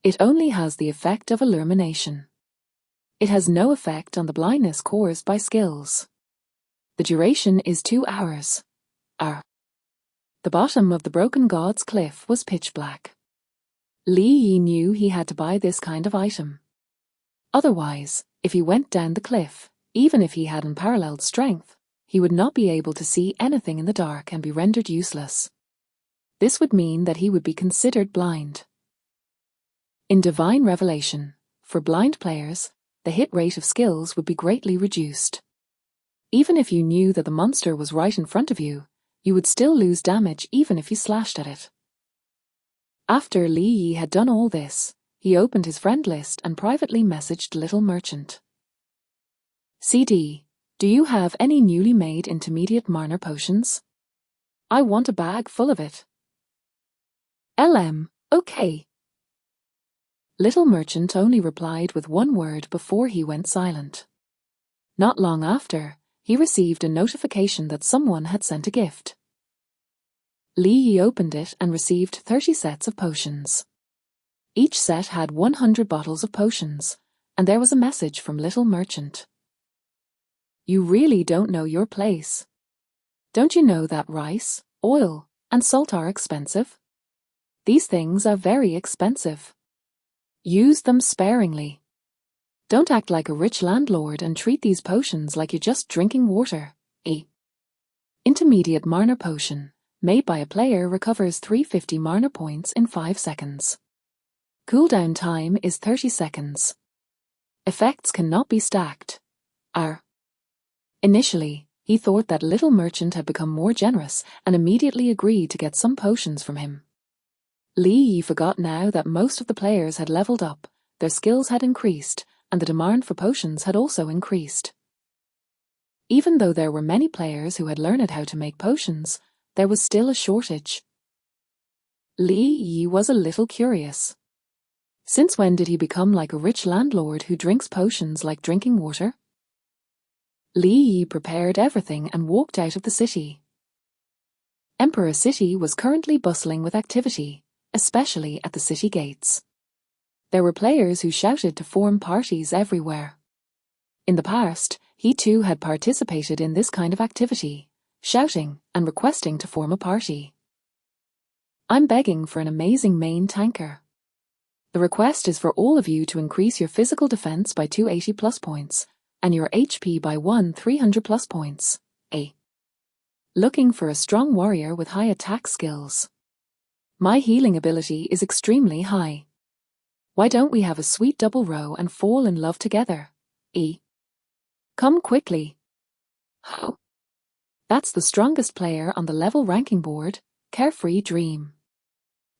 It only has the effect of illumination. It has no effect on the blindness caused by skills. The duration is 2 hours. The bottom of the Broken Gods Cliff was pitch black. Li Yi knew he had to buy this kind of item. Otherwise, if he went down the cliff, even if he had unparalleled strength, he would not be able to see anything in the dark and be rendered useless. This would mean that he would be considered blind. In Divine Revelation, for blind players, the hit rate of skills would be greatly reduced. Even if you knew that the monster was right in front of you, you would still lose damage even if you slashed at it. After Li Yi had done all this, he opened his friend list and privately messaged Little Merchant. CD, do you have any newly made intermediate Marner potions? I want a bag full of it. LM, okay. Little Merchant only replied with one word before he went silent. Not long after, he received a notification that someone had sent a gift. Li Yi opened it and received 30 sets of potions. Each set had 100 bottles of potions, and there was a message from Little Merchant. You really don't know your place. Don't you know that rice, oil, and salt are expensive? These things are very expensive. Use them sparingly. Don't act like a rich landlord and treat these potions like you're just drinking water. Intermediate Marner potion, made by a player, recovers 350 Marner points in 5 seconds. Cooldown time is 30 seconds. Effects cannot be stacked. Initially, he thought that Little Merchant had become more generous and immediately agreed to get some potions from him. Li Yi forgot now that most of the players had leveled up, their skills had increased, and the demand for potions had also increased. Even though there were many players who had learned how to make potions, there was still a shortage. Li Yi was a little curious. Since when did he become like a rich landlord who drinks potions like drinking water? Li Yi prepared everything and walked out of the city. Emperor City was currently bustling with activity, especially at the city gates. There were players who shouted to form parties everywhere. In the past, he too had participated in this kind of activity, shouting and requesting to form a party. I'm begging for an amazing main tanker. The request is for all of you to increase your physical defense by 280 plus points, and your HP by 300 plus points. Looking for a strong warrior with high attack skills. My healing ability is extremely high. Why don't we have a sweet double row and fall in love together? Come quickly. How? That's the strongest player on the level ranking board, Carefree Dream.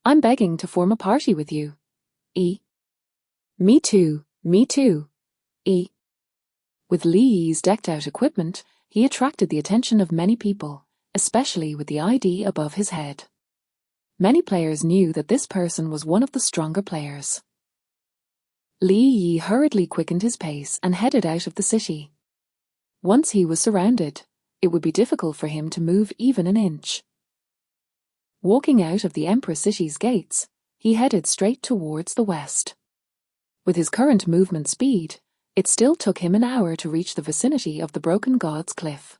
I'm begging to form a party with you. Me too, me too. With Li Yi's decked-out equipment, he attracted the attention of many people, especially with the ID above his head. Many players knew that this person was one of the stronger players. Li Yi hurriedly quickened his pace and headed out of the city. Once he was surrounded, it would be difficult for him to move even an inch. Walking out of the Emperor City's gates, he headed straight towards the west. With his current movement speed, it still took him an hour to reach the vicinity of the Broken God's Cliff.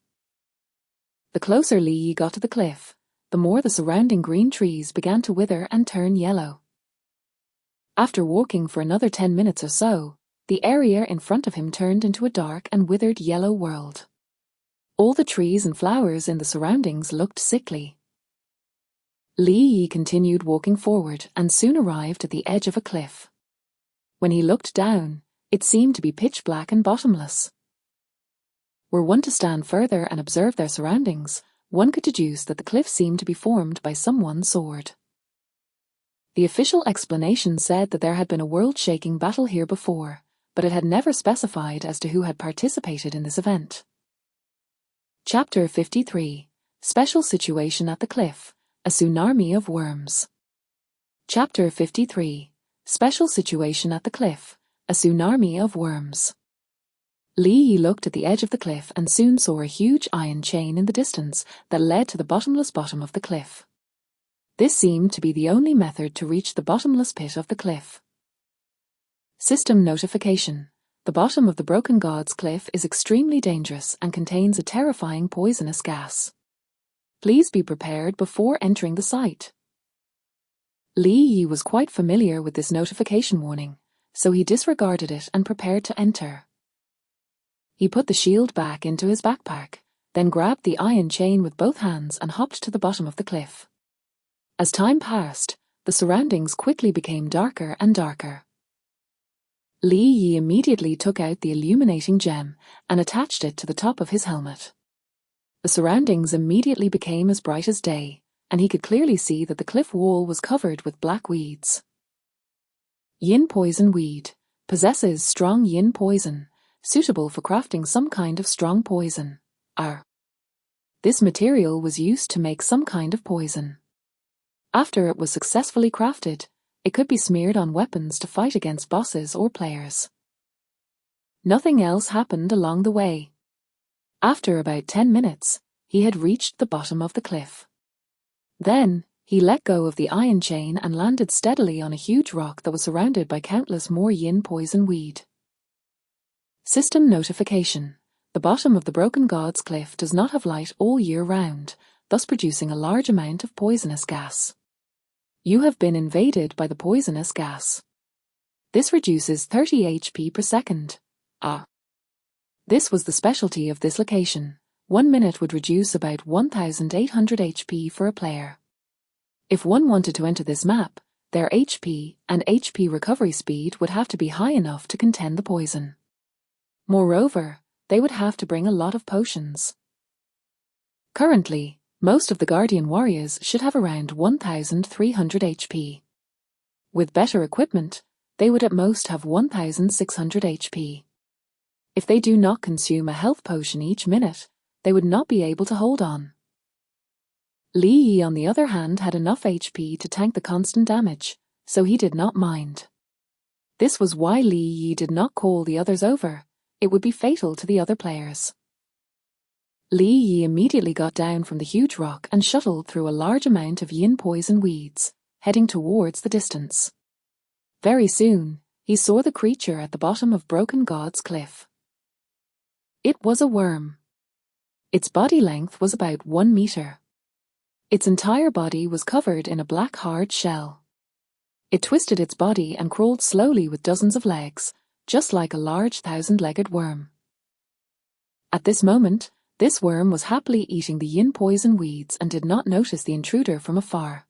The closer Li Yi got to the cliff, the more the surrounding green trees began to wither and turn yellow. After walking for another 10 minutes or so, the area in front of him turned into a dark and withered yellow world. All the trees and flowers in the surroundings looked sickly. Li Yi continued walking forward and soon arrived at the edge of a cliff. When he looked down, it seemed to be pitch black and bottomless. Were one to stand further and observe their surroundings, one could deduce that the cliff seemed to be formed by someone's sword. The official explanation said that there had been a world-shaking battle here before, but it had never specified as to who had participated in this event. Chapter 53. Special Situation at the Cliff. A Tsunami of Worms. Chapter 53. Special Situation at the Cliff. A Tsunami of Worms. Li Yi looked at the edge of the cliff and soon saw a huge iron chain in the distance that led to the bottomless bottom of the cliff. This seemed to be the only method to reach the bottomless pit of the cliff. System notification. The bottom of the Broken God's Cliff is extremely dangerous and contains a terrifying poisonous gas. Please be prepared before entering the site. Li Yi was quite familiar with this notification warning, so he disregarded it and prepared to enter. He put the shield back into his backpack, then grabbed the iron chain with both hands and hopped to the bottom of the cliff. As time passed, the surroundings quickly became darker and darker. Li Yi immediately took out the illuminating gem and attached it to the top of his helmet. The surroundings immediately became as bright as day, and he could clearly see that the cliff wall was covered with black weeds. Yin poison weed possesses strong yin poison, suitable for crafting some kind of strong poison. This material was used to make some kind of poison. After it was successfully crafted, it could be smeared on weapons to fight against bosses or players. Nothing else happened along the way. After about 10 minutes, he had reached the bottom of the cliff. Then, he let go of the iron chain and landed steadily on a huge rock that was surrounded by countless more yin poison weed. System notification. The bottom of the Broken God's Cliff does not have light all year round, thus producing a large amount of poisonous gas. You have been invaded by the poisonous gas. This reduces 30 HP per second. This was the specialty of this location. 1 minute would reduce about 1,800 HP for a player. If one wanted to enter this map, their HP and HP recovery speed would have to be high enough to contend the poison. Moreover, they would have to bring a lot of potions. Currently, most of the Guardian warriors should have around 1,300 HP. With better equipment, they would at most have 1,600 HP. If they do not consume a health potion each minute, they would not be able to hold on. Li Yi, on the other hand, had enough HP to tank the constant damage, so he did not mind. This was why Li Yi did not call the others over. It would be fatal to the other players. Li Yi immediately got down from the huge rock and shuttled through a large amount of yin poison weeds, heading towards the distance. Very soon, he saw the creature at the bottom of Broken God's cliff. It was a worm. Its body length was about 1 meter. Its entire body was covered in a black hard shell. It twisted its body and crawled slowly with dozens of legs, just like a large 1,000-legged worm. At this moment, this worm was happily eating the yin poison weeds and did not notice the intruder from afar.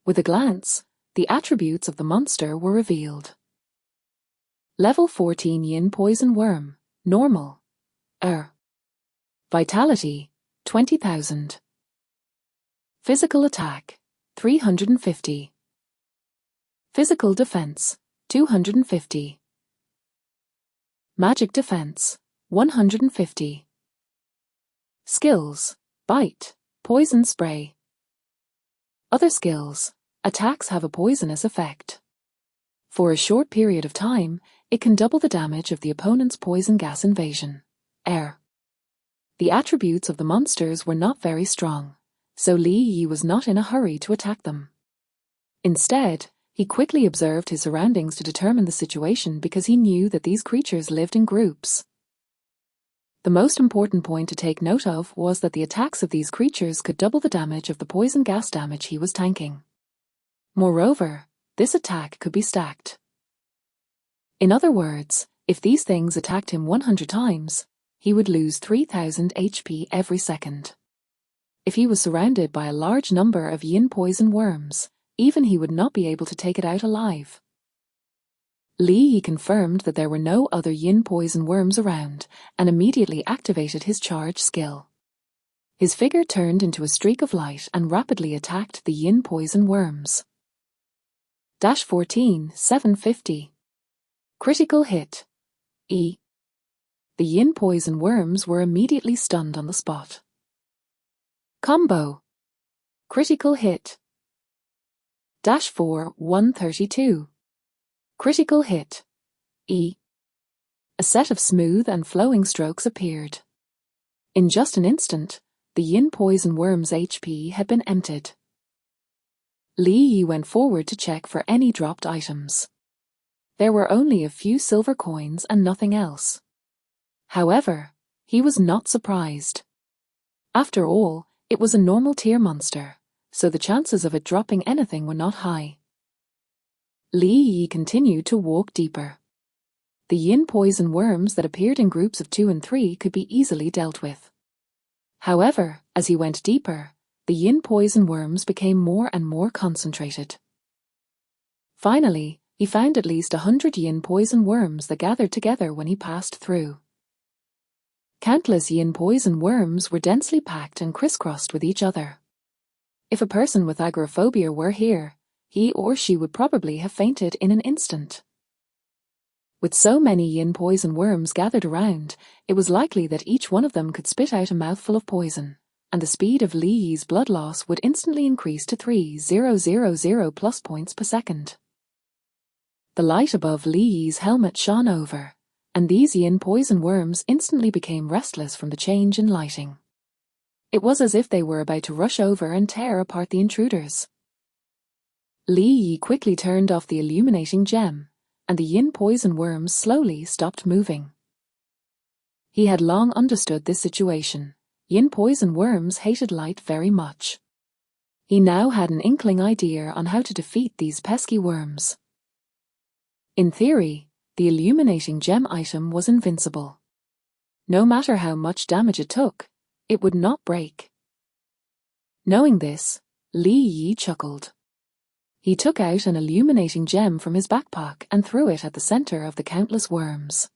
With a glance, the attributes of the monster were revealed. Level 14 yin poison worm, normal. Vitality, 20,000. Physical attack, 350. Physical defense, 250. Magic defense, 150. Skills, bite, poison spray. Other skills, attacks have a poisonous effect. For a short period of time, it can double the damage of the opponent's poison gas invasion. The attributes of the monsters were not very strong, so Li Yi was not in a hurry to attack them. Instead, he quickly observed his surroundings to determine the situation because he knew that these creatures lived in groups. The most important point to take note of was that the attacks of these creatures could double the damage of the poison gas damage he was tanking. Moreover, this attack could be stacked. In other words, if these things attacked him 100 times, he would lose 3,000 HP every second. If he was surrounded by a large number of yin poison worms, even he would not be able to take it out alive. Li Yi confirmed that there were no other yin poison worms around and immediately activated his charge skill. His figure turned into a streak of light and rapidly attacked the yin poison worms. 14, 750. Critical hit. The yin poison worms were immediately stunned on the spot. Combo. Critical hit. 4, 132. Critical hit. A set of smooth and flowing strokes appeared. In just an instant, the yin poison worm's HP had been emptied. Li Yi went forward to check for any dropped items. There were only a few silver coins and nothing else. However, he was not surprised. After all, it was a normal tier monster, so the chances of it dropping anything were not high. Li Yi continued to walk deeper. The yin poison worms that appeared in groups of 2 and 3 could be easily dealt with. However, as he went deeper, the yin poison worms became more and more concentrated. Finally, he found at least 100 yin poison worms that gathered together when he passed through. Countless yin poison worms were densely packed and crisscrossed with each other. If a person with agoraphobia were here, he or she would probably have fainted in an instant. With so many yin poison worms gathered around, it was likely that each one of them could spit out a mouthful of poison, and the speed of Li Yi's blood loss would instantly increase to 3,000 plus points per second. The light above Li Yi's helmet shone over, and these yin poison worms instantly became restless from the change in lighting. It was as if they were about to rush over and tear apart the intruders. Li Yi quickly turned off the illuminating gem, and the yin poison worms slowly stopped moving. He had long understood this situation. Yin poison worms hated light very much. He now had an inkling idea on how to defeat these pesky worms. In theory, the illuminating gem item was invincible. No matter how much damage it took, it would not break. Knowing this, Li Yi chuckled. He took out an illuminating gem from his backpack and threw it at the center of the countless worms.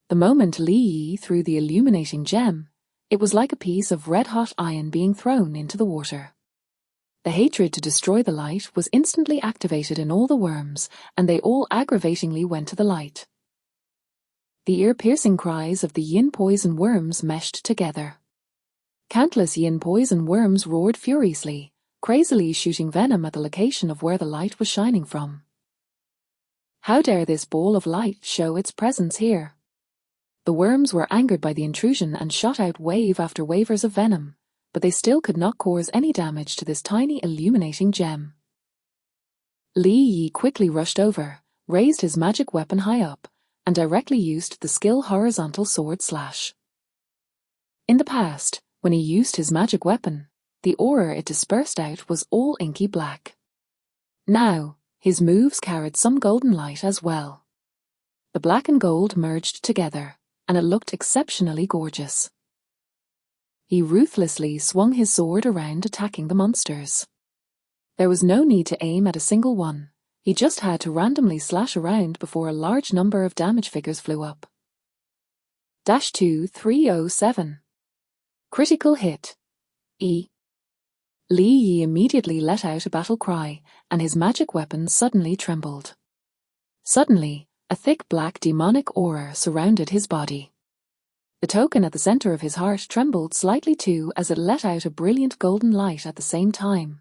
The moment Li Yi threw the illuminating gem, it was like a piece of red-hot iron being thrown into the water. The hatred to destroy the light was instantly activated in all the worms, and they all aggravatingly went to the light. The ear-piercing cries of the yin poison worms meshed together. Countless yin poison worms roared furiously, crazily shooting venom at the location of where the light was shining from. How dare this ball of light show its presence here? The worms were angered by the intrusion and shot out wave after waves of venom, but they still could not cause any damage to this tiny illuminating gem. Li Yi quickly rushed over, raised his magic weapon high up, and directly used the skill horizontal sword slash. In the past, when he used his magic weapon, the aura it dispersed out was all inky black. Now, his moves carried some golden light as well. The black and gold merged together, and it looked exceptionally gorgeous. He ruthlessly swung his sword around, attacking the monsters. There was no need to aim at a single one. He just had to randomly slash around before a large number of damage figures flew up. -2307. Critical hit. E. Li Yi immediately let out a battle cry, and his magic weapon suddenly trembled. Suddenly, a thick black demonic aura surrounded his body. The token at the center of his heart trembled slightly too as it let out a brilliant golden light at the same time.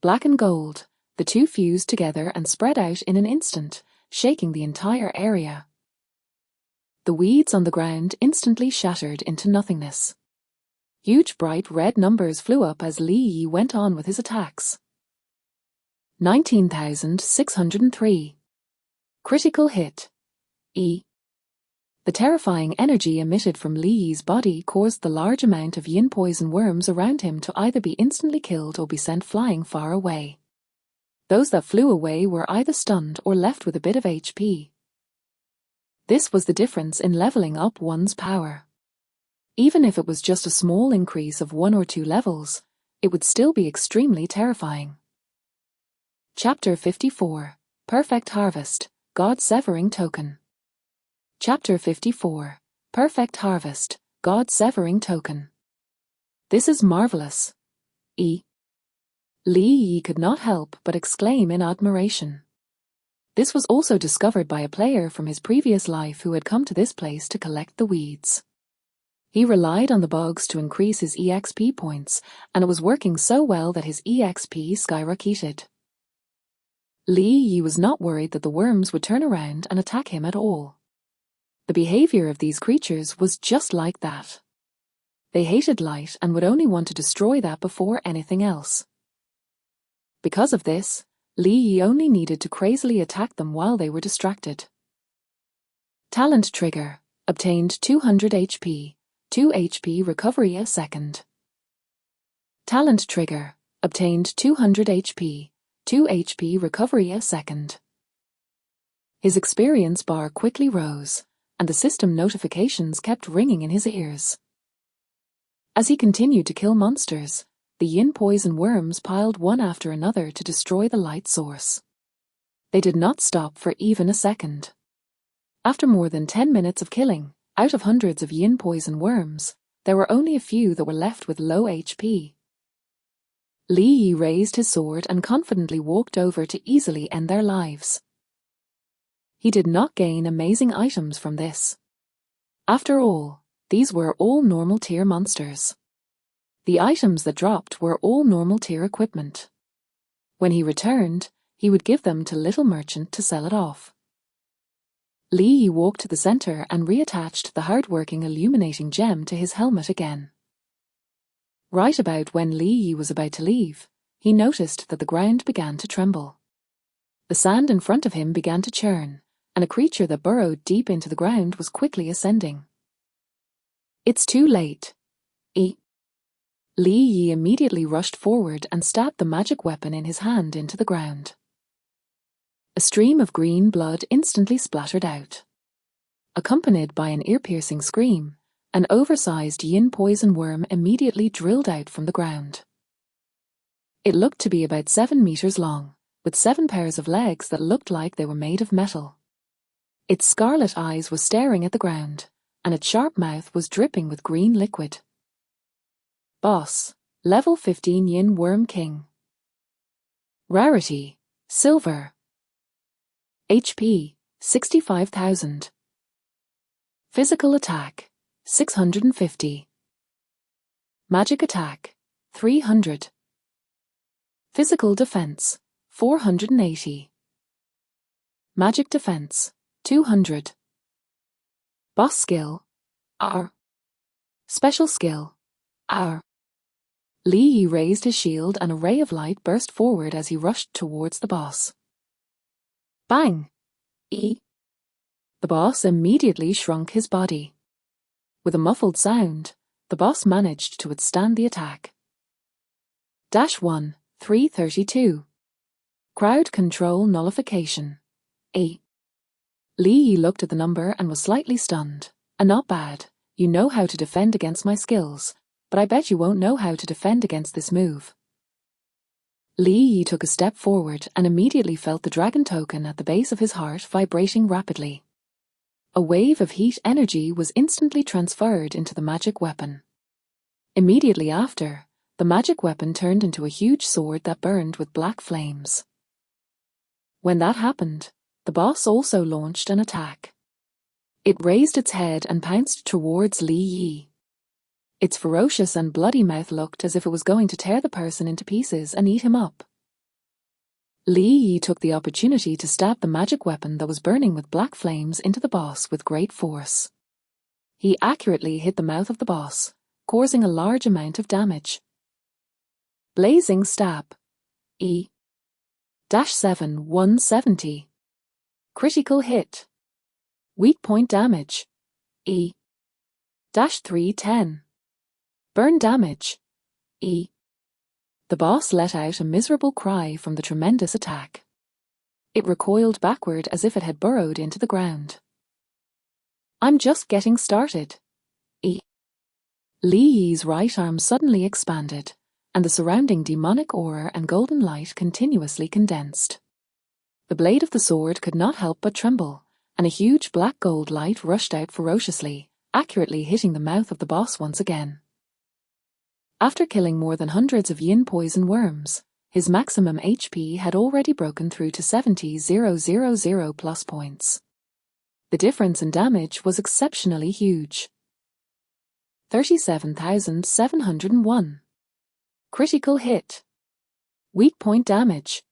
Black and gold, the two fused together and spread out in an instant, shaking the entire area. The weeds on the ground instantly shattered into nothingness. Huge bright red numbers flew up as Li Yi went on with his attacks. 19,603. Critical hit. E. The terrifying energy emitted from Li Yi's body caused the large amount of yin poison worms around him to either be instantly killed or be sent flying far away. Those that flew away were either stunned or left with a bit of HP. This was the difference in leveling up one's power. Even if it was just a small increase of 1 or 2 levels, it would still be extremely terrifying. Chapter 54. Perfect Harvest, God-Severing Token. Chapter 54. Perfect Harvest, God-Severing Token. This is marvelous. E. Li Yi could not help but exclaim in admiration. This was also discovered by a player from his previous life who had come to this place to collect the weeds. He relied on the bugs to increase his EXP points, and it was working so well that his EXP skyrocketed. Li Yi was not worried that the worms would turn around and attack him at all. The behavior of these creatures was just like that. They hated light and would only want to destroy that before anything else. Because of this, Li Yi only needed to crazily attack them while they were distracted. Talent Trigger. Obtained 200 HP. 2 HP recovery a second. Talent Trigger. Obtained 200 HP. 2 HP recovery a second. His experience bar quickly rose, and the system notifications kept ringing in his ears. As he continued to kill monsters, the yin poison worms piled one after another to destroy the light source. They did not stop for even a second. After more than 10 minutes of killing, out of hundreds of yin poison worms, there were only a few that were left with low HP. Li Yi raised his sword and confidently walked over to easily end their lives. He did not gain amazing items from this. After all, these were all normal tier monsters. The items that dropped were all normal tier equipment. When he returned, he would give them to Little Merchant to sell it off. Li Yi walked to the center and reattached the hard-working illuminating gem to his helmet again. Right about when Li Yi was about to leave, he noticed that the ground began to tremble. The sand in front of him began to churn, and a creature that burrowed deep into the ground was quickly ascending. It's too late. Li Yi immediately rushed forward and stabbed the magic weapon in his hand into the ground. A stream of green blood instantly splattered out. Accompanied by an ear-piercing scream, an oversized yin poison worm immediately drilled out from the ground. It looked to be about 7 meters long, with 7 pairs of legs that looked like they were made of metal. Its scarlet eyes were staring at the ground, and its sharp mouth was dripping with green liquid. Boss, Level 15 Yin Worm King. Rarity, Silver. HP, 65,000. Physical Attack, 650. Magic Attack, 300. Physical Defense, 480. Magic Defense, 200. Boss Skill, R. Special Skill, Our Li Yi raised his shield and a ray of light burst forward as he rushed towards the boss. Bang! The boss immediately shrunk his body. With a muffled sound, the boss managed to withstand the attack. -1, 332. Crowd control nullification. Li Yi looked at the number and was slightly stunned. Not bad. You know how to defend against my skills, but I bet you won't know how to defend against this move. Li Yi took a step forward and immediately felt the dragon token at the base of his heart vibrating rapidly. A wave of heat energy was instantly transferred into the magic weapon. Immediately after, the magic weapon turned into a huge sword that burned with black flames. When that happened, the boss also launched an attack. It raised its head and pounced towards Li Yi. Its ferocious and bloody mouth looked as if it was going to tear the person into pieces and eat him up. Li Yi took the opportunity to stab the magic weapon that was burning with black flames into the boss with great force. He accurately hit the mouth of the boss, causing a large amount of damage. Blazing stab. -7, 170. Critical hit. Weak point damage. -310. Burn damage. The boss let out a miserable cry from the tremendous attack. It recoiled backward as if it had burrowed into the ground. I'm just getting started. Li Yi's right arm suddenly expanded, and the surrounding demonic aura and golden light continuously condensed. The blade of the sword could not help but tremble, and a huge black gold light rushed out ferociously, accurately hitting the mouth of the boss once again. After killing more than hundreds of yin poison worms, his maximum HP had already broken through to 70,000 plus points. The difference in damage was exceptionally huge. 37,701. Critical hit. Weak point damage.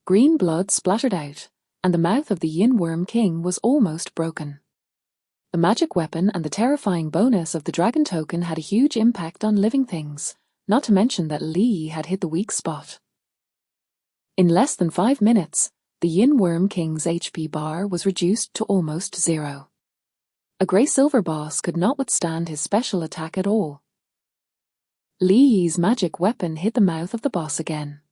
Green blood splattered out, and the mouth of the Yin Worm King was almost broken. The magic weapon and the terrifying bonus of the dragon token had a huge impact on living things, not to mention that Li Yi had hit the weak spot. In less than 5 minutes, the Yin Worm King's HP bar was reduced to almost 0. A grey-silver boss could not withstand his special attack at all. Li Yi's magic weapon hit the mouth of the boss again.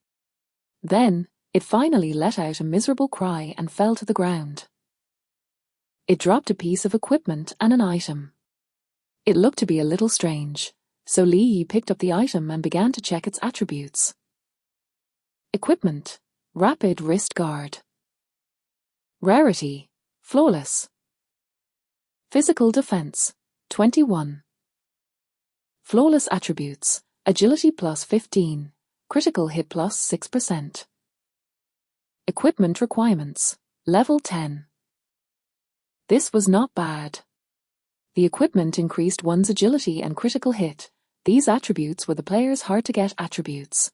Then, it finally let out a miserable cry and fell to the ground. It dropped a piece of equipment and an item. It looked to be a little strange, so Li Yi picked up the item and began to check its attributes. Equipment: Rapid Wrist Guard. Rarity: Flawless. Physical Defense: 21. Flawless attributes: Agility plus 15, Critical hit plus 6%. Equipment requirements: Level 10. This was not bad. The equipment increased one's agility and critical hit. These attributes were the player's hard-to-get attributes.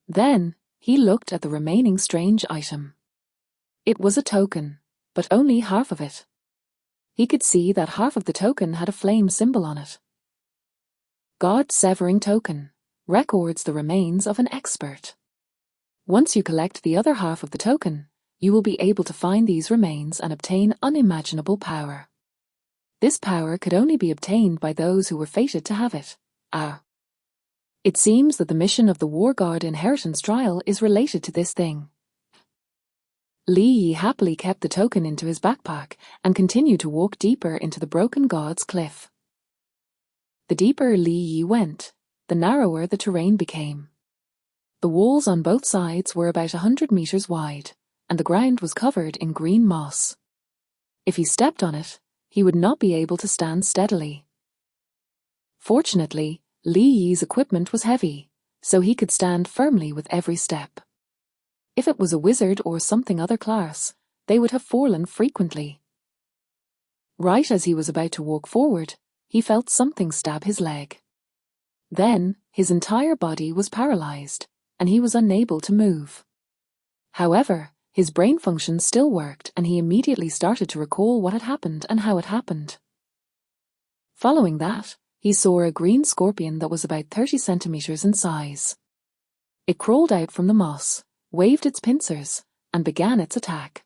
Then, he looked at the remaining strange item. It was a token, but only half of it. He could see that half of the token had a flame symbol on it. God-severing token records the remains of an expert. Once you collect the other half of the token, you will be able to find these remains and obtain unimaginable power. This power could only be obtained by those who were fated to have it. It seems that the mission of the War God inheritance trial is related to this thing. Li Yi happily kept the token into his backpack and continued to walk deeper into the broken god's cliff. The deeper Li Yi went, the narrower the terrain became. The walls on both sides were about 100 meters wide, and the ground was covered in green moss. If he stepped on it, he would not be able to stand steadily. Fortunately, Li Yi's equipment was heavy, so he could stand firmly with every step. If it was a wizard or something other class, they would have fallen frequently. Right as he was about to walk forward, he felt something stab his leg. Then, his entire body was paralyzed, and he was unable to move. However, his brain functions still worked, and he immediately started to recall what had happened and how it happened. Following that, he saw a green scorpion that was about 30 centimeters in size. It crawled out from the moss, waved its pincers, and began its attack.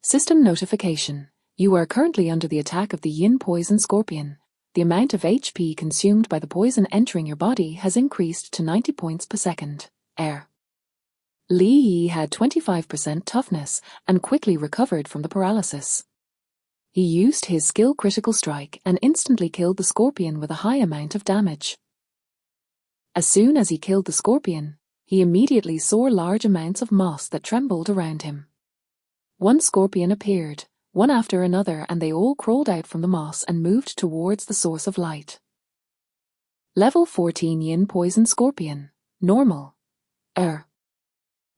System notification. You are currently under the attack of the yin poison scorpion. The amount of HP consumed by the poison entering your body has increased to 90 points per second. Air. Li Yi had 25% toughness and quickly recovered from the paralysis. He used his skill critical strike and instantly killed the scorpion with a high amount of damage. As soon as he killed the scorpion, he immediately saw large amounts of moss that trembled around him. One scorpion appeared, one after another, and they all crawled out from the moss and moved towards the source of light. Level 14 Yin Poison Scorpion. Normal.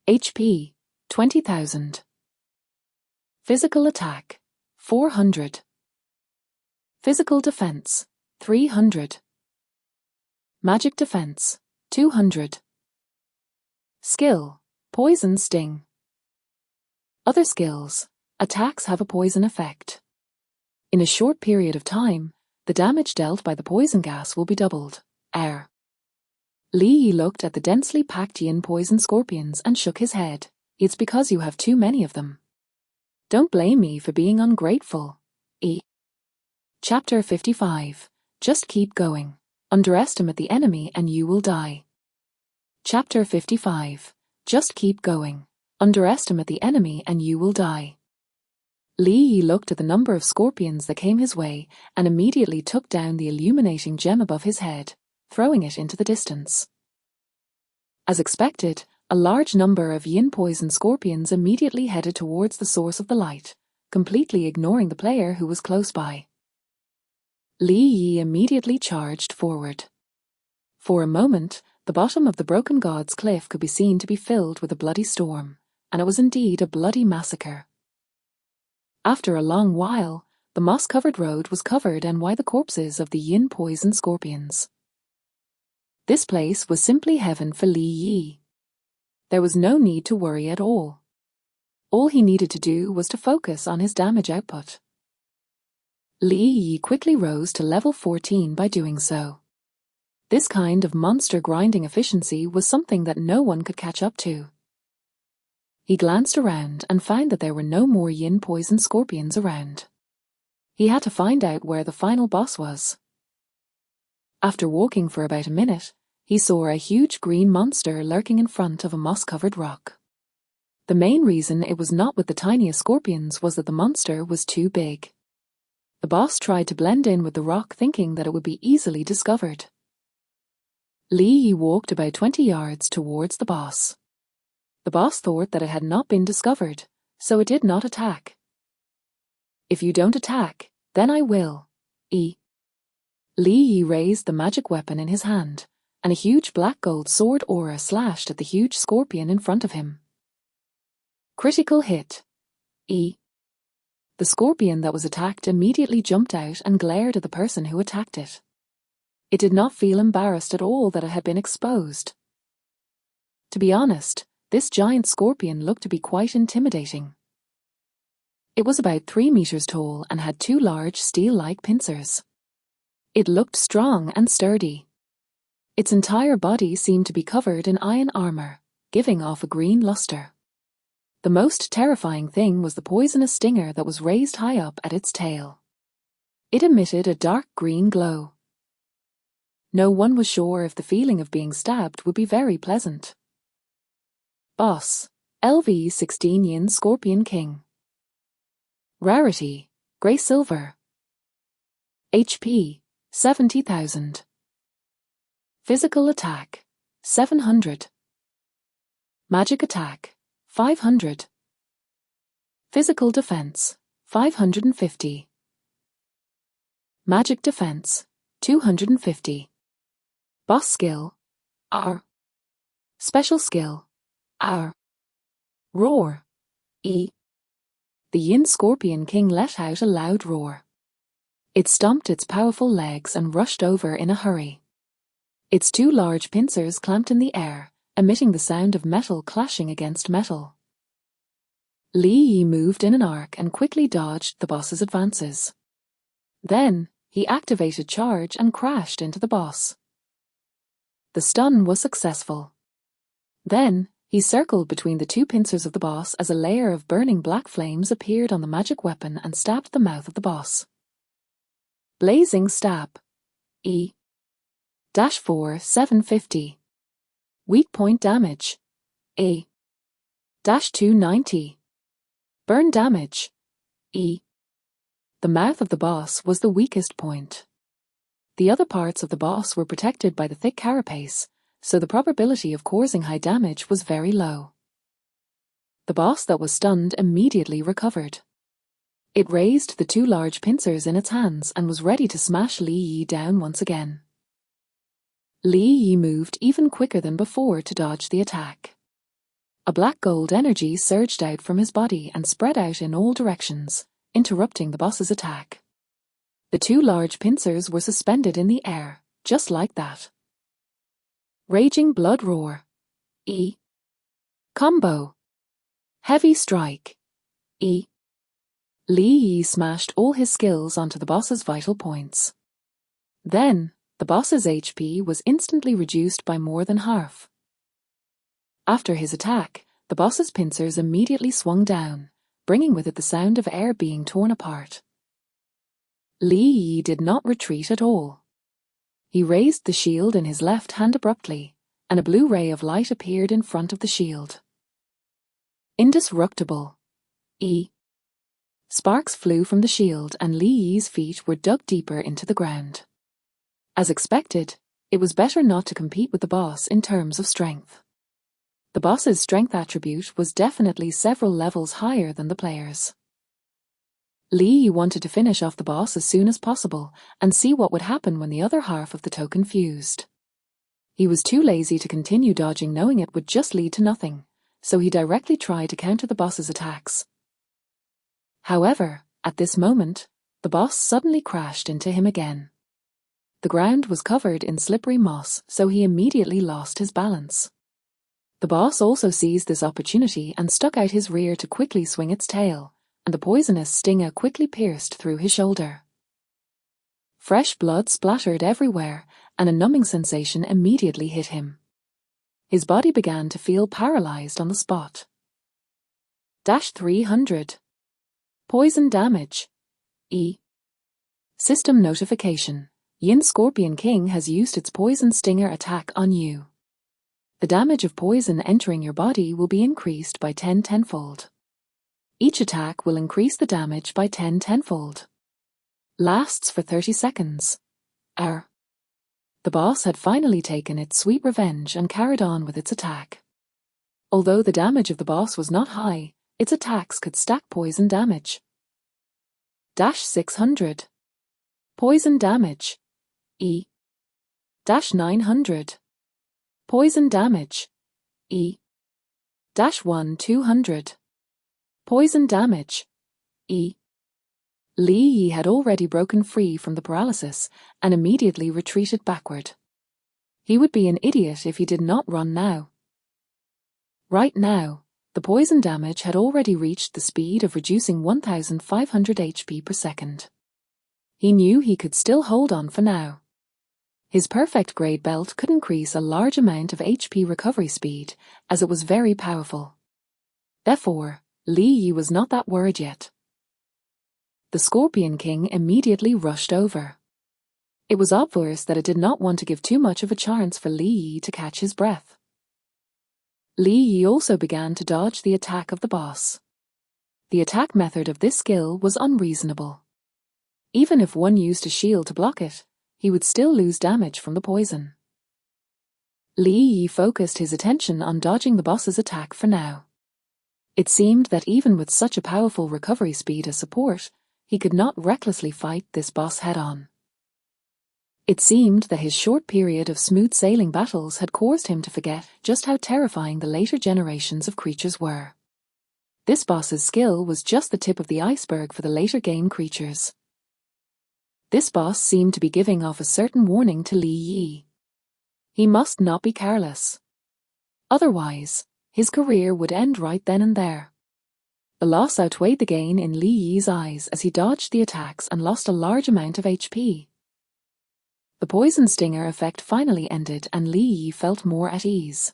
HP. 20,000. Physical attack. 400. Physical defense. 300. Magic defense. 200. Skill. Poison sting. Other skills. Attacks have a poison effect. In a short period of time, the damage dealt by the poison gas will be doubled. Air. Li Yi looked at the densely packed yin poison scorpions and shook his head. It's because you have too many of them. Don't blame me for being ungrateful. Chapter 55. Just keep going. Underestimate the enemy and you will die. Chapter 55. Just keep going. Underestimate the enemy and you will die. Li Yi looked at the number of scorpions that came his way and immediately took down the illuminating gem above his head, throwing it into the distance. As expected, a large number of yin poison scorpions immediately headed towards the source of the light, completely ignoring the player who was close by. Li Yi immediately charged forward. For a moment, the bottom of the Broken Gods cliff could be seen to be filled with a bloody storm, and it was indeed a bloody massacre. After a long while, the moss-covered road was covered and by the corpses of the yin poison scorpions. This place was simply heaven for Li Yi. There was no need to worry at all. All he needed to do was to focus on his damage output. Li Yi quickly rose to level 14 by doing so. This kind of monster grinding efficiency was something that no one could catch up to. He glanced around and found that there were no more yin poison scorpions around. He had to find out where the final boss was. After walking for about a minute, he saw a huge green monster lurking in front of a moss-covered rock. The main reason it was not with the tiniest scorpions was that the monster was too big. The boss tried to blend in with the rock, thinking that it would be easily discovered. Li Yi walked about 20 yards towards the boss. The boss thought that it had not been discovered, so it did not attack. If you don't attack, then I will. Li Yi raised the magic weapon in his hand, and a huge black gold sword aura slashed at the huge scorpion in front of him. Critical hit. The scorpion that was attacked immediately jumped out and glared at the person who attacked it. It did not feel embarrassed at all that it had been exposed. To be honest, this giant scorpion looked to be quite intimidating. It was about 3 meters tall and had 2 large steel-like pincers. It looked strong and sturdy. Its entire body seemed to be covered in iron armor, giving off a green luster. The most terrifying thing was the poisonous stinger that was raised high up at its tail. It emitted a dark green glow. No one was sure if the feeling of being stabbed would be very pleasant. Boss. LV 16 Yin Scorpion King. Rarity. Grey Silver. HP. 70,000. Physical attack. 700. Magic attack. 500. Physical defense. 550. Magic defense. 250. Boss skill. R. Special skill. R. Roar. The Yin Scorpion King let out a loud roar. It stomped its powerful legs and rushed over in a hurry. Its 2 large pincers clamped in the air, emitting the sound of metal clashing against metal. Li Yi moved in an arc and quickly dodged the boss's advances. Then, he activated charge and crashed into the boss. The stun was successful. Then, he circled between the two pincers of the boss as a layer of burning black flames appeared on the magic weapon and stabbed the mouth of the boss. Blazing Stab. E. -4 750. Weak point damage. A. -290. Burn damage. E. The mouth of the boss was the weakest point. The other parts of the boss were protected by the thick carapace, so the probability of causing high damage was very low. The boss that was stunned immediately recovered. It raised the two large pincers in its hands and was ready to smash Li Yi down once again. Li Yi moved even quicker than before to dodge the attack. A black gold energy surged out from his body and spread out in all directions, interrupting the boss's attack. The two large pincers were suspended in the air, just like that. Raging Blood Roar. E. Combo. Heavy Strike. E. Li Yi smashed all his skills onto the boss's vital points. Then, the boss's HP was instantly reduced by more than half. After his attack, the boss's pincers immediately swung down, bringing with it the sound of air being torn apart. Li Yi did not retreat at all. He raised the shield in his left hand abruptly, and a blue ray of light appeared in front of the shield. Indestructible. E. Sparks flew from the shield and Li Yi's feet were dug deeper into the ground. As expected, it was better not to compete with the boss in terms of strength. The boss's strength attribute was definitely several levels higher than the player's. Li Yi wanted to finish off the boss as soon as possible and see what would happen when the other half of the token fused. He was too lazy to continue dodging, knowing it would just lead to nothing, so he directly tried to counter the boss's attacks. However, at this moment, the boss suddenly crashed into him again. The ground was covered in slippery moss, so he immediately lost his balance. The boss also seized this opportunity and stuck out his rear to quickly swing its tail, and the poisonous stinger quickly pierced through his shoulder. Fresh blood splattered everywhere, and a numbing sensation immediately hit him. His body began to feel paralyzed on the spot. -300. Poison damage. E. System notification. Yin Scorpion King has used its poison stinger attack on you. The damage of poison entering your body will be increased by 10 tenfold. Each attack will increase the damage by 10 tenfold. Lasts for 30 seconds. The boss had finally taken its sweet revenge and carried on with its attack. Although the damage of the boss was not high, its attacks could stack poison damage. -600. Poison damage. E. -900. Poison damage. E. -200. Poison damage. E. Li Yi had already broken free from the paralysis and immediately retreated backward. He would be an idiot if he did not run now. Right now, the poison damage had already reached the speed of reducing 1,500 HP per second. He knew he could still hold on for now. His perfect grade belt could increase a large amount of HP recovery speed, as it was very powerful. Therefore, Li Yi was not that worried yet. The Scorpion King immediately rushed over. It was obvious that it did not want to give too much of a chance for Li Yi to catch his breath. Li Yi also began to dodge the attack of the boss. The attack method of this skill was unreasonable. Even if one used a shield to block it, he would still lose damage from the poison. Li Yi focused his attention on dodging the boss's attack for now. It seemed that even with such a powerful recovery speed as support, he could not recklessly fight this boss head-on. It seemed that his short period of smooth-sailing battles had caused him to forget just how terrifying the later generations of creatures were. This boss's skill was just the tip of the iceberg for the later game creatures. This boss seemed to be giving off a certain warning to Li Yi. He must not be careless. Otherwise, his career would end right then and there. The loss outweighed the gain in Li Yi's eyes as he dodged the attacks and lost a large amount of HP. The poison stinger effect finally ended and Li Yi felt more at ease.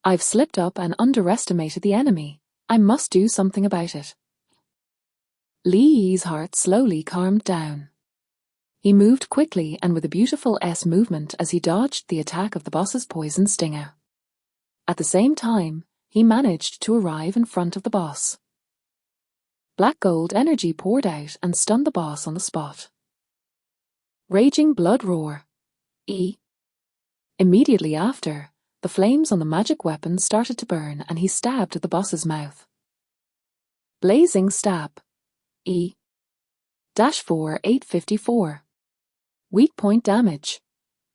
I've slipped up and underestimated the enemy. I must do something about it. Li Yi's heart slowly calmed down. He moved quickly and with a beautiful S movement as he dodged the attack of the boss's poison stinger. At the same time, he managed to arrive in front of the boss. Black gold energy poured out and stunned the boss on the spot. Raging blood roar. E. Immediately after, the flames on the magic weapon started to burn and he stabbed at the boss's mouth. Blazing stab. E. -4 854. Weak point damage.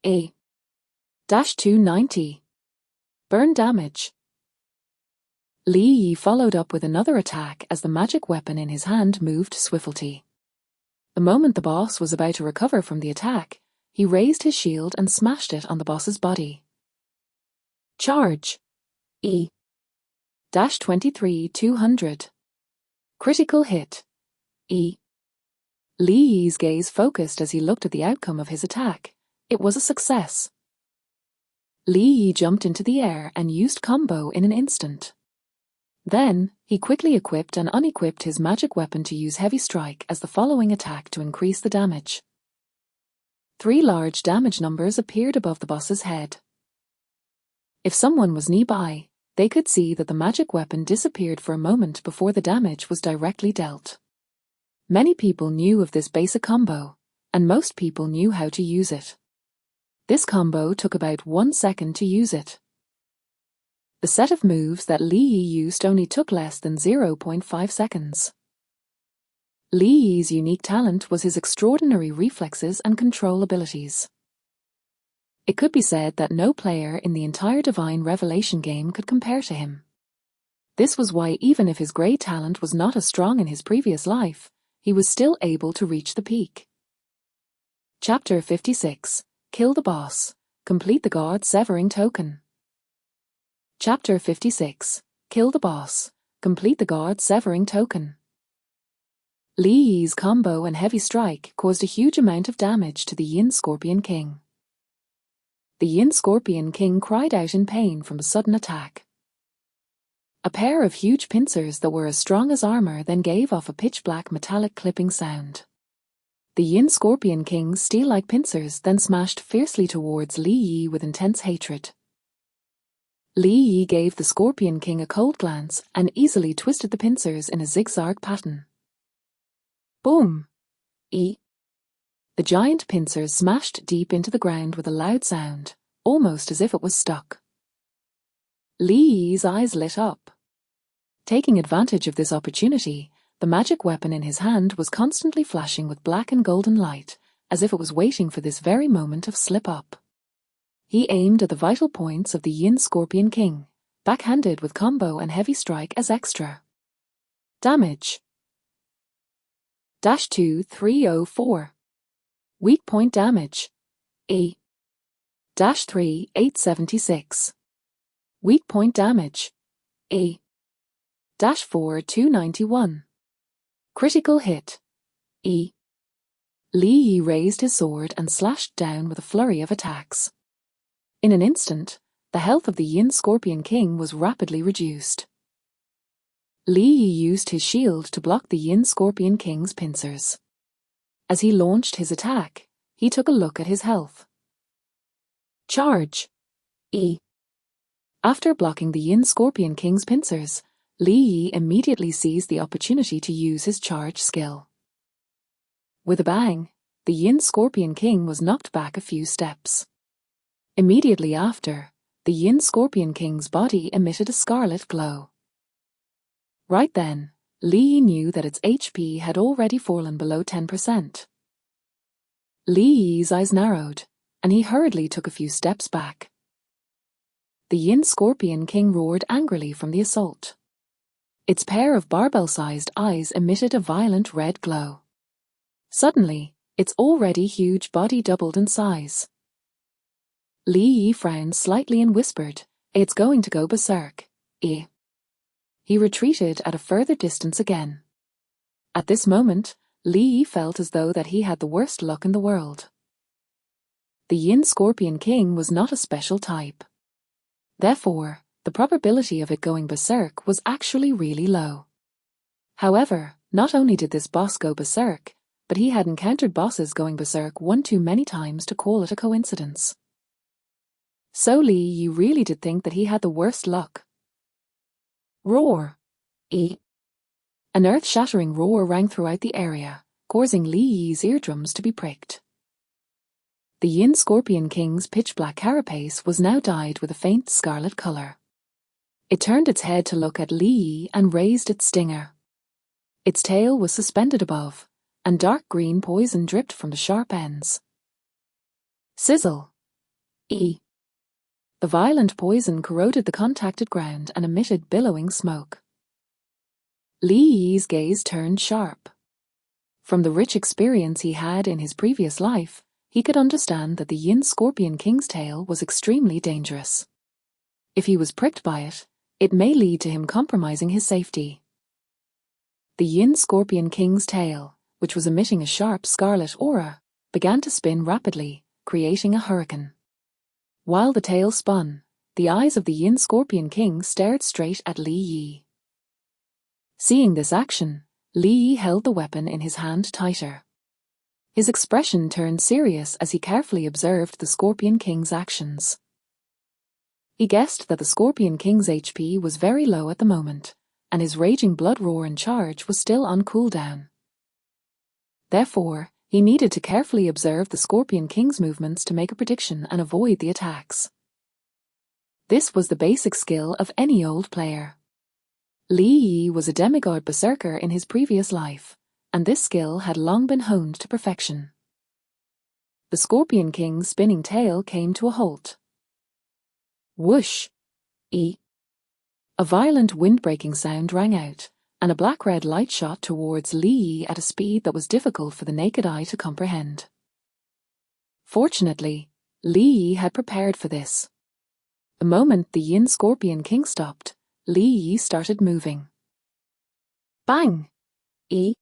A. -290. Burn damage. Li Yi followed up with another attack as the magic weapon in his hand moved swiftly. The moment the boss was about to recover from the attack, he raised his shield and smashed it on the boss's body. Charge. E. -23 200. Critical hit. E. Li Yi's gaze focused as he looked at the outcome of his attack. It was a success. Li Yi jumped into the air and used combo in an instant. Then, he quickly equipped and unequipped his magic weapon to use heavy strike as the following attack to increase the damage. 3 large damage numbers appeared above the boss's head. If someone was nearby, they could see that the magic weapon disappeared for a moment before the damage was directly dealt. Many people knew of this basic combo, and most people knew how to use it. This combo took about 1 second to use it. The set of moves that Li Yi used only took less than 0.5 seconds. Li Yi's unique talent was his extraordinary reflexes and control abilities. It could be said that no player in the entire Divine Revelation game could compare to him. This was why even if his great talent was not as strong in his previous life, he was still able to reach the peak. Chapter 56. Kill the Boss. Complete the God Severing Token. Chapter 56. Kill the Boss. Complete the God Severing Token. Li Yi's combo and heavy strike caused a huge amount of damage to the Yin Scorpion King. The Yin Scorpion King cried out in pain from a sudden attack. A pair of huge pincers that were as strong as armor then gave off a pitch-black metallic clipping sound. The Yin Scorpion King's steel-like pincers then smashed fiercely towards Li Yi with intense hatred. Li Yi gave the Scorpion King a cold glance and easily twisted the pincers in a zigzag pattern. Boom! E. The giant pincers smashed deep into the ground with a loud sound, almost as if it was stuck. Li Yi's eyes lit up. Taking advantage of this opportunity, the magic weapon in his hand was constantly flashing with black and golden light, as if it was waiting for this very moment of slip-up. He aimed at the vital points of the Yin Scorpion King, backhanded with combo and heavy strike as extra. Damage. -2304. Weak point damage. A. -3 876. Weak point damage. A. -4 291. Critical hit. E. Li Yi raised his sword and slashed down with a flurry of attacks. In an instant, the health of the Yin Scorpion King was rapidly reduced. Li Yi used his shield to block the Yin Scorpion King's pincers. As he launched his attack, he took a look at his health. Charge. E. After blocking the Yin Scorpion King's pincers, Li Yi immediately seized the opportunity to use his charge skill. With a bang, the Yin Scorpion King was knocked back a few steps. Immediately after, the Yin Scorpion King's body emitted a scarlet glow. Right then, Li Yi knew that its HP had already fallen below 10%. Li Yi's eyes narrowed, and he hurriedly took a few steps back. The Yin Scorpion King roared angrily from the assault. Its pair of barbell-sized eyes emitted a violent red glow. Suddenly, its already huge body doubled in size. Li Yi frowned slightly and whispered, "It's going to go berserk, eh?" He retreated at a further distance again. At this moment, Li Yi felt as though that he had the worst luck in the world. The Yin Scorpion King was not a special type. Therefore, the probability of it going berserk was actually really low. However, not only did this boss go berserk, but he had encountered bosses going berserk one too many times to call it a coincidence. So Li Yi really did think that he had the worst luck. Roar! E. An earth-shattering roar rang throughout the area, causing Li Yi's eardrums to be pricked. The Yin Scorpion King's pitch-black carapace was now dyed with a faint scarlet color. It turned its head to look at Li Yi and raised its stinger. Its tail was suspended above, and dark green poison dripped from the sharp ends. Sizzle! E. The violent poison corroded the contacted ground and emitted billowing smoke. Li Yi's gaze turned sharp. From the rich experience he had in his previous life, he could understand that the Yin Scorpion King's tail was extremely dangerous. If he was pricked by it, it may lead to him compromising his safety. The Yin Scorpion King's tail, which was emitting a sharp scarlet aura, began to spin rapidly, creating a hurricane. While the tail spun, the eyes of the Yin Scorpion King stared straight at Li Yi. Seeing this action, Li Yi held the weapon in his hand tighter. His expression turned serious as he carefully observed the Scorpion King's actions. He guessed that the Scorpion King's HP was very low at the moment, and his raging blood roar and charge was still on cooldown. Therefore, he needed to carefully observe the Scorpion King's movements to make a prediction and avoid the attacks. This was the basic skill of any old player. Li Yi was a demigod berserker in his previous life, and this skill had long been honed to perfection. The Scorpion King's spinning tail came to a halt. Whoosh! E. A violent wind-breaking sound rang out, and a black-red light shot towards Li Yi at a speed that was difficult for the naked eye to comprehend. Fortunately, Li Yi had prepared for this. The moment the Yin Scorpion King stopped, Li Yi started moving. Bang! E.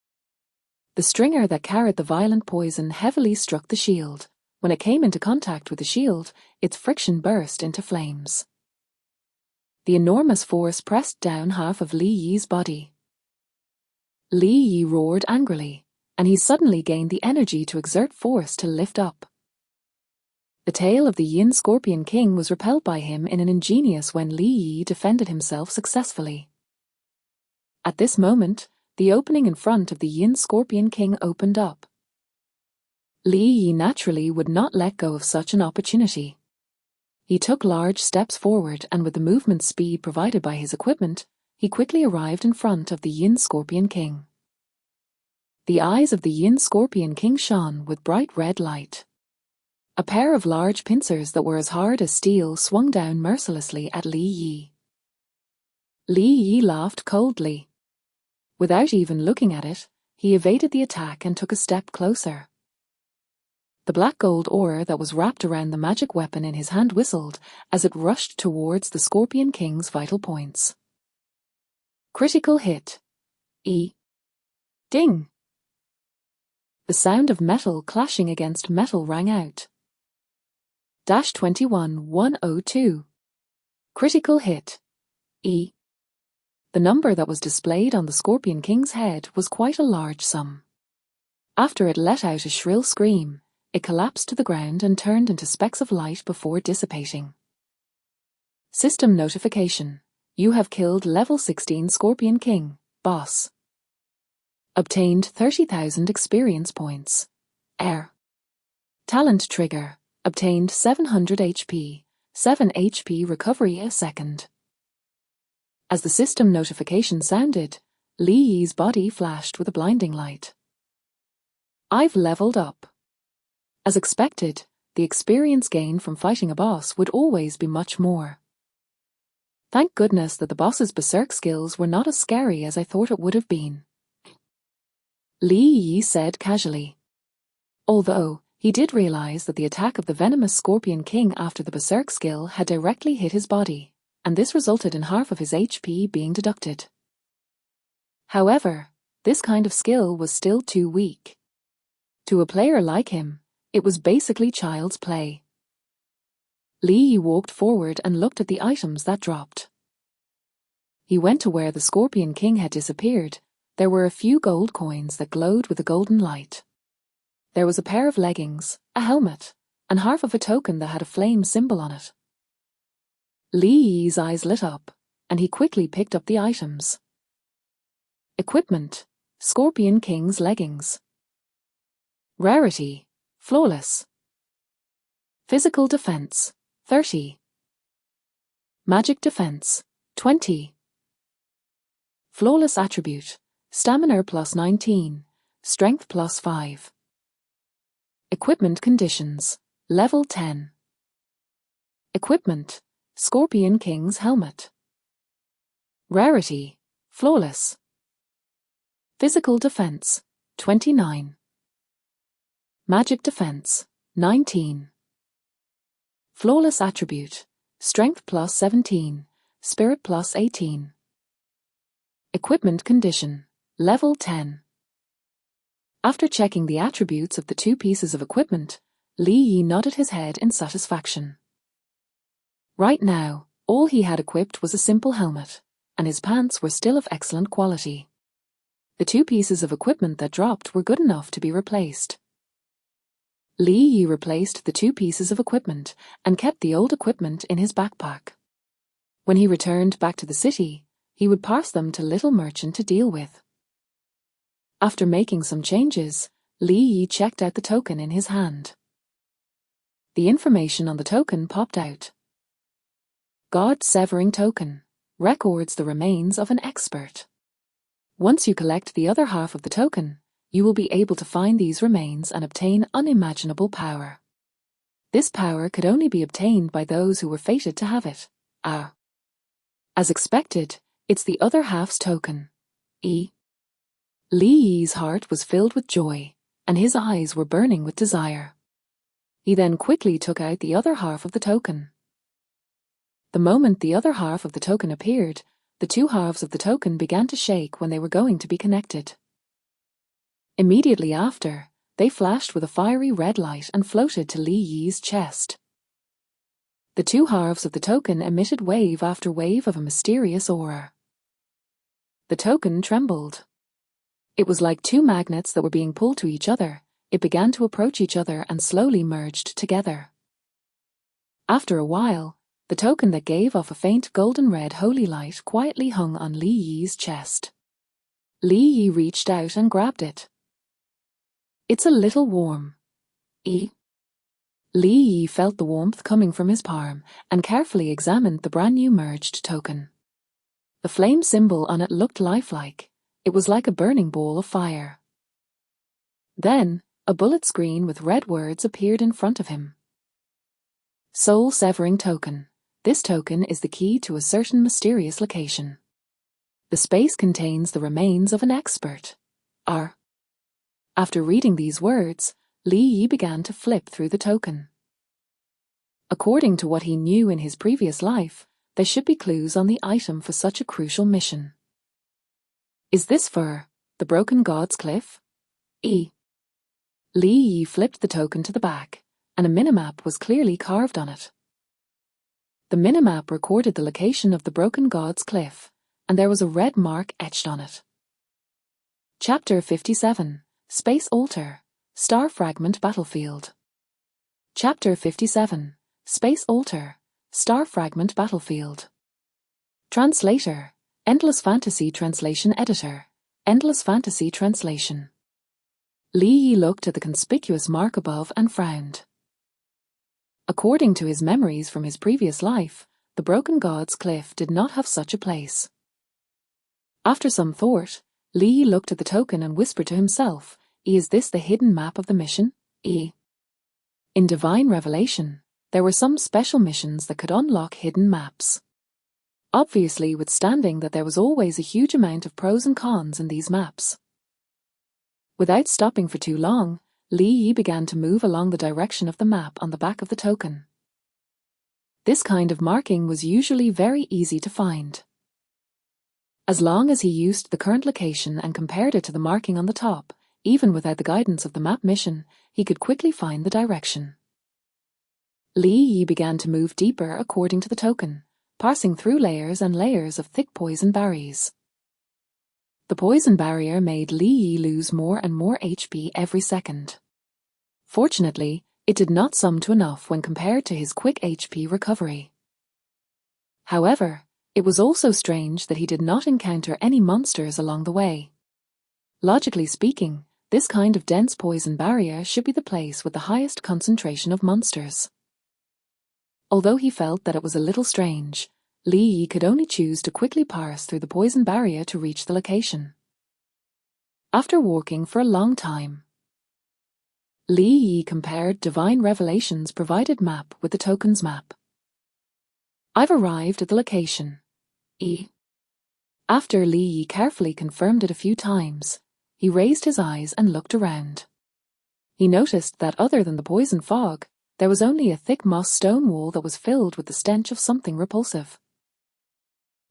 The stringer that carried the violent poison heavily struck the shield. When it came into contact with the shield, its friction burst into flames. The enormous force pressed down half of Li Yi's body. Li Yi roared angrily, and he suddenly gained the energy to exert force to lift up. The tail of the Yin Scorpion King was repelled by him in an ingenious when Li Yi defended himself successfully. At this moment, the opening in front of the Yin Scorpion King opened up. Li Yi naturally would not let go of such an opportunity. He took large steps forward, and with the movement speed provided by his equipment, he quickly arrived in front of the Yin Scorpion King. The eyes of the Yin Scorpion King shone with bright red light. A pair of large pincers that were as hard as steel swung down mercilessly at Li Yi. Li Yi laughed coldly. Without even looking at it, he evaded the attack and took a step closer. The black gold ore that was wrapped around the magic weapon in his hand whistled as it rushed towards the Scorpion King's vital points. Critical hit. E. Ding! The sound of metal clashing against metal rang out. -21102. Critical hit. E. The number that was displayed on the Scorpion King's head was quite a large sum. After it let out a shrill scream, it collapsed to the ground and turned into specks of light before dissipating. System notification. You have killed level 16 Scorpion King, boss. Obtained 30,000 experience points. Air. Talent trigger. Obtained 700 HP, 7 HP recovery a second. As the system notification sounded, Li Yi's body flashed with a blinding light. I've leveled up. As expected, the experience gain from fighting a boss would always be much more. Thank goodness that the boss's berserk skills were not as scary as I thought it would have been. Li Yi said casually. Although, he did realize that the attack of the venomous Scorpion King after the berserk skill had directly hit his body, and this resulted in half of his HP being deducted. However, this kind of skill was still too weak. To a player like him, it was basically child's play. Li Yi walked forward and looked at the items that dropped. He went to where the Scorpion King had disappeared. There were a few gold coins that glowed with a golden light. There was a pair of leggings, a helmet, and half of a token that had a flame symbol on it. Li Yi's eyes lit up, and he quickly picked up the items. Equipment: Scorpion King's leggings. Rarity: flawless. Physical defense: 30. Magic defense: 20. Flawless attribute: stamina plus 19, strength plus 5. Equipment conditions: level 10. Equipment: Scorpion King's helmet. Rarity: flawless. Physical defense: 29. Magic defense: 19. Flawless attribute: strength plus 17, spirit plus 18. Equipment condition: level 10. After checking the attributes of the two pieces of equipment, Li Yi nodded his head in satisfaction. Right now, all he had equipped was a simple helmet, and his pants were still of excellent quality. The two pieces of equipment that dropped were good enough to be replaced. Li Yi replaced the two pieces of equipment and kept the old equipment in his backpack. When he returned back to the city, he would pass them to Little Merchant to deal with. After making some changes, Li Yi checked out the token in his hand. The information on the token popped out. God-severing token. Records the remains of an expert. Once you collect the other half of the token, you will be able to find these remains and obtain unimaginable power. This power could only be obtained by those who were fated to have it. As expected, it's the other half's token. Li Yi's heart was filled with joy, and his eyes were burning with desire. He then quickly took out the other half of the token. The moment the other half of the token appeared, the two halves of the token began to shake when they were going to be connected. Immediately after, they flashed with a fiery red light and floated to Li Yi's chest. The two halves of the token emitted wave after wave of a mysterious aura. The token trembled. It was like two magnets that were being pulled to each other. It began to approach each other and slowly merged together. After a while, the token that gave off a faint golden-red holy light quietly hung on Li Yi's chest. Li Yi reached out and grabbed it. It's a little warm. Li Yi felt the warmth coming from his palm and carefully examined the brand-new merged token. The flame symbol on it looked lifelike. It was like a burning ball of fire. Then, a bullet screen with red words appeared in front of him. Soul-severing token. This token is the key to a certain mysterious location. The space contains the remains of an expert. After reading these words, Li Yi began to flip through the token. According to what he knew in his previous life, there should be clues on the item for such a crucial mission. Is this for the Broken God's Cliff? Li Yi flipped the token to the back, and a minimap was clearly carved on it. The minimap recorded the location of the Broken God's Cliff, and there was a red mark etched on it. Chapter 57, Space Altar, Star Fragment Battlefield. Chapter 57, Space Altar, Star Fragment Battlefield. Translator, Endless Fantasy Translation Editor, Endless Fantasy Translation. Li Yi looked at the conspicuous mark above and frowned. According to his memories from his previous life, the Broken God's Cliff did not have such a place. After some thought, Li Yi looked at the token and whispered to himself, "Is this the hidden map of the mission?" In Divine Revelation, there were some special missions that could unlock hidden maps. Obviously, withstanding that there was always a huge amount of pros and cons in these maps. Without stopping for too long, Li Yi began to move along the direction of the map on the back of the token. This kind of marking was usually very easy to find. As long as he used the current location and compared it to the marking on the top, even without the guidance of the map mission, he could quickly find the direction. Li Yi began to move deeper according to the token, passing through layers and layers of thick poison barriers. The poison barrier made Li Yi lose more and more HP every second. Fortunately, it did not sum to enough when compared to his quick HP recovery. However, it was also strange that he did not encounter any monsters along the way. Logically speaking, this kind of dense poison barrier should be the place with the highest concentration of monsters. Although he felt that it was a little strange, Li Yi could only choose to quickly pass through the poison barrier to reach the location. After walking for a long time, Li Yi compared Divine Revelation's provided map with the token's map. I've arrived at the location. After Li Yi carefully confirmed it a few times, he raised his eyes and looked around. He noticed that other than the poison fog, there was only a thick moss stone wall that was filled with the stench of something repulsive.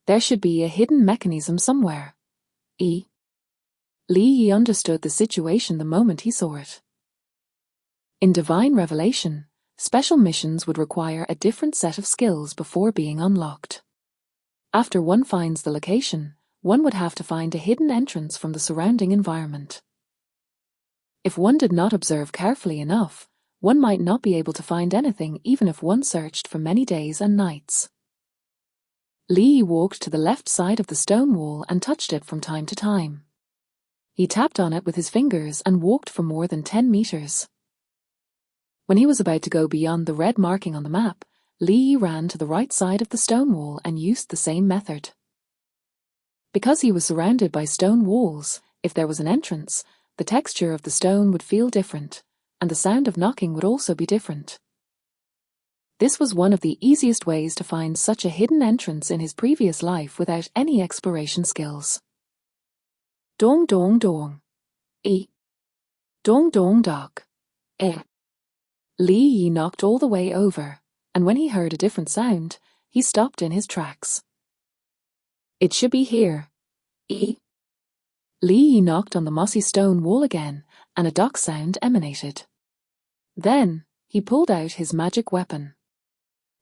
There should be a hidden mechanism somewhere. Li Yi understood the situation the moment he saw it. In Divine Revelation, special missions would require a different set of skills before being unlocked. After one finds the location, one would have to find a hidden entrance from the surrounding environment. If one did not observe carefully enough, one might not be able to find anything even if one searched for many days and nights. Li Yi walked to the left side of the stone wall and touched it from time to time. He tapped on it with his fingers and walked for more than 10 meters. When he was about to go beyond the red marking on the map, Li Yi ran to the right side of the stone wall and used the same method. Because he was surrounded by stone walls, if there was an entrance, the texture of the stone would feel different, and the sound of knocking would also be different. This was one of the easiest ways to find such a hidden entrance in his previous life without any exploration skills. Dong dong dong. Dong dong dog. Li Yi knocked all the way over, and when he heard a different sound, he stopped in his tracks. It should be here. Li Yi knocked on the mossy stone wall again, and a dock sound emanated. Then, he pulled out his magic weapon.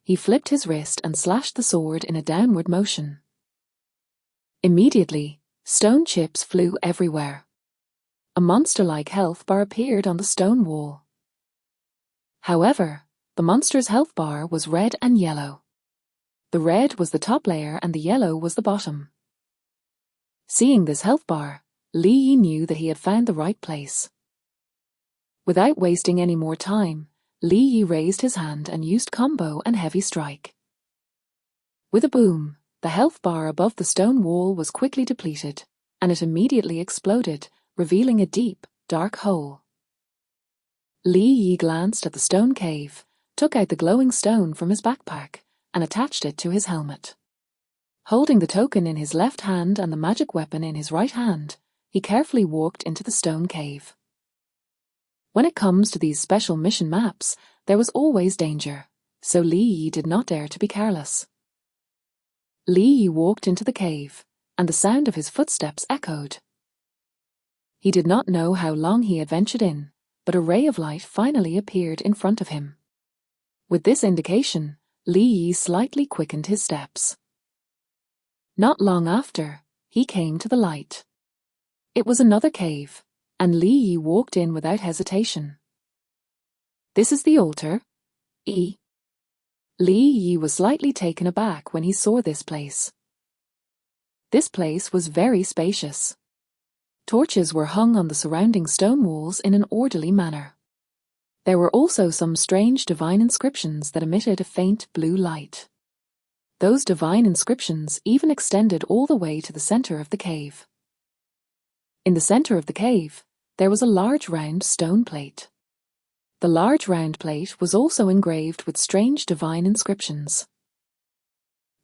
He flipped his wrist and slashed the sword in a downward motion. Immediately, stone chips flew everywhere. A monster-like health bar appeared on the stone wall. However, the monster's health bar was red and yellow. The red was the top layer and the yellow was the bottom. Seeing this health bar, Li Yi knew that he had found the right place. Without wasting any more time, Li Yi raised his hand and used combo and heavy strike. With a boom, the health bar above the stone wall was quickly depleted, and it immediately exploded, revealing a deep, dark hole. Li Yi glanced at the stone cave, took out the glowing stone from his backpack, and attached it to his helmet. Holding the token in his left hand and the magic weapon in his right hand, he carefully walked into the stone cave. When it comes to these special mission maps, there was always danger, so Li Yi did not dare to be careless. Li Yi walked into the cave, and the sound of his footsteps echoed. He did not know how long he had ventured in, but a ray of light finally appeared in front of him. With this indication, Li Yi slightly quickened his steps. Not long after, he came to the light. It was another cave, and Li Yi walked in without hesitation. "This is the altar?" Li Yi was slightly taken aback when he saw this place. This place was very spacious. Torches were hung on the surrounding stone walls in an orderly manner. There were also some strange divine inscriptions that emitted a faint blue light. Those divine inscriptions even extended all the way to the center of the cave. In the center of the cave, there was a large round stone plate. The large round plate was also engraved with strange divine inscriptions.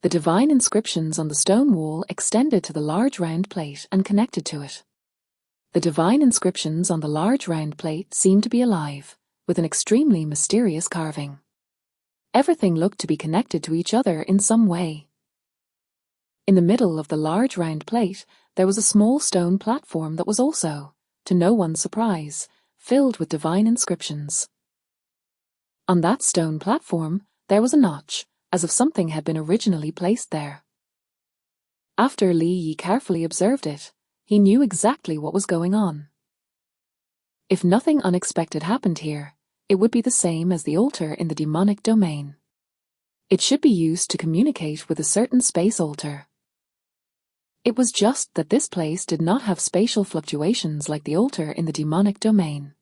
The divine inscriptions on the stone wall extended to the large round plate and connected to it. The divine inscriptions on the large round plate seemed to be alive, with an extremely mysterious carving. Everything looked to be connected to each other in some way. In the middle of the large round plate, there was a small stone platform that was also, to no one's surprise, filled with divine inscriptions. On that stone platform, there was a notch, as if something had been originally placed there. After Li Yi carefully observed it, he knew exactly what was going on. If nothing unexpected happened here, it would be the same as the altar in the demonic domain. It should be used to communicate with a certain space altar. It was just that this place did not have spatial fluctuations like the altar in the demonic domain.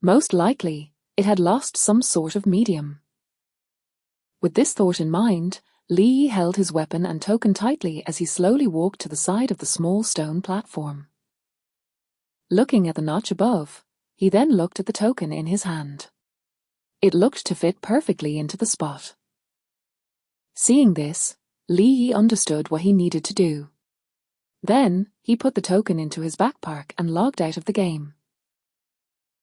Most likely, it had lost some sort of medium. With this thought in mind, Li Yi held his weapon and token tightly as he slowly walked to the side of the small stone platform. Looking at the notch above, he then looked at the token in his hand. It looked to fit perfectly into the spot. Seeing this, Li Yi understood what he needed to do. Then, he put the token into his backpack and logged out of the game.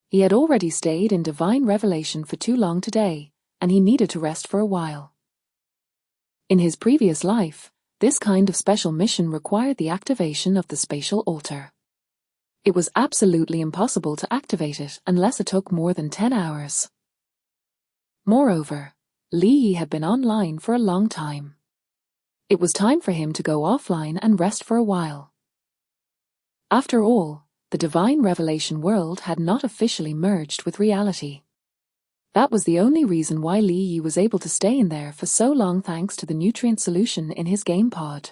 He had already stayed in divine revelation for too long today, and he needed to rest for a while. In his previous life, this kind of special mission required the activation of the spatial altar. It was absolutely impossible to activate it unless it took more than 10 hours. Moreover, Li Yi had been online for a long time. It was time for him to go offline and rest for a while. After all, the divine revelation world had not officially merged with reality. That was the only reason why Li Yi was able to stay in there for so long, thanks to the nutrient solution in his game pod.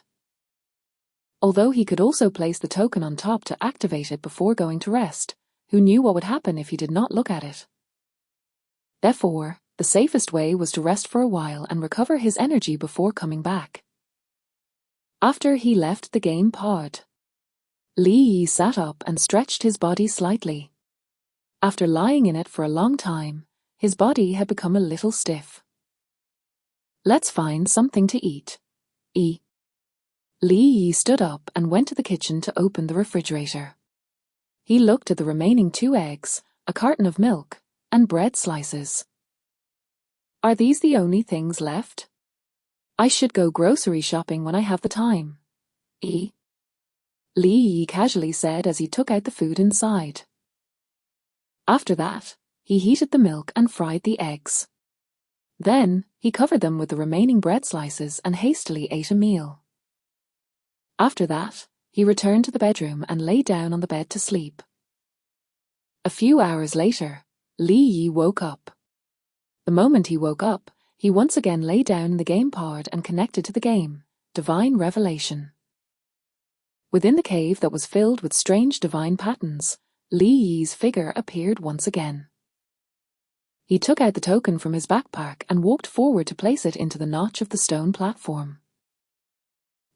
Although he could also place the token on top to activate it before going to rest, who knew what would happen if he did not look at it? Therefore, the safest way was to rest for a while and recover his energy before coming back. After he left the game pod, Li Yi sat up and stretched his body slightly. After lying in it for a long time, his body had become a little stiff. Let's find something to eat. Li Yi stood up and went to the kitchen to open the refrigerator. He looked at the remaining 2 eggs, a carton of milk, and bread slices. Are these the only things left? I should go grocery shopping when I have the time. Li Yi casually said as he took out the food inside. After that, he heated the milk and fried the eggs. Then, he covered them with the remaining bread slices and hastily ate a meal. After that, he returned to the bedroom and lay down on the bed to sleep. A few hours later, Li Yi woke up. The moment he woke up, he once again lay down in the game pod and connected to the game, Divine Revelation. Within the cave that was filled with strange divine patterns, Li Yi's figure appeared once again. He took out the token from his backpack and walked forward to place it into the notch of the stone platform.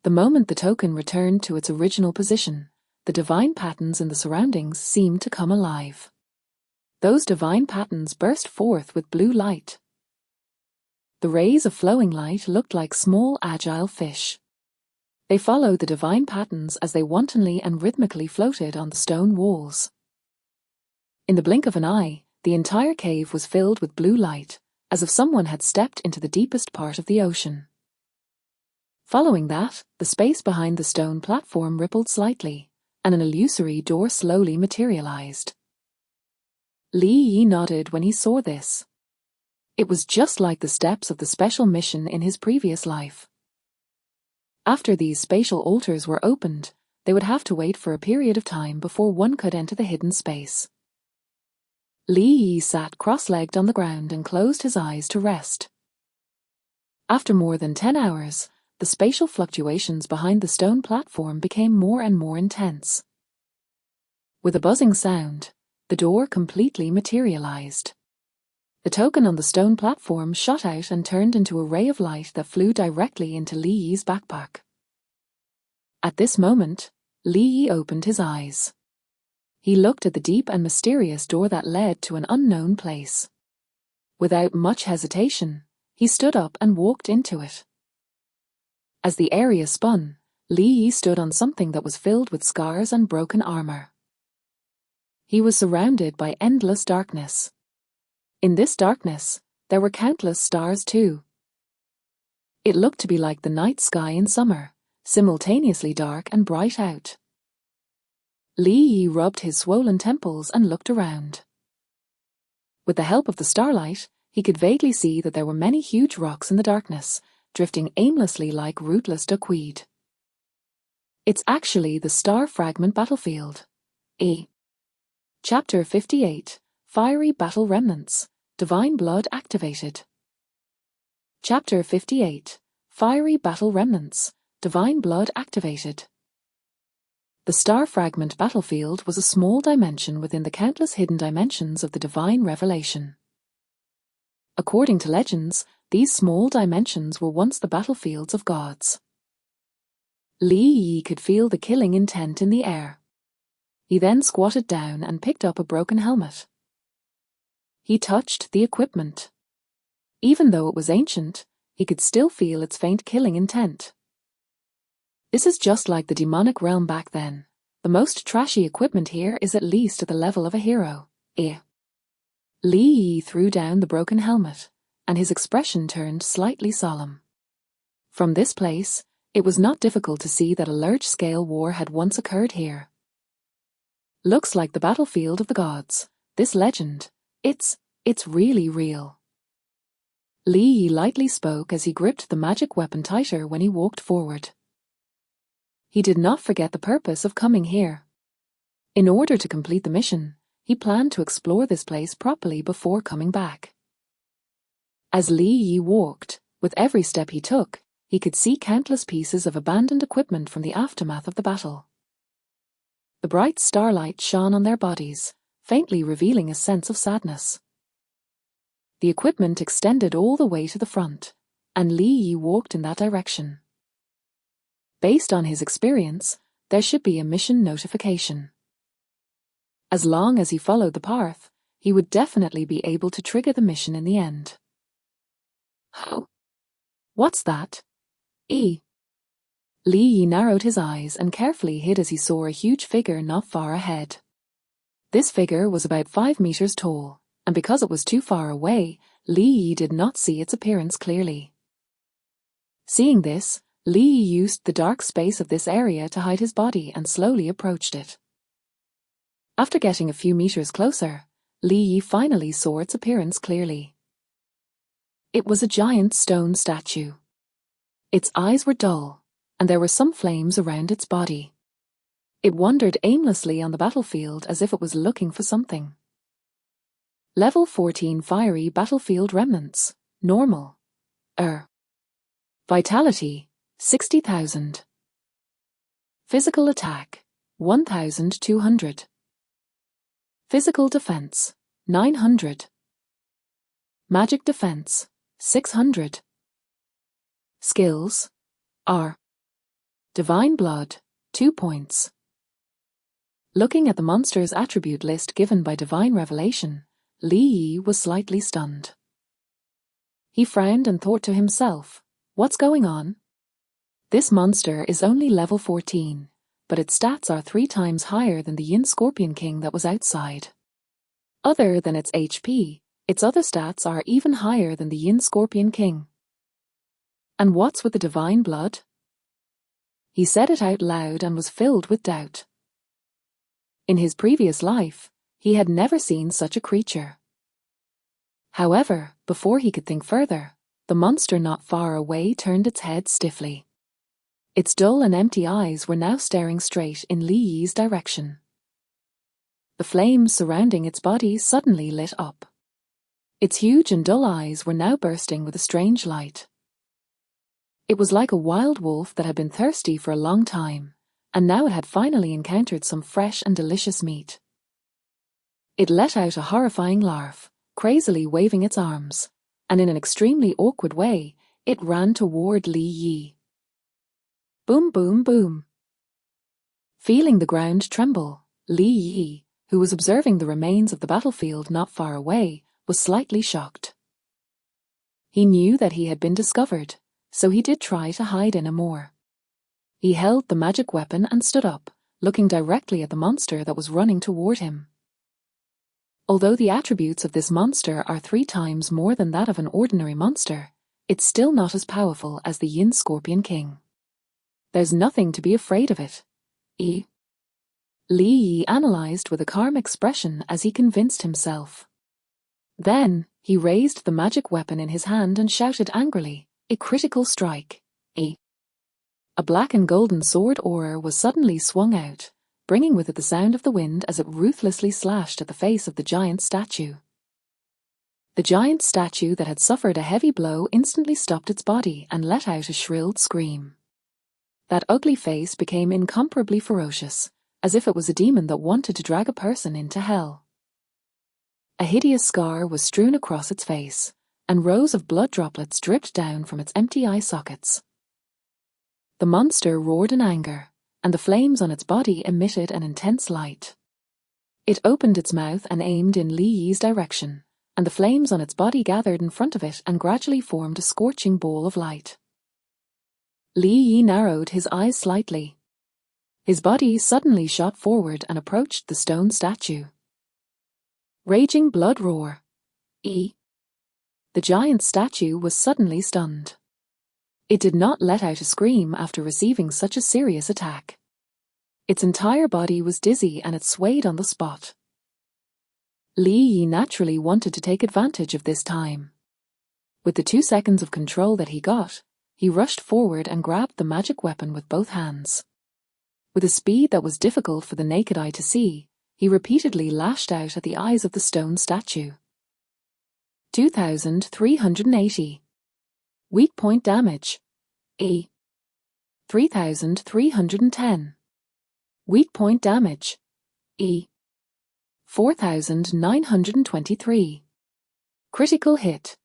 The moment the token returned to its original position, the divine patterns in the surroundings seemed to come alive. Those divine patterns burst forth with blue light. The rays of flowing light looked like small, agile fish. They followed the divine patterns as they wantonly and rhythmically floated on the stone walls. In the blink of an eye, the entire cave was filled with blue light, as if someone had stepped into the deepest part of the ocean. Following that, the space behind the stone platform rippled slightly, and an illusory door slowly materialized. Li Yi nodded when he saw this. It was just like the steps of the special mission in his previous life. After these spatial altars were opened, they would have to wait for a period of time before one could enter the hidden space. Li Yi sat cross-legged on the ground and closed his eyes to rest. After more than 10 hours, the spatial fluctuations behind the stone platform became more and more intense. With a buzzing sound, the door completely materialized. The token on the stone platform shot out and turned into a ray of light that flew directly into Li Yi's backpack. At this moment, Li Yi opened his eyes. He looked at the deep and mysterious door that led to an unknown place. Without much hesitation, he stood up and walked into it. As the area spun, Li Yi stood on something that was filled with scars and broken armor. He was surrounded by endless darkness. In this darkness, there were countless stars too. It looked to be like the night sky in summer, simultaneously dark and bright out. Li Yi rubbed his swollen temples and looked around. With the help of the starlight, he could vaguely see that there were many huge rocks in the darkness, drifting aimlessly like rootless duckweed. It's actually the Star Fragment battlefield. Chapter 58, Fiery Battle Remnants, Divine Blood Activated. Chapter 58, Fiery Battle Remnants, Divine Blood Activated. The Star Fragment battlefield was a small dimension within the countless hidden dimensions of the divine revelation. According to legends, these small dimensions were once the battlefields of gods. Li Yi could feel the killing intent in the air. He then squatted down and picked up a broken helmet. He touched the equipment. Even though it was ancient, he could still feel its faint killing intent. This is just like the demonic realm back then. The most trashy equipment here is at least at the level of a hero. Li Yi threw down the broken helmet, and his expression turned slightly solemn. From this place, it was not difficult to see that a large-scale war had once occurred here. Looks like the battlefield of the gods. This legend, it's really real. Li Yi lightly spoke as he gripped the magic weapon tighter when he walked forward. He did not forget the purpose of coming here. In order to complete the mission, he planned to explore this place properly before coming back. As Li Yi walked, with every step he took, he could see countless pieces of abandoned equipment from the aftermath of the battle. The bright starlight shone on their bodies, faintly revealing a sense of sadness. The equipment extended all the way to the front, and Li Yi walked in that direction. Based on his experience, there should be a mission notification. As long as he followed the path, he would definitely be able to trigger the mission in the end. Oh, what's that? Li Yi narrowed his eyes and carefully hid as he saw a huge figure not far ahead. This figure was about 5 meters tall, and because it was too far away, Li Yi did not see its appearance clearly. Seeing this, Li Yi used the dark space of this area to hide his body and slowly approached it. After getting a few meters closer, Li Yi finally saw its appearance clearly. It was a giant stone statue. Its eyes were dull, and there were some flames around its body. It wandered aimlessly on the battlefield as if it was looking for something. Level 14 Fiery Battlefield Remnants, Normal. Vitality, 60,000. Physical Attack, 1,200. Physical Defense, 900. Magic Defense, 600. Skills, R. Divine Blood, 2 points. Looking at the monster's attribute list given by Divine Revelation, Li Yi was slightly stunned. He frowned and thought to himself, what's going on? This monster is only level 14, but its stats are 3 times higher than the Yin Scorpion King that was outside. Other than its HP, its other stats are even higher than the Yin Scorpion King. And what's with the divine blood? He said it out loud and was filled with doubt. In his previous life, he had never seen such a creature. However, before he could think further, the monster not far away turned its head stiffly. Its dull and empty eyes were now staring straight in Li Yi's direction. The flames surrounding its body suddenly lit up. Its huge and dull eyes were now bursting with a strange light. It was like a wild wolf that had been thirsty for a long time, and now it had finally encountered some fresh and delicious meat. It let out a horrifying laugh, crazily waving its arms, and in an extremely awkward way, it ran toward Li Yi. Boom, boom, boom. Feeling the ground tremble, Li Yi, who was observing the remains of the battlefield not far away, was slightly shocked. He knew that he had been discovered, so he did try to hide in more. He held the magic weapon and stood up, looking directly at the monster that was running toward him. Although the attributes of this monster are 3 times more than that of an ordinary monster, it's still not as powerful as the Yin Scorpion King. There's nothing to be afraid of it. Li Yi analyzed with a calm expression as he convinced himself. Then, he raised the magic weapon in his hand and shouted angrily, "A critical strike." A black and golden sword aura was suddenly swung out, bringing with it the sound of the wind as it ruthlessly slashed at the face of the giant statue. The giant statue that had suffered a heavy blow instantly stopped its body and let out a shrilled scream. That ugly face became incomparably ferocious, as if it was a demon that wanted to drag a person into hell. A hideous scar was strewn across its face, and rows of blood droplets dripped down from its empty eye sockets. The monster roared in anger, and the flames on its body emitted an intense light. It opened its mouth and aimed in Li Yi's direction, and the flames on its body gathered in front of it and gradually formed a scorching ball of light. Li Yi narrowed his eyes slightly. His body suddenly shot forward and approached the stone statue. Raging blood roar. The giant statue was suddenly stunned. It did not let out a scream after receiving such a serious attack. Its entire body was dizzy and it swayed on the spot. Li Yi naturally wanted to take advantage of this time. With the 2 seconds of control that he got, he rushed forward and grabbed the magic weapon with both hands. With a speed that was difficult for the naked eye to see, he repeatedly lashed out at the eyes of the stone statue. 2,380. Weak point damage. 3,310. Weak point damage. 4,923. Critical hit.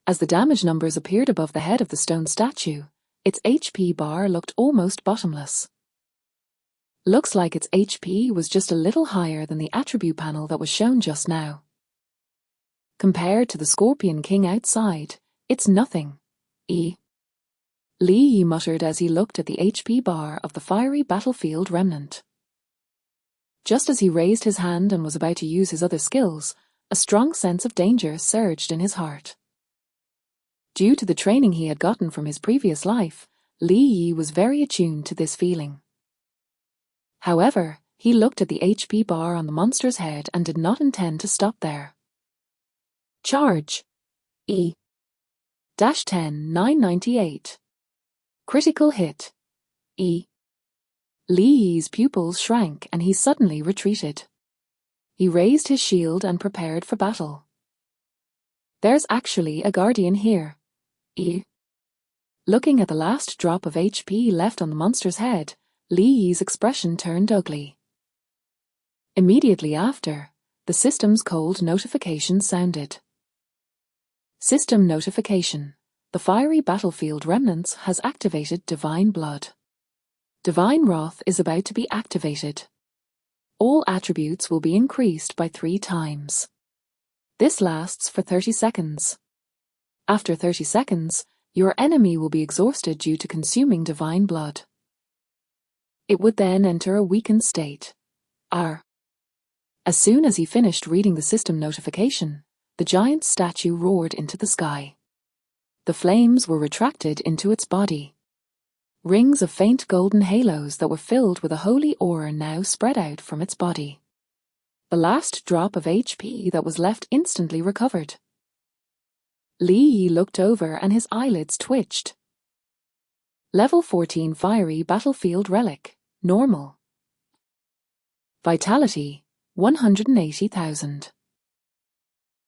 As the damage numbers appeared above the head of the stone statue, its HP bar looked almost bottomless. Looks like its HP was just a little higher than the attribute panel that was shown just now. Compared to the Scorpion King outside, it's nothing. Li Yi muttered as he looked at the HP bar of the fiery battlefield remnant. Just as he raised his hand and was about to use his other skills, a strong sense of danger surged in his heart. Due to the training he had gotten from his previous life, Li Yi was very attuned to this feeling. However, he looked at the HP bar on the monster's head and did not intend to stop there. Charge. 10,998. Critical hit. Li Yi's pupils shrank and he suddenly retreated. He raised his shield and prepared for battle. There's actually a guardian here. Looking at the last drop of HP left on the monster's head, Li Yi's expression turned ugly. Immediately after, the system's cold notification sounded. System notification. The fiery battlefield remnants has activated Divine Blood. Divine Wrath is about to be activated. All attributes will be increased by 3 times. This lasts for 30 seconds. After 30 seconds, your enemy will be exhausted due to consuming Divine Blood. It would then enter a weakened state. As soon as he finished reading the system notification, the giant statue roared into the sky. The flames were retracted into its body. Rings of faint golden halos that were filled with a holy aura now spread out from its body. The last drop of HP that was left instantly recovered. Li Yi looked over and his eyelids twitched. Level 14 Fiery Battlefield Relic, Normal. Vitality, 180,000.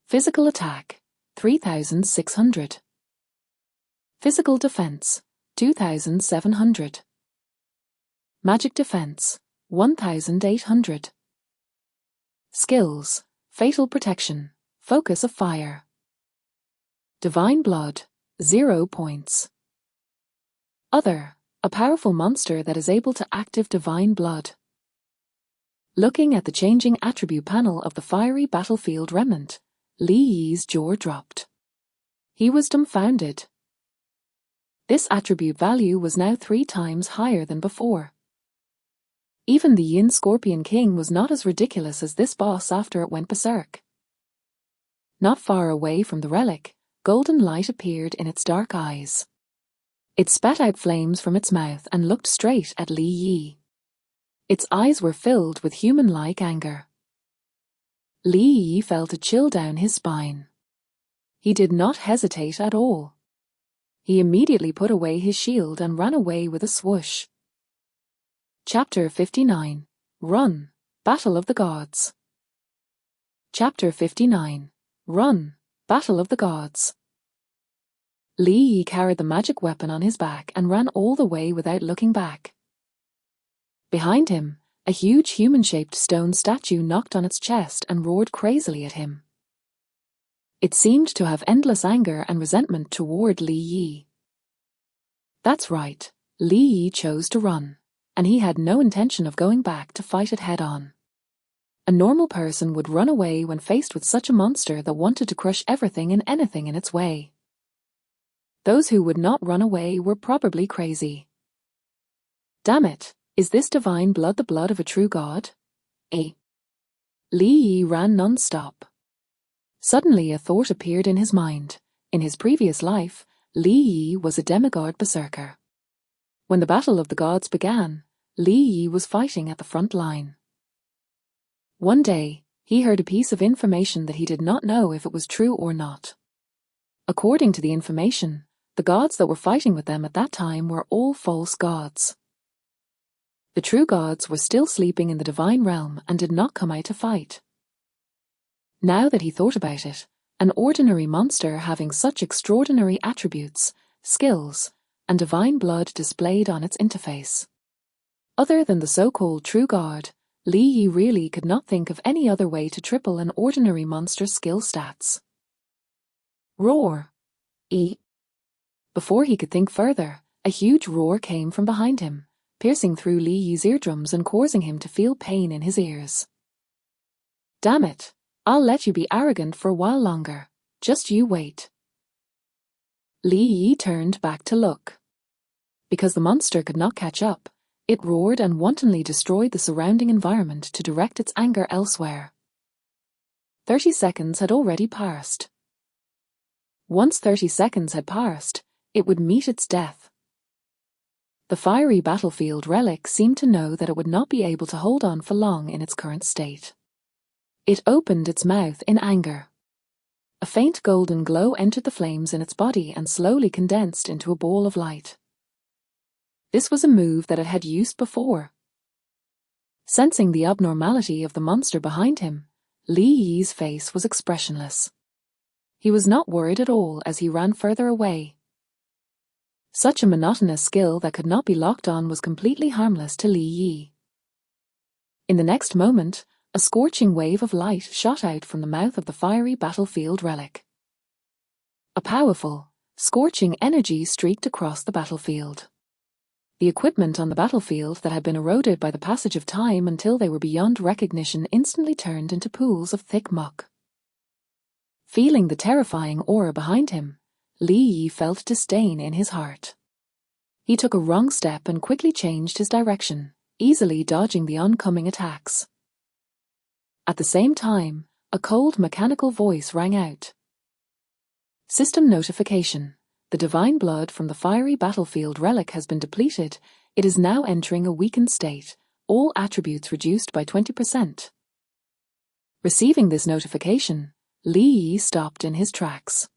Physical Attack, 3,600. Physical Defense, 2,700. Magic Defense, 1,800. Skills, Fatal Protection, Focus of Fire. Divine Blood, 0 points. Other, a powerful monster that is able to active Divine Blood. Looking at the changing attribute panel of the fiery battlefield remnant, Li Yi's jaw dropped. He was dumbfounded. This attribute value was now 3 times higher than before. Even the Yin Scorpion King was not as ridiculous as this boss after it went berserk. Not far away from the relic, golden light appeared in its dark eyes. It spat out flames from its mouth and looked straight at Li Yi. Its eyes were filled with human-like anger. Li Yi felt a chill down his spine. He did not hesitate at all. He immediately put away his shield and ran away with a swoosh. Chapter 59. Run, Battle of the Gods. Chapter 59. Run, Battle of the Gods. Li Yi carried the magic weapon on his back and ran all the way without looking back. Behind him, a huge human-shaped stone statue knocked on its chest and roared crazily at him. It seemed to have endless anger and resentment toward Li Yi. That's right, Li Yi chose to run, and he had no intention of going back to fight it head-on. A normal person would run away when faced with such a monster that wanted to crush everything and anything in its way. Those who would not run away were probably crazy. Damn it, is this divine blood the blood of a true god? Li Yi ran non-stop. Suddenly a thought appeared in his mind. In his previous life, Li Yi was a demigod berserker. When the Battle of the Gods began, Li Yi was fighting at the front line. One day, he heard a piece of information that he did not know if it was true or not. According to the information, the gods that were fighting with them at that time were all false gods. The true gods were still sleeping in the divine realm and did not come out to fight. Now that he thought about it, an ordinary monster having such extraordinary attributes, skills, and divine blood displayed on its interface. Other than the so-called true god, Li Yi really could not think of any other way to triple an ordinary monster's skill stats. Roar! Before he could think further, a huge roar came from behind him, piercing through Li Yi's eardrums and causing him to feel pain in his ears. Damn it, I'll let you be arrogant for a while longer, just you wait. Li Yi turned back to look. Because the monster could not catch up, it roared and wantonly destroyed the surrounding environment to direct its anger elsewhere. 30 seconds had already passed. Once 30 seconds had passed, it would meet its death. The fiery battlefield relic seemed to know that it would not be able to hold on for long in its current state. It opened its mouth in anger. A faint golden glow entered the flames in its body and slowly condensed into a ball of light. This was a move that it had used before. Sensing the abnormality of the monster behind him, Li Yi's face was expressionless. He was not worried at all as he ran further away. Such a monotonous skill that could not be locked on was completely harmless to Li Yi. In the next moment, a scorching wave of light shot out from the mouth of the fiery battlefield relic. A powerful, scorching energy streaked across the battlefield. The equipment on the battlefield that had been eroded by the passage of time until they were beyond recognition instantly turned into pools of thick muck. Feeling the terrifying aura behind him, Li Yi felt disdain in his heart. He took a wrong step and quickly changed his direction, easily dodging the oncoming attacks. At the same time, a cold mechanical voice rang out. System notification. The divine blood from the fiery battlefield relic has been depleted. It is now entering a weakened state, all attributes reduced by 20%. Receiving this notification, Li Yi stopped in his tracks.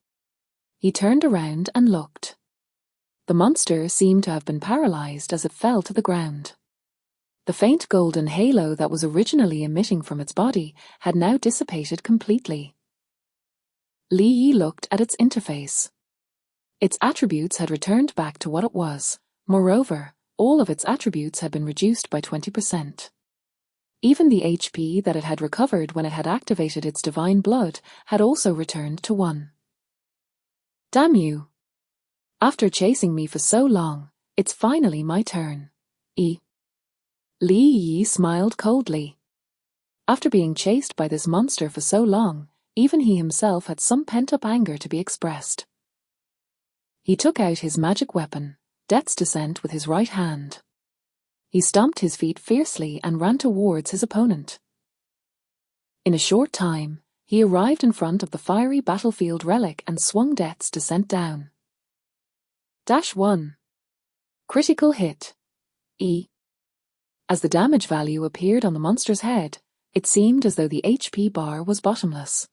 He turned around and looked. The monster seemed to have been paralyzed as it fell to the ground. The faint golden halo that was originally emitting from its body had now dissipated completely. Li Yi looked at its interface. Its attributes had returned back to what it was. Moreover, all of its attributes had been reduced by 20%. Even the HP that it had recovered when it had activated its divine blood had also returned to 1. Damn you! After chasing me for so long, it's finally my turn. Li Yi smiled coldly. After being chased by this monster for so long, even he himself had some pent-up anger to be expressed. He took out his magic weapon, Death's Descent, with his right hand. He stomped his feet fiercely and ran towards his opponent. In a short time, he arrived in front of the fiery battlefield relic and swung Death's Descent down. -1. Critical hit. E. As the damage value appeared on the monster's head, it seemed as though the HP bar was bottomless.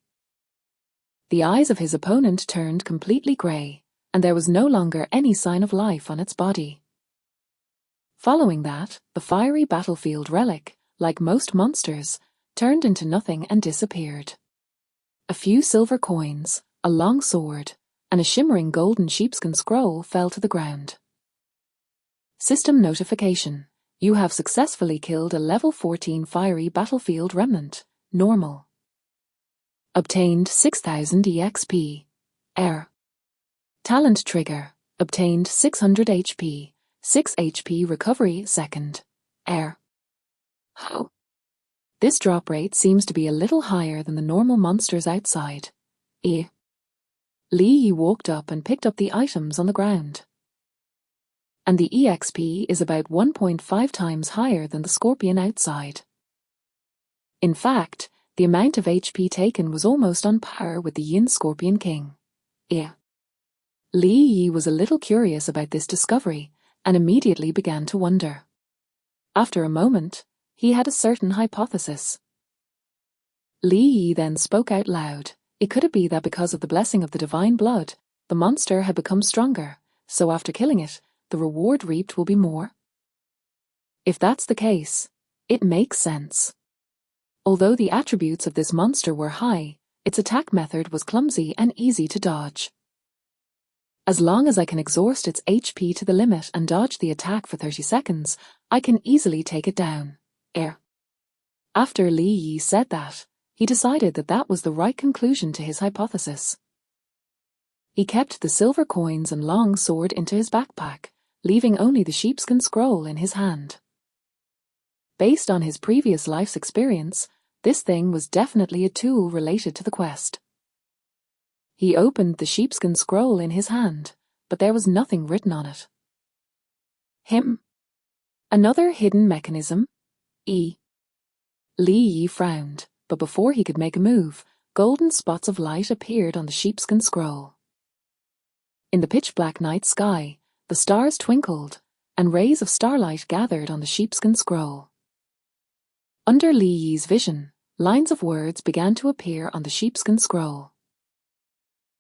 The eyes of his opponent turned completely grey, and there was no longer any sign of life on its body. Following that, the fiery battlefield relic, like most monsters, turned into nothing and disappeared. A few silver coins, a long sword, and a shimmering golden sheepskin scroll fell to the ground. System notification. You have successfully killed a level 14 fiery battlefield remnant, normal. Obtained 6000 EXP. Error. Talent trigger. Obtained 600 HP. 6 HP recovery second. Error. How? This drop rate seems to be a little higher than the normal monsters outside. Lee Yi walked up and picked up the items on the ground. And the EXP is about 1.5 times higher than the scorpion outside. In fact, the amount of HP taken was almost on par with the Yin Scorpion King. Lee Yi was a little curious about this discovery and immediately began to wonder. After a moment, he had a certain hypothesis. Lee Yi then spoke out loud. It could be that because of the blessing of the divine blood, the monster had become stronger, so after killing it, the reward reaped will be more. If that's the case, it makes sense. Although the attributes of this monster were high, its attack method was clumsy and easy to dodge. As long as I can exhaust its HP to the limit and dodge the attack for 30 seconds, I can easily take it down. After Lee Yi said that, he decided that that was the right conclusion to his hypothesis. He kept the silver coins and long sword into his backpack, leaving only the sheepskin scroll in his hand. Based on his previous life's experience, this thing was definitely a tool related to the quest. He opened the sheepskin scroll in his hand, but there was nothing written on it. Another hidden mechanism? Lee Yi frowned, but before he could make a move, golden spots of light appeared on the sheepskin scroll. In the pitch-black night sky, the stars twinkled, and rays of starlight gathered on the sheepskin scroll. Under Lee Yi's vision, lines of words began to appear on the sheepskin scroll.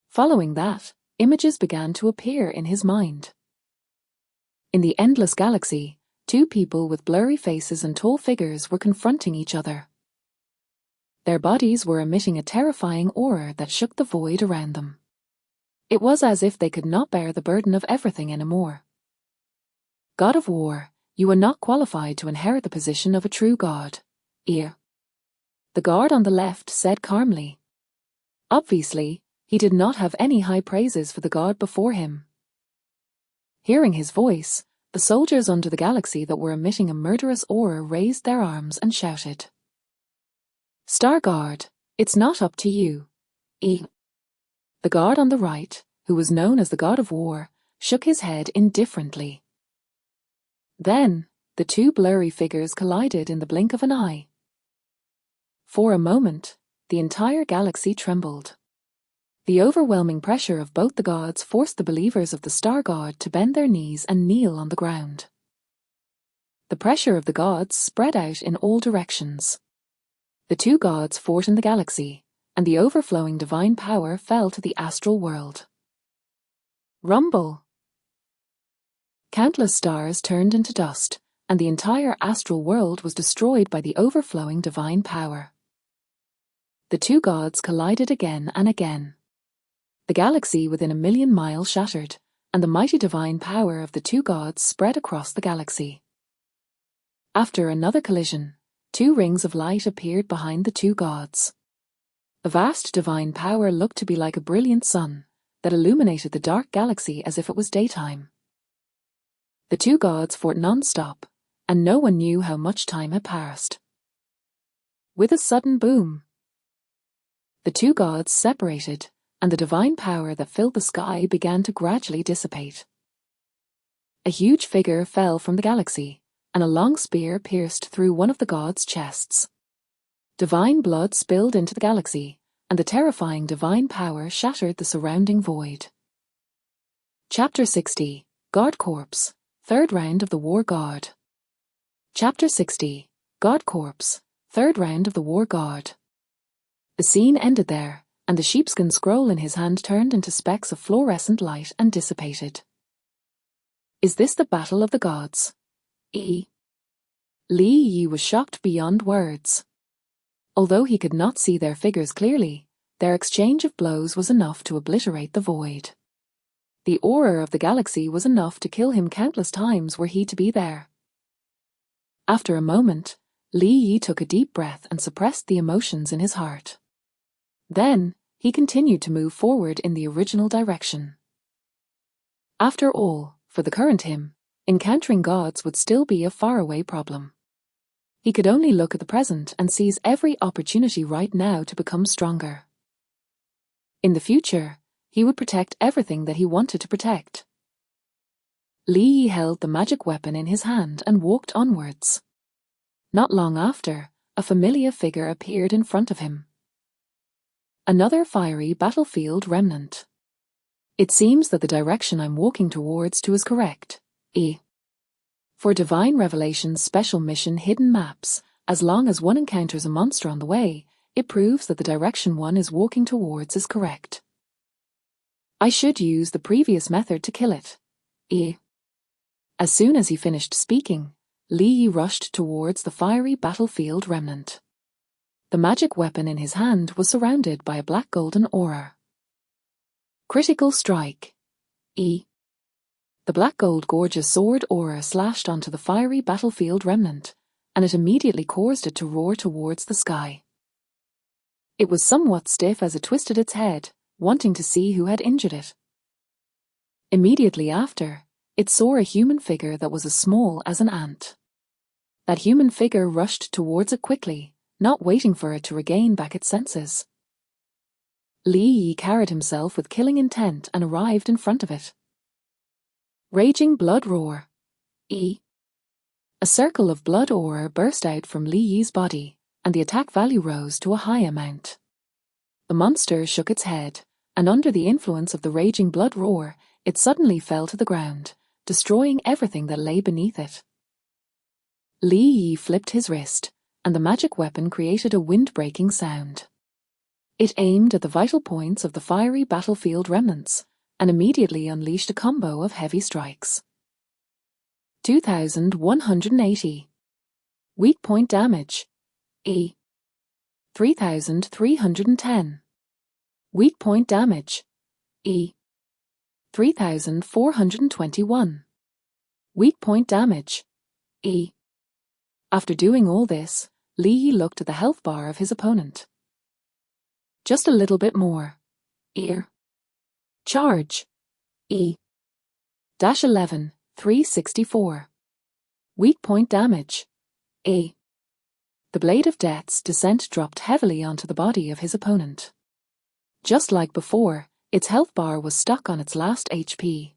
Following that, images began to appear in his mind. In the endless galaxy, two people with blurry faces and tall figures were confronting each other. Their bodies were emitting a terrifying aura that shook the void around them. It was as if they could not bear the burden of everything anymore. God of War, you are not qualified to inherit the position of a true god. The guard on the left said calmly. Obviously, he did not have any high praises for the god before him. Hearing his voice, the soldiers under the galaxy that were emitting a murderous aura raised their arms and shouted. Star Guard, it's not up to you. The guard on the right, who was known as the God of War, shook his head indifferently. Then, the two blurry figures collided in the blink of an eye. For a moment, the entire galaxy trembled. The overwhelming pressure of both the gods forced the believers of the Star God to bend their knees and kneel on the ground. The pressure of the gods spread out in all directions. The two gods fought in the galaxy, and the overflowing divine power fell to the astral world. Rumble! Countless stars turned into dust, and the entire astral world was destroyed by the overflowing divine power. The two gods collided again and again. The galaxy within 1,000,000 miles shattered, and the mighty divine power of the two gods spread across the galaxy. After another collision, two rings of light appeared behind the two gods. A vast divine power looked to be like a brilliant sun that illuminated the dark galaxy as if it was daytime. The two gods fought non-stop, and no one knew how much time had passed. With a sudden boom, the two gods separated, and the divine power that filled the sky began to gradually dissipate. A huge figure fell from the galaxy, and a long spear pierced through one of the gods' chests. Divine blood spilled into the galaxy, and the terrifying divine power shattered the surrounding void. Chapter 60, God Corpse, Third Round of the War God. Chapter 60, God Corpse, Third Round of the War God. The scene ended there, and the sheepskin scroll in his hand turned into specks of fluorescent light and dissipated. Is this the battle of the gods? Li Yi was shocked beyond words. Although he could not see their figures clearly, their exchange of blows was enough to obliterate the void. The aura of the galaxy was enough to kill him countless times were he to be there. After a moment, Li Yi took a deep breath and suppressed the emotions in his heart. Then, he continued to move forward in the original direction. After all, for the current him, encountering gods would still be a faraway problem. He could only look at the present and seize every opportunity right now to become stronger. In the future, he would protect everything that he wanted to protect. Li Yi held the magic weapon in his hand and walked onwards. Not long after, a familiar figure appeared in front of him. Another fiery battlefield remnant. It seems that the direction I'm walking towards is correct. For Divine Revelation's special mission Hidden Maps, as long as one encounters a monster on the way, it proves that the direction one is walking towards is correct. I should use the previous method to kill it. As soon as he finished speaking, Li Yi rushed towards the fiery battlefield remnant. The magic weapon in his hand was surrounded by a black golden aura. Critical strike. The black gold gorgeous sword aura slashed onto the fiery battlefield remnant, and it immediately caused it to roar towards the sky. It was somewhat stiff as it twisted its head, wanting to see who had injured it. Immediately after, it saw a human figure that was as small as an ant. That human figure rushed towards it quickly, not waiting for it to regain back its senses. Li Yi carried himself with killing intent and arrived in front of it. Raging blood roar. A circle of blood aura burst out from Li Yi's body, and the attack value rose to a high amount. The monster shook its head, and under the influence of the raging blood roar, it suddenly fell to the ground, destroying everything that lay beneath it. Li Yi flipped his wrist, and the magic weapon created a wind-breaking sound. It aimed at the vital points of the fiery battlefield remnants, and immediately unleashed a combo of heavy strikes. 2,180. Weak point damage. 3,310. Weak point damage. 3,421. Weak point damage. After doing all this, Li Yi looked at the health bar of his opponent. Just a little bit more. Charge. 11, 364. Weak point damage. The blade of death's descent dropped heavily onto the body of his opponent. Just like before, its health bar was stuck on its last HP.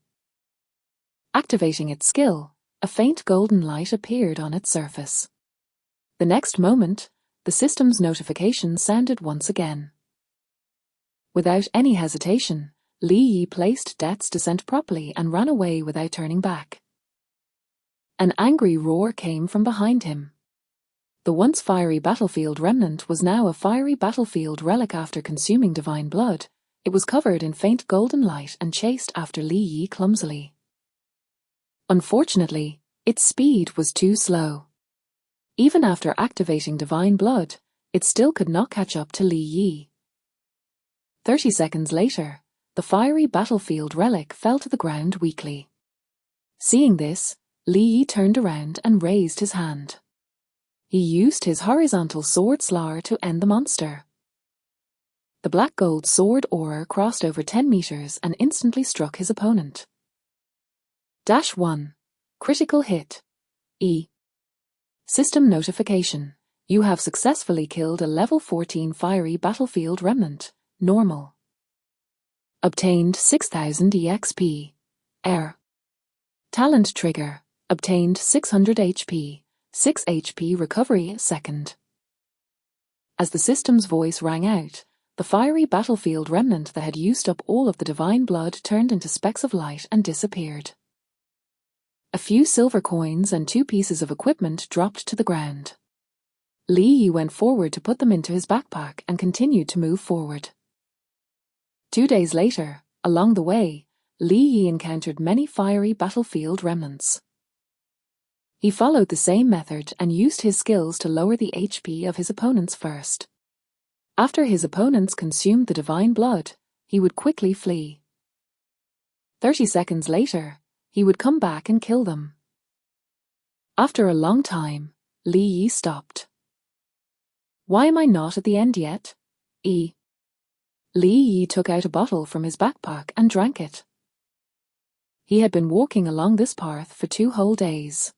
Activating its skill, a faint golden light appeared on its surface. The next moment, the system's notification sounded once again. Without any hesitation, Li Yi placed Death's Descent properly and ran away without turning back. An angry roar came from behind him. The once fiery battlefield remnant was now a fiery battlefield relic. After consuming divine blood, it was covered in faint golden light and chased after Li Yi clumsily. Unfortunately, its speed was too slow. Even after activating divine blood, it still could not catch up to Li Yi. 30 seconds later, the fiery battlefield relic fell to the ground weakly. Seeing this, Li Yi turned around and raised his hand. He used his horizontal sword slar to end the monster. The black gold sword aura crossed over 10 meters and instantly struck his opponent. -1. Critical hit. System notification. You have successfully killed a level 14 fiery battlefield remnant. Normal. Obtained 6,000 EXP. Talent trigger. Obtained 600 HP, 6 HP recovery a second. As the system's voice rang out, the fiery battlefield remnant that had used up all of the divine blood turned into specks of light and disappeared. A few silver coins and 2 pieces of equipment dropped to the ground. Li Yi went forward to put them into his backpack and continued to move forward. 2 days later, along the way, Li Yi encountered many fiery battlefield remnants. He followed the same method and used his skills to lower the HP of his opponents first. After his opponents consumed the divine blood, he would quickly flee. 30 seconds later, he would come back and kill them. After a long time, Li Yi stopped. Why am I not at the end yet? Li Yi took out a bottle from his backpack and drank it. He had been walking along this path for 2 whole days.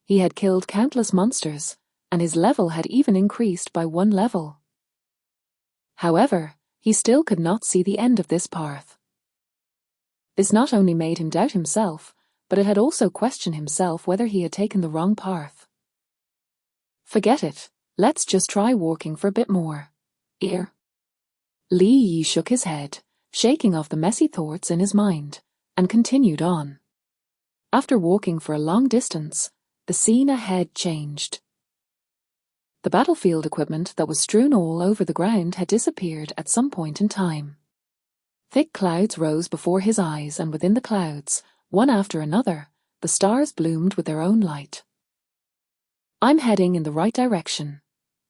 He had killed countless monsters, and his level had even increased by 1 level. However, he still could not see the end of this path. This not only made him doubt himself, but it had also questioned himself whether he had taken the wrong path. Forget it, let's just try walking for a bit more. Li Yi shook his head, shaking off the messy thoughts in his mind, and continued on. After walking for a long distance, the scene ahead changed. The battlefield equipment that was strewn all over the ground had disappeared at some point in time. Thick clouds rose before his eyes, and within the clouds, one after another, the stars bloomed with their own light. I'm heading in the right direction.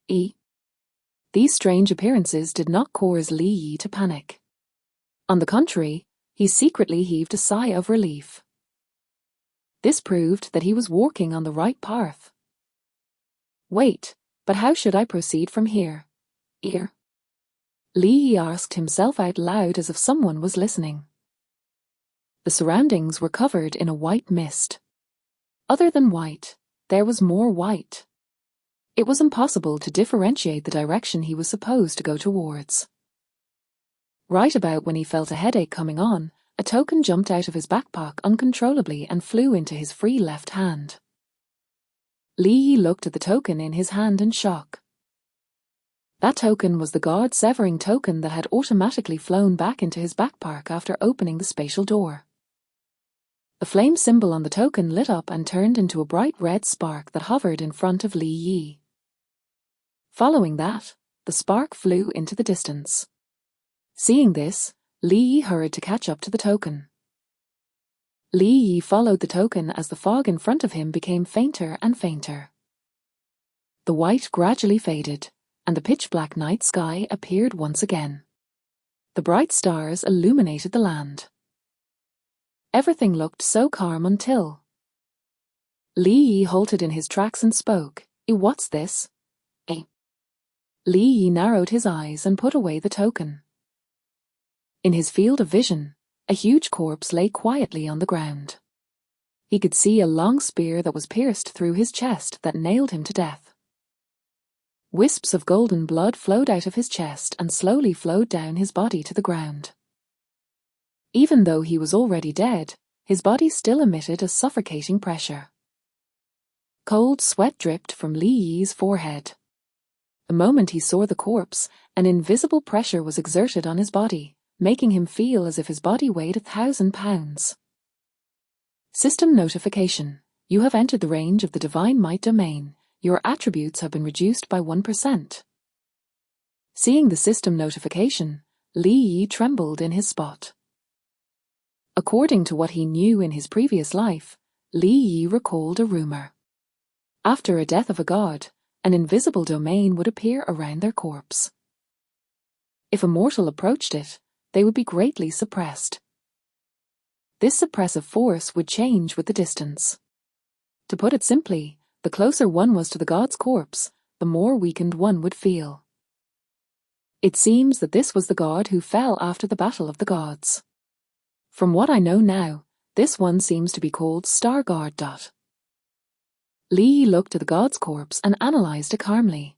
These strange appearances did not cause Li Yi to panic. On the contrary, he secretly heaved a sigh of relief. This proved that he was walking on the right path. Wait, but how should I proceed from here? Li Yi asked himself out loud as if someone was listening. The surroundings were covered in a white mist. Other than white, there was more white. It was impossible to differentiate the direction he was supposed to go towards. Right about when he felt a headache coming on, a token jumped out of his backpack uncontrollably and flew into his free left hand. Li Yi looked at the token in his hand in shock. That token was the guard-severing token that had automatically flown back into his backpack after opening the spatial door. The flame symbol on the token lit up and turned into a bright red spark that hovered in front of Li Yi. Following that, the spark flew into the distance. Seeing this, Li Yi hurried to catch up to the token. Li Yi followed the token as the fog in front of him became fainter and fainter. The white gradually faded, and the pitch-black night sky appeared once again. The bright stars illuminated the land. Everything looked so calm until... Li Yi halted in his tracks and spoke. What's this? Li Yi narrowed his eyes and put away the token. In his field of vision, a huge corpse lay quietly on the ground. He could see a long spear that was pierced through his chest that nailed him to death. Wisps of golden blood flowed out of his chest and slowly flowed down his body to the ground. Even though he was already dead, his body still emitted a suffocating pressure. Cold sweat dripped from Li Yi's forehead. The moment he saw the corpse, an invisible pressure was exerted on his body, making him feel as if his body weighed 1,000 pounds. System notification. You have entered the range of the Divine Might domain. Your attributes have been reduced by 1%. Seeing the system notification, Li Yi trembled in his spot. According to what he knew in his previous life, Li Yi recalled a rumor. After a death of a god, an invisible domain would appear around their corpse. If a mortal approached it, they would be greatly suppressed. This suppressive force would change with the distance. To put it simply, the closer one was to the god's corpse, the more weakened one would feel. It seems that this was the god who fell after the Battle of the Gods. From what I know now, this one seems to be called Starguard. Li looked at the god's corpse and analysed it calmly.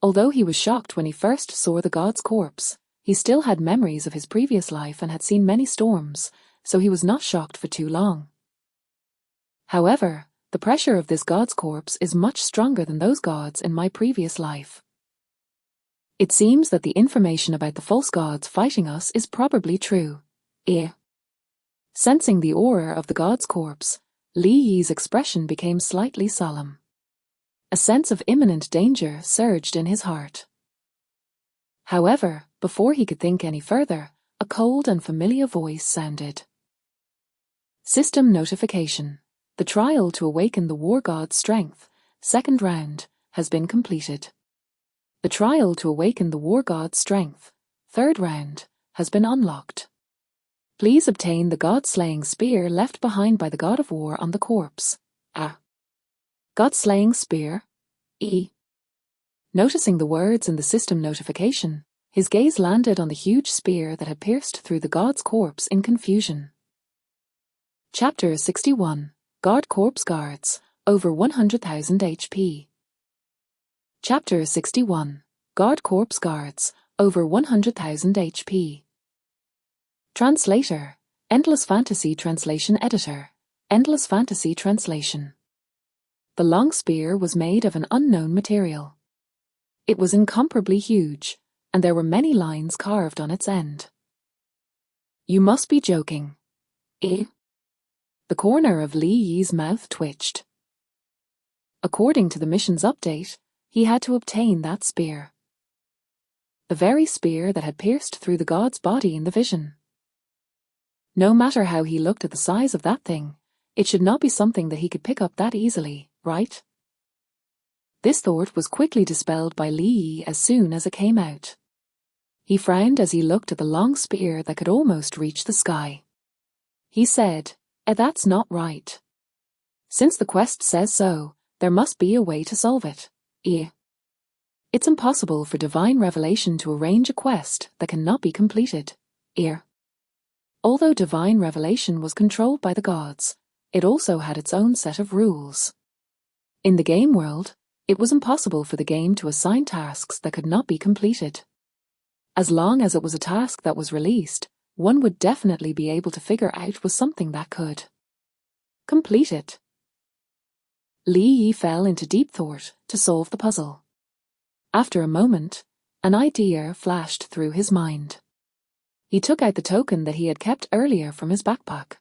Although he was shocked when he first saw the god's corpse, he still had memories of his previous life and had seen many storms, so he was not shocked for too long. However, the pressure of this god's corpse is much stronger than those gods in my previous life. It seems that the information about the false gods fighting us is probably true. Sensing the aura of the god's corpse, Li Yi's expression became slightly solemn. A sense of imminent danger surged in his heart. However, before he could think any further, a cold and familiar voice sounded. System notification. The trial to awaken the war god's strength, second round, has been completed. The trial to awaken the war god's strength, third round, has been unlocked. Please obtain the god-slaying spear left behind by the god of war on the corpse. God-slaying spear? Noticing the words in the system notification, his gaze landed on the huge spear that had pierced through the god's corpse in confusion. Chapter 61. God Corpse Guards, over 100,000 HP. Chapter 61. God Corpse Guards, over 100,000 HP. Translator, Endless Fantasy Translation Editor, Endless Fantasy Translation. The long spear was made of an unknown material. It was incomparably huge, and there were many lines carved on its end. You must be joking. The corner of Li Yi's mouth twitched. According to the mission's update, he had to obtain that spear. The very spear that had pierced through the god's body in the vision. No matter how he looked at the size of that thing, it should not be something that he could pick up that easily, right? This thought was quickly dispelled by Li Yi as soon as it came out. He frowned as he looked at the long spear that could almost reach the sky. He said, that's not right. Since the quest says so, there must be a way to solve it. It's impossible for divine revelation to arrange a quest that cannot be completed. Although divine revelation was controlled by the gods, it also had its own set of rules. In the game world, it was impossible for the game to assign tasks that could not be completed. As long as it was a task that was released, one would definitely be able to figure out was something that could complete it. Li Yi fell into deep thought to solve the puzzle. After a moment, an idea flashed through his mind. He took out the token that he had kept earlier from his backpack.